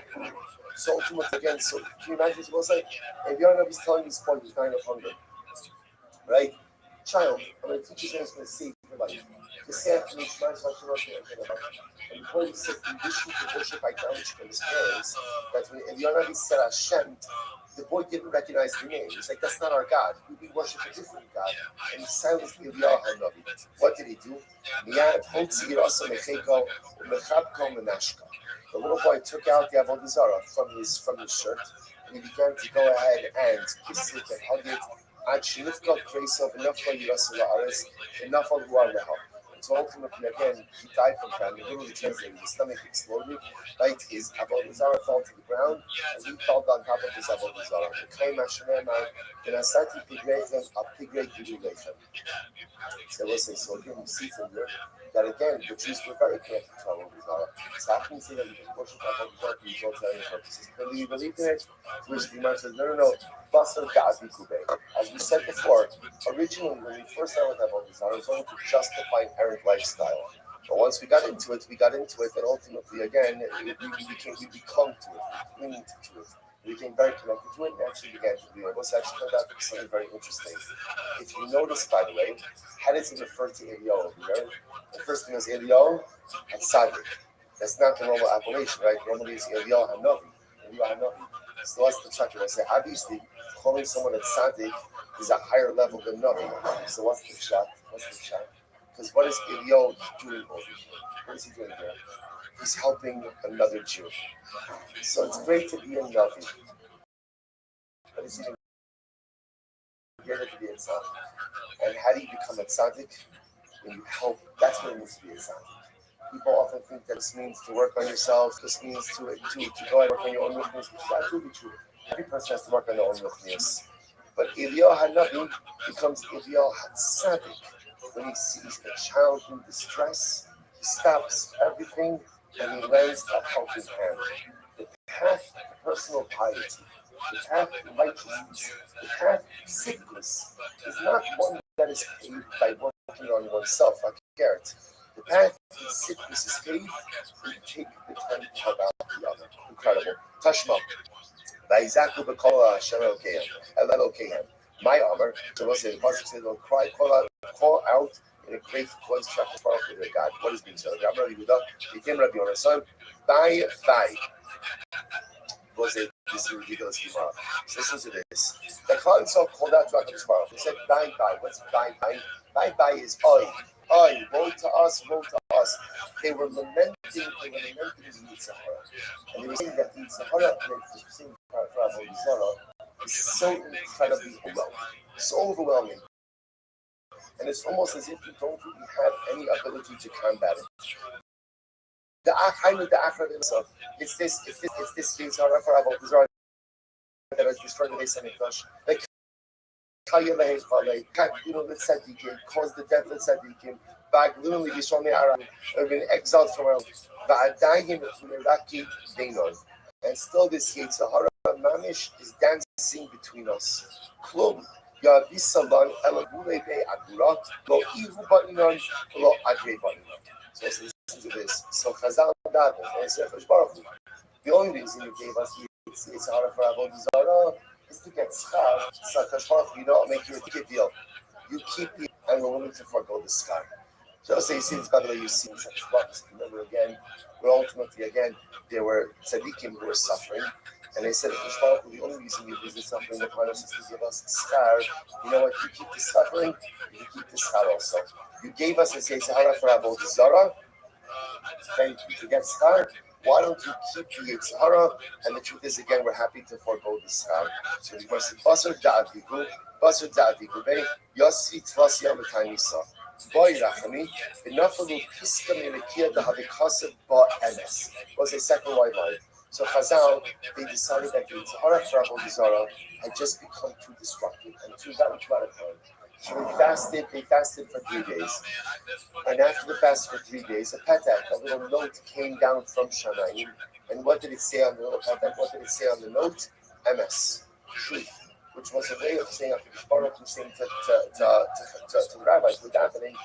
So ultimately, again, so can you imagine what it was like? Eliyahu Navi is telling this boy who's dying of hunger, right? Child, I'm going to teach you something that's going to save your life. Just say after me, Shema Yisrael Shema Elokeinu Hashem. And the boy said, condition to worship idolatry from his parents, that when Eliyahu Navi said Hashem, The boy didn't recognize the name. He's like, that's not our God. We worship a different God. And he silenced Eliyahu HaNavi. What did he do? The little boy took out the Avodah Zarah from his shirt, and he began to go ahead and kiss it and hug it. So ultimately, again, he died from famine. Literally translated, his stomach exploded. Right, his Avodah Zarah fell to the ground, and he fell on top of his Avodah Zarah. So listen, so again, you see from there that again, the Jews were very connected to Avodah Zarah. So how can you say that you can worship Avodah Zarah for utilitarian purposes? Whether you believe in it, to which the Imam says, no. As we said before, originally when we first started with Avodah Zarah, it was only to justify errant lifestyle. But once we got into it, and ultimately, again, we clung to it, we clinged to it. We became very connected to it, and actually began to do it. What's actually turned out to be something very interesting. If you notice, by the way, how does it refer to Eliyahu over there? The first thing is Eliyahu and Tzaddik. That's not the normal appellation, right? Normally it's Eliyahu HaNavi. So what's the check? I say, obviously, calling someone a Tzaddik is a higher level than Navi. So what's the shot? Because what is Eliyahu doing over here? What is he doing there? He's helping another Jew. So it's great to be a Navi. But it's even greater to be a Tzaddik. And how do you become a Tzaddik? When you help, that's what it means to be a Tzaddik. People often think that this means to work on yourself, this means to go and work on your own weakness, which is absolutely true. Every person has to work on their own weakness. But Eliyahu HaNavi becomes Eliyahu HaTzadik. When he sees a child in distress, he stops everything and he lends a helping hand. The path to personal piety, the path to righteousness, the path to sickness is not one that is paved by working on oneself, like Garrett. The path to sickness is paved when you take the time to help out the other. Incredible. Tashma. Vaizaku b'kol Hashem Elokehem. My armor, so we'll say the pasuk says, call out in a great voice to their God. What is being said? Rabbi Bye. We'll say this is ridiculous. Listen to this. The cloud itself called out to HaKadosh Baruch Hu. They said, bye. What's bye? Bye is oi. Woe to us. They were lamenting the Yitzhahara. And they were saying that the Yitzhahara, is so incredibly overwhelming. And it's almost as if you don't really have any ability to combat it. It's this Yitzhahara for Avodah Zarah that has destroyed the Beis Hamikdash. Like cause the death of Tzadikim, literally have been exiled from our and still this Yitzhahara Mamish is dancing between us. Klum, Yavisalan, Elagule Be Agura, Lo Ihu Baninon, Lo Agre Baninon. So listen to this. So Chazal David, and Sefer Baruch Hu. The only reason you gave us Yitzhahara for Avodah Zarah is to get schar. So Baruch Hu, you don't make your ticket deal. You keep it and we're willing to forego the schar. So say, you see this, by the way, you see such bucks. Remember again, where ultimately, again, there were tzaddikim who were suffering. And they said, the only reason you visit suffering, the Quran is to give us schar. You know what? You keep the suffering, you keep the schar also. You gave us a Sahara for Avodah Zarah, and to get schar. Why don't you keep the Yitzhahara? And the truth is, again, we're happy to forego the schar. So the verse is, Basar Da'adigu, Yossi Tvasi Amatayisa. Boy Rachami, Benafalu Piska Melikia the Havikasav Ba Emes. Was a second white line. So Chazal, they decided that the Yitzhahara for Avodah Zarah had just become too disruptive and too radical. So they fasted for 3 days. And after the fast for 3 days, a little note came down from Shamayim. And what did it say on the little patak? What did it say on the note? MS, truth, which was a way of saying, Baruch Hu saying to the rabbis, who were davening,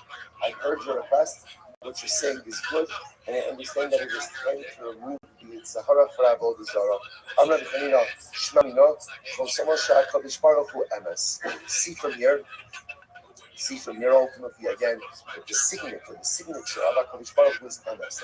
I heard your request, what you're saying is good, and I understand that it is time to remove the Yitzhahara for Avodah Zarah. Amar B'chanina, Shema Mino, Chol Somo Sha'akadosh Baruch Hu MS. See from here, ultimately again, the signature of HaKadosh Baruch Hu is MS.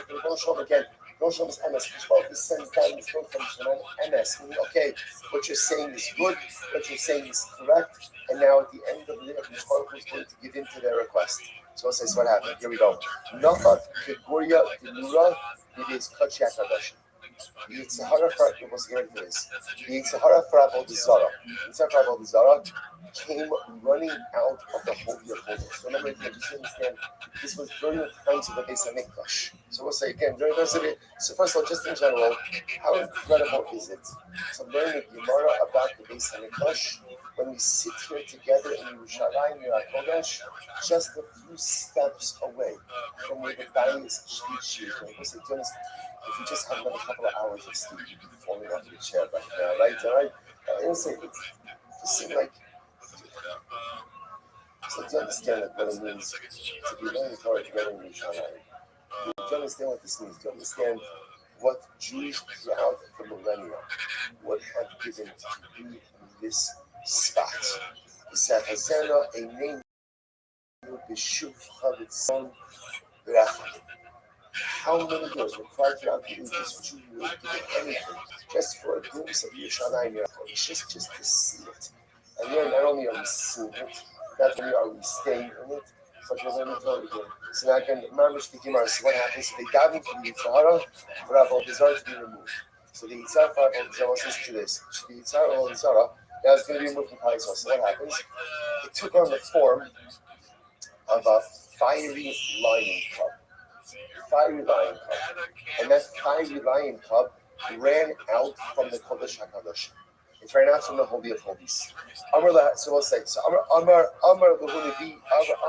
Again, Rothschild's MS. Baruch sends down this book from Sheman MS. Meaning, okay, what you're saying is good, what you're saying is correct, and now at the end of the day, Baruch is going to give in to their request. So it says what happened. Here we go. Nachat Keguria Denura Bidis Kachia Kadosh. The Yitzhara for was here for this. The Yitzhara for Avodah Zarah. Yitzhara for Avodah Zarah came running out of the Holy of Holies. Remember, you just understand, this was during the times of the Beis Hamikdash. So we'll say again, during those of it. So first of all, just in general, how incredible is it to learn the Gemara about the Beis Hamikdash when we sit here together in Yerushalayim, Kodesh, just a few steps away from where the Dais Shlishi. If you just have another couple of hours of sleep, you'd be falling off your chair right now, right? All right? It seems like. So do you understand what it means to be learning Torah together in Yerushalayim? Do you understand what this means? Do you understand what Jews throughout the millennia would have given to be in this spot? B'sachazena eineinu b'shuv chavitzon b'rachim. How many years were cried throughout the ages Jews would give anything just for a glimpse of Yerushalayim, just to see it? And then not only are we seeing it, not only are we staying in it, but we're learning Torah again. So now again, Mamish the Gemara. So what happens? So they daven for the Yitzhara for Avodah Zarah to be removed. So the Yitzhara for Avodah Zarah, listen to this. So the Yitzhara for Avodah Zarah now it's going to be removed from Palisah. So what happens? It took on the form of a fiery lion cub. And that fiery lion cub ran out from the Kodesh HaKadosh. It ran out from the Holy of Holies. So we'll say, so Amar Lehu Navi,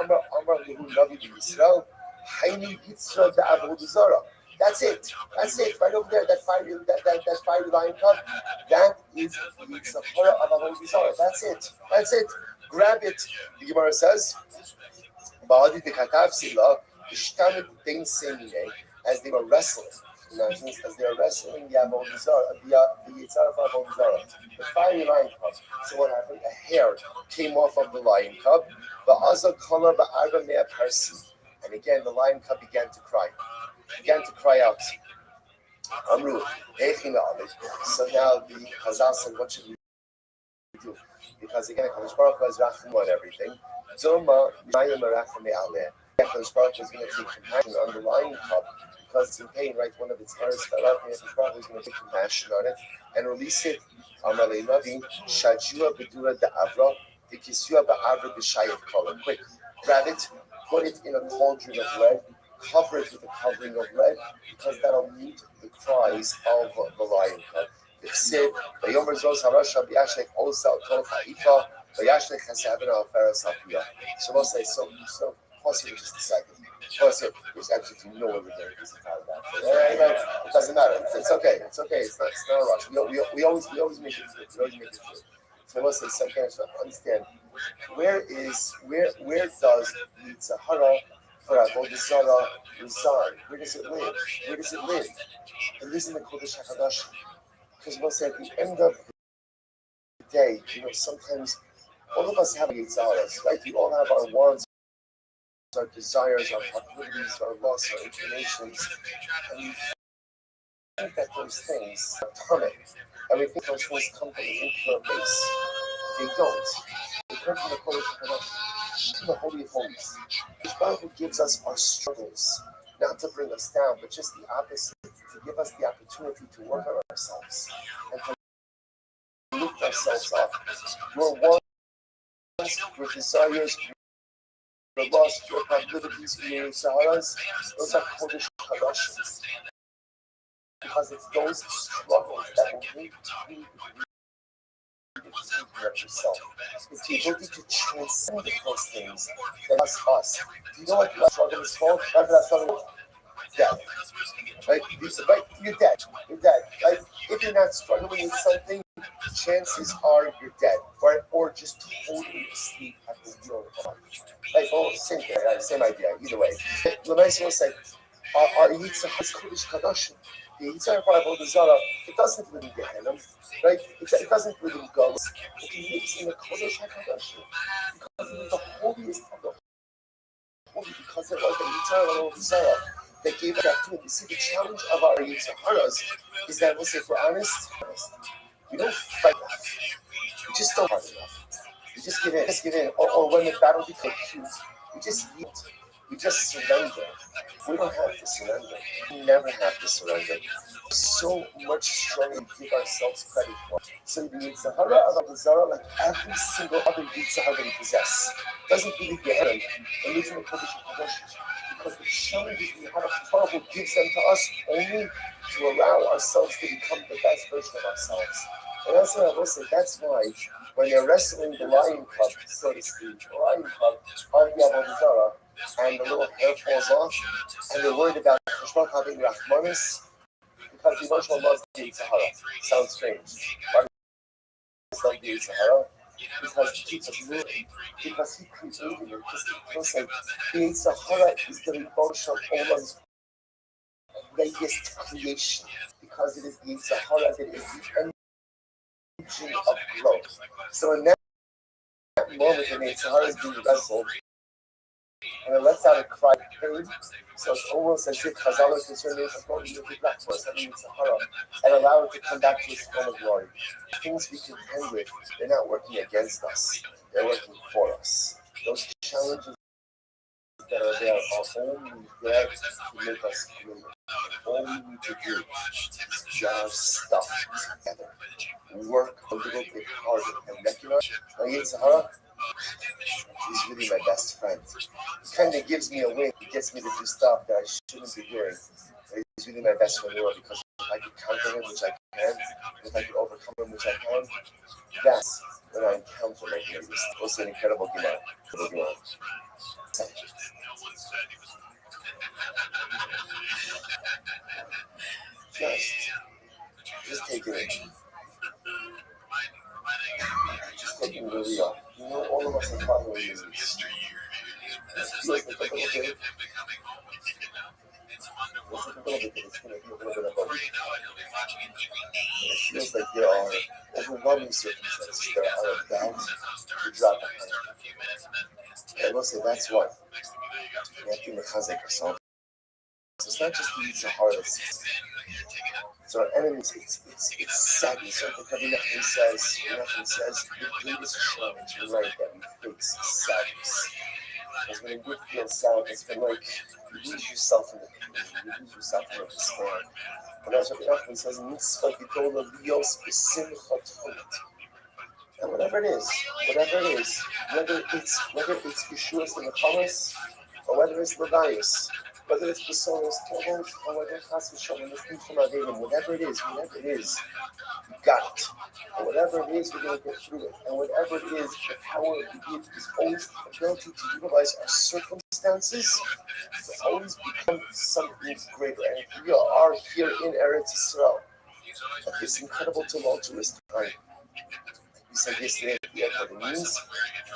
Amar Lehu Navi Yisrael, Hainu Yitzra Avodah Zarah. That's it. Right over there, that fiery lion cub, that is the Yitzhara of Avodah Zarah. That's it. Grab it. The Gemara says, Ba'adi Dekatav Sila, Ishtamid Dein Semine, as they were wrestling. Imagine as they are wrestling the Avodah Zarah, the Yitzhara of Avodah Zarah, the fiery lion cub. So what happened? A hair came off of the lion cub. And again, the lion cub began to cry out. Amru, so now the Chazal said, what should we do? Because again, Kadosh Baruch Hu has rachum on everything. Zoma, Kadosh Baruch Hu is going to take compassion on the lion cub because it's in pain, right? One of its hairs fell out, and Kadosh Baruch Hu is going to take compassion on it and release it. Amar le'navi, shajua bedura da'avra, tikisua ba'avra b'shayef kola. Quick, grab it, put it in a cauldron of lead, cover it with a covering of lead, because that'll mute the cries of the lion cub. It said, "Vayomer zos harasha bi'ashlech osa otol ha'ifa, vayashlech hasavina alferas hapiya." So we'll say, so pause here just a second. Pause here. There's absolutely no way we're going to visit out of that. It doesn't matter. It's okay. It's not a rush. We always make it through. So we'll say, so again, so understand, where does the Tzahara for Avodah Zarah reside? Where does it live? It lives in the Kodesh HaKadosh. Because we'll say at the end of the day, sometimes all of us have Yitzaras, right? We all have our wants, our desires, our proclivities, our lusts, our inclinations. And we think that those things are permanent. And we think those things come from the impure base. They don't. They come from the Kodesh HaKadosh, from the Holy of Holies. The Bible gives us our struggles, not to bring us down, but just the opposite, to give us the opportunity to work on ourselves and to lift ourselves up. Your wants, your desires, your lust, your proclivities, your Saharas, those are Kodesh HaKadosh. Because it's those struggles that will make you yourself. It's the ability to transcend those things that us. Do you know what that struggle is called? That struggle is death. Right? You're dead. Right? If you're not struggling with something, chances are you're dead. Right? Or just totally asleep at the wheel of life. Like, same thing, right? Same idea. Either way. Lemais will say, our Yitzhak is Kodesh Kadosh. The Yitzhak for Avodah Zarah, it doesn't live in Gehenna, right? It doesn't live in Gulf. It lives in the Kodesh HaKadosh. Because it is the holiest of the holy. Because it was the Yitzhak for Avodah Zarah that gave us that tool. You see, the challenge of our Yitzaharas is that, let's say, if we're honest, we don't fight enough. We just don't fight enough. We just give in. Or when the battle becomes acute, we just yield. We just surrender. We don't have to surrender. We never have to surrender. So much stronger to give ourselves credit for. So the Yitzhahara of Avodah Zarah, like every single other Yitzhahara that we possess, doesn't really get it and lives in a condition of possession. Because the challenges we have of Torah gives them to us only to allow ourselves to become the best version of ourselves. And that's what I will say. That's why when they're wrestling the lion cub, so to speak, the lion cub on the Avodah Zarah, and the little hair falls off, and they're worried about Hashemah having Rahmanis, because the emotional loves the Yitzhahara. Sounds strange. Why does he love the Yitzhahara? Because he keeps us moving. Because he created it. Because the Yitzhahara is the emotion of Allah's greatest creation. Because it is the Yitzhahara that is the engine of growth. So in that moment, when the Yitzhahara is being wrestled, and it lets out a cry of pain, so it's almost as if Chazal is concerned with the black force and Sahara, and allow it to come back to its former glory. Things we contend with, they're not working against us, they're working for us. Those challenges that are there are only there to make us human. All we need to do is get our stuff together, work a little bit harder, and recognize Sahara. He's really my best friend. He kind of gives me a wing. He gets me to do stuff that I shouldn't be doing. But he's really my best friend in the world because if I can counter him, which I can, if I can overcome him, which I can, that's when I encounter my greatest. It was an incredible Gemara. Just take it in. Just take it really real. You know, all of us are probably using this. Feels like a little bit. It's going to be a little bit of both. It feels like there are overwhelming circumstances that are about to drop behind. And I will say that's why we have to mechazek ourselves. It's not just the Yitzhahara that's so our enemies, it's sadly, something that Menachem says, the greatest challenge in life that we face is sadness. Because when you feel sad, it's been like you lose yourself in the pain, you lose yourself in the despair. And that's what Menachem says, mitzvah gedola lios b'simcha tolit. And whatever it is, whether it's Yeshua's in the Chamas, or whether it's Levias, whether it's Besoros Tovos, or whether it's Chas V'Shalom, whatever it is, you got it. And whatever it is, we're going to get through it. And whatever it is, the power of the gift is always the ability to utilize our circumstances to always become something greater. And if we are here in Eretz Yisrael, at this incredible tumultuous time, we said yesterday at the airport, it means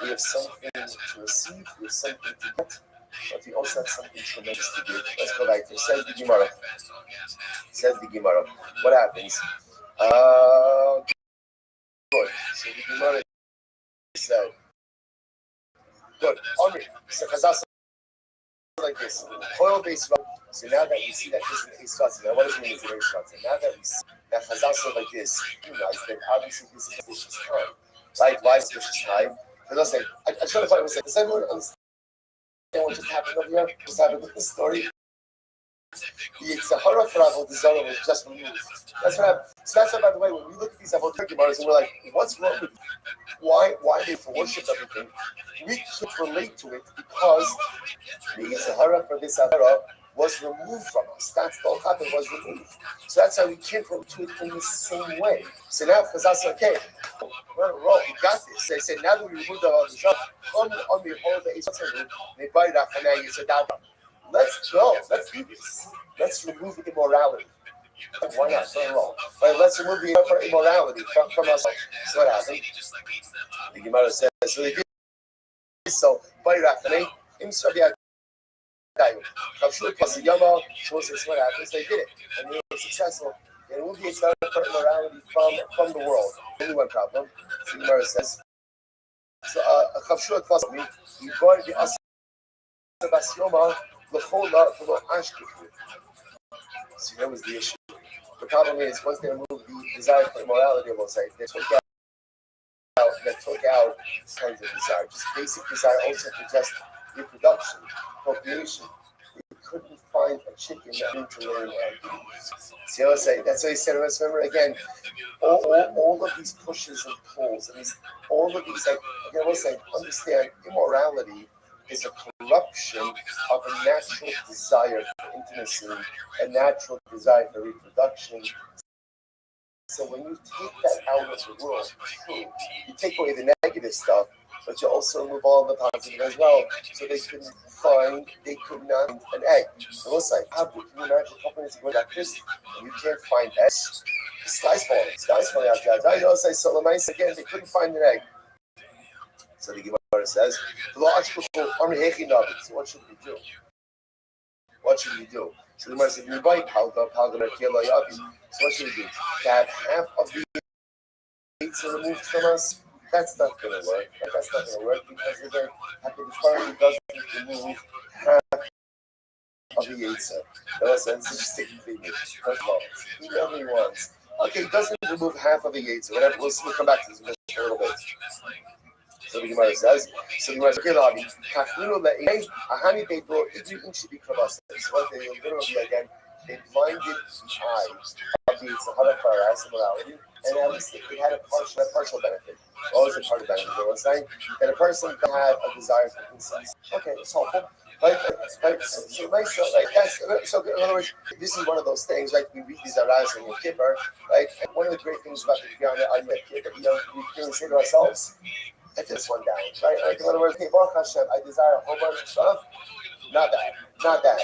we have something to receive, we have something to get, but we also have something tremendous to give. Let's go back to says the Gemara. What happens? Good. So the Gemara said, good. So Chazal like this. Oil-based. So now that we see that this is Israel, now what does it mean? It's very Israel. Now that we see that Chazal said like this, you realize that obviously this is Vish's time. Right? Why is Vish's time? Because I'll say, I try to find what I say. Does everyone understand what just happened over here? Just happened with the story? The Yitzhahara for Avodah Zarah was just removed. That's what happened. So that's why, by the way, when we look at these Avodah Gemaras and we're like, what's wrong with you? Why they worship everything? We can't relate to it because the Yitzhahara for this Avodah was removed from us. That's the whole happened, was removed. So that's why we can't relate to it in the same way. So now, because I said, okay, we got this. They said, now that we removed the Avodah Zarah, on the whole, let's go. Let's do this. Let's remove immorality. Why not? So wrong. Right, let's remove the immorality from us. So what happened? The Gemara says, so they did so. What happens? They did it. And they were successful. They removed the immorality from the world. Only one problem. So the Gemara says, so he brought the Basyoma So that was the issue. The problem is, once they removed the desire for immorality, we'll say, they took out kinds of desire, just basic desire also for just reproduction, procreation. They couldn't find a chicken that didn't lay an egg. See what I say? That's what he said. Remember again, all of these pushes and pulls, and all of these, like, again, I will say, understand, immorality is a corruption of a natural desire for intimacy, a natural desire for reproduction. So when you take that out of the world, you take away the negative stuff, but you also remove all the positive as well. So they could not find an egg. It was like, how can you imagine a couple minutes ago like this? You can't find eggs. The sky's falling out, guys. I know, say Solomais again, they couldn't find an egg. So the Gemara says, so what should we do? So the Gemara said, so what should we do? To have half of the gates removed from us? That's not going to work. That's not going to work because again, Hakadosh doesn't remove half of the Yetzer. That's interesting. First of all, he only wants. Okay, he doesn't remove half of the Yetzer. Whatever. We'll come back to this in just a little bit. So the Gemara says, okay, Rabbi, everything should be kravas. So what they literally again, they blinded the eye of the Yitzhak immorality, and at least it had a partial benefit. What was the part of benefit? They were saying that a person that had a desire for incest. Okay, it's helpful. Right? So in other words, this is one of those things, right? We read these aras in Yom Kippur, right? And one of the great things about the Qiyana on Yom Kippur, we can say to ourselves, I this one down, right? Like in other words, hey, Baruch Hashem, I desire a whole bunch of stuff. Not that.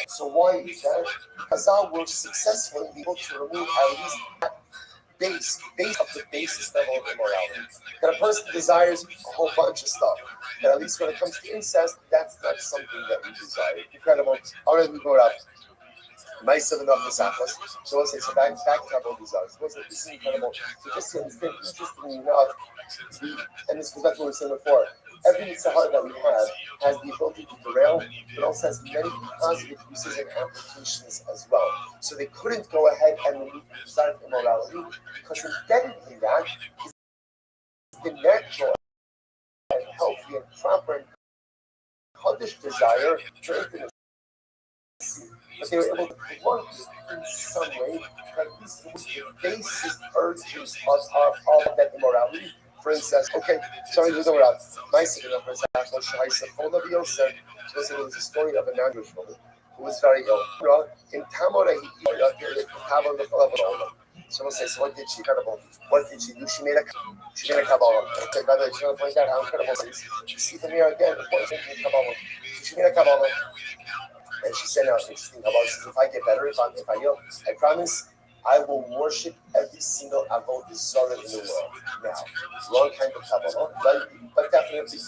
So why is that? Chazal were successfully able to remove at least that base of the basis level of immorality. That a person desires a whole bunch of stuff. That at least when it comes to incest, that's not something that we desire. Incredible. All right, we go up. Ma'asav enough Mesachos. So we'll say, so back to about desires. We'll say, this is incredible. So just to understand, interestingly enough, and this goes back to what we were saying before, every mitzvah that we have has the ability to derail, but also has many positive uses and applications as well. So they couldn't go ahead and remove the desire of immorality because embedded in that is the natural and healthy and proper and Kaddish desire for intimacy. But they were able to blunt it in some way, that these were the basic urges of that immorality. For instance, okay, sorry, there's no doubt. My second for example, Shahisa Yosef, was a story of a non-Jewish woman who was very ill. In Tamora, someone says, so what did she do? She made a Kabbalah. Okay, by the way, I want to point out how incredible it is. You see from here again, the point of Kabbalah. She made a Kabbalah. And she said, now, interesting Kabbalah. She says, if I get better, if I heal, I promise I will worship every single Avodah Zarah in the world. Now, wrong kind of Kabbalah, but definitely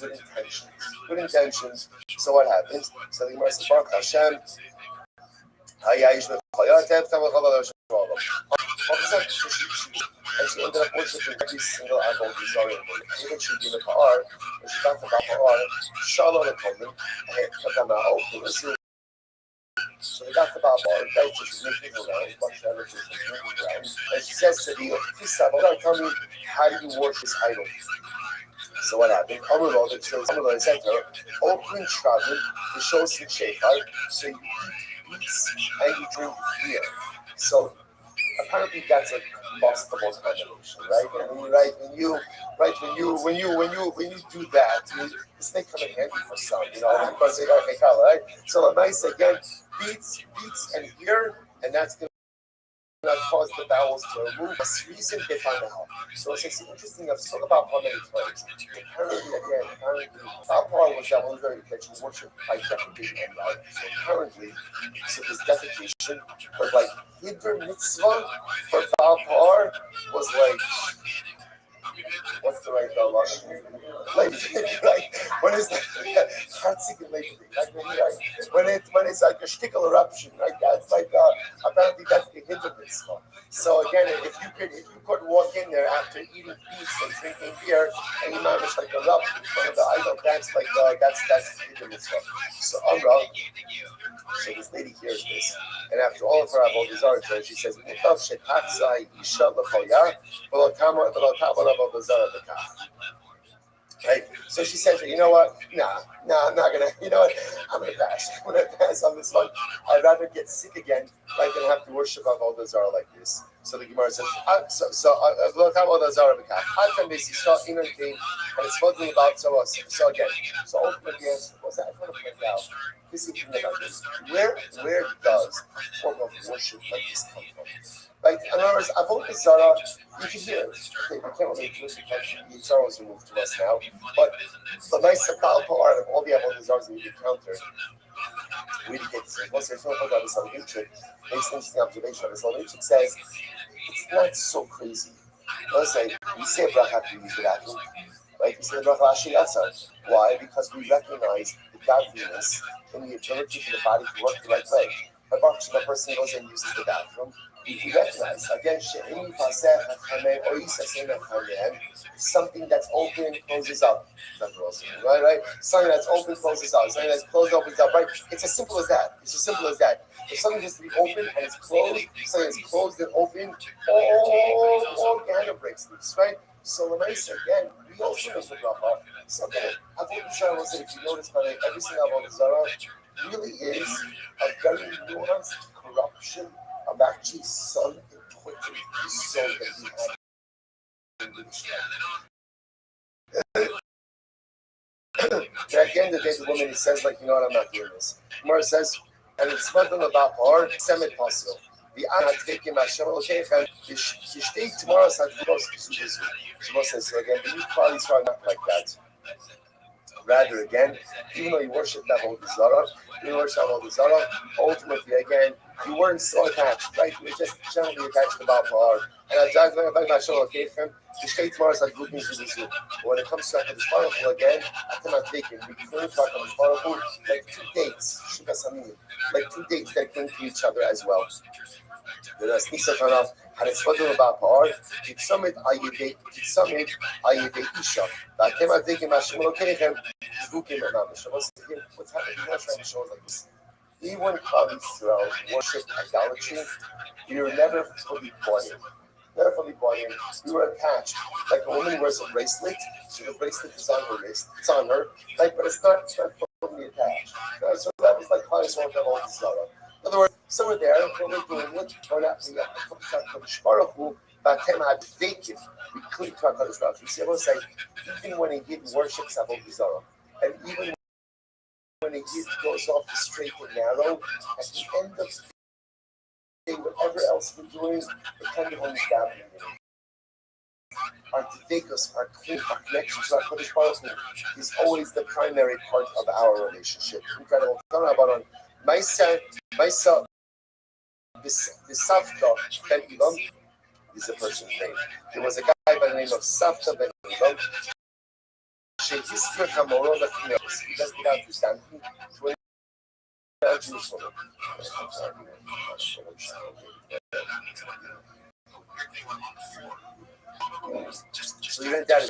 good intentions. So what happens? So the Gemara says, Baruch Hashem, and she ended up worshiping every single Avodah Zarah in the world. Even she did a Pa'ar, when she got to Pa'ar, Shalom Aleichem, and so they got to Baba, right? So she's making around, bunch of other things around. And she says to the Kisab, tell me, how do you worship this idol? So what happened? Amrullah, it shows Amrullah said to her, open Shravim, it shows in Shechar, so you eat meats and you drink beer. So apparently that's a combustible combination, right? And when you do that, this may come in handy for some, because they don't right? So a nice again, beats and beer, and that's going to cause the bowels to move. A reason they find out. So it's interesting. I've spoken about how many times. Apparently, alcohol was that one very that you worship by defecation and life. So apparently, this defecation was like Hidr mitzvah for alcohol was like. What's the right lashon? Like when it's when it's like a shtickle eruption, right? That's like apparently that's the hidden mitzvah. So again, if you could walk in there after eating pizza and drinking beer, and you manage like a rub in front of the idol, that's the mitzvah. So Amra, so this lady hears this, and after all of her avodah zarah, she says, "Mutav shetatzai isha l'choya, v'lo tama avodah zarah b'kaf." Right? So she says, you know what? Nah, I'm not gonna. You know what? I'm gonna pass. I'm gonna pass on this one. I'd rather get sick again, right, than have to worship avodah zarah like this. So the Gemara says, and it's spoken about so again. So ultimately, what's that? I want to point out. This is the thing about this. Where does a form of worship like this come from? Right? In other words, avodah zarah, you can hear it. Okay, we can't really do it because the Torah was removed to us now. But the nice part of all the avodah zarahs that we encounter, we get to say, once there's no about the Salvation, makes an interesting observation. The Salvation says it's not so crazy. Let's say we say a bracha after we use the bathroom. Right? We say the bracha ashiyasa. Why? Because we recognize the godliness and the ability for the body to work the right way. But the person goes and uses the bathroom. We recognize again, something that's open closes up. Right? Something that's open closes up. Something that's closed opens up. Right? It's as simple as that. If something has to be open and it's closed, something that's closed and open, all kind of breaks loose. Right? So the nice again, we also make the bracha. So again, avodah zarah will say, if you notice, by every single avodah zarah really is a very nuanced corruption of actually some important soul that we have. At the end of the day, the woman says, like, you know what, I'm not doing this. Gemara says, and it's something about her, semet pasul. The Anna taking my Hashem Elokeichem, you stay tomorrow, so Gemara says, so again, you probably are not like that. Rather, again, even though you worship that avodah zarah, ultimately, again, you weren't so attached, right? You were just generally attached to Baal Pa'ar. And I just like my Hashem Elokeichem, you stay tomorrow, so when it comes to HaKadosh Baruch Hu, again, I'm not taking. We clearly talk about HaKadosh Baruch Hu like two dates, like two dates that cling to each other as well. The Snisa Tanaf had a spoken about Pa'ar, Kitsamit Ayedei Isha. That came out thinking about Hashem Elokeichem, Zvukim Mamash. What's happening? You're not trying to show us like this. Even when Klal Yisrael worship idolatry, we were never fully bought in. We were attached. Like a woman wears a bracelet, so the bracelet is on her wrist. It's on her, like, but it's not fully attached. Right? So that was like how it's all about Zara. In other words, so we're there, we're doing it, we're not doing it. But Tim had vacant. We couldn't talk about this. We see, I will say, even when a Yid worships Avodah Zarah, and even when a Yid goes off the straight and narrow, at the end of the day, whatever else we're doing, the kind of homes down here. Our tefekos, our connection to our Kodesh Baruch Hu is always the primary part of our relationship. Incredible. About Maisa, the Savta Ben Ilam is a person's name. There was a guy by the name of Savta Ben Ilam. He does get out to stand. So he went down.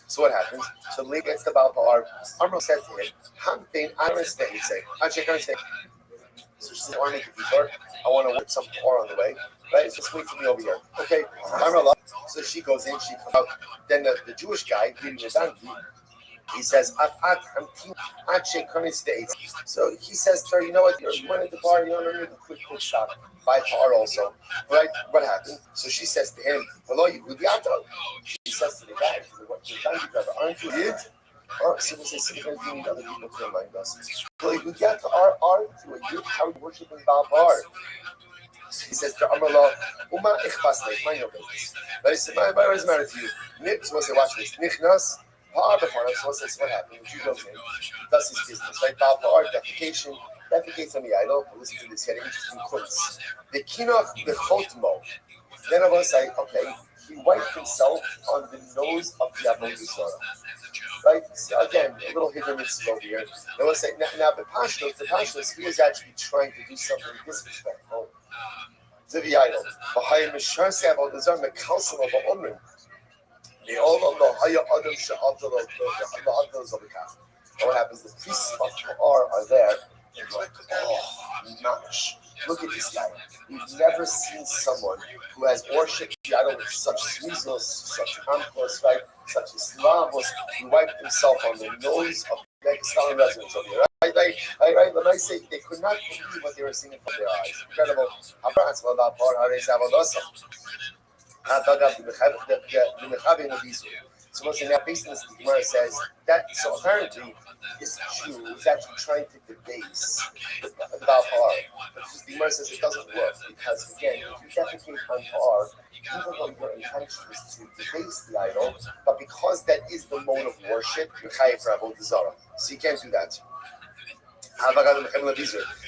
So what happens? So the league gets the Baal Pa'ar. Amro said to him, Hamtein, I understand. He said, understand. So she said, I want to make a detour. I want to whip some Pa'ar on the way. Right? So just wait for me over here. Okay. Amro. So she goes in, she comes out. Then the Jewish guy, he says, so he says to her, you know what, you went at the bar, you know, you're the quick stop, buy Pa'ar also. Right? What happened? So she says to him, she says to the guy, aren't you Yid? Or so we say, sometimes we need other people to remind us. So if we get to our art, to a Yid, how we worship in Baal Pa'ar. He says to Amrullah, Uma ichbas mind your business. But he said, my doesn't matter to you. So we'll say, watch this. Nichnas, Pa'ar before us, so we'll say, what happened? He goes in, does his business, right? Baal Pa'ar, defecates on the idol. Listen to this, he had an interesting quotes. The kinoch, the chotmo. Then I will say, okay, he wiped himself on the nose of the Avodah Zarah. Right? So again, a little hidden mitzvah over here. They will say, now the Pashtos, he was actually trying to do something disrespectful to to the idol. They all know Haya Adam Sha'atal Zabakah. And what happens? The priests of Pa'ar are there. They're like, oh, mamish. Look at this guy. We've never seen someone who has worshipped the idol with such smisos, such amplos, right? Such Islamos. He wiped himself on the nose of the Pakistani residents over here. Right. When I say they could not believe what they were seeing in front of their eyes. Incredible. So what's in that basis, the Gemara says that so apparently this Jew is actually trying to debase the Balpar. But the Gemara says it doesn't work because again, if you defecate on Par, even though your intention is to debase the idol, but because that is the mode of worship, you're chayiv for avodah zarah. So you can't do that.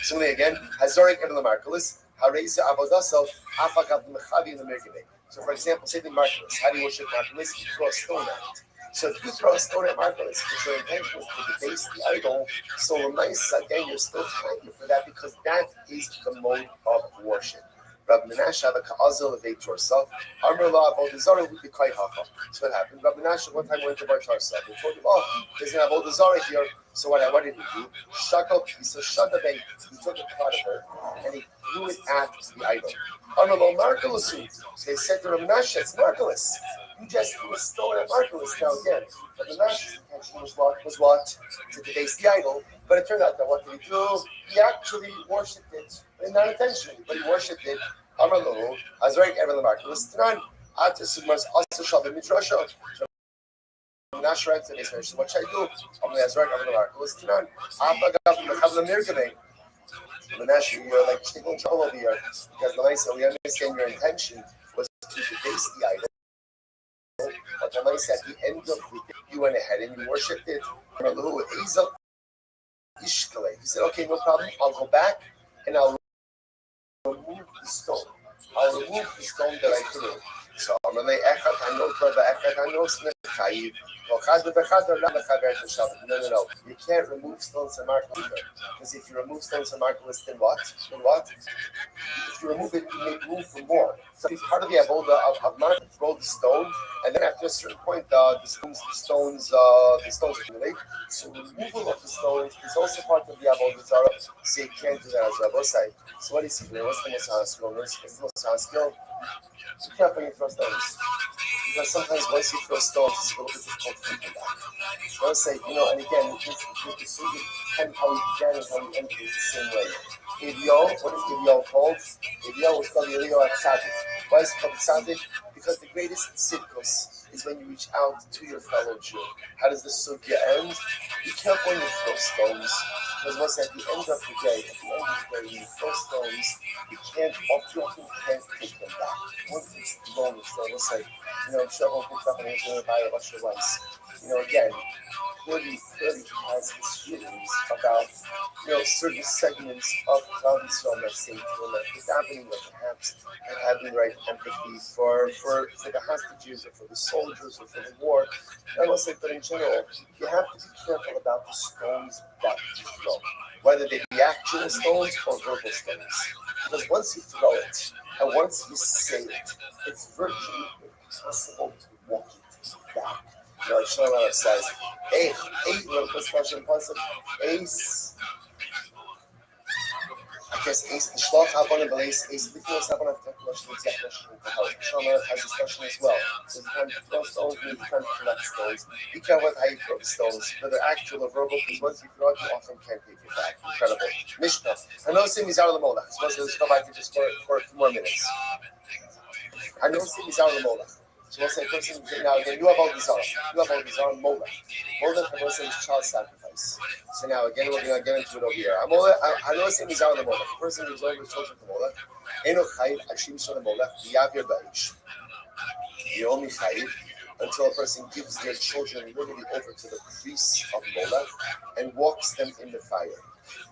Similarly again, Hazorik Ibn Markulis, Hareza Avodaso, Afagav Mechavi in the Merkabeh. So for example, say the Markulis, how do you worship Markulis? You throw a stone at it. So if you throw a stone at Markulis, because your intention is to debase the idol, so nice again, you're still thanking for that because that is the mode of worship. Rabbi Menashe had a ka'azil of eight torsa. Amr la avodah zarah would be quite hafa. So what happened? Rabbi Menashe one time went to buy torsa. He told him, "Oh, there's an avodah zarah here." So what did he do? Shakal, he said, "Shadabei." He took a part of her and he threw it at the idol. Amr la markelusu. So they said to Rabbi Menashe, "It's markelus. You just threw a stone at markelus." Now again, Rabbi Menashe's intention was what? To debase the idol. But it turned out that what did he do? He actually worshipped it. And not intentionally, but he worshipped it. Amalu, Azraik Evan Marcus, Tran, Atismas, also shall be Mitrosha. Nashrak, and he says, what should I do? Only Azraik Evan Marcus, Tran, Apagab, Habla Mirkane. Manash, you're like taking trouble over here because the Maisa, we understand your intention was to debase the idol. But the Maisa, at the end of the day, you went ahead and you worshipped it. Amalu, Ezel, Ishkale. He said, okay, no problem, I'll go back and I'll remove the stone. I'll remove the stone that I threw. So I'm going to echad hanot the echad hanot nechayiv. No. You can't remove stones from Mark either. Because if you remove stones from Mark list, then what? If you remove it, you make room for more. So it's part of the avodah of Mark to throw the stone, and then after a certain point, the stones accumulate. So removal of the stones is also part of the avodah zarah. So you can't do that as Rabbi said. So what is he doing? What's the most skill? What's the most skill? Be careful when you throw stones. Because sometimes once you throw stones, it's a little bit difficult to take them back. I would say, and again, you can how you began and how you ended it the same way. Ivyo, what is Ivyo called? Ivyo was called Ivyo at Tzaddik. Why is it called Tzaddik? Because the greatest tzidkus is when you reach out to your fellow Jew. How does the sugya end? Be careful when you throw stones. Because once at the end of the day, when you throw stones, you often can't take them back. Once it's thrown, it's like, several picked up and he's going to buy a bunch of rice. Again, clearly has his feelings about, certain segments of Klal Yisrael that seem to like the davening or perhaps having right empathy for the hostages or for the soldiers or for the war. I will say, but in general, you have to be careful about the stones that you throw, whether they be actual stones or verbal stones. Because once you throw it and once you say it, it's virtually impossible to walk it back. Like Shlomo says, Ace the Shloch Habon and Belace, Ace the Kos Habon of Teklosh, and Teklosh. Shlomo has a question as well. So you can't throw stones, you can't collect stones. Be careful with how you throw stones, whether actual or verbal, because once you throw it, you often can't take it back. Incredible. Mishnah. I know Sim is out of the Molech. Let's go back to just for a few more minutes. I know Sim is out of the Molech. So we'll say, person, now again, you have all these on Molech. Molech, I know Sim is child sacrifice. So now again, we're going to get into it over here. I know Sim is out of the Molech. The person who's over his children to Molech. Eno Chayiv, Ashim Shon Molech, Yavir Ba'ish. Yomi Chayiv, until a person gives their children literally over to the priests of Molech and walks them in the fire.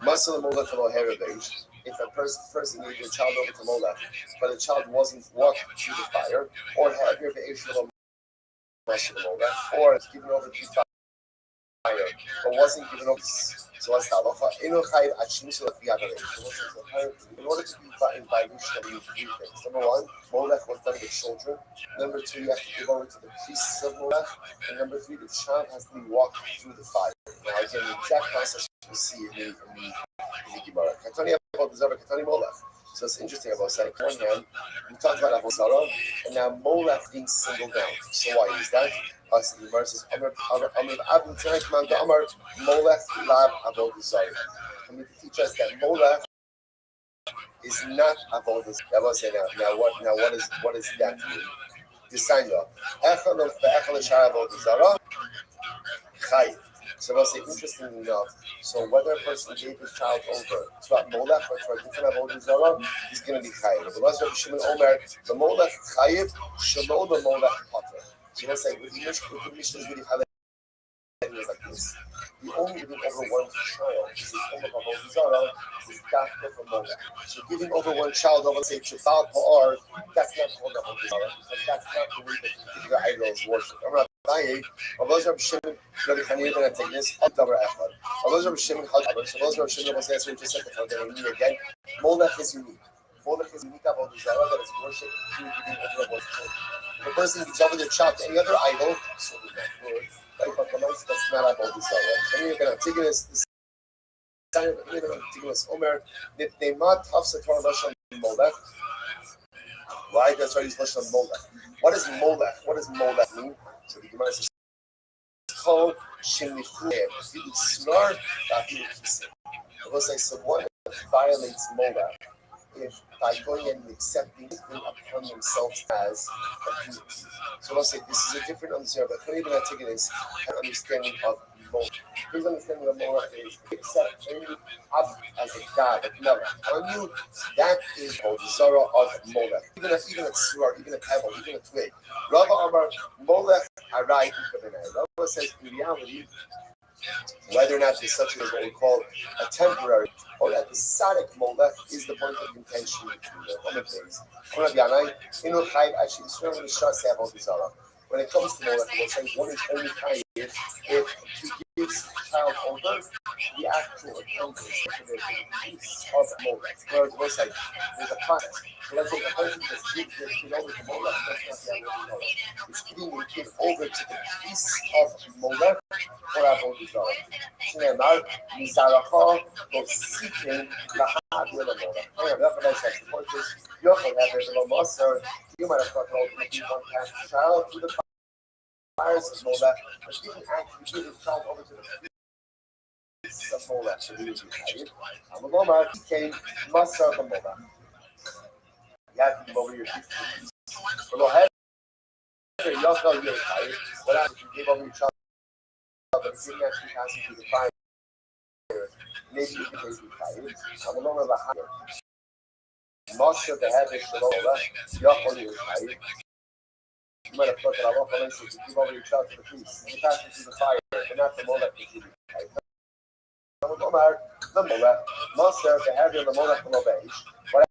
Masal Molech Lo Herabesh. If a person gave their child over to Molech, but the child wasn't walked through the fire, or had your Be'esh Lo Molech, or it's given over to but wasn't given up. So what's the halacha? Inu chayiv ad shmisu lefiyadarei. In order to be in violation of three things. Number one, molech was done with children. Number two, you have to give over to the priests of molech. And number three, the child has to be walked through the fire. Now again, the exact process we see in the Gemara. Katani about the Zara, Katani molech. So it's interesting about saying, on one hand, we talked about Avodah, and now molech being singled out. So why is that? Us in the verses, Amr Abin Tanakh Man Amar Molech Lab Avodah Zarah. And we teach us that molech is not avodah zarah. I will say now what is that mean? Desanya. Echad of the echad shara avodah zarah. Chayiv. So we'll say interestingly enough. So whether a person gave his child over to a molech or to a different avodah zarah, he's going to be chayiv. The Rabbi Shimon Omer, the molech chayiv, shelo the molech pater. So we'll say with the Mishnah is really highlighted like this. The only giving over one child is the form of avodah zarah is dafka from molech. So giving over one child over say to Baal Pa'ar, that's not called avodah zarah because that's not the way that the idols worship. I'm not buying. Those Rabbi Shimon, Rabbi Hanina going to take this. Davar echad. Those Rabbi Shimon, so those Rabbi Shimon was answering just like the Fagani again. Molech is unique. Molech is unique avodah zarah that is worshipped through giving over one child. If a person gives over their child to any other idol, so the word. But that's not avodah zarah. And you're going to take this. Omer, Nitnemat Hafsator Lashon Molech. Why? That's why he's Lashon Molech. What is Molech? What does Molech mean? So the Gemara says, Chol Shemichuyev. If you snore, that you kiss it. I will say, so one violates Molech if by going and accepting it upon themselves as a community. So I'll say this is a different understanding, but even I take it as an understanding of Molech. His understanding of Molech is accept any object as a god, like never. On you, that is the Zara of Molech. Even a sword, even a pebble, even a twig. Rabbi Amar Molech Arai Ukabenai. Rabbi says in reality, whether or not there's such as what we call a temporary or episodic molech is the point of contention between the other things. When it comes to molech, we'll say one is only chayiv if he gives the child over the actual accomplishment of the piece of molech. Whereas we'll say there's a process. So let's say a person just gives their kid over to molech, that's not the other molech. It's giving the kid over to the piece of molech. Or avodah zarah. Shneimar mizaracha v'sikin lahadir lemolech. Oh, that's what I said. The point is, you can have it in Moser. You might have thought, well, you can cast the child to the fires of molech, but you can actually give the child over to the piece of molech. So he would be chayiv. Amalomar became Moser of the molech. You have to give over your piece. But lo have you also you're chayiv. What happens if you give over your child? But if you actually pass it through the fire, maybe you can take the chayiv. I'm along with the higher. Most of the habit of the Yachol is chayiv. You might have thought that I want to give over your child to the priest. You pass it through the fire, but not the molech to give you chayiv. I'm along with the molech. Most of the habit of the molech will obey. What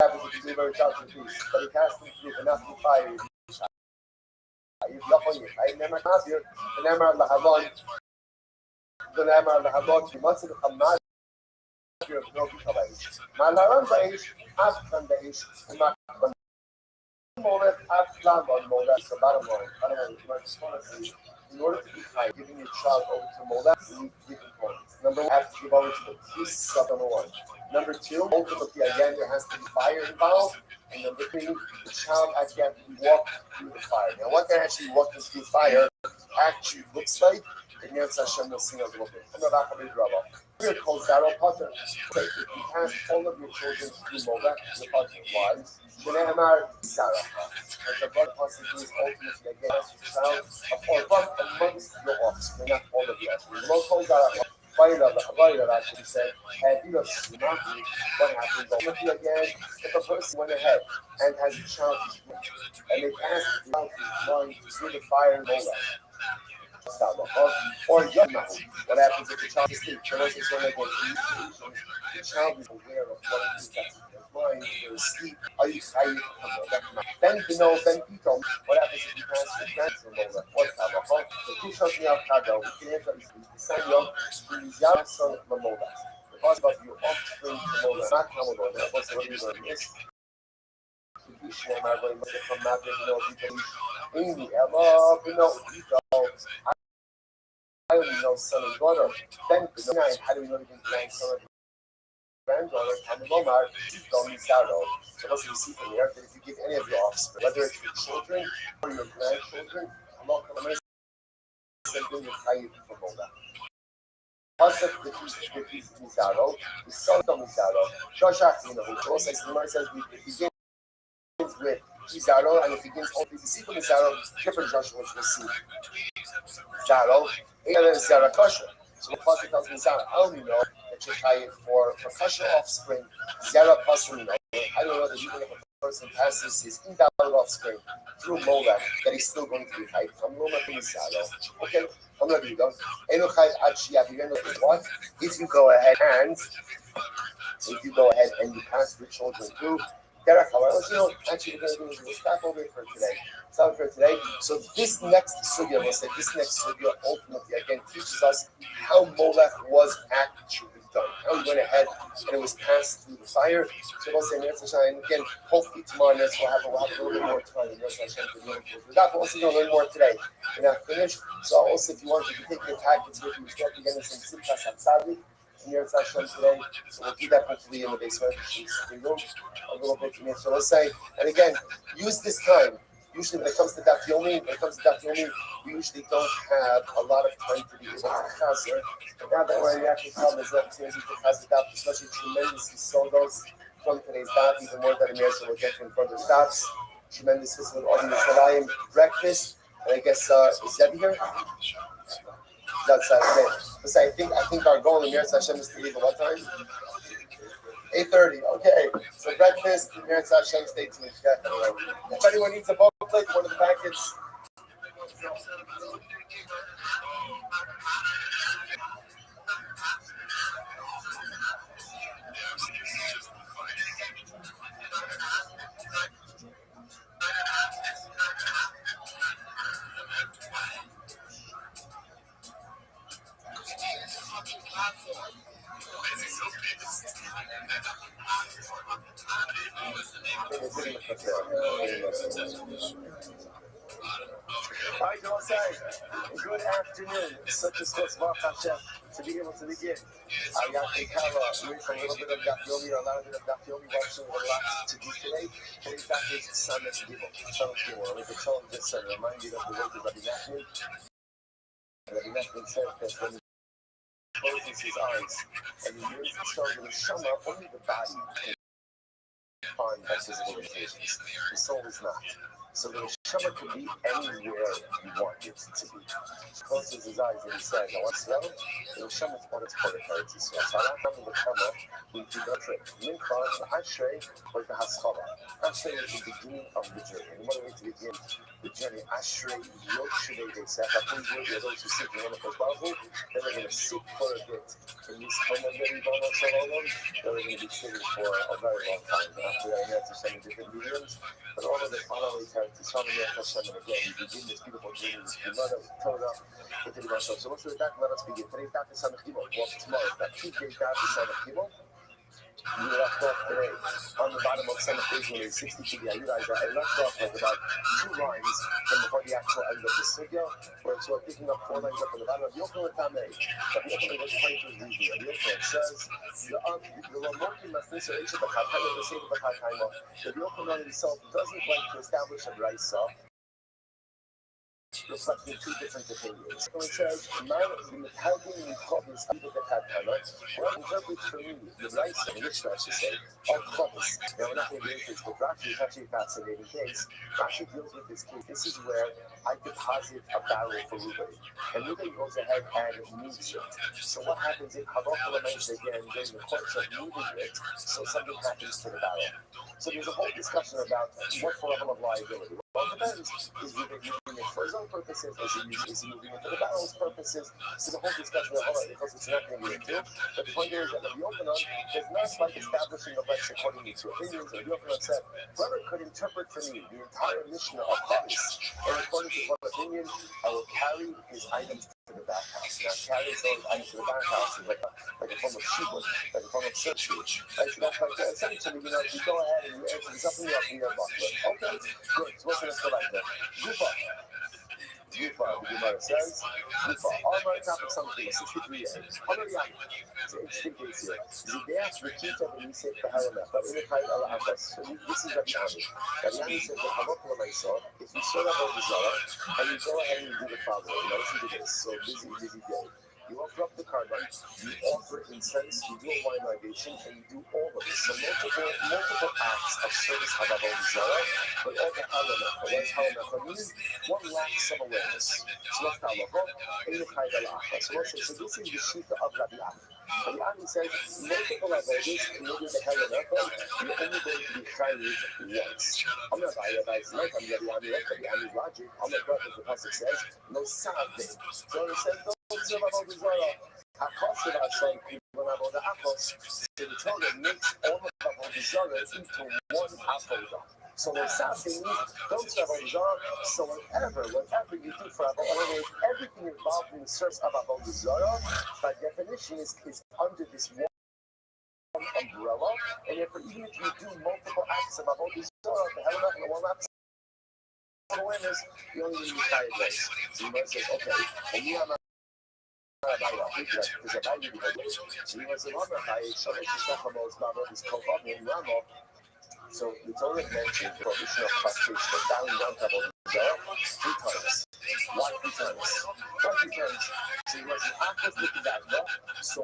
happens if you give over your child to the priest? But he passed it through, but not through fire. I never have here. The Nemar Lahalon. The Nemar Lahalon. You must have come not here of no Kalash. Malaran Baish, Afghan Baish, and Makan Molech, Afghan Molech. So, bottom line, I don't know if you want to see. In order to be high, giving your child over to Molech, you need three components. Number one, you have to give over to the priest of number one. Number two, ultimately, again, there has to be fire involved. And number three, the child actually has to walk through the fire. Now, what that actually walking through fire actually looks like, and Yetz Hashem will sing a little bit. I'm not going to be Rabbi. We're called Zaro Potter. If you pass all of your children through Molech, the Potter wives, Shneimar Sarah. And the blood possibly is ultimately against your child, or amongst your offspring, not all of your offspring. The most called Zaro Potter actually said, and you know, what happens ultimately again, if a person went ahead and has a child, and they passed the child going through the fire and Molech. Or Yom, what happens if the child is asleep? The child is aware of what it is that's mind, they're asleep. Are you tired? Ben Bino, Ben Pito, what happens if you pass your friends from over? What's that? The two shots me out, Kado, we can answer the Sanyo, the Yason Mamoda. The cause of your offspring Mamoda, not Hamoda, that was what you learned. Yes. Amy, Ella, Bino, Pito. How do we know son and daughter? Ben Bino, how do we know even grandson and granddaughter? And the Lomar, Tito, Misaro. So let's see from here that if you give any of your offspring, whether it's your children or your grandchildren, Allah send them your Chayyim from Moda. Pasuk the Mizaro, the son of Mizaro, Shoshach, which also says it begins with Mizaro and it begins only the seed of Mizaro, different Joshua, which we'll see. Zaro, and then Zara Kosher. So the Pasuk tells Mizaro, I only know that you're Chayyim for Kosher offspring, Zara Pasuk. I don't know that even if a person passes his invalid offspring through Molech, that he's still going to be Chayyim. Okay? There you go. What? If you go ahead and you pass your children through, actually we're going to do a stop over for today. Stop for today. So this next sugya, ultimately again teaches us how Molech was actually done. How he went ahead and it was passed through the fire. So we'll say again, hopefully tomorrow we'll have a little bit more time. We're also going to learn more today. We're not finished. So also if you want, you can take your time to we start again in some Simchas Hatzaddik in your session today. So we'll do that hopefully in the basement. A little bit. So let's say, and again, use this time. Usually when it comes to Daf Yomi, we usually don't have a lot of time to be able to chazer. But now that we're in the actual time, there's an opportunity to chazer Daf, especially tremendous solos from today's Daf, even more than Amir, so we'll get from further stops. Tremendous with all the Yerushalayim breakfast. And I guess, is Zeb here? That's Saturday. I think our goal in Amir Hashem is to leave at what time? 8:30. Okay. So breakfast, Meretz Hashem, stay tuned. If anyone needs a booklet, one of the packets. I don't say good afternoon. Such a sports Hashem to be able to begin. I got a Kara, doing a little bit of Daf Yomi, or a lot of Daf Yomi, watching a lot to do today. Today's Daf is Son of Gimel. I like to tell him just to remind you of the words of Rabbi Nachman. Rabbi Nachman said that when he closes his eyes and he hears the sound of the Shema, only the body can find by physical limitations. The soul is not. So the Neshama can be anywhere you want it to be. He closes his eyes and he says, I want to smell it. The Neshama is part of the So I have the Neshama who do not trip. Mincha, the Ashrei, or the Haskala. Ashrei is the beginning of the journey. And what are we to begin the journey? Ashrei, Yod Shirei, they said, I think we're those who sit in one of the Bible, then they're going to sit for a bit. In this moment, they're going to be sitting for a very long time. After that, we have to send different mediums. But all of the following time to Shalom Hashem, and again, we begin this beautiful journey with the mother of Torah, with the Rothschild. So let's do that. Let us begin. Today's Daf is Son of Gimel. Well, tomorrow, that Tuesday's Daf is Son of Gimel. We left off today on the bottom of Son of Gimel, 62 the Ayudah. I left off with about 2 lines from before the actual end of the sugya, where it's picking up 4 lines up on the bottom of Yochanan Tamei. But Yochanan was trying to read it. Yochanan says, the Ramokim Mafnisa Isha B'Chataima, the Seder B'Chataima, the Yochanan himself doesn't like to establish a Raisa, reflecting 2 different opinions. So it says, how can we call this Seder B'Chataima? Well, interpret for me, the Raisa, in which I should say, are Chomis. Now, we're not going to get into this, but Rashi is actually a fascinating case. Rashi deals with this case. This is where I deposit a barrel for Ruben. And Ruben goes ahead and moves it. So what happens if Havok laments again during the course of moving it, so something happens to the barrel? So there's a whole discussion about what level of liability. Well, it depends. Is he moving it for his own purposes? Is he moving it for the battle's purposes? So the whole discussion of all because it's not going to be into. But the point is that the Yochanan is not like establishing a Lex according to opinions. Or Yochanan said, whoever could interpret for me the entire Mishnah of Chavis, and according to one opinion, I will carry his items to the back house. Now, carry those items to the back house is like a form of shibud, like a form of search. Right? So that's like essentially, you go ahead and you answer something up in your buckler. Okay, good. So what's the next one? Gufa. Gufa, the Gemara says, Gufa, all my topic something, 63a. Already on. It's an interesting case here. Zideach Rikita Benisek Beharamah, but in the Kaid Allah Abbas. So this is Rabbi Ami. Rabbi Ami said, if you serve out the Zara, and you go ahead and you do the following, now listen to this. So busy day. You offer up the carbon, you offer incense, you do a wine libation, and you do all of this. So multiple acts of service of Avodah Zarah, but all the halacha. What does halacha mean? One lacks some awareness. So what's halacha? So this is the shita of Rabbi Ami. Rabbi Ami says multiple avodas committed the halacha, you're only going to be chayiv once. I'm not Rabbi's like I'm Rabbi Ami, like Rabbi Ami's logic. I'm not what the pasuk says, no saving. So it says so the Torah makes all of Avodah Zarah into one avodah. So the Safi means don't serve Avodah Zarah. So whatever you do for Avodah, everything involved in the service of Avodah Zarah, by definition, is under this one umbrella. And therefore, even if you do multiple acts of Avodah Zarah, the hell of one act of awareness, you only need to try it once. So you says, okay, and you have a so the Torah mentioned the prohibition of castration, of bowing down to Avodah Zarah 3 times. Why 3 times? So he was an active Tidaga. So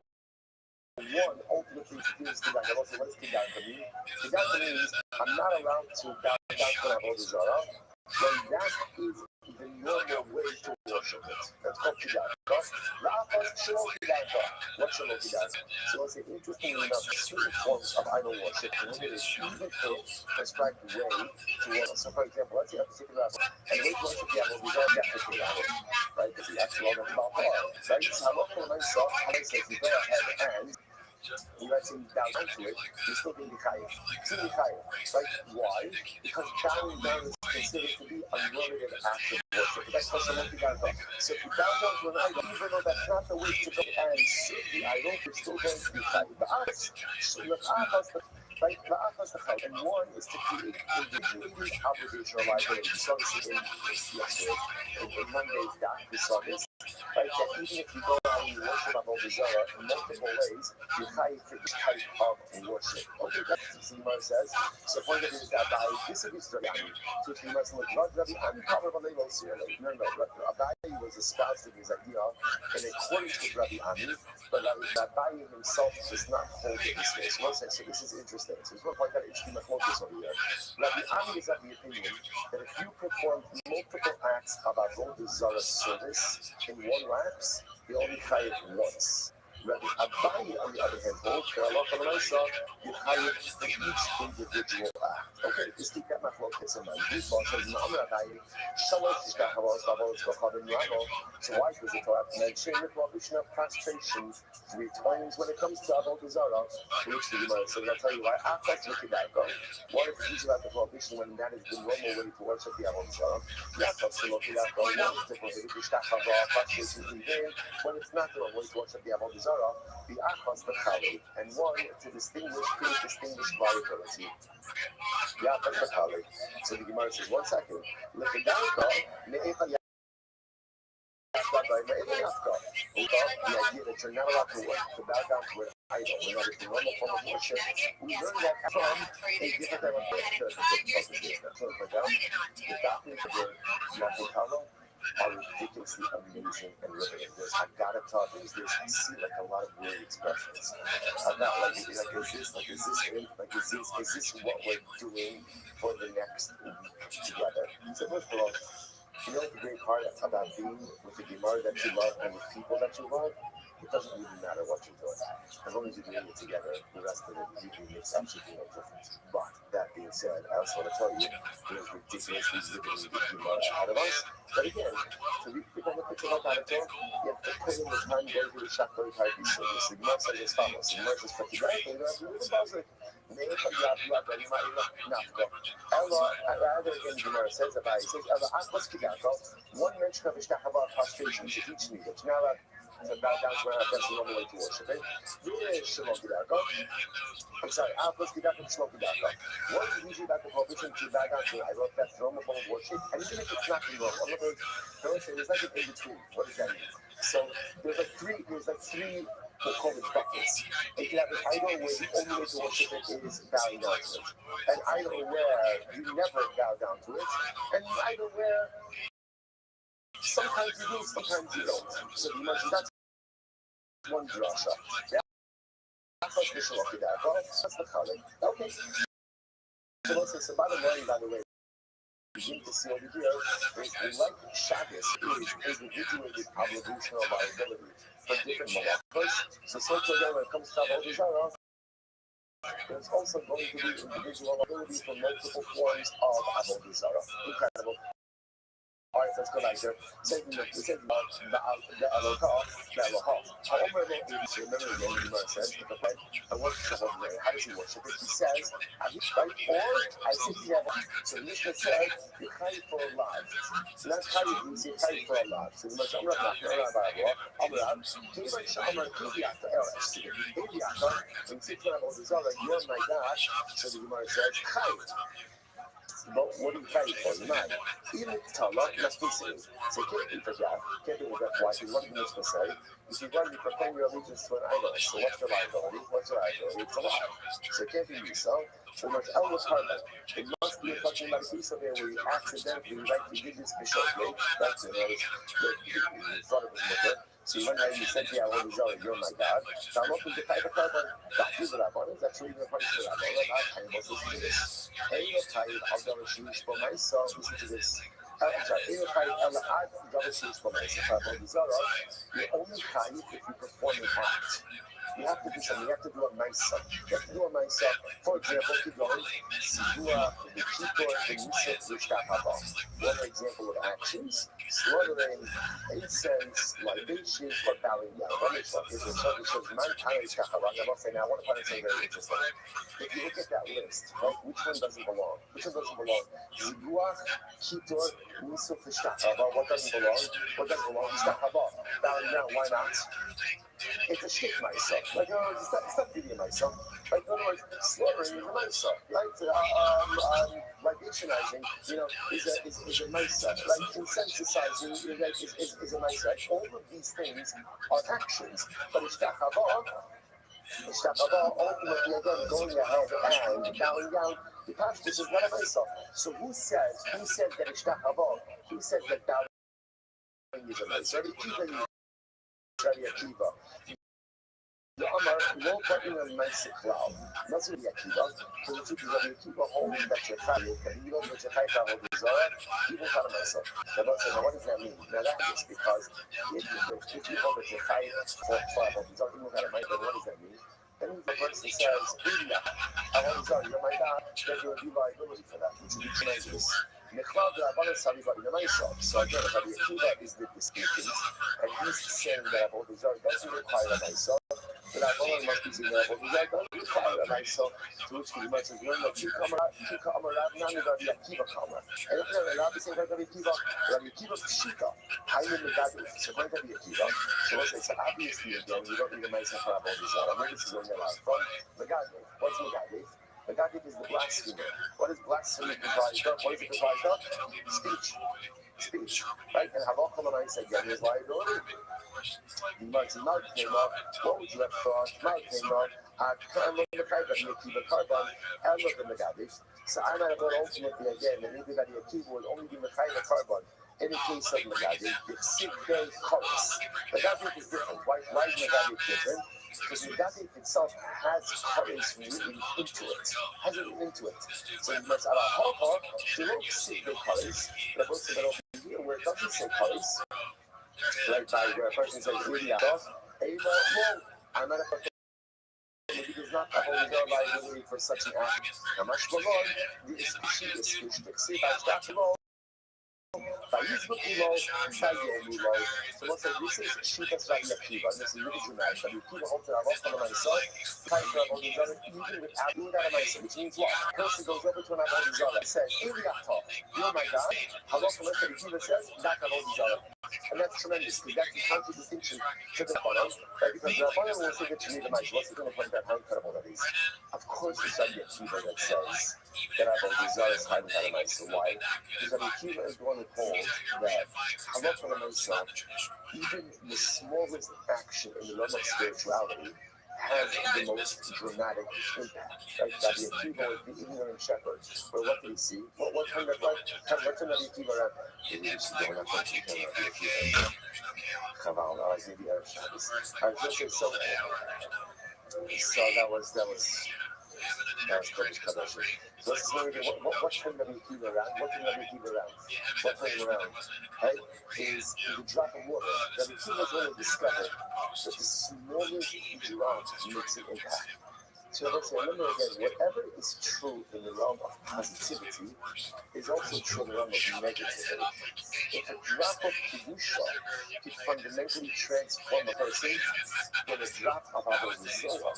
one ultimately feels Tidaga. So what is Tidaga mean? Tidaga means I'm not allowed to bow down to Avodah Zarah when that is the normal way to worship it. That's called Tidaga. What's Shalom Tidaga? So it's an interesting enough certain forms of idol worship, and it is even a prescribed way to worship. So for example, let's say a particular and the way to worship the Avodah Zarah definitely right? Because that's all the Baal, right? So I'm up for myself, and I say, if you go ahead and you actually bow down to it, you're still being chayiv. Still being chayiv, right? Why? Because bowing down is considered to be a limited act of worship. That's what Shalom Tidaga. So if you bow down to an idol, even though that's not the way to go and serve the idol, you're still going to be chayiv. Right? And one is to create individually obligational liability. We saw this yesterday. In Monday's doc, we saw this. Right? That even if you go out and you worship Avodah Zarah in multiple ways, you're chayiv for each type of worship. Okay, that's what the Gemara says. So point of view is that by disagrees to Rabbi. So the Gemara says, Rabbi, I'm probably not serious. No, Rabbi was espousing his idea in accordance with Rabbi Ami, but Rabbi himself does not hold it this way. So so this is interesting. So there's one point that interesting focus over here. Rabbi Ami is of the opinion that if you perform multiple acts of Avodah Zarah service in one lapse, you only chayiv once. Rabbi Abaye, on the other hand, holds for Allah from Isa, you chayiv for each individual act. Okay, just keep that machlokas in mind. This one says, "Na'am Abaye, shalosh tishkachavos bavos b'chadin ramo." So why does the Torah mention the prohibition of castration 3 times when it comes to Avodah Zarah? Which the Gemara says, I'll tell you why. Achas l'tidaga. One is to about the prohibition when that is the normal way to worship the Avodah Zarah. Achas l'tidaga. One is to prohibit tishkachavos castration when it's not the normal way to worship the Avodah Zarah. The achas the chali, and one to create distinguished liability. Yeah, that's the chali. So the Gemara says, 1 second. The idea that you're not allowed to bow down to an idol, when that is the normal form of worship, we learn that from a different type of the doctrines of the Yakutalo are ridiculously amazing and limited. I gotta talk, there's this, I see like a lot of weird expressions. I'm not is this what we're doing for the next week together? So first of all, you know the great part about being with the Gemara that you love and the people that you love? It doesn't really matter what you're doing. As long as you're doing it together, the rest of it usually makes absolutely no difference. But that being said, I also want to tell you, there's ridiculously riveting Gemara ahead of us. But again, to read the benefits of our article, you have to put in the time going to the Shakar Tarbi service. The Gemara says as follows. The Gemara says, "Particularly, you have to move the buzzer. Never forget you have very much nafka." Ella, rather again, the Gemara says, Rabbi says, "Ella, akwas kidako." One mention of Ishtahava prostration to each needed. Now that to bow down to our that's the only way to worship it. I'm sorry, Apos Kidaka Shlomo Kidaka. What is usually about the prohibition to bow down to an idol? That's normal form of worship. And even if it's not normal, there's like an in between. What does that mean? So there's like three we'll call it buckets. And you have an idol where the only way to worship it is bowing down to it. An idol where you never bow down to it. And an idol where sometimes you do, sometimes you don't. So you mentioned that's one drasha. That's the color. Okay. So let's say, so by the way, you need to see over here is like Shabbos is individuated obligation or liability for different malachos. So again, when it comes to Avodah Zarah, there's also going to be individual liability for multiple forms of Avodah Zarah. Incredible. All right, let's go back there. Saying the Elohah. However, remember again, the Gemara says, I worship the Lord. How does he worship it? He says, I sit together. So the Mishnah said, you pray for a lot. So that's how you use it, pray for a lot. So the Mishnah, I'm not going to you're my God. So the Gemara says, but what do you pray for? Not. Even if it's Tallah, not listening. So can't be for God. Can't be with that. Why? Because what did the Mishnah say? If you're going to be proclaiming your allegiance to an idol, so what's your liability? What's your liability? It's a lie. So it can't be yourself. So much Elvis Harman. It must be a fucking like piece of there where you accidentally, like you did this bishop, right? That's it. You thought it was mutter. So you went ahead and you said, yeah, well, you're my God. Now I'm open to type of carbon. That's really the point of that. I'm also to this. I'll go to choose for myself. Listen to this. I'm sorry. You only hide if you perform an act. You have to do something. You have to do a nice stuff. You have to do a nice stuff. For example, keep going. One example of actions. Slaughtering incense, libation, or bowing down. Let me stop. There's a certain my time is now I want to find something very interesting. If you look at that list, right, which one doesn't belong? Which one doesn't belong? Ziguach, Kitor, Niso, Fishtachava. What doesn't belong? What doesn't belong? Fishtachava. Bowing down. Why not? It's a shit myself. Like, it's not really myself. Like, in other words, slaughtering is a myself. Right? Libationizing, is a myself. Like, insensitising is a myself. All of these things are actions. But Ishtachava, ultimately, again, going ahead and bowing down, the pastor says, not a myself. So who says that Ishtachava? Who says that bowing is a myself? Rabbi Akiva. The Amar, no button on my cloud. Not Rabbi Akiva. So the truth is Rabbi Akiva holding that you're chayiv, but you don't get your chayiv out of the Zohar, even out of myself. Now what does that mean? Now that is because if you hold that you're chayiv for Avodah Zarah, even out of my then what does that mean? That means the person says, Avodah Zarah, you're my God, then there will be liability for that, which would be tremendous. So again, Rabbi Akiva is the disputant, and he's saying that Avodah Zarah doesn't require a myself, but Avodah must be saying that Avodah Zarah doesn't require a myself, to which the Gemara says, "Learn that Kika Amar Rav Nami Rabbi Akiva Kamar." And if you're allowed to say Rabbi Akiva Pshita, I'm in the Gadol. So going to Rabbi Akiva, so let's say, so obviously again, you don't need a myself for Avodah Zarah. Maybe this is where you're allowed from the Gadol. What's the Gadol? The Gadol is the blasphemer. What is blasphemy comprised of? What is it comprised of? Speech. Right? And Havachol and I said, yeah, there's liability. Mark came up. What would you have thought? Mark came up. I'm looking at the carbon. I'm looking at the Gadol. So I'm not going to ultimately again, and maybe that the Akiva would only be the carbon. In the case of Megadol, it's Sigday Chorus. Megadol is different. Why is Megadol different? Because Megadol itself has chorus written into it. So you must have a whole so you don't Sigday Chorus. The book is over here where it doesn't say chorus. Right by where a person says, I'm not a Maybe there's not a whole liability for such an act. Kamash Balon, the Iskishi Iskish by Shtachimo. By Yisbuk Emo, by Yom Emo. So what's like this is Shitas Rabbi Akiva. This is really dramatic. Rabbi Akiva holds that I've also myself. Type of all these other even without doing that on myself, which means what? A person goes over to an Avodah says, Iliachta, you're my God. Halach Rabbi Akiva says, not Avodah. And that's tremendous, because that's the contradistinction to the Rabbanon, right? Because the Rabbanon will say that to me the Ma'aseh. What's going to point out how incredible that is? Of course, it's Rabbi Akiva that says that Avodah is high without a Ma'aseh. Why? Because Rabbi Akiva is the one who holds that Halach Rabbi even the smallest action in the realm of spirituality has the most dramatic impact. Right? Rabbi Akiva was the ignorant shepherd. Well, what did he see? What turned Rabbi Akiva around? Maybe we should go and have to tell Rabbi Akiva. Chaval, I was maybe Erev Shabbos. I was going to say, so that was Kodesh Kadoshim. So let's say again, what turned Rabbi Akiva around? What turned Rabbi Akiva around? What turned him around? Right? Is the drop of water. Rabbi Akiva was going to discover that the smallest drop makes an impact. So let's say, remember again, whatever is true in the realm of positivity is also true in the realm of negativity. If a drop of kedusha could fundamentally transform a person, then a drop of avodah zarah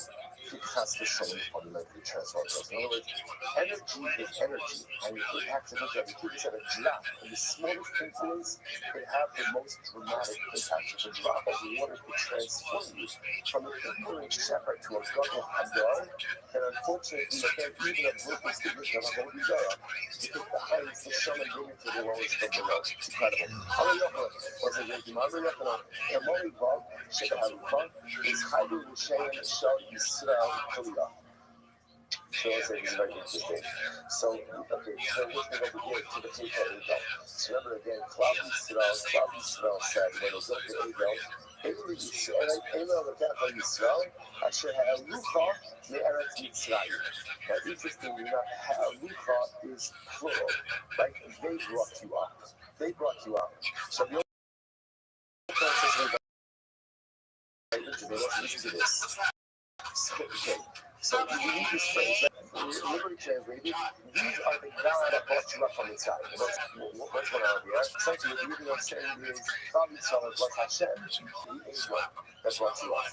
could chas v'shalom fundamentally transform a person. In other words, energy is energy, and it impacts a person. If you said a drop in the smallest influence can have the most dramatic impact. If a drop of water could transform you from an ignorant shepherd to a godly hadar, and unfortunately, you can't even have witnessed the mission of avodah zarah. You take the highest neshama and bring it to the lowest from below. It's incredible. Amar Yochanan was a great Amar Yochanan. Emori Vav Shebaharucha is Chaydu L'Shem Shal Yisrael Kalila. So let's say this is very interesting. So, okay, so let's go over here to the paper Egel. So remember again, Klav Yisrael said, when they go to Egel, Egel Yisrael, the Kath of Yisrael, Asher Ha'alucha Me'eretz Mitzrayim. Now, interestingly enough, Ha'alucha is plural, right? They brought you up. They brought you up. So the old process listen to this. So, okay. So you need this phrase, literally translated, these are the God that brought you up from inside. What's going on here? Essentially, what you're really saying is, God Yisrael was Hashem, the angel that brought you up.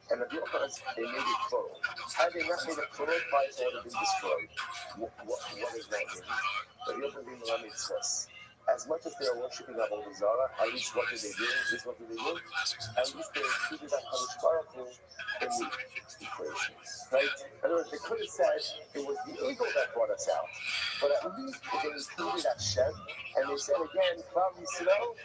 And the Yochanan, they made it plural. Had they not made it plural, Christ would have been destroyed. What does that mean? The Yochanan being the mitzvahs. As much as they are worshipping avodah zarah, at least what did they do? At least they included that Kadosh Baruch Hu in the equation, right? In other words, they could have said it was the eagle that brought us out, but at least they included Hashem, and they said again, Klav Yisrael,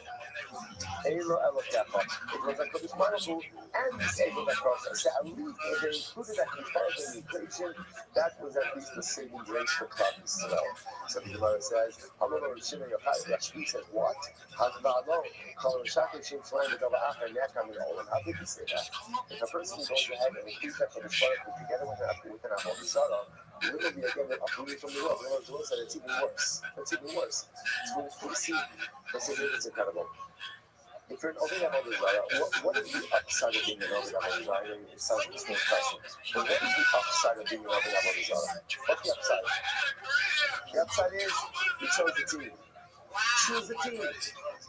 Eilo Elokecha. It was a Kadosh Baruch Hu and this eagle that brought us out. At least if they included that Kadosh Baruch Hu in the equation, that was at least the saving grace for Klav Yisrael. So the Gemara says, Rabbi says, what? How did he say that? If a person goes ahead and includes that Kadosh Baruch Hu together with an avodah zarah, literally again, uprooted from the world. In other words, it's even worse. It's even worse. So we see, it's incredible. If you're an Ovid Avodah Zarah, what is the upside of being an Ovid Avodah Zarah? It sounds like it's no question. But what is the upside of being an Ovid Avodah Zarah? What's the upside? The upside is you chose the team. Choose the team.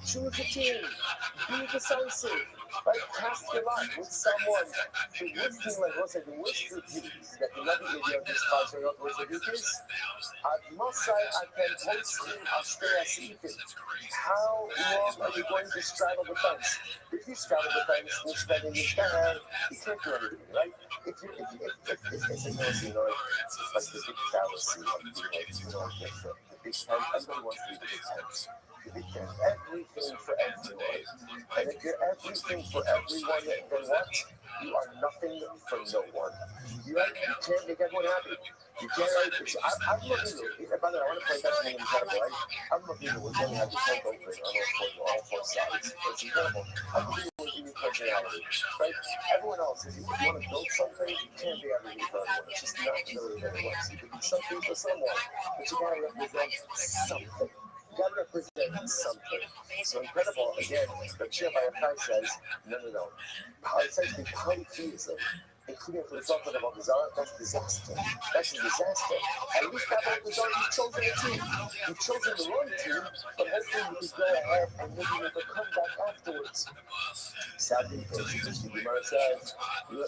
Choose the team. Be decisive. Right? Cast your lot with someone. The worst thing, like what's like the worst critique that the Rabbi Yehuda describes for what the critique is? How long are you going to straddle the fence? If you straddle the fence, you're spending your time. You can't do anything, right? If it's like, it's like the big fallacy of the big tent. Everybody wants to be the big tent. The big tent. Everything for everyone. And if you're everything for everyone, then what? You are nothing for no one. You can't make everyone happy. You can't, I'm looking at, by the way, I want to point out something incredible, right? I'm looking at we're going to have the tent open on all four sides. It's incredible. I'm looking at we're giving personality, right? Everyone else, if you want to build something, you can't be everything for everyone. It's just not really what it works. You can be something for someone, but you got to represent something. You got to represent something. So incredible, again, the Chair by Rabbi says, no. Essentially, polytheism including for the Prophet of Al-Zara, that's disaster. That's a disaster. At least that Al-Zara, you've chosen a team. You've chosen the wrong team, but hopefully you can go ahead and maybe make a comeback afterwards. Sadly, the Gemara says,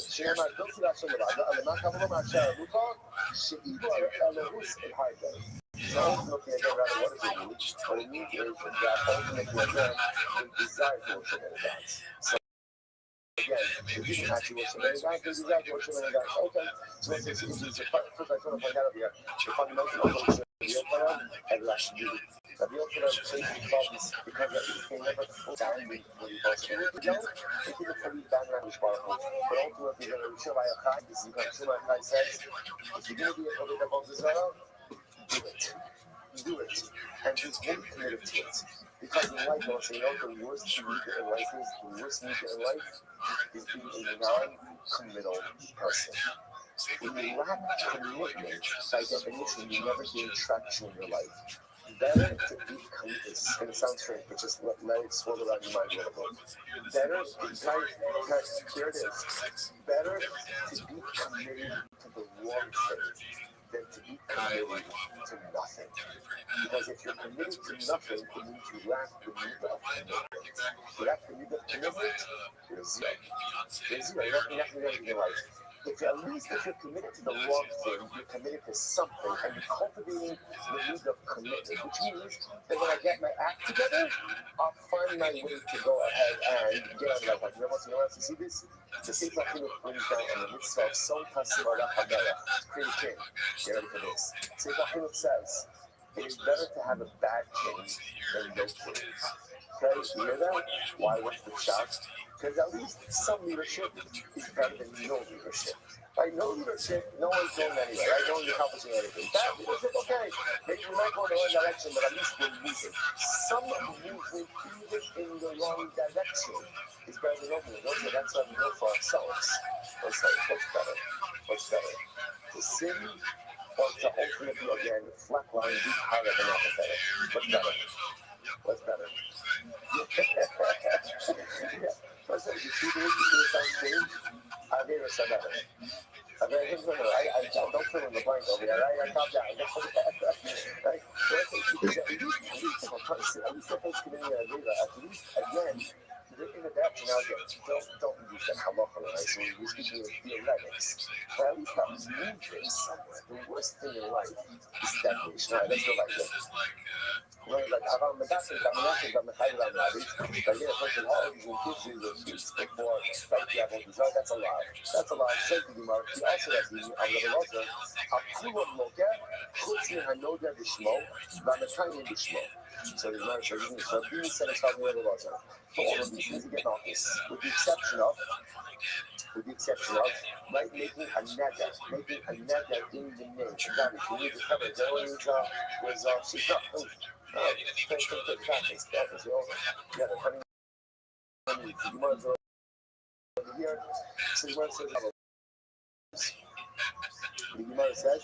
שנאמר, לא תפילה של לבד, אלא מה כמובן מאשר המותר, שאיבו אלוהוס אל הרגל. So ultimately, again, rather, what does it mean? What it means is that ultimately, again, they desire to worship many gods. So again, they didn't actually worship many gods, they desire to worship many gods. Okay, so let's say, first I just want to point out over here, the fundamental of worship and Rashid. Rabbi says because they never put down the possible. They don't fully ban language powerful. But ultimately, the Rishon Ayachai, this is what Rishon Ayachai says, if you're going to be a Chavod of Israel, do it. Do it. And be fully committed to it. Because in life, also, you know, the worst media in life is, the worst media in life is being a non-committal person. When you lack commitment, by definition, you never gain traction in your life. Better to be committed. It's going to sound strange, but just let it swirl around your mind a little bit. Better, guys, here it is. Better to be committed to the wrong thing than to be committed to nothing. Because if you're committed to nothing, it means you lack the need of commitment. You lack the need of commitment, you're zero. You're zero. You're not nothing in your life. If you're committed to the wrong thing, you're committed to something, and you're cultivating the need of commitment, which means that when I get my act together, I'll find my way to go ahead and get on like, you know what, you see this? The Sefer HaChinuch brings down on the mitzvah of Son Tasim Olam HaMelech, create a king. Get ready for this. Sefer HaChinuch says, it is better to have a bad king than no king. Okay, you hear that? Why? What's the shock? Because at least some leadership is better than no leadership. By no leadership, no one's going anywhere, right? No one's accomplishing anything. Bad leadership, okay, maybe we might go in the wrong direction, but at least we're moving. Some movement, even in the wrong direction, is better than no movement. Okay, that's what we know for ourselves. What's better? What's better? To sin or to ultimately, again, flatline, be higher than apathetic? What's better? What's better? Yeah. What's better? You see this? You see this sound strange? I gave us another. I don't fill in the blank over here, right? I calm down. Right? So let's say, at least if a person, at least if a person can at least, again, in the depth now, don't use that halacha, right? So we're speaking of theoretics. But at least that movement somewhere. The worst thing in life is stagnation. All right, let's go like this. Like around the back of the Menachem, the Mechayel Rabbi, like a person always includes his before, like the Abu Dhar, that's a lie. That's a lie. Says the Gemara. He also has the Rabbi Rothschild. Akulam Loker, Chutzmi Hanoda Bishmo, Vametayim Bishmo. So the Gemara says, so he said it's talking Rabbi Rothschild. So all of these things are getting off this, with the exception of, right, making a neder in the name. God, if you need to cover, there's she's not. Yeah, they're cutting the Gemara's over here. So the Gemara says, the Gemara says,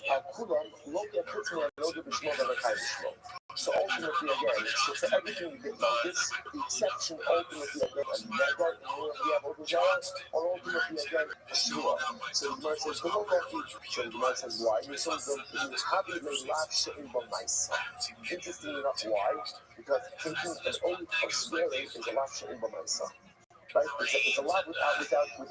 so ultimately, again, so for everything we did about this, the exception ultimately, again, a neder in the Avodah, or ultimately, again, a shua. So the Gemara says, so the Gemara says, why? You happy may laugh by myself. Interesting enough, why? Because taking an oath or swearing is a laugh by myself. Right? It's a lot without an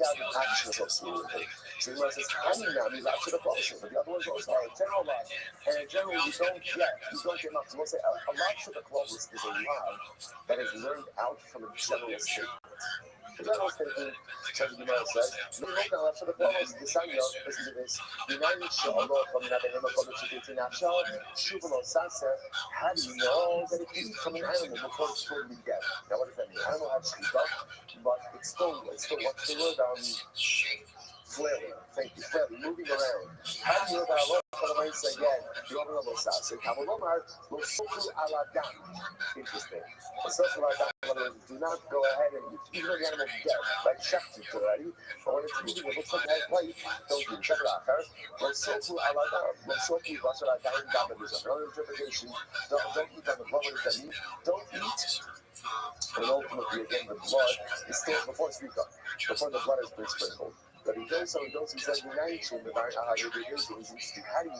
action associated with it. So the Gemara says, Haninami laugh to the function, but the other ones also are a general laugh. And in general, you don't get enough. So we'll say a laugh to the clothes is a laugh that is learned out from a general statement. The general statement, so the Gemara says, we look now after the clothes, the Sanya, listen to this, United Shalom from Nabanema Kodesh Nashal, Shuvalo Sasa, how do you know that it eats from an animal before it's totally dead? Now what does that mean? I don't know how to speak up, but it's still what's the word? Flailing. Thank you. Flailing, moving around. How do you know that Allah says again? You don't know what's that. So Kabalomar will soku aladam. Interesting. Do not go ahead and even though the animal is dead, like checked it already. But when it's moving, it looks like a light. Don't do check it out. Will soku aladam. Will soku basaladam dabadism. Another interpretation. Don't eat on the blood. What does that mean? Don't eat. And ultimately, again, the blood is still before it's before the blood has been sprinkled. But he goes, so he goes, he says, the nation, the how do you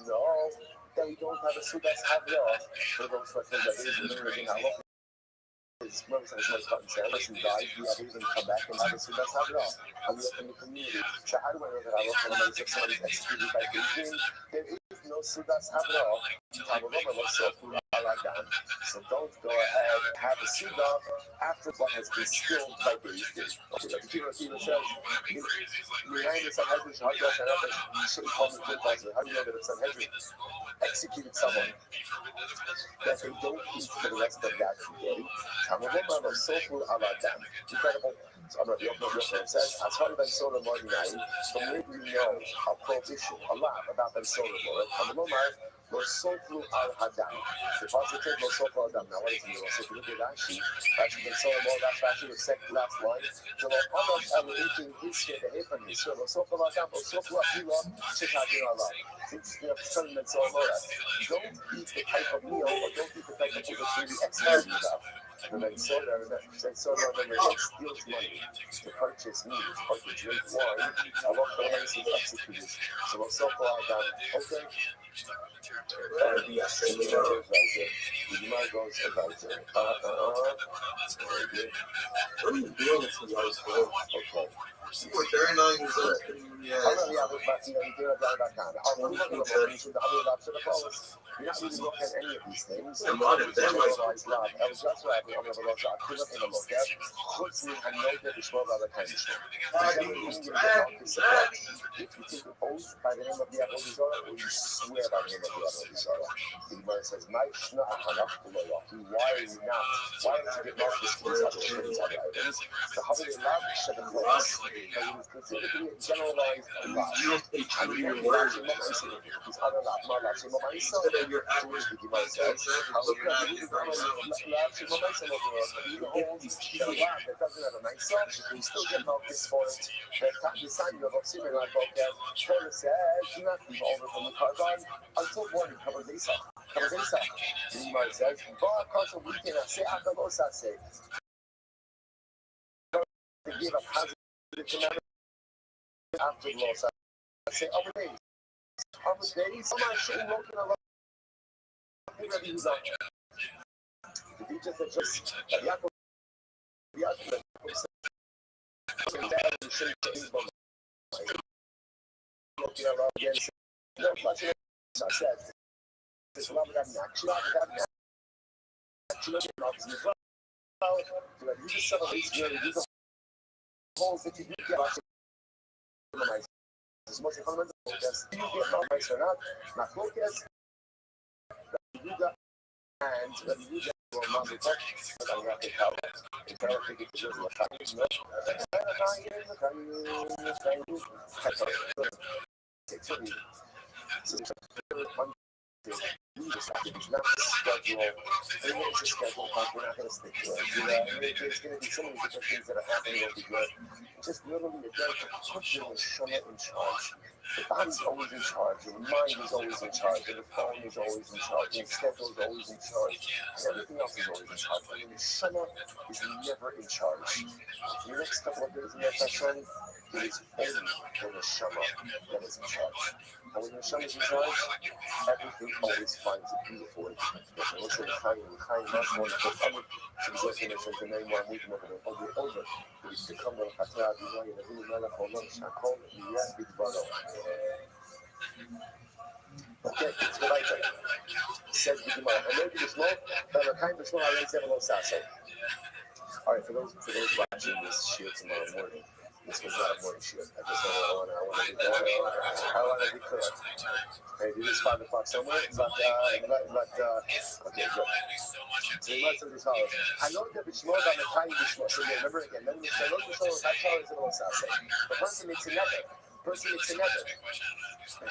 know that we don't have a Sudas Havra for those who are saying that there is a living Allah? His mother says, my son said, listen, guys, we have even come back and have a Sudas Havra. And we are in the community. So how do I know that Allah Ta'ala is somebody executed by Beijing? There is no Sudas Havra. So don't go ahead and have a Suda after what has been spilled by Beijing. Okay, like the Kira says, how do you know that it's Sanhedrin executed someone that they don't eat for the rest of that day? Incredible. So I'm going to open up and says, as far as Ben Soda Mordinai, from where do you know a prohibition, a lot about Ben Soda Mordinai? Rosoflu al Hadam. The positive Rosoflu al Hadam. Now, what does it mean? So if you look at Rashi, Rashi Ben Soda Mordinai, that's actually the second last line. So Almost evaluating his shit, the Hepani. So Rosoflu al Hadam, Rosoflu al Hadam, Shikajin Allah. Since you have certain Ben Soda Mordinai, don't eat the type of meal or don't eat the type of food that's really executed about. And then soda steals money to purchase meat or to drink wine. I love the way it's executed. So what's so far down? Okay. You might go to advisor. What are you doing this with those girls? Okay. You were 39 years old. Yeah. You're not really looking at any of these things. A lot of them are if you take an oath by the name of the Avodah or you swear by the name of the Avodah, the Gemara says, why are you not? Why did you get marked this for these other items? The Havai Lab should have placed, because it was considered to be a generalized law. You don't say true your words. These other law, so that you're which the Gemara says, that doesn't have a nice song, you still get marked for it. The sign of Oxymen, like Torah says, do not leave over from the carbon until morning. Cover Desa. The Gemara says, Ba Kasha Weekend, I say, Akabosa say. To give a positive commandment after the loss. I say, other days. Some are showing looking a lot. The teachers that just, Yaakov, I said, this love that action, you just celebrate the holes that you do get as much fundamental as you get nice or not focus, you got and that you get will not be touched, but I'm not to help. In fact, I think it's just what happens. It's not a schedule. It's a schedule, but we're not going to stick to it. There's going to be so many different things that are happening over here. Just literally a day to put your Shema in charge. The body's always in charge. Your mind is always in charge. And the phone is always in charge. And the schedule is always in charge. And everything else is always in charge. I mean, the Shema is never in charge. The next couple of days in your session, it is only the Shema that is in charge. And when the Shema is in charge, everything always finds a beautiful way. What's the time in much more than the other? So the definition the name one week over. It's to come to Qatar, you know, the really mala for lunch, I call it the yes, big brother. Okay, it's what I think. Says the Gemara. And maybe the small, but the kind of small, I raise 7 sasso. All right, for those watching this shit tomorrow morning. This was not a morning shift. I want to be clear. Okay, it is 5 o'clock somewhere, but okay, good. So you must have this follow. I know that it's more about the time bishmo. So remember again, then we say, look, the person makes another. I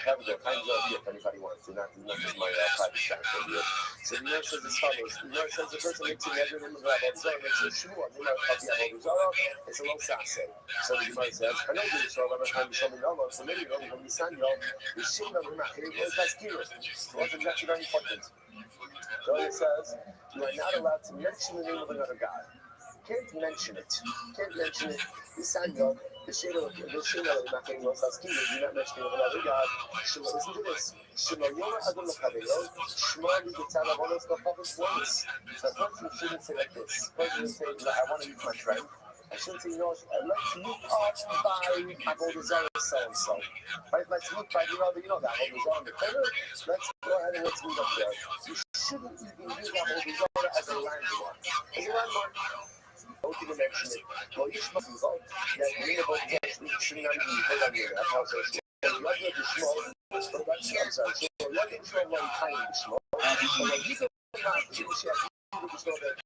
have to go time's up here if anybody wants to, not just my private chat here. So the Lord says as follows. The Lord says the person makes a measure in the Rabbi, makes a shua, it's a low sase. So the Gemara says, I know this, so every time you show me Yolo, so maybe when we sign Yolo, the Shimon of Rimach, it was Taskir. It wasn't actually very important. So it says, you are not allowed to mention the name of another God. Can't mention it. You sign Yolo. Shelo Machin was asking, you're not mentioning another God. Shelo, listen to this. Shelo Yoma Adon Lachadeo, Shema Ligitzad Avonos Lachadis once. So a person shouldn't say like this. A person would say, I want to use my friend. I shouldn't say, let's look up by Avodah Zarah so-and-so. Right? Let's look by, the Avodah Zarah on the corner. Let's go ahead and let's meet up there. You shouldn't even use Avodah Zarah as a landmark. As a landmark. Don't even mention it. Well, you must involve that you know about the shouldn't have been put on your house or small. Like the small, but that's I'm sorry. So like it's not one kind of small. So like you don't have to do shit. You just know that.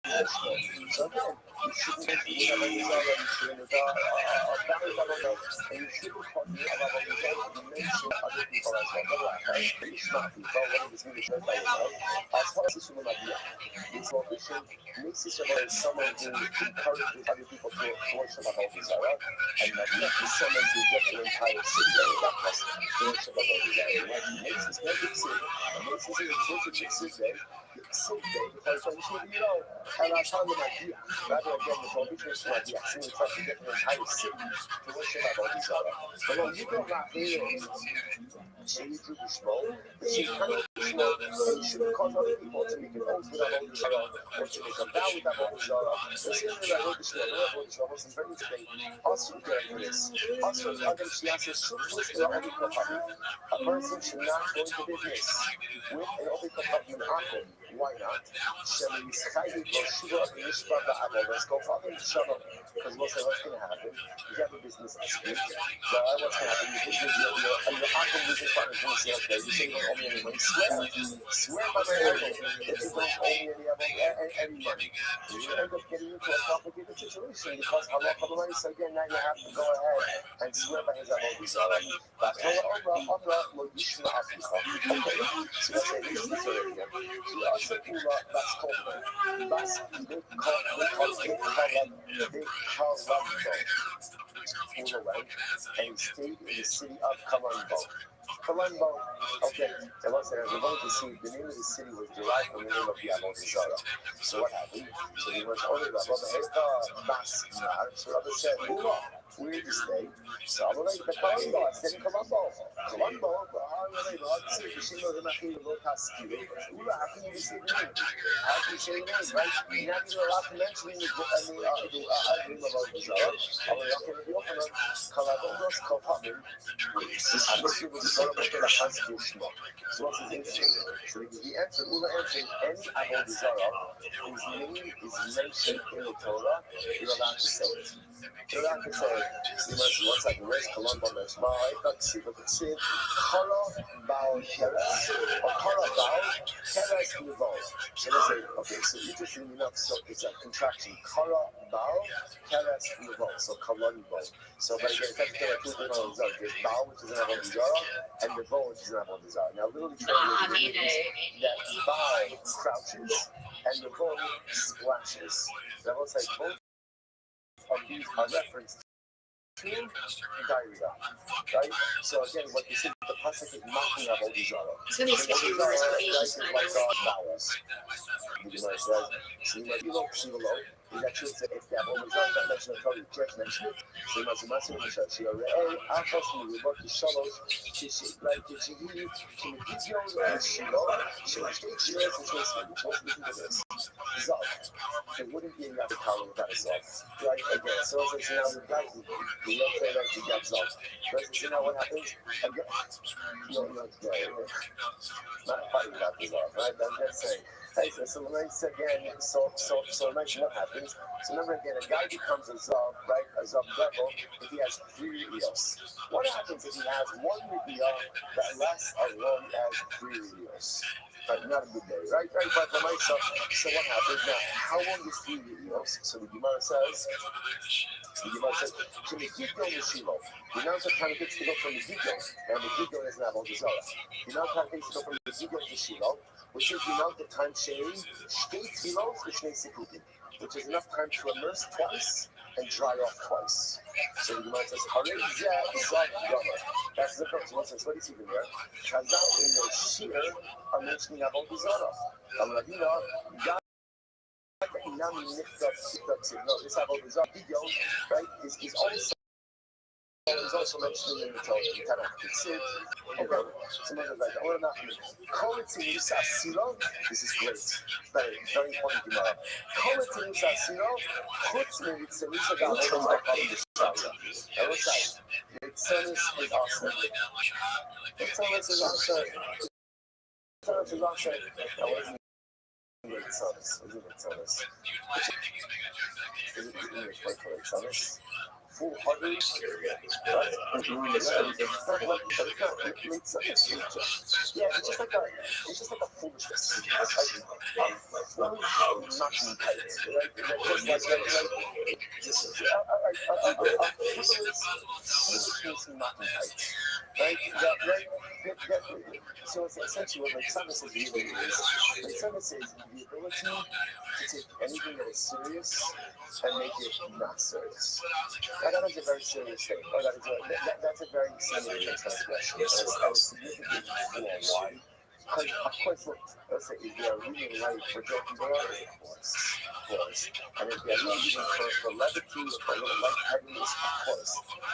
So again, you shouldn't have you shouldn't and you shouldn't talk about what you mention other people as well. Right? You smart people, what is really good by yourself. As far as this woman idea, this motivation makes it about someone who encourages other people to worship about Israel, and not someone who gets an entire city out of that person to worship about Israel. What makes this magic city, and makes this a city, because when you and I found an idea, rather again, the prohibition is an idea, so we try to get an entire city to worship about Israel. But when you go back here, so you do the small, so you cannot do small, and you shouldn't cause other people to make an oath with about Israel, or to make a vow with about Israel. The same way I wrote the Israel wasn't very today. Also, there for this. Also, Adam Shiasa should listen to Obi Kapani. A person should not go into business with an Obi Kapani Akum. Why not? Shem is Chayim Yeshiva Yishba Ba'abel. Let's go follow Shalom. Because what's going to happen? You have a business dispute. Well, what's going to happen? Your Akum business partner is going to say, okay, you say you don't owe me any money. Swear by my idol that you don't owe me any money. You end up getting into a complicated situation because Allah Kabbalah, so again, now you have to go ahead and swear by his Avodah Zarah. Okay, so let's say this is already again. That's called Bas and stayed in the city of Kalanbo. Okay, and once again, we're going to see the name of the city was derived from the name of the Avodah Zarah. So what happened? So he was only Rabbi Bas Nar. So Rabbi said, where did you stay? So I'm like, the Kalanbo. I stayed in Kalanbo. Kalanbo, how can you receive the name? How can you say the name, right? You're not even allowed to mention the name of Avodah Zarah. I'm like, okay, the opener, Kalanbo, Kalanbo. I'm just going to start with the Hanskishma. So what's his answer? So the answer, Ula answered, any Avodah Zarah whose name is mentioned in the Torah, you're allowed to say it. You're allowed to say it. So you must, one second, where's Kalanbo mentioned? I can't see, but it's in Kara Baal Keres, or Kara Baal Keres Nivol. So they say, okay, so interestingly enough, so it's a contraction. Kara Baal Keres Nivol, so Kalanbo. So, but again, there are two different Avodah Zarah. There's Baal, which is an Avodah Zarah, and Nivol, which is an Avodah Zarah. Now, literally translated means that Baal crouches and Nivol splashes. That was like both of these are referenced to diarrhea, right? So again, what you see, the pasuk is mocking Avodah Zarah. So Avodah Zarah is like bowels. The Gemara says, "Shivalo." Is actually if the Avodah Zarah that mentioned the Torah, you can't mention it. So you must mention it. So you're actually we work the shalos. Like it's you can give your shilo. So it's yours and choice. Just listen to this. Zav. There wouldn't be any other color without a zav. Right again. So as I say now, the guys, the young say that you get zav. But you know what happens? Again, not fighting about the zav, right? I'm just saying. Hey, so let's again, so imagine what happens. So remember again, a guy becomes a zav, right? A zav devil if he has 3 reels. What happens if he has 1 reel that lasts as long as 3 reels? Right, not a good day, right? But for myself, so what happens now? How long is 3 reels? So the Gemara says, can the Gidon is Shiloh? The amount of time it takes to go from the Gidon, and the Gidon is not Avodah Zarah. The amount of time it takes to go from the Gidon to Shiloh, which is the amount of time sharing Shtei Tfilos V'Shnei Sikukim, which is enough time to immerse twice and dry off twice. So the Gemara says, Harei Zeh Zav Yomer. That's the first one. So what do you see there? Chazal in the Shir are mentioning Avodah Zarah. Ravina, God this about this video, right, is also mentioned in the Torah. You kind of fix it. Okay, some other like or not. Commenting Silo, this is great. Very, very important. Commenting Silo, puts me with Selisa the tennis is awesome. The tennis is awesome. The tennis is awesome. Full hundred, right? Yeah, it's just like a foolishness. Nothing tight, right? So it's essentially what Alexander says really is. Alexander says the ability to take anything that is serious and make it not serious. Now, that is a very serious thing. Or that's a very significant transgression. And it's significant for why? Because, of course, look, let's say if they are reading light for joking around, of course. And if they are reading for levity or for a little lightheadedness, of course.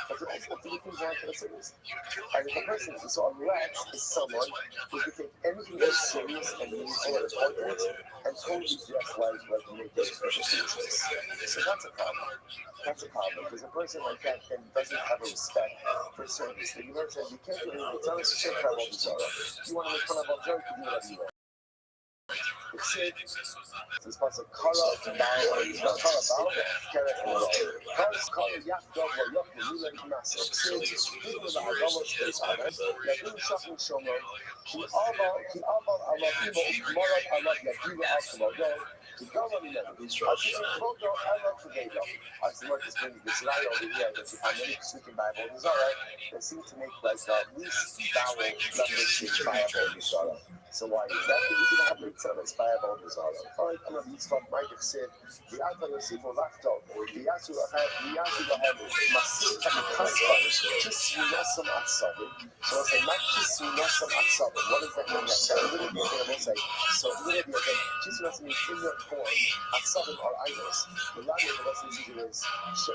But they also have to do things like this. And if a person, so a rat is someone who can take anything that is serious and meaningful and important and totally dress like naked foolishness. So that's a problem. That's a problem because a person like that then doesn't have a respect for service. The Gemara says you can't do anything. Tell us you can't have all these other. You want to make fun of all joke, you do whatever you want. It's said, this part of color, they seem to make like least vowel language viable. So why is that? Because you don't have to tell us viable bizarre. All right, I'm going to be stopped. Mike said, the outer receiver left out. The Yasu have Masid and Kaspa, just Minasam Atsabi. So I say, not just Minasam Atsabi. What does that mean? That literally is going to say, so literally again, just Minasam means in your form, Atsabi are idols. Milani, the rest of the is,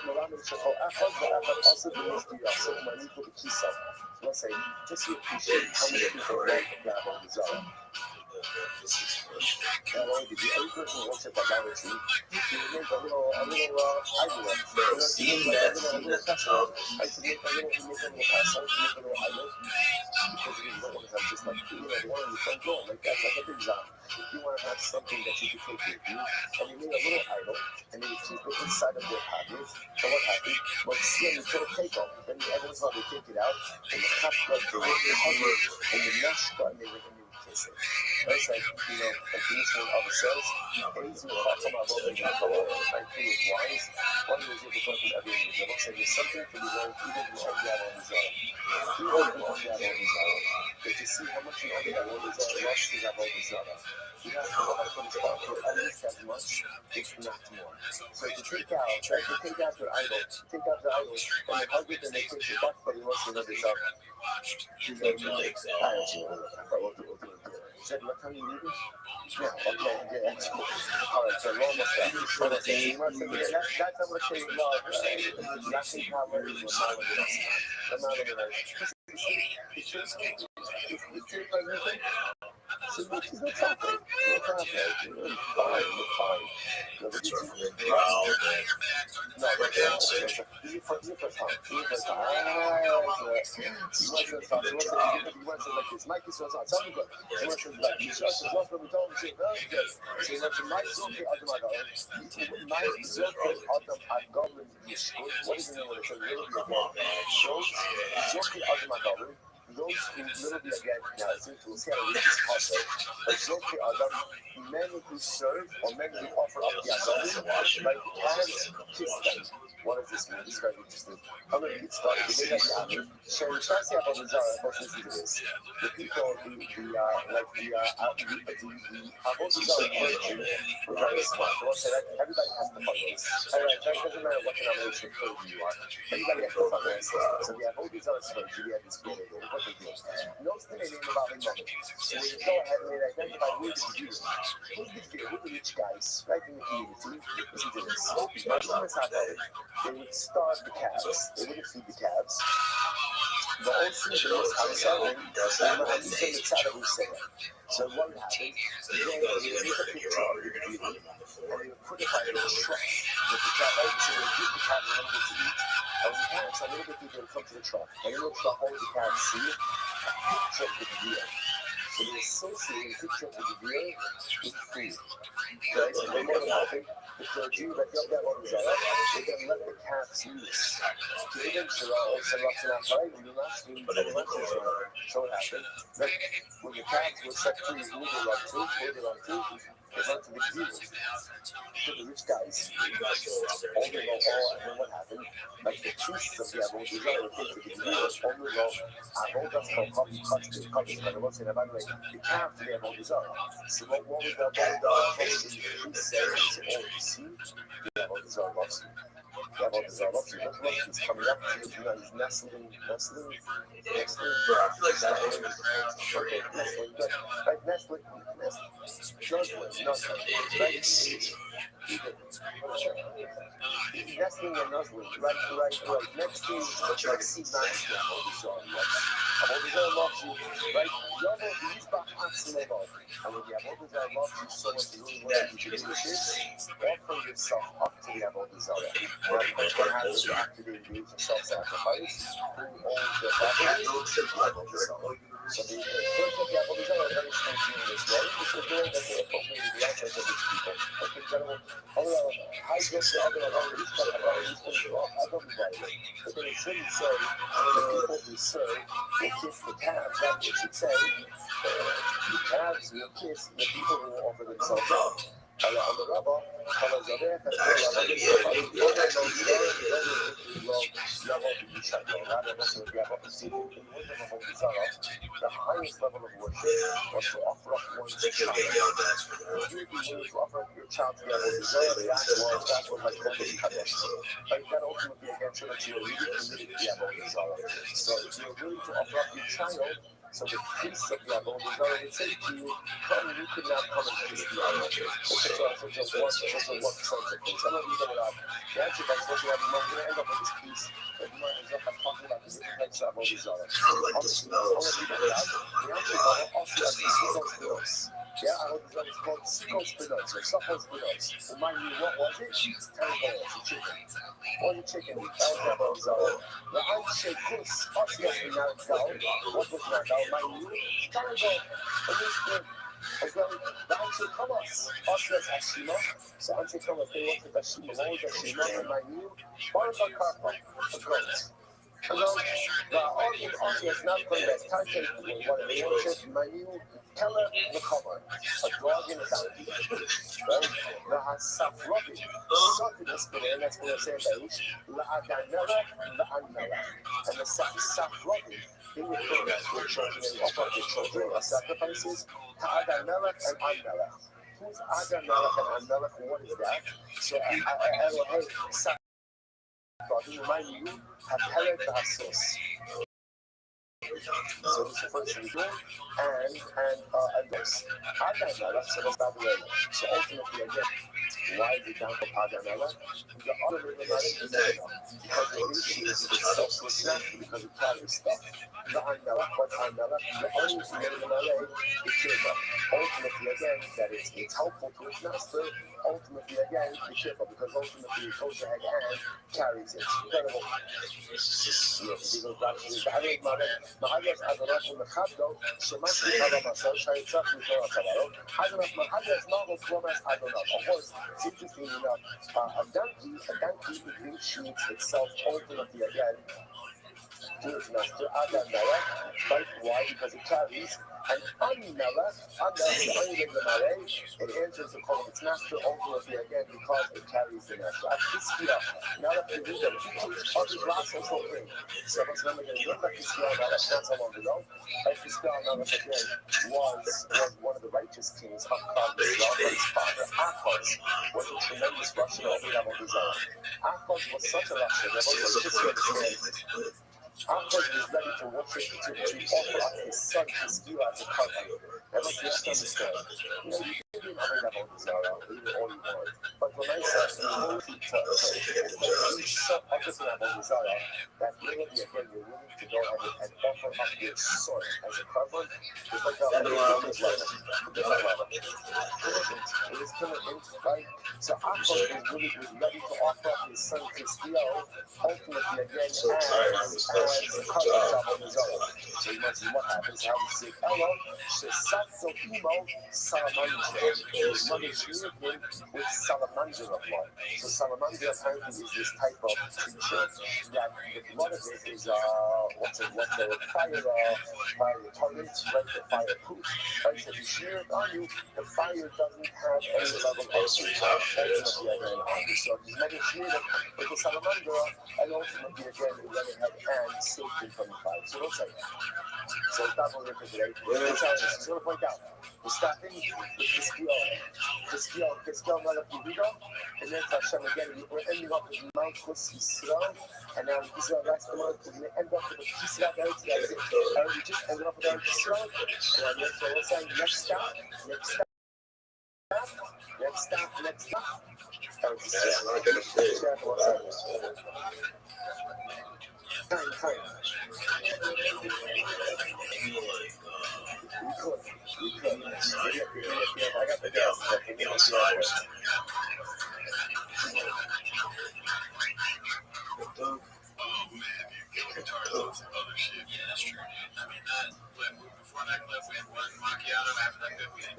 Milani, Shako, Achad, the Achad also means the Yasu, Manipu, the Kisa. So let's say, just to appreciate how many people like Gabo Bizarre. Every person who works at the galaxy, you make a little idol. You make a little castle. I should make a little castle, make a little idol. Because you don't want to have just like, the one in the front door, like that's like a big job. You want to have something that you can take with you, and you made a little idol, and then you keep it inside of your cabinet. So what happened? When you see it, you throw cake off, then the evidence how they take it out, and the cap got the cover, and the mesh got, and they kiss it. That's like, like the mission of the cells. Things will talk about what they talk about. I think it's wise. One is you become from every reason. I'll say there's something to be learned even from all the other desire. Even from all the other desire. But to see how much you know that all desire, lost is about desire. You have to know how to respond to at least as much, if not more. So to take out your idol, take out the idol, and then hug it and they push it back, but he wants to know this out. Is that what time you need it? Yeah, okay, yeah, that's cool. All right, so we're almost done. That's not what they love. Nothing power is what not with us. I'm not with us. It's so much is no traffic. No traffic. We're fine. No, but it's wow. No, but this is for time. You want to like this. Mikey says on something good. You want to like you just as often we told him say very good. So you want to Mike Zoke Adam Mike Zoke Adam Goblin. What is the name of it? So really Zoke Adam those who literally again now since we'll see how this is possible, but Zoke Adam, men who serve or men who offer up the Adam, like and kiss them. What does this mean? This is very interesting. I'm going to get started. The way that you so we start to see about Zara, about this is the people, the about Zara clergy were very smart. They will say that everybody has to follow this. Alright, that doesn't matter what denomination clergy you are. Everybody has to follow this. So we have all these other clergy, we have this great idea. big deal. No still ain't about the money. So we go ahead and identify who the view. Who's the view? Who the rich guys right in the community? Listen to this. They would starve the calves. They wouldn't feed the calves. The old seasons outside, and these are the Tzaddik who say it. So what would happen? They would make a picture of the view, and they would put it in a truck with the cat right, so they would give the cat a little bit to eat. And when the cats, a little bit people would come to the truck, and in the truck, all the cats see a picture of the view. So they associate a picture of the view with food. Right? So then what would happen? If they're a Jew that got that one, they can let the cats loose. So they didn't show also lots of outside, and the last week, but they went to so what happened? That when the cats were set free, who they run to, they run to the Jews, to the rich guys. All they go, and then what happened? Like the priests of the Avodah Zarah would think to the Jews, all they go, Avodah Zarah, and by the way, the calf to the Avodah Zarah. So what was the Avodah Zarah? The priest said, all you see, the Avodah Zarah loves you. The Avodah Zarah loves you. Look, he's coming up to you, he's nestling. Nestling and nuzzling, right. Next to like see nice Avodah Zarah loves you, right? He's back at Sinebod. And when the Avodah Zarah loves you so much, you really want you to do this, offer yourself up to the Avodah Zarah. Right? What happens after they engage in self-sacrifice? Who owns the Avodah Zarah? So the first of the Avodah Zarah are very stingy in this way. It's the way that they appropriate the actions of these people. Okay, gentlemen, I guess the other Avodah but then it shouldn't say the people who serve will kiss the calves. That's what it should say. The calves will kiss the people who offer themselves up. On the Rabbi, the highest level of worship was to offer up one's child. If you to offer up your child to the Avodah Zarah, that was like Kodesh Kadosh. Like that ultimately again shows that you are really committed to the Avodah Zarah. So if you're willing to offer up your child, so the priest of the Avodah Zarah would say to you, come, you could not come and kiss the Avodah. Such a work subject. And some of you don't have the answer by supposed to have we're going to end up with this piece that you might end up talking about the different types of Avodah Zarah. Obviously, some of you don't have the answer by also has Sikos Pinos. Yeah, Avodah Zarah is called Sikos Pinos or Sapos Pinos. Remind me, what was it? 10 balls, a chicken. Or the chicken, that was the Avodah Zarah. The Anshe Kus, Osiyas Binarkal, what was that? Mind you, Tango, and this thing. As well, the Anshe Kamas, Osiyas Ashima. So Anshe Kamas, they want to Bashima, what was Ashima, and mind you, Barba Karpa, a goat. And the audience Osiyas not going to Tanche, what they worship, mind you, Keller the cover, a dog in a donkey. Right? The Hasafrobi, Sotinus, and that's what I say about La Adanella, La Anella. And the Safrobi, in the prayers for children and offer their children as sacrifices to Adanella and Anella. Who's Adanella and Anella? What is that? So Elohim, Safrobi, remind you, have Pellet Hasos. So this is the first thing we do, and this. Adanella, so that's not the way. So ultimately, again, why is it down to Adanella? The other reason is because the initiates itself so snappy because it carries stuff. The Anella, what's Anella? The only thing in LA is Kirba. Ultimately, again, that it's helpful to its master. Ultimately, again, be careful because ultimately it goes ahead and carries it. Incredible. Yes, it goes back to the Mahagas Adoration Mechado, Shemasi Kalamasal, Shaitzak Mikora Tabaro, Haganat Mahagas Marvel Promise Adonat. Of course, it's interesting enough, a donkey, it initiates itself ultimately again to its master, Adanella, right? Why? Because it carries an Anella, it enters the call of its master ultimately again because it carries the master. Now that you read them, other glass also bring. So what's going to get rid of Fiskiyah, now that's not so long ago. Fiskiyah, now that again was one of the righteous kings of Israel, his father, Achaz, was a tremendous Russian over Avodah Zarah. Achaz was such a Russian, that was just Ahmed is ready to worship, to offer up his son to steal as a covenant. And what you have to understand, you know, you can be Ahmed about Zara, even all you want. But when I say you hold to you shut everything about Zara, that really again you're willing to go ahead and offer up your son as a covenant, just like that. It is commitment, right? So Ahmed is really ready to offer up his son to steal, ultimately again as a covenant of Zara. So you might see what happens, how we say, hello, Shesatso Emo Salamander. His mother treated him with salamander of blood. So salamander apparently is this type of creature that the blood of it is what the fire retardant, right? The fire proof. Right? So if you smear it on you, the fire doesn't have any level of ultimately again on you. So his mother treated him with the salamander, and ultimately again it went ahead and saved him from the fire. So don't say that. So that's what we're going to today. Just going to point out, the starting with Kiskiel Malapivido, and then Hashem again, we're ending up with Mount Yisrael, and now Israel last month, we're going to end up with Yisrael, that's it. We just ended up with Yisrael, and then so we're saying next stop. Time. You could. I got the gas. Other shit. Yeah, that's true. I mean, before that clip, we had one macchiato. After that clip, we had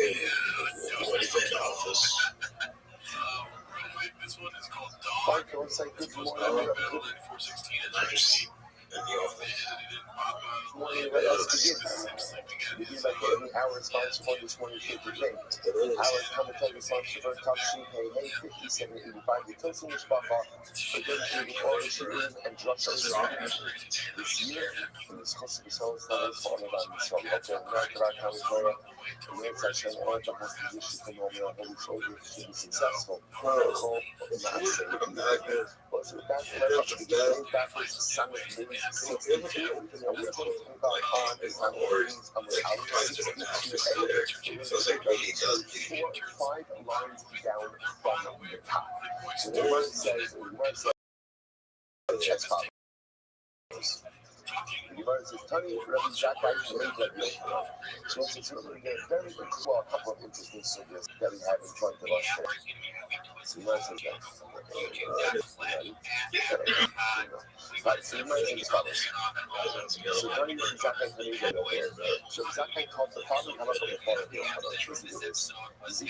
this one is called Dog. It's like good morning. Available at 416 at night. Our sponsor for this morning should be changed. Our commentator sponsor for Top Sheet Hey 5785. The Tosin Mishpacha for demonstrating all the shootings and drug services this year. And this cost of the souls that is followed on the show. Okay, now commentary. The next section, all the position from all the holy soldiers to be successful. Hope, massive. Also, that was the summit news 62. And we're talking about on is on words on the hour 62. So it's like 4 or 5 lines down from the top. So the word says, chest pop. The word says, Tony, Rabbi, Rabbi. So it's really a very cool, a couple of interesting subjects that we have in front of us today. So the word says that. Right, so the word says as follows. So Tony, so Zakai taught the father how to follow the other. This is the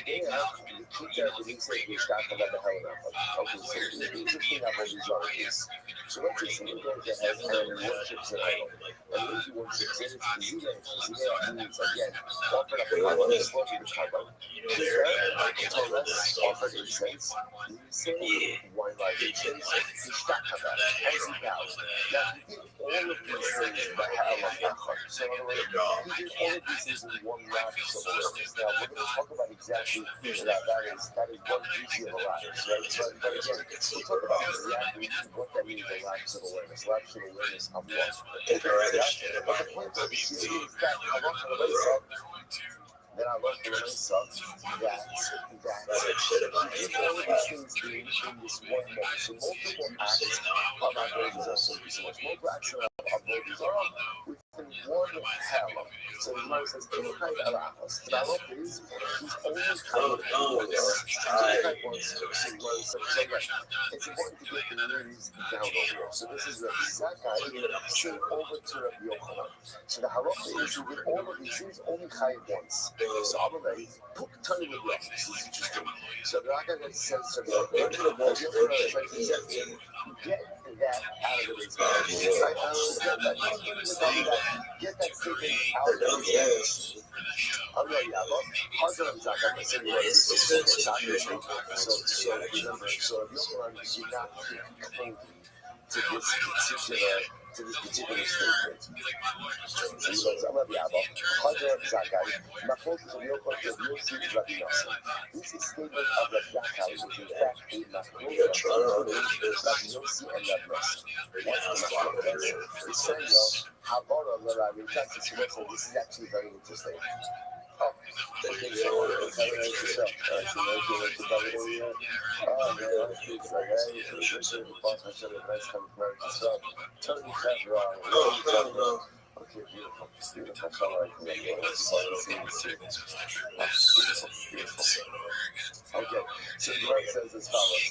teacher who didn't say you start to let the hell out. Okay, so the interesting about these artists. So let's just see goes ahead and worships an idol. And when he worships it, it's Zidane means again, offered up a idol, slowly the Kaaba. Torres offered incense, say wine libations, Hishtachava, as he bowed. Now he did all of these things by Allah. So in other words, he did all of these things in one lapse of awareness. Now we're going to talk about exactly that is one beauty of a lapse, right? But again, we'll talk about exactly what that means, a lapse of awareness. Lapse of awareness of what? But the point of this is that I want to raise up that I love to raise up that we did all of these things in this one moment. So multiple acts of our bodies are so much. Multiple acts of our bodies are within one hell. So the Gemara says, Kinkai Arachos. Barok is, he's only covered in this. Kinkai wants to. So it's important to get the news down over here. So this is Rabbi Zakai saying over to Rabbi Yochanan. So the halacha is you did all of these things only chayiv once. So Amalei, tell me what this is interesting. So the Zakai says to Rabbi Yochanan, get that out of the business. Get that statement out of the business. So Yochanan did not claim to this particular to this particular statement. So he goes, I'm Rabbi Abba, Chadra Zakai, Machlokas of Yochot of Yossi Rabbi Nassim. This statement of Rabbi Zakai is in fact a machlokas between Rabbi Yossi and Rabbi Nassim. What's the machlokas? It's saying, Havara Rabbi Zakai. So this is actually very interesting. Oh, okay, so it's how it is yourself. So there's the David over here. Oh, man, it's like, hey, it's a boss. I said, a nice time to marry yourself. Tony Fevra. Okay, beautiful. Beautiful color. Beautiful. Okay, so the word says as follows.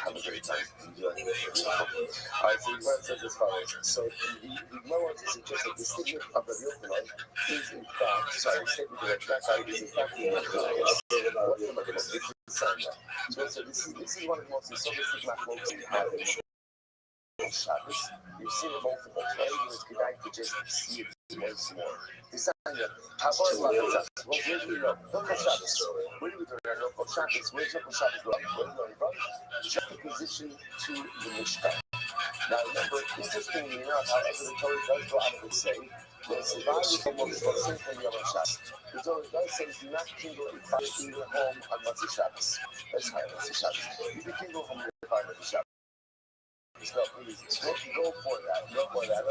Have a great time. Enjoy. Alright, so the word says as follows. So the Gemara wants to suggest that the statement of the Yochanan is in fact, sorry, the statement of the Yochanan is in fact the What's the Yochanan? It's the Sanya. So this is one of the most sophisticated macros we have in Shabbos. You've seen it multiple times, and it's good to just see it once more. The Sanya, how far is Shabbos? Well, where do we know? Local Shabbos. Where do we go? Local Shabbos. Where's local Shabbos going? Where do we go? Juxtaposition to the Mishkan. Now remember, interestingly enough, however the Torah does go out of its way, the survival is almost the same from the other Shabbos. The Torah does say, do not kindle a fire in your home on Motzei Shabbos. That's high Motzei Shabbos. You can kindle from your fire on Motzei Shabbos. So please, go for that. Go for that.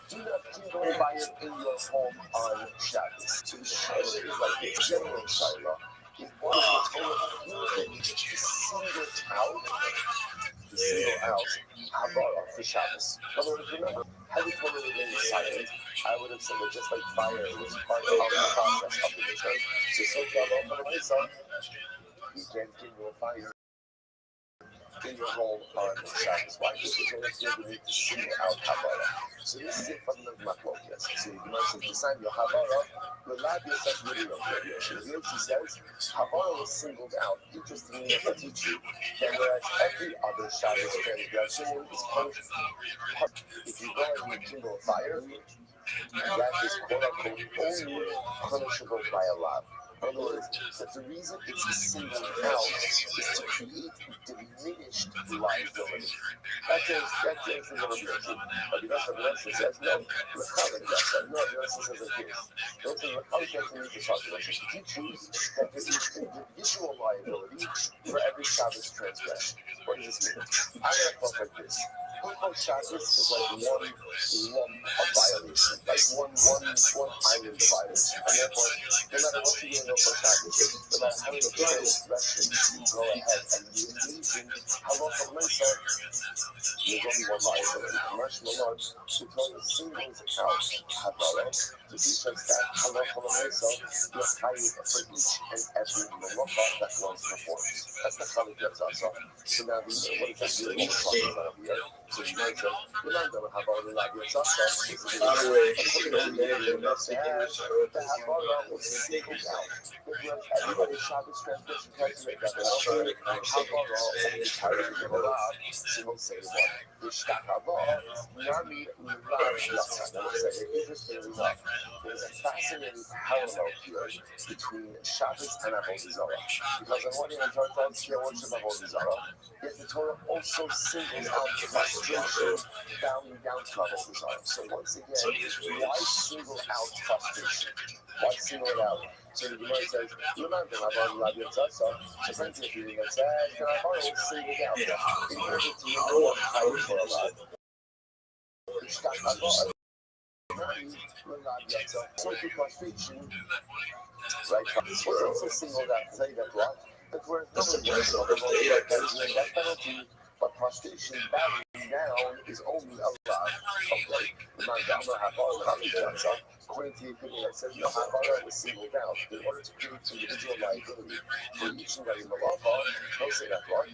Do not kindle a fire in your home on Shabbos. So the Shabbos is like the general Shiloh. Is what is the Torah to single out Havara for Shabbos. In other words, remember, had the Torah remained silent, I would have said that just like fire was part of the process of the return. So Havara for the Mesa, you can't kindle a fire in your home on Shabbos. Why? Because the Torah still need to single out Havara. So this is a fundamental machlokas. So you must decide your Havara. The lab yourself really Yoshi says Havara was singled out. Interestingly enough, to teach you that whereas every other Shabbos transgression is punished, if you go and you kindle a fire, that is quote unquote only punishable by a lab. In other words, that the reason it's singled out is to create diminished liability. That's the Rabbi Yoshi. Rabbi Yoshi says, no, L'chalik says like this. Don't say L'chalik need to talk to us. If you choose that there is individual liability for every Shabbos transgression, what does this mean? I'm going to talk like this. Hilchot Shabbos is like one lump of violation, like one island of violation. And therefore, no matter what you do in Hilchot Shabbos, no matter how many transgressions you go ahead and you engage in, halacha l'maisa, there's only one liability. Commercial law, the Torah singles out Havara to teach us that halacha l'maisa, you're chayiv for each and every malacha that one performs. That's the Chalik Yatzasa. So now, what does that mean? What we're talking about over here? So you might say, remember Havara l'Lav Yatzasa. According to the must have the Havara was singled out. Everybody Shabbos transgression tries to make that Havara only carries the Lav. So we'll say what? Nami Lav Yatzasa. Now let's say, interestingly enough, there's a fascinating parallel here between Shabbos and Avodah Zarah. Because on one hand, the Torah tells you worship Avodah Zarah, yet the Torah also singles out frustration bowing down to Avodah Zarah. So once again, why single out frustration? Why single it out? So the Gemara says, remember, Havara l'Lav Yatzasa. So friends, if you read it, Havara was singled out in order to make one higher for a lot. Social frustration, right? Was also singled out to say that what? That we're that penalty, but frustration bowing down is only allowed. Okay, according to the opinion that says the Havara was singled out in order to create individual liability for each and every malacha. They'll say that what?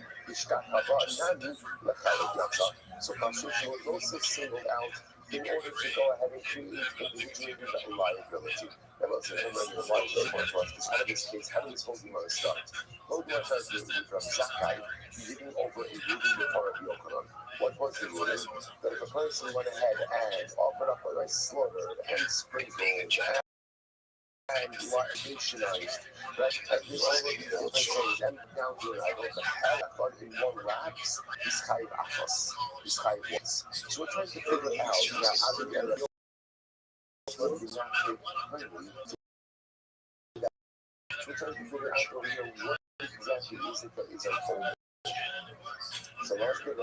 So frustration was also singled out in order to go ahead and create individual liability. Now let's remember the watch for us, because out of this case, how did this whole Gemara start? Whole Gemara starts with Rabbi Zakai reading over a ruling before Rabbi Yochanan. What was the ruling? That if a person went ahead and offered up a rice slaughtered and sprinkled and you are educationized. Right? And there's already different things. And now here, I wrote the hell I thought in one raps is Chayiv Achos, is Chayiv once. So we're trying to figure out now how to get it. We're trying to figure out over here what exactly is it that is unfolding. So let's get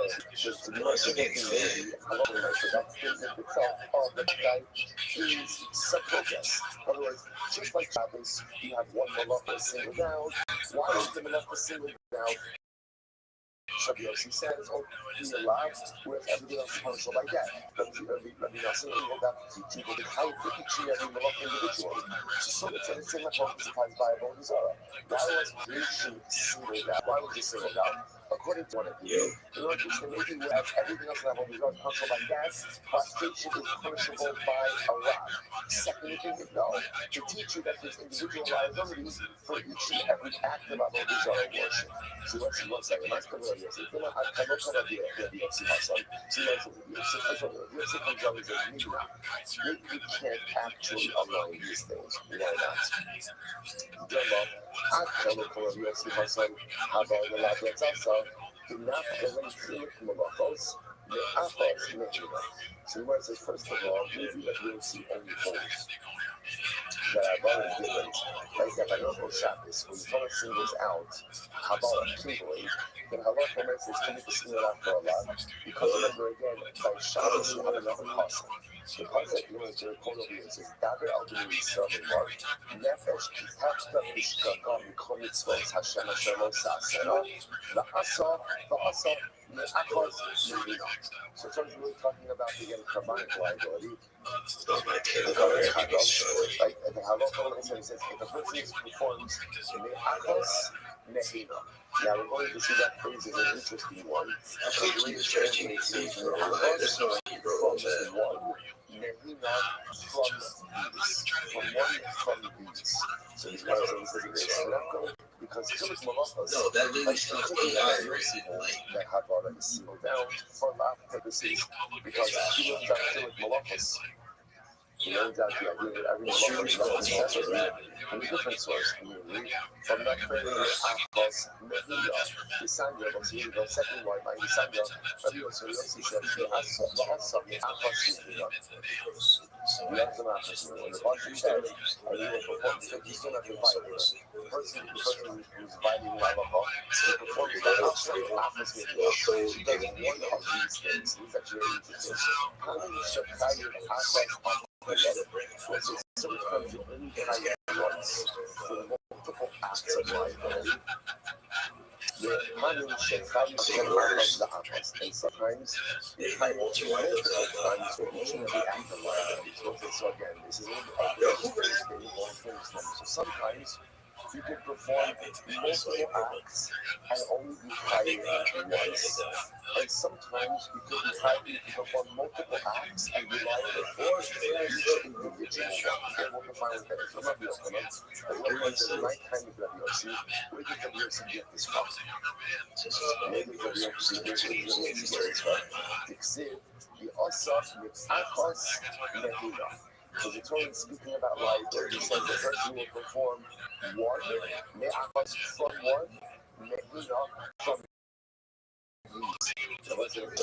to be like maybe along the so that's the itself of the guy is subfocus. In other words, just like Shabbos, you have one malacha single down. Why is the malacha single down? Shabbos, he says, oh, he's allowed, whereas everything else is punishable by death. Rabbi Nassim will have to teach you how to teach every malacha individually. So it's a similar focus applies by a bonus. Why was creation singled out? Why was it singled out? According to one of you, in order to maybe whereas everything else in that is punishable by death, prostration is punishable by a rock. Second, you think no, to teach you that there's individual liability for each and every act of Avodah Zarah worship. So let's see one second. Let's go to the Yosef. I don't know about the Yosef Hassan. So Yosef comes out and says, maybe not. Maybe we can't actually align these things. Why not? Demo, I don't know about Yosef Hassan. How about the lab that's also not going to Malachos, the Achos, Mechina. So the word says, first of all, maybe that we'll see only holes that are very given. Like that by local Shabbos, when the Torah singles out Habala clearly, then Halacha makes this to make the single out for a lot. Because remember again, by Shabbos you have another custom. The custom you know to record over here says, Daber al B'nai Yisrael B'mar, Nefesh Kitachta Mishkagam Mikol Mitzvos Hashem Asher Lo Sasena, V'asa Me'achos Me'ina. So it's really talking about again combined liability. Like the halacha says, if the person performs me'achos mehina. Now we're going to see that phrase is an interesting one. The way it translates is me'achos from one, mehina from these. So these guys says it's not because Philip Malachos, no, that really that Havara is sealed down for lab purposes because he learns out Philip Malachos. He learns out the idea that every Malachos is necessary from a different source. From that phrase, Achos, Mehina, Yisanya, the second one by Yisanya, Rabbi Yossi said, Achos, Mehina. We have some Achos, and the Bashir said, and he will perform, so he's still not dividing it. The person who's dividing Lavaha, he performs the Achos Mehina. He does one of these things. He's actually very interesting. How do you Shekayim Achos so it comes in any once for multiple acts of liability. The Hanim Shekayim Achos the Achos, and sometimes they find multiple times for each and every act of liability. So again, this is a little bit so sometimes you can perform multiple acts and only be hired once. And sometimes you could be hired to perform multiple acts and be liable for each individual one. They will define what that is. I'm not real comment. But what was the right kind of WOC? Where did WOC get this from? Maybe WOC get this from. Exit the Osaf Mitzachos Mehina. So the Torah is speaking about liability. He said the person will perform one, me'achos from one, mehina from these. So what's it?